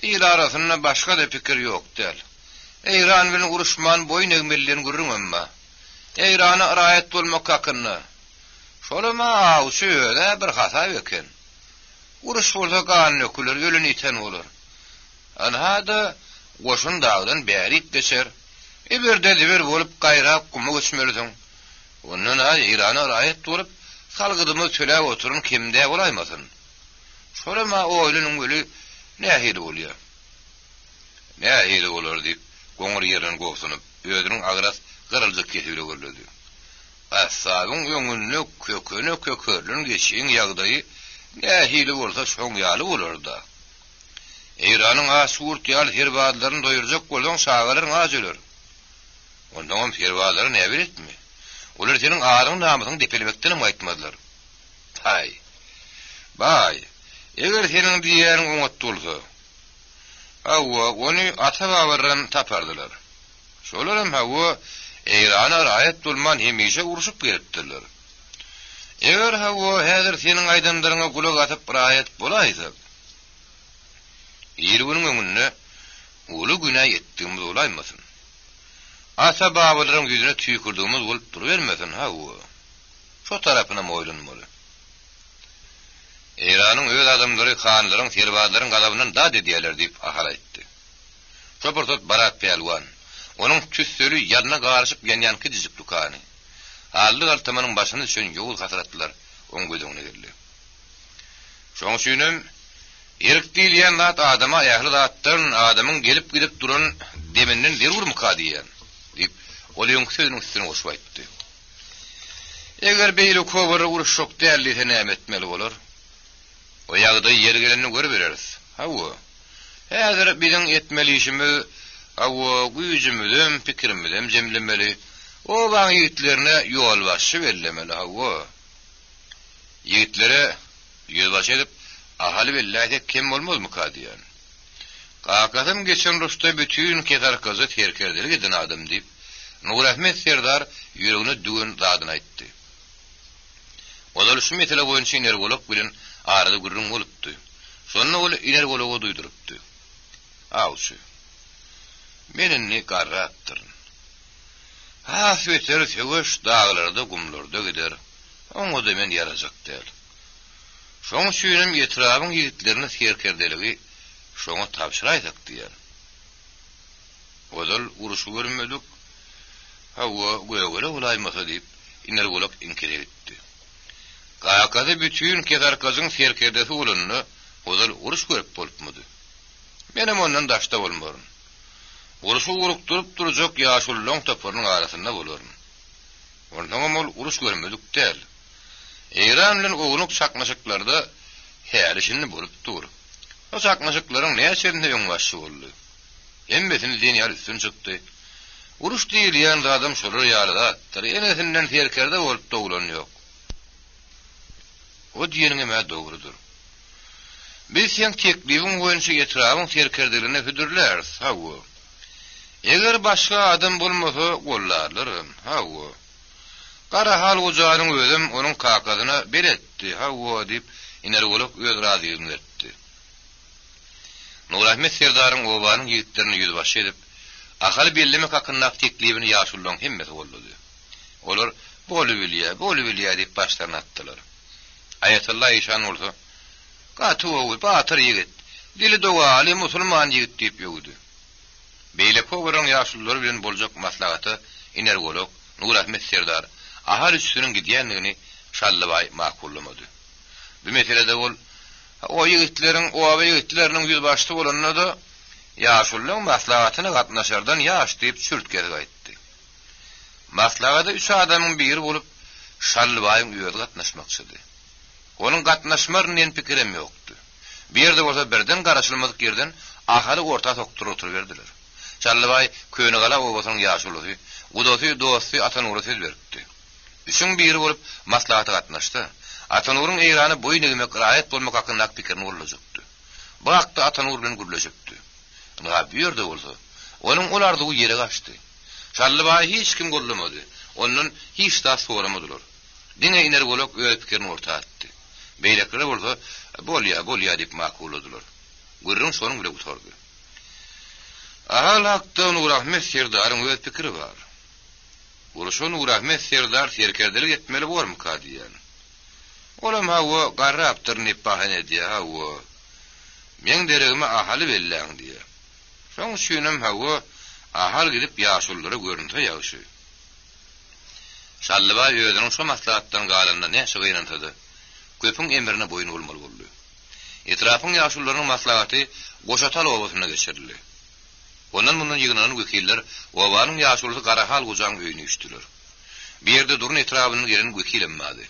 Ýel arasynda başga da pikir ýok däl. Eýran bilen uruşman boyun egmelilerini görürüm emma. Eýrana raýat bolmak hakyna. Şolama şöyle bir hata eken. Uruş bolsa gan nöküler ölün iten bolar. Anhada goşun dağdan bäri geçer. Bir bolup gaýrap gumy göçmelidiň. Ondan Eýrana raýat bolup salgydymy söläp oturun kimde bolaýmasyn. Şolama o ölüniň öli nähili bolýar. Nähili bolar diýip goňur ýerine gowsunyp öýdüniň agras gyryldyk kesile görledi. Asabyň öňünde kökörlüň geçiň ýagdaýy nähili bolsa şoň ýaly bolarda. Eýranyň asurt ýaly herbadlaryny doýurjak bolan şagalaryň ajeler. Ondan herbadlary näme biletmi? Olar seniň aryň namysyň depelmekden aýtmadylar. Hay. Bay, eger seniň diýäriň oňatdy bolsa, hawa ony ata-babalardan tapardylar. Şolaram hawa Eýrana raýat bolman hemişe uruşup gelipdirler. Eger hawa häzir seniň aýdamlaryňa gulak atyp raýat bolaýsa, ýeriniň öňünde uly günäh etdiňimiz bolaýmasyn. ata babaların yüzüne tüykürdüğümüz bolup duruvermesin hawu. Şu tarapına moýlanmaly. Eýranyň öz adamlary hanlaryň serbazlaryň galabyndan da dediler diýip ahal aýtdy. Şoportot Barat Pelwan, onuň tüssleri ýarna garşyp ýanýanky dizik dukany. Hally galtamanyň başyny düşen ýol hatyratdylar, oň gözüňe geldi. Şoň üçin erk diýilýän zat adama ýahly zatdan adamyň gelip gidip duran deminden bir urmuk diýen diýip olyň sözüniň üstüne goşup aýtdy. Eger beýle köwre uruş şok däldi näme etmeli bolar? O ýagda ýer gelenini görbereriz. Hawa. Häzir biziň etmeli işimiz hawa güýjümizden, pikirimizden jemlemeli. O waň ýigitlerine ýol başy berlemeli hawa. Ýigitlere ýol başy edip ahali billahi kim bolmazmy diýen. Kakatym geçen ruşda bütün ketar kazı terkerdiler giden adam diýip Nur Ahmet Serdar ýüregine düğün zadyny aýtdy. Olar şu metele boýunça energolog bilen arada gurrun bolupdy. Sonra ol energologa duýdurupdy. Awşy. Menini garratdyryn. Ha, süýter söwüş dağlarda gumlarda gider. Oňa da men ýarajak däl. Şoň üçin ýetrabyň ýigitlerini terkerdeligi şoňa tapşyraýdak diýer. Odal uruşy görmedik. Hawa göwele ulaýmasa diýip energolog inkar etdi. Kakady bütün kedarkazyň serkerdesi bolanyny odal uruş görüp bolupmady. Menem ondan daşda bolmaryn. Uruşy urukturup durjak ýaşul long toparyň arasynda bolaryn. Ondan ol uruş görmedik däl. Eýran bilen ogluk çaknaşyklarda her işini bolup dur. O çaknaşyklaryň näçerinde ýoňlaşy boldy. Hemmesini diýýär üstün çykdy. Uruş diýilýän adam şolar ýalyda, enesinden serkerde bolup doglan ýok. O diýeniňe mä dogrudur. Biz sen teklibiň boýunça ýetrabyň serkerdeligine hüdürleriz, hawa. Eger başga adam bolmasa gollarlaryn, hawa. Qara hal ujanyň özüm onuň kakadyna beretdi, hawa diýip energolog öz razylygyny etdi. Nur Ahmet Serdaryň obanyň ýigitlerini ýüzbaşy edip, ahal bellemek hakyndak teklibini ýaşullaň hemmesi boldy. Olar bolubilýär diýip başlaryny atdylar. Ayetullah işan olsa, "Gaty owy batyr ýigit, dili dogaly musulman ýigit" diýip ýöwdi. Beýle köwreň ýaşullar bilen boljak maslahaty energolog Nur Ahmet Serdar ahal üstüniň gidýänligini şallabay makullamady. Bu meselede ol o ýigitleriň, o awa ýigitleriniň ýüzbaşy bolanyna da ýaşullaň maslahatyna gatnaşardan ýaş diýip çürtgeri aýtdy. Maslahada 3 adamyň biri bolup şalbaýyň ýöne gatnaşmakçydy. Onun gatnaşmarynyň pikirim ýokdy. Bir ýerde bolsa birden garaşylmadyk ýerden ahaly orta tokturup oturuverdiler. Şallabay köýüne gala obasyň ýaşuly, udosy dosty Atanury söz berdi. Üçüň biri bolup maslahaty gatnaşdy. Atanuryň eýrany boýnygyme qiraýat bolmak hakynda pikirini urlajakdy. Bu hakda Atanur bilen gürleşipdi. Näme bir ýerde bolsa, onuň olardyğı ýere gaçdy. Şallabay hiç kim gollamady. Onuň hiç da soramadylar. Dine energolog öz pikirini orta atdy. Beýlekleri bolsa, bolýa diýip makuladylar. Gürrüň sonuň bilen utardy. Ahal hakda Nur Ahmet Serdaryň öz pikiri bar. Uruşy Nur Ahmet Serdar serkerdelik etmeli bolmy diýen. Olam hawa garrapdyr bahane diýär hawa. Men deregime ahaly belläň diýär. Şoň üçin hawa ahal gidip ýaşullary görünse ýaşy. Şallaba ýödüň şu maslahatdan galanda näçe gynantydy. Köpüň emrine boyun bolmaly boldy. Etrafyň ýaşullaryň maslahaty goşatal obasyna geçirildi. Ondan mundan ýygynan wekiller obanyň ýaşully garahal gojaň öýüne düşdiler. Bir ýerde durun etrabyny gelen wekil emmady.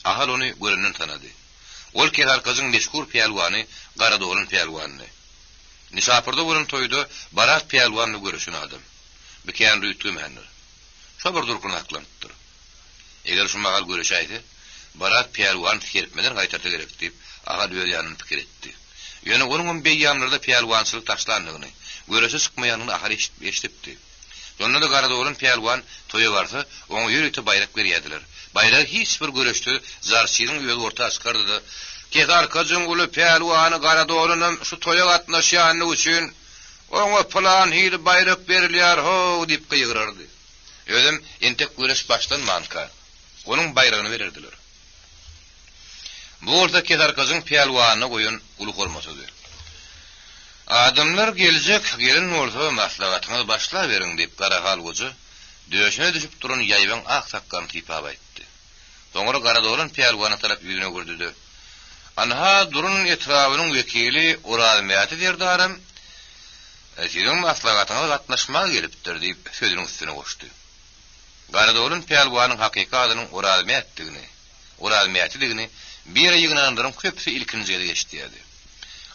Ahal ony görenden tanady. Ol kedarkazyň meşhur peýalwany Garadowlyň peýalwany. Nişapyrda bolan toýda Barat peýalwanyny görüşen adam. Bekän rüýtmändir. Şobar durkun aklandyr. Eger şu magal görüşäýdi, Barat peýalwan serpmeden gaýtardy gerek diýip ahal ýöňyny pikir etdi. Ýöne onuň beýýamlarda peýalwançylyk taşlandygyny, görüşe çykmaýanyny ahal eşitipdi. Sonra da Garadowlyň peýalwan toýa barsa, oňa ýürüte bayrak berýärdiler. Bayrak hiç bir görüşde zarçylyň ýöl orta çykardy da, "Kedarkazyň uly peýalwany Garadowlyň şu toýa gatnaşýany üçin Oňa plan hili bayrak berilýär ho diýip gıýgyrardy. Özüm entek güreş başlanmanka. Onuň bayragyny bererdiler. Bu orta Kedarkazyň peýalwanyna goýun uluk bolmasady. Adamlar geljek, gelin orta maslahatyňy başla beriň diýip Garahal goja döşüne düşüp duran ýaýban ak takkan tiýip aýtdy. Soňra Garadolun peýalwany tarap ýüzüne gördüdi. Anha durun etrawynyň wekili Urazmaty derdaram. Eziň maslahatyňa gatnaşmak gelipdir diýip sözüniň üstüne goşdy. Garadolun peýalwanyň hakyky adynyň Urazmatyligini bir ýygnandyrym köpsi ilkinjiňe geçdi.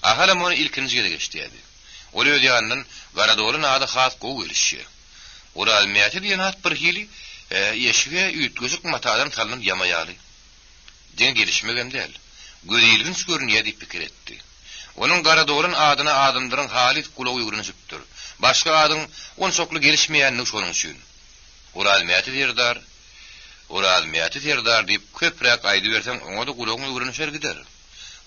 Ahalam onu ilkinjiňe geçdi. Ol öýdýändiň Garadolun ady has gowy gelişi. Urazmaty diýen hat bir hili ýeşige üýtgüzük matadan talynan ýamaýaly. Diň gelişmegem däl. Gözelgin görünýär diýip pikir etdi. Onuň Garadolun adyna adamlaryň halit kulagy ýürünýär. Başga adyň on sokly gelişmeýänini şonuň üçin. Urazmaty derdar diýip köprek aýdy berseň oňa da kulagy ýürünýär gider.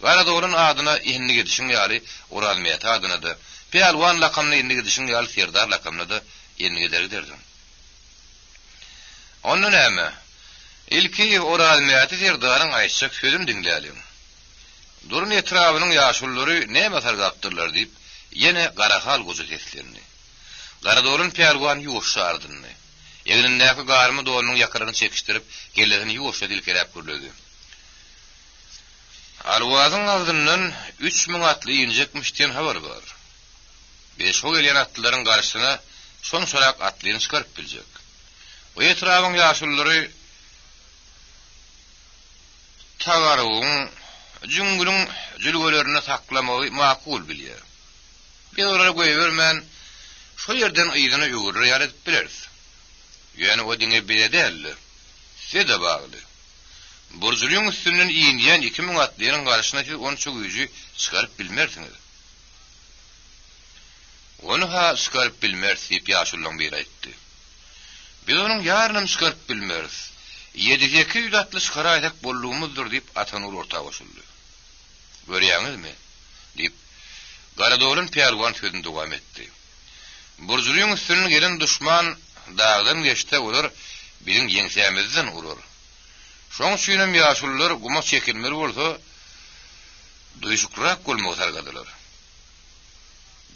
Garadolun adyna ýenli gedişiň ýaly Urazmaty adyna da peýalwan lakamny ýenli gedişiň ýaly Serdar lakamny da ýenli giderdi. Onuň näme? Ilki Urazmaty derdaryň aýtjak sözüm diňläliň. Durun etrawynyň ýaşullary näme sargapdyrlar diýip ýene Garahal goja teslendi. Garadolun peýalwan ýuwşardyny. Ýeňindäki garmy dolunyň ýakyryny çekişdirip gellerini ýuwşa dilkelep gürledi. Alwazyň agdyndan 3000 atly ýenjekmiş diýen habar bar. Beş o gelen atlylaryň garşyna şoň sorak atlyny çykaryp biljek. O etrawyň ýaşullary tagaryň jüngülüň jülgelerini saklamagy makul bilýär. Bir orara goýbermän şo ýerden ýygyny ýugurur ýalyp bilerdi. Ýöne o diňe biledäl. Sede bagly. Burjulýyň üstünden ýenýän 2000 atlyň garşyna onu çok güýji çykaryp bilmersiňiz. Onu ha çykaryp bilmersi diýip ýaşullaň bir aýtdy. Biz onuň ýarnym çykaryp bilmeriz. 7-2 atly çykara aýdak bolluğumuzdur diýip atanyr orta goşuldy. Görýäňizmi? diýip Garadolun peýalwan sözüni dowam etdi. Burjulýyň üstünden gelen düşman dağdan geçte olur, bizim ýeňsemizden urur. Şoň üçin ýaşullar guma çekilmeli bolsa, duýşukrak bolmagy sargadylar.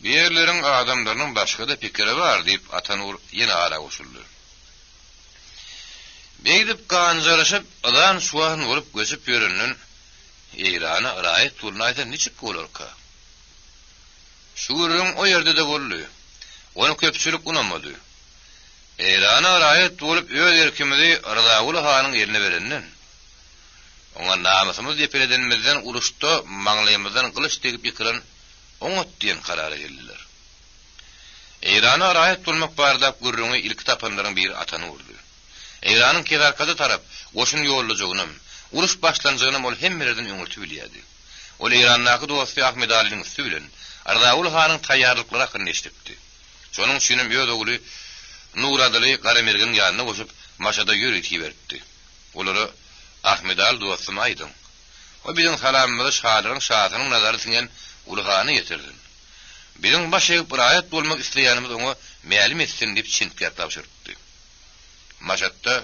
Beýerleriň adamlarynyň başga da pikiri bar diýip Atanur ýene ara goşuldy. Beýdip ganjaraşyp adan suwahyn bolup göçüp ýörenden Eýrana raýat turnaýda niçik bolarka? Şuurun o ýerde de boldy. Onu köpçülik unamady. Eýrana raýat bolup öz erkimidi Rızaul hanyň ýerine berenden. Oňa namysymy diýip edenimizden uruşda maňlaýymyzdan gylyç tegip ýykyran oňat diýen karara geldiler. Eýrana raýat bolmak bardap gürrüňi ilk tapanlaryň bir atany urdy. Eýranyň Kedarkazy tarap goşun ýollajagyny, uruş başlanjagyny ol hemmerden öňürtüp bilýärdi. Ol Eýrandaky dosty Ahmed Aliň üstü bilen Rızaul hanyň taýýarlyklary hakynda eşitdi. Şonuň üçin ýöz ogly Nuradaly Garamergin ýanyna goşup maşada ýürütip berdi. Olary Ahmed Ali dostum aýdym. O biziň salamymyzy şaharyň şahatynyň nazary tingen ulugany ýetirdi. Biziň başyp raýat bolmak isleýänimiz oňa mälim etsin diýip çintip tapşyrdy. Maşatda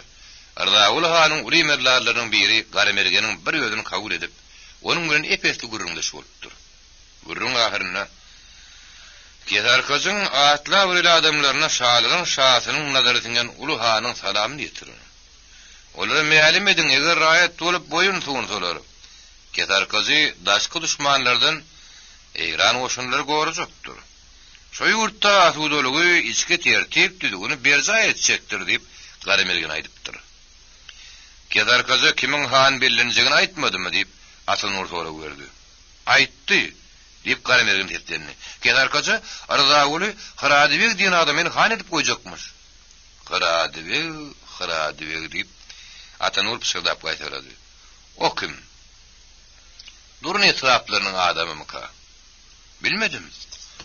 Rızaul hanyň urimerlerleriň biri Garamerginiň bir ýözüni kabul edip, onuň bilen epesli gürrüňdeş bolupdyr. Gürrüň ahyryna Kedarkazyň atla bir adamlaryna şahalyň şahatynyň nazary tingen uluganyň salamyny ýetirin. Olary mälim edin, eger raýat bolup boyun tuğunsalar. Kedarkazy daşky düşmanlardan Eýran goşunlary gorajakdyr. Şo ýurtda asudalygy içki tertip düzgüni berja etjekdir diýip Garamergin aýdypdyr. Kedarkazy kimiň han bellenjegini aýtmadymy diýip Atanur sorak berdi. Aýtdy diýip Garamergin tetlendi. Kedarkazy Rızaul Hıradybek diýen adamy han edip goýjakmyş. Hıradybek diýip Atanur pysgydap gaýtardy. O kim? Durun etraplarynyň adamymyka? Bilmedim.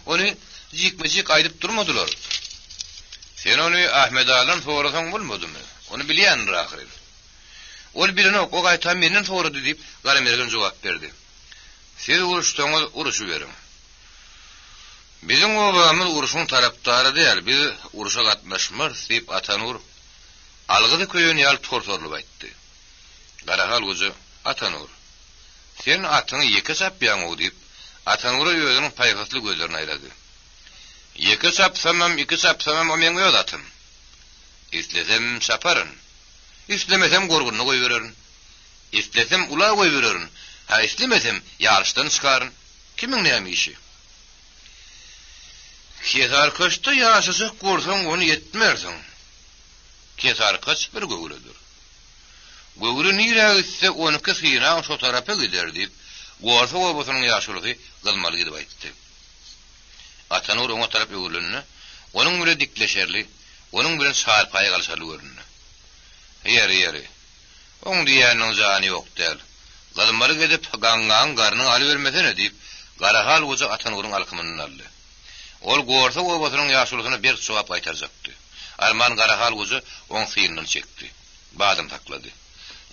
Onu jikmejik aýdyp durmadylar. Sen onu Ahmed Aliň sorasaň bolmadymy? Onu bilýändir ahyry. Ol bilen o gaýtan menden sorady diýip Garamergin jogap berdi. Siz uruşdaňyz uruşy beriň. Bizim obamız uruşun taraptarı değil, biz uruşa gatnaşmaz deyip Atanur algydy köýün ýaly tortorlup aýtdy. Garahal gözü Atanur, sen atyny ýeke sapýaň o deyip Atanur'a özüniň paýgasly gözlerini aýrady. Ýeke sapsamam, iki sapsamam o meň öz atym. İslesem saparyn, islemesem gorguny goý bererin. İslesem ula goý bererin. Ha islemesem ýarşdan çykaryn. Kimiň näme işi? Kesar kaçta ýaşasak gorsaň onu yetmersiň. Kesar kaç bir göwredir. Göwre nirä gitse onu kesýina şo tarapa gider diýip, gorsa gobasynyň ýaşulygy gylmaly gidip aýtdy. Atanur oňa tarap öwrülünni, onuň bilen dikleşerli, onuň bilen sarpaýa galşaly görünni. Ýeri. Oň diýäniň jany ýok däl. Gylmaly gidip gaňgaň garnyň aly bermesene diýip, Garahal goja Atanur'un alkymyny aldy. Ol gorsa gobasynyň ýaşulygyna bir jogap aýtarjakdy. Arman Garahal goja oň synyny çekdi. Badym taklady.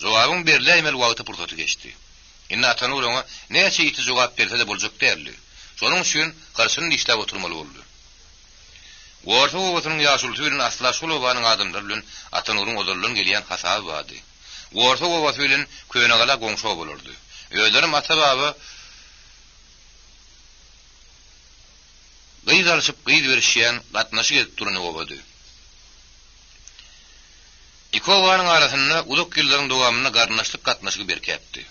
Jogabyň berilmeli wagty pursaty geçdi. Inna Atanur oňa näçe ýiti jogap berse-de boljak däldi. Şonuň üçin garşyny işläp oturmaly boldy. Gorsa gobasynyň ýaşulygy bilen asla şol obanyň adamlary bilen Atanur'un odurlygyny gelýän hasaby bardy. Gorsa gobasy bilen köýüne gala goňşa bolardy. Öýlerim ata baba gıydarışıp gıydı verişýän gatnaşyk edip duran obady. İki obanın arasynda uzak ýyllaryň dowamyna garnaşlyk gatnaşyk berkäpdi.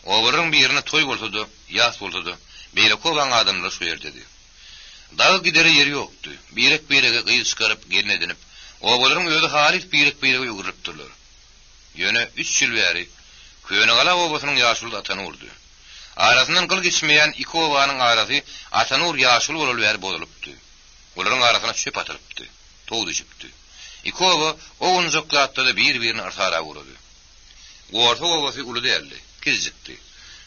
Obaryň birini toý bolsady, ýas bolsady, beýle koban adamlar şu ýerde. Dağı gideri ýeri ýokdy. Birek-birege gıyy çykaryp gelin edinip, obalaryň öýde halis birek-birege ýuguryp durlar. Ýöne 3 ýyl bäri köýüne gala obasynyň ýaşuly Atanurdy. Arasyndan gyl geçmeýän iki obanyň arasy Atanur ýaşuly bolup bäri bolupdy. Olaryň arasyna çöp atylypdy, tow düşüpdi. İki oba oňun joklatda da bir-birini artara gurady. Gorsa obasy uly däldi, kizikdi.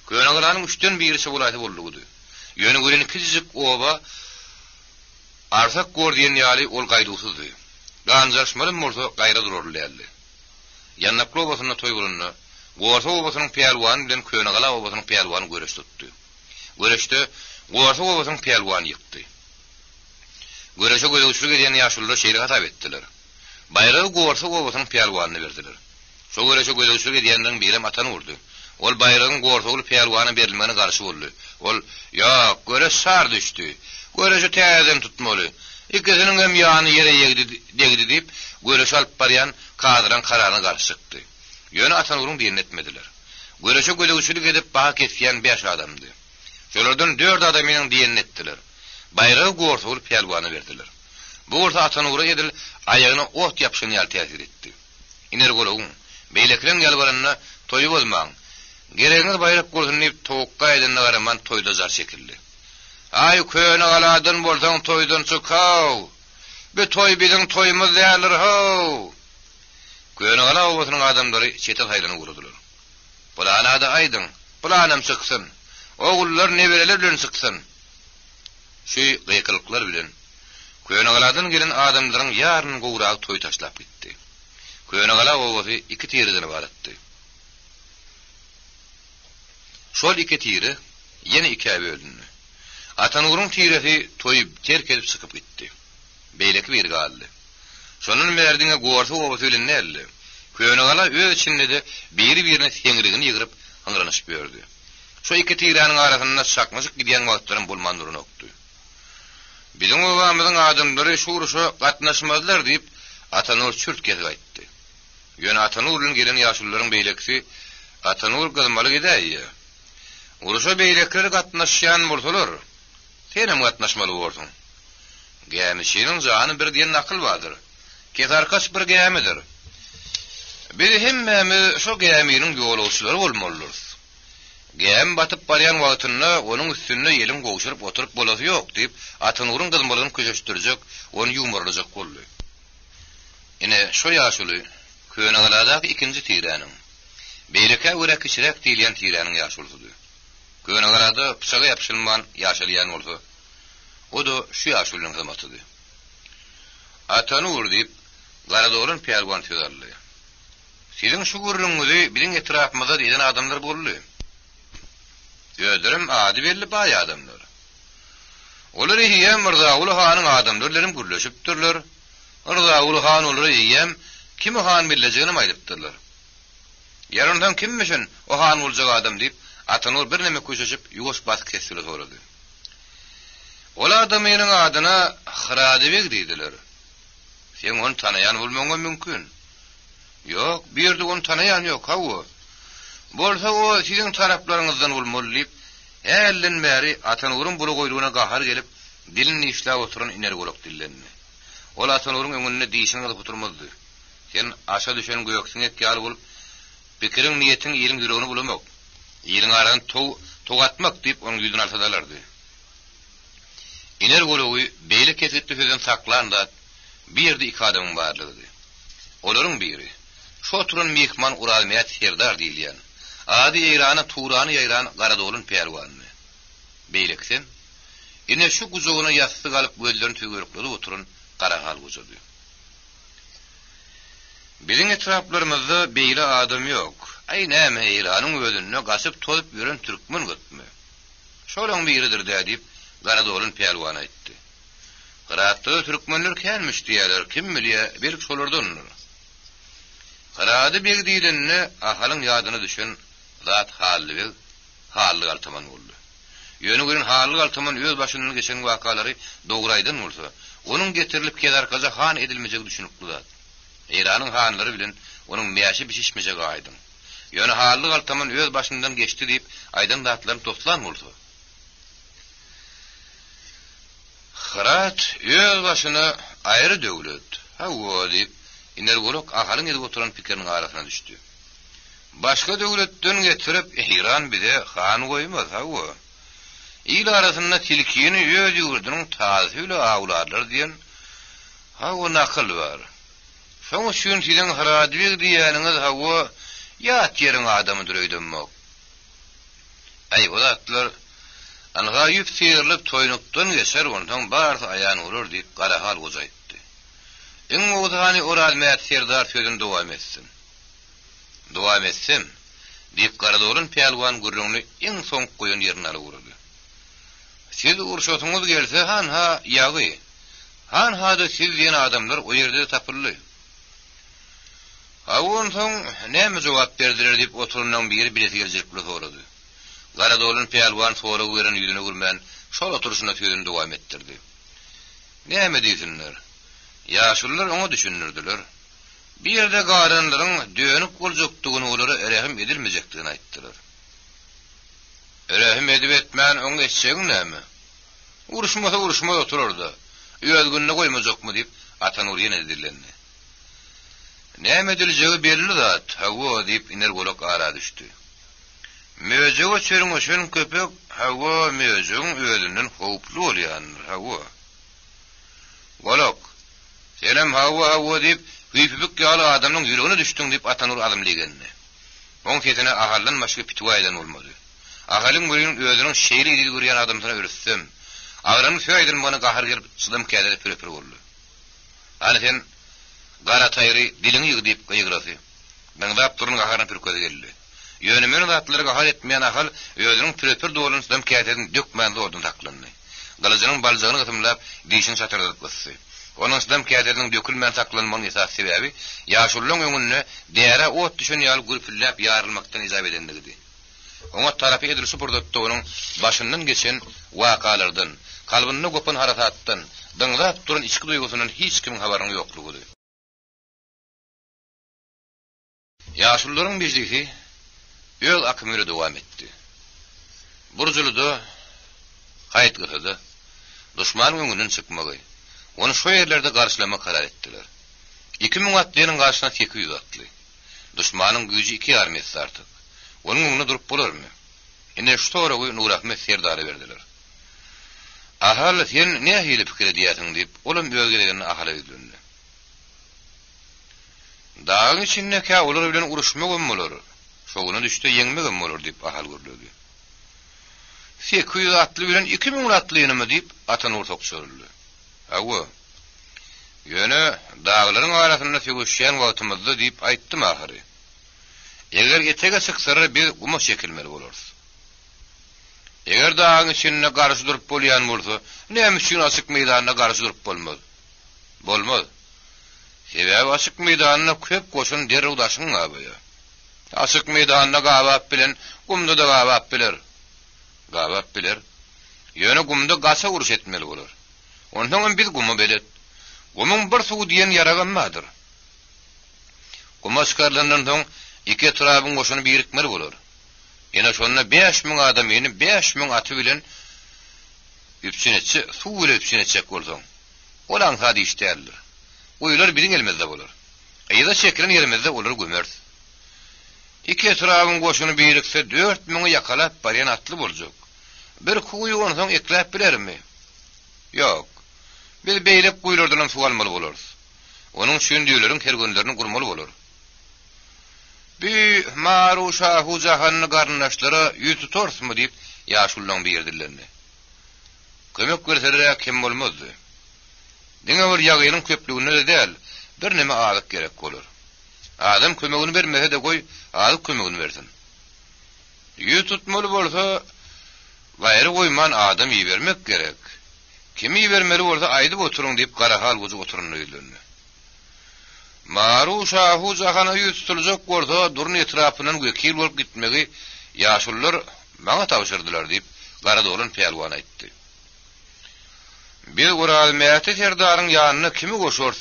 Köýüne galanyň 3den birisi bolaýdy boldugy. Ýöne göreni kizik oba arsak gordiýen ýaly ol gaýdusuzdy. Ganjaşmaly bolsa gaýra dururlýardy. Ýannaply obasyna toý bolundy. Gorsa obasynyň peýalwan bilen köýüne gala obasynyň peýalwany göreş tutdy. Göreşde gorsa obasynyň peýalwany ýykdy. Göreşe göreşlik edýän ýaşullar şeýle hatap etdiler. Bayragy gorsa obasynyň peýalwanyna berdiler. Şo göreşe göreşlik edýändiň biri Atanurdy. Ol bayragyň gorsa ol peýalwany berilmegine garşy boldy. Ol ýok, göreş sar düşdi. Göreşe täzeden tutmaly. İkisiniň hem ýany ýere ýegdi diýip göreş alyp barýan kadran kararına garşy çykdy. Ýöne Atanur'un diýen etmediler. Göreşe göleşilik edip baha ketýän 5 adamdy. Şolardan 4 adamyň diýen etdiler. Bayragy gorsa ol peýalwany berdiler. Bu orta Atanur'a edil aýagyna ot ýapşyny ýaly täsir etdi. Iner golagyň beýleklen ýalbaranna toýy bolmaň. Geregiňiz bayrak bolsun diýip towukka edende garaman toýda jar çekildi. Ay köýüne galadan bolsaň toýdan çykaw. Bu toý biziň toýumuz dälir haw. Köýüne gala obasynyň adamlary çetel haýlany gurdular. Bulana da aýdyň, bulanam çyksyn. Ogullar nebereler bilen çyksyn. Şu gıykılyklar bilen köýüne galadan gelen adamlaryň ýaryny gowragy toý taşlap gitdi. Köýüne gala obasy 2 tireden baratdy. Şol 2 tiri ýene 2 bölündi. Atanur'un tiresi toýup terk edip çykyp gitdi. Beýleki bir galdy. Şonun merdiňe gorsa obasy bilen näli? Köýüne gala öz içinde de biri-birine seňirigini ýygyryp haňranyşyp berdi. Şo 2 tiranyň arasynda şakmaşyk gidýän wagtlaryň bolmandyryny okdy. Biziň obamyzyň adamlary şu uruşa gatnaşmadylar diýip Atanur çürt gezip aýtdy. Ýöne Atanur bilen gelen ýaşullaryň beýlekçi Atanur gylmaly gidäýär. Uruşa beýlekler gatnaşýan bolsalar, senem gatnaşmaly bolsaň. Gämişiniň jany bir diýen nakyl bardyr. Kesar kaç bir gämidir. Biz hemmemiz şo gäminiň ýolagçylary bolmalydyr. Gäm batyp barýan wagtynda onuň üstünde ýelin gowşuryp oturup bolasy ýok diýip Atanur'un gylmalygyny köşeşdirjek, onu ýumurlajak boldy. Ine şo ýaşuly köýüne galadaky ikinji tiranyň beýleke görä kişirek diýilýän tiranyň ýaşulydy. Köýüne galada pyşaga ýapşylman ýaşalýan bolsa, o da şu ýaşulyň hyzmatydy. Atanur diýip garadolun peýalwan söýderli. Siziň şu gurrunňyzy biziň etrapymyzda diýen adamlar boldy. Ödürüm ady belli baý adamlar. Olar ýem Myrzaguly hanyň adamlaryň gürleşipdirler. Myrzaguly han olar ýem kimi han bilejegini aýdypdyrlar. Ýaryndan kimmişin o han boljak adam diýip Atanur bir neme köşeşip ýuwaş basyk kesili sorady. Ol adamynyň adyna Hradebek diýdiler. Sen onu tanayan bolmagyň mümkin. Ýok, bir ýerde onu tanayan ýok, hawa. Bolsa o siziň taraplaryňyzdan bolmaly diýip, elden bäri Atanurun bulu goýdugyna gahar gelip, dilini işläp oturan iner golak dillenni. Ol Atanurun öňünde diýişini alyp oturmazdy. Sen aşa düşen göýeksiňe ýaly bolup, pikiriň niýetiň ýeriň ýüregini bulamak. Ýeriň aradan togatmak diýip onuň ýüzüne alsadalardy. Iner golagy beýle kesipdi sözden saklanda bir ýerde iki adamyň barlygy. Olaryň biri şu oturan mehman Uralmyat Serdar diýilýän. Ady Eýrana Turany ýaýran Garadolun perwanyny. Beýleksen, ine şu guzogyna ýasty galyp gözlerini tögörükledi oturun Garahal guzody. Biziň etraplarymyzda beýle adam ýok. Aýnäme Eýranyň özüne gasyp tozup ýören türkmen götme. Şolaň biridir diýip Garadolun perwany aýtdy. Garatda türkmenler kelmiş diýerler, kim bilýär, belki şolardandyr. Garady bir diýilenne ahalyň ýadyna düşen zat hally altaman boldy. Ýöne görün hally altaman öz başyndan geçen wakalary doguraýdan bolsa, onuň getirilip kedarkaja han edilmejek düşünipdi zat. Eýranyň hanlary bilen onuň meýaşy bişişmejek aýdym. Ýöne hally altaman öz başyndan geçdi diýip aýdan zatlaryny toplan bolsa. Garat öz başyna aýry döwlet, hawa diýip iner golak ahalyň edip oturan pikiriniň arasyna düşdi. Başga döwletden getirip Eýran bize han goýmaz, hawa. İl arasynda tilkini öz ýurdanyň tazyly awlarlar diýen hawa nakıl bar. Şoň üçin siziň Hradebek diýeniňiz hawa ýat ýeriň adamydyr öýdenmek. Aý olatlar Alga ýüpsirlip toýnukdan geçer ondan barsa aýan olur diýip Garahal gozaýtdy. Iň ugdany Uralmyat Serdar sözüni dowam etsin. Dowam etsin diýip Garadolun pelwan gurrunly iň soň goýan ýerine alyp siz urşotuňyz gelse han ha ýagy. Han hada siz diýen adamlar o ýerde tapyldy. Awon soň näme jogap berdiler diýip oturunan biri bileti geljip sorady. Garadolun pelwan sonra gören ýüzüne gürmän şol oturuşyna sözüni dowam etdirdi. Näme diýsinler? Ýaşullar oňa düşünürdiler. Bir ýerde garanlaryň dönüp boljakdygyny olary erehim edilmejekdigini aýtdylar. Erehim edip etmän oňa etsegiň näme? Uruşmasa uruşmaz oturardy. Ýözgünne goýmajakmy diýip Atanur ýene edilenni. Näme ediljegi belli zat, hawa diýip iner golak ara düşdi. Möjege çörüňüşün köpek hawa möjüň özünden howply bolýan hawa. Golak senem hawa diýip hüýpübük ýaly adamyň ýüregine düşdüň diýip Atanur adam legenni. Oň ketine ahallan başga pitwaýdan bolmady. Ahalyň görýän özüniň şeýri edil görýän adamsyna örsem, agrany söýdüm muny gahar gelip çydym käde pürepür boldy. Ana sen Garatayry dilini ýygyp ýygrasy. Meňdap turun gaharyny pürkede geldi. Ýönemen zatlaryga hal etmeýän ahal özüniň pürepür doluny çydym kädeden dökmän zordan taklandy. Galajagyň baljagyny gysymlap diýişini çatyrdyp gysy. Onuň çydym kädeden dökülmän taklanmagyň esas sebebi ýaşullaryň öňünde däre ot düşen ýaly gürpillap ýarylmakdan ijab edendigi. Oňa tarapy edilip supurdatdy onuň başyndan geçen wakalardan, kalbyny gopan harakatdan, dıňlap duran içki duýgusynyň hiç kimiň habaryny ýoklugy. Ýaşullaryň bizligi öz akymyry dowam etdi. Burjuluda haýt gysady, duşmanyň öňünden çykmagy. Onu şu ýerlerde garşylamak karar etdiler. 2000 atlynyň garşyna 200 atly. Duşmanyň güýji 2 armiýasy artyk. Onuň öňünde durup bolarmy? Ine şu toragy Nur Ahmet Serdary berdiler. Ahal sen ne hili pikir edýäsiň diýip, olam öýgelegini ahal edildi. Dağın içinde ka olar bilen uruşmagam bolar. Şoňuna düşdi ýeňmegem bolar diýip ahal gürledi. 200 atly bilen 2000 atlynymy diýip Atanur tokşuruldy. Hawa. Ýöne dağlaryň arasynda sögüşýän wagtymyzda diýip aýtdym ahyry. Eger etege çyksary bir guma çekilmeli bolar. Eger dağın içine garşy durup bolýan bolsa, näme üçin açyk meýdanyna garşy durup bolmaz? Bolmaz. Sebäbi açyk meýdanyna köp goşun derrew daşyň gaby. Açyk meýdanyna gabap bilen, gumda da gabap biler. Gabap biler. Ýöne gumda gaça uruş etmeli bolar. Ondan biz gumy belet. Gumyň bir suw diýen ýaraganmadyr. Guma çykarlandan soň iki etrabyň goşuny birikmeli bolar. Ýene şonda 5000 adam ýene 5000 aty bilen üpçünetçi, suw bilen üpçünetçek bolsaň. Olan hadi işlerler. Oýlar biriň elimizde bolar. Eýda çekilen ýerimizde olar gömers. İki etrabyň goşuny birikse 4000 ýakalap barýan atly boljak. Bir kuýy onsoň ekläp bilermi? Ýok. Biz beýlek kuýlardan suwalmaly bolarys. Onuň üçin diýleriň kergenlerini gurmaly bolar. Bir maruşa hu jahanny garnaşlara ýüz tutorsmy diýip ýaşullaň berdilerni. Kömek görseler kim bolmazdy. Diňe bir ýagynyň köpligine de däl, bir näme alyp gerek bolar. Adam kömegini bermese de goý, alyp kömegini bersin. Ýüz tutmaly bolsa, gaýry goýman adam ýy bermek gerek. Kimi ýy bermeli bolsa aýdyp oturuň diýip garahal gozy oturuny öýlendi. Maruşa hu jahana ýüz tutulajak bolsa, durun etrapynyň wekil bolup gitmegi ýaşullar maňa tawşyrdylar diýip Garadolun peýalwan aýtdy. Bir gural mäti serdaryň ýanyna kimi goşur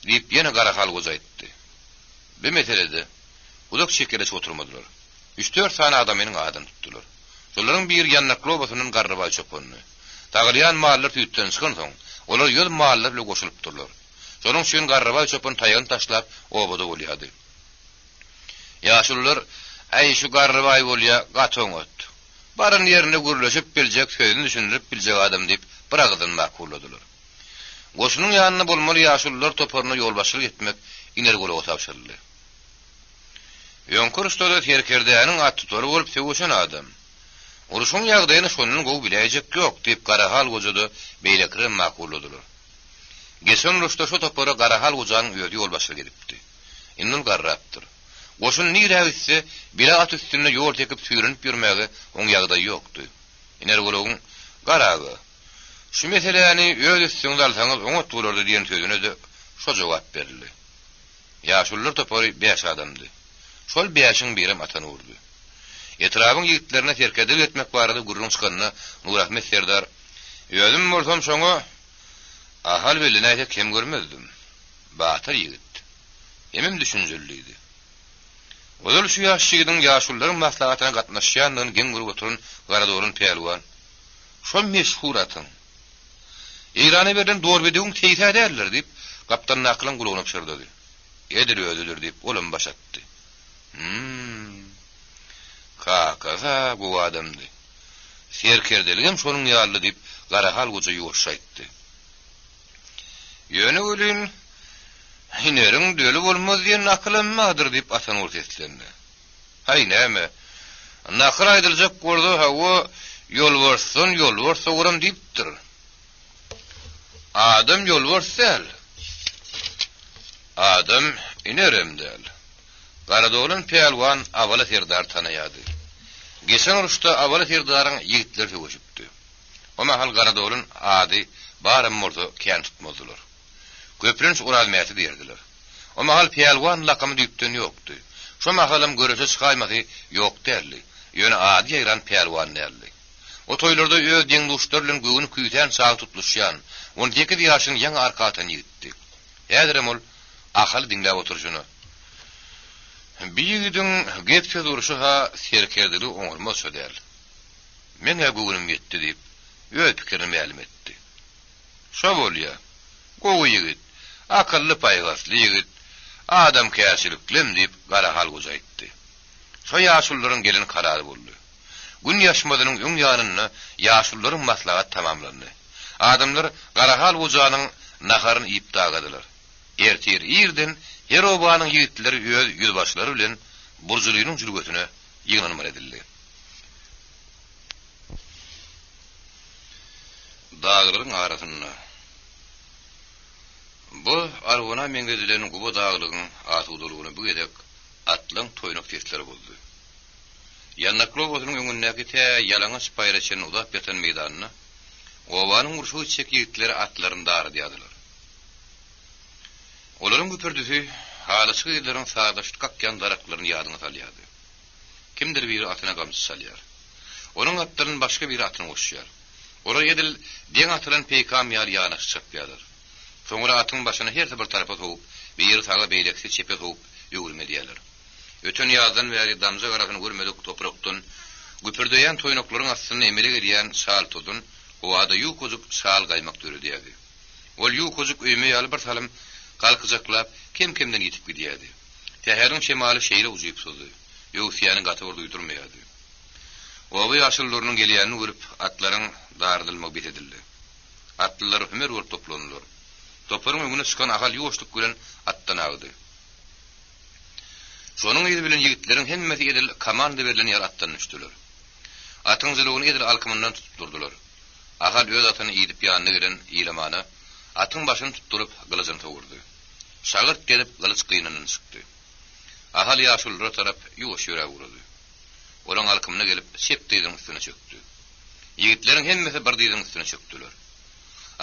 diýip ýene garahal gozy aýtdy. Bir meselede uzak şekere oturmadylar. 3-4 tane adamyň adam tutdular. Şolaryň bir ýanyna klobasynyň garryba çöpünni. Taglyan mallar tüýtden çykan soň, olar ýol mallar bilen goşulyp durlar. Şonuň üçin garryba çöpün taýan taşlap obada bolýady. Ýaşullar "Aý şu garryba bolýa, gaçoň öt. Baryn ýerine gürleşip biljek sözüni düşündirip biljek adam" diýip bir agdan makulladylar. Goşunyň ýanyna bolmaly ýaşullar toparyna ýol başlyk etmek iner gola otapşyrdy. Ýonkur ustada terkerdäniň at tutory bolup söwüşen adam. Uruşun ýagdaýyny şonuň gowy biläjek ýok diýip garahal gojady beýlekre makulladylar. Geçen rüşde şu topara garahal gojanyň öýdi ýol başlyk edipdi. Innul garrapdyr. Goşun nire etse bir at üstüne ýol tekip sürünip ýürmäge oň ýagdaý ýokdy. Iner golagyň garagy. Şu meseleni öz üstüňde alsaňyz oňa tuturdy diýen sözüne de şo jogap berildi. Ýaşullar topary 5 adamdy. Şol 5-iň birim atan urdy. Etrabyň ýigitlerine terkedil etmek barada gurrun çykanyna Nurahmet Serdar "Ýözüm bolsam şoňa ahal bilen aýta kim görmezdim. Batyr ýigit. Emem düşünjeliydi. Olar şu ýaşygynyň ýaşullaryň maslahatyna gatnaşýanlygyny geň görüp oturun Garadolun peýalwan. Şo meşhur atyn. İrana berden dorbediň teýse derler diýip kaptan nakylan gulagyna pişirdi. Edir ödüdür diýip olam başatdy. Kakaza bu adamdy. Serkerdeligim şonuň ýarly diýip garahal goja ýoşaýtdy. Ýöne ölün hineriň döli bolmaz diýen naklanmadyr diýip atan ortaslendi. Hay näme? Nakl aýdyljak bolsa hawa ýol bolsa uram diýipdir. Adam ýol borsal. Adam inerem del. Garadolun peýalwan awala Serdar tanaýady. Geçen uruşda awala Serdaryň ýigitleri söwüşipdi. O mahal Garadolun ady barym bolsa kän tutmadylar. Köprünç uralmaýaty berdiler. O mahal peýalwan lakamy diýipden ýokdy. Şo mahalym görese çykaýmady ýok derli. Ýöne ady ýaran peýalwan derli. O toýlarda öz deň duşlar bilen göwüni küýten çağı tutulýan 12 ýaşyň ýaňy arkatan ýigitdi. Häzirem ol ahal dinläp oturjyny. Bir ýigitiň gepçe duruşy ha serkerdigi oňurmaz şodal. Men göwünim ýetdi diýip öz pikirini ma'lum etdi. Şo bolýa. Gowy ýigit, akylly paýgasly ýigit, adam käsiliklim diýip garahal gozaýtdy. Şo ýaşullaryň gelin karary boldy. Gün ýaşmadynyň öň ýanyna ýaşullaryň maslahat tamamlandy. Adamlar garahal gojanyň naharyny iýip dagadylar. Ertir ýerden her obanyň ýigitleri öz ýüzbaşlary bilen burjuluýynyň jülgötüne ýygnanmar edildi. Dağlaryň arasyna bu arwana meňgedileň guba dağlygyň atudylygyny bu gedek atlaň toýnak tesleri boldy. Yanaklı oturun öňündäki tä ýalaňaç bayraçyny uzap beten meýdanyna owanyň urşy içek ýigitleri atlaryny dary diýadilar. Olaryň güpürdüsi halasy ýerleriň sağdaşyp kakýan daraklaryny ýadyna salýardy. Kimdir biri atyna gamsy salýar. Onun atlaryny başga bir atyna goşýar. Olar edil deň atylan peýkam ýar ýanyş çapýarlar. Soňra atyň başyny her bir tarapa togup, bir taga beýlekse çepe togup ýöwürmedýärler. Ötön ýazdan bäri damja garagyny görmedik toprakdan güpürdeýän toýnaklaryň astyny emele gerýän şal todun, owada ýu kojuk şal gaýmak döredýärdi. Ol ýu kojuk öýme ýaly bir salam kalkyjaklap kim-kimden ýetip gidýärdi. Tähäriň şemaly şeýle uzyp sozdy. Ýöwsiýanyň gaty urdy ýuturmaýardy. Owy ýaşyllarynyň gelýänini görüp atlaryň dardylmak bitedildi. Atlylar hömer bolup toplandylar. Toplaryň öňüne çykan agal ýoşluk gören atdan agdy. Şonuň ýeri bilen ýigitleriň hemmeti edil komanda berilen ýer atdan düşdiler. Atyň zylygyny edil alkymyndan tutup durdular. Agal öz atyny ýitip ýanyna giren ýylamany atyň başyny tutdurup gylyjyny togurdy. Şagyrt gelip gylyç kynanyny çykdy. Agal ýaşullara tarap ýuwaş ýöre urdy. Olaň alkymyna gelip sepdiýdiň üstüne çökdi. Ýigitleriň hemmeti bir diýdiň üstüne çökdiler.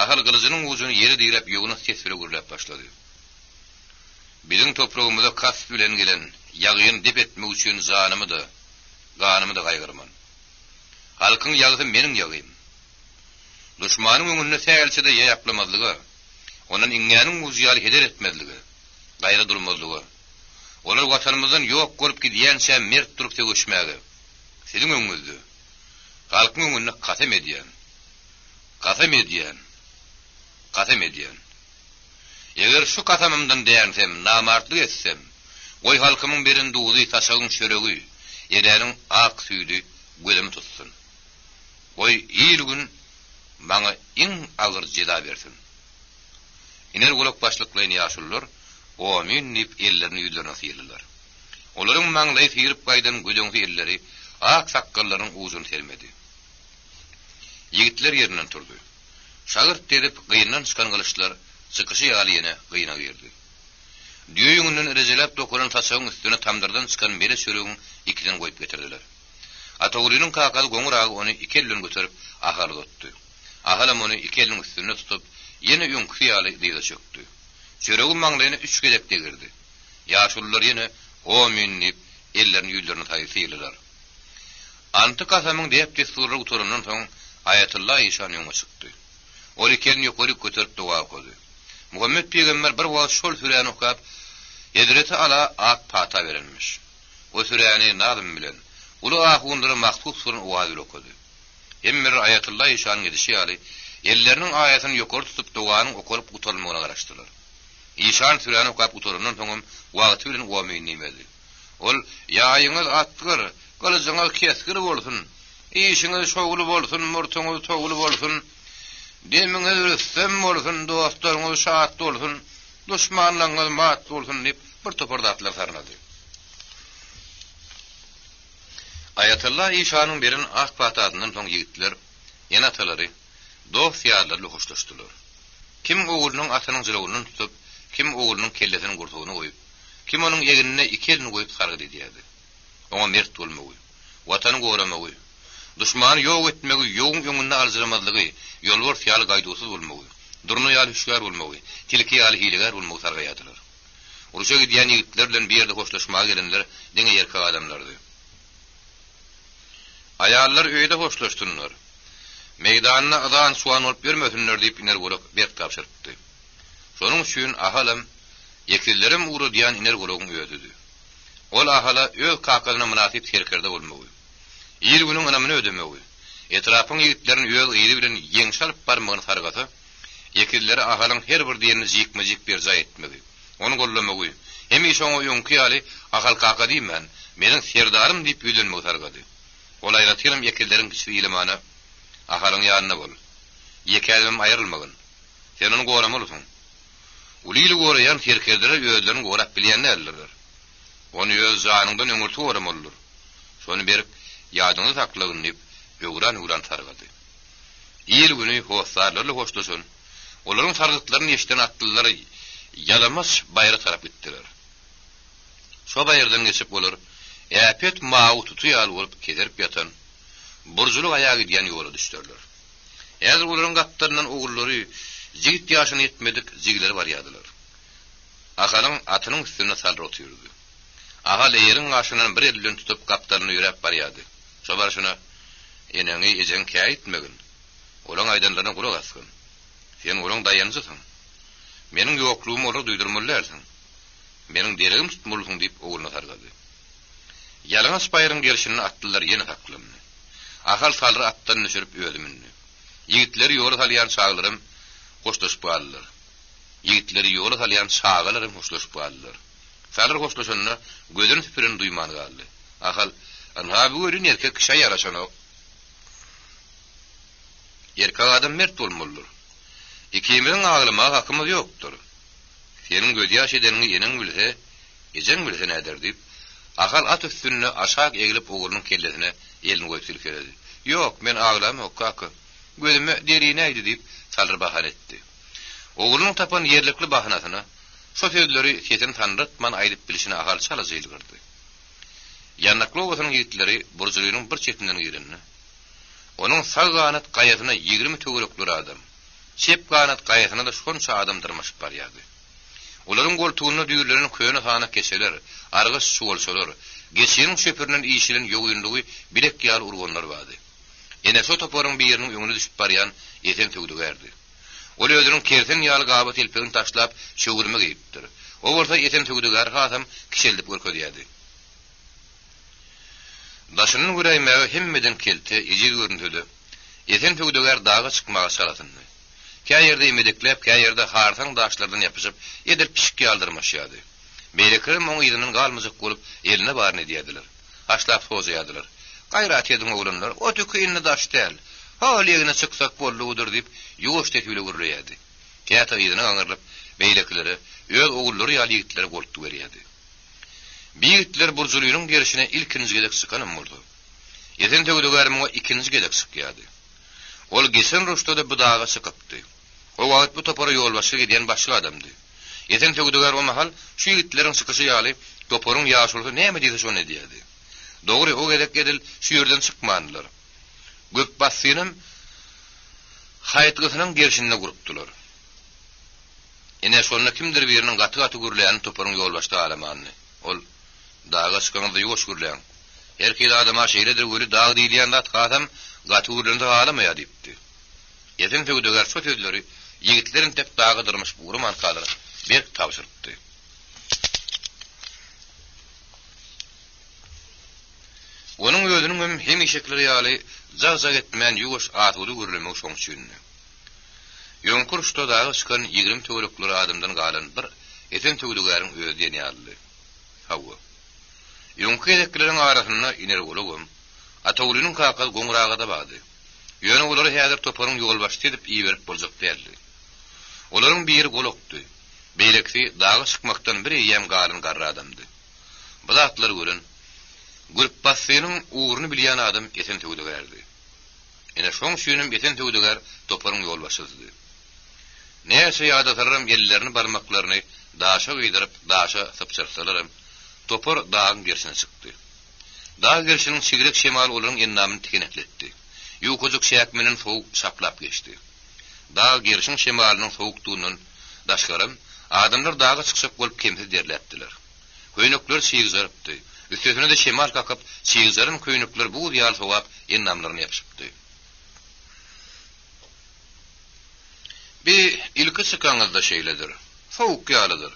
Agal gylyjynyň ujuny ýere diýrep ýoguny tesbire gürläp başlady. Biziň topragymyza kasp bilen gelen ýagyny dip etmek üçin zanymydy, ganymydy gaýgyrman. Halkyň ýagy meniň ýagym. Düşmanyň öňünde sägelse de ýaýaplamazlygy, onuň iňňäniň uzyary heder etmezligi, gaýra durmazlygy. Olar watanymyzdan ýok görüp gidýänçä mert durup tögüşmägi. Seniň öňüňizde halkyň öňünde kasam edýän. Eger şu kasamymdan däňsem, namartlyk etsem, oý halkymyň berin duýdy taşagyň şöregi, ýerleriň ak süýdi gözümi tutsun. Oý ýylgün maňa iň agyr jeda bersin. Iner golak başlyklaryny ýaşullar, o minnip ellerini ýüzlerine sıyırırlar. Olaryň maňlaý sıyırıp gaýdan gödöňsi elleri ak sakkallaryň uzuny sermedi. Ýigitler ýerinden turdy. Şagyrt derip gyndan çykan gylyçlar çykyşy ýalyna gyna girdi. Düýüňinden rejelap dokuran taşagyň üstüne tamdyrdan çykan bere şöregiň ikiden goýup getirdiler. Atogrynyň kakaly goňuragy ony iki elden göterip ahaly tutdy. Ahalam ony iki elden üstüne tutup ýene ýöňki ýaly diýde çökdi. Şöregin maňlaýyna üç gelek girdi. Ýaşullar ýene o minnip ellerini ýüzlerine taýsyrlar. Anty kasamyň diýip desturly uturundan soň Ayatullah Ýyşan ýoňa çykdy. Ol ikelini ýokary göterip dua okudy. Muhammed peýgamber bir wagt şol süräni okap, Hedreti ala ak pata verilmiş. O süräni nazym bilen uly ahundyry maksud surun owazy okudy. Hemmir Ayatullah Ýyşan gidişi ýaly elleriniň aýatyny ýokary tutup duanyň okuryp uturmagyna garaşdylar. Ýyşan süräni okap uturundan soň wagty bilen owameýin nimedi. Ol ýaýyňyz atdyr, gylyjyňyz keskir bolsun, işiňiz şogly bolsun, murtuňyz togly bolsun, demiňiz rüstem bolsun, dostlaryňyz şat bolsun, düşmanlaryňyz mat bolsun diýip bir toparda atlar sarnady. Ayatullah Ýyşanyň berin ak patadynyň soň ýigitler, ýene atalary, dost ýarlarly hoşlaşdylar. Kim oğlunyň atynyň jylawyny tutup, kim oğlunyň kellesini gurtugyny goýup, kim onuň ýeginine iki elini goýup sargy diýýärdi. Oňa mert bolmagy, watany goramagy, düşmany ýok etmegi, ýoğun öňünde alжyramazlygy, ýolbor fiýal gaýdusuz bolmagy, durny ýaly hüşgär bolmagy, tilki ýaly hileger bolmagy sargaýadylar. Uruşa gidýän ýigitler bilen bir ýerde hoşlaşmaga gelenler deňe ýerkek adamlardy. Ayallar öýde hoşlaşdylar. Meýdanyna adan suwan olup bermesinler diýip iner golak berk tapşyrdy. Şonuň üçin ahalam ýekillerim uğru diýen iner golagyň öýdüdi. Ol ahala öz kakalyna münasip serkerde bolmagy. Ýyl günüň anamyny ödemegi. Etrapyň ýigitlerini öz ýyly bilen ýeňşalip barmagyny sargasa, ýekilleri ahalyň her bir diýeni jikmejik bir jaý etmegi. Onu gollamagy. Hem şoňa ýöňki ýaly ahal kaka diýmen, meniň serdarym diýip ýülenmegi sargady. Ol aýratyrym ýekillerin kiçi ýylmana ahalyň ýanyna bol. Ýekelim aýrylmagyn. Sen onu goramalysın. Ulyly gorayan serkerlere özlerini gorap bilýänler. Onu öz janyňdan öňürtü goramalydyr. Şonu berip ýadyňy saklagyn diýip öwran sargady. Ýyl güni hoşsarlarly hoşlaşyn. Olaryň sargıtlaryny eşden atdylar, ýalamas bayra tarap gitdiler. Şo bayrdan geçip bolar, Äpet mağı tutu ýaly bolup kederip ýatan, burjuluk aýagy diýen ýola düşdüler. Häzir olaryň gatlaryndan ogullary jigit ýaşyny ýetmedik jigleri bar ýadylar. Agalyň atynyň üstüne salry oturdy. Aga leýeriň gaşynyň bir elinden tutup gapdaryny ýürep bar ýady. Şobar şuna eneňi ejen käýitmegin. Olaň aýdanlaryna gulak asgyn. Sen olaň daýanyjysyň. Meniň ýokluğum olar duýdurmalyarsyň. Meniň deregim tutmalysyň diýip ogulna sargady. Ýalňaç baýryň gelişini atdylar ýene taklandy. Ahal salry atdan düşürüp öldümünni. Ýigitleri ýola salýan çağlarym hoşlaşyp aldylar. Ýigitleri ýola salýan çağlarym hoşlaşyp aldylar. Salry hoşlaşanyna gözüň süpürini duýman galdy. Ahal anha bu görün erkek kişi yaraşany. Erkek adam mert bolmalydyr. Ikimizin aglyma hakymyz ýokdur. Senin göz ýaş edenini ýenen bilse, ejen bilse näder diýip, ahal at üstüne aşağı egilip oğlunun kellesine elini koyup silkeledi. Yok, men ağlamam, kakı. Gözüme derine aydı deyip salır bahan etti. Oğlunun tapan yerlikli bahanasına, şoförleri sesini tanıratman aydıp bilişine ahal çalı zeyilgirdi. Yanaklı oğusunun yiğitleri burjuluyunun bir çetinden girinni. Onun sağ kanat kayasına 20 tögülüklü adam, çep kanat kayasına da şonça adam dırmaşıp bar ýady. Olaryň goltugyny düýürlerini köýüne hana keseler, argys şuwalşalar, geçiň şöpüründen işilen ýoğunlugy bilek ýaly urganlar bardy. Ene şo toparyň bir ýeriniň öňüne düşüp barýan ýeten tögdügerdi. Ol özüniň kerten ýaly gabat elpegini taşlap şöwürme geyipdir. O bolsa ýeten tögdüger hasam kişeldip görkezýärdi. Daşynyň güreýmegi hemmeden kelti, eji görüntüdi. Ýeten tögdüger dağa çykmaga çalatyny. Käýerde emedeklep, käýerde hartaň daşlardan ýapyşyp, edil pişik ýaldyrmaşýady. Beýlekirim oň ýylynyň galmyzyk bolup, eline barny diýdiler. Haşlap sozaýadylar. Gaýrat edin oglanlar, o tükü inne daş däl. Hal ýegine çyksak bollugydyr diýip, ýuwaş tetüle gürleýärdi. Käýta ýylyny aňyrlyp, beýlekleri, öz ogullary ýaly ýigitleri goltdy berýärdi. Biýitler burjuluynyň gerişine ilkinji gedek çykanam boldy. Ýeten tögdügärimiň ikinji gedek çykýardy. Ol gesen ruştada bu dağa çıkıptı. O wagt bu topara ýolbaşy giden başly adamdy. Ýeten tögdüger o mahal şu ýigitlerin çykyşy ýaly toparyň ýaşuly näme diýdi şonu diýdi. Dogry o gedek edil şu ýerden çykmandylar. Gök bassynym haýatgysynyň gerşinde gurupdylar. Ene şonu kimdir biriniň gaty gürleýän toparyň ýolbaşda alamany. Ol dağa çykanda ýoş gürleýän. Herkili adama şeýledir göli dağ diýilýän dat gatam gaty gürlende alamaya diýipdi. Ýeten tögdüger şu sözleri ýigitlerin tep dağa dyrmyş bu roman kalary berk tapşyrpdy. Onun özünün hem işekleri ýaly zag-zag etmän ýuwaş atyly gürlemek şoň üçin. Ýonkur şo dağa çykan 20 tögülükli adamdan galan bir ýeten tögdügeriň özü diýen ýaly. Hawa. Ýonkydekleriň arasynda iner bolugum. Atawlynyň kakal goňragada bardy. Ýöne olary häzir toparyň ýolbaşy edip iýerip boljak berdi. Olaryň biri golokdy. Beýlekli dağa çykmakdan bir ýem galyn garry adamdy. Bu zatlar görün. Gürp bassynyň uğruny bilýän adam ýeten tögdügerdi. Ene şoň şüýnüm ýeten tögdüger toparyň ýolbaşydy. Näçe ýadatarym ýellerini barmaklaryny daşa gıydyryp daşa sypçyrsalarym topar dağın gerçine çykdy. Dağ gerçinin çigrek şemal olaryň ennamyny tikenetletdi. Ýokujyk şäkmeniň sowuk şaplap geçdi. Dağ gerçin şemalynyň sowukdugynyň daşgarym adamlar dağa çykşyp bolup kemsi derläpdiler. Köýnekler çygyzarypdy. Üstüne de şemal kakyp çygyzaryn köýnekler bu ýal sowap ennamlaryny ýapyşypdy. Bir ilki çykanyzda şeýledir. Sowuk ýalydyr.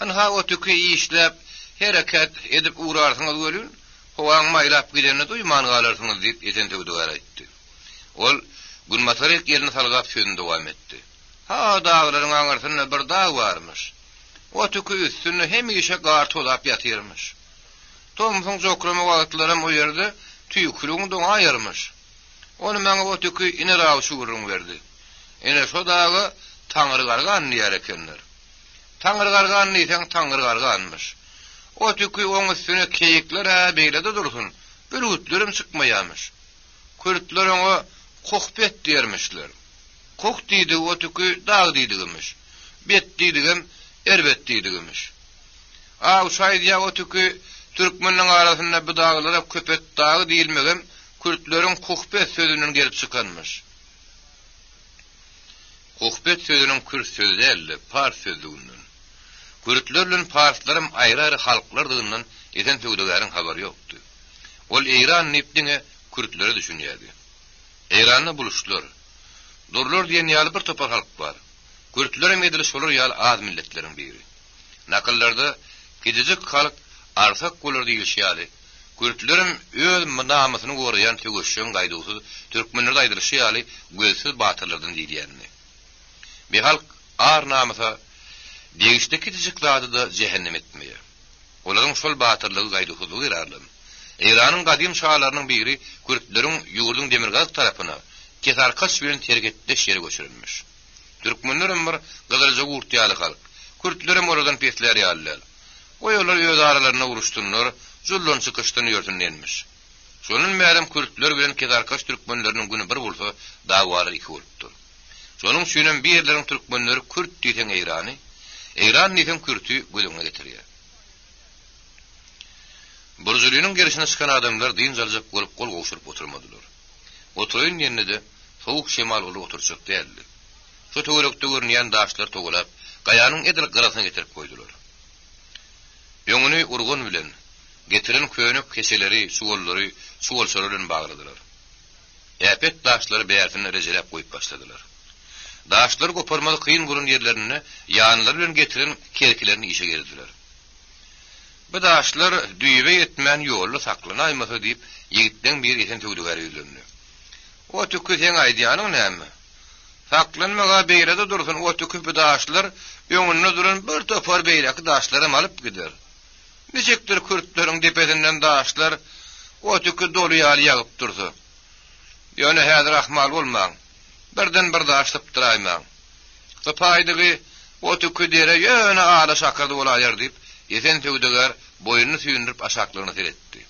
Anha o tükü işläp herakat edip uğrarsyňyz gölün, howaň maýlap gideni duýman galarsyňyz diýip ýeten tögdüger aýtdy. Ol Gülmatarek ýerini salgap sözünde dowam etdi. Ha dağlaryň aňarsynda bir dağ barmyş. O tükü üstüne hemişe gartolap ýatyrmyş. Tomsyň jokrama wagtlarym o ýerde tüýkülüň doňa aýyrmyş. Onu maňa o tükü iner awşuryň berdi. Ene şo dağı taňry gargan diýer ekenler. Taňry gargan diýsen taňry garganmyş. O tükü oň üstüne keyikler beýlede dursun. Bürütlerim çykmaýarmyş. Kürtler oňa kokbet diýermişler. Kok diýdi o tükü dağ diýdigimiş. Bet diýdigim erbet diýdigimiş. Aw şaýdya o tükü Türkmenlerin arasında bu dağlara köpet dağı diýilmegem Kürtlerin Kuhbet sözünden gelip çıkanmış. Kuhbet sözünün Kürt sözü değil, Pars sözünden. Kürtlerle Parslarım ayrı halklardığından eten tövdelerin haberi yoktu. Ol İran nipdine Kürtlere düşünýärdi. İran'la buluşdular. Durlar diýen ýaly bir topar halk var. Kürtlerim edili şolar ýaly az milletlerin biri. Nakıllarda gidecek halk arsak bolar diýilýärdi. Kürtlerim öz namasyny gorayan tögüşen gaýdusy türkmenler aýdyrşýaly gözsüz batyrlardan diýilýärdi. Bir halk ar namasa degişde gideceklerdi da cehennem etmeye. Olaryň şol batyrlygy gaýdusy girarly. İran'ın gadim şaharlarynyň biri Kürtlerin ýurdun Demirgaz tarapyna Kesarkaç bilen tergetdeş ýere göçürilmiş. Türkmenlerim bir gyzylja gurtýaly halk. Kürtlerim oradan pesler ýalylar. O ýollar öz aralaryna uruşdurlar, jullun çykışdyny ýörtünlenmiş. Şonun meýlem Kürtler bilen Kesarkaç türkmenleriniň güni bir bolsa dawary iki bolupdyr. Şonun üçin bir ýerleriň türkmenleri Kürt diýen İrany, İran diýen Kürtü gözüňe getirýär. Burzulýynyň gerişine çykan adamlar diň jaljak bolup kol gowşuryp oturmadylar. Oturýan ýerinde sowuk şemal bolup oturjak däldi. Şu töwerekde görnýän daşlar togulap, gaýanyň edil gyrasyna getirip goýdular. Ýöňüni urgun bilen getiren köýnük keseleri, suwallary, suwalçary bilen bagladylar. Äpet daşlary bärsine rejelep goýup başladylar. Daşlar goparmaly kıyın gurun ýerlerini ýanlary bilen getiren kerkilerini işe gerdiler. Bu daşlar düýbe ýetmän ýolly saklanaýmasa diýip ýigitden bir esen töwdügär ýüzlendi. O tükü sen aýdýanyň näme? Saklanmaga beýlede dursun, o tükü bu daşlar ýöňünde duran bir topar beýleki daşlary alyp gider. Niçekdir Kürtleriň depesinden daşlar o tükü dolu ýaly ýagyp durdy. Ýöne häzir ahmal bolmaň. Birden bir daş tapdyraýmaň. Tapaýdygy o tükü dere ýöne ala şakyrdy bolar diýip esen töwdügär boynuny süýündirip aşaklaryna seretdi.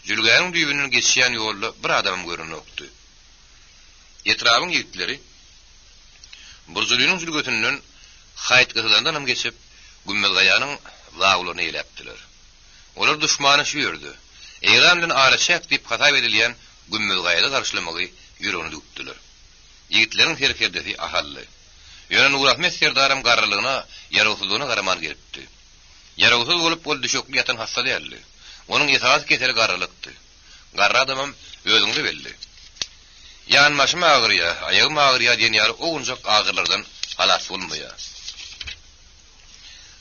Jülgäniň düýbünden geçýän ýolda bir adam görünýärdi. Etrawyň ýigitleri Burzulýynyň jülgetinden haýt gyzydandan geçip Gümmel gaýanyň waglaryny eýlepdiler. Olar düşmany şüýürdi. İran bilen araşak diýip hatap edilýän Gümmel gaýada garşylamagy ýüregini dükdiler. Ýigitleriň herkerdesi ahally. Ýöne Nurahmet serdarym garrylygyna, ýaragsyzlygyna garaman gelipdi. Yaragsyz bolup bol düşökli ýatan hassa däldi. Onuň ýetat keteri garrylykdy. Garry adamam özüňde belli. Ýanmaşym agyrýar, aýagym agyrýar diýen ýaly ogunjak agyrlardan halas bolmaýar.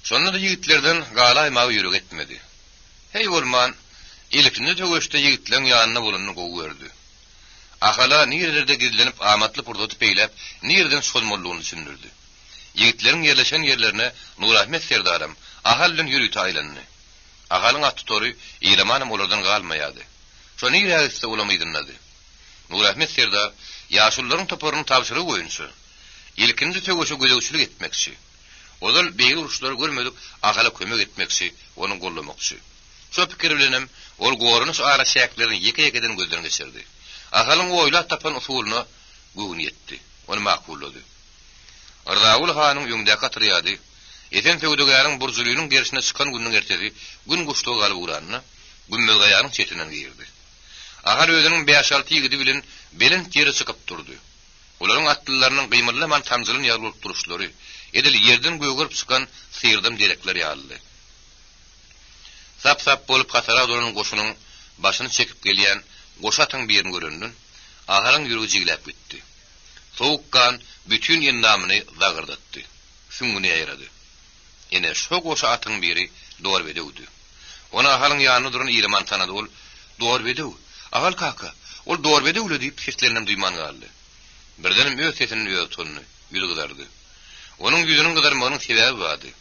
Şonda da ýigitlerden galaýmagy ýürek etmedi. Hey bolman, ilkinde töweşde ýigitleň ýanyna bolanyny gowy berdi. Ahala nirlerde gidilenip amatly purdaty peýlep, nirden şolmollugyny düşündirdi. Ýigitleriň ýerleşen ýerlerine Nurahmet serdarym ahallyň ýürüýti aýlandy. Ahalyň attory ýylamanam olardan galmaýady. Şonu ýerlerde bolamaýdynady. Nurahmet serdar ýaşullaryň toparyny tapşyryp goýunça, ilkinde töweşe gözegçilik etmekçi. Odal beýle uruşlary görmedik, ahala kömek etmekçi, onu gollamakçy. Şu pikir bilenem, ol gorunuş ara şäklerini ýeke-ýekeden gözden geçirdi. Ahalyň oýlap tapan usulyna göwün ýetdi. Onu makullady. Raul hanyň ýüňde gatyrýady. Eten töwdügäriň Burzulýynyň gerişine çykan gündüň ertesi gün goştow galyp uranyny Gümmel gaýanyň çetinden girdi. Ahal özüniň 5-6 ýigidi bilen belin ýere çykyp durdy. Olaryň atlylarynyň gymyrlaman tamzylyny ýalyp duruşlary, edil ýerden göýgürip çykan syýrdym direkler ýaly. Sap-sap bolup hasara duran goşunyň başyny çekip gelýän goşatyň birini göründü. Ahalyň ýüregi jiglap gitdi. Sowukkan bütün ýendamyny zagyrdatdy. Süňüni ýaýrady. Ene şo goşatyň biri dowrbedewdi. Ona ahalyň ýanyna duran ýylyman tanady ol, dowrbedew. Ahal kaka, ol dowrbedewle diýip seslerini duýman galdy. Birden öz sesini ýötünni ýüzüdardy. Onuň ýüzüniň gydarmagynyň sebäbi bardy.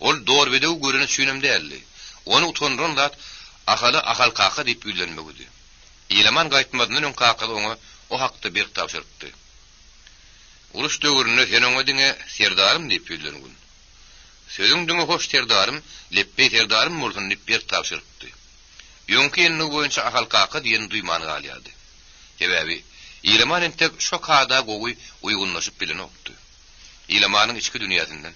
Ol dowrbedew görüni süýnemde äldi. Onu utandyran zat ahal kaka diýip ýüzlenmegdi. Ýylyman gaýtmadynyň öň kaka oňa o hakda bir tapşyrykdy. Uruş döwründe senoňa diňe serdarym diýip ýüzlenýän. Sözüň diňe hoş serdarym, leppey serdarym bolsun diýip bir tapşyrykdy. Ýöňki ýene boýunça ahal kaka diýen duýman galýady. Sebäbi ýylyman entek şo kada gowy uýgunlaşyp bilen okdy. Ýylymanyň içki dünýäsinden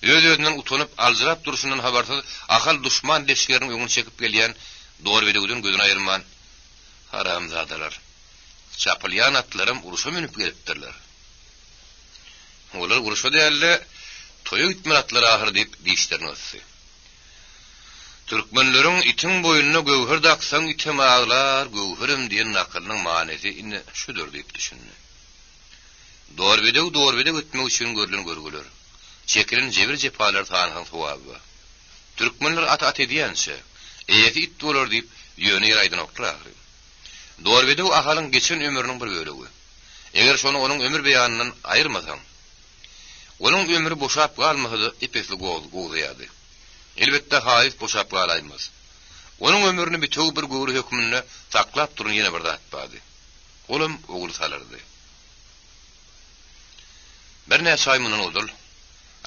Öz-özünden utanıp alzırap duruşundan habarsız ahal düşman leşkerinin öňüne çekip gelýän Dorbedigden gözüne ayırman haramzadalar. Çapılyan atlarım uruşa minip gelipdirler. Olar uruşa dälle toýa gitmen atlar ahir diýip diýişlerini ötsü. Türkmenleriň itin boýunyna gowhar daksaň item ağlar, gowharim diýen nakylynyň manysy indi şudur diýip düşündi. Dorbedeg ötmek üçin görülen görgüler. Çekilen jebir jepalar tanyhan sowaby. Türkmenler at edýänse, eýeti it bolar diýip ýöne ýaraýdan oklar. Dorbedeg ahalyň geçen ömrüniň bir bölegi. Eger şonu onuň ömür beýanynyň aýyrmasaň, onuň ömrü boşap galmasady epesli gowlaýady. Elbetde haýyz boşap galaýmaz. Onuň ömrüni bir töw bir gowru hökmünde taklap durun ýene bir datpady. Olum ogul salardy. Bir näçe ay mundan oldur.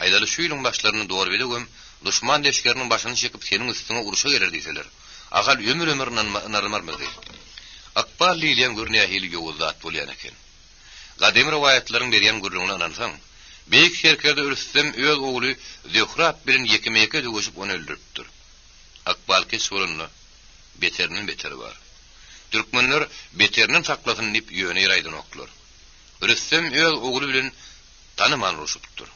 Aýdaly şu ýylyň başlaryny Dorbedegem düşman leşkeriniň başyny çekip seniň üstüne uruşa geler diýseler. Agal ömür-ömürden narmarmady. Akbal liýen görnäýär hili ýowuzat bolýan eken. Gadem riwayatlaryň berýän gürrüňine anansaň, beýik şerkerde Rüstem öz ogly Zöhrab bilen ýekemeke döwüşip onu öldüripdir. Akbal keşwurunna beterinin beteri bar. Türkmenler beterinin saklasyn diýip ýöne ýaraýdan oklar. Rüstem öz ogly bilen tanyman uruşupdyr.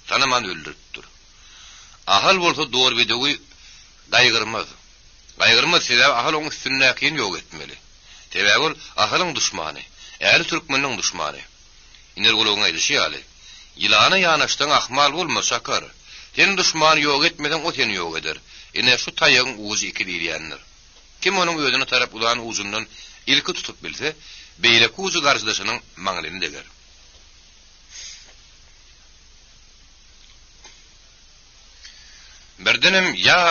Tanyman öldüripdir. Ahal bolsa Dorbedegi gaýgyrmaz. Gaýgyrmaz sebäbi ahal oň üstünnäkin ýok etmeli. Sebäbi ahalyň düşmany, äli türkmeniň düşmany. Iner golagyň aýdyşy ýaly. Ýylana ýanaşdan ahmal bolma sakar. Sen düşman ýok etmeden o seni ýok eder. Ine şu taýygyň uzy iki diýýänler. Kim onuň özüne tarap ulan uzundan ilki tutup bilse, beýle kuzu garşydaşynyň maňlyny deger. Berdenim ya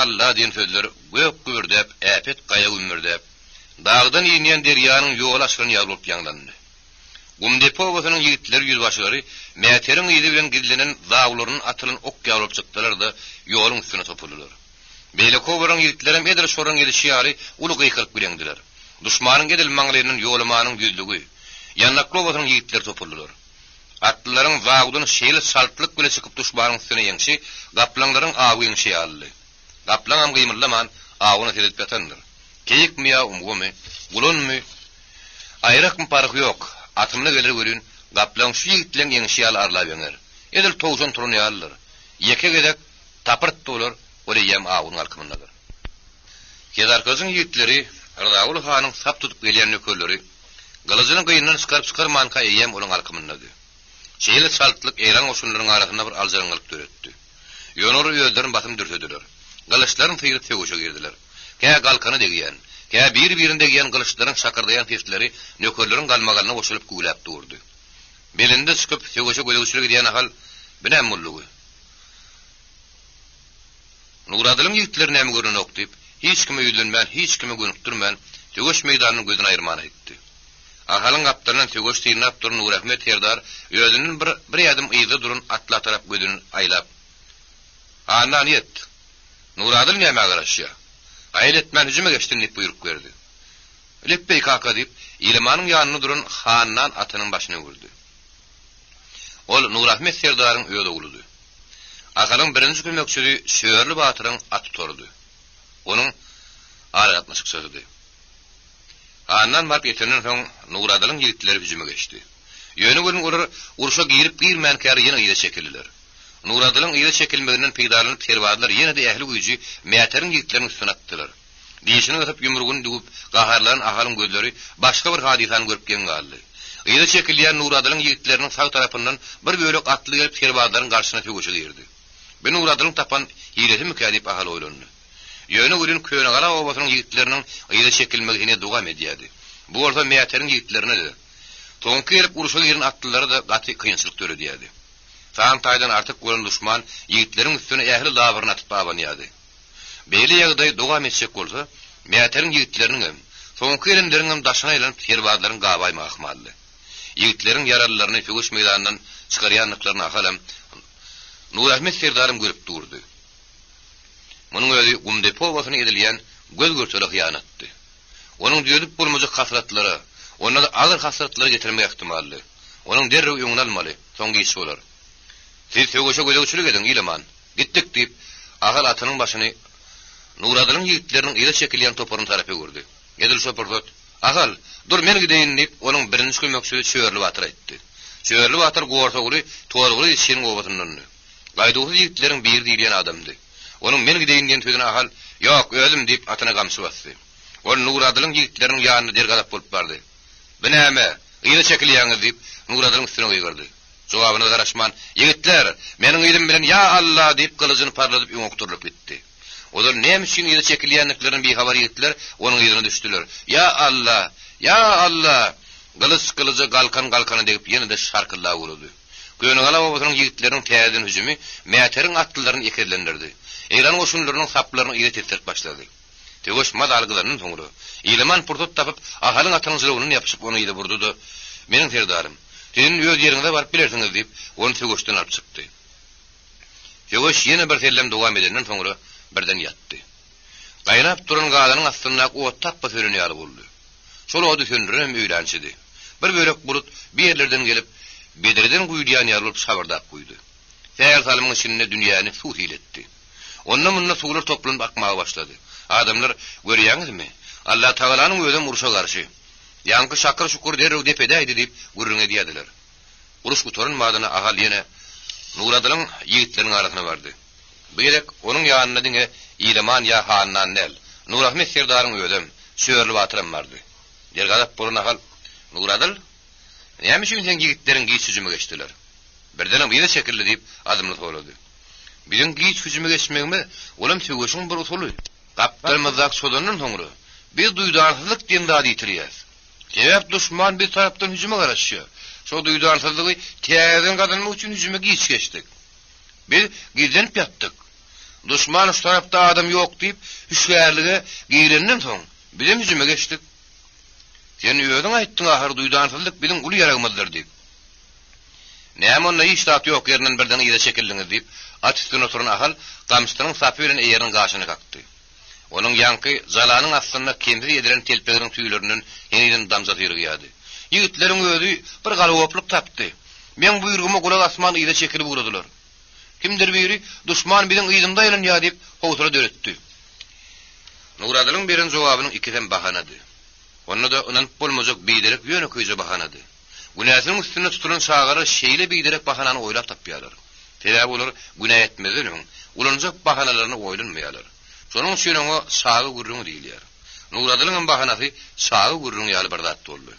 Allah diýen sözler gök gürdep, äpet gaýa ümürdep, dağdan ýenen derýanyň ýoly aşyryny ýalyp ýanglandy. Gumdepowasynyň ýigitleri ýüzbaşlary mäteriň ýyly bilen gillenen zawlaryň atylan ok ýalyp çykdylar da ýoluň üstüne topuldylar. Beýlekowaryň ýigitleri eder şoraň gelişýäri uly gykyrıp bilendiler. Düşmanyň gedil maňlarynyň ýolumanyň düzlügi, ýanaklowasynyň ýigitleri topuldylar. Atlaryň zawdyny şeýle saltlyk bilen çykyp düşmanyň üstüne ýeňşi, gaplanlaryň awy ýeňşi ýaly. Gaplan am gymyrlaman, awyny teredip ýatandyr. Keyik mi ya umgumy, bulunmy? Aýrak park ýok. Atymly gelir görün, gaplan şu ýigitleň ýeňşi ýaly arlap ýeňer. Edil towjun turun ýalylar. Ýeke gedek tapyrt dolar, ola ýem awyň alkymyndadyr. Kedarkazyň ýigitleri, Radaul hanyň sap tutup gelýän nökerleri, galyjynyň gynyny çykarman ka ýem olaň alkymyndadyr. Şeýle saltlyk eýran oşunlaryň arasynda bir aljaryňlyk döretdi. Ýonary ýöldüriň batym dürtediler. Galyşlaryň tyýryp töwüşe girdiler. Kä galkany degýän, kä bir-birinde degýän galyşlaryň şakyrdaýan fesleri nökerleriň galmagalyna goşulyp güýläp durdy. Belinde çykyp töwüşe gölüşüre gidýän ahal bilen mullugy. Nuradylyň ýigitleri näme görün okdyp, hiç kime ýüzlenmän, hiç kime gönükdirmän, töwüş meýdanyny gözüne aýyrmana etdi. Ahalyň gapdarynyň töwüş tyýnap duran Nurahmet Herdar ýödüniň bir ýadym ýyzy durun atla tarap gözüni aýlap. "Anan ýet. Nuradyl näme garaşýar? Aýletmän hüjüme geçdin" diýip buyruk berdi. Lepbey kaka diýip ýylmanyň ýanyna duran Hannan atynyň başyna öwürdi. Ol Nurahmet Herdaryň öýde ogludy. Ahalyň birinji kömekçisi Şöýerli Batyryň aty tordy. Onuň aragatmasyk sözüdi. Hannan barp ýetenden soň Nuradylyň ýigitleri hüjüme geçdi. Ýöne görün olar uruşa girip girmän käri ýene ýyla çekildiler. Nuradylyň ýyla çekilmeginiň peýdalanyp terwadlar ýene de ähli güýji mäteriň ýigitlerini üstüne atdylar. Diýişini atyp ýumrugyny dugub gaharlaryň ahalyň gözleri başga bir hadisany görüp gelýärdi. Ýyla çekilýän Nuradylyň ýigitleriniň sag tarapyndan bir bölek atly gelip terwadlaryň garşyna töwüşe girdi. Ben Nuradylyň tapan ýylety mükadip ahal oýlandy. Ýöne görün köýne gala obasynyň ýigitleriniň ýyla çekilmegine dogam edýärdi. Bu orta mäteriň ýigitlerine de toňky gelip uruşa giren atlylary da gaty kynçylyk töredýärdi. Sağan taýdan artyk görün düşman ýigitleriň üstüne ähli labyryny atyp abanýardy. Beýle ýagdaý dogam etjek bolsa, mäteriň ýigitleriniň hem soňky elimleriň hem daşyna ýylan terwadlaryň gabaýma ahmaldy. Ýigitleriň ýaralylaryny töwüş meýdanyndan çykarýanlyklaryny ahalam Nurahmet Serdarym görüp durdy. Munyň özi Gumdepowasyna edilýän göz görçeli hyýanatdy. Onuň diýilip bolmajak hasratlary, onda da agyr hasratlary getirmek ihtimally. Onuň derrew öňüne almaly, soňky iş bolar. Siz sögüşe gölegçilik edin İleman. Gittik deyip ahal atının başını Nuradalyň ýigitleriniň ýyla çekilýän toparyny tarapy gördü. Edil şopurdot. Ahal, dur men gideýin deyip onuň birinji kömekçisi Şöýerli Batyr aýtdy. Şöýerli Batyr gorsaguly, toğurguly işiniň obatynyň önüne. Gaýdugly ýigitleriň biri diýilen adamdy. Onuň men gideýin diýen sözüne ahal, ýok, özüm deyip atyna gamsy bastdy. Ol Nuradalyň ýigitleriniň ýanyna dergalap bolup bardy. "Binäme, ýyla çekilýäňiz" deyip Nuradalyň üstüne goýgardy. Jogabyna garaşman, "Ýigitler, meniň ýylim bilen ya Allah" deyip kılıjyny parladyp öňokturup gitdi. Olar näme üçin ýyla çekilýänliklerini bir habar ýetdiler, onuň ýylyna düşdiler. "Ya Allah, ya Allah!" Kılıjy galkan deyip ýene-de şarkylap uruldy. Göňe gala obatynyň ýigitleriniň täzeden hüjümi mäteriň atlylaryny ekerlendirdi. Eýran goşunlarynyň saplaryny ýet etdirip başlady. Tegoş madalgylarynyň soňra ýylyman purtut tapyp ahalyň atynyň zylgyny ýapyşyp ony ýyla burdudy. "Meniň ferdarym, senin öz ýeriňde baryp bilersiňiz" diýip onu tegoşdan alyp çykdy. Tegoş ýene bir sellem dowam edenden soňra birden ýatdy. Gaýnap duran gazanyň astyna owat tappa sörenýär boldy. Şol owdy söndürem öýlençidi. Bir bölek bulut bir ýerlerden gelip Bedirden guýdýan ýar bolup şabardap goýdy. Täýär salymyň içinde dünýäni suw hiletdi. Ondan munna suwlar toplanyp akmaga başlady. Adamlar görýäňizmi? Allah Taalanyň özü uruşa garşy. Ýaňky şakyr şukur derrew dep edäýdi diýip gürrüňe diýdiler. Uruş gutorun madyna ahal ýene Nuradalyň ýigitleriniň arasyna bardy. Bu ýerek onuň ýanyna diňe İleman ýa Hannan nel. Nurahmet serdaryň ödem Şöýerli Batyr bardy. Dergalap bolan ahal Nuradaly, "Näme üçin sen ýigitlerin giç hüjüme geçdiler?" Birden ýyla çekildi diýip adamly soýlady. "Biziň giç hüjüme geçmegmi? Olam söwüşiň bir usuly. Gapdyrmazak şolanyň soňra biz duýdansyzlyk diýen zady ýitirýäs. Sebäp düşman bir tarapdan hüjüme garaşýar. Şo duýdansyzlygy täzeden gadanyň üçin hüjüme giç geçdik. Biz gizenip ýatdyk. Düşman şu tarapda adam ýok diýip hüşgärlige giýrenden soň bizim hüjüme geçdik. Sen öýüň aýtdyň ahir duýdansyzlyk biziň uly ýaragymyzdyr" diýip. "Näme onda hiç tat ýok ýerinden birden ýere çekildiňiz" diýip at üstüne oturan ahal gamsynyň sapy bilen eýeriň gaşyny kakdy. Onuň ýanky zalanyň astyna kendiri edilen telpeginiň tüýlerinden ýeniden damzat ýergýärdi. Ýigitleriň öýdi bir galawaplyk tapdy. "Men buýrugyma gulak asman ýere çekilip uradylar. Kimdir biri düşman biziň ýygyňda ýelen ýa" diýip howsura döretdi. Nuradalyň beren jogabynyň ikiden bahanady. Onda da onan bolmazak biderek ýöne köýje bahanady. Günäsiň üstüne tutulan şagary şeýle biderek bahanany oýlap tapýarlar. Täze bolar günä etmezler, ulanjak bahanalaryny oýlanmaýarlar. Şonuň üçin o sagy gurrun diýilýär. Nuradalyň bahanasy sagy gurrun ýaly bir zat boldy.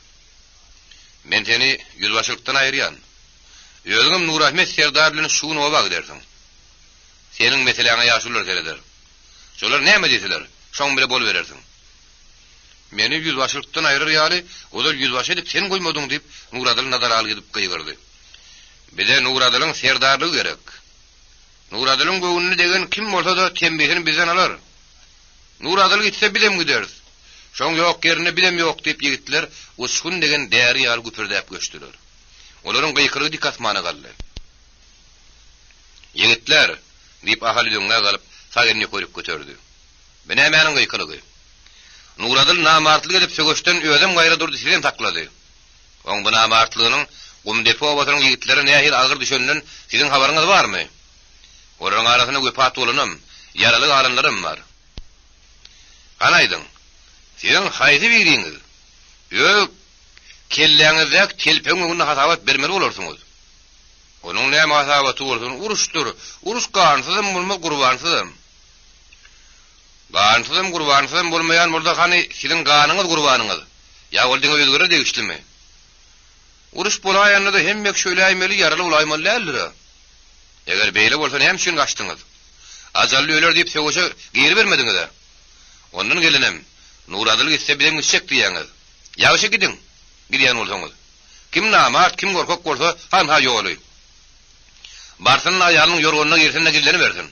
"Men seni ýüzbaşylykdan aýyrýan. Özüňem Nurahmet Serdar bilen şuny obag dersiň. Seniň meseleňe ýaşular geleder. Şolar näme diýseler, şoň bile bol berersiň. Meni ýüzbaşylykdan aýryr ýaly, olar ýüzbaşy edip sen goýmadyň" diýip Nuradaly nazar alyp gidip gyýgyrdy. "Bize Nuradalyň serdarlygy gerek. Nuradalyň göwnüni degen kim bolsa da tembihini bizden alar. Nuradaly gitse bilem gideriz. Şoň ýok ýerine bilem ýok" diýip ýigitler uçkun degen däri ýaly güpürdäp göçdiler. Olaryň gyýkyrygy dik asmana galdy. "Ýigitler" diýip ahali döňe galyp sagyny koýup götürdi. "Mene meniň gyýkyrygy. Nuradaly namartlyk edip sögüşden özüm gaýra durdy sizden taklady. Oň bu namartlygynyň gumdepe obatynyň ýigitleri nähir agyr düşenden sizin habaryňyz barmy? Olaryň arasyna göpat bolanam, ýaraly galanlarym bar. Ganaýdyň? Sizin haýdy biriňiz. Ýok, kelläňizdek telpeňiňe hasabat bermeli bolarsyňyz. Onuň näme hasabaty bolsun? Uruşdur. Uruş gansydym bolma gurbansydym. Gurbansydym bolmaýan burada hani sizin ganyňyz gurbanyňyz. Ya boldyň özgöre degişlimi? Uruş bolaýanda da hemmek şöýläýmeli, yaraly bolaýmaly däldir. Eger beýle bolsa hem şun gaçdyňyz. Ajally öler diýip sögüşe geri bermediňiz. Ondan gelenem. Nuradaly gitse bilen gitjek diýäňiz. Ýagşy gidiň. Gidýän bolsaňyz. Kim namart, kim gorkak bolsa ham ha ýoly. Barsyn aýalyň ýorgonyna girsen gilleni bersin.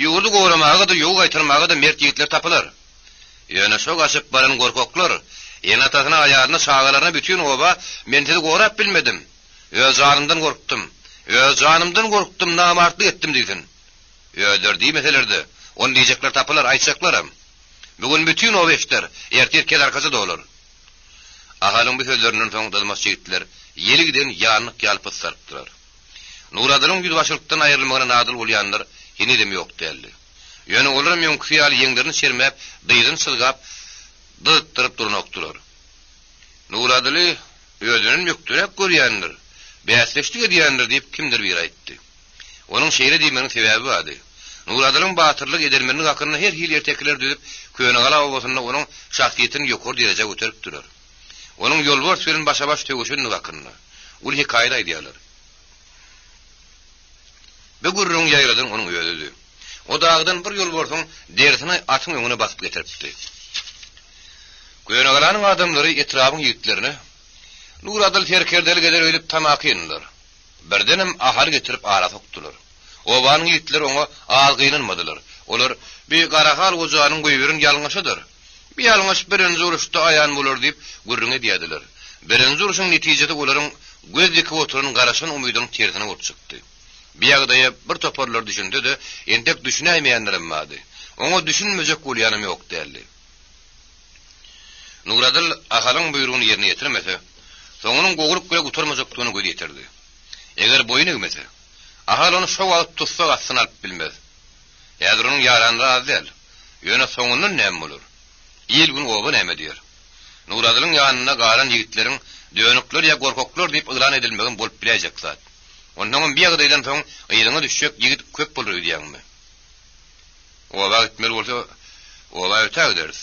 Ýurdu goramaga da ýol gaýtyrmaga da mert ýigitler tapylar. Ýöne şo gaçyp baran gorkaklar, ýene atasyna aýaryny şagalaryna bütün oba men sizi gorap bilmedim. Öz janymdan gorkdum, namartlyk etdim diýsin. Ýöler diýmeselerde, onu diýjekler tapylar, aýtjaklar. Bugün bütün o işler ertirkel arkasında olur. Ahalın bu sözlerinin soňra dalmas ýigitler ýeligden ýanyk ýalpy sarpdylar. Nuradylyň ýüzbaşylykdan aýrylmagyna nadyl bolýanlar ýene dem ýok däldi. Ýöne olar mümkin ýaly ýeňlerini sermäp, dyýdyn sylgap, dytyryp durmakdylar. Nuradyly özünün mükdürek görýändir, bäsleşdik edýändir diýip kimdir bir aýtdy. Onuň şeýle diýmeniň sebäbi bady. Nuradylyň batyrlyk edermeriniň hakyny her hil ertekler düzüp, köýne gala obasyna onuň şahsiýetini ýokary derejä göterip durar. Onuň ýolbars bilen başa-baş tögüşini hakyny. Ul hikaýa aýdýarlar. Bu gurrun ýaýladan onuň öýüdi. O dagdan bir ýolbarsyň dersini atyň öňüne basyp getiripdi. Köýne galanyň adamlary etrabyň ýigitlerini Nuradyl terkerdeli geder öýlüp tamak ýendiler. Birdenem ahar getirip ara sokdular. Obanyň ýigitleri oňa algynanmadylar. Olar bir garahal gojanyň goýberin ýalňyşydyr. Bir ýalňyş birinji uruşda aýan bolar diýip gurrun edýärdiler. Birinji uruşyň netijede olaryň gözdeki oturan garaşan umydyň tersine urçykdy. Bir ýagdaýa bir toparlar düşündi de, entek düşünäýmeýänlerim bady. Oňa düşünmejek bolýanym ýok däldi. Nuradyl ahalyň buýrugyny ýerine ýetirmese, soňunyň gogulyp göle gutarmajakdygyny göz ýetirdi. Eger boyun egmese, ahal onu şow alyp tutsa gatsyn alyp bilmez. Ýa-da onuň ýaranly azyl, ýöne soňundan näme bolar? Ýyl gün oba näme diýer? Nuradylyň ýanyna galan ýigitleriň dönükler ýa gorkoklar diýip ýylan edilmegen bolup bilejek zat. Ondan bir ýagdaýdan soň ýylyňa düşjek ýigit köp bolar diýýärmi? Oba gitmeli bolsa, oba ötäg deriz.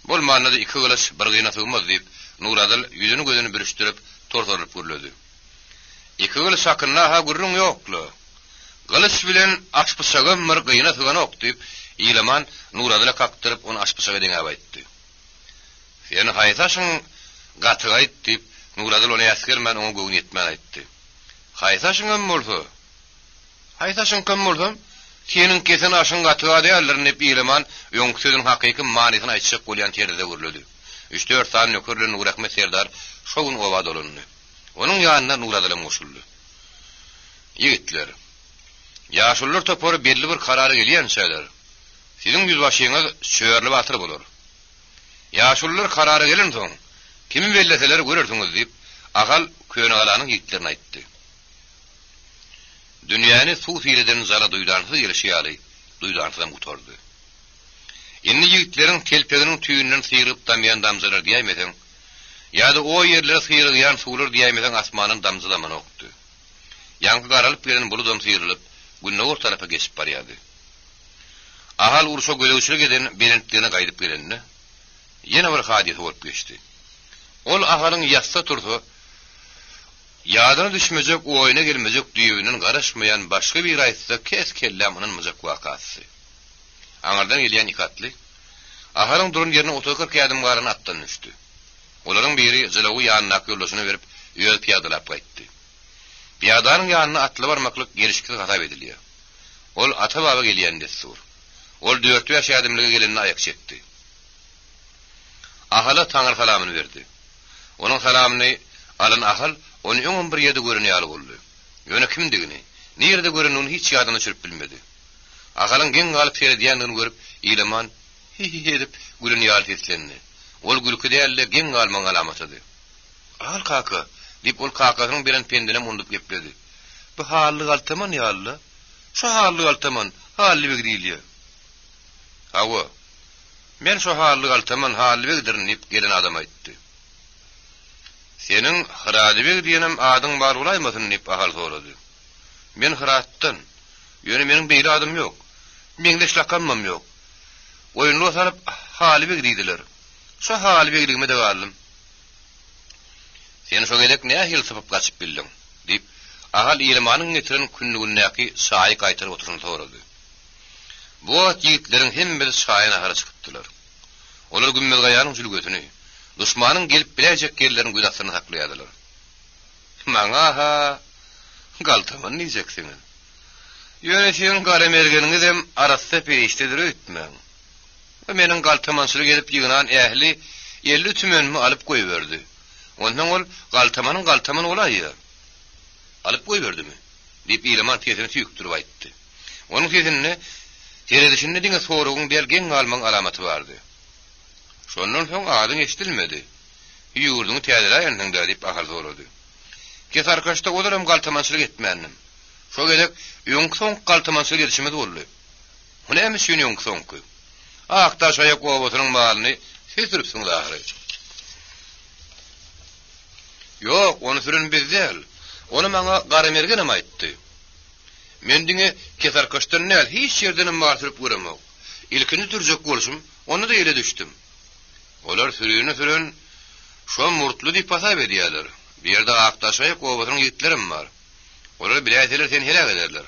Bolmanda da iki gylys bir gyna sygmaz diýip Nuradyl ýüzüni gözüni birişdirip tortoryp gürledi. İki gylys hakynda ha gurrun ýokly. Gylys bilen açpysaga bir gyna sygan ok diýip ýylaman Nuradyla kaktyryp onu açpysaga deňe aýtdy. Sen haýtaşyň gaty aýt diýip Nuradyl onu ýasgyrman oňa göwün etmän aýtdy. Haýtaşyň hem bolsa. Haýtaşyň kim bolsam, senin kesen aşyň gaty adýarlaryny diýip ýylaman ýoň sözüň hakyky manysyny aýtjak bolýan terde gürledi. 3-4 sany nökerle Nurakmet Serdar şowun oba dolundy. Onuň ýanyna Nuradyl goşuldy. Ýigitler, ýaşullar topary belli bir karary gelýän şeýler. Siziň ýüzbaşyňyz şöýerli batyr bolar. Ýaşullar karary gelen soň, kimi belleseler görersiňiz diýip ahal köýne galanyň ýigitlerine aýtdy. Dünýäni suw fileden zara duýdansyz gelişýäli, duýdansydan gutardy. Indi ýigitleriň telpeginiň tüýünden syýryp damyan damzylar diýmeden, ýa-da o ýerlere syýrygýan suwlar diýmeden asmanyň damzylamany okdy. Ýanky garalyp gelen buludam syýrylyp, günnäwir tarapa geçip barýardy. Ahal urşa gölegçilik eden berentligine gaýdyp gelende, ýene bir hadise bolup geçdi. Ol ahalyň ýatsa tursa, ýadyna düşmejek, oýuna gelmejek düýünin garaşmaýan başga bir aýtsa kes kelläminiň myjak wakasy. Aňardan gelýän ikatly, ahalyň durun ýerine 30-40 ýadym garany atdan düşdi. Olaryň biri zylawy ýanyna ýollaşyny berip, ýöl piýadalap gaýtdy. Piýadanyň ýanyna atly barmaklyk gelişki gatap edilýär. Ol ata baba gelýände sur. Ol 4 ýaş ýadymlygy gelenine aýak çekdi. Ahala taňyr salamyny berdi. Onuň salamyny alan ahal onu öňün bir ýerde görenýär boldy. Ýöne kimdigini, nerede görenini hiç ýadyna çürüp bilmedi. Ahalyň geň galyp seredýändigini görüp, ýylaman hi edip gülenýär seslendi. Ol gülki dälle geň galmaň alamatydy. Al kaka, diýip ol kakasynyň beren pendine mundup gepledi. Bu hally galtaman ýaly. Şu hally galtaman, hally begdilýär. Hawa. Men şu hally galtaman, hally begdirin diýip gelen adam aýtdy. Senin hıradibek diyenem adyň bar bolaýmasyn diýip ahal sorady. Men hıratdan, ýöne meniň beýle adym ýok. Meňde işlakanmam ýok. Oýunly salyp halibek diýdiler. Şu halibekligime de galdym. Sen şu gedek nähil sypyp gaçyp bildiň diýip ahal ýylmanyň getiren künnügünnäki şaýy gaýtaryp oturuny sorady. Bu ýigitleriň hemmesi şaýyna ahara çykypdylar. Olar gümmel gaýanyň jülgötüni düşmanyň gelip bilejek ýerleriň güdasyny saklaýardylar. Maňa ha galtaman diýjeksiň. Ýöne sen garamergeniňiz hem arasda periştedir öýtmäň. Meniň galtamançylyk edip ýygynan ähli 50 tümenmi alyp goýberdi. Ondan ol galtaman olaýar. Alyp goýberdimi? Diýip ýylaman tesini tüýükdirip aýtdy. Onuň tesini teredişinde diňe sorugyň belgen galmaň alamaty bardy. Şondan soň adyň eşdilmedi. Ýurduň täzeler ýanyňda diýip ahal sorady. Kes arkadaşda olaram galtamançylyk etmänim. Şo gerek öňkü soň galtamansy gelişmedi boldy. Hune hem şuny öňkü soňky. Aqtaş ayak owatynyň malyny setiripsiň dahry. Yok, onu sürün biz değil. Onu maňa garamergenem aýtdy. Men diňe kesarkaşdan näl hiç ýerden mal sürüp göremok. İlkini türjek bolşum, onu da ele düşdüm. Olar sürün şo murtly diýip hasap edýärler. Bir ýerde Aqtaş ayak owatynyň ýigitlerim bar. Olar biläýärler sen helak ederler.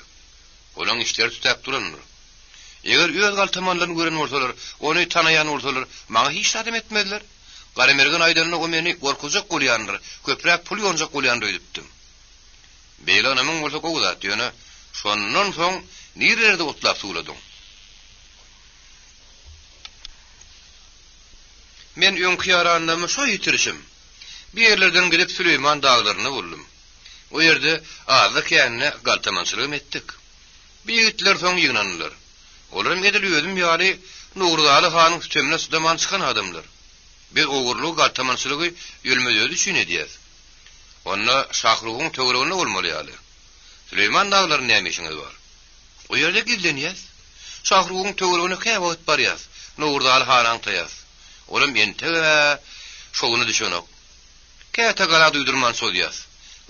Olaň işleri tutap duranlar. Eger öz galtamanlaryny gören bolsalar, onu tanayan bolsalar, maňa hiç adam etmediler. Garamergen aýdanyna o meni gorkujak bolýandyr, köpräk pul ýonjak bolýandyr diýipdim. Beýle anamyň bolsa gowdat ýöne, şondan soň nirlerde otlap suwladyň. Men öňkü ýaranymy şo ýitirişim. Bir ýerlerden gelip Süleyman daglaryny buldum. O ýerde azlyk ýanyna galtamançylyk etdik. Bir ýigitler soň ýygnandylar. Olaryň edil özüm ýaly Nurdaly hanyň sütemine sudaman çykan adamlar. Biz ogurlyk galtamançylygy ýölmede düşün edýäs. Onda şahrugyň töweregine bolmaly ýaly. Süleyman daglaryny nämeşiňiz bar? O ýerde gizlenýäs. Şahrugyň töweregine käwet barýas. Nurdaly hanyň taýas. Olam ente şoğunu düşönök. Käte gala duýdurman soýýas.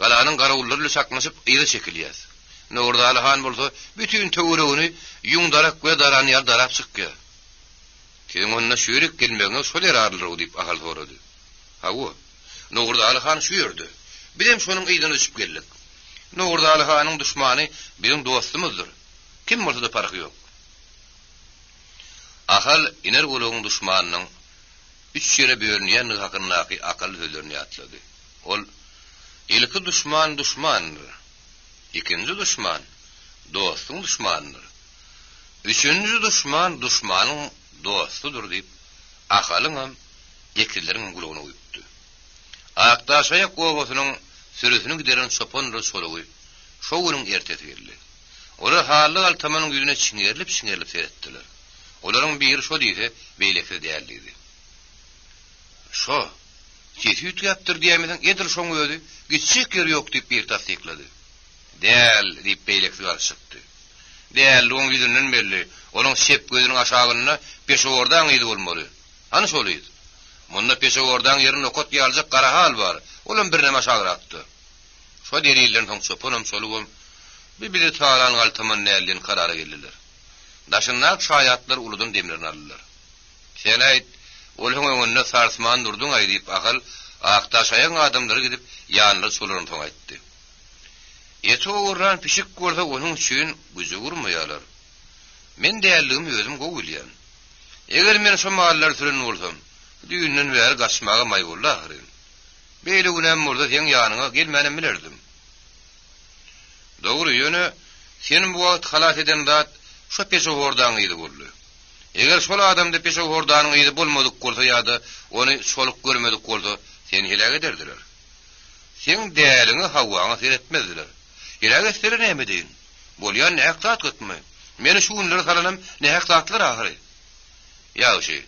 Galanyň garawullary çaknaşyp ýyly çekilýäs. Nurdaly han bolsa bütün töweregini ýuňdarak we daranyar darap çykýar. Kim onna şüýrek gelmeňe şol ýararlyr diýip ahal sorady. Hawa. Nurdaly han şu ýerde. Bilen şonuň ýygyny düşüp geldik. Nurdaly hanyň düşmany bizim dostumuzdyr. Kim bolsa da farky ýok. Ahal iner goluň düşmanynyň üç ýere bölünýän hakynaky akal sözlerini ýatlady. Ol ilki düşmandyr. İkinci düşman dostuň düşmandyr. Üçüncü düşman düşmanyň dostudur diýip ahalyň ýekileriň gulugyna uýupdy. Aqtaş ayak owatynyň sürüsini gideren çopanyr solugy şo günüň ertesi geldi. Olar haly altamanyň ýüzüne çiňerilip seretdiler. Olaryň biri şo diýse beýlekde däldi. Şo, kesüt ýapdyr diýmeden edir şoň öýdi, gitjek ýer ýok diýip bir tasdiklady. Däl diýip beýlekde garşykdy. Däl oň ýüzünden belli, onuň şep gözüniň aşagyna peşogordan ýydy bolmaly. Ana şolydy. Munda peşogordan ýerine okot ýaljak gara hal bar. Olam bir näme aşagyratdy. Şo derilden soň çopanyň solugum bir taýlan galtaman nälen karara geldiler. Daşynnak şaýatlar uludan demirini aldylar. Sen aýt, olaň öňünde sarsman durduň aý diýip ahal Aqtaş aýan adamlary gidip ýanyna solaryny toň aýtdy. Ýeto urran pişik görse onuň üçin güzi gurmaýarlar. Men däldigimi özüm gowulýan. Eger men şo mallar süren bolsam, düýünden bäri gaçmaga maýgullar. Beýle günem murda sen ýanyňa gelmänem bilerdim. Dogry ýöne sen bu wagt halat eden zat şo peşogordan ýydy boldy. Eger şol adamda peşogordanyň ýydy bolmadyk bolsa ýa-da ony şolup görmedik bolsa sen helak ederdiler. Sen däliňi hawaňa seretmezdiler. Helak etleri näme diýin? Bolýan näk zat gitme. Meni şu günleri salanam näk zatlar ahyry. Ýa-şy,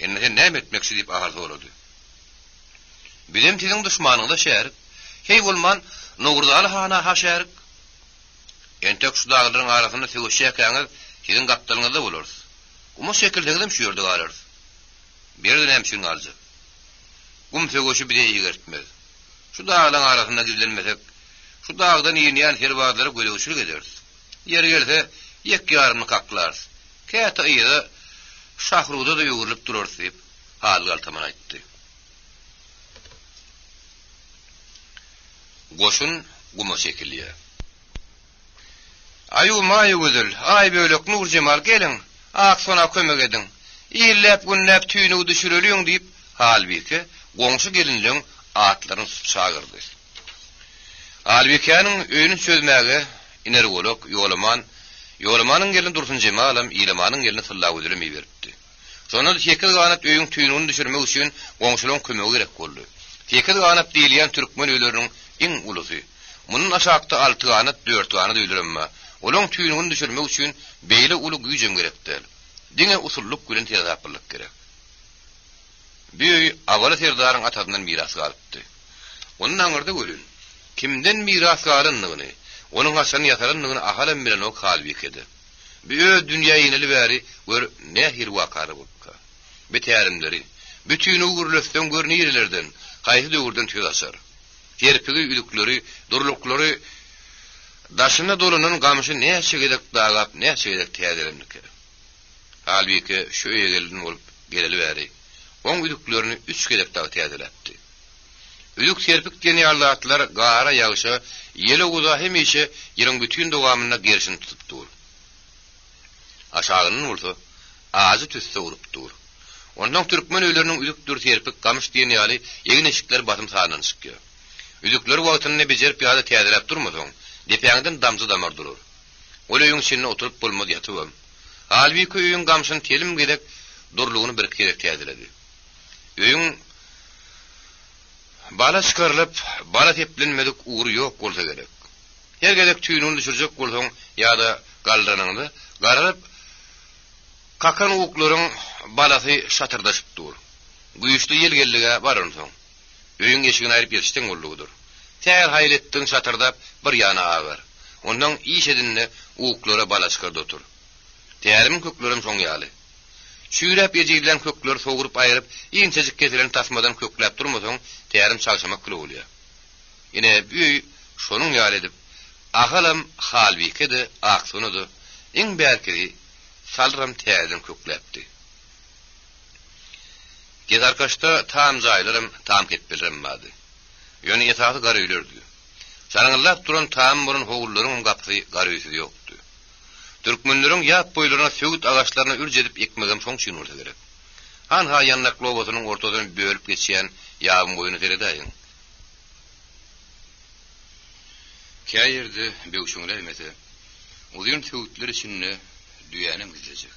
indi sen näme etmekçi diýip ahal sorady. Bilim tiziň düşmanyňda şärik. Hey bolman Nurdaly hana ha şärik. Entek şu daglaryň arasynda segişýäkäňiz sizin gapdalyňyzda bolar. Umu şekildegim şu ýerde galar. Birden hem şunu aljak. Segişi bir ýigirtmez. Şu daglaryň arasynda gizlenmesek, şu dagdan ýenýän herbazlary gölegişlik ederiz. Ýeri gelse ýek ýarymly kaklar. Käte ýyda şahruda da ýuguryp durar diýip hal galtaman aýtdy. Goşun guma şekilliye. Ayu mayu güzel, ay bölük Nur Cemal gelin, aksona kömek edin. İllep günlep tüýünü düşürelýüň diýip halbiki goňşy gelinleň atlaryny çağırdy. Halbikanyň öýünü çözmäge iner bolok ýolmanyň gelin Dursun Cemalam, İlemanyň gelin Sallaw üzerimi berdi. Şonu tekil ganap öýüň tüýünü düşürmek üçin goňşylaryň kömegi gerek boldy. Tekil ganap diýilýän türkmen öýleriniň iň ulusy. Munun aşakda 6 ganap 4 ganap öýlenme. Olaň tüýünü düşürmek üçin beýle uly güýjem gerekdir. Diňe usulluk bilen teraplyk gerek. Büýü awala serdaryň atadan miras galypdy. Onuň aňyrda görün. Kimden miras galyndygyny, Onun Hasan ýataranlygyny ahalam bilen ok halbikedi. Bir dünýä ýeneli bäri gör nähir wakary bolupka. Betärimleri, bütün uğurlöften görnýerlerden, gaýsy döwürden tüýasar. Terpigi ülükleri, durluklary daşyna dolunan gamşy näçe gedek dagap, näçe gedek täzelendik. Halbuki şu ýegelin bolup geleli bäri. On ülüklerini 3 gedek daga täzeletdi. Ülük terpik diýen ýarlatlar gara ýagyşa, ýele uza hemişe ýerin bütün dowamyna gerşin tutup dur. Aşağının bolsa azy tüsse urup dur. Ondan türkmen öýleriniň ülükdir terpik gamş diýen ýaly ýegin eşikler batym sanan çykýar. Ülükler wagtyny bejerip ýa-da täzelep durmasaň, depäňden damzy damar durur. Ol öýüň içinde oturup bolmady ýatybam. Halbuki öýüň gamşyny telim gedek durlugyny bir kerek täzeledi. Öýüň bala çıkarılıp, bala teplenmedik uğru yok bolsa gerek. Her gedek tüýünü düşürjek bolsaň ýa-da galdyranyňdy, gararyp kakan uklaryň balasy şatyrdaşyp dur. Güýçli ýelgellige barynsoň. Öýüň eşigini aýryp ýetişden boldugydyr. Täýär haýletdiň şatırdap bir ýana agar. Ondan işedinne uklara bala çykyrdy otur. Täýärim köklerim soň ýaly. Çüýräp ýejilen kökler soğurup aýryp, iňçejik kesilen tasmadan kökläp durmasaň, täýärim çalşamak bolýar. Ýene büýü şonuň ýaly edip, ahalam halbikedi, aksunudy. Iň bälkiri salram täýärim kökläpdi. Gezarkaşda tam jaýlarym, tam ketpelerim bady. Ýöne ýetagy gara öýlerdi. Çarňyllap duran tam burun howullaryň gapy gara öýsü ýokdy. Türkmenleriň ýap boýlaryna söwüt agaçlaryna ürjedip ekmegem soň çyn bolsa gerek. Han ha ýannak lobasynyň ortadan bölüp geçýän ýabym boýuny teredaýyn. Käýerde bewşüňler emese, uzun söwütler içinde düýänem gizlejek.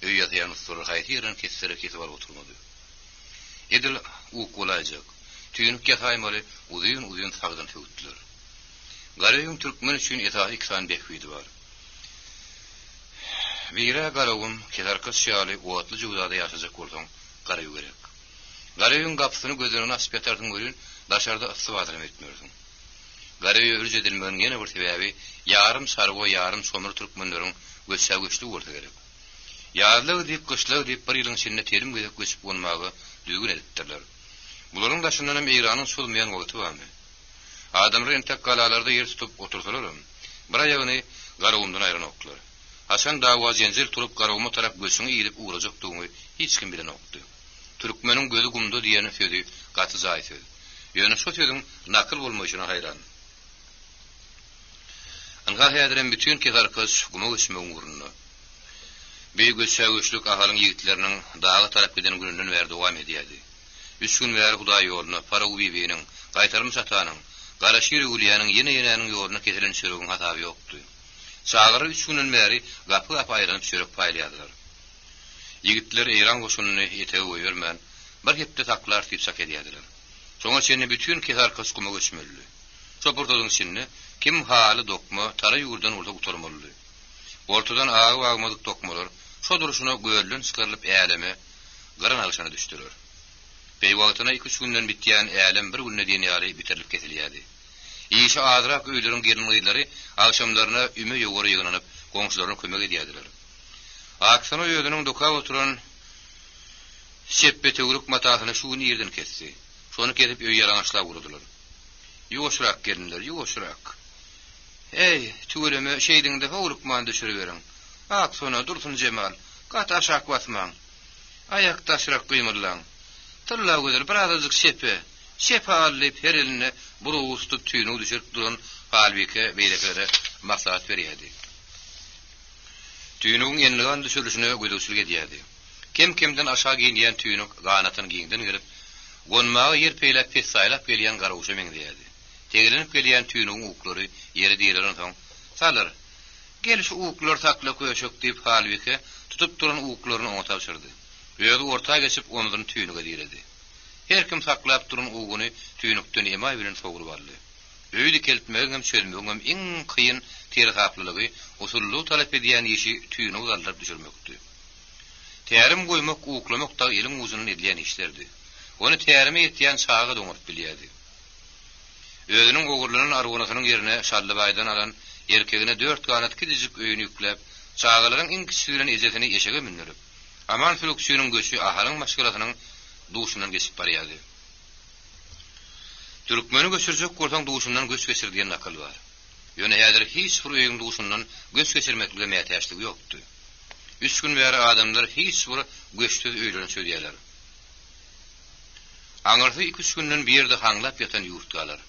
Öý ýatýan soru haýtyran kessere kesip alyp oturmady. Edil ukulajak. Tüýünük ýataýmaly uzun sagdan söwütler. Garaýyň türkmen üçin ýetagy iksan behwidi bar. Bire garawym kedarkys şaly wagtly jugdada ýaşajak bolsaň garaý gerek. Garaýyň gapsyny gözlerini açyp ýatardyň görün, daşarda ysy wadyrym etmersiň. Garaý örjedilmegin ýene bir sebäbi ýarym sargo ýarym somur türkmenleriň göçsägüşli bolsa gerek. Ýazlyk diýip kışlyk diýip bir ýylyň içinde terim gezip göçüp bolmagy düýgün edipdirler. Bularyň daşyndan Eýranyň sulmaýan wagty barmy? Adamlar entek galalarda ýer tutup otursalar, bir aýagyny garawymdan aýran oklar. Hasan dawa jenjir turup garawma tarap göçüňi ýerip uğrajakdygyny hiç kim bilen okdy. Türkmeniň gözü gumda diýeni sözi gaty zaý söz. Ýöne şu sözüň nakil bolmaýyşyna haýran. Anga häzirem bütün kedarkys guma göçmegi urunna. Beýik göçsägüşlük ahalyň ýigitleriniň dağa tarap giden gününden bäri dowam edýärdi. 3 gün bäri Hudaý ýoluna, Paraw bibiňiň, gaýtarym satanyň, Garaşyr Ulyanyň ýene-ýeneň ýoluna kesilen sürügiň hataby ýokdy. Çağırı 3 günden bäri gapy aýryp sürüp paýlaýarlar. Ýigitler Eýran goşunyny ýetegi goýbermän, bir hepde taklar tipsak edýärdiler. Soňa çenli bütün kedarkys guma göçmeli. Çopurdadyň içinde kim haly dokma, tara ýurdan urda gutarmaly. Ortadan ağı agmadyk dokmalar, şo duruşuna göýülen çykarylyp ýaleme, garan alşana düşdiler. Beýwagtyna 2-3 günden bitýän ýalem bir günne diýen ýaly bitirilip kesilýärdi. Ýeşe azrak öýleriň gerinligi akşamlaryna üme ýogary ýygnanyp, goňşularyna kömek edýärdiler. Aksana ýödüniň dokap oturan şeppe töwrük matasyny şu gün ýerden kesdi. Şonu kesip öý ýaraňaçlap urdular. Ýoşrak gelinler, ýoşrak. Ey, tüwreme şeýdiňde howrukman düşüriberiň. Aksana dursun Jemal, gat aşak basmaň. Ayak taşrak gymyrlaň. Tırla göder birazajyk şepe alyp her eline buruw tutup tüýüni düşürip duran halbike beýlekere maslahat berýärdi. Tüýüniň ýenligen düşürüşine gödüksül edýärdi. Kim-kimden aşağı giýinýän tüýünü ganatyny giýinden gelip, gonmagy ýer peýlep pesaýlap gelýän garawşa meňdiydi. Tegelenip gelýän tüýüniň uklary ýere diýerler soň, "Salar, gel şu uklar takla koýaşak" diýip halbike tutup duran uklaryny oňa tapşyrdy. Ýöňe ortaga geçip ondan tüýünüge diýerdi. Her kim saklap duran uguny tüýnükden emay bilen sogurup aldy. Öýdi keltmegem çözmegem iň kıyın terhaplylygy usully talap edýän işi tüýüni uzaldyryp düşürmekdi. Tärim goýmak, uklamak da ýylyň uzunyny edýän işlerdi. Onu tärime ýetýän çağa doňup bilýärdi. Özünün ogurlanan arwanasynyň ýerine Şallybaýdan alan erkegine 4 kanat kidijik öýünü ýükläp, çağalaryň iň kiçigi bilen ezetini eşege mindirip, aman sülükçüniň göçü ahalyň maşgalatynyň duşundan geçip barýardy. Türkmeni göçürjek bolsaň duşundan göç geçirdiýän nakal bar. Ýöne häzir hiç bir öýüň duşundan göç geçirmekle mätäçligi ýokdy. 3 gün bäri adamlar hiç bir göçsiz öýlerini söýdýärler. Aňyrsy 2-3 günden bir ýerde haňlap ýatan ýurtgalar.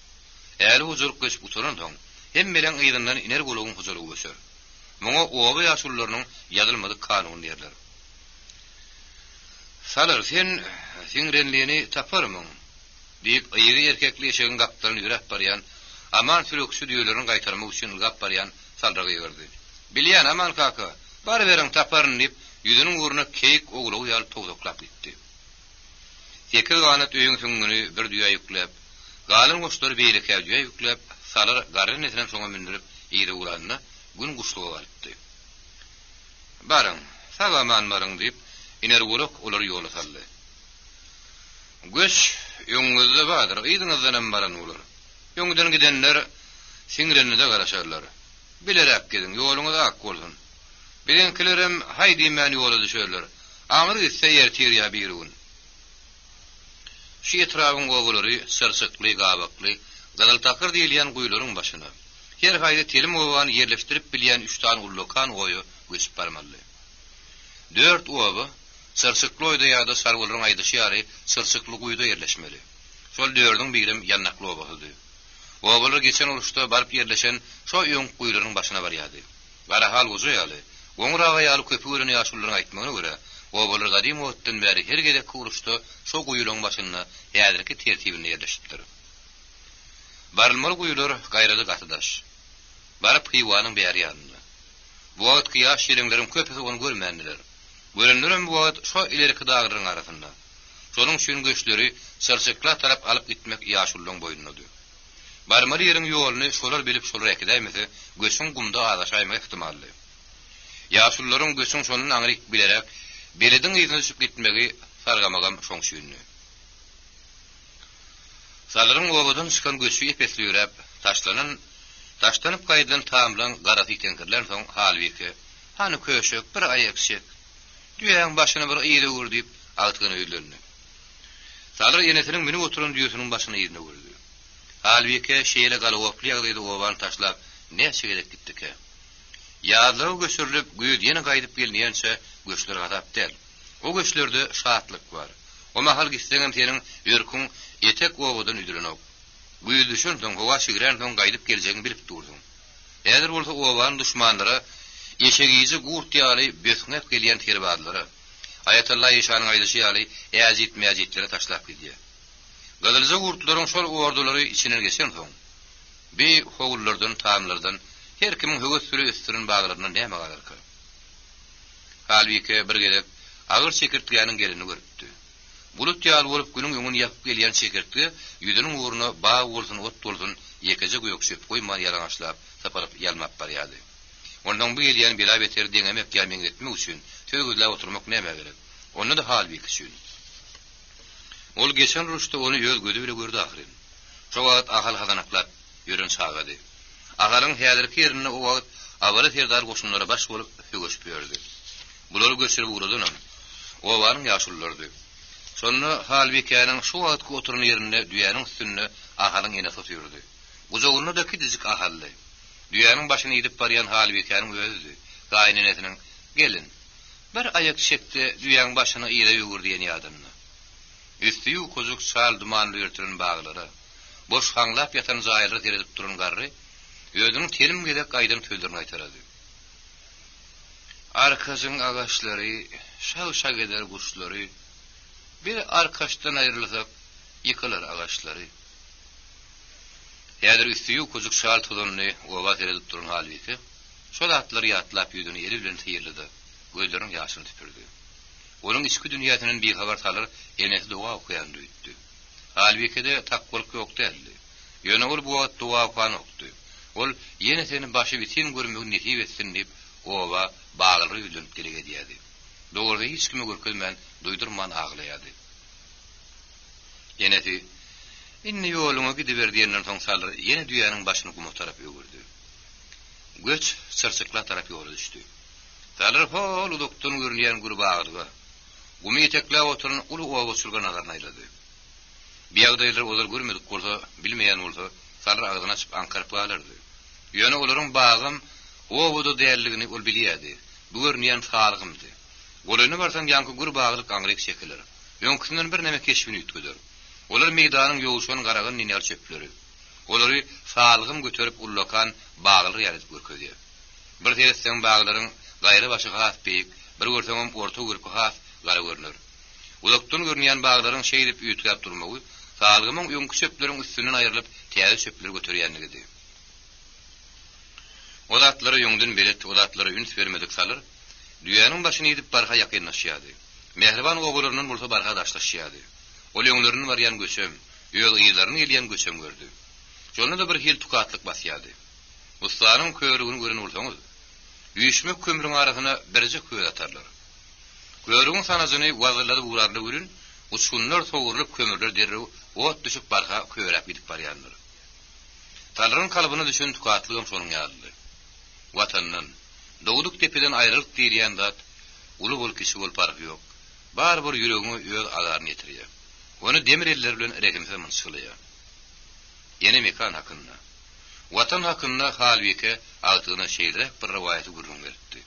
Äli huzuruk geçip oturan soň hem melen ýylandan iner bolugyň huzurugy göçer. Muňa oba ýaşullarynyň ýazylmady kanuny derler. Salar sen renliğini taparmyň diýip ýygy erkekli eşegiň gapdaryny ýürep barýan, aman sülükçü diýerlerini gaýtarmak üçin gap barýan salragy ýerdi. Bilýän aman kaka, bar beriň taparyn diýip ýüzüniň uğruna keyik oglawy ýaly togdoklap gitdi. Ýeke ganat öýüň süňüni bir düýä ýükläp, galyn goşlary beýle käwdiýe ýükläp, salar garryn etinen soňa mindirip ýygy uranyna gün guşlugy galypdy. Barın, salaman barın diýip iner bolak olary ýola saldy. Göç ýöňüňizde bardyr, ýygyňyzdan hem baran bolar. Ýöňüden gidenler siňrenide garaşarlar. Bilerek gidin, ýoluňyz ak bolsun. Bilenkilerim haýdy meni ýola düşerler. Aňyr gitse ýertir birun. Şu etrawyň gowulary syrsykly, gabakly, gadal takır diýilýän guýlaryň başyna. Her haýdy telim owan ýerleşdirip bilýän 3 tane ullukan goýu göçüp barmaly. 4 owa syrsykly oýda ýa-da sarwalaryň aýdyşy ýary syrsykly guýda ýerleşmeli. Şol 4-üň birim ýannakly owaly. Owalar geçen uruşda barıp ýerleşen şo ýöň guýlaryň başyna barýardy. Barahal uzaýaly, goňraga ýaly köpügörüni ýaşullaryň aýtmagyna görä, owalar gadym wagtdan bäri her gedek uruşda şo guýlaryň başyna häzirki tertibine ýerleşipdir. Barylmaly guýlar gaýrada gatydaş. Barıp hyýwanyň bäri ýanyna. Bu wagtky ýaş şereňleriň köpüsi onu görmändiler. Görenlerim bu wagt şo ileriki daglaryň arasynda. Şonuň üçin göçleri syrsykla tarap alyp gitmek ýaşullaryň boýundadyr. Barmaly ýeriň ýoluny şolar bilip şolar ekidämese, göçüň gumda adaşaýmak ihtimally. Ýaşullaryň göçüň şonuň aňyryk bilerek, belediň ýygyny düşüp gitmegi sargamagam şoň şüýünni. Salaryň obadan çykan göçü epesli ýürep, taşlanyp gaýdylan tamlan garaty tenkirler soň halbiki, hany köşek bir aýaksek, düýäň başyna bir ýyly urdyp altyny öýlerini. Salar ýenesiniň meni oturan düýüsiniň başyna ýerine urdy. Halbiki şeýle galawaply ýagdaýda oban taşlap näçe gerek gitdike. Ýadlary göçürilip güýüd ýene gaýdyp gelýänse göçler gatap del. O göçlerde şatlyk bar. O mahal gitseňem seniň ýörküň etek owadan üdürenok. Güýüd düşün soň howa şigren soň gaýdyp geljegiňi bilip durdyň. Eger bolsa owan düşmanlary eşegiýizi gurt ýaly besňep gelýän terbatlary Ayatullah Eşanyň aýdyşy ýaly Ýazid Mäjidlere taşlap gidýär. Gadylja gurtlaryň şol ordulary içinden geçen soň bi howullardan taamlardan her kimiň höwes süre üstürin baglaryna näme galarky. Halbuki bir gelip agyr çekirtgäniň gelini görüpdi. Bulut ýaly bolup günüň öňüne ýakyp gelýän çekirtge ýüzüniň uğruna baý bolsun, ot bolsun, ýekeje goýokşyp goýman ýalaňaçlap saparyp ýalmap barýardy. Ondan bu gelýän bela beter deňemek ýameň etmek üçin tögüzlä oturmak näme gerek? Onu da halbuki üçin. Ol geçen ruşda onu ýöz gözi bile gördü ahyryn. Şo wagt ahal hazanaklap ýören çağady. Agaryň häzirki ýerine o wagt awara terdar goşunlara baş bolup högöşüp ýördi. Bulary göçürip uğradylar. O wanyň ýaşullardy. Sonra halbukiň şu wagtky oturan ýerine düýäniň üstünde ahalyň ýene tutýurdy. Uzagyna da kidizik ahally. Düýäniň başyna ýitip barýan halbukiň özü, gaýnynetiniň gelin. Bir ayak çekdi düýäň başyna ýere ýugurdy ýene ýadyna. Üstü kozuk sal dumanly ýertirin baglary, boş haňlap ýatan zaýyry teredip duran garry, ýödüň telim gedek aýdym töllerini aýtarady. Arkasyň agaçlary, şaw-şaw eder guşlary, bir arkaşdan aýrylsak ýykylar agaçlary. Ýa-da üstü kozuk sal tudanly owa teredip duran halbuki, şol atlary ýatlap ýüzüni eri bilen tyýyrdy, gözleriň ýaşyny tüpürdi. Onun içki dünýäsinden bir habar salar, enesi dua okuyan duýdy. Halbuki de takwalyk ýok däldi. Ýöne ol bu wagt dua okuyan okdy. Ol ýene seni başy bitin görmegi nesip etsin diýip owa baglary ýüzünip gelek edýärdi. Dogry hiç kime görkezmän duýdurman aglaýardy. Enesi Inni ýoluňa gidiberdiýenden soň salar ýene düýäniň başyny guma tarap öwürdi. Göç çyrçykla tarap ýola düşdi. Salar hol udukdan görünýän gurbağyga gumy etekläp oturan uly owa çylgan nazarına aýlady. Biýagdaýlar olar görmedik bolsa, bilmeýän bolsa, salar agyny açyp ankaryp galardy. Ýöne olaryň bagym owada däerligini ol bilýärdi. Bu görünýän salgymdy. Golany barsan ýanky gurbağlyk aňryk şekeler. Ýönkünden bir näme keşbini ýetgeder. Olar meýdanyň ýowuşan garagan ninýal çöpleri. Olary salgym göterip ullakan bagly ýalyp görkezýär. Bir teresden baglaryň gaýry başy has beýik, bir görseňem orta gürpi has gara görünür. Uzakdan görünýän baglaryň şeýdip ýetgäp durmagy salgymyň ýönkü çöpleriň üstünden aýrylyp täze çöpler göterýänligidir. Odatlary ýöňden belet, odatlary üns bermedik salar, düýäniň başyny ýetip barha ýakynlaşýardy. Mehriban ogularynyň bolsa barha daşlaşýardy. Ol ýöňlerini barýan göçem, ýöl ýyllaryny elýän göçem gördü. Şonda da bir hil tukatlyk basýardy. Ustanyň köýrügini gören bolsaňyz, ýüşmek kömürüň arasyna birje köýür atarlar. Köýrüň sanazyny wazylary urarly görün, uçgunlar soğurulyp kömürler derrew ot düşüp barha köýrap gidip barýanlar. Talaryň kalybyny düşen tukatlygym şonuň ýalydy. Watanyň dowduk tepeden aýrylyp diýilýän zat uly bol kişi bol farky ýok. Bar bir ýüregiňi ýöl agaryny ýetirýär. Onu demir eller bilen erekimse mınçylýar. Ýene mekan hakynda. Watan hakynda halweke agtyna şeýle bir riwayaty görünýärdi.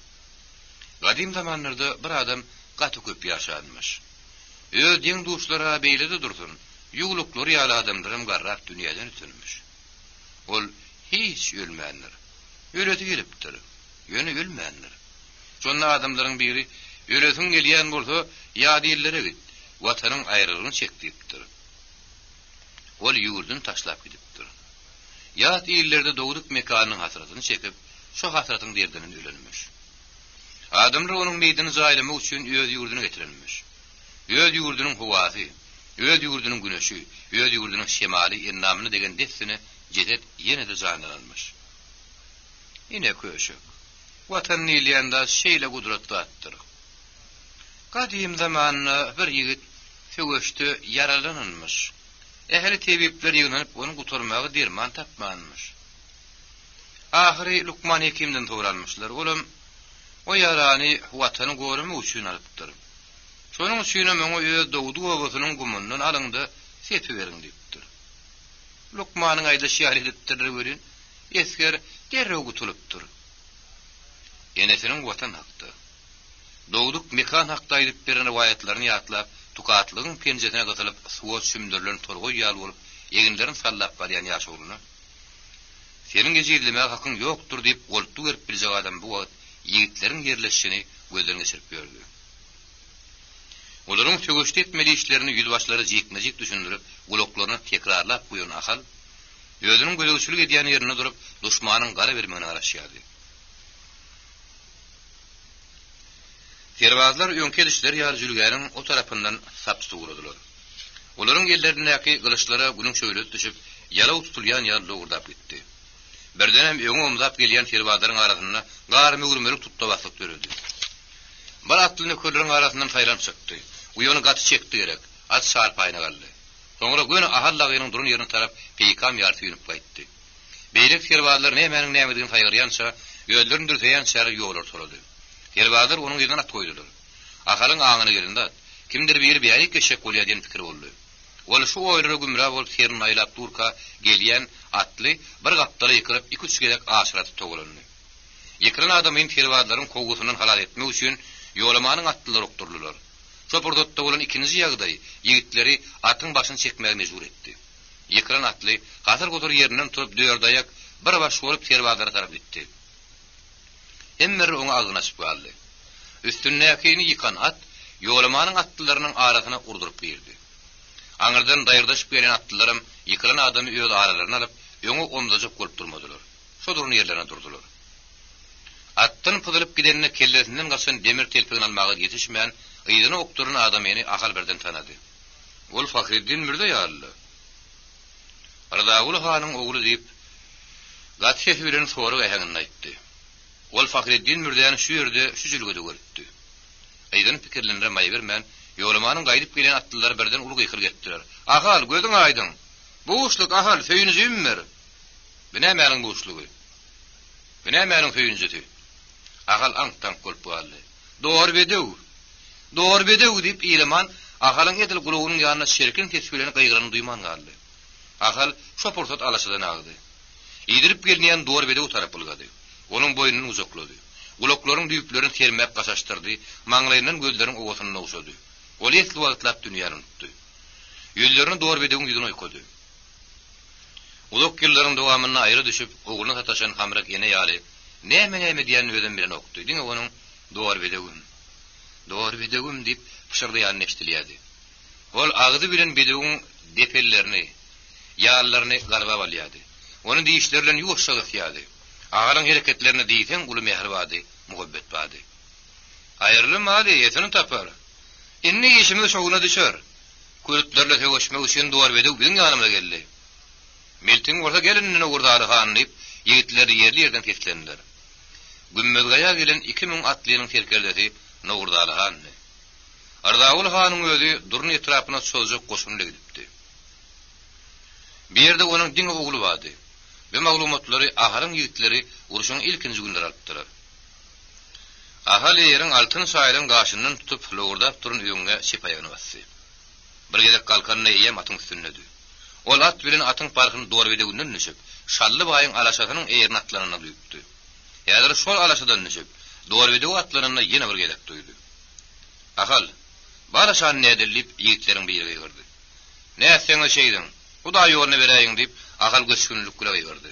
Gadim zamanlarda bir adam gaty köp ýaşanmış. Öz diň duşlara beýlede dursun, ýugluklar ýaly adamlarym garrak dünýäden ötünmüş. Ol hiç ölmändir. Öleti gelipdir. Ýöne ölmändir. Şonda adamlaryň biri öletiň gelýän bolsa, ýadillere git. Watanyň aýrylygyny çekdiripdir. Ol ýurdun taşlap gidipdir. Ýat ýerlerde dowduk mekanyň hasratyny çekip, şo hasratyň derdinden ölenmiş. Adamlar onuň meýdany zaýlamak üçin öz ýurduny getirilmiş. Öz ýurdunyň howasy, öz ýurdunyň güneşi, öz ýurdunyň şemaly ennamyny degen dessini jedet ýene de zaýlanmış. Ine köşük. Watanyny ýylýanda şeýle gudratly atdyr. Gadim zamanna bir ýigit söwüşde yaralanmış. Ehli tebipler ýygnanyp onu gutarmagy derman tapmanmış. Ahyry Lukman hekimden soranmışlar. Olam o yarany watany görmek üçin alypdyr. Şonuň üçin meňe öz dowdu owasynyň gumundan alyndy, sepi beriň diýipdir. Lukmanyň aýdaşy ýalypdyr görün, esker derrew gutulypdyr. Enesiniň watan hakdy. Dowduk mekan hakda aýdyp beren riwayatlaryny ýatlap, tukatlygyň penjetine gatylyp suwa sümdürlen torgoý ýaly bolup, ýeginlerini sallap barýan ýaşaglyny. Seniň gejirlemäge hakyň ýokdur diýip goltu berip biljek adam bu wagt ýigitleriň ýerleşişini gözlerine geçirip gördü. Olaryň söwüşde etmeli işlerini ýüzbaşlary jekmejek düşündirip, gulaklaryny tekrarlap goýan ahal, özüniň gözlegçilik edýän ýerine durup, duşmanyň gara bermegine garaşýardy. Terwazlar öňke dişler ýaly jülgäniň o tarapyndan sapçy guradylar. Olaryň ellerindäki gylyçlara günüň şöýlesi düşüp, ýalaw tutulýan ýaly dogurdap gitdi. Birdenem öňe omzap gelýän terwazlaryň arasynda gar mügürmelik tutda basyp döreddi. Bir atlyny kölleriň arasyndan saýlan çykdy. Uýany gaty çekdi gerek. At sarpaýyna galdy. Soňra göni ahallagynyň durun ýerine tarap peýkam ýarty ýünüp gaýtdy. Beýlek terwazlar nämeniň nämedigini saýgarýança, ýöldüriň dürteýän şäher ýoglar sorady. Terwazlar onuň ýerine at goýdylar. Ahalyň aňyny gelindi. Kimdir bir beýlik geçek bolýar diýen pikir boldy. Ol şu oýlara gümrä bolup serin aýlap durka gelýän atly bir gapdara ýykyryp 2-3 gelek aşyraty togulandy. Ýekren adamyň terwazlaryň kowgusynyň halal etmek üçin ýolamanyň atlylary okdurdylar. Şo purdotda bolan ikinji ýagdaý ýigitleri atyň başyny çekmäge mejbur etdi. Ýekren atly hasar gotur ýerinden turup döýärdaýak bir baş bolup terwazlara tarap gitdi. Emmer oňa agynaşyp galdy. Üstünnäkini ýykan at ýolamanyň atlylarynyň arasyna urdurup berdi. Aňyrdan daýyrdaşyp gelen atlylarym ýekren adamy öz aralaryna alyp öňe omzajuk bolup durmadylar. Şo durun ýerlerine durdular. Attyn pydylyp gidenine kellesinden gaçan demir telpegini almagy ýetişmän ýygyny okduran adam ýene ahal berden tanady. Ol Fahriddin Mirza ýaly. Aradaul hanyň ogly diýip gaty bilen soru ähäňini aýtdy. Ol Fahriddin Mirzany şu ýerde şu jülgede görüpdi. Aýdyn pikirlenre maý bermän, ýolamanyň gaýdyp gelen atlylar birden uly gykyr getdiler. "Ahal, gözüň aýdyn. Bu uşluk ahal söyünüzü ümmer. Bine määrin bu uşluğu. Bine määrin söyünüzü. Ahal anktan kolp galdy. Doğru bedew dip ýylyman ahalyň edil gulugynyň ýanyna şerkin kesgilen gaýgyryny duýman galdy. Ahal şo pursat alaşydan agdy. Ýdirip gelýän doğru bedew tarap bulgady. Onuň boýnuny uzaklady. Gulaklaryň düýplerini termäp gaşaşdyrdy, maňlaýyndan gözleriň owasyna uçady. Ol ýetli wagtlap dünýäni unutdy. Ýüzlerini doğru bedewiň ýüzüne oýkady. Ulak ýyllaryň dowamyna aýry düşüp, ogulyna sataşan hamrak ýene ýaly, näme diýen öýden bilen okdy. Diňe onuň doğru bedewim dip pişirdiýän eşdilýärdi. Ol agdy bilen bedewiň depellerini, ýallaryny garba balýardy. Onu diýişlerlen ýuwşa gysýardy. Agalyň hereketlerini diýsen uly mehribady, muhabbet bady. Aýrylym hali ýetini tapar. Inni işimi şoğuna düşer. Kulüplerle tegoşma üçin doğru bedew biziň ýanymyza geldi. Miltiň orta gelinini gurdaly han diýip ýigitleri ýerli ýerden keslendiler. Gümmezgaya gelen 2000 atlynyň terkerleti Nurdaly han. Ardaul hanyň özi durun etrapyna sözjek goşuny gidipdi. Bir ýerde onuň diňe ogly bardy. Bu maglumatlary aharyň ýigitleri uruşyň ilkinji günleri alypdylar. Ahal ýeriň altyn saýryň gaşyndan tutup lowurdap turun öýüňe şepaýyny bassy. Bir gezek kalkanna ýem atyň üstünde. Ol at bilen atyň parkyny doğru bedewinden nüşüp, şally baýyň alaşasynyň eýerini atlanyna duýupdy. Ýa-da şol alaşadan nüşüp, doğru bedew atlanyna ýene bir gezek duýdy. Ahal, barşan nädilip ýigitleriň bir ýerine girdi. Näseňe şeýdiň, Hudaý ýoluny beräýiň diýip ahal göçkünlük güle berdi.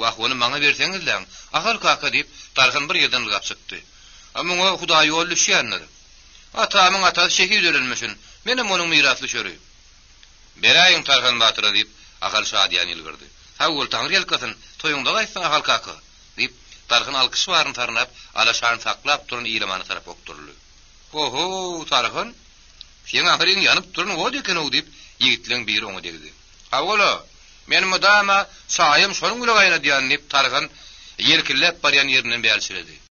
Wagt ony maňa berseňizler, ahal kaka diýip tarhan bir ýerden gapşykdy. Amma Hudaý ýolu düşýänler. Atamyň atasy şehir ölenmeşin, menem onuň mirasly şöri. Beräýiň tarhan batyra diýip ahal şadýan ýylgyrdy. Ha ol taňry ýelkasyn, toýuňda gaýtsaň ahal kaka diýip tarhan alkyş baryn tarnap, alaşany saklap turan ýylmany tarap okturly. Oho, tarhan. Şeň ahyryň ýanyp turan o deken o diýip ýigitleň biri oňa degdi. Awala, menim adama saýym şonuň güle gaýna diýen diýip tarhan ýerkillep barýan ýerinden bälçiledi.